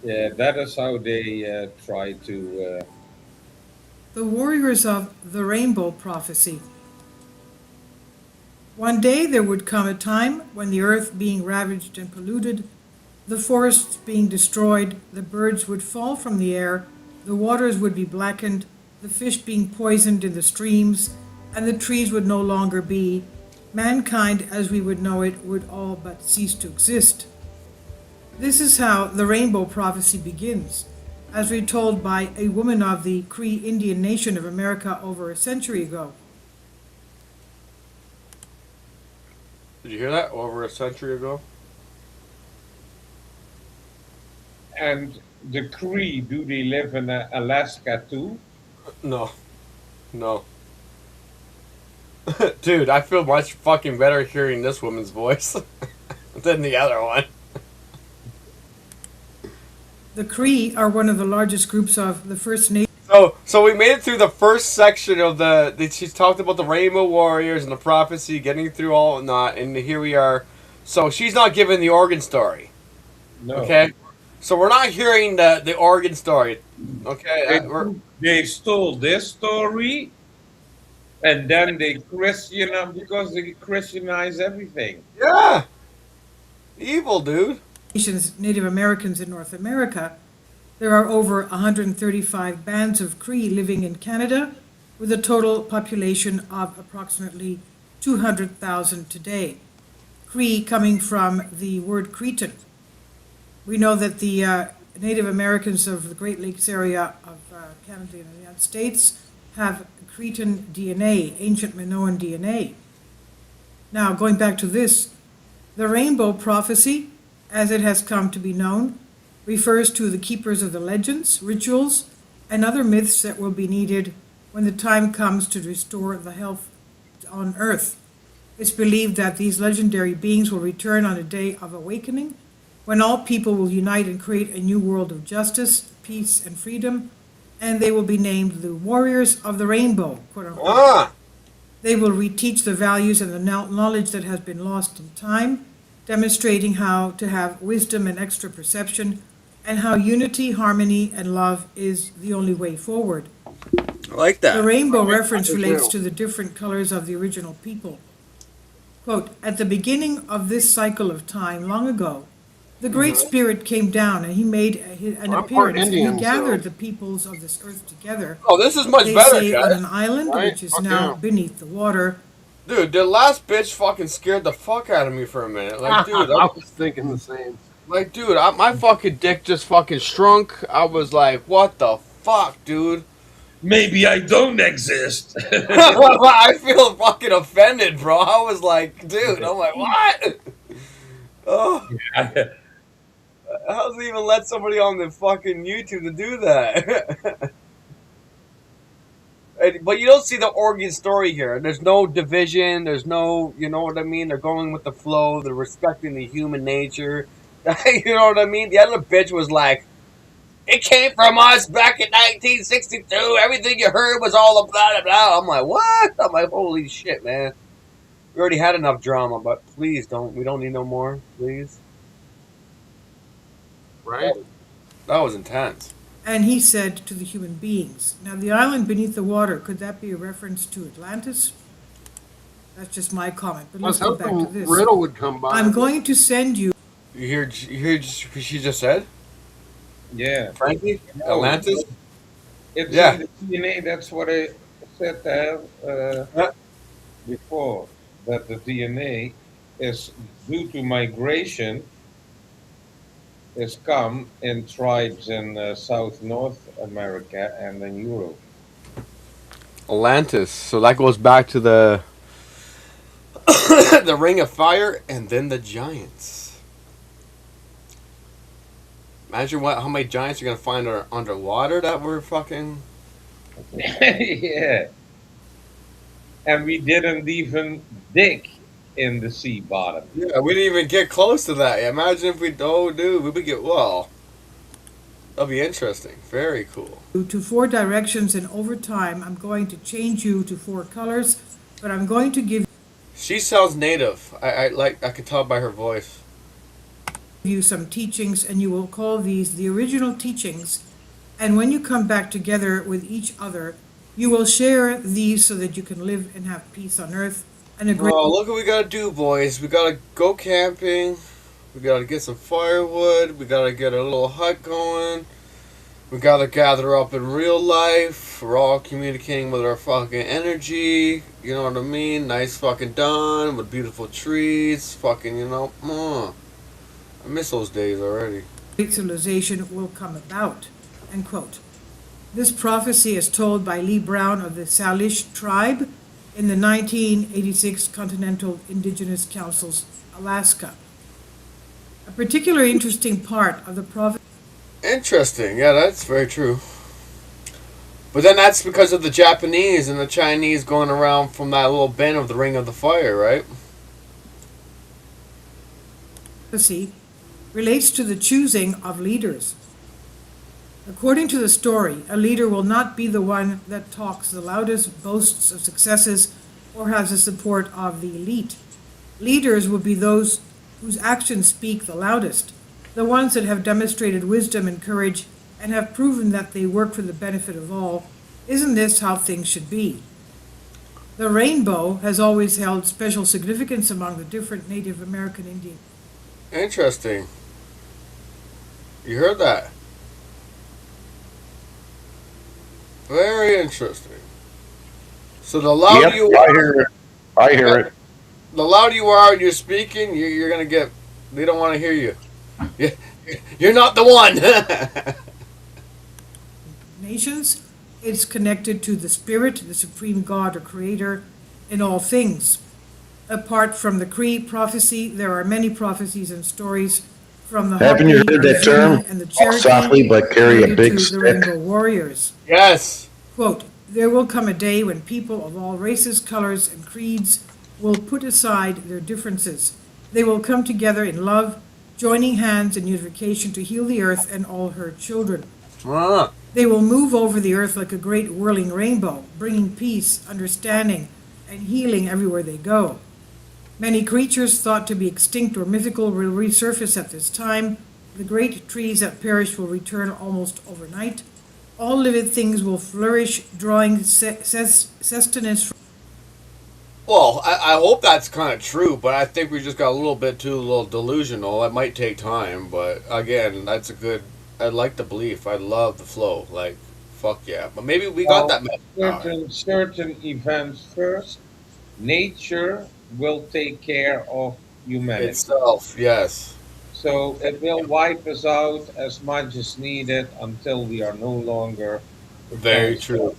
Yeah, that is how they try to. The Warriors of the Rainbow prophecy. One day there would come a time when the earth being ravaged and polluted, the forests being destroyed, the birds would fall from the air, the waters would be blackened, the fish being poisoned in the streams, and the trees would no longer be, mankind as we would know it would all but cease to exist. This is how the rainbow prophecy begins, as retold by a woman of the Cree Indian Nation of America over a century ago. Did you hear that? Over a century ago? And the Cree, do they live in Alaska too? No. No. Dude, I feel much fucking better hearing this woman's voice than the other one. The Cree are one of the largest groups of the First Nations. So we made it through the first section of she's talked about the Rainbow Warriors and the prophecy, getting through all and that, and here we are. So she's not giving the origin story. No. Okay? So we're not hearing the origin story. Okay? They stole this story, and then they because they Christianize everything. Yeah. Evil, dude. Native Americans in North America. There are over 135 bands of Cree living in Canada, with a total population of approximately 200,000 today. Cree coming from the word Cretan. We know that the Native Americans of the Great Lakes area of Canada and the United States have Cretan DNA, ancient Minoan DNA. Now, going back to this, the rainbow prophecy, as it has come to be known, refers to the keepers of the legends, rituals, and other myths that will be needed when the time comes to restore the health on Earth. It's believed that these legendary beings will return on a day of awakening, when all people will unite and create a new world of justice, peace, and freedom, and they will be named the Warriors of the Rainbow, quote unquote. They will reteach the values and the knowledge that has been lost in time, demonstrating how to have wisdom and extra perception, and how unity, harmony, and love is the only way forward. I like that. The rainbow reference relates to the different colors of the original people. Quote, at the beginning of this cycle of time, long ago, the Great Spirit came down and he made an appearance, and he gathered the peoples of this earth together. Oh, this is much they better, say guys. on an island, which is now beneath the water. Dude, the last bitch fucking scared the fuck out of me for a minute. Like, dude, I was thinking the same. Like, dude, my fucking dick just fucking shrunk. I was like, what the fuck, dude? Maybe I don't exist. I feel fucking offended, bro. I was like, dude, I'm like, what? Oh. How's he even let somebody on the fucking YouTube to do that? But you don't see the origin story here. There's no division. There's no, you know what I mean? They're going with the flow. They're respecting the human nature. You know what I mean? The other bitch was like, it came from us back in 1962. Everything you heard was all blah, blah, blah. I'm like, what? I'm like, holy shit, man. We already had enough drama, but please don't. We don't need no more, please. Right? That was intense. And he said to the human beings, now the island beneath the water, could that be a reference to Atlantis? That's just my comment, but let's go back to this. Riddle would come by. I'm going to send you. You hear what she just said? Yeah. Frankie? Atlantis? It's Yeah. in the DNA. That's what I said before. That the DNA is due to migration. Is come in tribes in South North America and in Europe. Atlantis. So that goes back to the the Ring of Fire and then the giants. Imagine how many giants you're gonna find are underwater that were fucking. Yeah. And we didn't even dig in the sea bottom. Yeah, we didn't even get close to that. Imagine if we, dude, we would get, well, that'll be interesting. Very cool. To 4 directions, and over time, I'm going to change you to 4 colors, but I'm going to give She sounds native. I can tell by her voice. you some teachings, and you will call these the original teachings. And when you come back together with each other, you will share these so that you can live and have peace on earth. Oh, look what we gotta do, boys. We gotta go camping. We gotta get some firewood. We gotta get a little hut going. We gotta gather up in real life. We're all communicating with our fucking energy. You know what I mean? Nice fucking dawn with beautiful trees. Fucking, you know. I miss those days already. Great civilization will come about, end quote. This prophecy is told by Lee Brown of the Salish tribe in the 1986 Continental Indigenous Council's Alaska. A particularly interesting part of the prophecy. Interesting. Yeah, that's very true. But then that's because of the Japanese and the Chinese going around from that little bend of the Ring of the Fire, right? Relates to the choosing of leaders. According to the story, a leader will not be the one that talks the loudest, boasts of successes, or has the support of the elite. Leaders will be those whose actions speak the loudest, the ones that have demonstrated wisdom and courage and have proven that they work for the benefit of all. Isn't this how things should be? The rainbow has always held special significance among the different Native American Indians. Interesting. You heard that? Very interesting. So the louder Yep, you I are, hear it. I hear it. the louder you are and you're speaking, you're gonna get. They don't want to hear you. You're not the one. Nations, it's connected to the spirit, the supreme God or creator in all things. Apart from the Cree prophecy, there are many prophecies and stories from the Haven't you Hopi, heard that the Zuni, term? and the Walk Cherokee softly, but carry a related big to the stick. Rainbow Warriors. Yes. Quote, there will come a day when people of all races, colors, and creeds will put aside their differences. They will come together in love, joining hands in unification to heal the earth and all her children. They will move over the earth like a great whirling rainbow, bringing peace, understanding, and healing everywhere they go. Many creatures thought to be extinct or mythical will resurface at this time. The great trees that perished will return almost overnight. All living things will flourish, drawing sustenance from. Well, I hope that's kind of true, but I think we just got a little delusional. It might take time, but again, that's a good. I like the belief. I love the flow. Like, fuck yeah. But maybe we got that message. Certain events first. Nature will take care of humanity itself. Yes. So it will wipe us out as much as needed until we are no longer. Very true.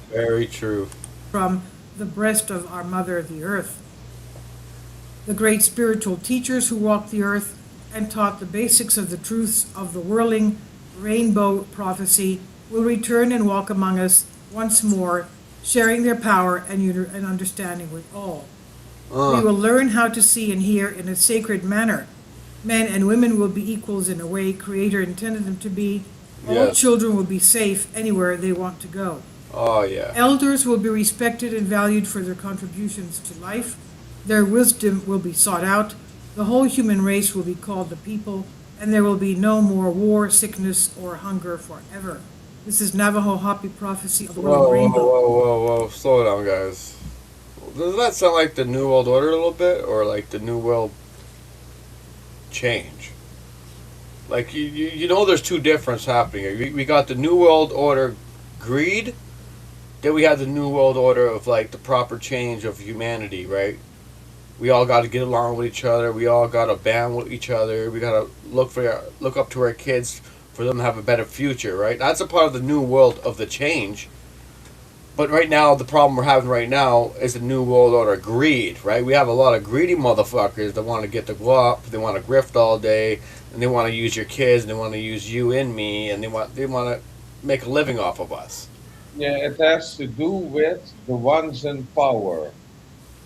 Very true. From the breast of our mother, the earth. The great spiritual teachers who walked the earth and taught the basics of the truths of the whirling rainbow prophecy will return and walk among us once more, sharing their power and understanding with all. We will learn how to see and hear in a sacred manner. Men and women will be equals in a way Creator intended them to be. All Yes. children will be safe anywhere they want to go. Oh yeah. Elders will be respected and valued for their contributions to life. Their wisdom will be sought out. The whole human race will be called the people, and there will be no more war, sickness, or hunger forever. This is Navajo Hopi prophecy of the Whoa, World whoa, Rainbow. whoa. Slow down, guys. Doesn't that sound like the New World Order a little bit? Or like the New World Change? Like, you know there's two differences happening here. We got the New World Order greed, then we have the New World Order of, like, the proper change of humanity, right? We all got to get along with each other. We all got to band with each other. We got to look up to our kids for them to have a better future, right? That's a part of the New World of the change. But right now, the problem we're having right now is the New World Order greed, right? We have a lot of greedy motherfuckers that want to get the guap, they want to grift all day, and they want to use your kids, and they want to use you and me, and they want to make a living off of us. Yeah, it has to do with the ones in power.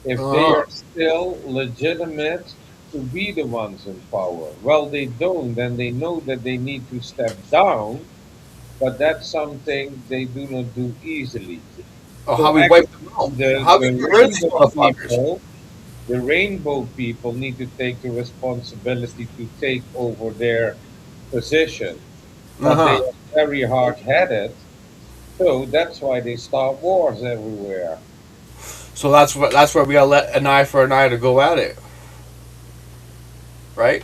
If they are still legitimate to be the ones in power. Well, they don't, and they know that they need to step down, but that's something they do not do easily. Oh, So how we wipe them out. How we get rid of these motherfuckers. The rainbow people need to take the responsibility to take over their position. But they are very hard-headed, so that's why they start wars everywhere. So that's where we gotta let an eye for an eye to go at it, right?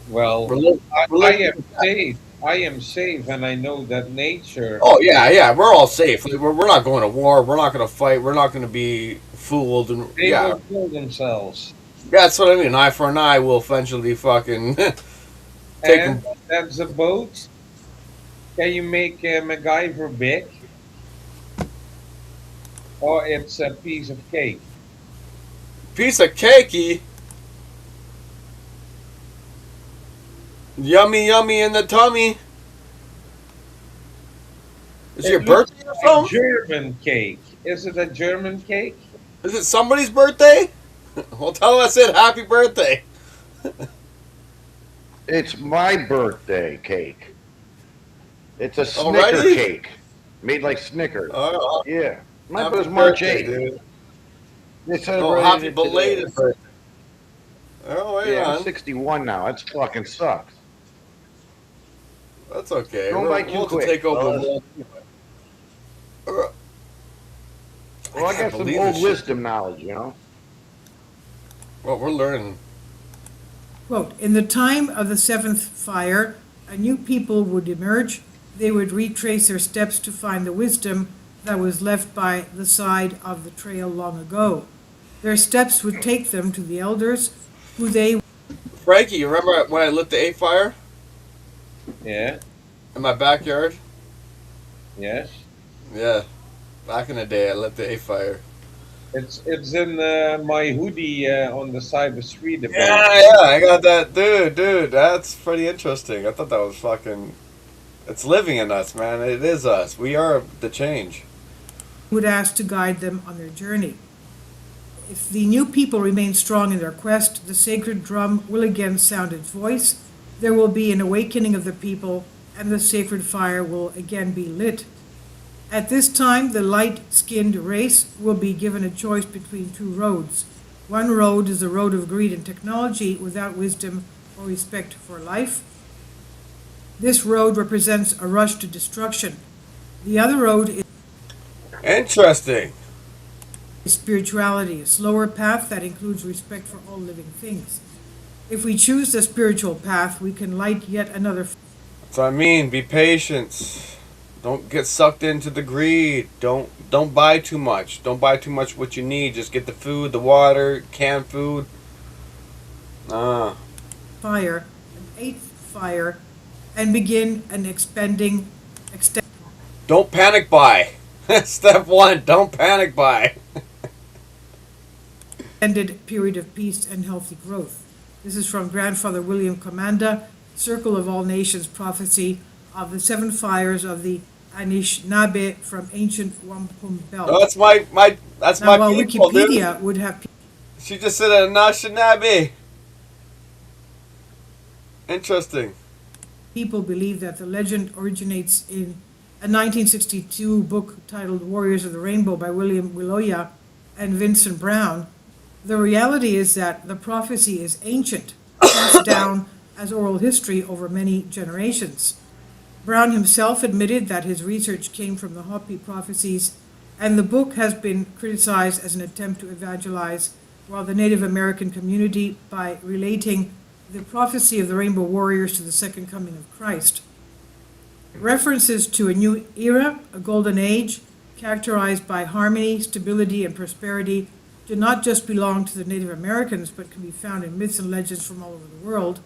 Well, I have faith I am safe, and I know that nature. Oh yeah, we're all safe. We're not going to war. We're not going to fight. We're not going to be fooled. And They yeah, will kill themselves. that's what I mean. Eye for an eye will eventually fucking take And them. that's a boat. Can you make MacGyver big? Or it's a piece of cake? Piece of cakey. Yummy, yummy in the tummy. Is It your looks birthday or like something? German cake. Is it a German cake? Is it somebody's birthday? Well, tell them I said happy birthday. It's my birthday cake. It's a Snicker Alrighty. cake. Made like Snickers. Oh, Yeah. Mine happy was March birthday, 8th. dude. They Oh, celebrated happy it belated today. birthday. Oh, wait Yeah, I'm on. 61 now. That fucking sucks. That's okay. Going We'll, by too we'll have to quick. take over the fellas. world. Well, I can't got some believe old this shit. wisdom knowledge, you know. Well, we're learning. Quote, in the time of the seventh fire, a new people would emerge. They would retrace their steps to find the wisdom that was left by the side of the trail long ago. Their steps would take them to the elders, who they... Frankie, you remember when I lit the 8 fire Yeah. in my backyard? Yes. Yeah. Back in the day, I lit the 8 fire. It's in my hoodie on the side of the street. Yeah, I got that. Dude, that's pretty interesting. I thought that was fucking... It's living in us, man. It is us. We are the change. would ask to guide them on their journey. If the new people remain strong in their quest, the sacred drum will again sound its voice. There will be an awakening of the people, and the sacred fire will again be lit. At this time, the light-skinned race will be given a choice between two roads. One road is the road of greed and technology without wisdom or respect for life. This road represents a rush to destruction. The other road is Interesting. spirituality, a slower path that includes respect for all living things. If we choose the spiritual path, we can light yet another. That's what I mean. Be patient. Don't get sucked into the greed. Don't buy too much. Don't buy too much what you need. Just get the food, the water, canned food. Fire, an eighth fire, and begin an extended Don't panic buy. Step 1, don't panic buy. period of peace and healthy growth. This is from Grandfather William Commanda, Circle of All Nations prophecy of the seven fires of the Anishinaabe from ancient Wampum Belt. Oh, that's my that's Now, my while people, Wikipedia dude. would have She just said a Anishinaabe. Interesting. people believe that the legend originates in a 1962 book titled Warriors of the Rainbow by William Willoya and Vincent Brown. The reality is that the prophecy is ancient, passed down as oral history over many generations. Brown himself admitted that his research came from the Hopi prophecies, and the book has been criticized as an attempt to evangelize while the Native American community by relating the prophecy of the Rainbow Warriors to the second coming of Christ. References to a new era, a golden age, characterized by harmony, stability, and prosperity, do not just belong to the Native Americans, but can be found in myths and legends from all over the world.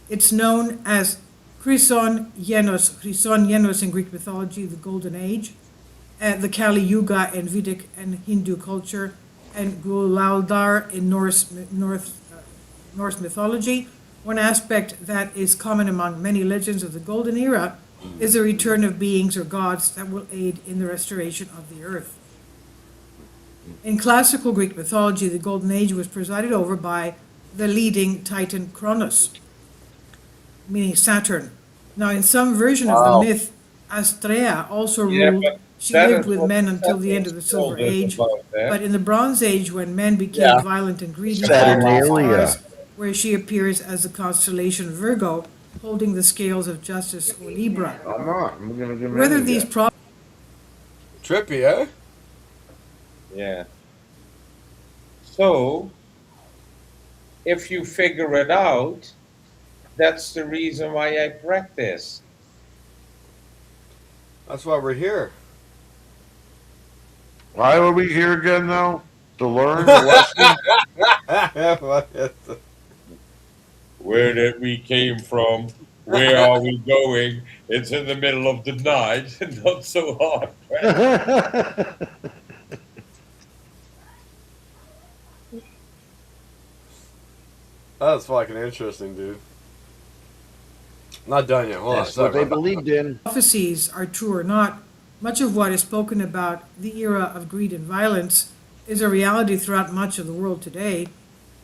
It's known as Chrysson Yenos in Greek mythology, the Golden Age, the Kali Yuga in Vedic and Hindu culture, and Gulaldar in Norse mythology. One aspect that is common among many legends of the Golden Era is the return of beings or gods that will aid in the restoration of the earth. In classical Greek mythology, the Golden Age was presided over by the leading Titan Kronos, meaning Saturn. Now, in some version of Wow. the myth, Astrea also Yeah, ruled. but She that lived is with what men the until the end of the Saturn Silver told us Age. about that. But in the Bronze Age, when men became Yeah. violent and greedy, Saturnalia. Mars, where she appears as the constellation Virgo, holding the scales of justice or Libra. I'm not. I'm gonna give Whether him these that. Trippy, eh? Yeah. So, if you figure it out, That's the reason why I practice. That's why we're here. Why are we here again now? To learn the lesson? Where did we came from? Where are we going? It's in the middle of the night. Not so hard. That's fucking interesting, dude. Not done yet. Hold That's on. what they believed in. Prophecies are true or not, much of what is spoken about the era of greed and violence is a reality throughout much of the world today.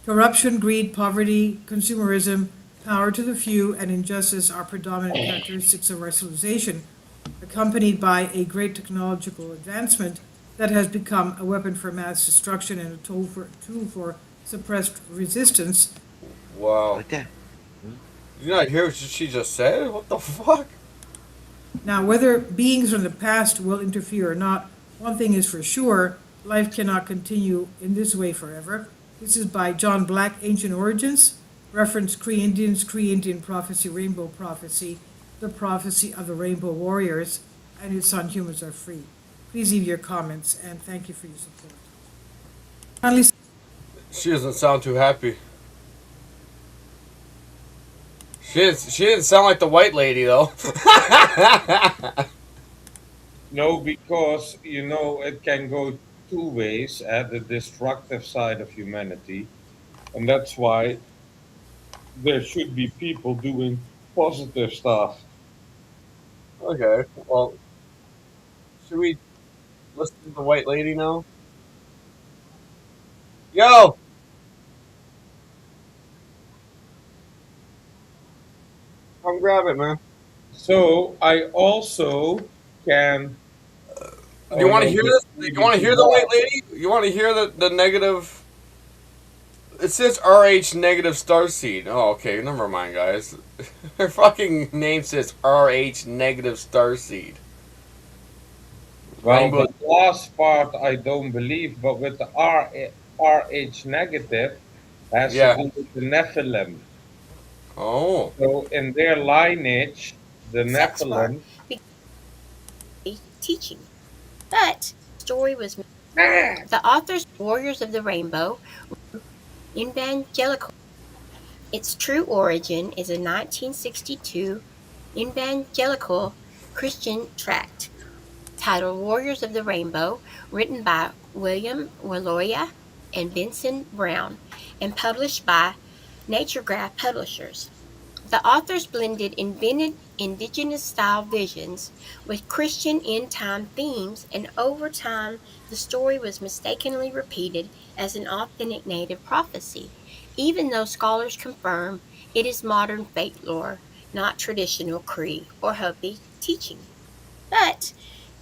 Corruption, greed, poverty, consumerism, power to the few, and injustice are predominant characteristics of our civilization, accompanied by a great technological advancement that has become a weapon for mass destruction and a tool for suppressed resistance. Wow. Like that. Did you not hear what she just said? What the fuck? Now, whether beings from the past will interfere or not, one thing is for sure, life cannot continue in this way forever. This is by John Black, Ancient Origins, reference Cree Indians, Cree Indian Prophecy, Rainbow Prophecy, the Prophecy of the Rainbow Warriors, and its on Humans Are Free. Please leave your comments, and thank you for your support. Finally, She doesn't sound too happy. She didn't sound like the white lady, though. No, because, it can go two ways at the destructive side of humanity. And that's why there should be people doing positive stuff. Okay, well, should we listen to the white lady now? Yo! Come grab it, man. So I also can. You want to hear this? You want to hear the white lady? You want to hear the negative? It says RH negative starseed. Oh, okay. Never mind, guys. Her fucking name says RH negative starseed. Well, Rainbow- the last part I don't believe, but with the RH negative has Yeah. to do with the Nephilim. Oh. So in their lineage, the Nephilim. Teaching. But story was the author's Warriors of the Rainbow Evangelical. Its true origin is a 1962 evangelical Christian tract titled Warriors of the Rainbow, written by William Willoya and Benson Brown, and published by Naturegraph Publishers. The authors blended invented indigenous-style visions with Christian end-time themes, and over time, the story was mistakenly repeated as an authentic native prophecy, even though scholars confirm it is modern fake lore, not traditional Cree or Hopi teaching. But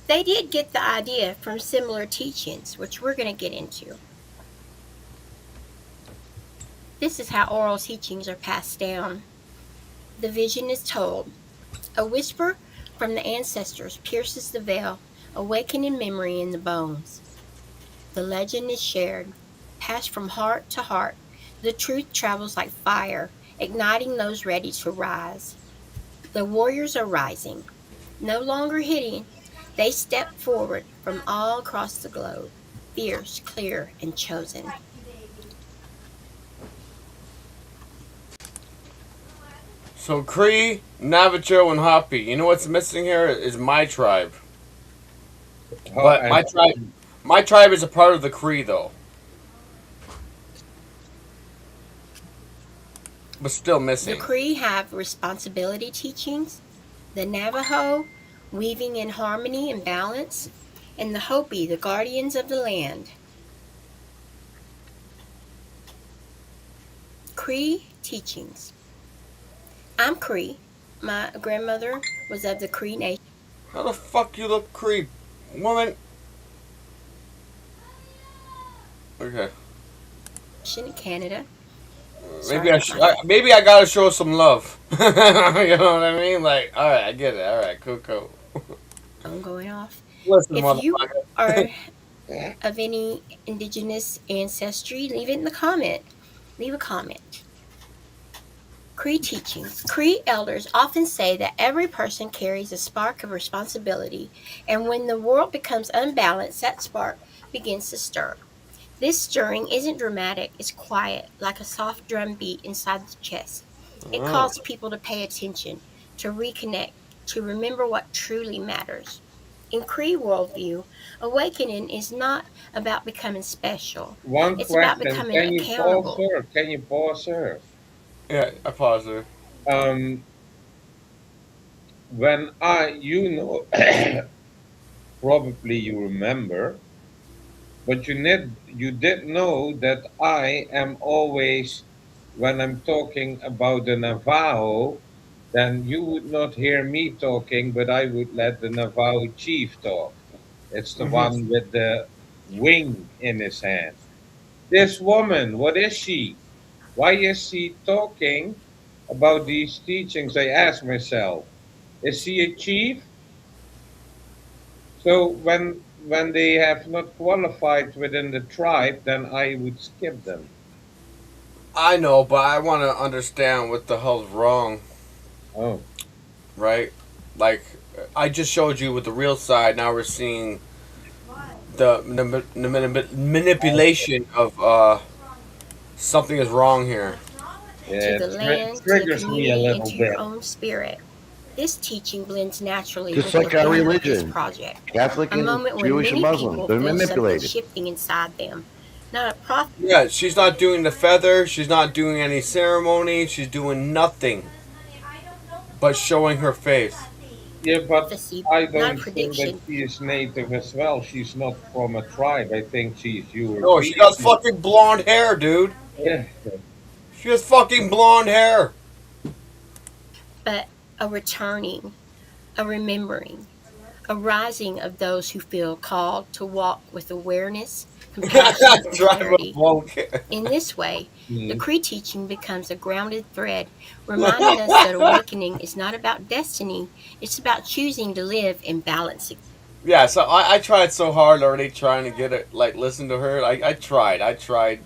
they did get the idea from similar teachings, which we're going to get into. This is how oral teachings are passed down. The vision is told. A whisper from the ancestors pierces the veil, awakening memory in the bones. The legend is shared, passed from heart to heart. The truth travels like fire, igniting those ready to rise. The warriors are rising, no longer hidden. They step forward from all across the globe, fierce, clear, and chosen. So Cree, Navajo, and Hopi. You know what's missing here is my tribe. But my tribe is a part of the Cree, though. But still The missing. Cree have responsibility teachings, the Navajo, weaving in harmony and balance, and the Hopi, the guardians of the land. Cree teachings. I'm Cree. My grandmother was of the Cree nation. How the fuck you look Cree, woman? Okay. In Canada. Maybe I gotta show some love. You know what I mean? Like, all right, I get it. All right, cool. I'm going off. Listen, If you motherfucker. are of any indigenous ancestry, leave it in the comment. Leave a comment. Cree teachings. Cree elders often say that every person carries a spark of responsibility, and when the world becomes unbalanced, that spark begins to stir. This stirring isn't dramatic, it's quiet, like a soft drum beat inside the chest. It Oh. calls people to pay attention, to reconnect, to remember what truly matters. In Cree worldview, awakening is not about becoming special. One It's about question. becoming Can you pause accountable. her? Can you pause her? Yeah, I pause there. When you know, probably you remember, but you did know that I am always, when I'm talking about the Navajo, then you would not hear me talking, but I would let the Navajo chief talk. It's the one with the wing in his hand. This woman, what is she? Why is she talking about these teachings? I ask myself. Is she a chief? So when they have not qualified within the tribe, then I would skip them. I know, but I want to understand what the hell's wrong. Oh. Right? Like, I just showed you with the real side. Now we're seeing the manipulation of something is wrong here. Yeah, To the it land, to the triggers me a community, little and to your bit. own spirit. This teaching blends naturally Just with like the our theme of this religion. project. Catholic A and moment when Jewish and many Muslim. people They're feel something manipulated. shifting inside them. Not a prophet. Yeah, she's not doing the feather. She's not doing any ceremony. She's doing nothing but showing her face. Yeah, but I not a don't think that prediction. she is native as well. She's not from a tribe. I think she's European. No, she got fucking blonde hair, dude. Yeah. She has fucking blonde hair. But a returning, a remembering, a rising of those who feel called to walk with awareness, compassion, and Drive a clarity. boat. In this way, the Mhm. Cree teaching becomes a grounded thread, reminding us that awakening is not about destiny, it's about choosing to live in balance. Yeah, so I tried so hard already trying to get it, like, listen to her. I tried.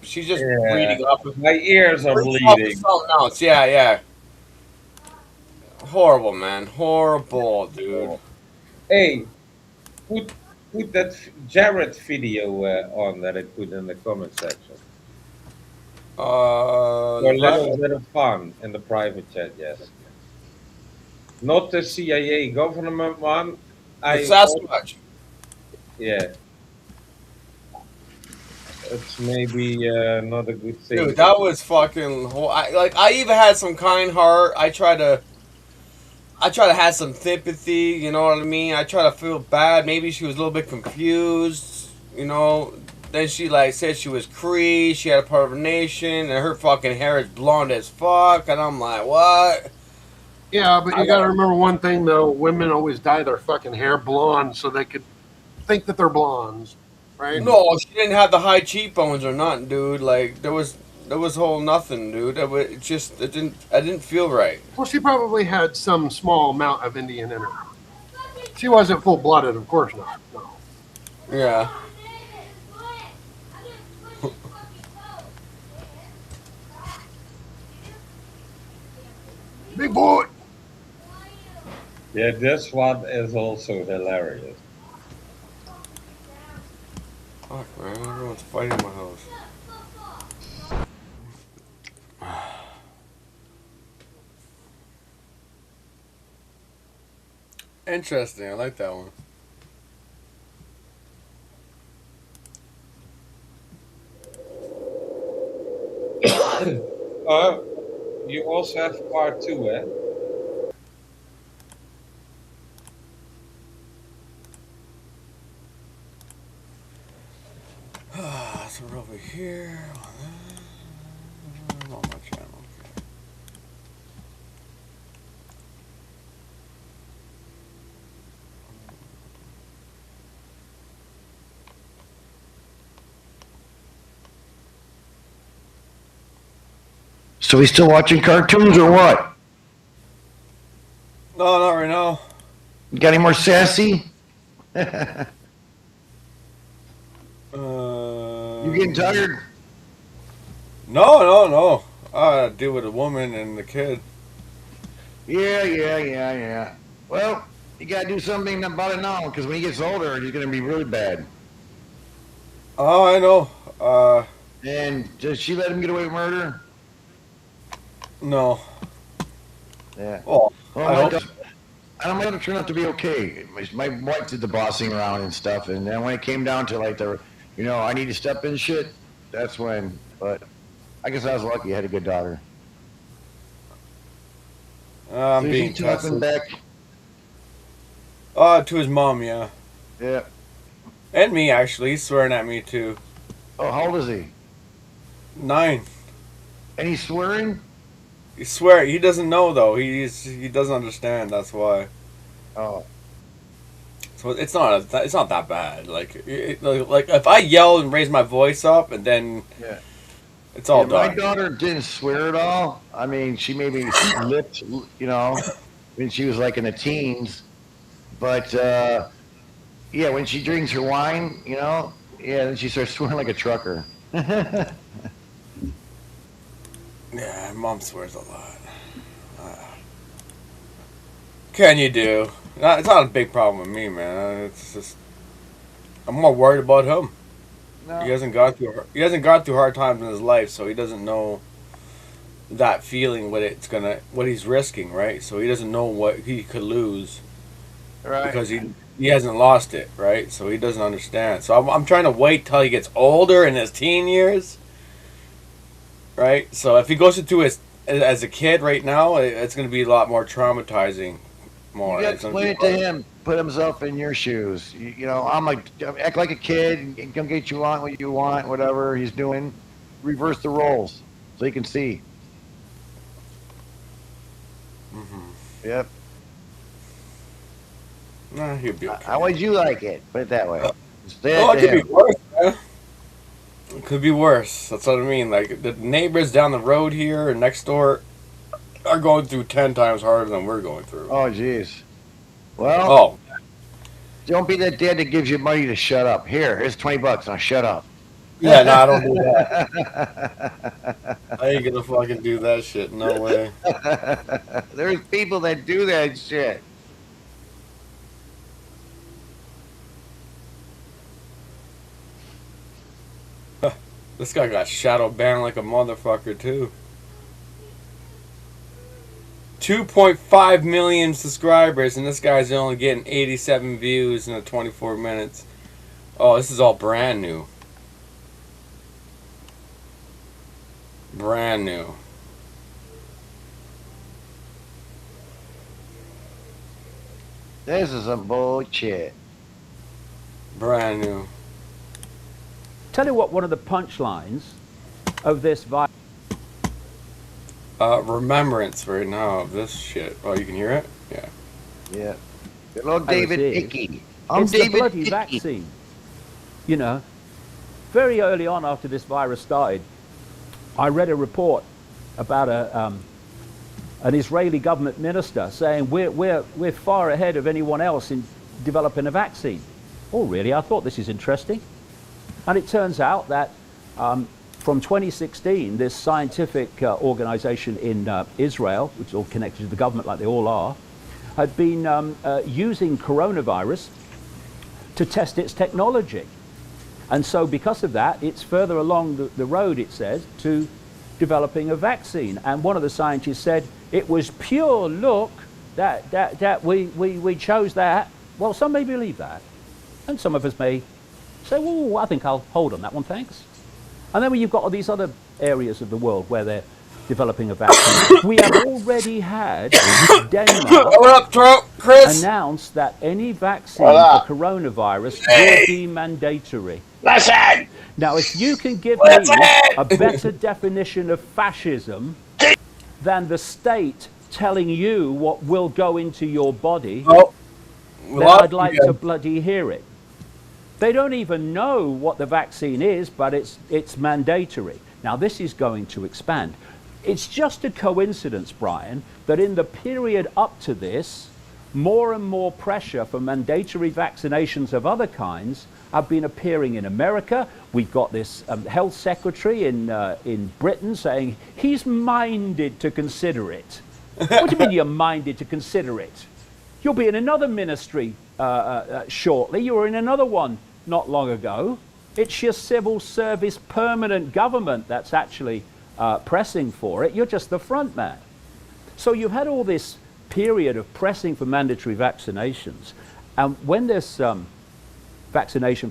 She's just Yeah. reading off of My ears are reading off of bleeding. something else. Yeah. Horrible, man. Horrible, dude. Hey, put that Jared video on that I put in the comment section. For a little bit of fun in the private chat, yes. Not the CIA government one. The Sasquatch. Yeah. It's maybe not a good thing. Dude, that was fucking. I even had some kind heart. I try to have some sympathy. You know what I mean? I try to feel bad. Maybe she was a little bit confused. You know. Then she said she was Cree. She had a part of her nation, and her fucking hair is blonde as fuck. And I'm like, what? Yeah, but you got to remember one thing though: women always dye their fucking hair blonde so they could think that they're blondes, right? No, she didn't have the high cheekbones or nothing, dude. Like there was whole nothing, dude. It didn't feel right. Well, she probably had some small amount of Indian in her. She wasn't full blooded, of course not. No. Yeah. Big boy. Yeah, this one is also hilarious. Fuck, man. Everyone's fighting in my house. Interesting. I like that one. You also have part 2, eh? So we're over here. I'm on my channel. Okay. So he's still watching cartoons or what? No, not right now. You got any more sassy? You getting tired? No. deal with a woman and the kid. Yeah. Well, you gotta do something about it now, because when he gets older, he's gonna be really bad. Oh, I know. And does she let him get away with murder? No. Yeah. Oh, Well, I my hope daughter, my daughter turned out to be okay. My wife did the bossing around and stuff, and then when it came down to like I need to step in shit, that's when. But I guess I was lucky. I had a good daughter. I'm So being she talking tested. back. To his mom, yeah. Yeah. And me, actually. He's swearing at me, too. Oh, how old is he? 9. And he's swearing? He swear he doesn't know though. He doesn't understand. That's why. Oh. So it's not that bad. Like if I yell and raise my voice up and then Yeah. it's all My done. daughter didn't swear at all. I mean, she maybe slipped, when she was like in the teens. But yeah, when she drinks her wine, then she starts swearing like a trucker. Yeah, mom swears a lot. Can you do? It's not a big problem with me, man. It's just I'm more worried about him. No. He hasn't gone through hard times in his life, so he doesn't know that feeling what he's risking, right? So he doesn't know what he could lose, Right. because he hasn't lost it, right? So he doesn't understand. So I'm trying to wait till he gets older in his teen years, right? So if he goes into as a kid right now, it's going to be a lot more traumatizing. More. You got It's to gonna explain be it to him. Put himself in your shoes. I'm like, act like a kid. And come get what you want, whatever he's doing. Reverse the roles so he can see. Yep. Nah, he'll be okay. How would you like it? Put it that way. Say Oh, it it to could him. be worse, man. It could be worse. That's what I mean. Like the neighbors down the road here and next door are going through 10 times harder than we're going through. Oh, jeez. Well, Oh, don't be that dad that gives you money to shut up. Here's $20. Now shut up. yeah, no, I don't do that. I ain't gonna fucking do that shit. No way. There's people that do that shit. This guy got shadow banned like a motherfucker too. 2.5 million subscribers, and this guy's only getting 87 views in the 24 minutes. Oh, this is all brand new. Brand new. This is some bullshit. Brand new. Tell you what, one of the punchlines of this virus. Remembrance right now of this shit. Oh, you can hear it? Yeah. Yeah. Hello, David Hickey. I'm It's David the bloody Hickey. vaccine. Very early on after this virus started, I read a report about an Israeli government minister saying we're far ahead of anyone else in developing a vaccine. Oh, really? I thought this is interesting. And it turns out that from 2016, this scientific organization in Israel, which is all connected to the government like they all are, had been using coronavirus to test its technology. And so because of that, it's further along the road, it says, to developing a vaccine. And one of the scientists said, it was pure luck that we chose that. Well, some may believe that. And some of us may say, well, I think I'll hold on that one, thanks. And then when you've got all these other areas of the world where they're developing a vaccine, we have already had Denmark announce that any vaccine for coronavirus will be mandatory. Listen! Now, if you can give me a better definition of fascism than the state telling you what will go into your body, then I'd like to bloody hear it. They don't even know what the vaccine is, but it's mandatory. Now, this is going to expand. It's just a coincidence, Brian, that in the period up to this, more and more pressure for mandatory vaccinations of other kinds have been appearing in America. We've got this health secretary in Britain saying he's minded to consider it. What do you mean you're minded to consider it? You'll be in another ministry shortly. You were in another one not long ago. It's your civil service permanent government that's actually pressing for it. You're just the front man. So you've had all this period of pressing for mandatory vaccinations. And when this vaccination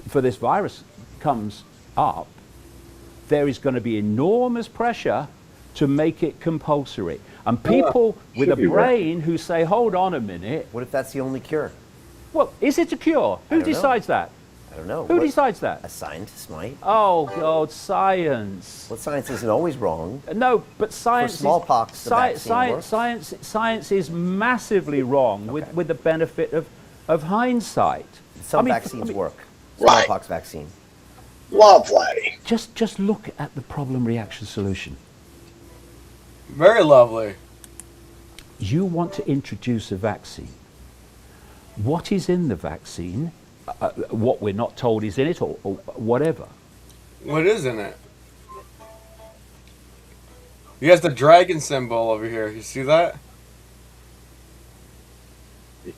for this virus comes up, there is going to be enormous pressure to make it compulsory. And people with a brain who say, hold on a minute. What if that's the only cure? Well, is it a cure? Who decides that? I don't know. Who decides that? A scientist might. Oh, God, science. Well, science isn't always wrong. No, but science For smallpox, the vaccine works. Science is massively wrong with the benefit of hindsight. Some vaccines work. Smallpox vaccine. Lovely. Just look at the problem reaction solution. Very lovely. You want to introduce a vaccine. What is in the vaccine? What we're not told is in it, or whatever. What is in it? He has the dragon symbol over here. You see that? You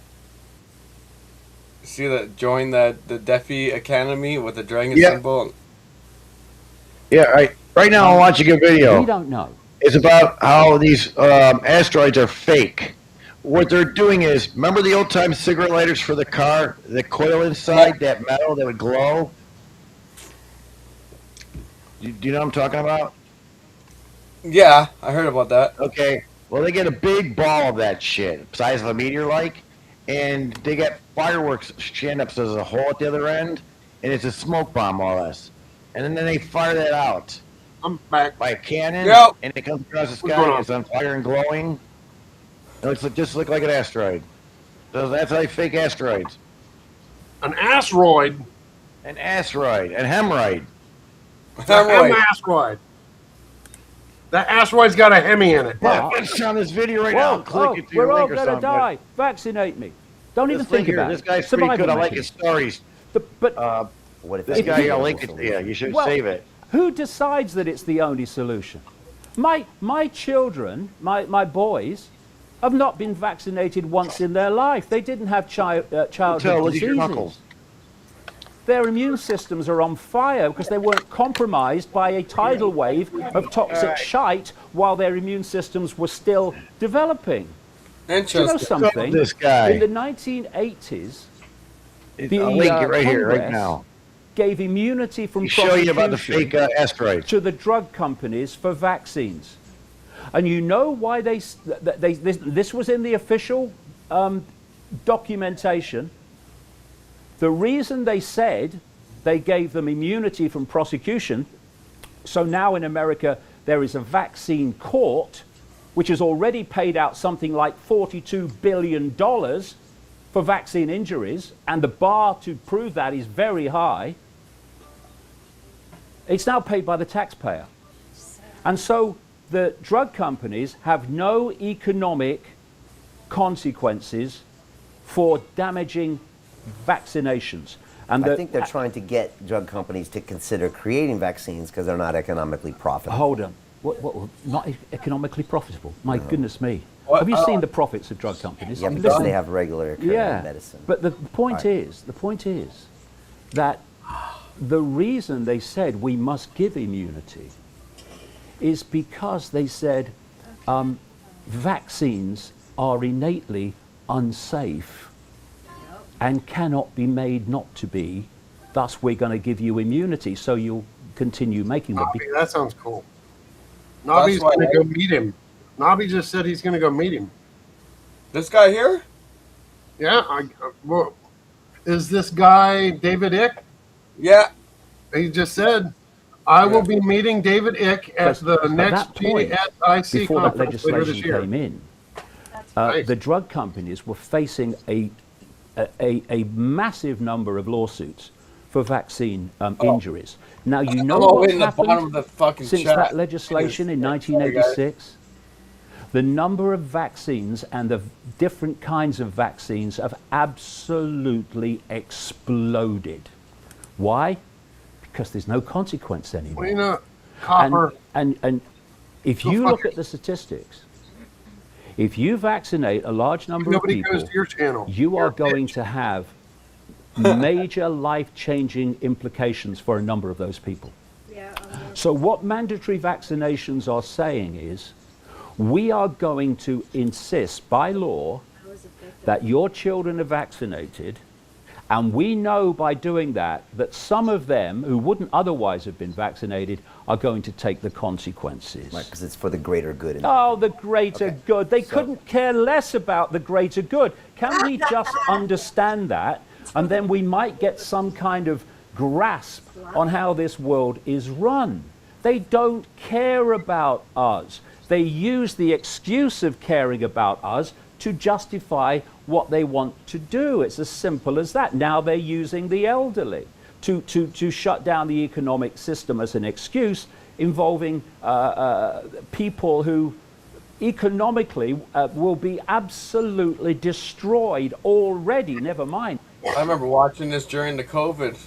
see that? Join the Defi Academy with the dragon symbol. Yeah, right now I'm watching a video. We don't know. It's about how these asteroids are fake. What they're doing is, remember the old time cigarette lighters for the car? The coil inside, that metal that would glow? Do you know what I'm talking about? Yeah, I heard about that. Okay. Well, they get a big ball of that shit, size of a meteor like, and they get fireworks stand up so there's a hole at the other end, and it's a smoke bomb, more or less. And then they fire that out. I'm back. By a cannon, Yep. and it comes across the What's sky, going and on? it's on fire and glowing. It looks just like an asteroid. So that's how they fake asteroids. An asteroid? An asteroid. An hemorrhoid. An asteroid. That asteroid's got a Hemi in it. Yeah, it's on this video right now. Click it to your we're all link or going to something. die. Vaccinate me. Don't even This think link here, about this it. guy's pretty Survival good. I like mission. his stories. But what if this guy, I'll link it to you. You should Well, save it. Who decides that it's the only solution? My children, my boys, have not been vaccinated once in their life. They didn't have childhood Look at your diseases. knuckles. Their immune systems are on fire because they weren't compromised by a tidal wave of toxic shite while their immune systems were still developing. Do you know Interesting. something? This guy. In the 1980s, the I'll link it right here, right Congress now. gave immunity from He's showing you about the prosecution fake asteroids. to the drug companies for vaccines. And you know why this was in the official documentation. The reason they said they gave them immunity from prosecution, so now in America there is a vaccine court which has already paid out something like $42 billion for vaccine injuries, and the bar to prove that is very high. It's now paid by the taxpayer. And so the drug companies have no economic consequences for damaging vaccinations. And I think they're trying to get drug companies to consider creating vaccines because they're not economically profitable. Hold on. What, not economically profitable? My goodness me. What? Have you seen the profits of drug companies? Yeah, because they have regular medicine. But the point is that the reason they said we must give immunity is because they said vaccines are innately unsafe and cannot be made not to be. Thus, we're going to give you immunity, so you'll continue making them. Nobby, that sounds cool. Nobby's going to go meet him. Nobby just said he's going to go meet him. This guy here? Yeah. Well, is this guy David Icke? Yeah. He just said, I will be meeting David Icke at the next GSIC before that conference later this legislation year. came in, the drug companies were facing a massive number of lawsuits for vaccine injuries. Now, you know I'm all what's in the bottom of happened the fucking since chat. that legislation in 1986? The number of vaccines and the different kinds of vaccines have absolutely exploded. Why? Because there's no consequence anymore. Well, you know, Copper. And if you look at the statistics, if you vaccinate a large number of Nobody people, goes to your channel. you are going to have major life-changing implications for a number of those people. So what mandatory vaccinations are saying is, we are going to insist by law that your children are vaccinated, and we know by doing that that some of them who wouldn't otherwise have been vaccinated are going to take the consequences. Right, because it's for the greater good. Oh, the greater good. They couldn't care less about the greater good. Can we just understand that? And then we might get some kind of grasp on how this world is run. They don't care about us. They use the excuse of caring about us to justify what they want to do. It's as simple as that. Now they're using the elderly to shut down the economic system as an excuse, involving people who economically will be absolutely destroyed already, never mind. I remember watching this during the COVID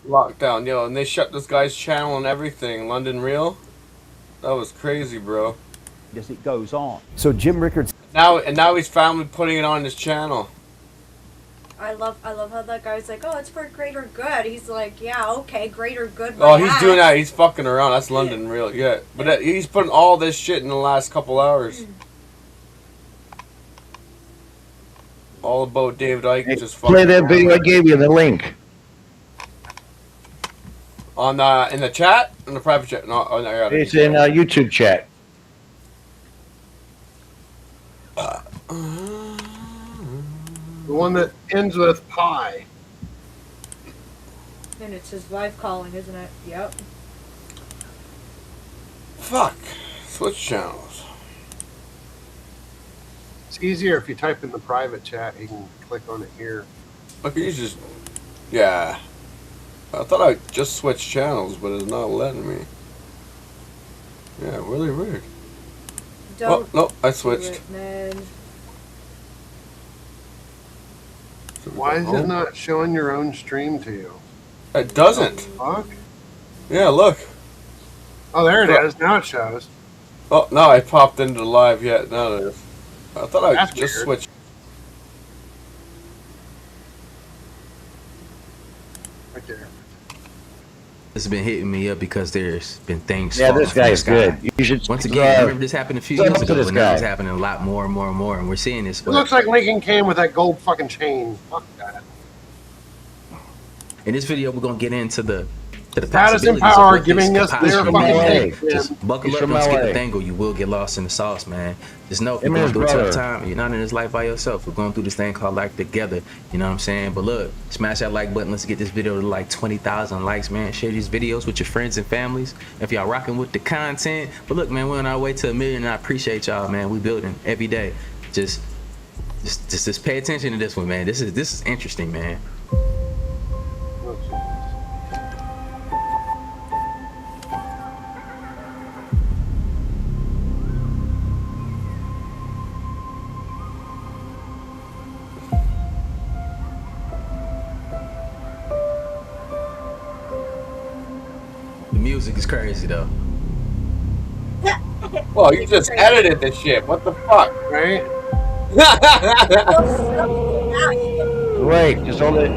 lockdown, and they shut this guy's channel and everything, London Real. That was crazy, bro. Because it goes on. So Jim Rickards. Now he's finally putting it on his channel. I love how that guy's like, oh, it's for greater good. He's like, yeah, okay, greater good. Oh, he's doing that. He's fucking around. That's London Real. Yeah, but he's putting all this shit in the last couple hours. All about David Icke just fucking Play that around. video I gave you, the link. On in the chat? In the private chat? No, I got it. It's in YouTube chat. The one that ends with pie. And it's his wife calling, isn't it? Yep. Fuck. Switch channels. It's easier if you type in the private chat. You can click on it here. Look, you just... Yeah. I thought I just switched channels, but it's not letting me. Yeah, really weird. Don't oh, no, I do switched. it, man. Why is it not showing your own stream to you? It doesn't. Fuck. Yeah, look. Oh, there it is. Now it shows. Oh, no, I popped into the live yet. Now it is. I thought I That's just weird. switched. Right there. It's been hitting me up because there's been things. Yeah, falling this from the guy's sky. good. You should. Once again, I remember this happened a few Look years to ago, this but now it's guy. happening a lot more and more and more, and we're seeing this. It looks like Lincoln came with that gold fucking chain. Fuck that. In this video, we're gonna get into the Status and possibilities of power what this giving could us their possibly fucking be. take. Just buckle He's up, from don't skip LA. a thing, or you will get lost in the sauce, man. Just know if Him you're and going his through a tough brother. time, you're not in this life by yourself. We're going through this thing called life together. You know what I'm saying? But look, smash that like button. Let's get this video to like 20,000 likes, man. Share these videos with your friends and families if y'all rocking with the content. But look, man, we're on our way to 1 million, and I appreciate y'all, man. We building every day. Just pay attention to this one, man. This is interesting, man. The music is crazy though. Well, you just edited this shit. What the fuck? Right? Wait, just hold it.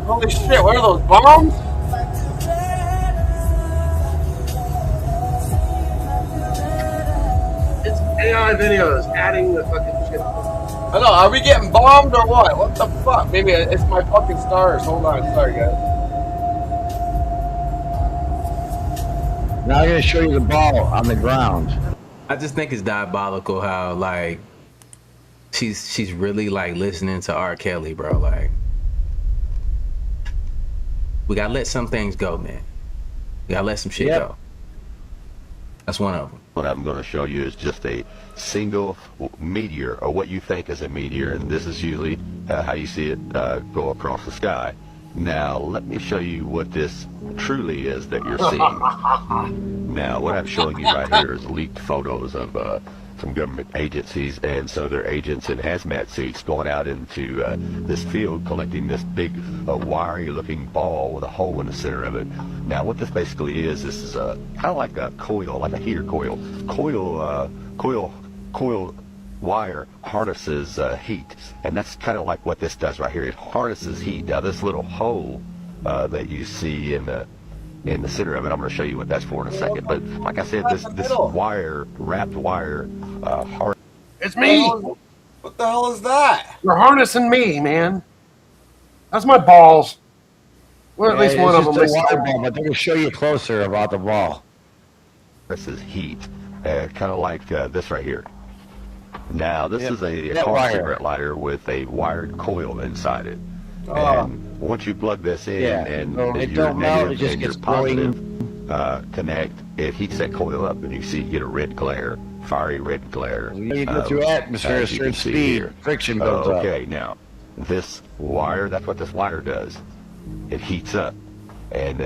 Holy shit, what are those bombs? It's AI videos adding the fucking shit. Hello, are we getting bombed or what? What the fuck? Maybe it's my fucking stars. Hold on, sorry guys. Now I'm gonna show you the ball on the ground. I just think it's diabolical how like she's really like listening to R. Kelly, bro. Like we gotta let some things go, man. We gotta let some shit go. That's one of them. What I'm going to show you is just a single meteor, or what you think is a meteor, and this is usually how you see it go across the sky. Now, let me show you what this truly is that you're seeing. Now, what I'm showing you right here is leaked photos of some government agencies, and so they're agents in hazmat suits going out into this field collecting this big wiry-looking ball with a hole in the center of it. Now, what this basically is, this is kind of like a coil, like a heater coil. Coil wire harnesses heat, and that's kind of like what this does right here. It harnesses heat. Now, this little hole that you see in the center of it, I'm going to show you what that's for in a second. But like I said, this wire, wrapped wire, It's me. What the hell is that? You're harnessing me, man. That's my balls. Well, at least one of them. It's just a water ball, but they're going to show you closer about the ball. This is heat, kind of like this right here. Now, this is a car wire. cigarette lighter with a wired coil inside it. Oh. And once you plug this in and it your don't melt, negative it just and your gets glowing. positive connect, it heats that coil up, and you see you get a red glare, fiery red glare. You go through atmosphere, as you can certain see speed, here. friction builds up. Okay, now, this wire, that's what this wire does. It heats up. And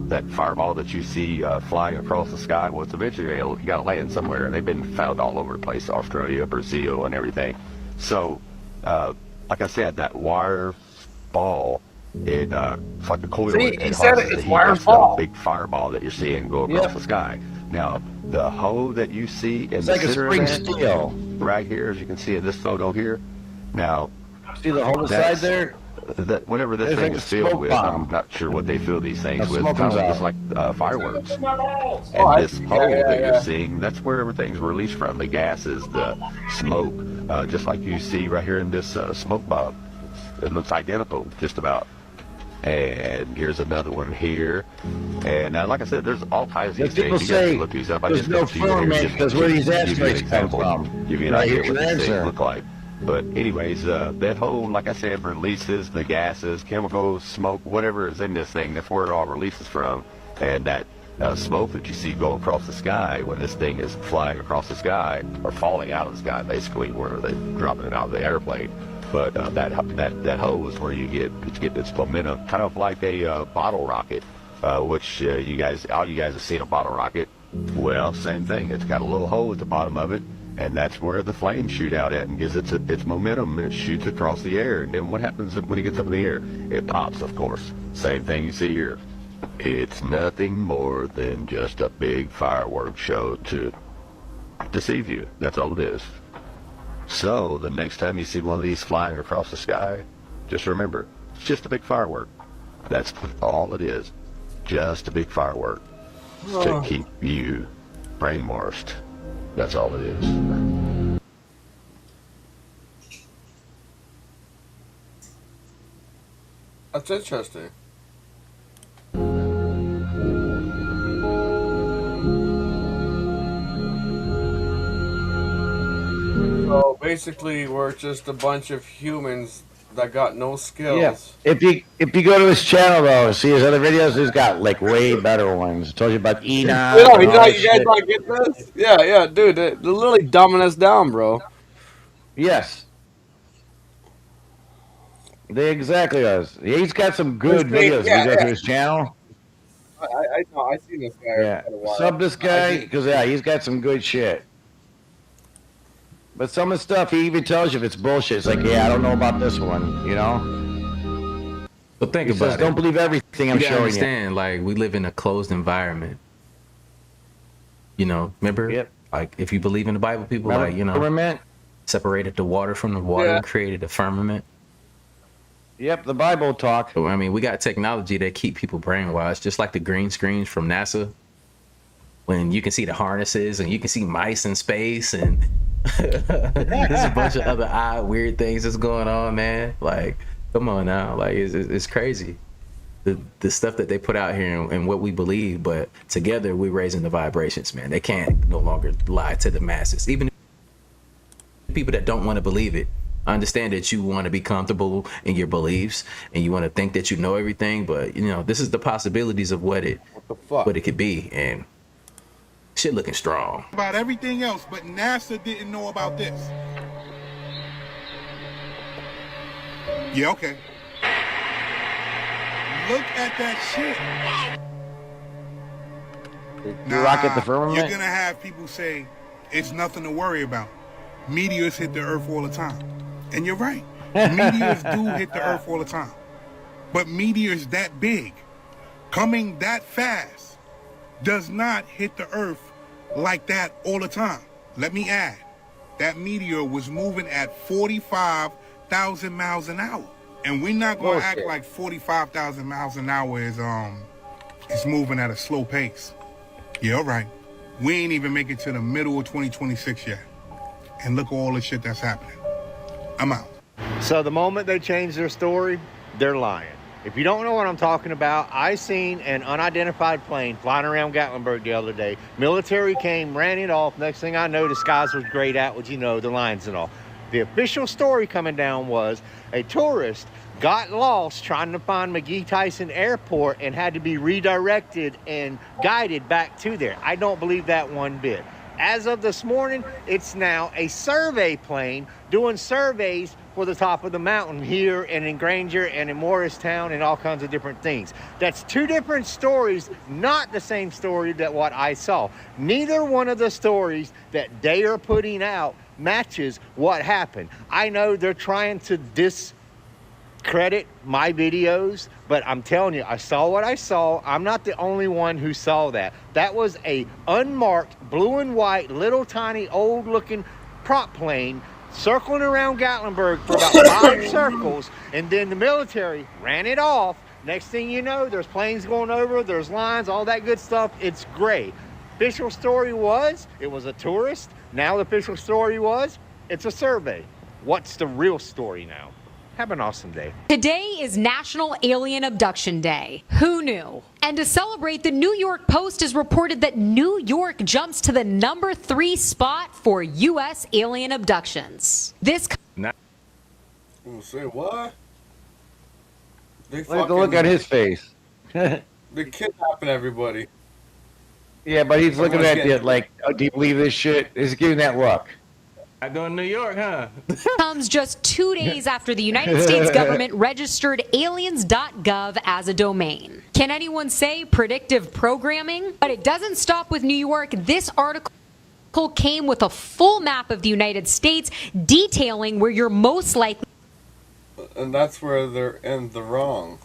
that fireball that you see flying across the sky, well, it's eventually you got to land somewhere. And they've been found all over the place, Australia, Brazil, and everything. So, like I said, that wire ball, it's like a coil. See, it he said harnesses it's the heat. wire That's the ball. big fireball that you're seeing go across the sky. Now, the hole that you see in It's the like a center of spring that, steel. right here, as you can see in this photo here. Now, See the hole inside that's- there? that whatever this There's thing like is a filled smoke with, bomb. I'm not sure what they fill these things The with. smoke Kind of comes just like fireworks. And I this see. hole Yeah, that yeah. you're seeing, that's where everything's released from. The gases, the smoke, just like you see right here in this smoke bomb. It looks identical, just about. And here's another one here. And like I said, there's all kinds of these People things. You guys say can look these up. I there's just no got to you here firmament just because where these give you an asteroids come example, from. give you an Right, idea here's what your these things answer. look like. But anyways, that hole, like I said, releases the gases, chemicals, smoke, whatever is in this thing. That's where it all releases from. And that smoke that you see go across the sky when this thing is flying across the sky, or falling out of the sky, basically, where they're dropping it out of the airplane. But that hole is where you get this momentum, kind of like a bottle rocket, which all you guys have seen a bottle rocket. Well, same thing. It's got a little hole at the bottom of it. And that's where the flames shoot out at and gives its momentum, and it shoots across the air. And then what happens when it gets up in the air? It pops, of course. Same thing you see here. It's nothing more than just a big fireworks show to deceive you. That's all it is. So the next time you see one of these flying across the sky, just remember, it's just a big firework. That's all it is. Just a big firework to keep you brainwashed. That's all it is. That's interesting. So basically, we're just a bunch of humans that got no skills. Yeah. If you go to his channel though, see his other videos, he's got like way better ones. I told you about Enoch. You and all you that guys shit. not get this? Yeah, dude, they're literally dumbing us down, bro. Yes. They exactly are. He's got some good videos. Yeah, if you go yeah. to his channel. I know, I seen this guy. Yeah. for a while. Sub this guy because he's got some good shit. But some of the stuff he even tells you if it's bullshit. It's like, yeah, I don't know about this one. You know. But think He about says, it. don't believe everything I'm You gotta showing understand, like we live in a closed environment. You know, remember? Yep. Like if you believe in the Bible, people Remember like, you know, firmament? separated the water from the water Yeah. and created a firmament. Yep, the Bible talk. So, I mean, we got technology that keep people brainwashed, just like the green screens from NASA. When you can see the harnesses and you can see mice in space and there's a bunch of other odd, weird things that's going on, man. Like, come on now, like it's crazy. the stuff that they put out here and what we believe, but together we're raising the vibrations, man. They can't no longer lie to the masses. Even people that don't want to believe it. I understand that you want to be comfortable in your beliefs and you want to think that you know everything, but you know, this is the possibilities of what it could be, and shit looking strong. About everything else, but NASA didn't know about this. Yeah, okay. Look at that shit. You rocket the firmament? You're gonna have people say it's nothing to worry about. Meteors hit the Earth all the time. And you're right. Meteors do hit the Earth all the time. But meteors that big, coming that fast, does not hit the Earth like that all the time. Let me add, that meteor was moving at 45,000 miles an hour. And we're not gonna act like 45,000 miles an hour is moving at a slow pace. Yeah, all right. We ain't even make it to the middle of 2026 yet. And look at all the shit that's happening. I'm out. So the moment they change their story, they're lying. If you don't know what I'm talking about, I seen an unidentified plane flying around Gatlinburg the other day. Military came, ran it off. Next thing I know, the skies was grayed out with, you know, the lines and all. The official story coming down was a tourist got lost trying to find McGee Tyson Airport and had to be redirected and guided back to there. I don't believe that one bit. As of this morning, it's now a survey plane doing surveys for the top of the mountain here and in Granger and in Morristown and all kinds of different things. That's two different stories, not the same story that what I saw. Neither one of the stories that they are putting out matches what happened. I know they're trying to discredit my videos, but I'm telling you, I saw what I saw. I'm not the only one who saw that. That was a unmarked blue and white little tiny old looking prop plane circling around Gatlinburg for about 5 circles, and then the military ran it off. Next thing you know, there's planes going over, there's lines, all that good stuff. It's great. Official story was it was a tourist. Now the official story was it's a survey. What's the real story now? Have an awesome day. Today is National Alien Abduction Day. Who knew? And to celebrate, the New York Post has reported that New York jumps to the number 3 spot for U.S. alien abductions. This. Say what? They Look at his face. They kidnapping everybody. Yeah, but he's looking at you like, oh, do you believe this shit? He's giving that look. I go to New York, huh? Comes just 2 days after the United States government registered aliens.gov as a domain. Can anyone say predictive programming? But it doesn't stop with New York. This article came with a full map of the United States detailing where you're most likely. And that's where they're in the wrong.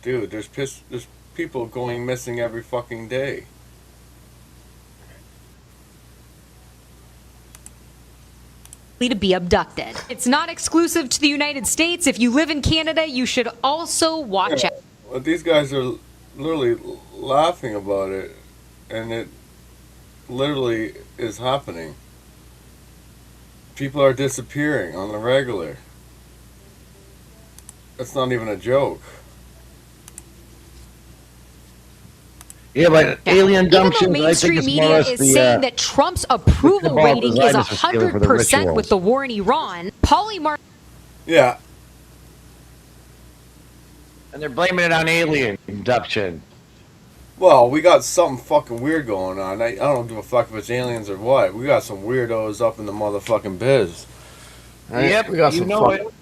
Dude, there's people going missing every fucking day. To be abducted. It's not exclusive to the United States. If you live in Canada, you should also watch out. Well, these guys are literally laughing about it, and it literally is happening. People are disappearing on the regular. That's not even a joke. Yeah, but alien dumb shit. Even though mainstream media is saying that Trump's approval rating is 100% with the war in Iran, Polymar. Yeah. And they're blaming it on alien abduction. Well, we got something fucking weird going on. I don't give a fuck if it's aliens or what. We got some weirdos up in the motherfucking biz. Right? Yep, we got some know fucking. it.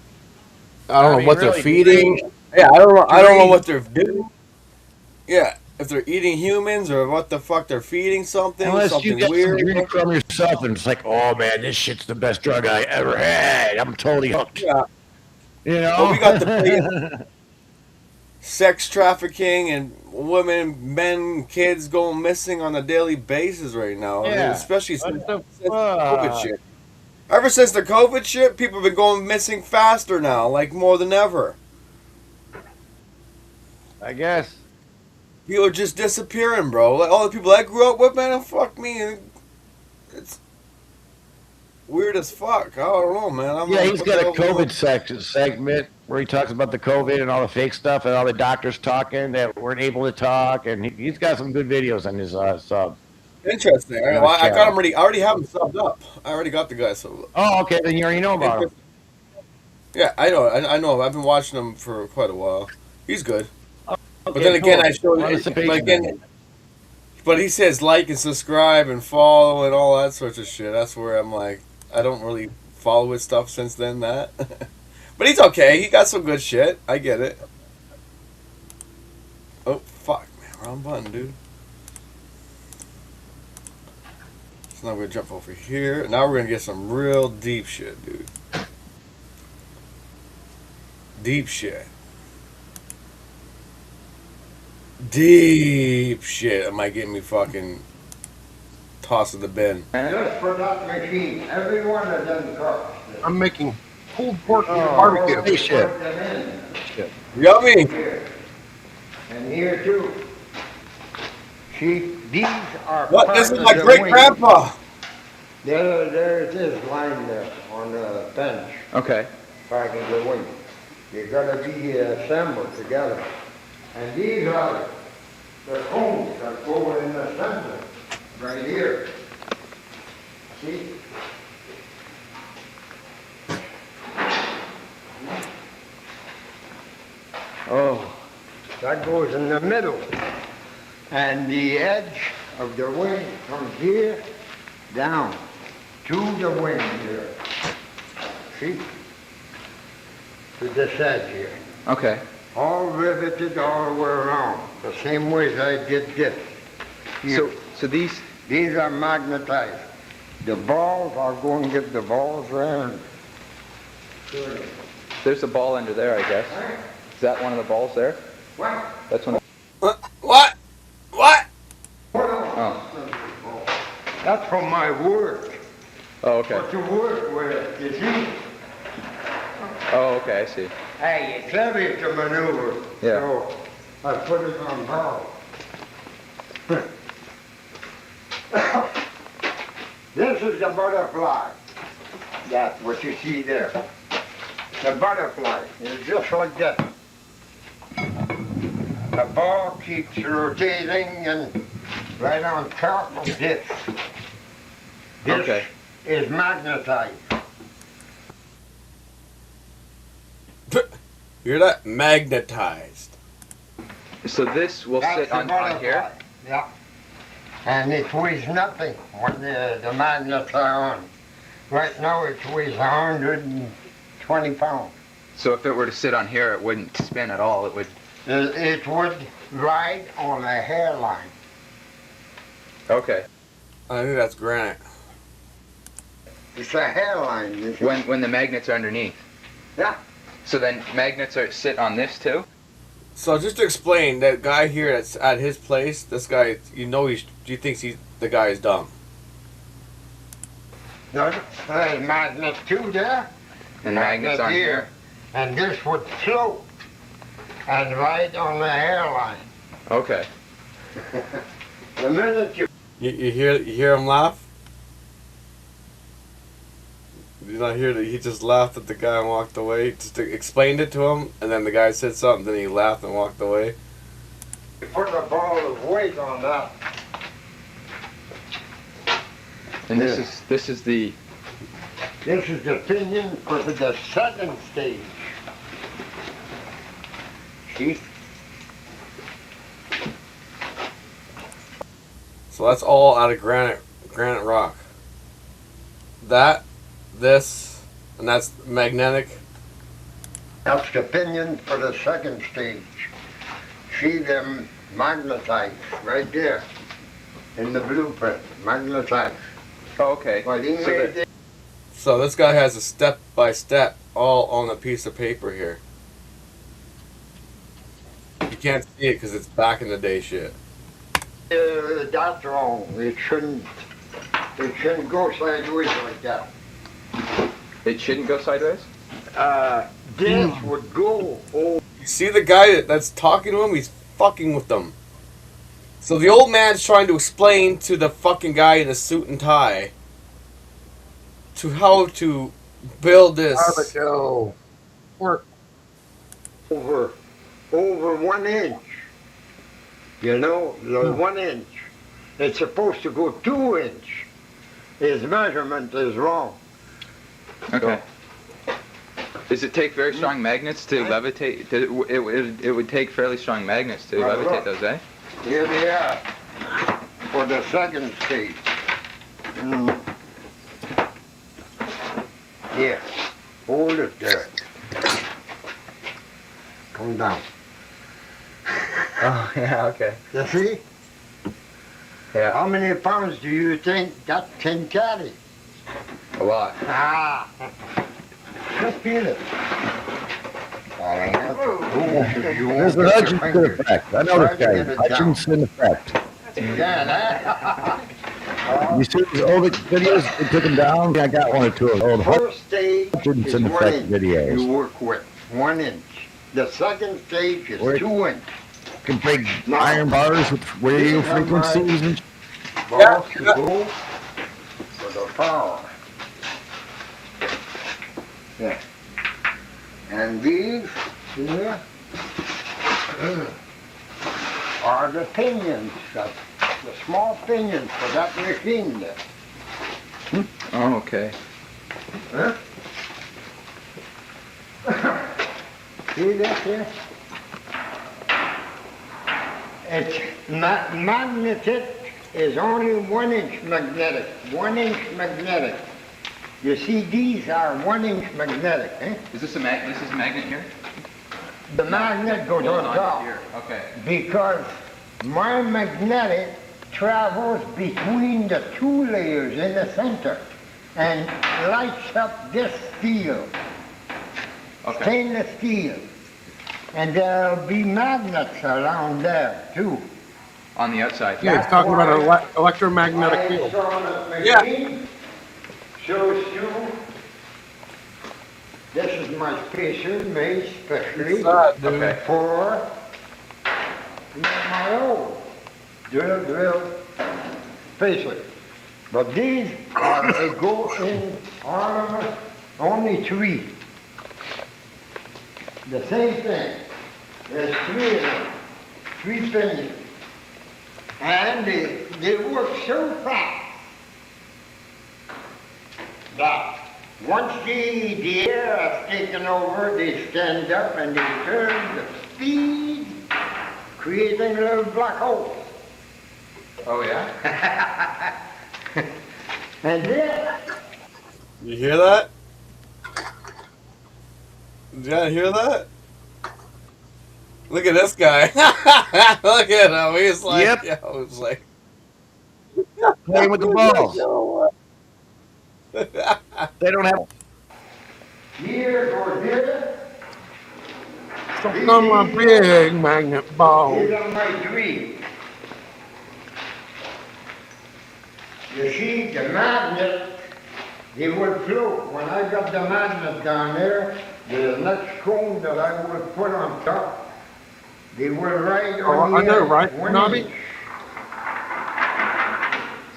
I don't know what really, they're feeding. Yeah, I don't know what they're doing. Yeah. If they're eating humans or what the fuck they're feeding something, Unless something you get weird. some drink from yourself and it's like, oh man, this shit's the best drug I ever had. I'm totally hooked. Yeah. You know? Well, we got the sex trafficking and women, men, kids going missing on a daily basis right now. I mean, Yeah. especially since the COVID shit. Ever since the COVID shit, people have been going missing faster now, like more than ever. I guess. People are just disappearing, bro. Like all the people I grew up with, man, fuck me. It's weird as fuck. I don't know, man. Yeah, he's got a COVID segment where he talks about the COVID and all the fake stuff and all the doctors talking that weren't able to talk, and he's got some good videos on his sub. Interesting. All right, well, I got him ready. I already have him subbed up. I already got the guy subbed up. Oh, okay, then you already know about him. Yeah, I know. I know. I've been watching him for quite a while. He's good. But Okay, then again, cool. I showed. Participation. But again, but he says like and subscribe and follow and all that sorts of shit. That's where I'm like, I don't really follow his stuff since then. That, but he's okay. He got some good shit. I get it. Oh fuck, man, wrong button, dude. So now we're gonna jump over here. Now we're gonna get some real deep shit, dude. Deep shit. Deep shit. It might get me fucking tossed in the bin. Just for that machine, every one of them cars. I'm making pulled pork barbecue. Holy shit. Yummy. And here too. See, these are. What? This is my great grandpa. There's this line there on the bench. Okay. Back in the wing. You gotta be assembled together. And these are the cones that go in the center, right here. See? Oh, that goes in the middle. And the edge of the wing comes here, down, to the wing here. See? To this edge here. Okay. All riveted all the way around, the same way as I did this. Here. So these are magnetized. The balls, I'll go and get the balls around. There's a ball under there, I guess. Is that one of the balls there? What? That's one. What? Oh. That's for my work. Oh, okay. What you work with, you see? Oh, okay, I see. Hey, it's heavy to maneuver. Yeah. So I put it on ball. This is the butterfly. That's what you see there. The butterfly is just like that. The ball keeps rotating and right on top of this. This is magnetized. You're not magnetized. So this will That's sit the on butterfly. here? Yeah. And it weighs nothing when the magnets are on. Right now it weighs 120 pounds. So if it were to sit on here, it wouldn't spin at all. It would. It would ride on a hairline. Okay. I think that's granite. It's a hairline. You see? When the magnets are underneath. Yeah. So then magnets sit on this too? So just to explain, that guy here that's at his place, this guy, he thinks the guy is dumb. There's a magnet too there. And magnets on here. And this would float and ride on the hairline. Okay. The minute you You hear him laugh? You not hear that he just laughed at the guy and walked away? Just explained it to him, and then the guy said something, then he laughed and walked away. put a ball of weight on that. And this is the. This is the pinion for the second stage. See? So that's all out of granite rock. This, and that's magnetic. That's the pinion for the second stage. See them magnetized right there in the blueprint, magnetized. Oh, okay. Well, he So made it. So this guy has a step-by-step all on a piece of paper here. You can't see it because it's back in the day shit. That's wrong. It shouldn't go sideways like that. It shouldn't go sideways? This would go over. You see the guy that's talking to him? He's fucking with them. So the old man's trying to explain to the fucking guy in a suit and tie to how to build this. Barbecue. over 1 inch. You know, the 1 inch. It's supposed to go 2 inch. His measurement is wrong. Okay. Does it take very strong magnets to levitate? It would take fairly strong magnets to Well, levitate look. those, eh? Here they are for the second stage. Here, hold it there. Come down. Oh, yeah, okay. You see? Yeah. How many pounds do you think that can carry? A lot. Ah, just feel it. There's an Hutchinson effect. I know this guy. Hutchinson effect. You see these old videos? They took them down. I got one or two of those old First stage is Hutchinson 1 effect inch. videos. You work with 1 inch. The second stage is Where- 2 inch. You can break iron bars with radio frequencies and Balls to go for the power. Yeah. And these here are the pinions, the small pinions for that machine there. Oh, okay. Huh? See this here? It's magnetic is only 1 inch magnetic. 1 inch magnetic. You see, these are 1 inch magnetic. Eh? Is this a This is a magnet here? The magnet goes on top. Here. Okay. Because my magnetic travels between the 2 layers in the center and lights up this steel. Okay. Stainless steel. And there'll be magnets around there too. On the outside. Yeah, it's talking about an electromagnetic field. Yeah. Shows you. This is my spacer made specially for my own drill spacer. But these are they go in ornament only 3. The same thing. There's 3 of them, 3 pinions. And they work so fast that once the air has taken over, they stand up and they turn the speed, creating little black holes. Oh, yeah? And then, You hear that? Did you hear that? Look at this guy. Look at him. He's like, Yep. yo, he's like, playing with the balls. They don't have. here or here, Something on my big magnet ball. these are my 3. You see, the magnet, they would float. When I got the magnet down there, the next cone that I would put on top, they would ride on I the know, edge, right, 1 Nobby? inch.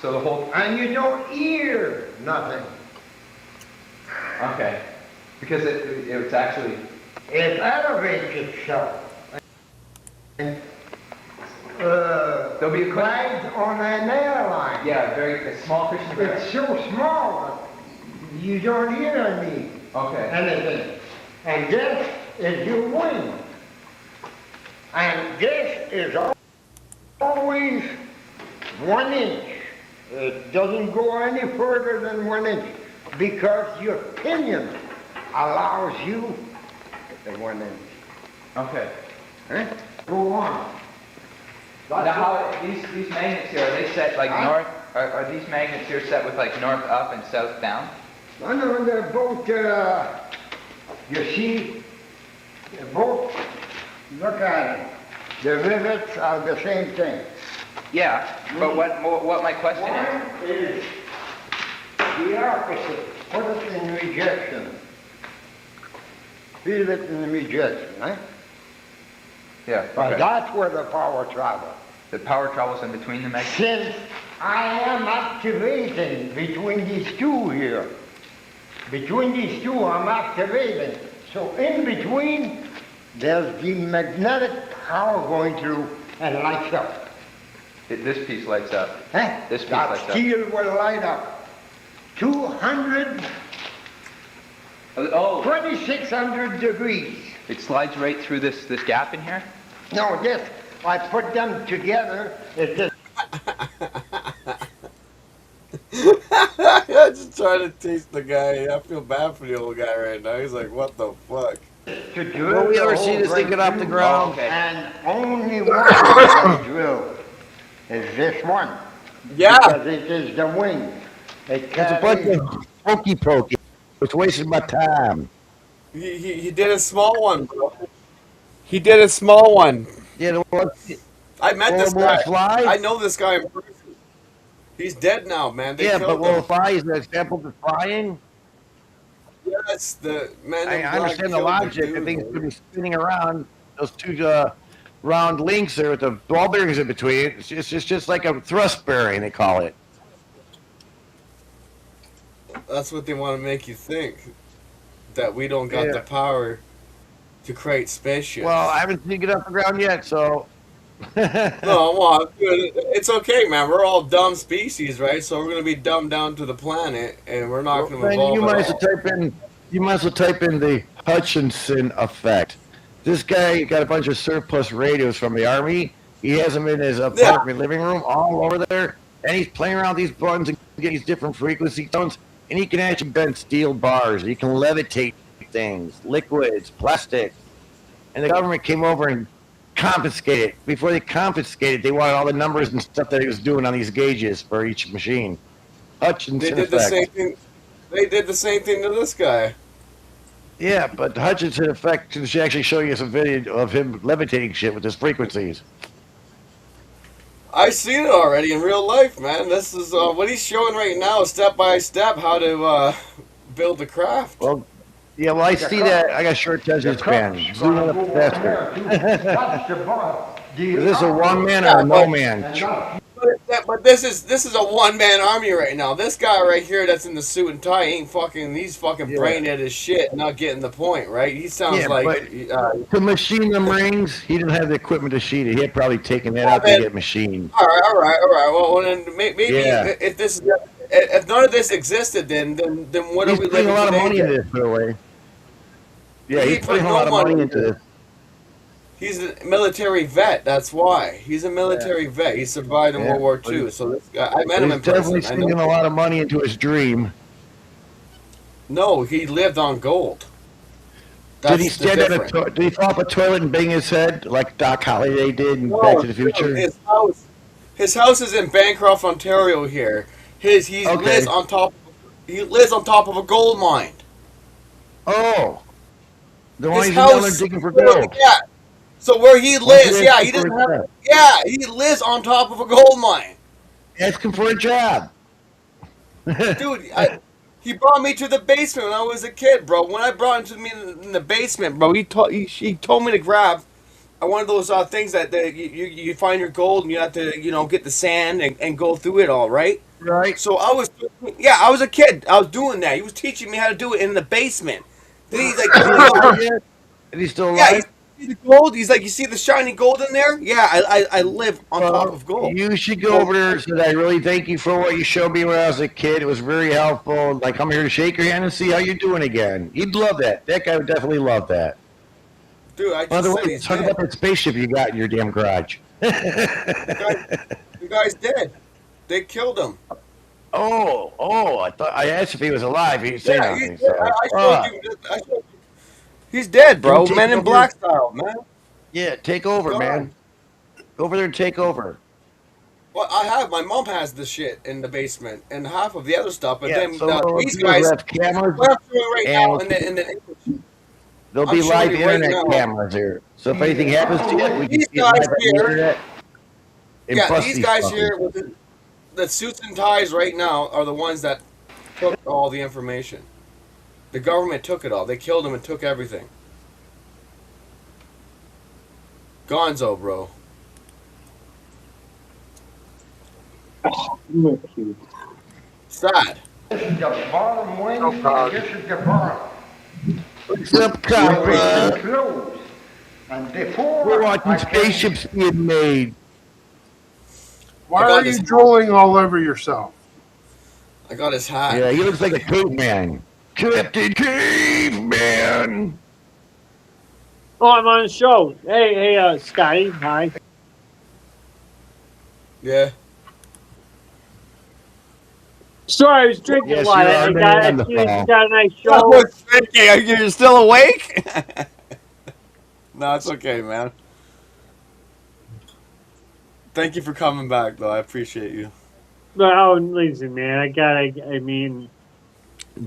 So the whole. And you don't hear nothing. Okay. Because it's actually. It elevates itself. And, There'll be a glides on an airline. Yeah, a small cushion of air. It's so small, you don't hear anything. And this is your wing. And this is always 1 inch. It doesn't go any further than 1 inch because your pinion allows you the 1 inch. Okay. Eh? Go on. Now, how these magnets here, are they set like north? Are these magnets here set with like north up and south down? No, they're both, you see, they're both, look at it. The rivets are the same thing. Yeah, but what my question One is the opposite. Put it in rejection. Feel it in rejection, eh? Yeah. But Okay. that's where the power travels. The power travels in between the magnets. Since I am activating between these 2 here, between these 2 I'm activating. So in between, there's the magnetic power going through and lights up. This piece lights up. Huh? This piece That lights up. steel will light up. 200, Oh, 2600 degrees. it slides right through this gap in here? No, this, I put them together, it's just I'm just trying to teach the guy. I feel bad for the old guy right now. He's like, what the fuck? to drill Will we the ever hole see this thing right get off the through, ground? And only one is drilled is this one. Yeah. Because it is the wing. It It's a bunch carries of hokey pokey. It's wasting my time. He did a small one, bro. He did a small one. Yeah, the one, I met Will this it guy. fly? I know this guy in person. He's dead now, man. They yeah, but killed will him. it fly? Is an example of flying? Yes, the man. in I black understand the killed logic. dude, The thing's man. going to be spinning around. Those two round links there with the ball bearings in between. It's just like a thrust bearing, they call it. That's what they want to make you think. That we don't got Yeah. the power to create spaceships. Well, I haven't seen it get off the ground yet, so. No, well, dude, it's okay, man. We're all dumb species, right? So we're gonna be dumbed down to the planet, and we're not gonna Man, evolve you might at as all. well type in. You might as well type in the Hutchinson effect. This guy got a bunch of surplus radios from the army. He has them in his apartment living room, all over there, and he's playing around with these buttons and getting these different frequency tones. And he can actually bend steel bars. He can levitate things, liquids, plastic. And the government came over and confiscated. Before they confiscated, they wanted all the numbers and stuff that he was doing on these gauges for each machine. Hutchinson They did the effect. same thing. They did the same thing to this guy. Yeah, but the Hutchinson effect should actually show you some video of him levitating shit with his frequencies. I seen it already in real life, man. This is what he's showing right now, step by step, how to build the craft. Well, yeah, well, I see that. I got short attention span. Zoom it up faster. That's the bar. Is this a one man or a no man? But this is a one man army right now. This guy right here that's in the suit and tie ain't fucking. He's fucking brain dead as shit, not getting the point, right? He sounds Yeah, like. To machine them rings, he didn't have the equipment to sheet it. He had probably taken that out to man. get machined. All right. Well, then maybe Yeah. if none of this existed, then what He's are we putting living a lot of today? money into this, by the way. Yeah, He he's put putting a no lot of money money into into this. He's a military vet. That's why he's a military vet. He survived in Yeah, World War but II. So this guy, I met him in He's definitely person. I sinking know. a lot of money into his dream. No, he lived on gold. Did he That's the stand on a difference. did he fall off a toilet and bang his head like Doc Holliday did in No, Back to the Future? His house is in Bancroft, Ontario. Here, he Okay. lives on top. He lives on top of a gold mine. Oh, the one His he's down there house, digging for gold. yeah. So where he Why lives, did yeah, he he ask doesn't for have. that? Yeah, he lives on top of a gold mine. Ask him for a job. Dude, he brought me to the basement when I was a kid, bro. When I brought him to me in the basement, bro, he told me to grab one of those things that you find your gold and you have to get the sand and go through it all, right? Right. So I was a kid. I was doing that. He was teaching me how to do it in the basement. Then he's like, And he's still yeah, alive? you see the gold. He's like, you see the shiny gold in there? Yeah, I live on top of gold. You should go over there and say, I really thank you for what you showed me when I was a kid. It was very helpful. Like, I'm here to shake your hand and see how you're doing again. He'd love that. That guy would definitely love that. Dude, I By just the said way, he's talk dead. about that spaceship you got in your damn garage. The guy's dead. They killed him. Oh, I thought I asked if he was alive. He said Yeah, nothing. he's So. dead. I Ah. showed you. He's dead, bro. Take Men in over. Black style, man. Yeah, take over, God. man. Go over there and take over. Well, I have. My mom has the shit in the basement and half of the other stuff. But Yeah, then so what these we'll do is guys, have cameras what I'm doing right now, and in the there'll I'm be showing live you right internet now. cameras here. So if anything happens to you, we can These see it live guys on the here- internet. and yeah, bust these guys fuckers. here with the suits and ties right now are the ones that took all the information. The government took it all. They killed him and took everything. Gonzo, bro. Sad. This is the bottom wing, and this is the bottom. What's up, It's Copper? enclosed. And before We're watching I came- spaceships being made. Why I got are you this- drooling all over yourself? I got his hat. Yeah, he looks like a caveman. Captain Caveman. Oh, I'm on the show. Hey, Scotty. Hi. Yeah. Sorry, I was drinking Yes, a lot. you are I man on the you phone. got a nice Oh, show. it's okay. You're still awake? No, it's okay, man. Thank you for coming back, though. I appreciate you. No, listen, man. I mean,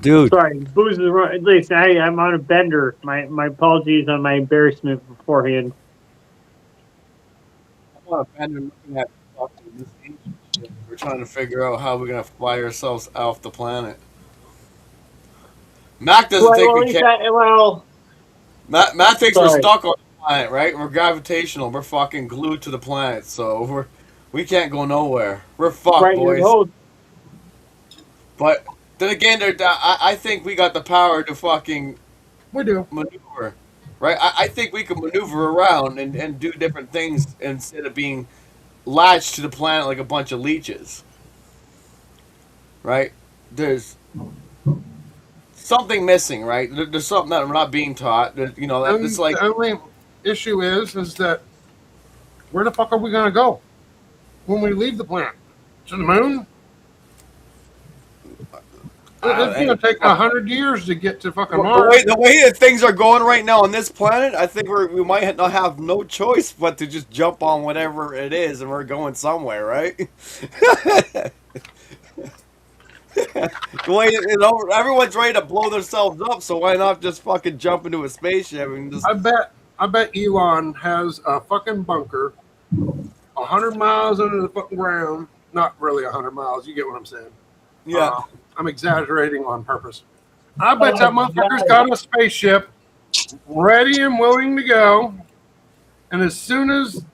Dude. sorry, booze is wrong. Listen, I'm on a bender. My apologies on my embarrassment beforehand. I'm on a bender looking at fucking this ancient shit. We're trying to figure out how we're gonna fly ourselves off the planet. Mac doesn't think we can. Well, Matt thinks we're sorry. stuck on the planet, right? We're gravitational. We're fucking glued to the planet, so we can't go nowhere. We're fucked, Right, boys. But then again, I think we got the power to fucking We do. maneuver, right? I think we can maneuver around and do different things instead of being latched to the planet like a bunch of leeches, right? There's something missing, right? There's something that we're not being taught. You know, And it's like the only issue is that where the fuck are we gonna go when we leave the planet? To the moon? It's gonna take 100 years to get to fucking Mars. The way that things are going right now on this planet, I think we might not have no choice but to just jump on whatever it is, and we're going somewhere, right? The way everyone's ready to blow themselves up, so why not just fucking jump into a spaceship and just? I bet Elon has a fucking bunker 100 miles under the fucking ground. Not really 100 miles. You get what I'm saying? Yeah. I'm exaggerating on purpose. I bet that motherfucker's got a spaceship ready and willing to go. And as soon as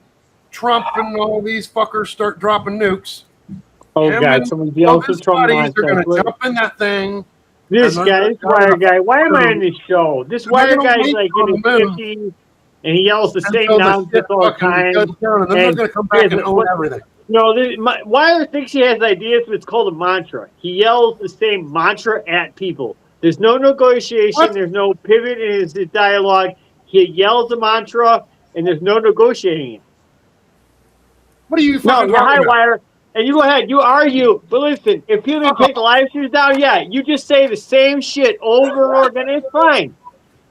Trump and all these fuckers start dropping nukes, Oh him God, and someone's all yelling his for Trump. buddies are going to jump in that thing. This and guy, they're this wire gonna- guy. Why am I on this show? This And they're wire gonna guy's wait like on in his the moon 50s, and he yells the same until the nonsense shit all the fucking time. goes down, and then they're going to come back and own everything. No, Wire thinks he has ideas, but it's called a mantra. He yells the same mantra at people. There's no negotiation. There's no pivot in his dialogue. He yells a mantra, and there's no negotiating it. What are you No, fucking you're talking high about? wire, and you go ahead. You argue, but listen, if people take the live streams down, yeah, you just say the same shit over and over again. It's fine.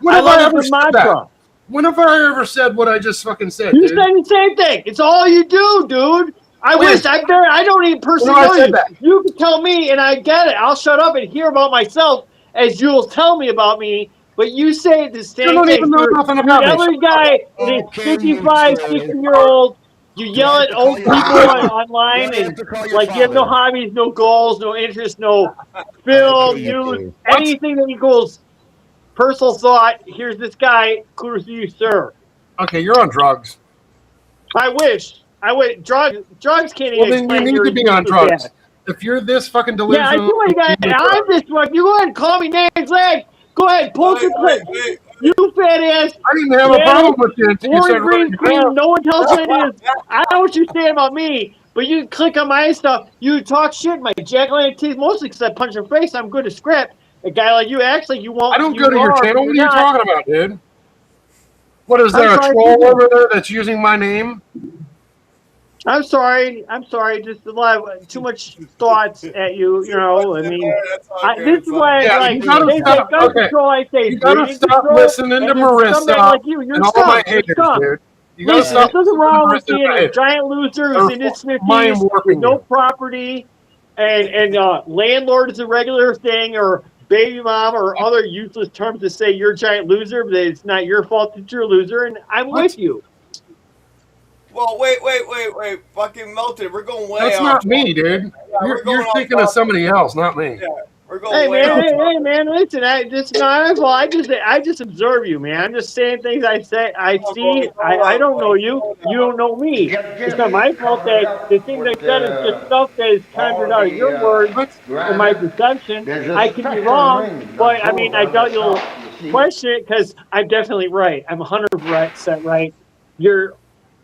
When I have love I it ever for said mantra. that? When have I ever said what I just fucking said, You dude? say the same thing. It's all you do, dude. I When? wish I don't even personally When have I know said you. that? You can tell me, and I get it. I'll shut up and hear about myself as you'll tell me about me. But you say the same don't thing. even know nothing about me. Every guy that is 55, 60-year-old, you yell at old people online, and like you have no hobbies, no goals, no interests, no film, news, anything that equals personal thought. Here's this guy. Kudos to you, sir. Okay, you're on drugs. I wish. Drugs can't even Well, then you explain need your to be on useless drugs. ass. If you're this fucking Yeah, delusional, I do what you got. I'm this one. You go ahead and call me names, Leg. Go ahead, post your clip. You fat ass. I didn't have a problem with you until you Warren started green running your screen. mouth. No one tells you it is. I know what you're saying about me, but you click on my stuff. You talk shit. My jack-o'-lantern teeth, mostly because I punch your face. I'm good at script. A guy like you, actually, you won't. I don't go to your channel. What are you not. talking about, dude? What is there, I'm a sorry, troll people. over there that's using my name? I'm sorry. Just a lot of too much thoughts at you. You know, I mean, this is why Yeah, like you gotta they stop. say gun Okay. control. I say You gotta breathing stop control, listening to and this Marissa scumbag like you. You're and all scum. my You're haters, scum. dude. You gotta Listen, stop there's nothing listening to wrong with Marissa and being my a haters. giant loser They're who's in his mind 50s with warping no you. property, and landlord is a regular thing, or baby mom, or other useless terms to say you're a giant loser, but it's not your fault that you're a loser, and I'm with you. Well, wait. Fucking melted. We're going way That's off. not me, dude. Yeah, we're You're going off thinking of topic. somebody else, not me. Yeah, we're going Hey way man, off. hey man, listen, it's not my fault. I just observe you, man. I'm just saying things I say, I see. I don't know you. You don't know me. It's not my fault that the things I said is just stuff that is conjured out of your words and my perception. I could be wrong, but I mean, I doubt you'll question it because I'm definitely right. I'm 100% right. You're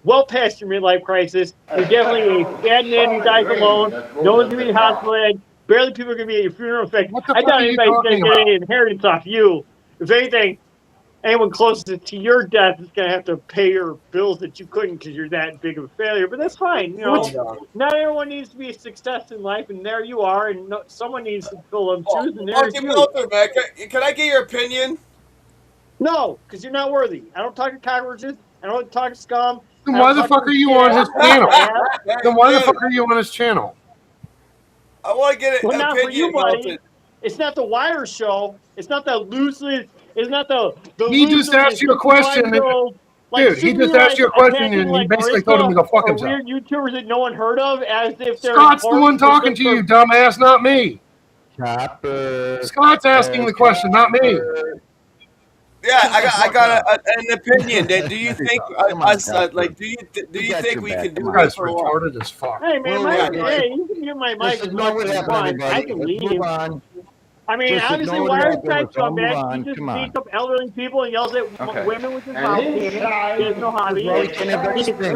well past your midlife crisis. You're definitely a sad man who dies alone. No one's gonna be hospitalized. Barely people are gonna be at your funeral. In fact, What the I fuck doubt are you anybody's gonna talking get about? any inheritance off you. If anything, anyone closest to your death is gonna have to pay your bills that you couldn't because you're that big of a failure. But that's fine. You know, not everyone needs to be a success in life, and there you are. And no, someone needs to fill them shoes, and there's Okay, you. Milton, man, can I get your opinion? No, because you're not worthy. I don't talk to cockroaches. I don't talk to scum. Then I why don't the talk fuck to are you shit. on his channel? Then why the Dude. fuck are you on his channel? I want to get an Well, not for opinion, you, buddy. Milton. It's not the Wire show. It's not the loosely. It's not the. He just asked you a question. Dude, he just asked you a question and you basically told him to go fuck himself. Weird YouTubers that no one heard of, as if they're. Scott's the one talking to you, dumbass, not me. Chopper. Scott's asking the question, not me. Yeah, I got an opinion. Do you think us do you think we can do You guys this or what? retarded as fuck. Hey man, hey, you can give my mic Just as much ignore what as you happened, want. I everybody. can Let's leave. move on. I mean, Just obviously, ignore what Wire happened. type Let's all move scumbag. on. He just Come on. beats up elderly people and yells at Okay. women with his And mouth. inside He has no hobby. Well, he can have those things, you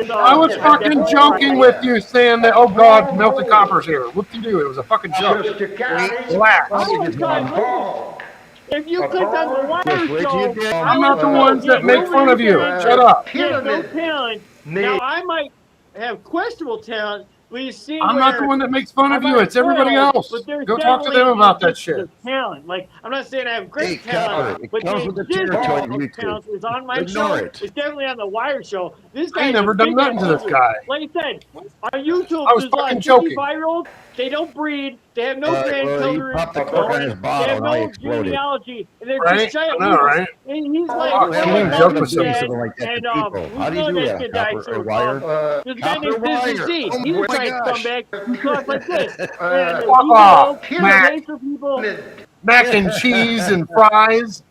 know? I was fucking joking with you, saying that, oh god, Melted Copper's here. What do you do? It was a fucking joke. just to carry Relax. Oh, God, ball. if you clicked on the Wire Wait till show, you get- I'm not the ones that make fun of you. Shut up. He has no talent. Now, I might have questionable talent, but you see I'm not the one that makes fun of you. It's everybody else. Go talk to them about that shit. Talent. Like, I'm not saying I have great Hey, talent, Copper, it but comes the with the territory of YouTube. talent is on my Ignore show. it. It's definitely on the Wire show. This I guy ain't never done nothing to this guy. Like I said, our YouTube I was is fucking like joking. 55-year-olds. They don't breed. They have no Well, you grandchildren. popped the cork on his They bottle have and I no exploded. genealogy. And they're Right? just giant I know, losers. right? And he's like, Fuck, I wouldn't oh, joke with Mom, something Dad, like that to and, people. How do you do that, Copper? A wire? There's a guy named Copper wire. Business Oh He's a my giant gosh. scumbag who talks like this. And Fuck he's off, he's Mac. a for people. Mac and cheese and fries.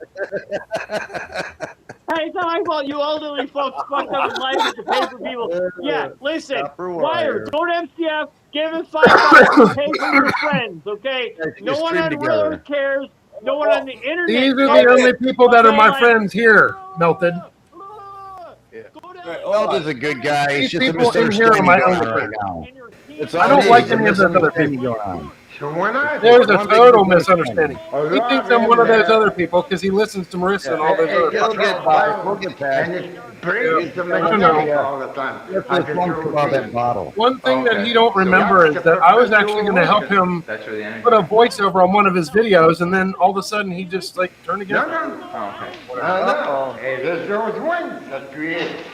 Hey, it's not my fault. You elderly folks fucked up in life to pay for people. Yeah, listen, Copper Wire, wire. don't MCF. Give him $5 to pay for your friends, okay? Yeah, you No one stream on together. Real cares. No one on the internet. These are the cares. only people that are Okay, my like- friends here, Melted. Melton's a good guy. He's These just a people in here are misunderstanding my going only on right friends. now. It's I don't all like it is, any a of those other misunderstanding people. going on. So when I There's a One big total misunderstanding. misunderstanding. He thinks I'm one of those other people because he listens to Marissa and all those other It'll fuckers. get by. We'll get past and it. it brings the I don't know. mechanic all the time. Let's I just can one do about that things. bottle. One thing that Okay. he don't remember is that I was actually going to help him That's where the energy. put a voiceover on one of his videos, and then all of a sudden he just like turned No, against me. no. Oh, okay. No. It is those winds that create it.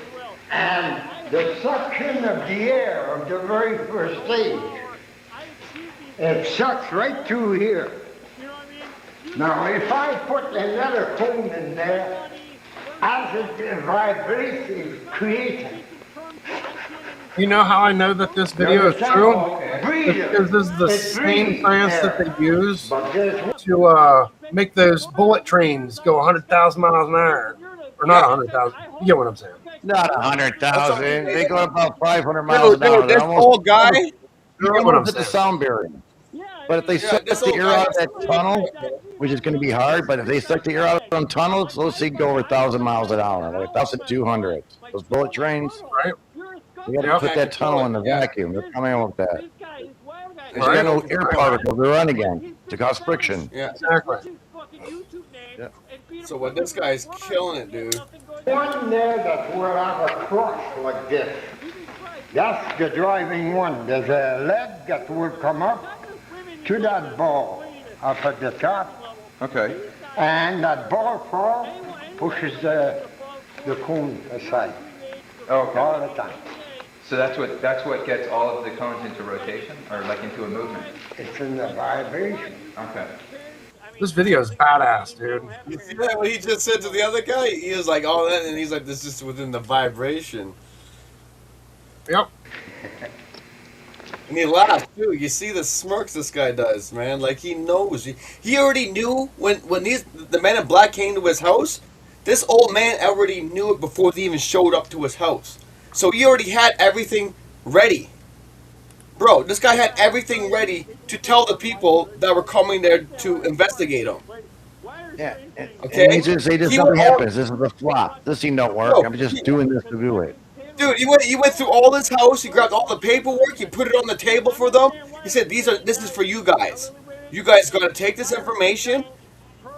And the suction of the air of the very first stage. It sucks right through here. Now, if I put another cone in there, as it vibrates, it creates it. You know how I know that this video is true? Breathe It's because this is the It same breathes science air. that they use But guess what? to make those bullet trains go 100,000 miles an hour. Or not 100,000. You get what I'm saying. Not 100,000. They go about 500 miles Dude, an hour. dude, this They're almost, old guy. they're get what I'm almost at the saying. sound barrier. But if they suck this the old air guy- out of that tunnel, which is going to be hard, but if they suck the air out of them tunnels, those things go over 1,000 miles an hour, like 1,200. Those bullet trains, Right? you got to Yep. put that tunnel in the vacuum. They're coming out with that. There's Right. got no air particles to run again to cause friction. Yeah. Exactly. Yeah. So what this guy's killing it, dude. One there that will have a cross like this. That's the driving one. There's a leg that will come up to that ball up at the top, Okay. and that ball fall pushes the cone aside Okay. all the time. So that's what gets all of the cones into rotation or like into a movement. It's in the vibration. Okay. This video is badass, dude. You see that what he just said to the other guy? He was like, "Oh, that," and he's like, "This is within the vibration." Yep. And he laughs too. You see the smirks this guy does, man. Like he knows. He already knew when the man in black came to his house. This old man already knew it before they even showed up to his house. So he already had everything ready. Bro, this guy had everything ready to tell the people that were coming there to investigate him. Yeah. Okay? And he's gonna say this He nothing went all- happens. This is a flop. This ain't no work. No, I'm just doing this to do it. Dude, he went through all this house. He grabbed all the paperwork. He put it on the table for them. He said, "This is for you guys. You guys got to take this information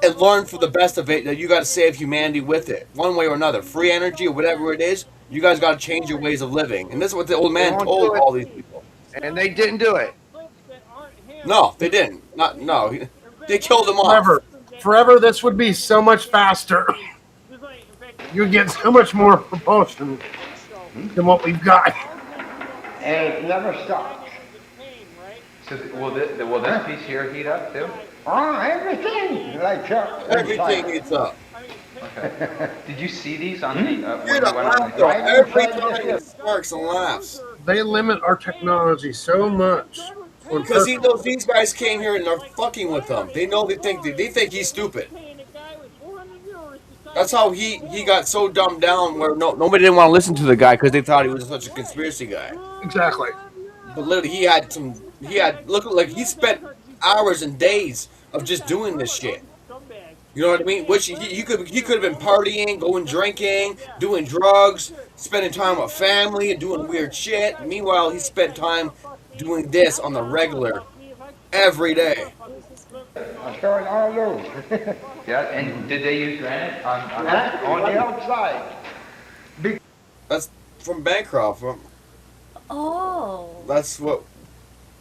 and learn for the best of it. That you got to save humanity with it, one way or another. Free energy or whatever it is. You guys got to change your ways of living." And this is what the old man won't told do it. all these people. And they didn't do it. No, they didn't. They killed him off. Forever, this would be so much faster. You'd get so much more propulsion than what we've got. And it never stops. So will this piece here heat up too? Oh, everything lights up. Everything heats up. Okay. Did you see these on the? when You're you the went on the- laugh, every time he smirks and laughs. They limit our technology so much. Because he knows these guys came here and they're fucking with him. They know they think he's stupid. That's how he got so dumbed down where nobody didn't want to listen to the guy because they thought he was such a conspiracy guy. Exactly. But literally, he spent hours and days of just doing this shit. You know what I mean? Which he could have been partying, going drinking, doing drugs, spending time with family, and doing weird shit. Meanwhile, he spent time doing this on the regular, every day. I saw it all over. Yeah, and did they use granite on On the outside. That's from Bancroft. Oh. That's what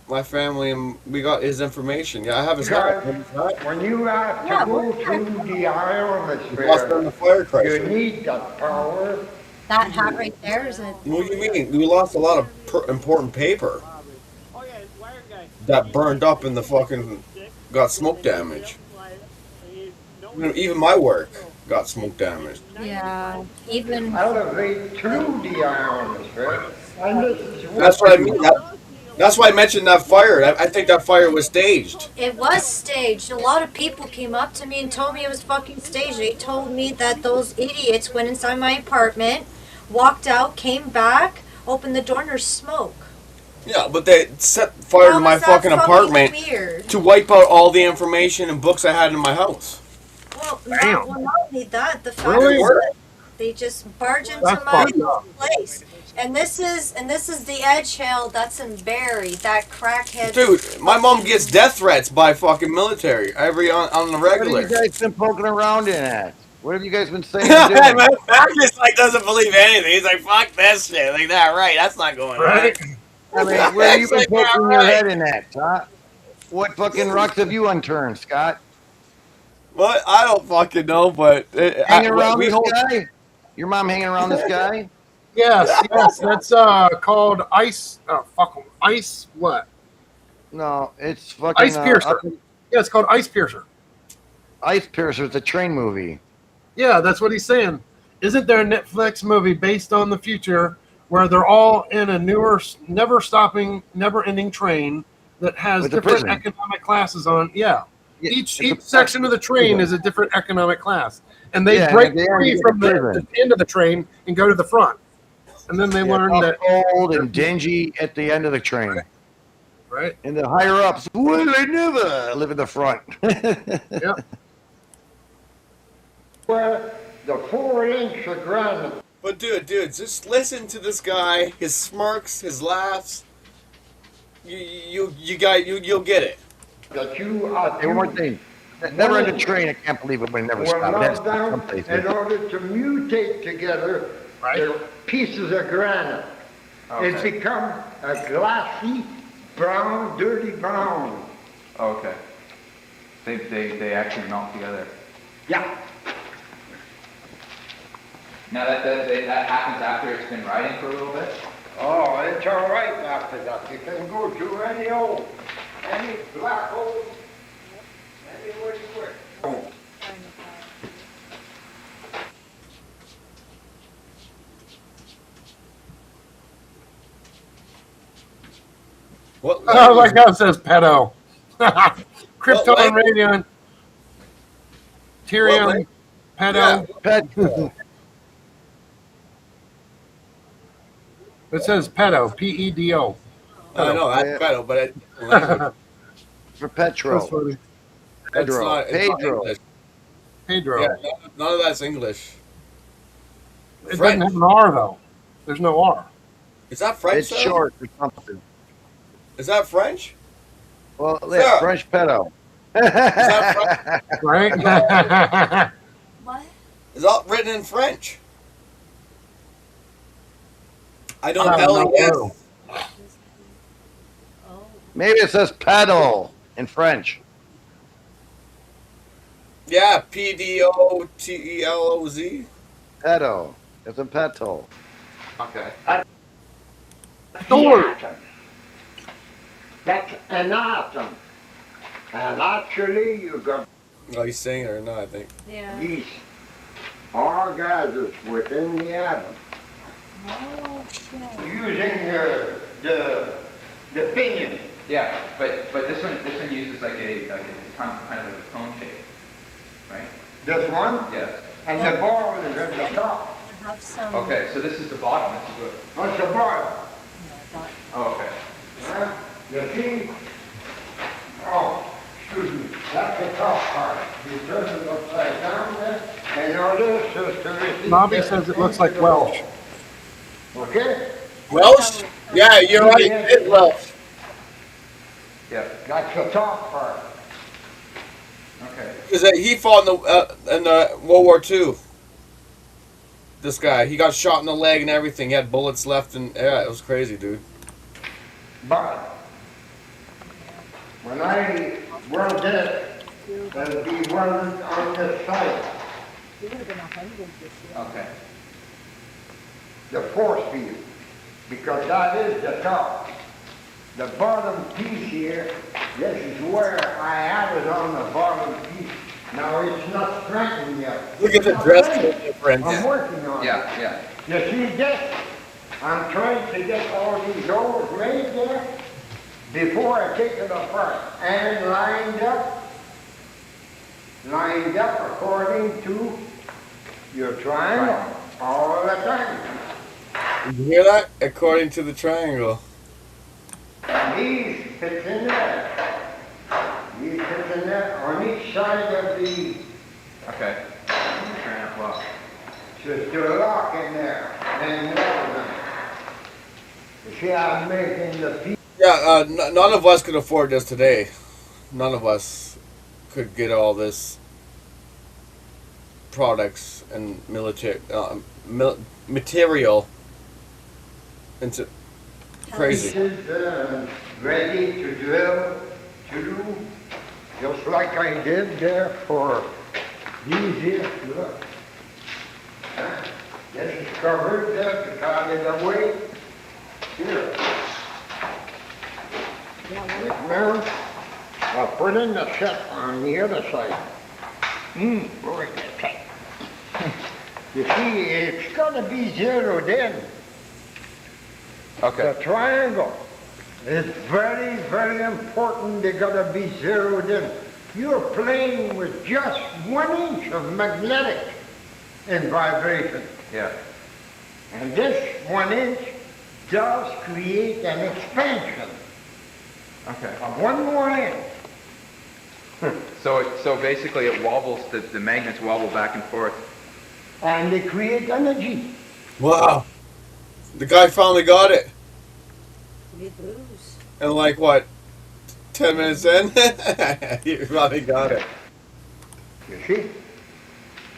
my family and we got his information. Yeah, I have his hat. When you have to go through the Lost on the fire ionosphere, you crisis. need that power. That hat right there is it? What do you mean? We lost a lot of important paper that burned up in the fucking got smoke damage. Even my work got smoke damage. Yeah. Even. Elevate through the ionosphere. And this is That's what I mean. That's why I mentioned that fire. I think that fire was staged. It was staged. A lot of people came up to me and told me it was fucking staged. They told me that those idiots went inside my apartment, walked out, came back, opened the door, and there's smoke. Yeah, but they set fire to my fucking apartment weird? to wipe out all the information and books I had in my house. Well, not only that, the fact Really? that they just barge into That's my fucked up. place. And this is the Edge Hill that's in Barrie, that crackhead. Dude, my mom gets death threats by fucking military on the regular. What have you guys been poking around in at? What have you guys been saying? Marcus doesn't believe anything. He's like, fuck this shit. Like that, right? That's not going right. I mean, where have you been It's like, poking all your right. head in at, huh? What fucking rocks have you unturned, Scott? What? I don't fucking know, but Hanging around this guy? Your mom hanging around this guy? Yes, that's called ice. Ice what? No, it's fucking Ice Piercer. Yeah, it's called Ice Piercer. Ice Piercer. It's a train movie. Yeah, that's what he's saying. Isn't there a Netflix movie based on the future where they're all in a newer, never-stopping, never-ending train that has With a different prison. economic classes on? Yeah. Each it's a section of the train prison. is a different economic class. And they Yeah, break they are free in from the prison. end of the train and go to the front. And then they learn all that... cold and dingy at the end of the train. Right. And the higher ups, well, they never live in the front. Yeah. where the 4-inch of granite. But dude, just listen to this guy. His smirks, his laughs. You'll get it. That you are Hey, one more thing. Never in the train. I can't believe it when it never were stopped. That's knocked down someplace. in order to mutate together the pieces of granite. It's Okay. become a glassy, brown, dirty brown. Okay. They actually melt together. Yeah. Now that happens after it's been riding for a little bit. Oh, it's all right after that. You can go to any black hole, anywhere you wish. What? Oh, my God, says pedo. Krypton, Radion, Tyrion, pedo. Pedo. It says pedo, P-E-D-O. I know that's better, but For Petro. That's funny. Pedro. It's not Pedro. English. Pedro. Yeah, none of that's English. It doesn't have an R though. There's no R. Is that French? It's though? short for something. Is that French? Well, Sir. yeah, French pedo. Is that French? Right? What? It's all written in French. I don't I don't know. know. Maybe it says pedal in French. Yeah, PDOTELOZ. Pedo. It's a petal. Okay. The atom. That's an atom. And actually, you got Oh, he's saying it or not? I think. Yeah. these are gases within the atom. Oh, shit. Using the pinion. Yeah, but this one uses like a kind of like a cone shape, right? This one? Yes. And the ball is at the top. Have some. Okay, so this is the bottom. This is good. What's the bottom? Oh, okay. Huh? You see? Oh, excuse me. That's the top part. You turn it upside down there, and all this is to receive. Nobby says it looks like Welsh. Okay? Welsh? Yeah, you're right. It's Welsh. Yeah. That's the top part. Okay. Because he fought in the World War II. This guy, he got shot in the leg and everything. He had bullets left, and yeah, it was crazy, dude. But when I weld it, it'll be welded on this side. Okay. The force field, because that is the top. The bottom piece here, this is where I added on the bottom piece. Now it's not strengthened yet. Look at the dress difference. I'm working on it. Yeah. You see this? I'm trying to get all these holes made there before I take it apart and lined up according to your triangle all the time. Did you hear that? According to the triangle. These fits in there. These fits in there on each side of the Okay. Well. just a lock in there. And you see, I'm making the piece. Yeah, none of us could afford this today. None of us could get all this products and military material into crazy. This is ready to drill, to do, just like I did there for these here. Look. This is covered there to cut it away. Here. Now, I'll put in the set on the other side. Boy, that's tight. You see, it's got to be zeroed in. Okay. The triangle is very, very important. They got to be zeroed in. You're playing with just 1 inch of magnetic in vibration. Yeah. And this 1 inch does create an expansion Okay. of 1 more inch. So basically it wobbles. The magnets wobble back and forth. And they create energy. Wow. The guy finally got it. We lose. And like what? 10 minutes in? He finally got it. You see?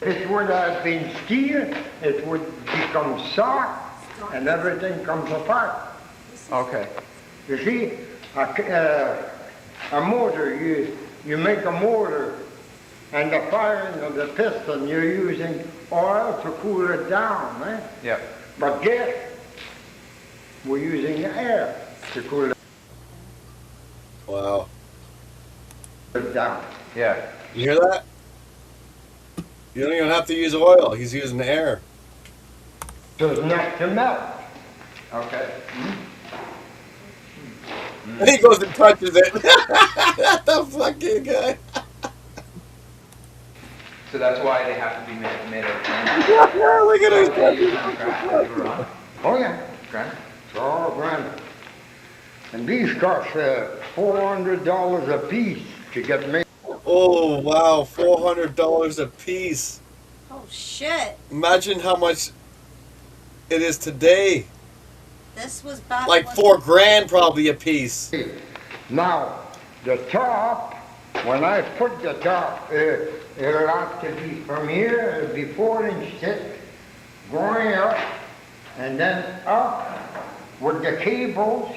It would have been steel, it would become soft, and everything comes apart. Okay. You see, a motor, you make a motor, and the firing of the piston, you're using oil to cool it down, eh? Yeah. But this, we're using air to cool Wow. it down. Yeah. You hear that? You don't even have to use oil. He's using air. So it's not to melt. Okay. And he goes and touches it. The fucking guy. So that's why they have to be made of granite. Look at his Oh yeah. Granite? It's all granite. And these cost $400 a piece to get made. What Oh wow, $400 a piece. Oh shit! Imagine how much it is today. This was back. Like when- $4,000 probably a piece. Now, the top, when I put the top, it'll have to be from here, it'll be 4-inch thick, going up, and then up with the cables,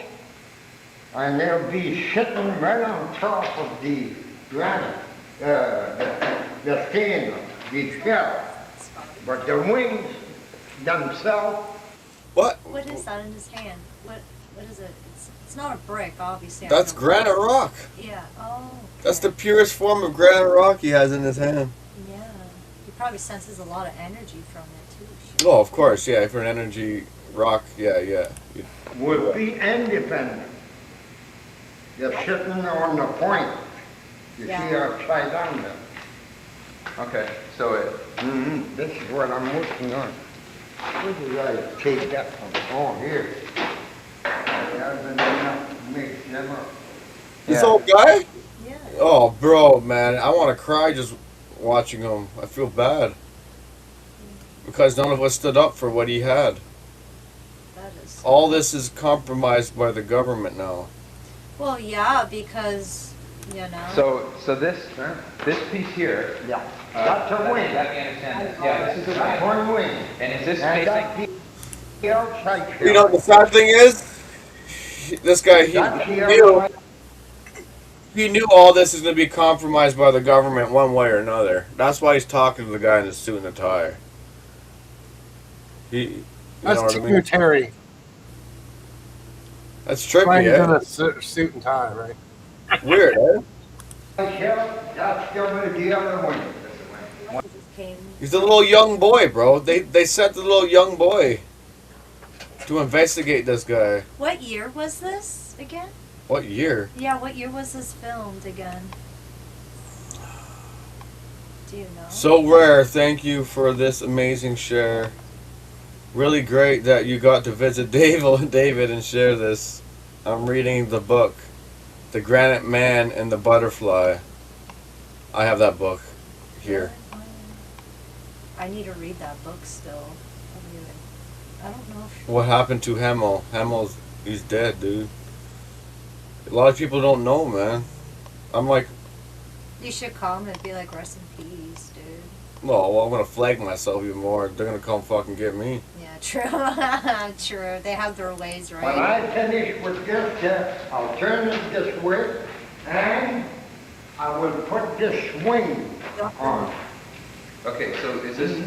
and they'll be sitting right on top of the granite, the stainless, the shell. But the wings themselves. What? What is that in his hand? What is it? It's not a brick, obviously. I That's know. granite rock. Yeah. Oh. That's the purest form of granite rock he has in his hand. Yeah. He probably senses a lot of energy from it too. Oh, of course, yeah. For an energy rock, yeah. Would be independent. They're sitting on the point. You see upside down there. Okay, so it. This is what I'm working on. Where did I take that from? Oh, here. I haven't enough to mix them up. This old guy? Yeah. Oh, bro, man. I want to cry just watching him. I feel bad. Because none of us stood up for what he had. That is. All this is compromised by the government now. Well, yeah, because you know. So this piece here. Yeah. That's a wing. Let me understand this. Yeah, this is a That's wing. one wing. And is this And that's facing? the outside You know, the sad thing is, this guy, he knew all this is going to be compromised by the government one way or another. That's why he's talking to the guy in the suit and the tie. You That's know what I Tigger mean? Terry. That's Why trippy, he's in eh? a suit and tie, right? Weird, eh? That's the other wing. He's a little young boy, bro. They sent the little young boy to investigate this guy. What year was this again? What year? Yeah, what year was this filmed again? Do you know? So rare. Thank you for this amazing share. Really great that you got to visit David and share this. I'm reading the book, The Granite Man and the Butterfly. I have that book here. I need to read that book still. I don't know if... What happened to Hemel? He's dead, dude. A lot of people don't know, man. I'm like, You should come and be like, rest in peace, dude. well, I'm gonna flag myself even more. They're gonna come fucking get me. Yeah, true. True. They have their ways, right? When I finish with this, I'll turn it this way, and I will put this wing on. Okay, so is this?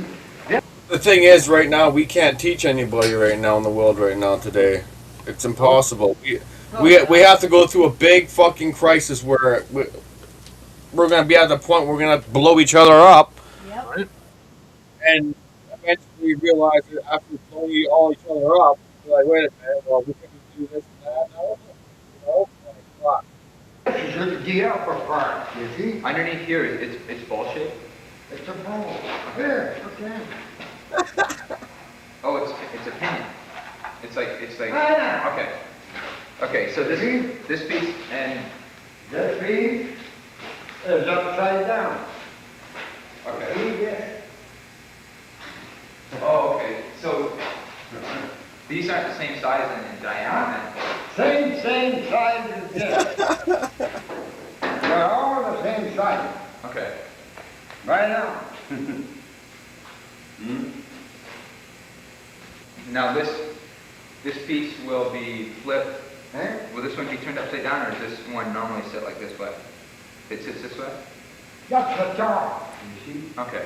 The thing is, right now, we can't teach anybody right now in the world right now today. It's impossible. We have to go through a big fucking crisis where we're going to be at the point where we're going to blow each other up. Yep. And eventually realize that after blowing all each other up, we're like, wait a minute, well, we can do this and that. No, you know? Like, This is the upper part, you see? Underneath here, it's ball shaped. It's a ball. Here, okay. Oh, it's a pinion. It's like Ah. okay. Okay, so this piece and This piece is upside down. okay. See this? Oh, okay. So these aren't the same size and in diameter. Same size as this. They're all the same size. Okay. Right now. Now this piece will be flipped. Eh? Will this one be turned upside down, or does this one normally sit like this way? It sits this way. That's the top, you see? Okay.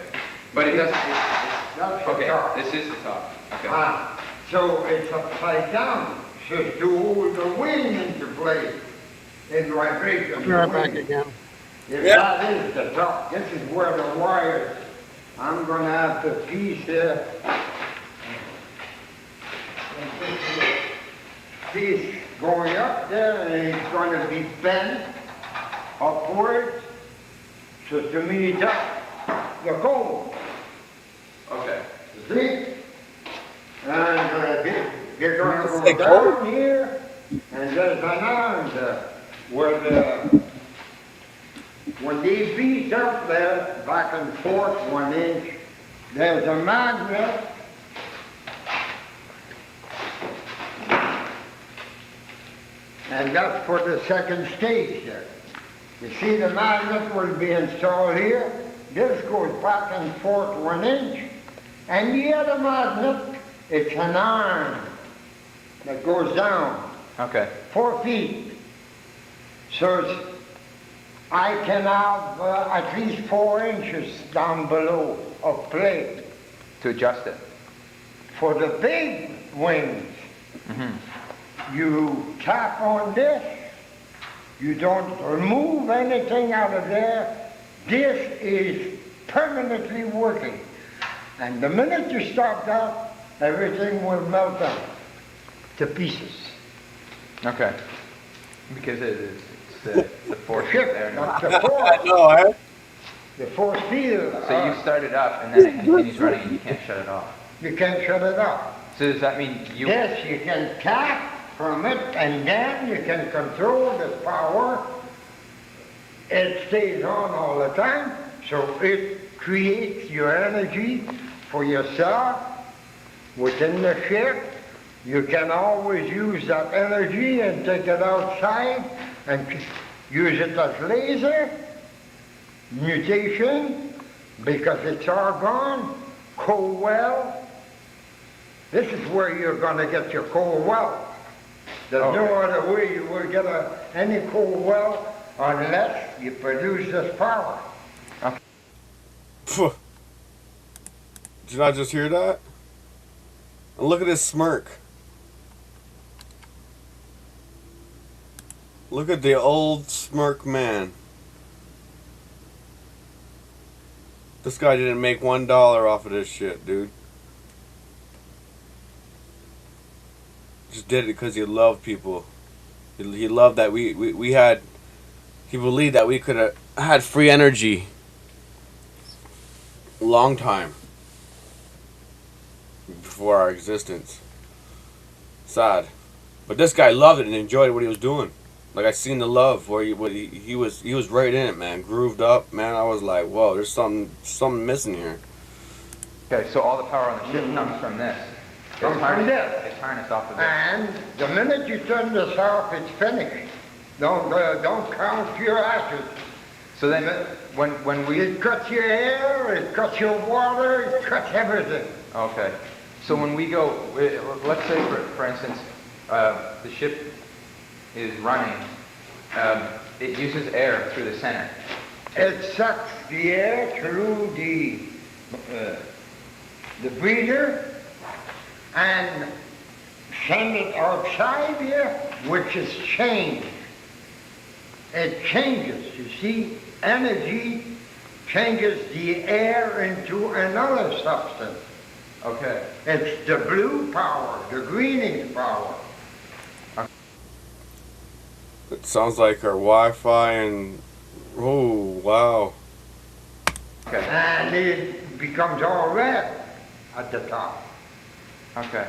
But it doesn't. That's the Okay. top. This is the top. Okay. So it's upside down, so to hold the wing into place in vibration. I'll be right back again. If that is the top, this is where the wires, I'm gonna have the piece here. Piece going up there, and it's gonna be bent upwards, so to meet up the cone. Okay. See? And you're gonna go Say down cone? here, and there's an arm there where the when they beat up there back and forth 1 inch, there's a magnet. And that's for the second stage there. You see the magnet will be installed here. This goes back and forth 1 inch. And the other magnet, it's an arm that goes down. Okay. 4 feet. So I can have at least 4 inches down below of plate. To adjust it. For the big wings, you tap on this, you don't remove anything out of there. This is permanently working. And the minute you stop that, everything will melt down to pieces. Okay. Because it's the force is Ship, there not now. the force. The force field. So you start it up and then it continues running and you can't shut it off. You can't shut it off. So does that mean you... Yes, you can tap from it, and then you can control the power. It stays on all the time, so it creates your energy for yourself within the ship. You can always use that energy and take it outside and use it as laser, mutation, because it's all gone, coal well. This is where you're going to get your coal well. There's no other way you will get any coal well unless you produce this power. Did you not just hear that? And look at his smirk. Look at the old smirk man. This guy didn't make $1 off of this shit, dude. Just did it because he loved people. He loved that we had. He believed that we could have had free energy. A long time before our existence. Sad, but this guy loved it and enjoyed what he was doing. Like I seen the love where he was right in it, man. Grooved up, man. I was like, whoa, there's something missing here. Okay, so all the power on the ship comes from this. Comes from this. It's harnessed off of this. And the minute you turn this off, it's finished. Don't count your ashes. So then, when we... It cuts your air, it cuts your water, it cuts everything. Okay. So when we go, let's say for instance, the ship is running, it uses air through the center. It sucks the air through the breather and send it outside here, which is change. It changes, you see, energy changes the air into another substance. Okay. It's the blue power, the greening power. It sounds like our Wi-Fi and... Oh, wow. Okay. And it becomes all red at the top. Okay.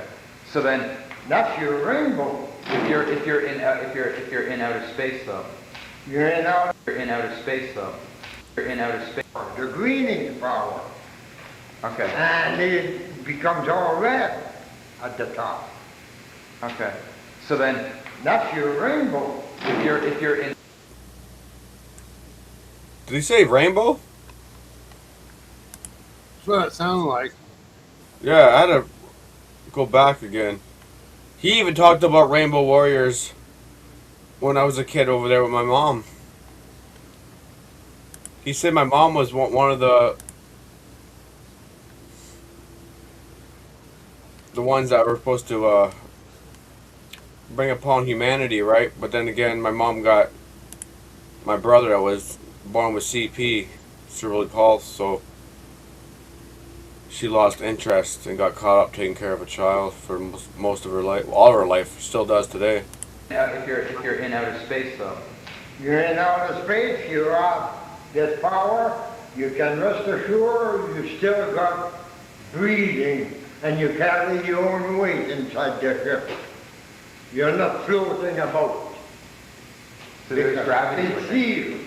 So then... That's your rainbow. If you're in outer space though. You're in outer space though. You're in outer space. The greening power. Okay. And it becomes all red at the top. Okay. So then... That's your rainbow. If you're in... Did he say rainbow? That's what it sounded like. Yeah, I had to go back again. He even talked about Rainbow Warriors when I was a kid over there with my mom. He said my mom was one of the ones that were supposed to bring upon humanity, right? But then again, my mom got my brother that was born with CP, cerebral palsy, so she lost interest and got caught up taking care of a child for most of her life. All of her life, still does today. If you're in outer space though. You're in outer space, you have this power, you can rest assured you still got breathing and you carry your own weight inside the ship. You're not floating about. So there's gravity. It's you.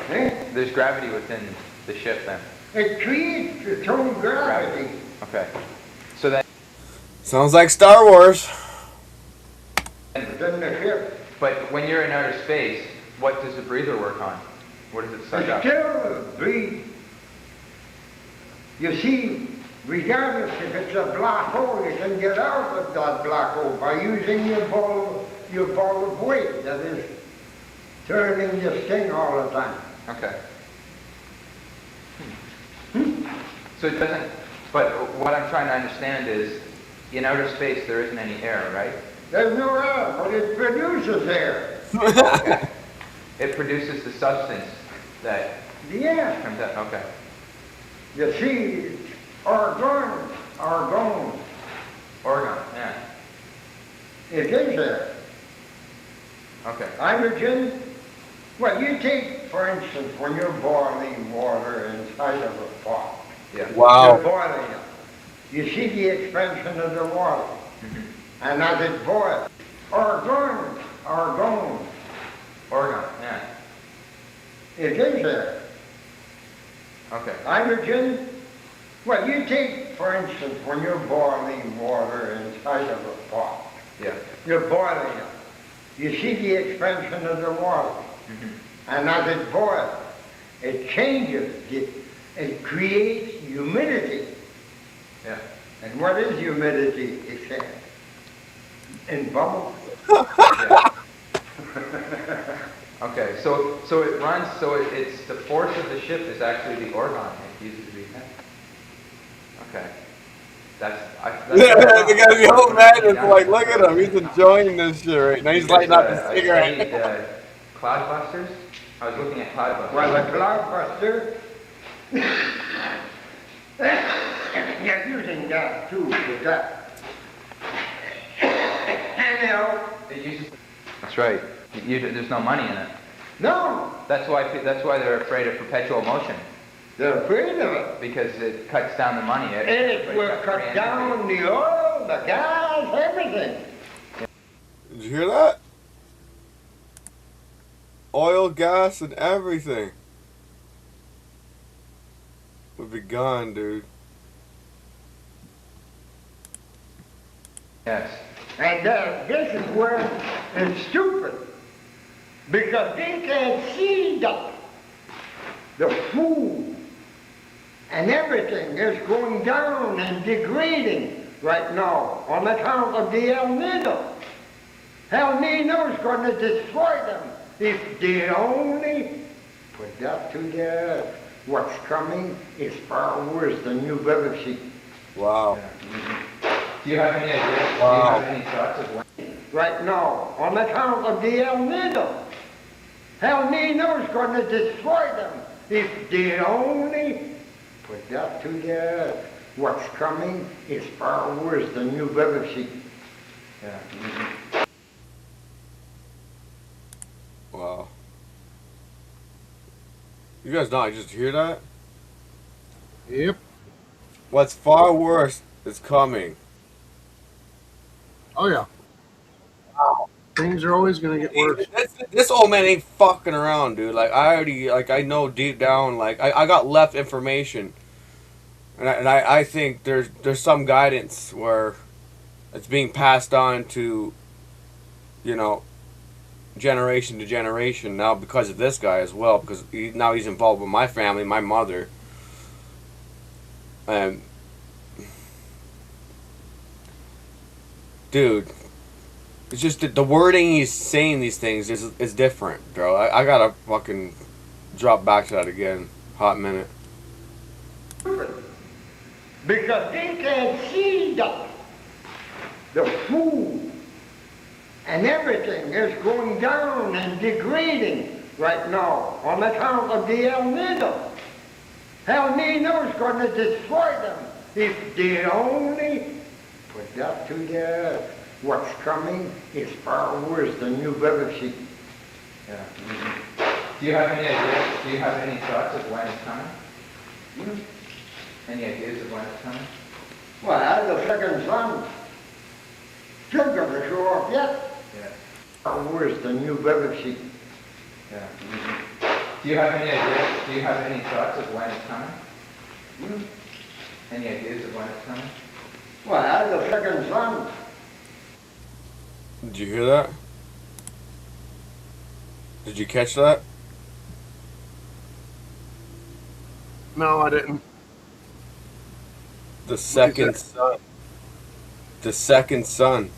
Eh? there's gravity within the ship then. It creates its own gravity. Okay. So that. Sounds like Star Wars. Within the ship. But when you're in outer space, what does the breather work on? What does it suck It up? still breathes. You see, regardless if it's a black hole, you can get out of that black hole by using your ball of weight that is turning this thing all the time. Okay. So it doesn't, but what I'm trying to understand is, in outer space there isn't any air, right? There's no air, but it produces air. Okay. It produces the substance that comes out. Okay. You see, argon, yeah. it is there. Okay. Hydrogen, well, you take, for instance, when you're boiling water inside of a pot. Yeah. Wow. You're boiling it. You see the expansion of the water. And as it boils, argon, yeah. it is there. Okay. Hydrogen, well, you take, for instance, when you're boiling water inside of a pot. Yeah. You're boiling it. You see the expansion of the water. And as it boils, it changes, it creates humidity. Yeah. And what is humidity, except in bubbles? Okay, so it runs, so it's the force of the ship is actually the organ it uses to be heavy. Okay. That's The old man is like, look at him, he's enjoying this shit right now. He's lighting up his I cigarette. studied, Cloudbusters. I was looking at Cloudbusters. Well, the Cloudbuster, you're using that too, with that. Anyhow, It uses. That's right. There's no money in it. No. That's why they're afraid of perpetual motion. They're afraid of it. Because it cuts down the money. It will cut down the oil, the gas, everything. Did you hear that? Oil, gas, and everything would be gone, dude. Yes. And this is where it's stupid. Because they can't see that the food and everything is going down and degrading right now on account of the El Nino. El Nino's going to destroy them if they only put that to their earth. What's coming is far worse than you've ever seen. Wow. Do you have any ideas? Wow. Do you have any thoughts of when? Right now, on account of the El Nino. El Nino's going to destroy them if they only put that to their earth. What's coming is far worse than you've ever seen. Yeah. Wow. You guys not just hear that? Yep. What's far worse is coming. Oh yeah. Wow. Things are always gonna get worse. This old man ain't fucking around, dude. Like I know deep down, like I got left information, and I think there's some guidance where it's being passed on to, you know, generation to generation now because of this guy as well, because now he's involved with my family, my mother, and dude. It's just that the wording he's saying these things is different, bro. I gotta fucking drop back to that again. Hot minute. Because they can't see that the food and everything is going down and degrading right now on account of the El Nino. El Nino's going to destroy them if they only put that to their earth. What's coming is far worse than you've ever seen. Yeah. Do you have any ideas? Do you have any thoughts of when it's coming? Any ideas of when it's coming? Well, the second son still going to show up yet. Yeah. Far worse than you've ever seen. Yeah. Do you have any ideas? Do you have any thoughts of when it's coming? Any ideas of when it's coming? Well, the second son. Did you hear that? Did you catch that? No, I didn't. The second son. The second son.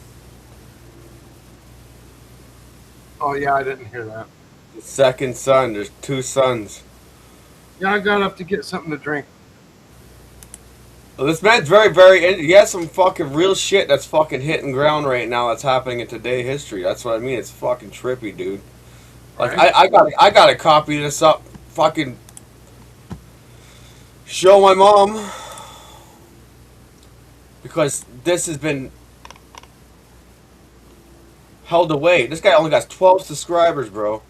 Oh yeah, I didn't hear that. The second son. There's two sons. Yeah, I got up to get something to drink. Well, this man's very. He has some fucking real shit that's fucking hitting ground right now. That's happening in today history. That's what I mean. It's fucking trippy, dude. Like I gotta copy this up. Fucking show my mom because this has been held away. This guy only got 12 subscribers, bro.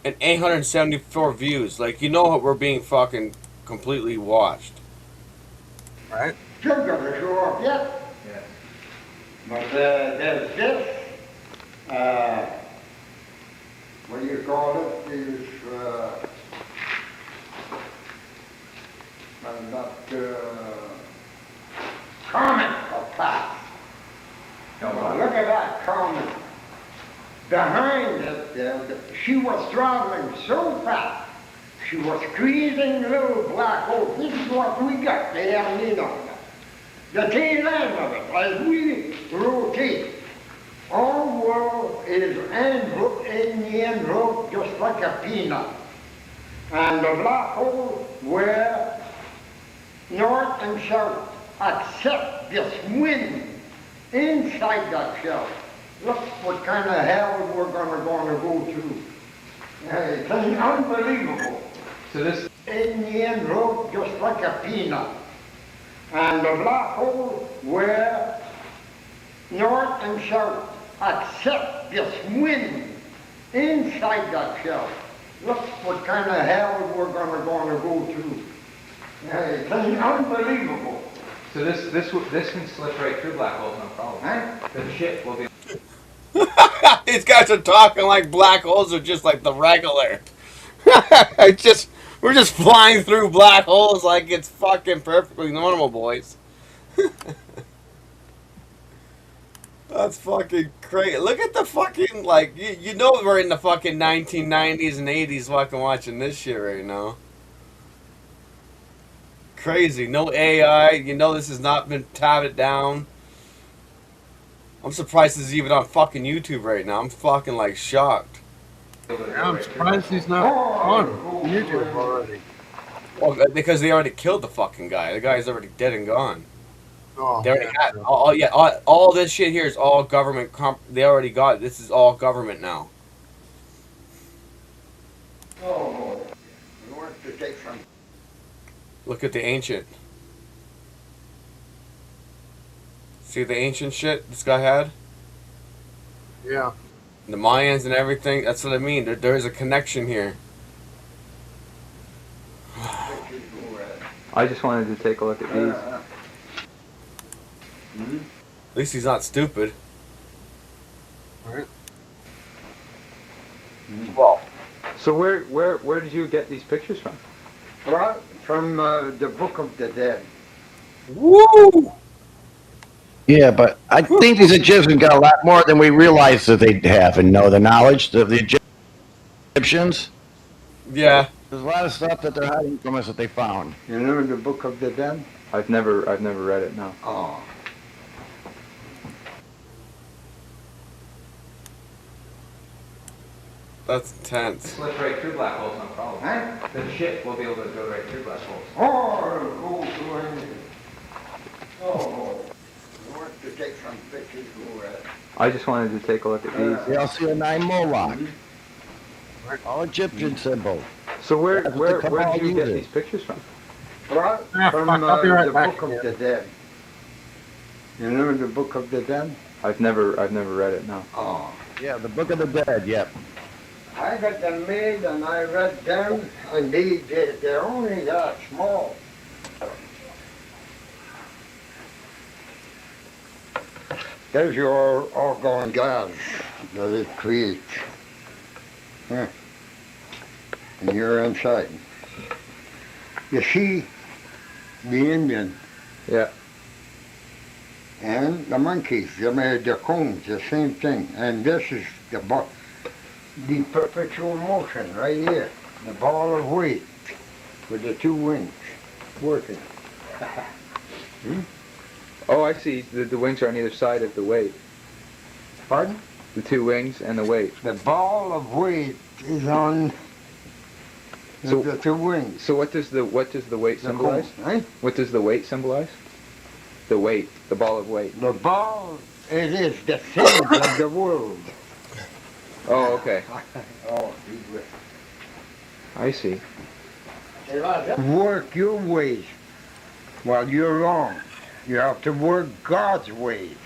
And 874 views. Like, you know what, we're being fucking completely watched. Right? Still gonna show up yet. Yes. But there's this, what do you call it? Is, comment of fact. Now, look at that comment. Behind it, she was traveling so fast, she was squeezing little black holes. This is what we got, the El Nino. The tail end of it, as we rotate, our world is enveloped in the envelope just like a peanut. And the black hole where north and south accept this wind inside that shell. Look what kind of hell we're gonna go through. It's unbelievable. So this in the envelope just like a peanut. And the black hole where north and south accept this wind inside that shell. Look what kind of hell we're gonna go through. It's unbelievable. So this can slip right through black holes, no problem. Huh? The shit will be. These guys are talking like black holes are just like the regular. We're just flying through black holes like it's fucking perfectly normal, boys. That's fucking crazy. Look at the fucking, like, you know we're in the fucking 1990s and 80s fucking watching this shit right now. Crazy. No AI. You know this has not been tatted down. I'm surprised this is even on fucking YouTube right now. I'm fucking, like, shocked. Yeah, I'm surprised he's not on YouTube already. Well, because they already killed the fucking guy. The guy's already dead and gone. Oh, They already had all this shit here is all government. They already got it. This is all government now. Oh, you want to take some. Look at the ancient. See the ancient shit this guy had? Yeah. The Mayans and everything. That's what I mean. There is a connection here. I just wanted to take a look at these. At least he's not stupid. Right. Well, so where did you get these pictures from? Well, from the Book of the Dead. Woo! Yeah, but I think these Egyptians got a lot more than we realize that they have and know the knowledge of the Egyptians. Yeah. There's a lot of stuff that they're hiding from us that they found. You know the Book of the Dead? I've never read it. No. Oh. That's intense. Slip right through black holes, no problem. Huh? The shit will be able to go right through black holes. Oh, go through anything. Oh, you want to take some pictures? Go ahead. I just wanted to take a look at these. The LCO9 Moloch. All Egyptian symbol. So where That's what the did Kabbalah you get uses. these pictures from? Well, from I'll be right the back. Book of the Dead. You know the Book of the Dead? I've never read it. No. Oh. Yeah, the Book of the Dead, yep. I got them made and I read them, and they're only that small. There's your argon gas that it creates. Huh. And you're inside. You see the Indian. Yeah. And the monkeys, they made the cones, the same thing. And this is the perpetual motion right here. The ball of weight with the two wings working. Oh, I see. The wings are on either side of the weight. Pardon? The two wings and the weight. The ball of weight is on the two wings. So what does the weight symbolize? Cone, eh? What does the weight symbolize? The weight, the ball of weight. The ball, it is the things of the world. Oh, okay. Oh, I see. Work your ways while you're wrong. You have to work God's ways.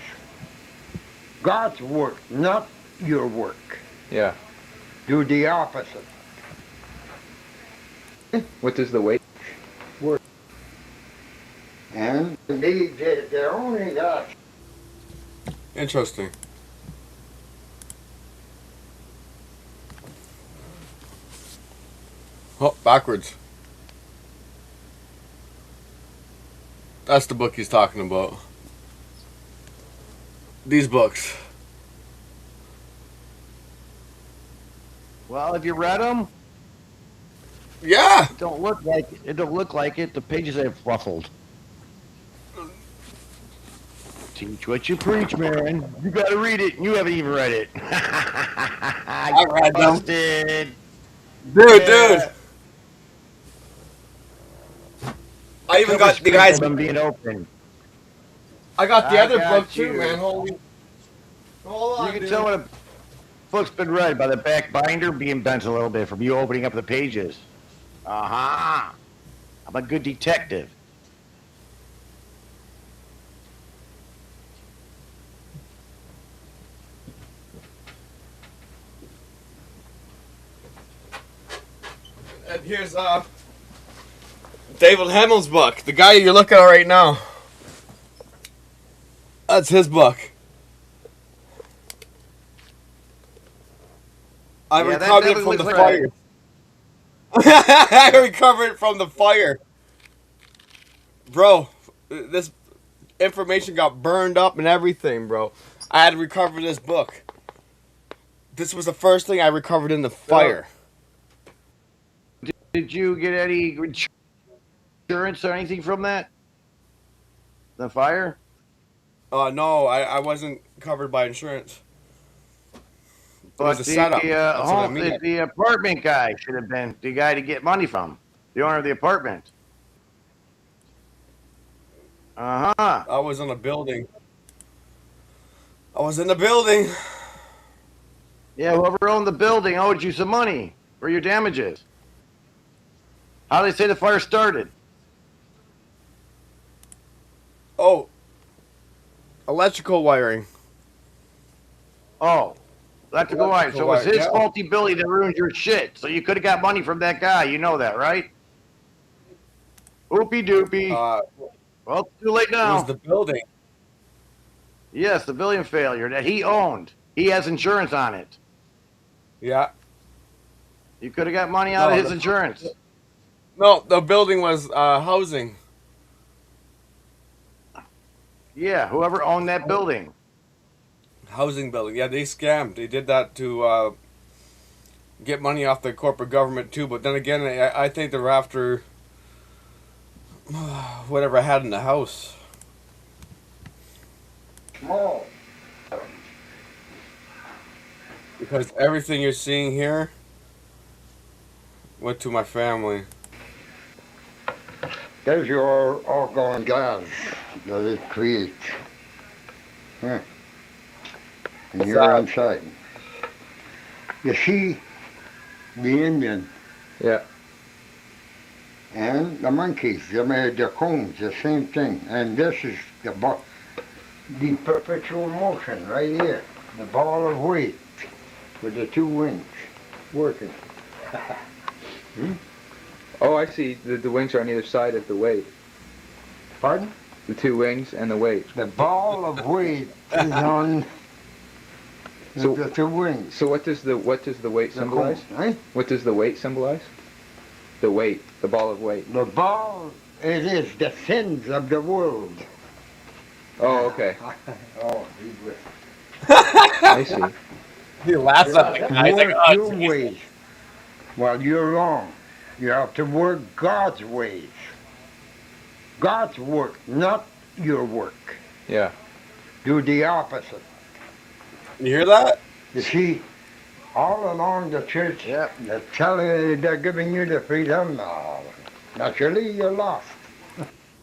God's work, not your work. Yeah. Do the opposite. What does the weight work? And they're only that. Interesting. Oh, backwards. That's the book he's talking about. These books. Well, have you read them? Yeah. It don't look like it. It don't look like it. The pages have ruffled. Teach what you preach, man. You gotta read it. You haven't even read it. I read them. Busted. Dude. I even got the guys. Them being open. I got the other got book too, you. man. Hold on, You can dude. tell when a book's been read by the back binder being bent a little bit from you opening up the pages. Uh-huh. I'm a good detective. And here's David Hamill's book. The guy you're looking at right now. That's his book. I Yeah, that recovered it definitely from the looks like fire. I recovered it from the fire. Bro, this information got burned up and everything, bro. I had to recover this book. This was the first thing I recovered in the fire. Did you get any insurance or anything from that? The fire? No, I wasn't covered by insurance. It was But a setup. That's what I home, mean. the apartment guy should have been the guy to get money from. The owner of the apartment. Uh-huh. I was in a building. I was in the building. Yeah, whoever owned the building owed you some money for your damages. How do they say the fire started? Oh. Electrical wiring. Oh. Electrical wire. So it was his yeah. faulty building that ruined your shit. So you could have got money from that guy. You know that, right? Oopie doopie. Well, it's too late It now. was the building. Yes, the building failure that he owned. He has insurance on it. Yeah. You could have got money out of his insurance. No, the building was housing. Yeah, whoever owned that building. Housing building. Yeah, they scammed. They did that to get money off the corporate government too. But then again, I think they're after whatever I had in the house. Small. Because everything you're seeing here went to my family. There's your argon gas that it creates. Huh. And you're inside. You see the Indian. Yeah. And the monkeys, they made the cones, the same thing. And this is the perpetual motion right here. The ball of weight with the two wings working. Oh, I see. The wings are on either side of the weight. Pardon? The two wings and the weight. The ball of weight is on So the wings. So what does the weight The symbolize? cone, eh? What does the weight symbolize? The weight, the ball of weight. The ball, it is the sins of the world. Oh, okay. Oh, I see. He laughs at the guy. He's like, Work oh, your Jesus. ways. Well, you're wrong. You have to work God's ways. God's work, not your work. Yeah. Do the opposite. You hear that? You see, all along the church, they're telling you they're giving you the freedom. No, naturally you're lost.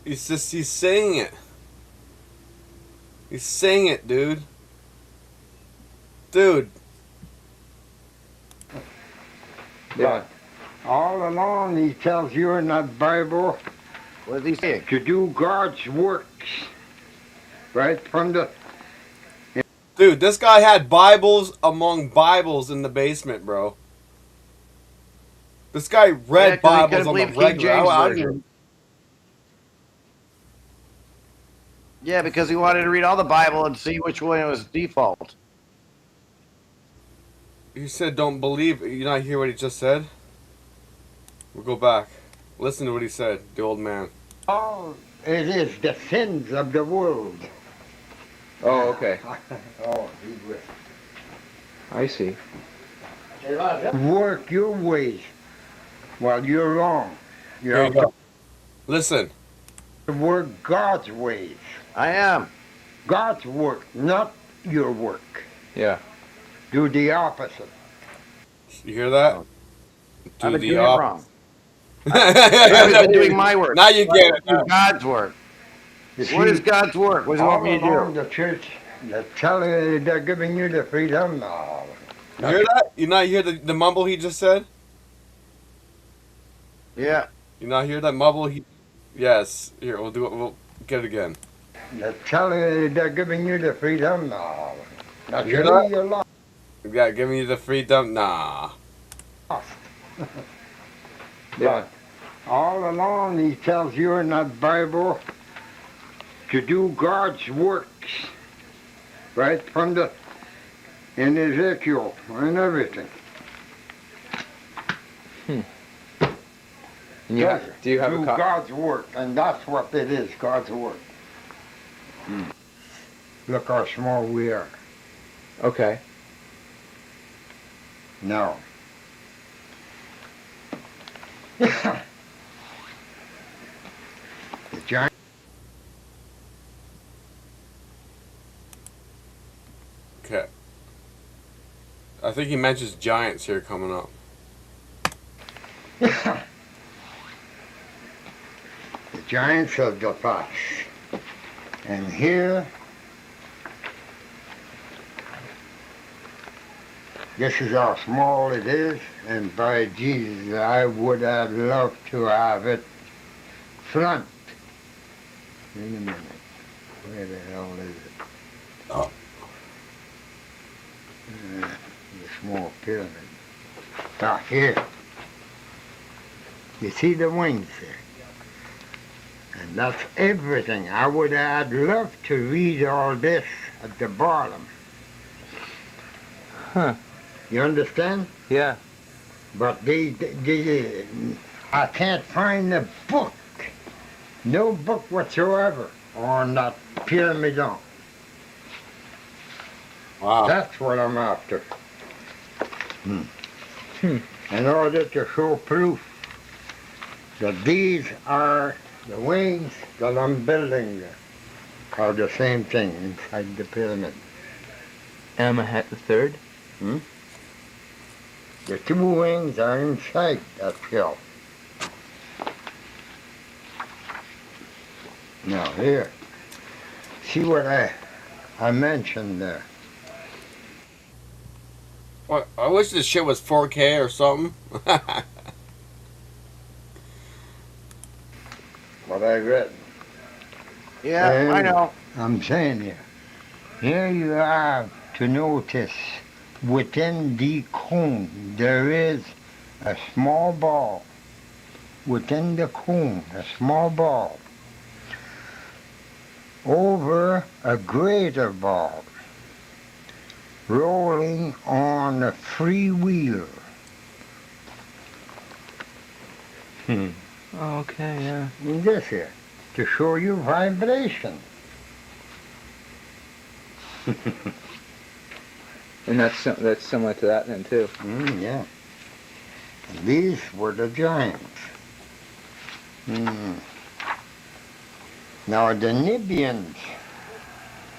He's saying it. He's saying it, dude. Dude. But all along he tells you in that Bible, what does he say? To do God's works. Right from the Dude, this guy had Bibles among Bibles in the basement, bro. This guy read Bibles on the regular. Yeah, because he wanted to read all the Bible and see which one was default. He said, "Don't believe." You not hear what he just said? We'll go back. Listen to what he said, the old man. all it is the sins of the world. Oh, okay. Oh, I see. Work your ways. Well, you're wrong. You Here you have go. Listen. to work God's ways. I am. God's work, not your work. Yeah. Do the opposite. You hear that? I've been the doing it op- wrong. I've been doing my work. Now you get it. Do God's work. What is God's work? What does he want me to All along do? the church, they're telling you they're giving you the freedom. No. You hear that? You not hear the mumble he just said? Yeah. You not hear that mumble? Yes. Here, we'll do it. We'll get it again. They're telling you they're giving you the freedom. No. You hear Naturally, that? you're lost. Yeah, giving you the freedom? Nah. But all along he tells you in that Bible to do God's works. Right from the in Ezekiel and everything. And you do you have do a copy? God's work, and that's what it is, God's work. Look how small we are. Okay. Now. The giant. Okay. I think he mentions giants here coming up. The giants of the past. And here, this is how small it is, and by Jesus, I would have loved to have it front. Wait a minute. Where the hell is it? Oh. The small pyramid. Ah, here. You see the wings there? And that's everything. I would have loved to read all this at the bottom. Huh. You understand? Yeah. But I can't find a book. No book whatsoever on that pyramidon. Wow. That's what I'm after. In order to show proof that these are the wings that I'm building are the same thing inside the pyramid. Amenhotep the Third. The two wings are inside that shell. Now here, see what I mentioned there. What? I wish this shit was 4K or something. What I read. Yeah, I know. I'm saying here you have to notice within the cone there is a small ball. Within the cone, a small ball. Over a greater ball. rolling on a free wheel. Okay, yeah. This here, to show you vibration. And that's similar to that then too. Yeah. These were the giants. Now the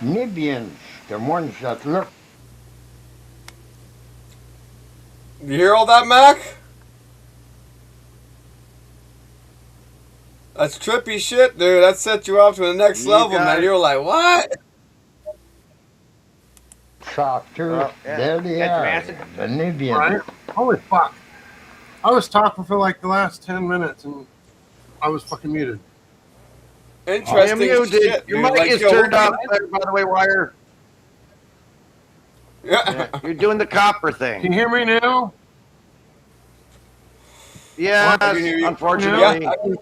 Nibians, the ones that look. You hear all that, Mac? That's trippy shit, dude. That set you off to the next level, man. You're like, what? Softer, there they are, the Nibians. Right? Holy fuck. I was talking for like the last 10 minutes and I was fucking muted. Interesting muted. shit, Your dude. mic Like, is yo, turned what off, by the way, Wire. Yeah. You're doing the copper thing. Can you hear me now? Yes, I can hear you. unfortunately. Yeah,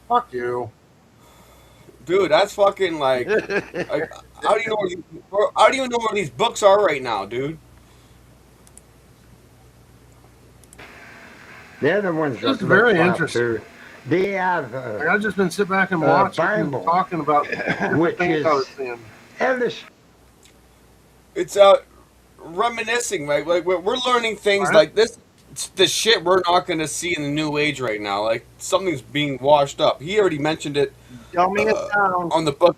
Fuck you. dude, that's fucking like how do you know how do you know where these books are right now, dude? They're the ones This that is very look interesting. softer. They have Like, I've just been sitting back and watching and Bible, talking about which things I was is seeing. Ellis. It's reminiscing, right? Like we're learning things Right. like this. It's the shit we're not going to see in the new age right now. Like something's being washed up. He already mentioned it Dummy it down. on the book.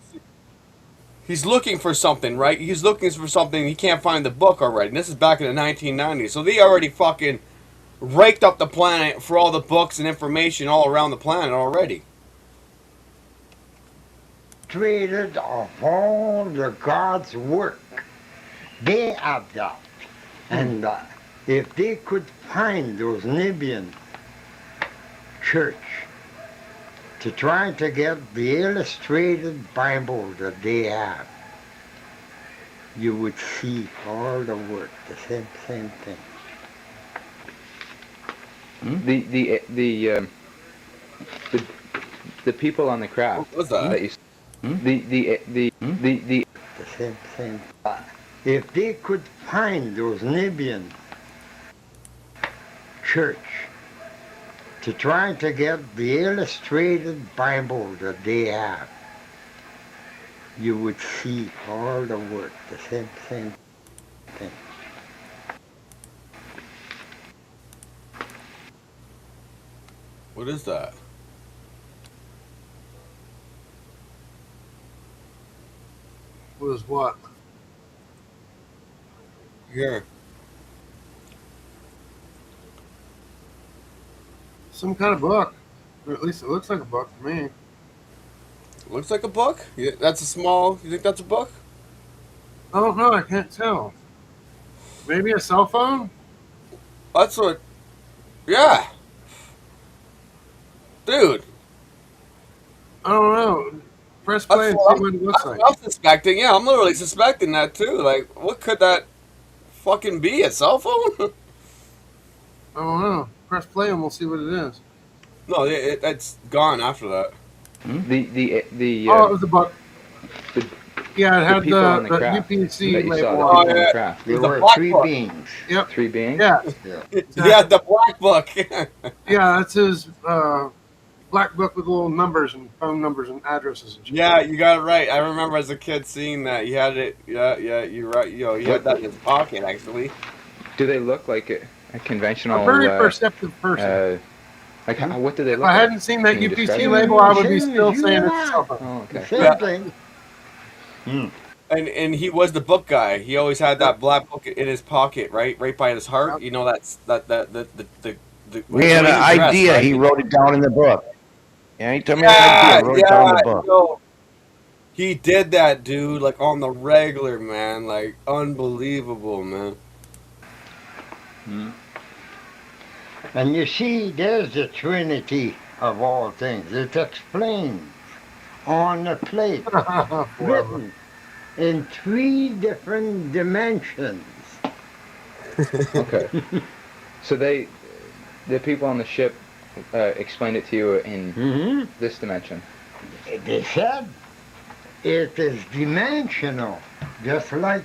He's looking for something, right? He's looking for something. He can't find the book already. And this is back in the 1990s. So they already fucking raked up the planet for all the books and information all around the planet already. Traded of all the God's work. They have that. And if they could find those Nibian church to try to get the illustrated Bible that they have, you would see all the work, the same thing. The people on the craft. What's that? You, the The same. If they could find those Nibian church to try to get the illustrated Bible that they have, you would see all the work, the same thing. What is that? Was what? Here. Some kind of book. Or at least it looks like a book to me. Looks like a book? Yeah, that's a small... You think that's a book? I don't know, I can't tell. Maybe a cell phone? That's what... Yeah. Dude. I don't know. Press play and see what it looks like. I'm suspecting. Yeah, I'm literally suspecting that too. Like, what could that fucking be? A cell phone? I don't know. Press play and we'll see what it is. No, it's gone after that. Oh, it was a book. Yeah, it had people on the the craft UPC that you label saw, on the it. people on the craft. There The were black three book. beings. Yep. 3 beings? Yeah. Yeah, the black book. Yeah, that's his black book with little numbers and phone numbers and addresses and shit. Yeah, you got it right. I remember as a kid seeing that. He had it. Yeah, you're right. Yo, he had that in his pocket actually. Do they look like a conventional? A very perceptive person. Like, what do they If look I like? hadn't seen that Can you describe UPC it? label, I would be still saying it's a cell phone. Oh, okay. Same thing. And he was the book guy. He always had that black book in his pocket, right by his heart. You know the We had an idea. He wrote it down in the book. Yeah, he told me an Yeah, idea. Wrote it down in the book. yo, he did that, dude. Like on the regular, man. Like unbelievable, man. And you see, there's the Trinity of all things. It explains on the plate, written in 3 different dimensions. Okay. So the people on the ship explained it to you in this dimension. They said it is dimensional, just like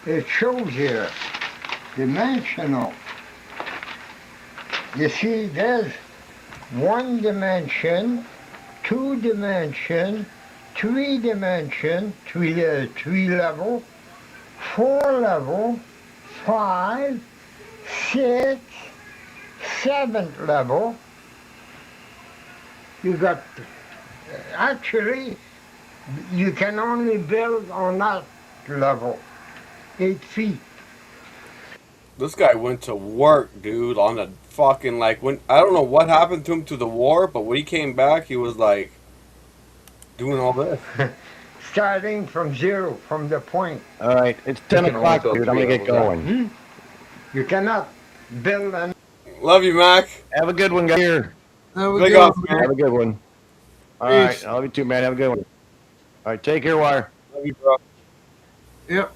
it shows here, dimensional. You see, there's 1 dimension, 2 dimension, 3 dimension, 3 level, 4 level, 5, 6, 7th level. You got, actually, you can only build on that level, 8 feet. This guy went to work, dude, on the fucking, like, when, I don't know what happened to him to the war, but when he came back, he was, like, doing all this. Starting from 0, from the point. All right, it's 10 o'clock, dude. I'm going to get going. You cannot build an... Love you, Mac. Have a good one, guys. Here. Have a Big good up, one, man. Have a good one. All right, I love you too, man. Have a good one. All right, take care, Wire. Love you, bro. Yep.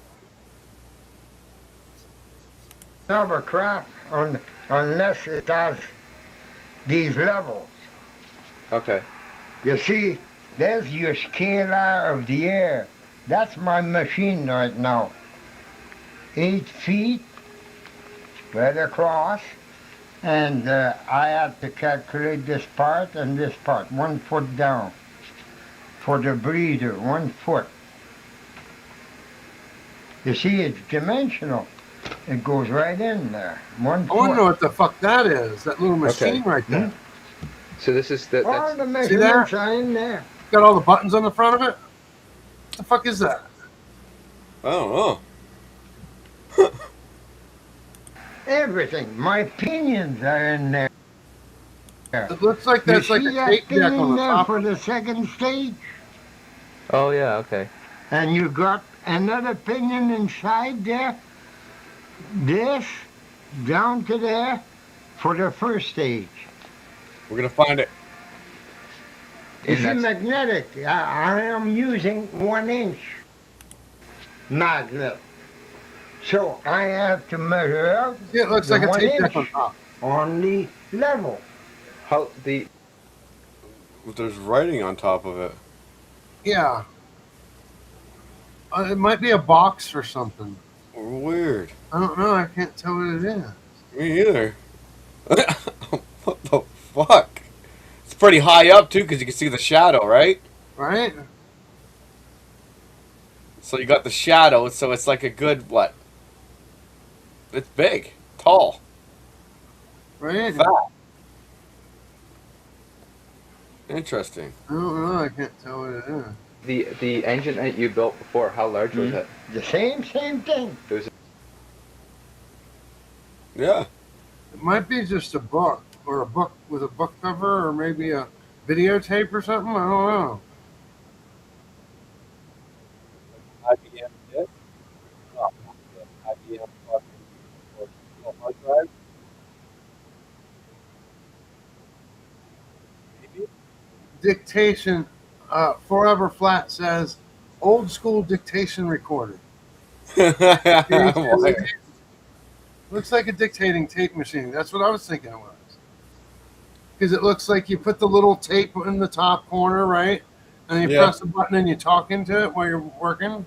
Hovercraft unless it has these levels. Okay. You see, there's your scalar of the air. That's my machine right now. 8 feet right across, and I had to calculate this part and this part, 1 foot down. For the breather, 1 foot. You see, it's dimensional. It goes right in there. 1 foot. I want to know what the fuck that is. That little machine right there. So this is the. All the See there? measurements are in there. Got all the buttons on the front of it. What the fuck is that? I don't know. Everything. My pinions are in there. It looks like that's you like see a that tape thing deck in on the there top. for the second stage? Oh yeah. Okay. And you got another pinion inside there. This down to there for the first stage. We're going to find it. It's magnetic. I am using 1 inch magnet. So I have to measure out Yeah, it looks the like a 1 tape deck inch on top. on the level. How the? There's writing on top of it. Yeah. It might be a box or something. Weird. I don't know. I can't tell what it is. Me either. What the fuck? It's pretty high up, too, because you can see the shadow, right? Right? So you got the shadow, so it's like a good, what? It's big. Tall. Right? Fat. Interesting. I don't know. I can't tell what it is. The engine that you built before, how large was it? The same thing. It was. Yeah. It might be just a book, or a book with a book cover, or maybe a videotape or something. I don't know. IBM disk? No, IBM fucking hard drive? Maybe? Dictation. Forever Flat says, old school dictation recorder. Looks like a dictating tape machine. That's what I was thinking it was. Because it looks like you put the little tape in the top corner, right? And you press the button and you talk into it while you're working.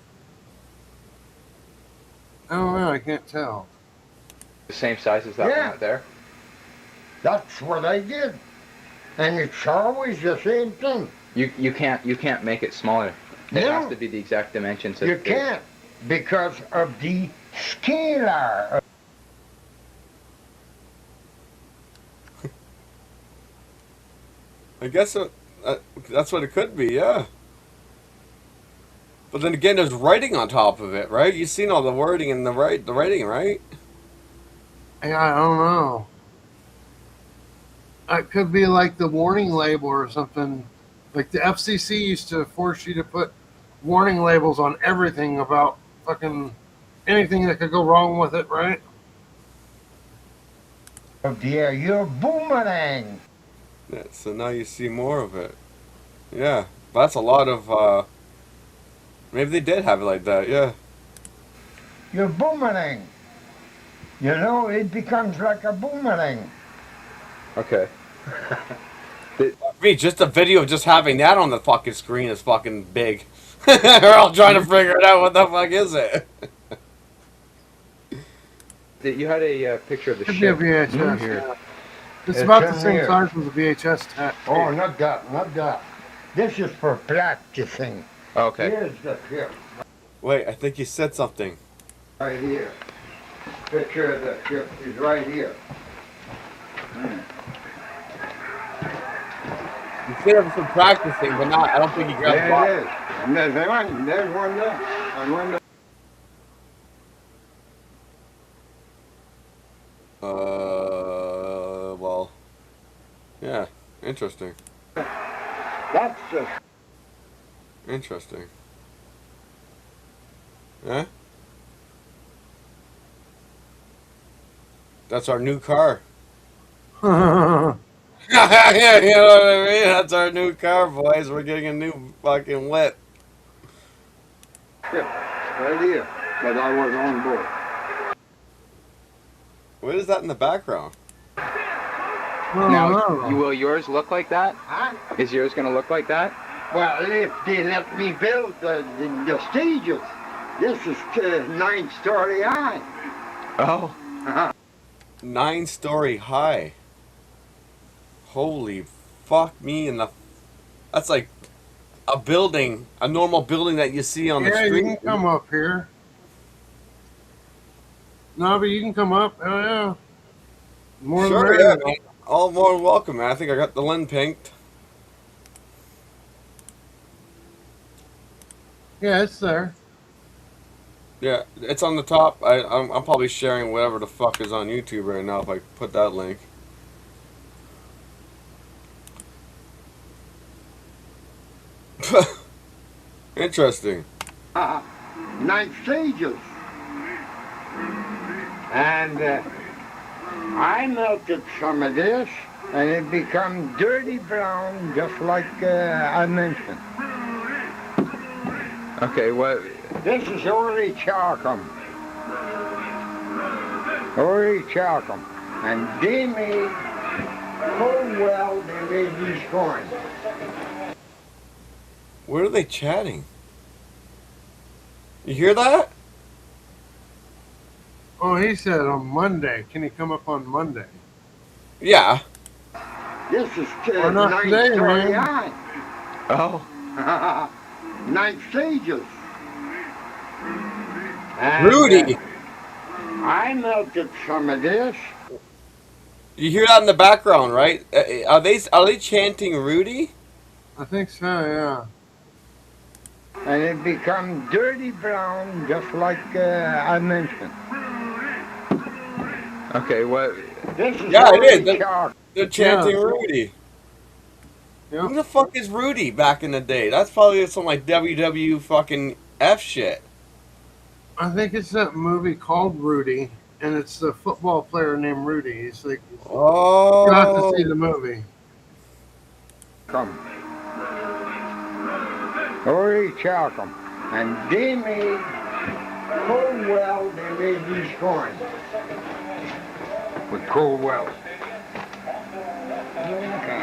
I don't know. I can't tell. The same size as that one right there. That's what I did. And it's always the same thing. You can't make it smaller. It has to be the exact dimensions. You can't, because of the scalar. I guess that's what it could be, yeah. But then again, there's writing on top of it, right? You've seen all the wording and the writing, right? Yeah, I don't know. It could be like the warning label or something. Like the FCC used to force you to put warning labels on everything about fucking anything that could go wrong with it, right? Oh dear, you're boomerang. Yeah, so now you see more of it. Yeah, that's a lot of, maybe they did have it like that, yeah. You're boomerang. You know, it becomes like a boomerang. Okay. Me, just a video of just having that on the fucking screen is fucking big. We're all trying to figure it out. What the fuck is it? You had a picture of the Could be a ship. VHS. Here. It's about the in same here. size as a VHS tape. Oh, not that, not that. This is for practicing. Okay. Here's the ship Wait, I think you said something. right here. Picture of the ship is right here. You said it was for practicing, but not. I don't think you grabbed the There box. it is. And there's one there, and one there. Well, yeah, interesting. That's the Interesting. Yeah? That's our new car. Yeah, you know what I mean? That's our new car, boys. We're getting a new fucking whip. ship right here that I was on board. What is that in the background? Now, will yours look like that? Huh? Is yours gonna look like that? Well, if they let me build the stages, this is 9-story high. Oh. 9-story high. Holy fuck me in the... That's like a building, a normal building that you see on the Yeah, street. you can come up here. No, but you can come up. Oh, yeah. More Sure, than yeah, that. man. All more than welcome, man. I think I got the lens pinked. Yeah, it's there. Yeah, it's on the top. I'm probably sharing whatever the fuck is on YouTube right now if I put that link. Interesting. 9 stages. And I melted some of this, and it become dirty brown, just like I mentioned. Okay, what? This is Ori Chalcum. Ori Chalcum. And they made so well, they made these coins. Where are they chatting? You hear that? Oh, he said on Monday. Can he come up on Monday? Yeah. This is Or not 9 today, story man. high. Oh. 9 stages. And, Rudy! I melted some of this. You hear that in the background, right? Are they chanting Rudy? I think so, yeah. And it become dirty brown, just like I mentioned. Okay, what? This is Yeah, it Ori is. Chalcum. They're chanting Yeah. Rudy. Who the fuck is Rudy back in the day? That's probably some like WW fucking F shit. I think it's that movie called Rudy, and it's the football player named Rudy. He's like, Oh. you have to see the movie. Come. Ori Chalcum. And they made Coldwell, they made these coins. With Coldwell.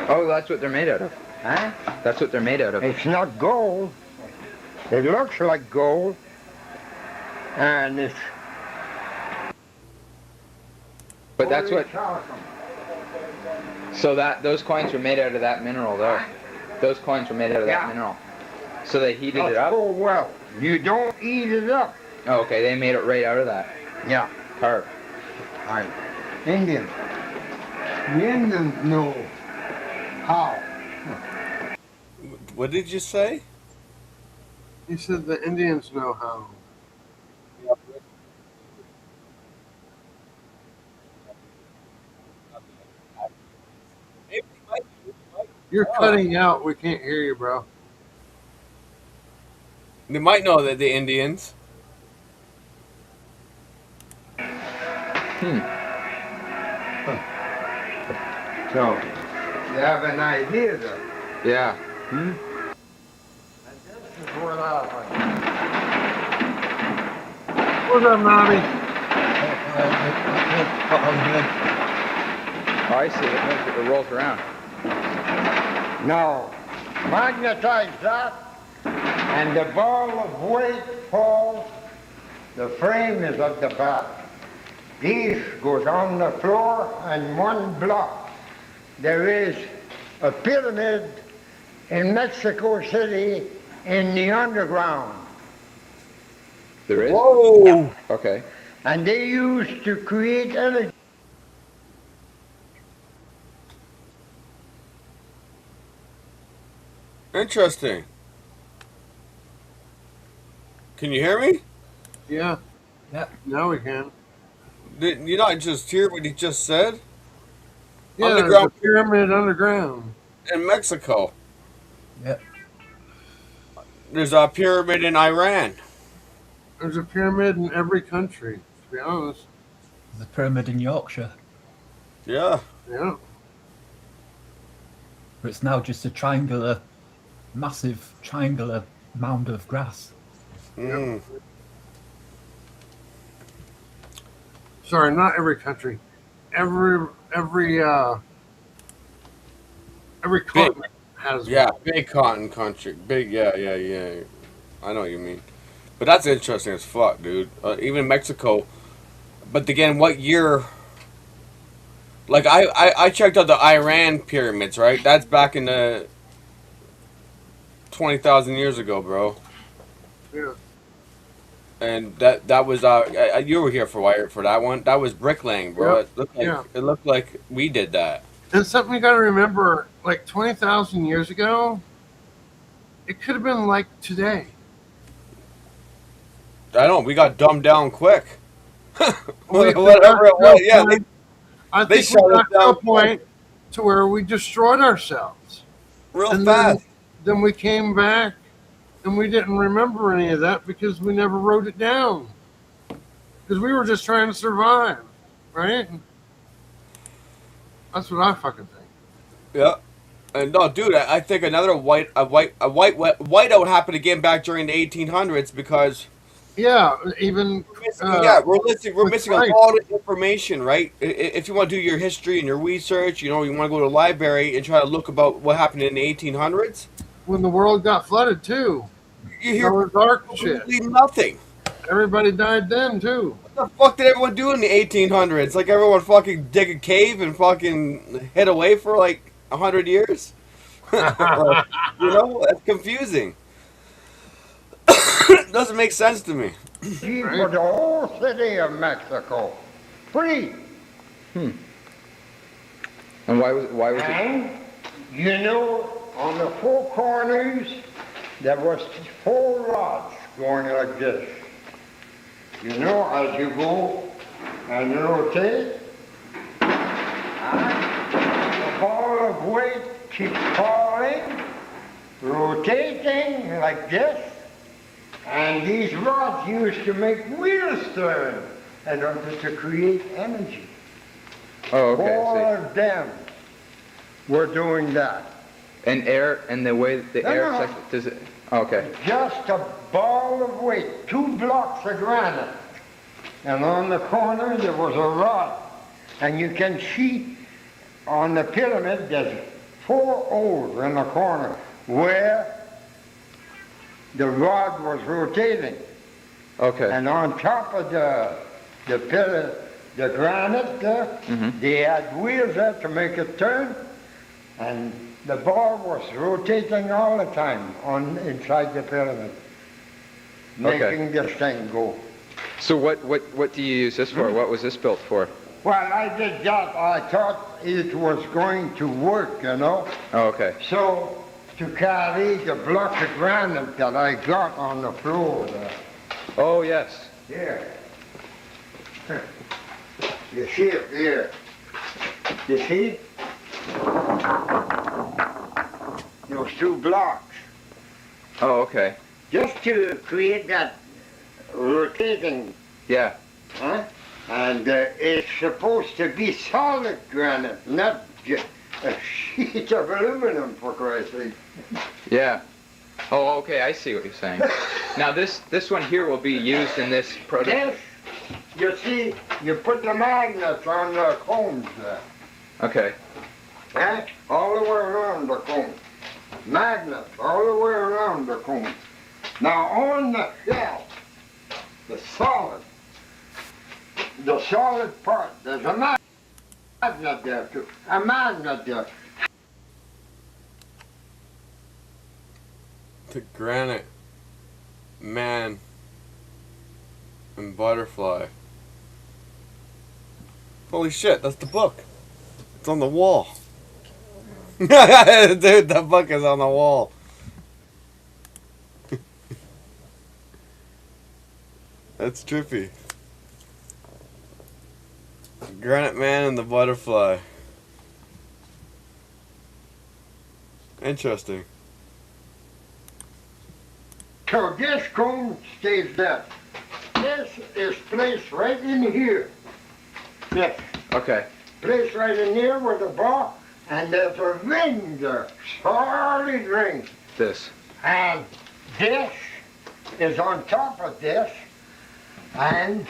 Oh, that's what they're made out of. Huh? That's what they're made out of. It's not gold. It looks like gold. And it's But that's Ori what. Chalcum. So those coins were made out of that mineral, though. Those coins were made out of that Yeah. mineral. So they heated That's it up. Coldwell. You don't eat it up. Oh, okay, they made it right out of that. Yeah. Carp. Right. Indians. The Indians know how. What did you say? He said the Indians know how. You're cutting out. We can't hear you, bro. They might know that the Indians. So, you have an idea though. Yeah. This is what happened. What's up, Nobby? Oh, I see. It rolls around. Now, magnetize that, and the ball of weight falls. The frame is at the back. These goes on the floor and one block. There is a pyramid in Mexico City in the underground. There is? Whoa! Okay. And they used to create energy. Interesting. Can you hear me? Yeah. Yeah. Now we can. Did you not just hear what he just said? Yeah, there's a Underground pyramid underground. in Mexico. Yep. There's a pyramid in Iran. There's a pyramid in every country, to be honest. The pyramid in Yorkshire. Yeah. Yeah. But it's now just a triangular, massive triangular mound of grass. Mm. Sorry, not every country. Every continent has Yeah, one. big cotton country. Big, yeah. I know what you mean. But that's interesting as fuck, dude. Even Mexico. But again, what year? Like, I checked out the Iran pyramids, right? That's back in the 20,000 years ago, bro. Yeah. And that was you were here for that one. That was bricklaying, bro. Yep. It looked like we did that. And something you got to remember, like 20,000 years ago, it could have been like today. I know, we got dumbed down quick. We Whatever it was, yeah. I They think shut we us got to a down point to where we destroyed ourselves. real And fast. Then we came back and we didn't remember any of that because we never wrote it down. Because we were just trying to survive, right? That's what I fucking think. Yeah. And no, dude, I think another whiteout happened again back during the 1800s because Yeah, even we're missing a Christ. lot of information, right? If you want to do your history and your research, you want to go to a library and try to look about what happened in the 1800s. When the world got flooded too, you hear was dark shit. absolutely nothing. Everybody died then too. What the fuck did everyone do in the 1800s? Like everyone fucking dig a cave and fucking hid away for like 100 years? That's confusing. Doesn't make sense to me. For the whole city of Mexico. Free. And why was it? And, on the four corners, there was 4 rods going like this. As you go and rotate, the ball of weight keeps falling, rotating like this, and these rods used to make wheels turn in order to create energy. Oh, okay. All of them were doing that. And air, and the way the air, No. does it? Oh, okay. Just a ball of weight, 2 blocks of granite. And on the corner there was a rod. And you can see on the pyramid there's 4 holes in the corner where the rod was rotating. Okay. And on top of the granite there, they had wheels there to make it turn. And the ball was rotating all the time inside the pyramid, making this thing go. So what do you use this for? What was this built for? Well, I did that. I thought it was going to work, Oh, okay. So, to carry the block of granite that I got on the floor there. Oh, yes. Here. You see it there? You see? Those 2 blocks. Oh, okay. Just to create that rotating. Yeah. Huh? And it's supposed to be solid granite, not just a sheet of aluminum, for Christ's sake. Yeah. Oh, okay. I see what you're saying. Now this one here will be used in this prototype. This, you see, you put the magnets on the cones there. Okay. Huh? All the way around the cone. Magnets all the way around the cone. Now on the shell, the solid, the solid part. There's a magnet there too. A magnet there. The Granite Man and Butterfly. Holy shit, that's the book. It's on the wall. Dude, the book is on the wall. That's trippy. Granite Man and the Butterfly. Interesting. So this cone stays there. This is placed right in here. This. Okay. Placed right in here with the ball, and there's a ring there, solid ring. This. And this is on top of this, and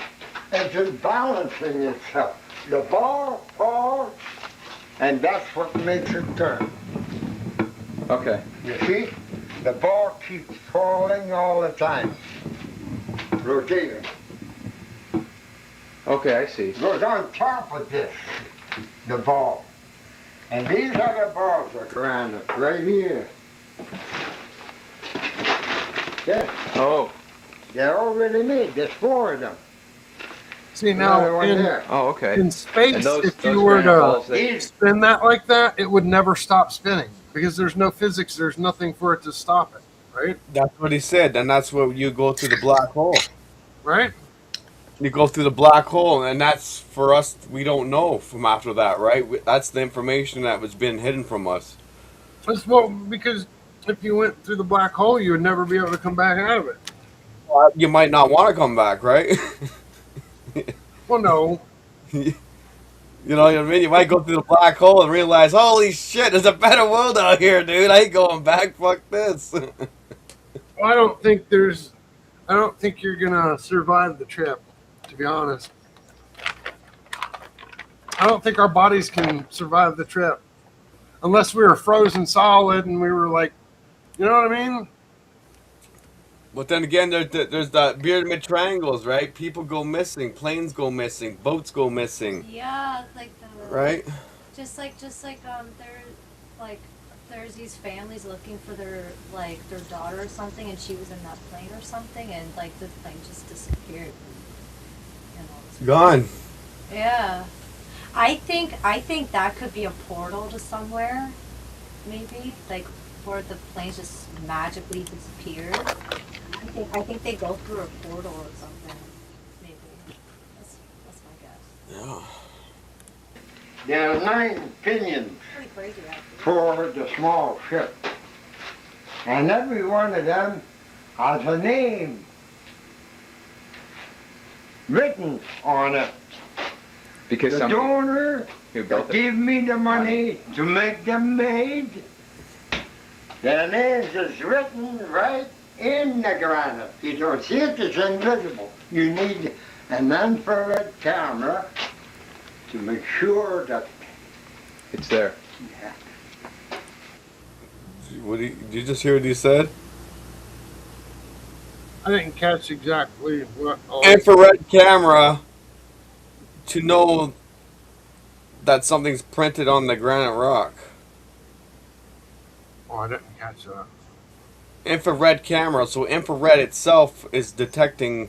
it's balancing itself. The ball falls, and that's what makes it turn. Okay. You see? The ball keeps falling all the time. Rotating. Okay, I see. Goes on top of this, the ball. And these are the balls of granite, right here. Yes. Oh. They're already made. There's 4 of them. See Another now, one in, there. Oh, okay. in space, And those- if those you were granite balls to that- spin that like that, it would never stop spinning because there's no physics. There's nothing for it to stop it, right? That's what he said, and that's where you go through the black hole. Right? You go through the black hole, and that's for us. We don't know from after that, right? That's the information that was been hidden from us. That's well, because if you went through the black hole, you would never be able to come back out of it. You might not want to come back, right? Well, no. You know what I mean? You might go through the black hole and realize, holy shit, there's a better world out here, dude. I ain't going back. Fuck this. Well, I don't think you're gonna survive the trip, to be honest. I don't think our bodies can survive the trip unless we were frozen solid and we were like, you know what I mean? But then again, there's the pyramid triangles, right? People go missing, planes go missing, boats go missing, Yeah, like the right? just like there's these families looking for their daughter or something, and she was in that plane or something, and like the plane just disappeared. Gone. Yeah, I think that could be a portal to somewhere, maybe like where the planes just magically disappeared. I think they go through a portal or something. Maybe that's my guess. Yeah. There are 9 pinions Pretty crazy, actually. for the small ship. And every one of them has a name written on it. Because the some donor who built that it. gave me the money to make them made, their names is written right in the granite. You don't see it, it's invisible. You need an infrared camera to make sure that It's there. What did you just hear what he said? I didn't catch exactly what. Infrared camera to know that something's printed on the granite rock. Oh, I didn't catch that. Infrared camera, so infrared itself is detecting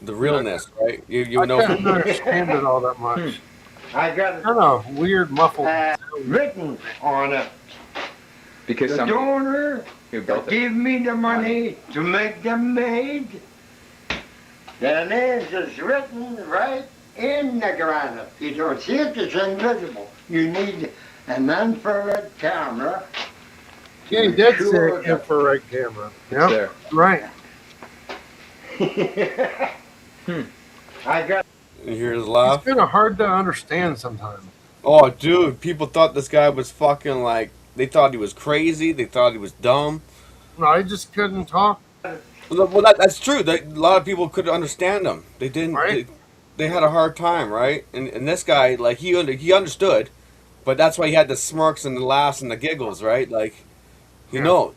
the realness, right? You I know. couldn't understand it all that much. I got kind of weird muffled. written on it. Because the some donor who built that it. gave me the money to make them made, their names is written right in the granite. You don't see it, it's invisible. You need an infrared camera. Yeah, he did say infrared camera. Yeah, there. right. I got. You hear his laugh? It's kind of hard to understand sometimes. Oh, dude, people thought this guy was fucking like. They thought he was crazy. They thought he was dumb. No, I just couldn't talk. Well, that's true. A lot of people couldn't understand him. They didn't. Right. They had a hard time, right? And this guy, like, he understood, but that's why he had the smirks and the laughs and the giggles, right? Like, you know.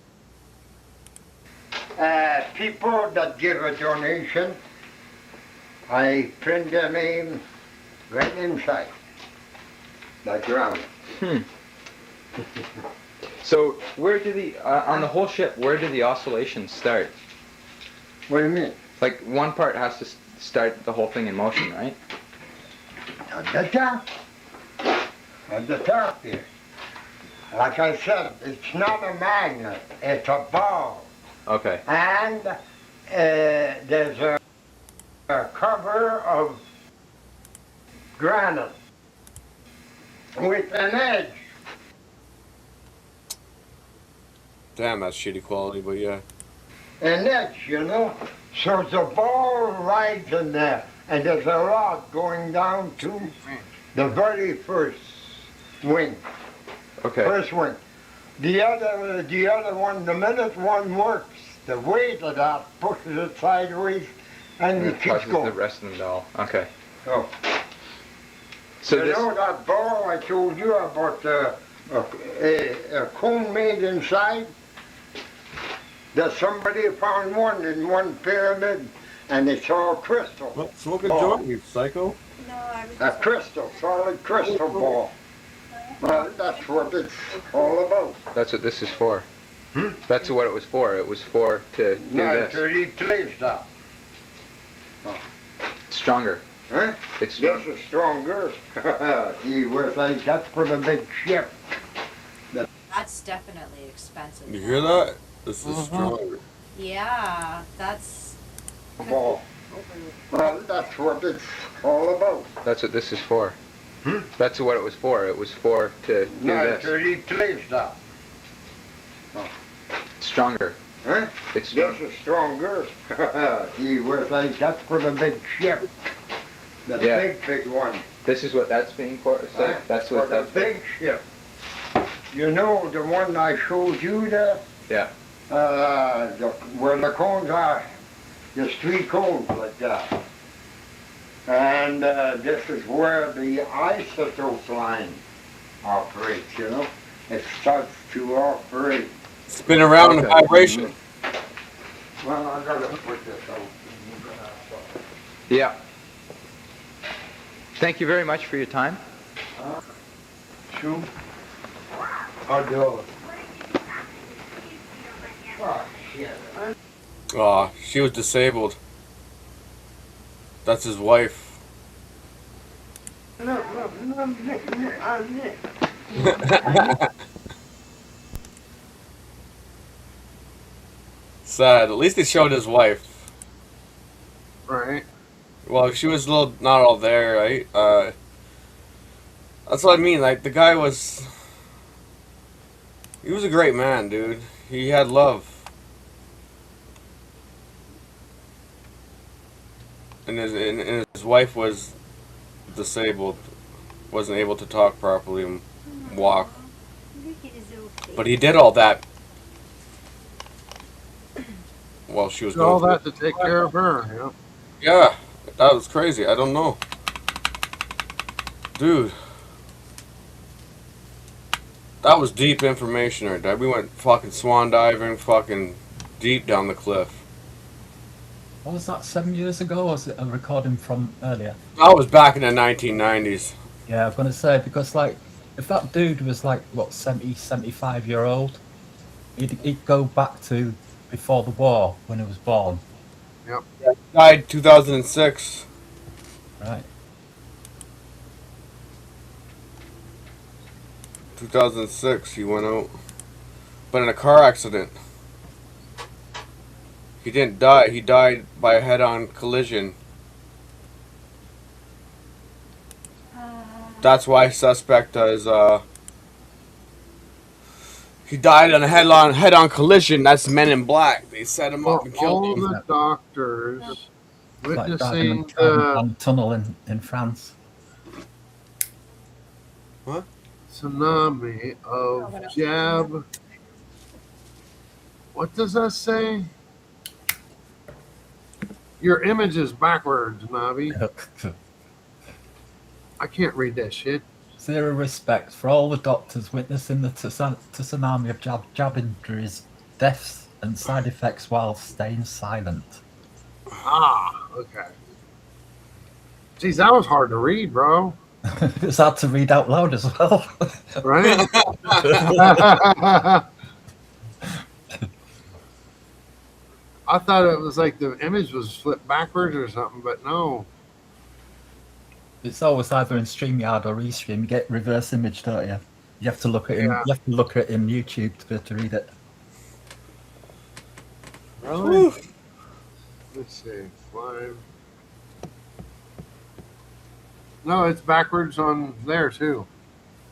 people that give a donation, I print their name right inside the ground. So where do the on the whole ship? Where do the oscillations start? What do you mean? Like one part has to start the whole thing in motion, right? At the top. At the top here. Like I said, it's not a magnet, it's a ball. Okay. And there's a cover of granite with an edge. Damn, that's shitty quality, but yeah. An edge, you know? So the ball rides in there, and there's a rod going down to the very first wing. Okay. First wing. The other one, the minute one works, the weight of that pushes it sideways, and it keeps Touches going. the rest of them all. Okay. Oh. So you this- know that ball I told you about a cone made inside? That somebody found one in one pyramid, and it's all crystal. Smoke a joint, you psycho. A crystal, solid crystal ball. Well, that's what it's all about. That's what this is for. That's what it was for. It was for to do Now, this. to replace that. Stronger. Huh? It's This is stronger. Gee whiz, that's for the big ship. That's definitely expensive. You hear that? This is stronger. Yeah, that's. Ball. Well, that's what it's all about. That's what this is for. That's what it was for. It was for to do Now, this. to replace that. Stronger. Huh? It's This is stronger. Gee whiz, that's for the big ship. The Yeah. big one. This is what that's being for. So Huh? that's For what the that's. big ship. You know the one I showed you there? Yeah. Where the cones are, there's 3 cones like that. And this is where the isotope line operates, you know? It starts to operate. Spin around in vibration. Well, I gotta put this out. Yeah. Thank you very much for your time. Shoot. I'll do it. Oh, shit. Aw, she was disabled. That's his wife. No, Sad. At least they showed his wife. Right. Well, she was a little not all there, right? That's what I mean. Like the guy was. He was a great man, dude. He had love. And his wife was disabled, wasn't able to talk properly and walk. But he did all that while she was All going that through to take care of her. Yeah. it. Yeah, that was crazy. I don't know. Dude. That was deep information right there. We went fucking swan diving, fucking deep down the cliff. What was that, 7 years ago, or was it a recording from earlier? That was back in the 1990s. Yeah, I'm going to say, because, like, if that dude was, like, what, 70, 75-year-old, he'd go back to before the war, when he was born. Yep. Died 2006. Right. 2006, he went out. But in a car accident. He didn't die. He died by a head-on collision. That's why suspect is he died on a head-on collision. That's Men in Black. They set him up and killed All him. the doctors It's like witnessing diving the down the tunnel in France. What? tsunami of jab. What does that say? Your image is backwards, Navi. I can't read that shit. Zero respect for all the doctors witnessing the tsunami of jab injuries, deaths, and side effects while staying silent. Ah, okay. Jeez, that was hard to read, bro. It's hard to read out loud as well. Right? I thought it was like the image was flipped backwards or something, but no. It's always either in StreamYard or Restream. You get reverse image, don't you? You have to look at it. Yeah. You have to look at it in YouTube to be able to read it. Really? Let's see. 5. No, it's backwards on there too.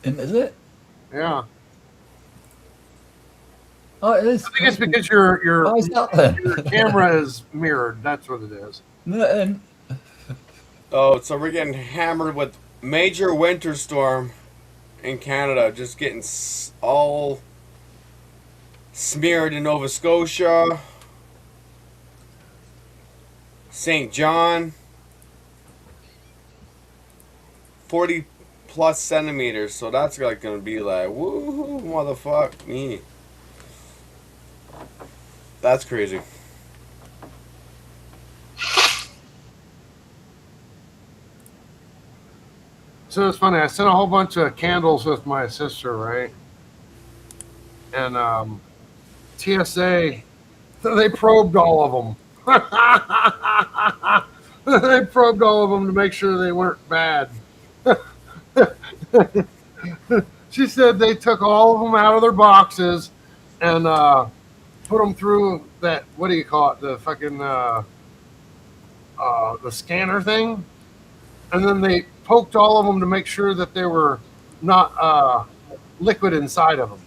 And is it? Yeah. Oh, it is. I think it's because your Why is that then? your camera is mirrored. That's what it is. Oh, so we're getting hammered with major winter storm in Canada. Just getting all smeared in Nova Scotia, St. John. 40 plus centimeters, so that's like gonna be like, woohoo, motherfuck me. That's crazy. So it's funny. I sent a whole bunch of candles with my sister, right? And TSA, they probed all of them. They probed all of them to make sure they weren't bad. She said they took all of them out of their boxes and put them through that, what do you call it, the fucking the scanner thing, and then they poked all of them to make sure that they were not liquid inside of them.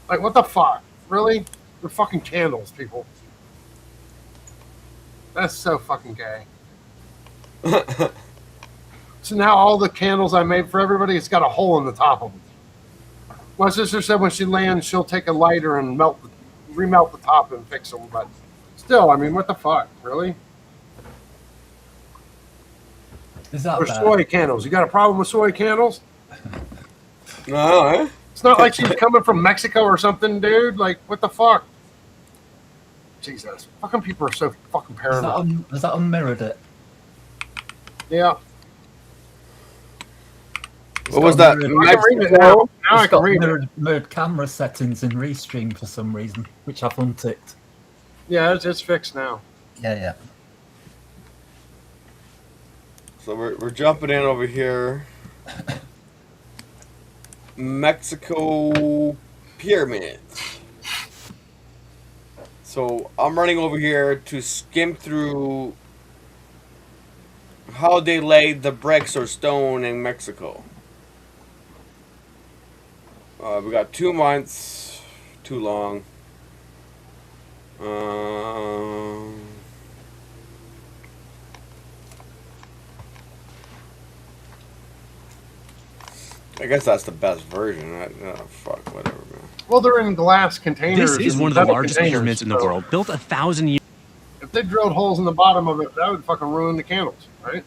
Like, what the fuck? Really? They're fucking candles, people. That's so fucking gay. So now all the candles I made for everybody, it's got a hole in the top of them. My sister said when she lands, she'll take a lighter and remelt the top and fix them. But still, I mean, what the fuck? Really? Is that Or bad? soy candles. You got a problem with soy candles? No, eh? It's not like she's coming from Mexico or something, dude. Like, what the fuck? Jesus. Fucking people are so fucking paranoid. Has that unmirrored it? Yeah. What was that? I can read it now. Now I It's can got read it. mirrored camera settings in Restream for some reason, which I've unticked. Yeah, it's fixed now. Yeah. So we're jumping in over here. Mexico pyramids. So I'm running over here to skim through how they laid the bricks or stone in Mexico. We got 2 months. Too long. I guess that's the best version. Fuck, whatever, man. Well, they're in glass containers. This is one of the metal largest containers, pyramids in the so world, built 1,000 years. If they drilled holes in the bottom of it, that would fucking ruin the candles, right?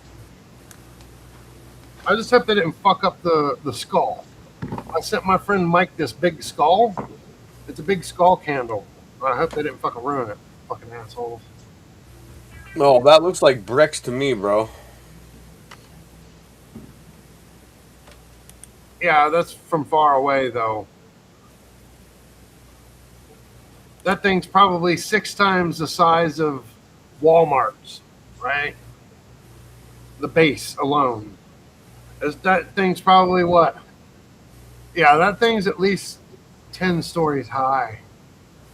I just hope they didn't fuck up the skull. I sent my friend Mike this big skull. It's a big skull candle. I hope they didn't fucking ruin it. Fucking assholes. No, that looks like bricks to me, bro. Yeah, that's from far away, though. That thing's probably 6 times the size of Walmart's, right? The base alone. That thing's probably what? Yeah, that thing's at least 10 stories high.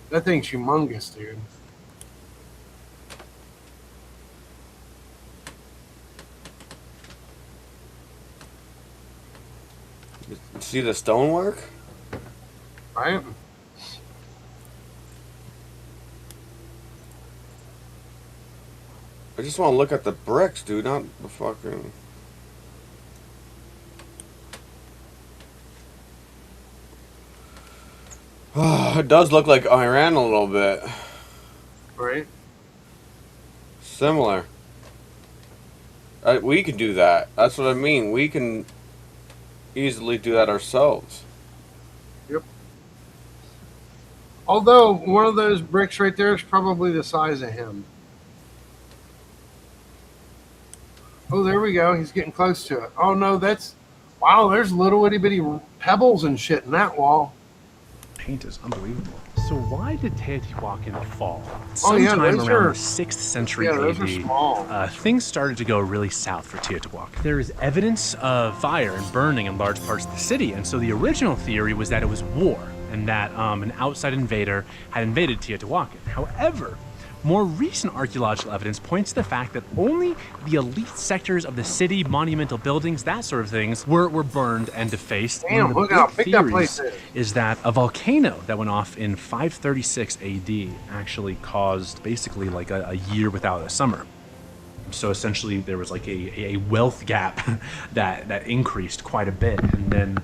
That thing's humongous, dude. See the stonework? Right? I just want to look at the bricks, dude, not the fucking... It does look like Iran a little bit. Right? Similar. We can do that. That's what I mean. We can easily do that ourselves. Yep. Although one of those bricks right there is probably the size of him. Oh, there we go. He's getting close to it. Oh no, that's wow. There's little itty bitty pebbles and shit in that wall. Paint is unbelievable. So why did Teotihuacan fall? Oh, yeah, Sometime those around are- the 6th century yeah, those are AD, small. things started to go really south for Teotihuacan. There is evidence of fire and burning in large parts of the city, and so the original theory was that it was war and that an outside invader had invaded Teotihuacan. However, more recent archaeological evidence points to the fact that only the elite sectors of the city, monumental buildings, that sort of things, were burned and defaced. Damn, One of the look how big big that place theories is. is that a volcano that went off in 536 AD actually caused basically like a year without a summer. So essentially there was like a wealth gap that increased quite a bit. And then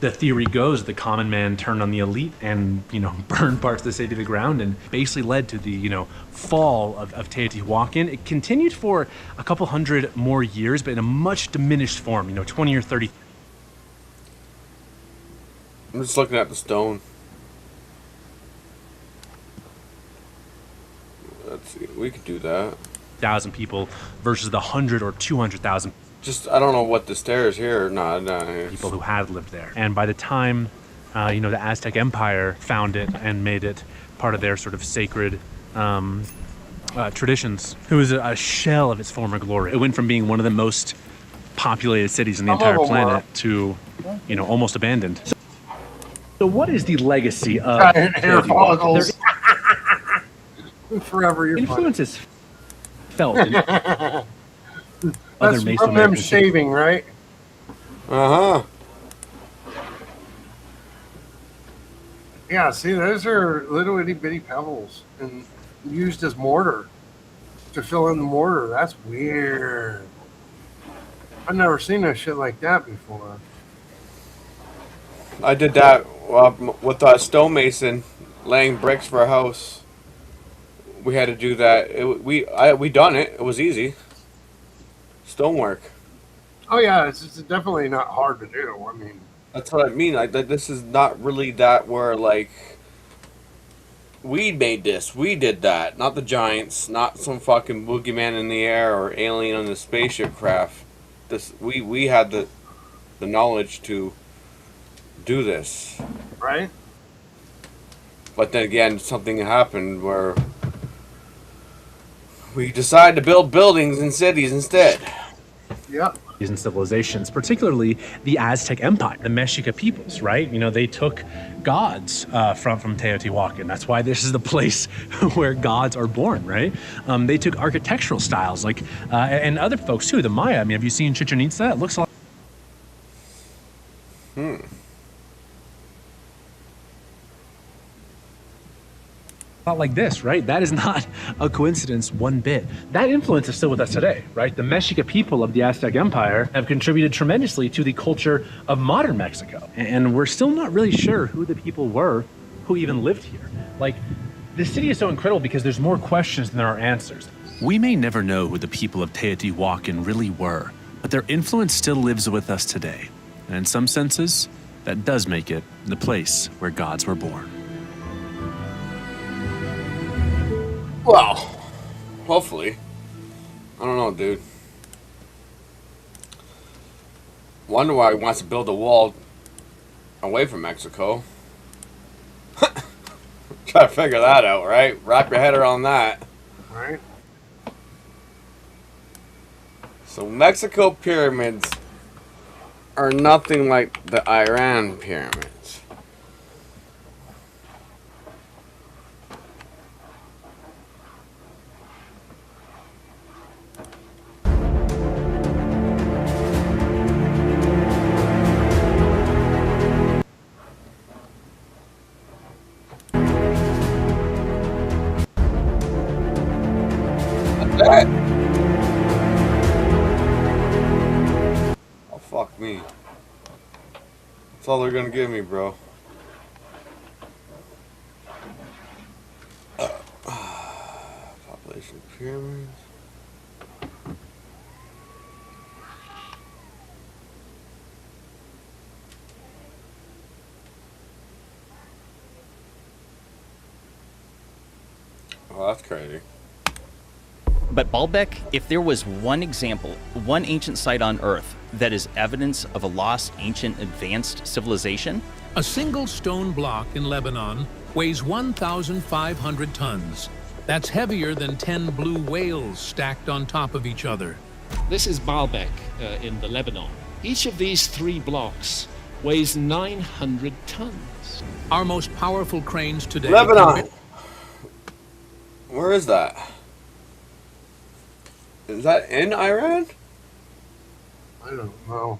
the theory goes the common man turned on the elite and, burned parts of the city to the ground and basically led to the, fall of Teotihuacan. It continued for a couple hundred more years, but in a much diminished form, 20 or 30. I'm just looking at the stone. Let's see. We could do that. 1,000 people versus the 100 or 200,000. Just, I don't know what the stairs here. No. People who had lived there. And by the time, the Aztec Empire found it and made it part of their sort of sacred traditions, it was a shell of its former glory. It went from being one of the most populated cities in the entire planet to, almost abandoned. So what is the legacy of Giant hair Teotihuacan? follicles. Forever you're Influence is felt in other That's Mesoamerican from them cities. shaving, right? Uh-huh. Yeah, see, those are little itty bitty pebbles and used as mortar to fill in the mortar. That's weird. I've never seen no shit like that before. I did that with a stonemason laying bricks for a house. We had to do that. We done it. It was easy. Stonework. Oh yeah, it's definitely not hard to do. I mean, That's what I mean. This is not really that where like we made this. We did that. Not the giants. Not some fucking boogeyman in the air or alien on the spaceship craft. We had the knowledge to do this. Right. But then again, something happened where we decided to build buildings and cities instead. Yep. And civilizations, particularly the Aztec Empire, the Mexica peoples, right? They took gods from Teotihuacan. That's why this is the place where gods are born, right? They took architectural styles, like, and other folks too, the Maya. I mean, have you seen Chichen Itza? It looks like. Not like this, right? That is not a coincidence one bit. That influence is still with us today, right? The Mexica people of the Aztec Empire have contributed tremendously to the culture of modern Mexico. And we're still not really sure who the people were who even lived here. Like, this city is so incredible because there's more questions than there are answers. We may never know who the people of Teotihuacan really were, but their influence still lives with us today. And in some senses, that does make it the place where gods were born. Well, hopefully. I don't know, dude. Wonder why he wants to build a wall away from Mexico. Try to figure that out, right? Wrap your head around that. Right. So Mexico pyramids are nothing like the Iran pyramids. That's it. Oh, fuck me. That's all they're gonna give me, bro. Population pyramids. Oh, that's crazy. But Baalbek, if there was one example, one ancient site on Earth that is evidence of a lost ancient advanced civilization, A single stone block in Lebanon weighs 1,500 tons. That's heavier than 10 blue whales stacked on top of each other. This is Baalbek in the Lebanon. Each of these 3 blocks weighs 900 tons. Our most powerful cranes today. Lebanon. Where is that? Is that in Iran? I don't know.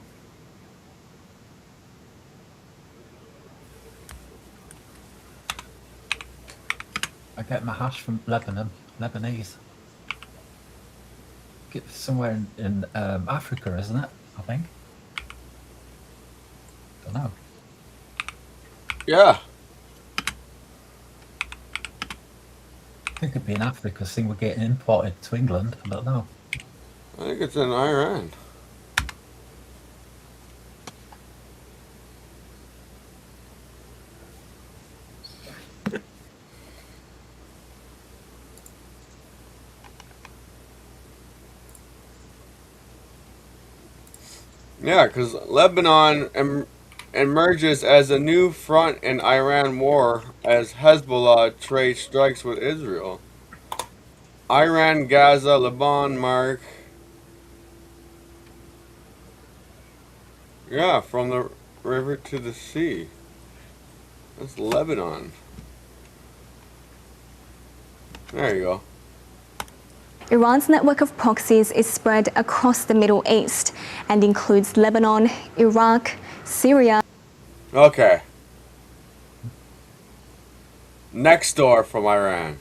I get my hash from Lebanon, Lebanese. Get somewhere in Africa, isn't it? I think. Don't know. Yeah. I think it'd be in Africa, seeing we're getting imported to England. I don't know. I think it's in Iran. Yeah, because Lebanon emerges as a new front in Iran war as Hezbollah trade strikes with Israel. Iran, Gaza, Lebanon, Mark. Yeah, from the river to the sea. That's Lebanon. There you go. Iran's network of proxies is spread across the Middle East and includes Lebanon, Iraq, Syria. Okay. Next door from Iran.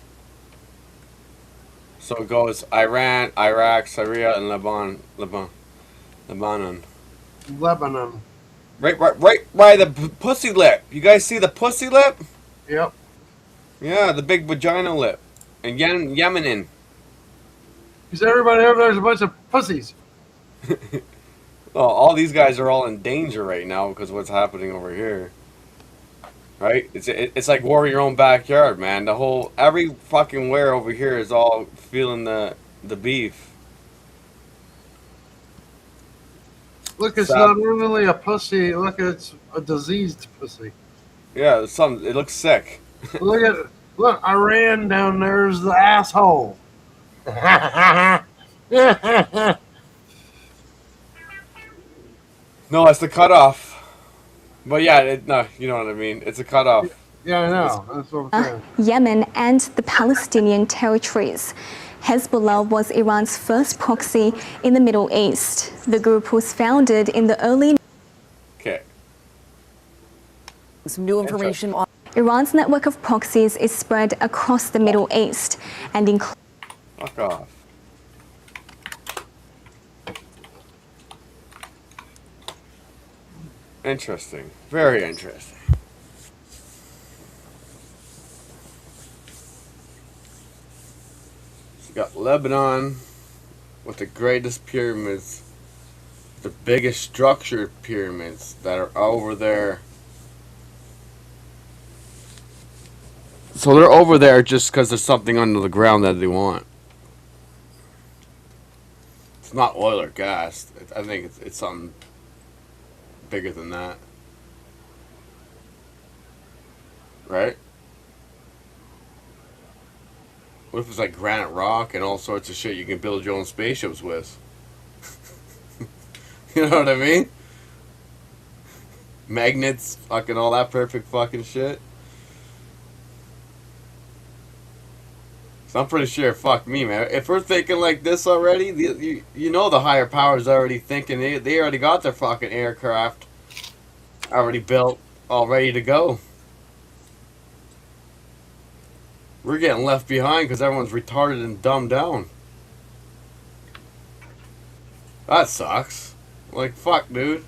So it goes Iran, Iraq, Syria, and Lebanon. Right by the pussy lip. You guys see the pussy lip? Yep. Yeah, the big vagina lip. And Yemenin. Because everybody over there is a bunch of pussies. Well, all these guys are all in danger right now because of what's happening over here. Right? It's like war in your own backyard, man. Every fucking where over here is all feeling the beef. Look, it's not really a pussy. Look, it's a diseased pussy. Yeah, it looks sick. Look, Iran down there is the asshole. No, it's the cutoff. But yeah, no, you know what I mean. It's a cutoff. Yeah, I know. That's what I'm saying. Yemen and the Palestinian territories. Hezbollah was Iran's first proxy in the Middle East. The group was founded in the early... Okay. Some new information on... Iran's network of proxies is spread across the Middle East and includes... Fuck off. Interesting. Very interesting. So you got Lebanon with the greatest pyramids, the biggest structured pyramids that are over there. So they're over there just because there's something under the ground that they want. It's not oil or gas. I think it's something bigger than that. Right? What if it's like granite rock and all sorts of shit you can build your own spaceships with? You know what I mean? Magnets, fucking all that perfect fucking shit. So I'm pretty sure, fuck me, man. If we're thinking like this already, you know the higher powers already thinking. They already got their fucking aircraft already built, all ready to go. We're getting left behind because everyone's retarded and dumbed down. That sucks. Like, fuck, dude.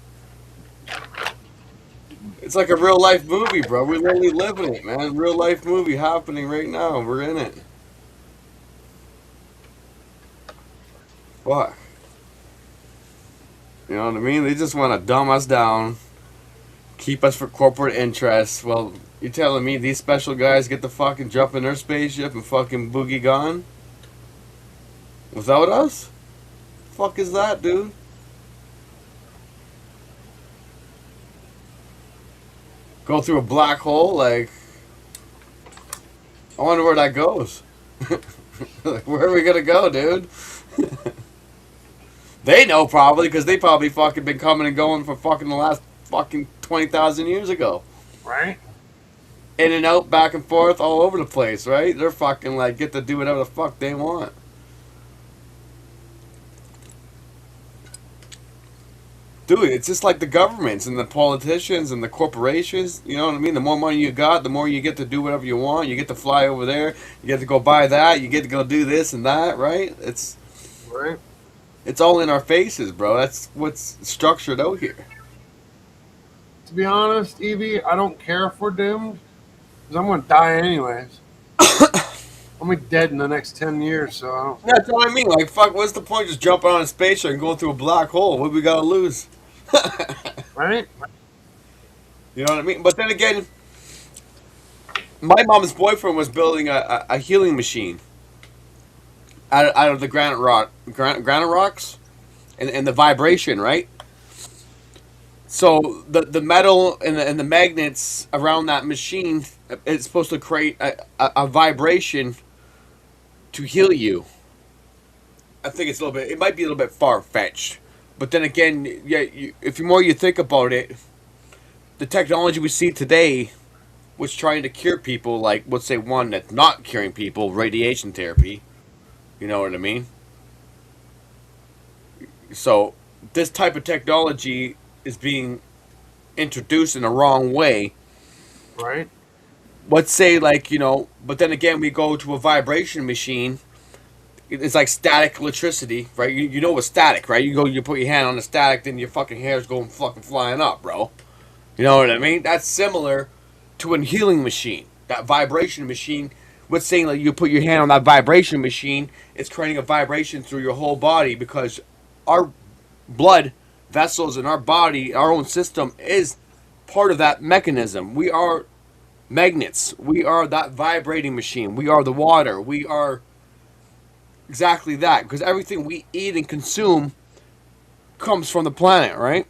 It's like a real life movie, bro. We're literally living it, man. Real life movie happening right now. We're in it. Fuck. You know what I mean? They just want to dumb us down, keep us for corporate interests. Well, You telling me these special guys get to fucking jump in their spaceship and fucking boogie gone? Without us? Fuck is that, dude? Go through a black hole, like... I wonder where that goes. Like, where are we gonna go, dude? They know probably, because they probably fucking been coming and going for fucking the last fucking 20,000 years ago. Right? In and out, back and forth, all over the place, right? They're fucking like, get to do whatever the fuck they want. Dude, it's just like the governments and the politicians and the corporations, you know what I mean? The more money you got, the more you get to do whatever you want. You get to fly over there, you get to go buy that, you get to go do this and that, right? Right. It's all in our faces, bro. That's what's structured out here. To be honest, Evie, I don't care if we're doomed, because I'm going to die anyways. I'm going to be dead in the next 10 years, so I don't... Yeah, that's what I mean. Like, fuck, what's the point just jumping on a spaceship and going through a black hole? What we got to lose? Right? You know what I mean? But then again, my mom's boyfriend was building a healing machine out of the granite rocks and the vibration, right? So the metal and the magnets around that machine is supposed to create a vibration to heal you. I think it's it might be a little bit far-fetched. But then again, yeah, if the more you think about it, the technology we see today was trying to cure people, like, let's say one that's not curing people, radiation therapy. You know what I mean? So, this type of technology is being introduced in the wrong way. Right. Let's say, like, you know, but then again, we go to a vibration machine. It's like static electricity, right? You know what's static, right? You put your hand on the static, then your fucking hair's going fucking flying up, bro. You know what I mean? That's similar to a healing machine. That vibration machine, what's saying like you put your hand on that vibration machine, it's creating a vibration through your whole body because our blood vessels in our body, our own system, is part of that mechanism. We are magnets. We are that vibrating machine. We are the water. We are exactly that, because everything we eat and consume comes from the planet, right?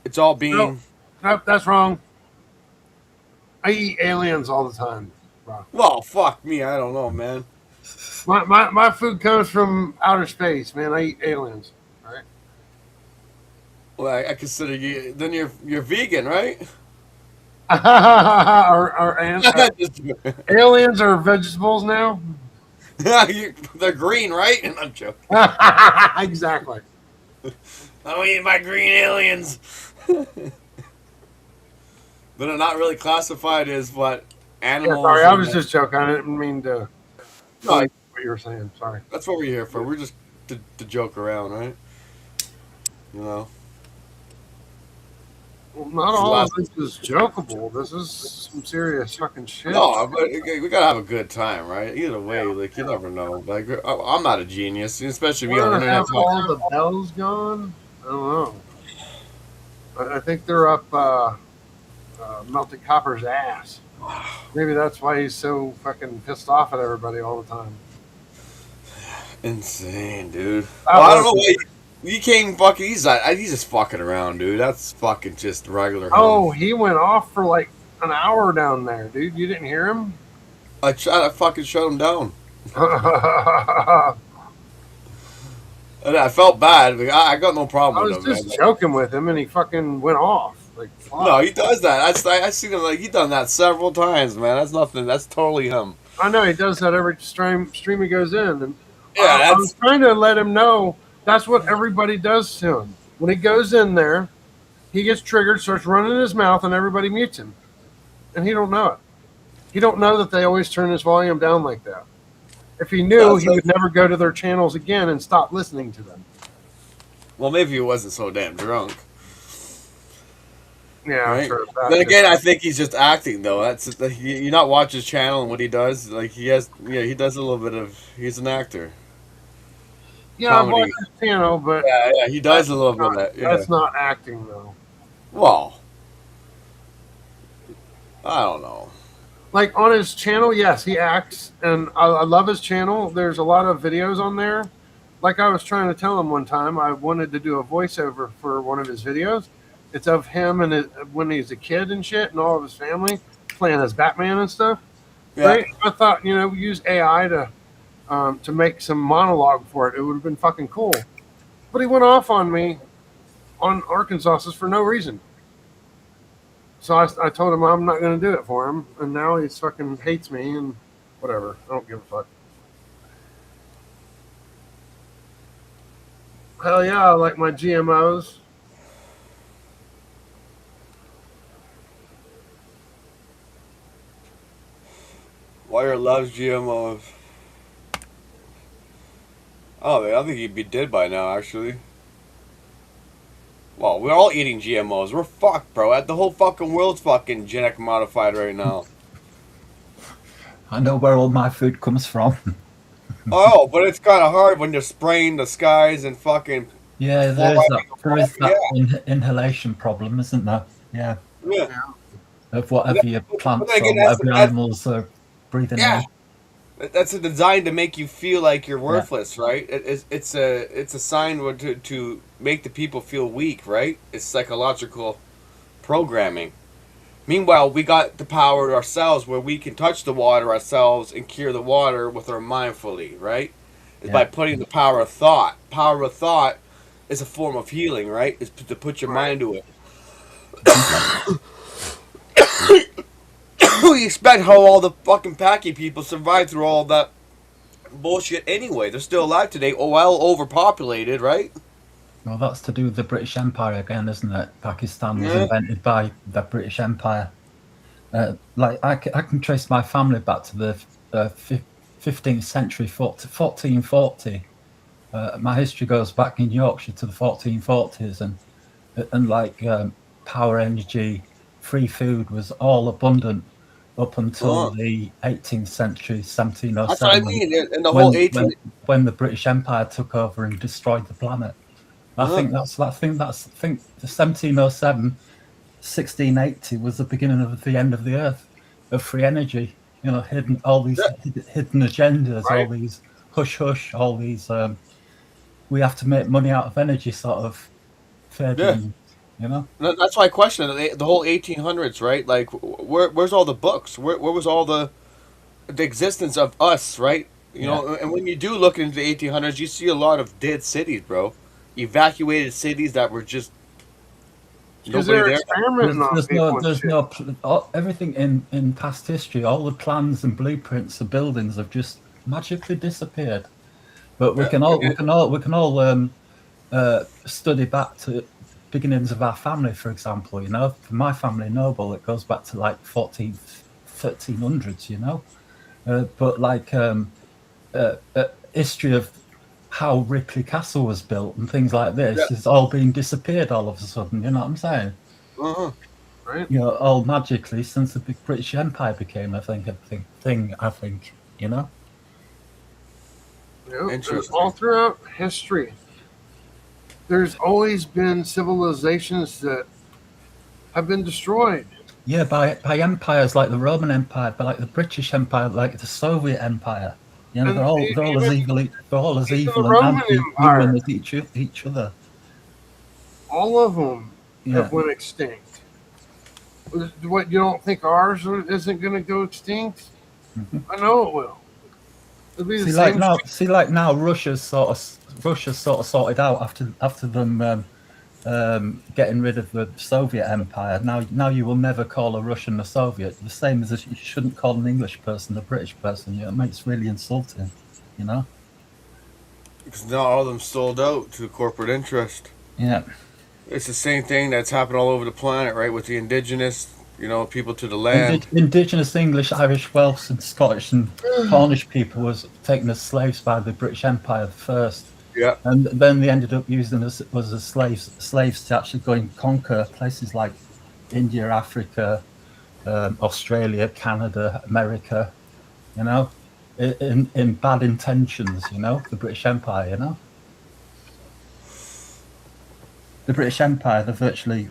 It's all being... Nope, that's wrong. I eat aliens all the time, bro. Well, fuck me, I don't know, man. My food comes from outer space, man. I eat aliens, right? Well, I consider you... Then you're vegan, right? Aliens are vegetables now? They're green, right? I'm joking. Exactly. I'm eating my green aliens. But they're not really classified as what animals. Yeah, sorry, I was just joking. I didn't mean to. No, what you were saying. Sorry. That's what we're here for. We're just to joke around, right? You know. Well, not all of this is jokeable. This is some serious fucking shit. No, but we gotta have a good time, right? Either way, like you never know. Like I'm not a genius, especially me on the internet. Have all the bells gone? I don't know. I think they're up Melted Copper's ass. Maybe that's why he's so fucking pissed off at everybody all the time. Insane, dude. I don't know why you can't fucking. He's just fucking around, dude. That's fucking just regular. Oh, he went off for like an hour down there, dude. You didn't hear him? I tried to fucking shut him down. And I felt bad. I got no problem with him. I was just joking with him, and he fucking went off. Like, fuck. No, he does that. I seen him like he done that several times, man. That's nothing. That's totally him. I know he does that every stream he goes in, and yeah, I was trying to let him know that's what everybody does to him. When he goes in there, he gets triggered, starts running his mouth, and everybody mutes him, and he don't know it. He don't know that they always turn his volume down like that. If he knew, he would never go to their channels again and stop listening to them. Well, maybe he wasn't so damn drunk. Yeah, right? I'm sure. Then again, I think he's just acting, though. That's you not watch his channel and what he does. Like he does a little bit of. He's an actor. Yeah, I watch his channel, but yeah, he does a little bit of that. Yeah. That's not acting, though. Well, I don't know. Like on his channel, yes, he acts, and I love his channel. There's a lot of videos on there. Like I was trying to tell him one time, I wanted to do a voiceover for one of his videos. It's of him and when he's a kid and shit, and all of his family playing as Batman and stuff. Yeah. Right? I thought, use AI to make some monologue for it. It would have been fucking cool. But he went off on me on Arkansas for no reason. So I told him I'm not going to do it for him, and now he fucking hates me and whatever. I don't give a fuck. Hell yeah, I like my GMOs. Wire loves GMOs. Oh, I think he'd be dead by now, actually. Well, we're all eating GMOs. We're fucked, bro. The whole fucking world's fucking genetic modified right now. I know where all my food comes from. Oh, but it's kind of hard when you're spraying the skies and fucking... Yeah, there is that inhalation problem, isn't there? Yeah. Yeah. Of whatever your plants or whatever your animals are breathing in. That's designed to make you feel like you're worthless, right? It's a sign to make the people feel weak, right? It's psychological programming. Meanwhile, we got the power ourselves where we can touch the water ourselves and cure the water with our mindfully, right? It's by putting the power of thought. Power of thought is a form of healing, right? It's to put your mind to it. We expect how all the fucking Paki people survived through all that bullshit anyway. They're still alive today, well overpopulated, right? Well, that's to do with the British Empire again, isn't it? Pakistan was invented by the British Empire. I can trace my family back to the 15th century, 1440. My history goes back in Yorkshire to the 1440s, and power, energy, free food was all abundant up until the 18th century, 1707. That's what I mean. In the whole 18th... when the British Empire took over and destroyed the planet. I think the 1707, 1680 was the beginning of the end of the earth, of free energy. Hidden hidden agendas, all these hush, all these we have to make money out of energy sort of fading. That's why I question the whole 1800s, right? Like, where's all the books? Where was all the existence of us, right? You know, and when you do look into the 1800s, you see a lot of dead cities, bro. Evacuated cities that were just nobody there. There's everything in past history. All the plans and blueprints of buildings have just magically disappeared. But we can all study back to beginnings of our family, for example. For my family, Noble, it goes back to like 1300s. But history of how Ripley Castle was built and things like this is all being disappeared all of a sudden. You know what I'm saying? Right. All magically since the big British Empire became a thing. Interesting. All throughout history, there's always been civilizations that have been destroyed. Yeah, by empires like the Roman Empire, by like the British Empire, like the Soviet Empire. They're all as evil and anti-human as each other. All of them have went extinct. What, you don't think ours isn't going to go extinct? Mm-hmm. I know it will. It'll be the same. Now Russia's sort of sorted out after them getting rid of the Soviet Empire. Now you will never call a Russian a Soviet. The same as you shouldn't call an English person a British person. It makes really insulting, Because now all of them sold out to corporate interest. Yeah. It's the same thing that's happened all over the planet, right? With the indigenous, people to the land. Indigenous English, Irish, Welsh, and Scottish and Cornish people was taken as slaves by the British Empire first. Yeah. And then they ended up using them as slaves to actually go and conquer places like India, Africa, Australia, Canada, America, in bad intentions, the British Empire, The British Empire, they're virtually,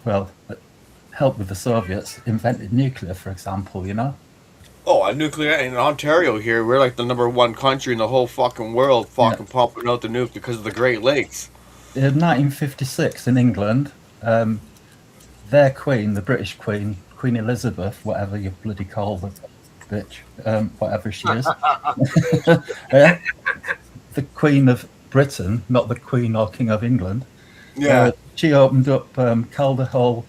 helped with the Soviets, invented nuclear, for example, you know? Oh, a nuclear in Ontario here, we're like the #1 country in the whole fucking world fucking pumping out the nuke because of the Great Lakes. In 1956 in England, their queen, the British queen, Queen Elizabeth, whatever you bloody call the bitch, whatever she is, the Queen of Britain, not the Queen or King of England. Yeah. She opened up Calder Hall.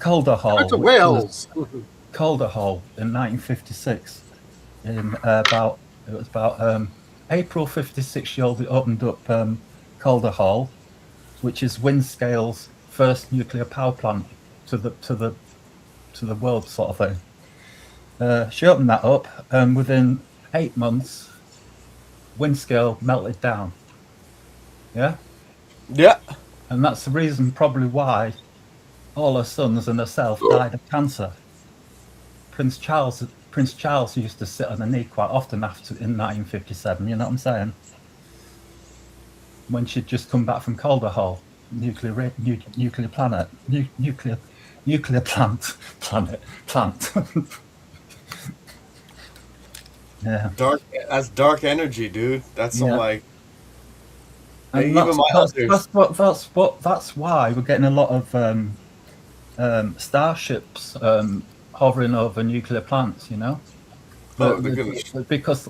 That's a Wales. Calder Hall in 1956. In about April 56. She opened up Calder Hall, which is Windscale's first nuclear power plant to the world, sort of thing. She opened that up, and within 8 months, Windscale melted down. Yeah. Yeah. And that's the reason, probably, why all her sons and herself died of cancer. Prince Charles used to sit on a knee quite often after in 1957. You know what I'm saying? When she'd just come back from Calder Hall, nuclear plant. Yeah. That's dark energy, dude. That's some like. And Even my elders. that's why we're getting a lot of starships hovering over nuclear plants, you know? Oh, goodness. Because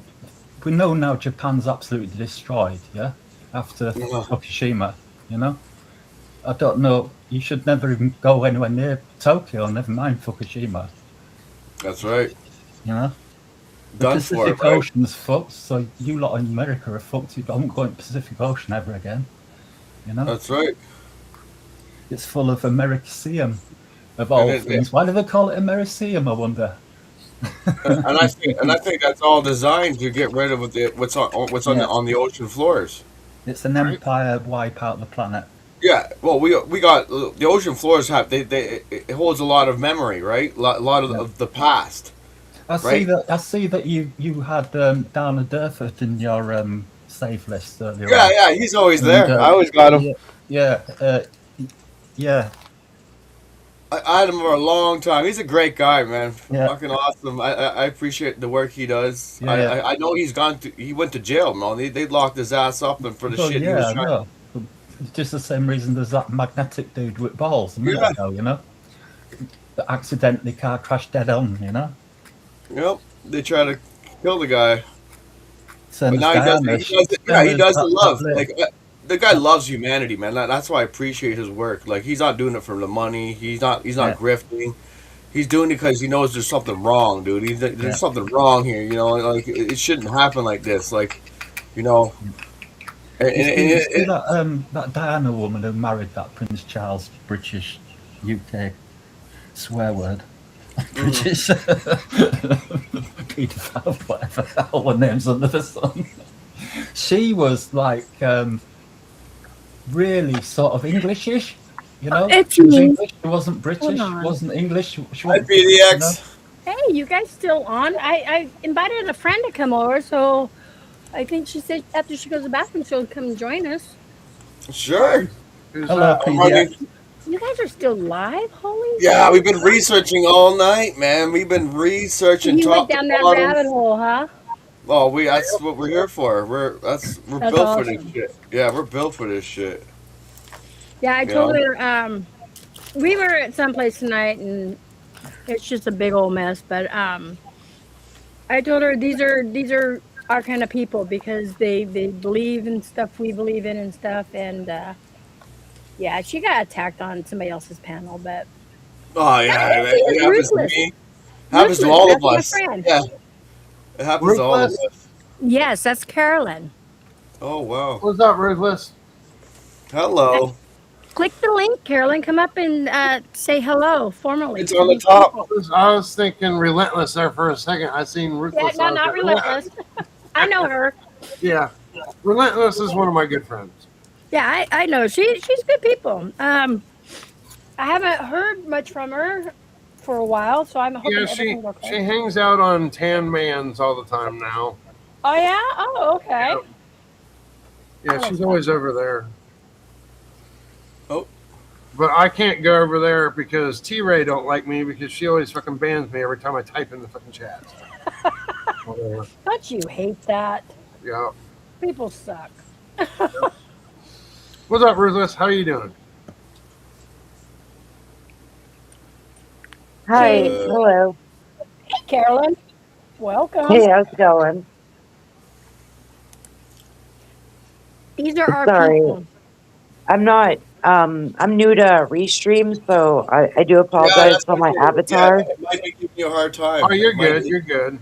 we know now Japan's absolutely destroyed, yeah? After Fukushima, you know? I don't know, you should never even go anywhere near Tokyo, never mind Fukushima. That's right. You know? The Done for Pacific it, right? Ocean's fucked, so you lot in America are fucked. You don't go in Pacific Ocean ever again. You know? That's right. It's full of Americium, of all things. Why do they call it Americium, I wonder? and I think that's all designed to get rid of what's on the ocean floors. It's an empire wipe out the planet. Yeah, well, we got the ocean floors have it holds a lot of memory, right? A lot of the past. I see that you had Dana Durford in your save list earlier. Yeah, he's always there. I always got him. Yeah. I had him for a long time. He's a great guy, man. Yeah. Fucking awesome. I appreciate the work he does. Yeah. I know he went to jail, man. They locked his ass up and for the shit he was trying. No. It's just the same reason there's that magnetic dude with balls a minute ago, you know? That accidentally car crashed dead on, you know? Yep. They try to kill the guy. But now he does the love. Like the guy loves humanity, man. That's why I appreciate his work. Like he's not doing it for the money. He's not grifting. He's doing it because he knows there's something wrong, dude. There's something wrong here. You know, like it shouldn't happen like this. Like, you know. That Diana woman who married that Prince Charles British UK swear word. British paedophile, whatever the hell her name's under the sun. She was like really sort of Englishish, you know? She was English, she wasn't British, she wasn't English. She wasn't, PDX. you know? Hey, you guys still on? I invited a friend to come over, so I think she said after she goes to the bathroom, she'll come join us. Sure. Hello, PDX. You guys are still live? Holy Yeah, we've been researching all night, man. We've been researching. You went down that rabbit hole, huh? Oh, that's what we're here for. We're That's built for this awesome. shit. Yeah, we're built for this shit. Yeah, I told her we were at someplace tonight and it's just a big old mess, but I told her these are our kind of people because they believe in stuff we believe in and stuff, and yeah, she got attacked on somebody else's panel, but Oh yeah, it happens to me. Happens to all of us. Yeah, it happens to all of us. Yes, that's Carolyn. Oh wow. What's up, Ruthless? Hello. Click the link, Carolyn. Come up and say hello formally. It's on the top. I was thinking Relentless there for a second. I seen Yeah, Ruthless. no, not Relentless. I know her. Yeah, Relentless is one of my good friends. Yeah, I know. She's good people. I haven't heard much from her for a while, so I'm hoping Yeah, everything's okay. she hangs out on Tan Man's all the time now. Oh yeah? Oh, okay. Yeah, she's always over there. Oh. But I can't go over there because T-Ray don't like me because she always fucking bans me every time I type in the fucking chat. Whatever. Don't you hate that? Yeah. People suck. What's up, Ruthless? How you doing? Hi, hello. Hey, Carolyn. Welcome. Hey, how's it going? These are our Sorry. people. I'm not, I'm new to Restream, so I do apologize for my avatar. Yeah, it might be giving you a hard time. Oh, you're It might good. be- You're good.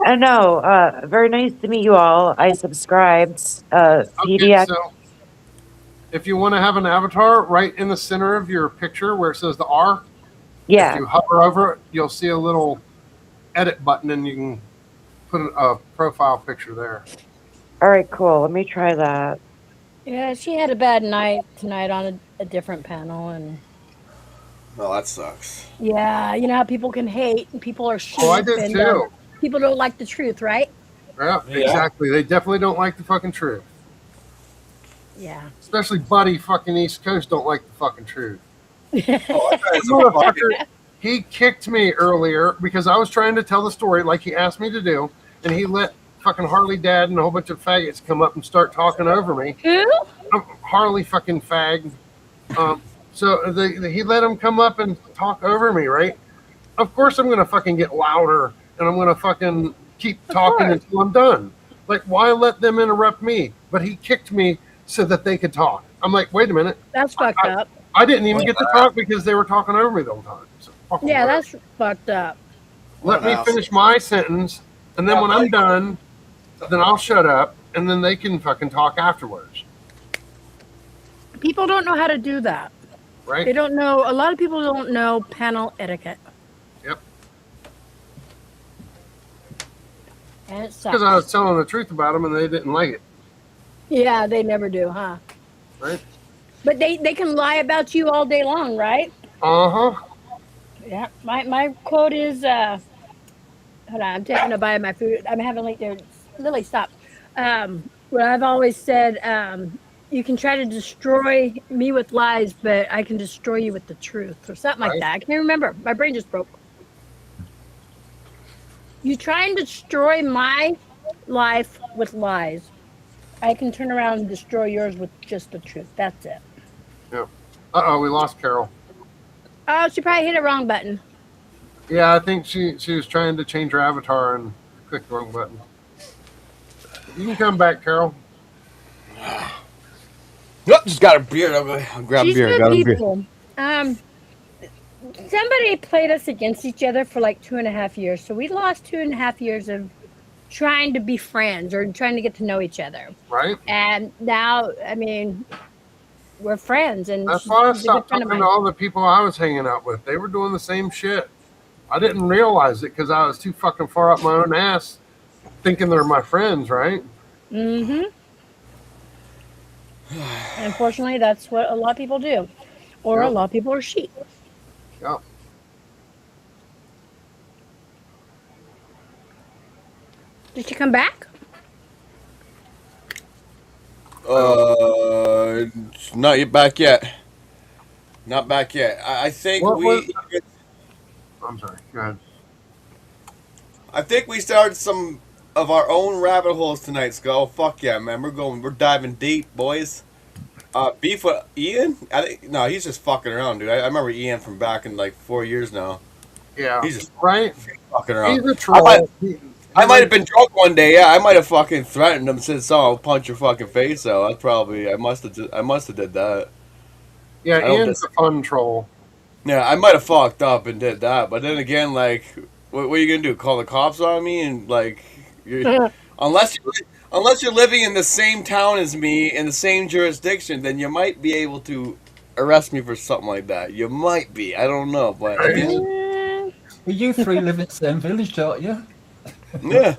I know, very nice to meet you all. I subscribed, Okay, PDX. so if you want to have an avatar right in the center of your picture where it says the R, Yeah. if you hover over it, you'll see a little edit button and you can put a profile picture there. All right, cool. Let me try that. Yeah, she had a bad night tonight on a different panel, and No, that sucks. yeah, you know how people can hate and people are sheep. Oh, I did and, too. people don't like the truth, right? Yeah, exactly. They definitely don't like the fucking truth. Yeah. Especially Buddy fucking East Coast don't like the fucking truth. Oh, Motherfucker, he kicked me earlier because I was trying to tell the story like he asked me to do, and he let fucking Harley Dad and a whole bunch of faggots come up and start talking over me. Who? Harley fucking fag. So he let him come up and talk over me, right? Of course I'm gonna fucking get louder and I'm gonna fucking keep talking until I'm done. Like, why let them interrupt me? But he kicked me so that they could talk. I'm like, wait a minute. That's fucked up. I didn't even get to talk because they were talking over me the whole time. So, fucking Yeah, whatever. that's fucked up. Let me finish my sentence, and then when I'm done, then I'll shut up, and then they can fucking talk afterwards, People don't know how to do that. right? They don't know. A lot of people don't know panel etiquette, Yep. and it sucks. Because I was telling the truth about them, and they didn't like it, Yeah, they never do, huh? right? But they can lie about you all day long, right? Uh-huh. Yeah. My quote is, hold on, I'm taking a bite of my food. I'm having like there. Lily, stop. What I've always said, you can try to destroy me with lies, but I can destroy you with the truth, or something like Right. that. I can't remember. My brain just broke. You try and destroy my life with lies. I can turn around and destroy yours with just the truth. That's it. Yeah. Uh-oh, we lost Carol. Oh, she probably hit a wrong button. Yeah, I think she was trying to change her avatar and clicked the wrong button. You can come back, Carol. Yep, just got a beer. I'll grab a She's beer. good Got a beer. people. Somebody played us against each other for like 2.5 years. So we lost 2.5 years of trying to be friends or trying to get to know each other. Right? And now, I mean, we're friends. And That's why I she's a good stopped friend talking of to mine. all the people I was hanging out with. They were doing the same shit. I didn't realize it because I was too fucking far up my own ass thinking they're my friends, right? Mm-hmm. Unfortunately, that's what a lot of people do. Or a lot of people are sheep. Yeah. Did she come back? Not yet back yet. Not back yet. I think What we. was- I'm sorry. Go ahead. I think we started some of our own rabbit holes tonight, Skull. Fuck yeah, man. We're diving deep, boys. Beef with Ian? I think no, he's just fucking around, dude. I remember Ian from back in like 4 years now. Yeah. He's just right. fucking around. He's a troll. I might have been drunk one day. Yeah, I might have fucking threatened him. Said, "So I'll punch your fucking face out." That's probably. I must have did that. Yeah, I don't Ian's a fun troll. Yeah, I might have fucked up and did that, but then again, like, what are you gonna do? Call the cops on me and like, unless you're living in the same town as me in the same jurisdiction, then you might be able to arrest me for something like that. You might be. I don't know, but again, Well, you three live in the same village, don't you? yeah.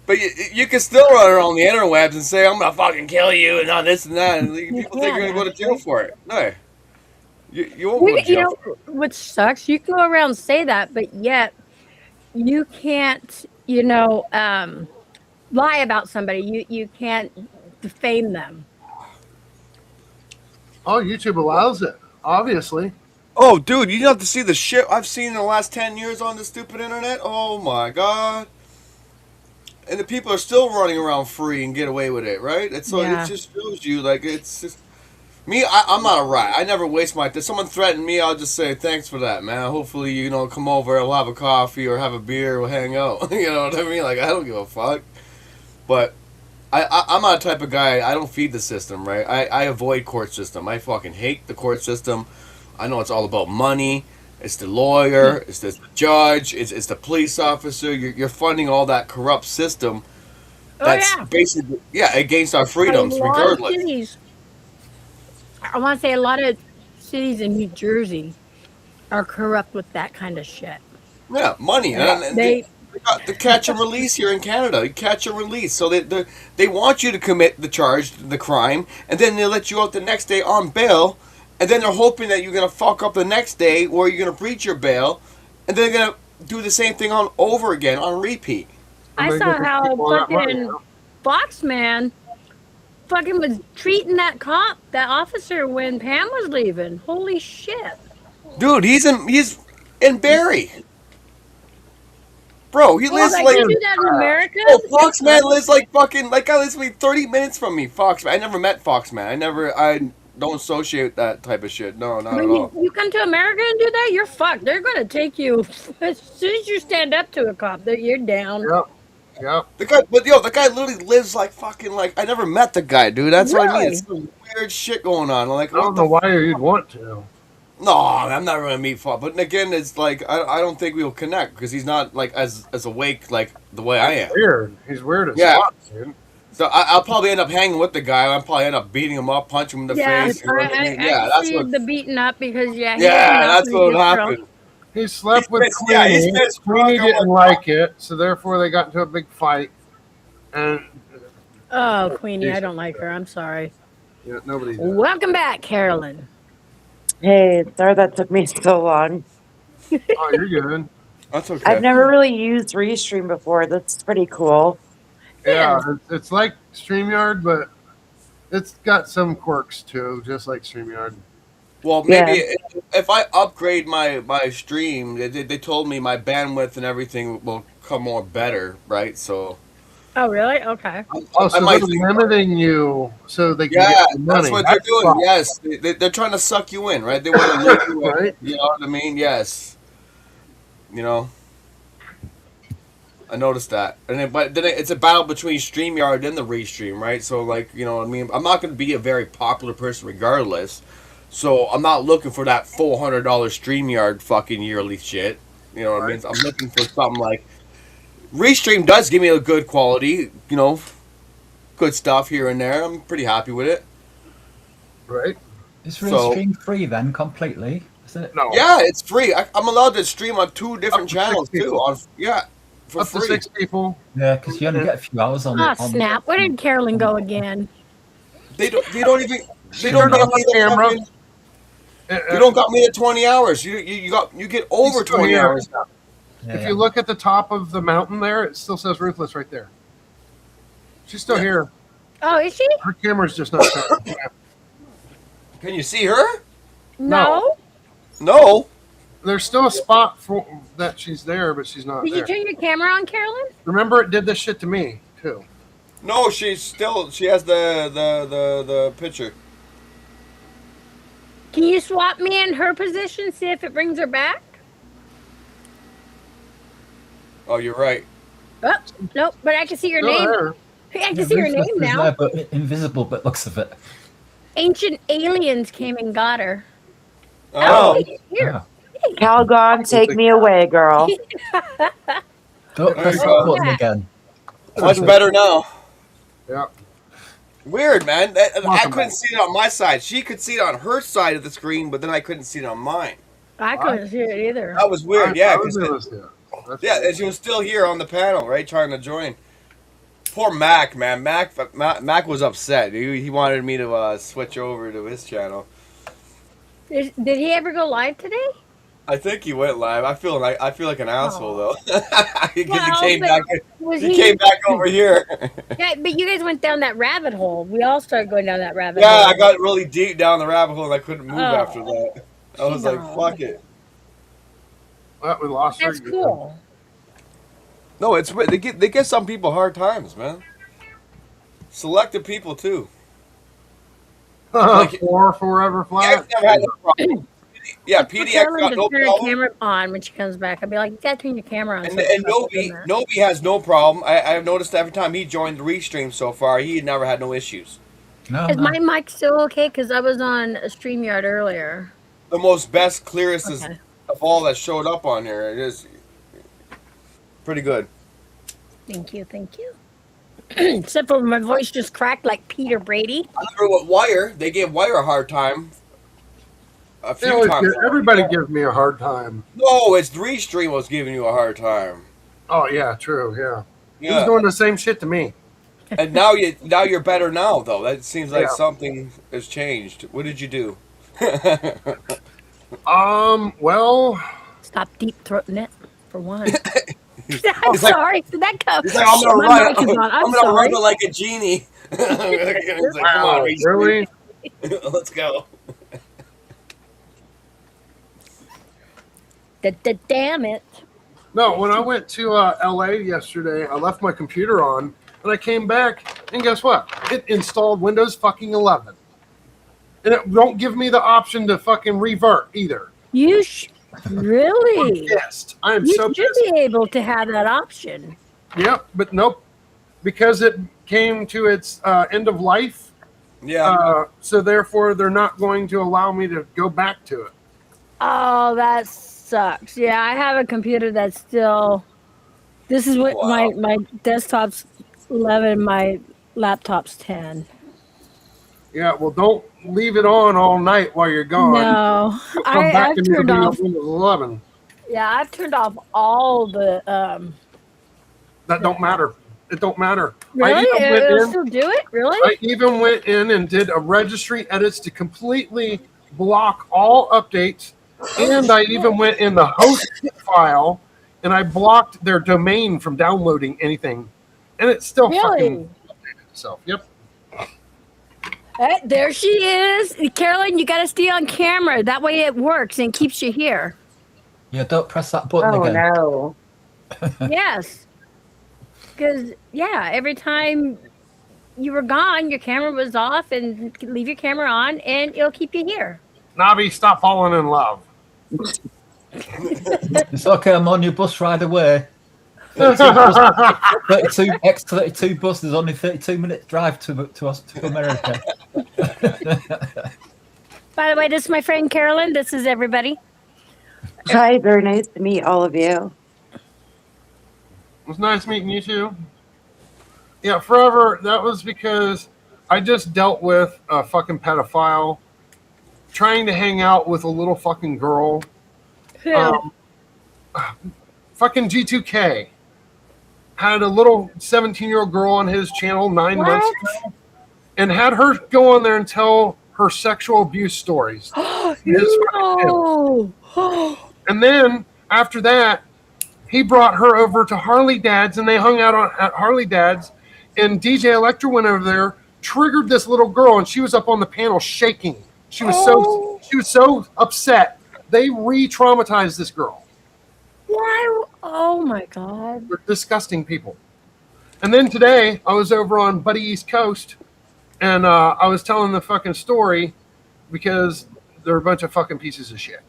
But you can still run around the interwebs and say, "I'm gonna fucking kill you" and all this and that, and people think you're gonna go to jail for it. No, you won't go to You jail. know, what sucks, you can go around and say that, but yet you can't, lie about somebody. You can't defame them. Oh, YouTube allows it, obviously. Oh, dude, you don't have to see the shit I've seen in the last 10 years on this stupid internet. Oh my god. And the people are still running around free and get away with it, right? It's so Yeah. it just shows you, like, it's just me. I'm not a rat. I never waste my. If someone threatened me, I'll just say thanks for that, man. Hopefully, come over, we'll have a coffee or have a beer, we'll hang out. You know what I mean? Like, I don't give a fuck. But I'm not the type of guy. I don't feed the system, right? I avoid court system. I fucking hate the court system. I know it's all about money. It's the lawyer. It's the judge. It's the police officer. You're funding all that corrupt system. That's basically against our freedoms, A lot of regardless. cities, I want to say a lot of cities in New Jersey are corrupt with that kind of shit. Yeah, money. And They got the catch and release here in Canada. You catch and release. So they want you to commit the charge, the crime, and then they let you out the next day on bail. And then they're hoping that you're going to fuck up the next day or you're going to breach your bail. And then they're going to do the same thing on over again on repeat. I saw how fucking Foxman fucking was treating that officer when Pam was leaving. Holy shit. Dude, he's in Barrie. Bro, he lives like like... they do that in America? Oh, Foxman lives like fucking... Like, guy lives like 30 minutes from me. Foxman. I never met Foxman. I don't associate that type of shit. No, not at When all. you come to America and do that, you're fucked. They're going to take you. As soon as you stand up to a cop, you're down. Yep. The guy, the guy literally lives like fucking like... I never met the guy, dude. That's what I mean. It's some weird shit going on. Like, I don't know why you'd want to. No, I'm not going to meet Fox. But again, it's like, I don't think we'll connect because he's not like as awake like the way I am. Weird. He's weird as fuck, dude. So I'll probably end up hanging with the guy. I'll probably end up beating him up, punching him in the face. You know what I mean? I see the beating up because, he that's what happened. He slept with pissed- yeah, he's Queenie. pissed Queenie drunk. didn't like it, so therefore they got into a big fight. And Oh, Queenie, I don't like her. I'm sorry. yeah, nobody. Welcome back, Carolyn. Hey, sorry that took me so long. Oh, you're good. That's okay. I've never really used Restream before. That's pretty cool. Yeah, it's like StreamYard, but it's got some quirks too, just like StreamYard. Well, maybe if I upgrade my stream, they told me my bandwidth and everything will come more better, right? So Oh, really? Okay. Oh, so might they're think- limiting you so they can yeah, get the money. that's what they're doing. fucked. Yes, they're trying to suck you in, right? They want to look you in. Right. You know what I mean? Yes. You know, I noticed that, but then it's a battle between StreamYard and the Restream, right? So, like, you know what I mean? I'm not going to be a very popular person regardless. So I'm not looking for that $400 StreamYard fucking yearly shit. You know what I mean? I'm looking for something like Restream does give me a good quality, you know, good stuff here and there. I'm pretty happy with it. Right. Is So- Restream free then completely? Is it? No. Yeah, it's free. I'm allowed to stream on 2 different channels too. For Up to free. 6 people. Yeah, because you only get a few hours on Oh, it. on- snap. Where did Carolyn go again? They don't even. They don't turned got off me the the camera. fucking- You don't got me at 20 hours. You get over He's still 20 here. hours. If you look at the top of the mountain there, it still says Ruthless right there. She's still here. Oh, is she? Her camera's just not showing. Can you see her? No. No. There's still a spot for that she's there, but she's not Did you there. turn your camera on, Carolyn? Remember, it did this shit to me too. No, she has the picture. Can you swap me in her position, see if it brings her back? Oh, you're right. Oh, nope, but I can see your Still name. there. I can see your Ruthless name is now. there, but invisible, but looks of it. Ancient aliens came and got her. Oh. Here. Calgon, take me away, girl. Don't There press you that go. button again. Much better now. Yeah. Weird, man. I Welcome couldn't back. see it on my side. She could see it on her side of the screen, but then I couldn't see it on mine. I couldn't see it either. That was weird. Yeah, I 'cause was able to see it. That's yeah, and she was still here on the panel, right, trying to join. Poor Mac, man. Mac was upset. He wanted me to switch over to his channel. Did he ever go live today? I think he went live. I feel like an asshole though. Because Well, he came but back. was He came back over here. Yeah, but you guys went down that rabbit hole. We all started going down that rabbit Yeah, hole. I got really deep down the rabbit hole and I couldn't move Oh. after that. I was like, fuck it. Well, we lost her. That's cool. No, it's they get some people hard times, man. Selective people too. Four forever flat. I've never had a problem. Yeah, Tell PDX Carolyn got to no turn her problem. camera on when she comes back. I'll be like, you gotta turn your camera on. And, so and it's not doing Nobi has no problem. I've noticed every time he joined the restream so far, he never had no issues. that. Is my mic still okay? Because I was on a StreamYard earlier. The most best, clearest is Okay. of all that showed up on here. It is pretty good. Thank you, thank you. Except for my voice just cracked like Peter Brady. I remember what Wire, they gave Wire a hard time a They few always times. everybody gives me a hard time. No, it's the restream was giving you a hard time. Oh yeah, true. Yeah. Yeah. He's doing the same shit to me. And now you're better now though. That seems like Yeah. something has changed. What did you do? Well. Stop deep throating it for one. I'm He's like- sorry. Did that come? He's like, I'm Shit, gonna my ride. mic is on. I'm I'm gonna sorry. ride it like a genie. He's like, come on, restream. Really? Let's go. Damn it. No, when I went to LA yesterday, I left my computer on, and I came back, and guess what? It installed Windows fucking 11, and it don't give me the option to fucking revert either. You really? I'm pissed. I am You so should pissed. be able to have that option. Yep, but nope, because it came to its end of life. Yeah. So therefore, they're not going to allow me to go back to it. Oh, that sucks. Yeah, I have a computer that's still. This is what my desktop's 11, my laptop's 10. Yeah, well, don't leave it on all night while you're gone. No, You'll come back I've and it'll turned be on off. Windows 11. Yeah, I've turned off all the. That don't matter. It don't matter. Really? even went It'll in- still do it? Really? I even went in and did a registry edits to completely block all updates, and I even went in the host file and I blocked their domain from downloading anything, and it still Really? fucking updated itself. Yep. There she is. Carolyn, you got to stay on camera. That way it works and keeps you here. Yeah, don't press that button Oh again. no. Yes. Because, yeah, every time you were gone, your camera was off, and leave your camera on, and it'll keep you here. Navi, stop falling in love. It's okay, I'm on your bus right away. 32 X32 bus, there's only 32-minute drive to us to America. By the way, this is my friend Carolyn. This is everybody. Hi, very nice to meet all of you. It was nice meeting you too. Yeah, forever. That was because I just dealt with a fucking pedophile trying to hang out with a little fucking girl. Who? Fucking G2K had a little 17-year-old girl on his channel 9 months ago and had her go on there and tell her sexual abuse stories. No. And then after that, he brought her over to Harley Dad's, and they hung out at Harley Dad's. And DJ Electra went over there, triggered this little girl, and she was up on the panel shaking. She was so upset. They re-traumatized this girl. Why? Oh my God. They're disgusting people. And then today, I was over on Buddy East Coast, and I was telling the fucking story because they're a bunch of fucking pieces of shit.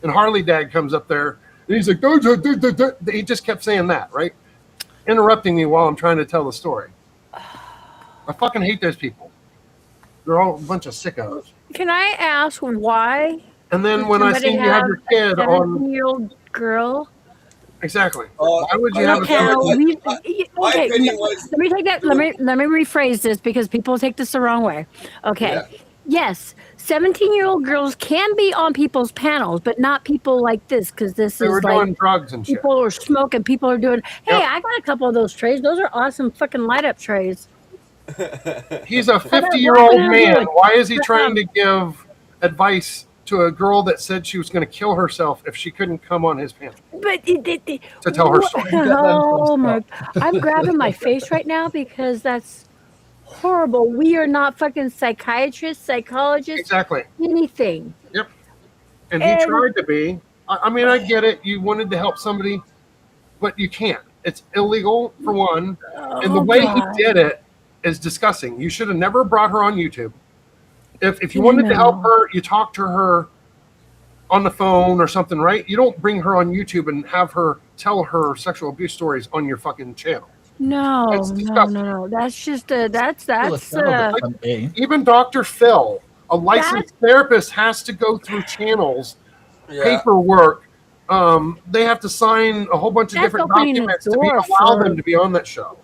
And Harley Dad comes up there, and he's like, duh, duh, duh, duh, duh. He just kept saying that, right? Interrupting me while I'm trying to tell the story. I fucking hate those people. They're all a bunch of sickos. Can I ask why? And then when I somebody seen you have your kid on... 17-year-old girl. Exactly. Why would you have a Now, kid? okay, let me take that. Let me rephrase this because people take this the wrong way. Okay. Yeah. Yes, 17-year-old girls can be on people's panels, but not people like this because this They is were like doing drugs and shit. people are smoking. People are doing. Hey, Yep. I got a couple of those trays. Those are awesome fucking light up trays. He's a How about 50-year-old walking man. around Why is he with- trying to give advice to a girl that said she was going to kill herself if she couldn't come on his panel But to tell her story. Oh my! I'm grabbing my face right now because that's horrible. We are not fucking psychiatrists, psychologists, Exactly. anything. Yep. And he tried to be. I mean, I get it. You wanted to help somebody, but you can't. It's illegal for one, and the way he did it is disgusting. You should have never brought her on YouTube. If you wanted to help her, you talk to her on the phone or something, right? You don't bring her on YouTube and have her tell her sexual abuse stories on your fucking channel. No, That's no, disgusting. no. That's just that's Even Dr. Phil, a licensed therapist, has to go through channels, paperwork. They have to sign a whole bunch of That's different opening a documents to door allow for- them to be on that show.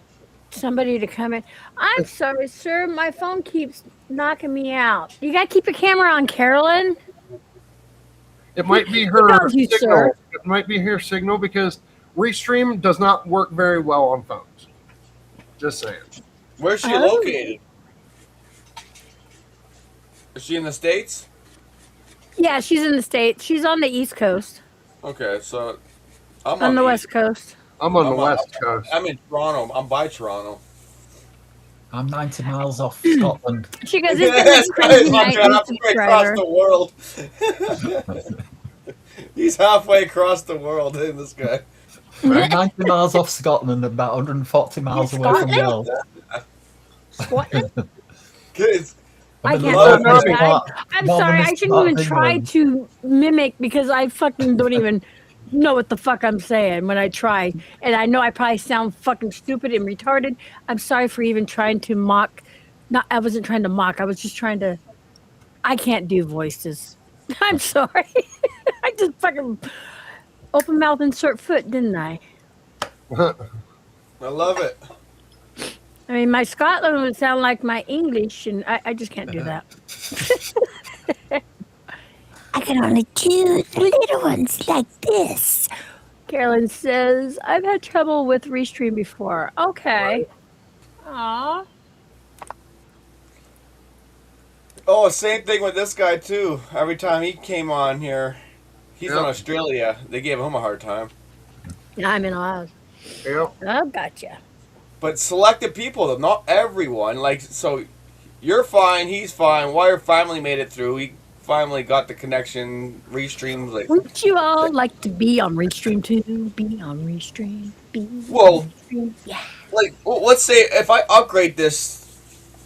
somebody to come in. I'm sorry, sir. My phone keeps knocking me out. You gotta keep your camera on, Carolyn. It might be Who her knows you, signal. sir? It might be her signal because Restream does not work very well on phones. Just saying. Where's she Oh. located? Is she in the States? Yeah, she's in the States. She's on the East Coast. Okay, so I'm On the East- West Coast. I'm on the West Coast. I'm in Toronto. I'm by Toronto. I'm 90 miles off Scotland. She goes, Yes, this is a crazy night, he's new halfway across subscriber. the world. He's halfway across the world, isn't this guy? I'm 90 miles off Scotland, about 140 miles away from Wales. Kids. I I'm in can't the talk northernest about part- that. I'm sorry, I northernest shouldn't part even of try England. to mimic because I fucking don't even know what the fuck I'm saying when I try. And I know I probably sound fucking stupid and retarded. I'm sorry for even trying to mock. Not, I wasn't trying to mock. I was just trying to. I can't do voices. I'm sorry. I just fucking open mouth, insert foot, didn't I? I love it. I mean, my Scotland would sound like my English, and I just can't do that. I can only do the little ones like this. Carolyn says, I've had trouble with Restream before. Okay. Aw. Oh, same thing with this guy too. Every time he came on here, he's in Australia. They gave him a hard time. I'm in Oz. Yep. Oh, gotcha. But selected people, though, not everyone. Like, so you're fine, he's fine. Wire finally made it through. He finally got the connection. Restream, like, Wouldn't you all like to be on Restream too? Be on Restream. Be well, on Restream. Yeah. like, well, let's say if I upgrade this,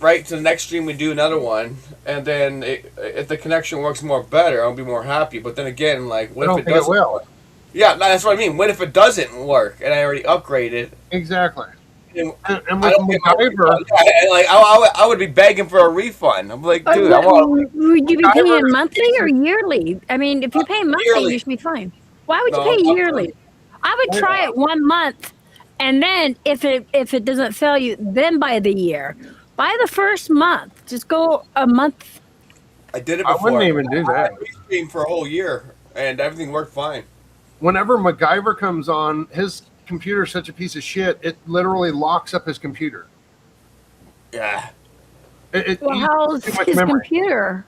right, to the next stream, we do another one, and then if the connection works more better, I'll be more happy. But then again, like, what I don't if it think it doesn't? will. Yeah, no, that's what I mean. What if it doesn't work and I already upgraded? Exactly. And I with don't get my MacGyver, refund. Yeah, and like I would be begging for a refund. I'm like, dude, I want. Would you be MacGyver- paying monthly or yearly? I mean, if you pay monthly, yearly. you should be fine. Why would No, you pay monthly. yearly? I would try it 1 month, and then if it doesn't fail you, then buy the year. Buy the first month. Just go a month. I did it I before. wouldn't even do that. I restreamed for a whole year, and everything worked fine. Whenever MacGyver comes on, his computer's such a piece of shit, it literally locks up his computer. Yeah. It Well, eats how's too much his memory. computer?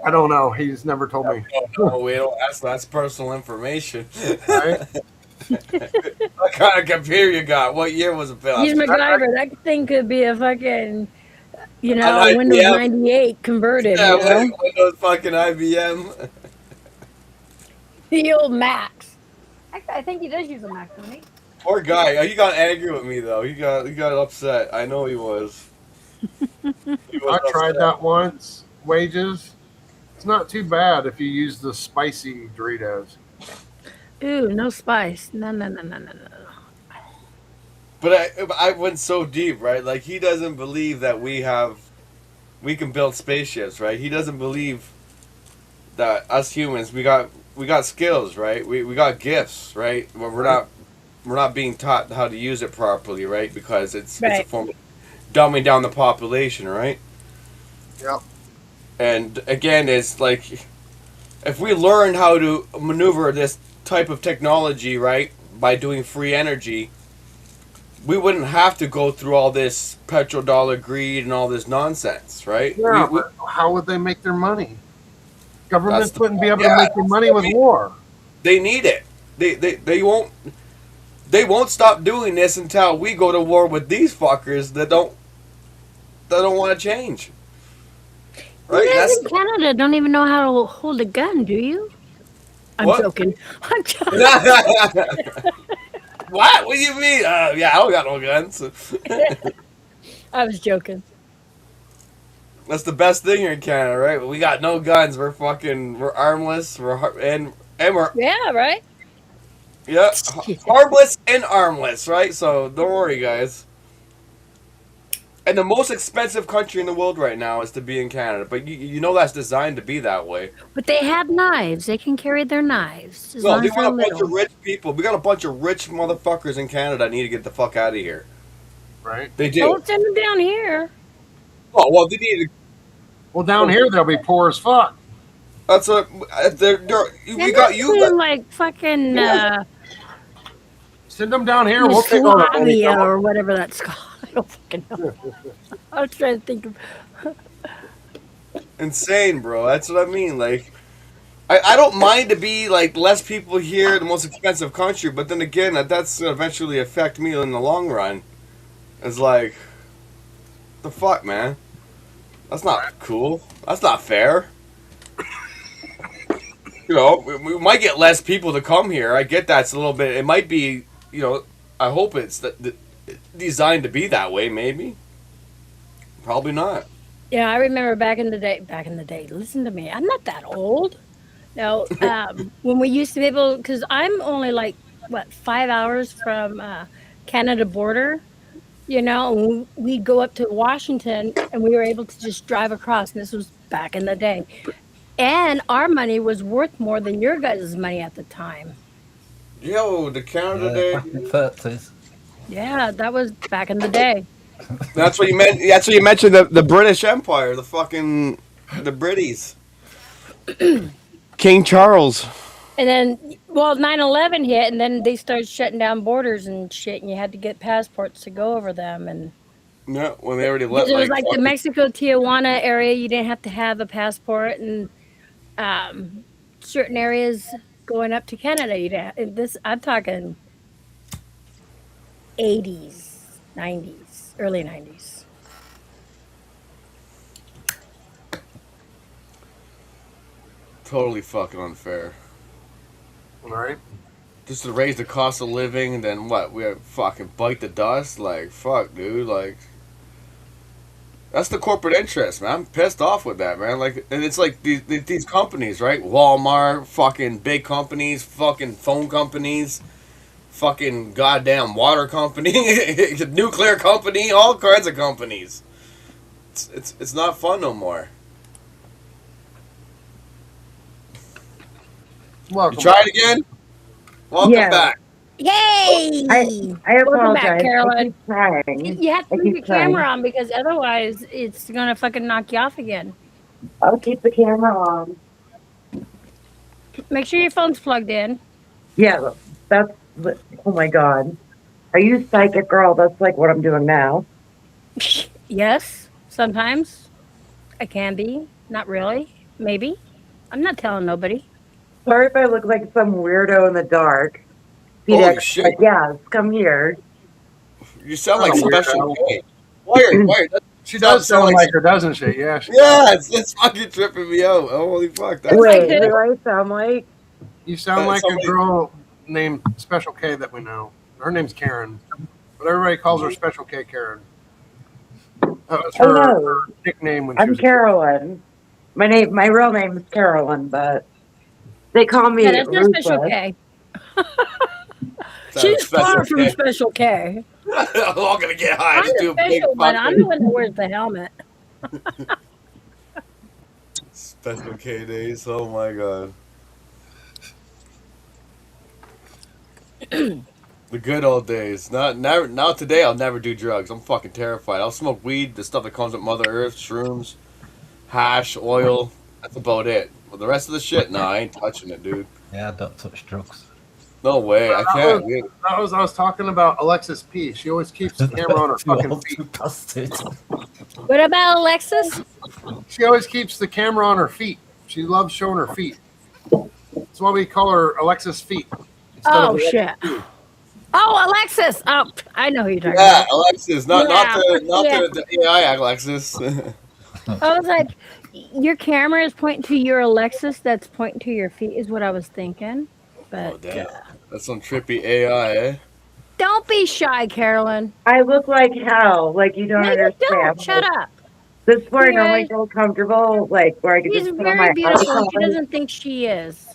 I don't know. He's never told me. No, we don't. That's personal information. Right? What kind of computer you got? What year was it built? He's MacGyver. That thing could be a fucking, you know, like Windows IBM. 98 converted. Yeah, you know? Windows fucking IBM. The old Macs. Actually, I think he does use a Mac, doesn't he? Poor guy. He got angry with me though. He got upset. I know he was. I tried that once. Wages. It's not too bad if you use the spicy Doritos. Ooh, no spice. No. But I went so deep, right? Like he doesn't believe that we can build spaceships, right? He doesn't believe that us humans we got skills, right? We got gifts, right? But we're not being taught how to use it properly, right? Because it's a form of dumbing down the population, right? Yep. And again, it's like if we learn how to maneuver this type of technology, right, by doing free energy, we wouldn't have to go through all this petrodollar greed and all this nonsense, right? Yeah, We- but how would they make their money? Governments That's the- wouldn't be able yeah, to make their money with war. They need it. They won't stop doing this until we go to war with these fuckers that don't want to change. Right? You guys That's in Canada don't even know how to hold a gun, do you? I'm What? joking. I'm joking. What? What do you mean? Yeah, I don't got no guns. I was joking. That's the best thing here in Canada, right? We got no guns. We're armless. And we're Yeah, right? yeah, harmless and armless, right? So don't worry, guys. And the most expensive country in the world right now is to be in Canada, but you know that's designed to be that way. But they have knives. They can carry their knives. As No, long we as got they're a bunch little. of rich people. We got a bunch of rich motherfuckers in Canada that need to get the fuck out of here. Right? They do. Don't send them down here. Oh well, they need to. Well, down here they'll be poor as fuck. That's a. We Send got them you. to, like fucking Send them down here. We'll take all the money. Yugoslavia or whatever that's called. I don't fucking know. I was trying to think of. Insane, bro. That's what I mean. Like, I don't mind to be like less people here, the most expensive country, but then again, that's gonna eventually affect me in the long run. It's like, the fuck, man. That's not cool. That's not fair. You know, we might get less people to come here. I get that's a little bit. It might be, you know. I hope it's designed to be that way. Maybe. Probably not. Yeah, I remember back in the day. Back in the day, listen to me. I'm not that old. No, when we used to be able, because I'm only like what 5 hours from Canada border. You know, and we'd go up to Washington, and we were able to just drive across. And this was back in the day, and our money was worth more than your guys' money at the time. Yo, the Canada Day. Back in the 30s. Yeah, that was back in the day. That's what you meant. That's what you mentioned. The British Empire, the British, King Charles. And then, well, 9/11 hit, and then they started shutting down borders and shit, and you had to get passports to go over them. And Yeah, when they already let. it was like the fucking- Mexico Tijuana area, you didn't have to have a passport, and certain areas going up to Canada, you didn't. And this, I'm talking 80s, 90s, early 90s. Totally fucking unfair. All right. Just to raise the cost of living, and then what? We fucking bite the dust. Like fuck, dude. Like that's the corporate interest, man. I'm pissed off with that, man. Like, and it's like these companies, right? Walmart, fucking big companies, fucking phone companies, fucking goddamn water company, nuclear company, all kinds of companies. It's not fun no more. Welcome. You try it again. Welcome Yeah. back. Yay! I Welcome back, apologize. I Carolyn. keep trying. You have to I leave keep your camera trying. on because otherwise it's gonna fucking knock you off again. I'll keep the camera on. Make sure your phone's plugged in. Yeah, that's. Oh my god. Are you psychic, girl? That's like what I'm doing now. Yes, sometimes I can be. Not really. Maybe. I'm not telling nobody. Sorry if I look like some weirdo in the dark. Holy Phoenix, shit. like, yes, come here. You sound like Oh, Special weirdo. K. Wired. She does sound like her, doesn't she? Yeah. Yeah, it's fucking tripping me out. Holy fuck. That's Wait, who do I sound like? You sound like a girl named Special K that we know. Her name's Karen, but everybody calls her Special K Karen. It's her, Hello. her nickname when she I'm was a Carolyn. My real name is Carolyn, but they call me Yeah, that's not Ruthless. Special K. Sounds She's far Special from K. Special K. I'm all gonna get high. I'm Just do the a big special one. I'm the fucking one that wears the helmet. Special K days. Oh my god. The good old days. Now today I'll never do drugs. I'm fucking terrified. I'll smoke weed, the stuff that comes with Mother Earth, shrooms, hash, oil. That's about it. But the rest of the shit, nah, I ain't touching it, dude. Yeah, I don't touch drugs. No way, I can't. Dude. I was talking about Alexis P. She always keeps the camera on her fucking feet. What about Alexis? She always keeps the camera on her feet. She loves showing her feet. That's why we call her Alexis Feet. Oh shit. Oh, Alexis. Oh, I know who you're talking Yeah, about. Alexis, not the AI Alexis. I was like, your camera is pointing to your Alexis. That's pointing to your feet. Is what I was thinking. But Oh, damn. That's some trippy AI, eh? don't be shy, Carolyn. I look like hell. Like you don't No, you understand. don't. Shut up. This morning I'm Yeah. like so comfortable, like where I could She's just put on very my beautiful. iPhone. She doesn't think she is.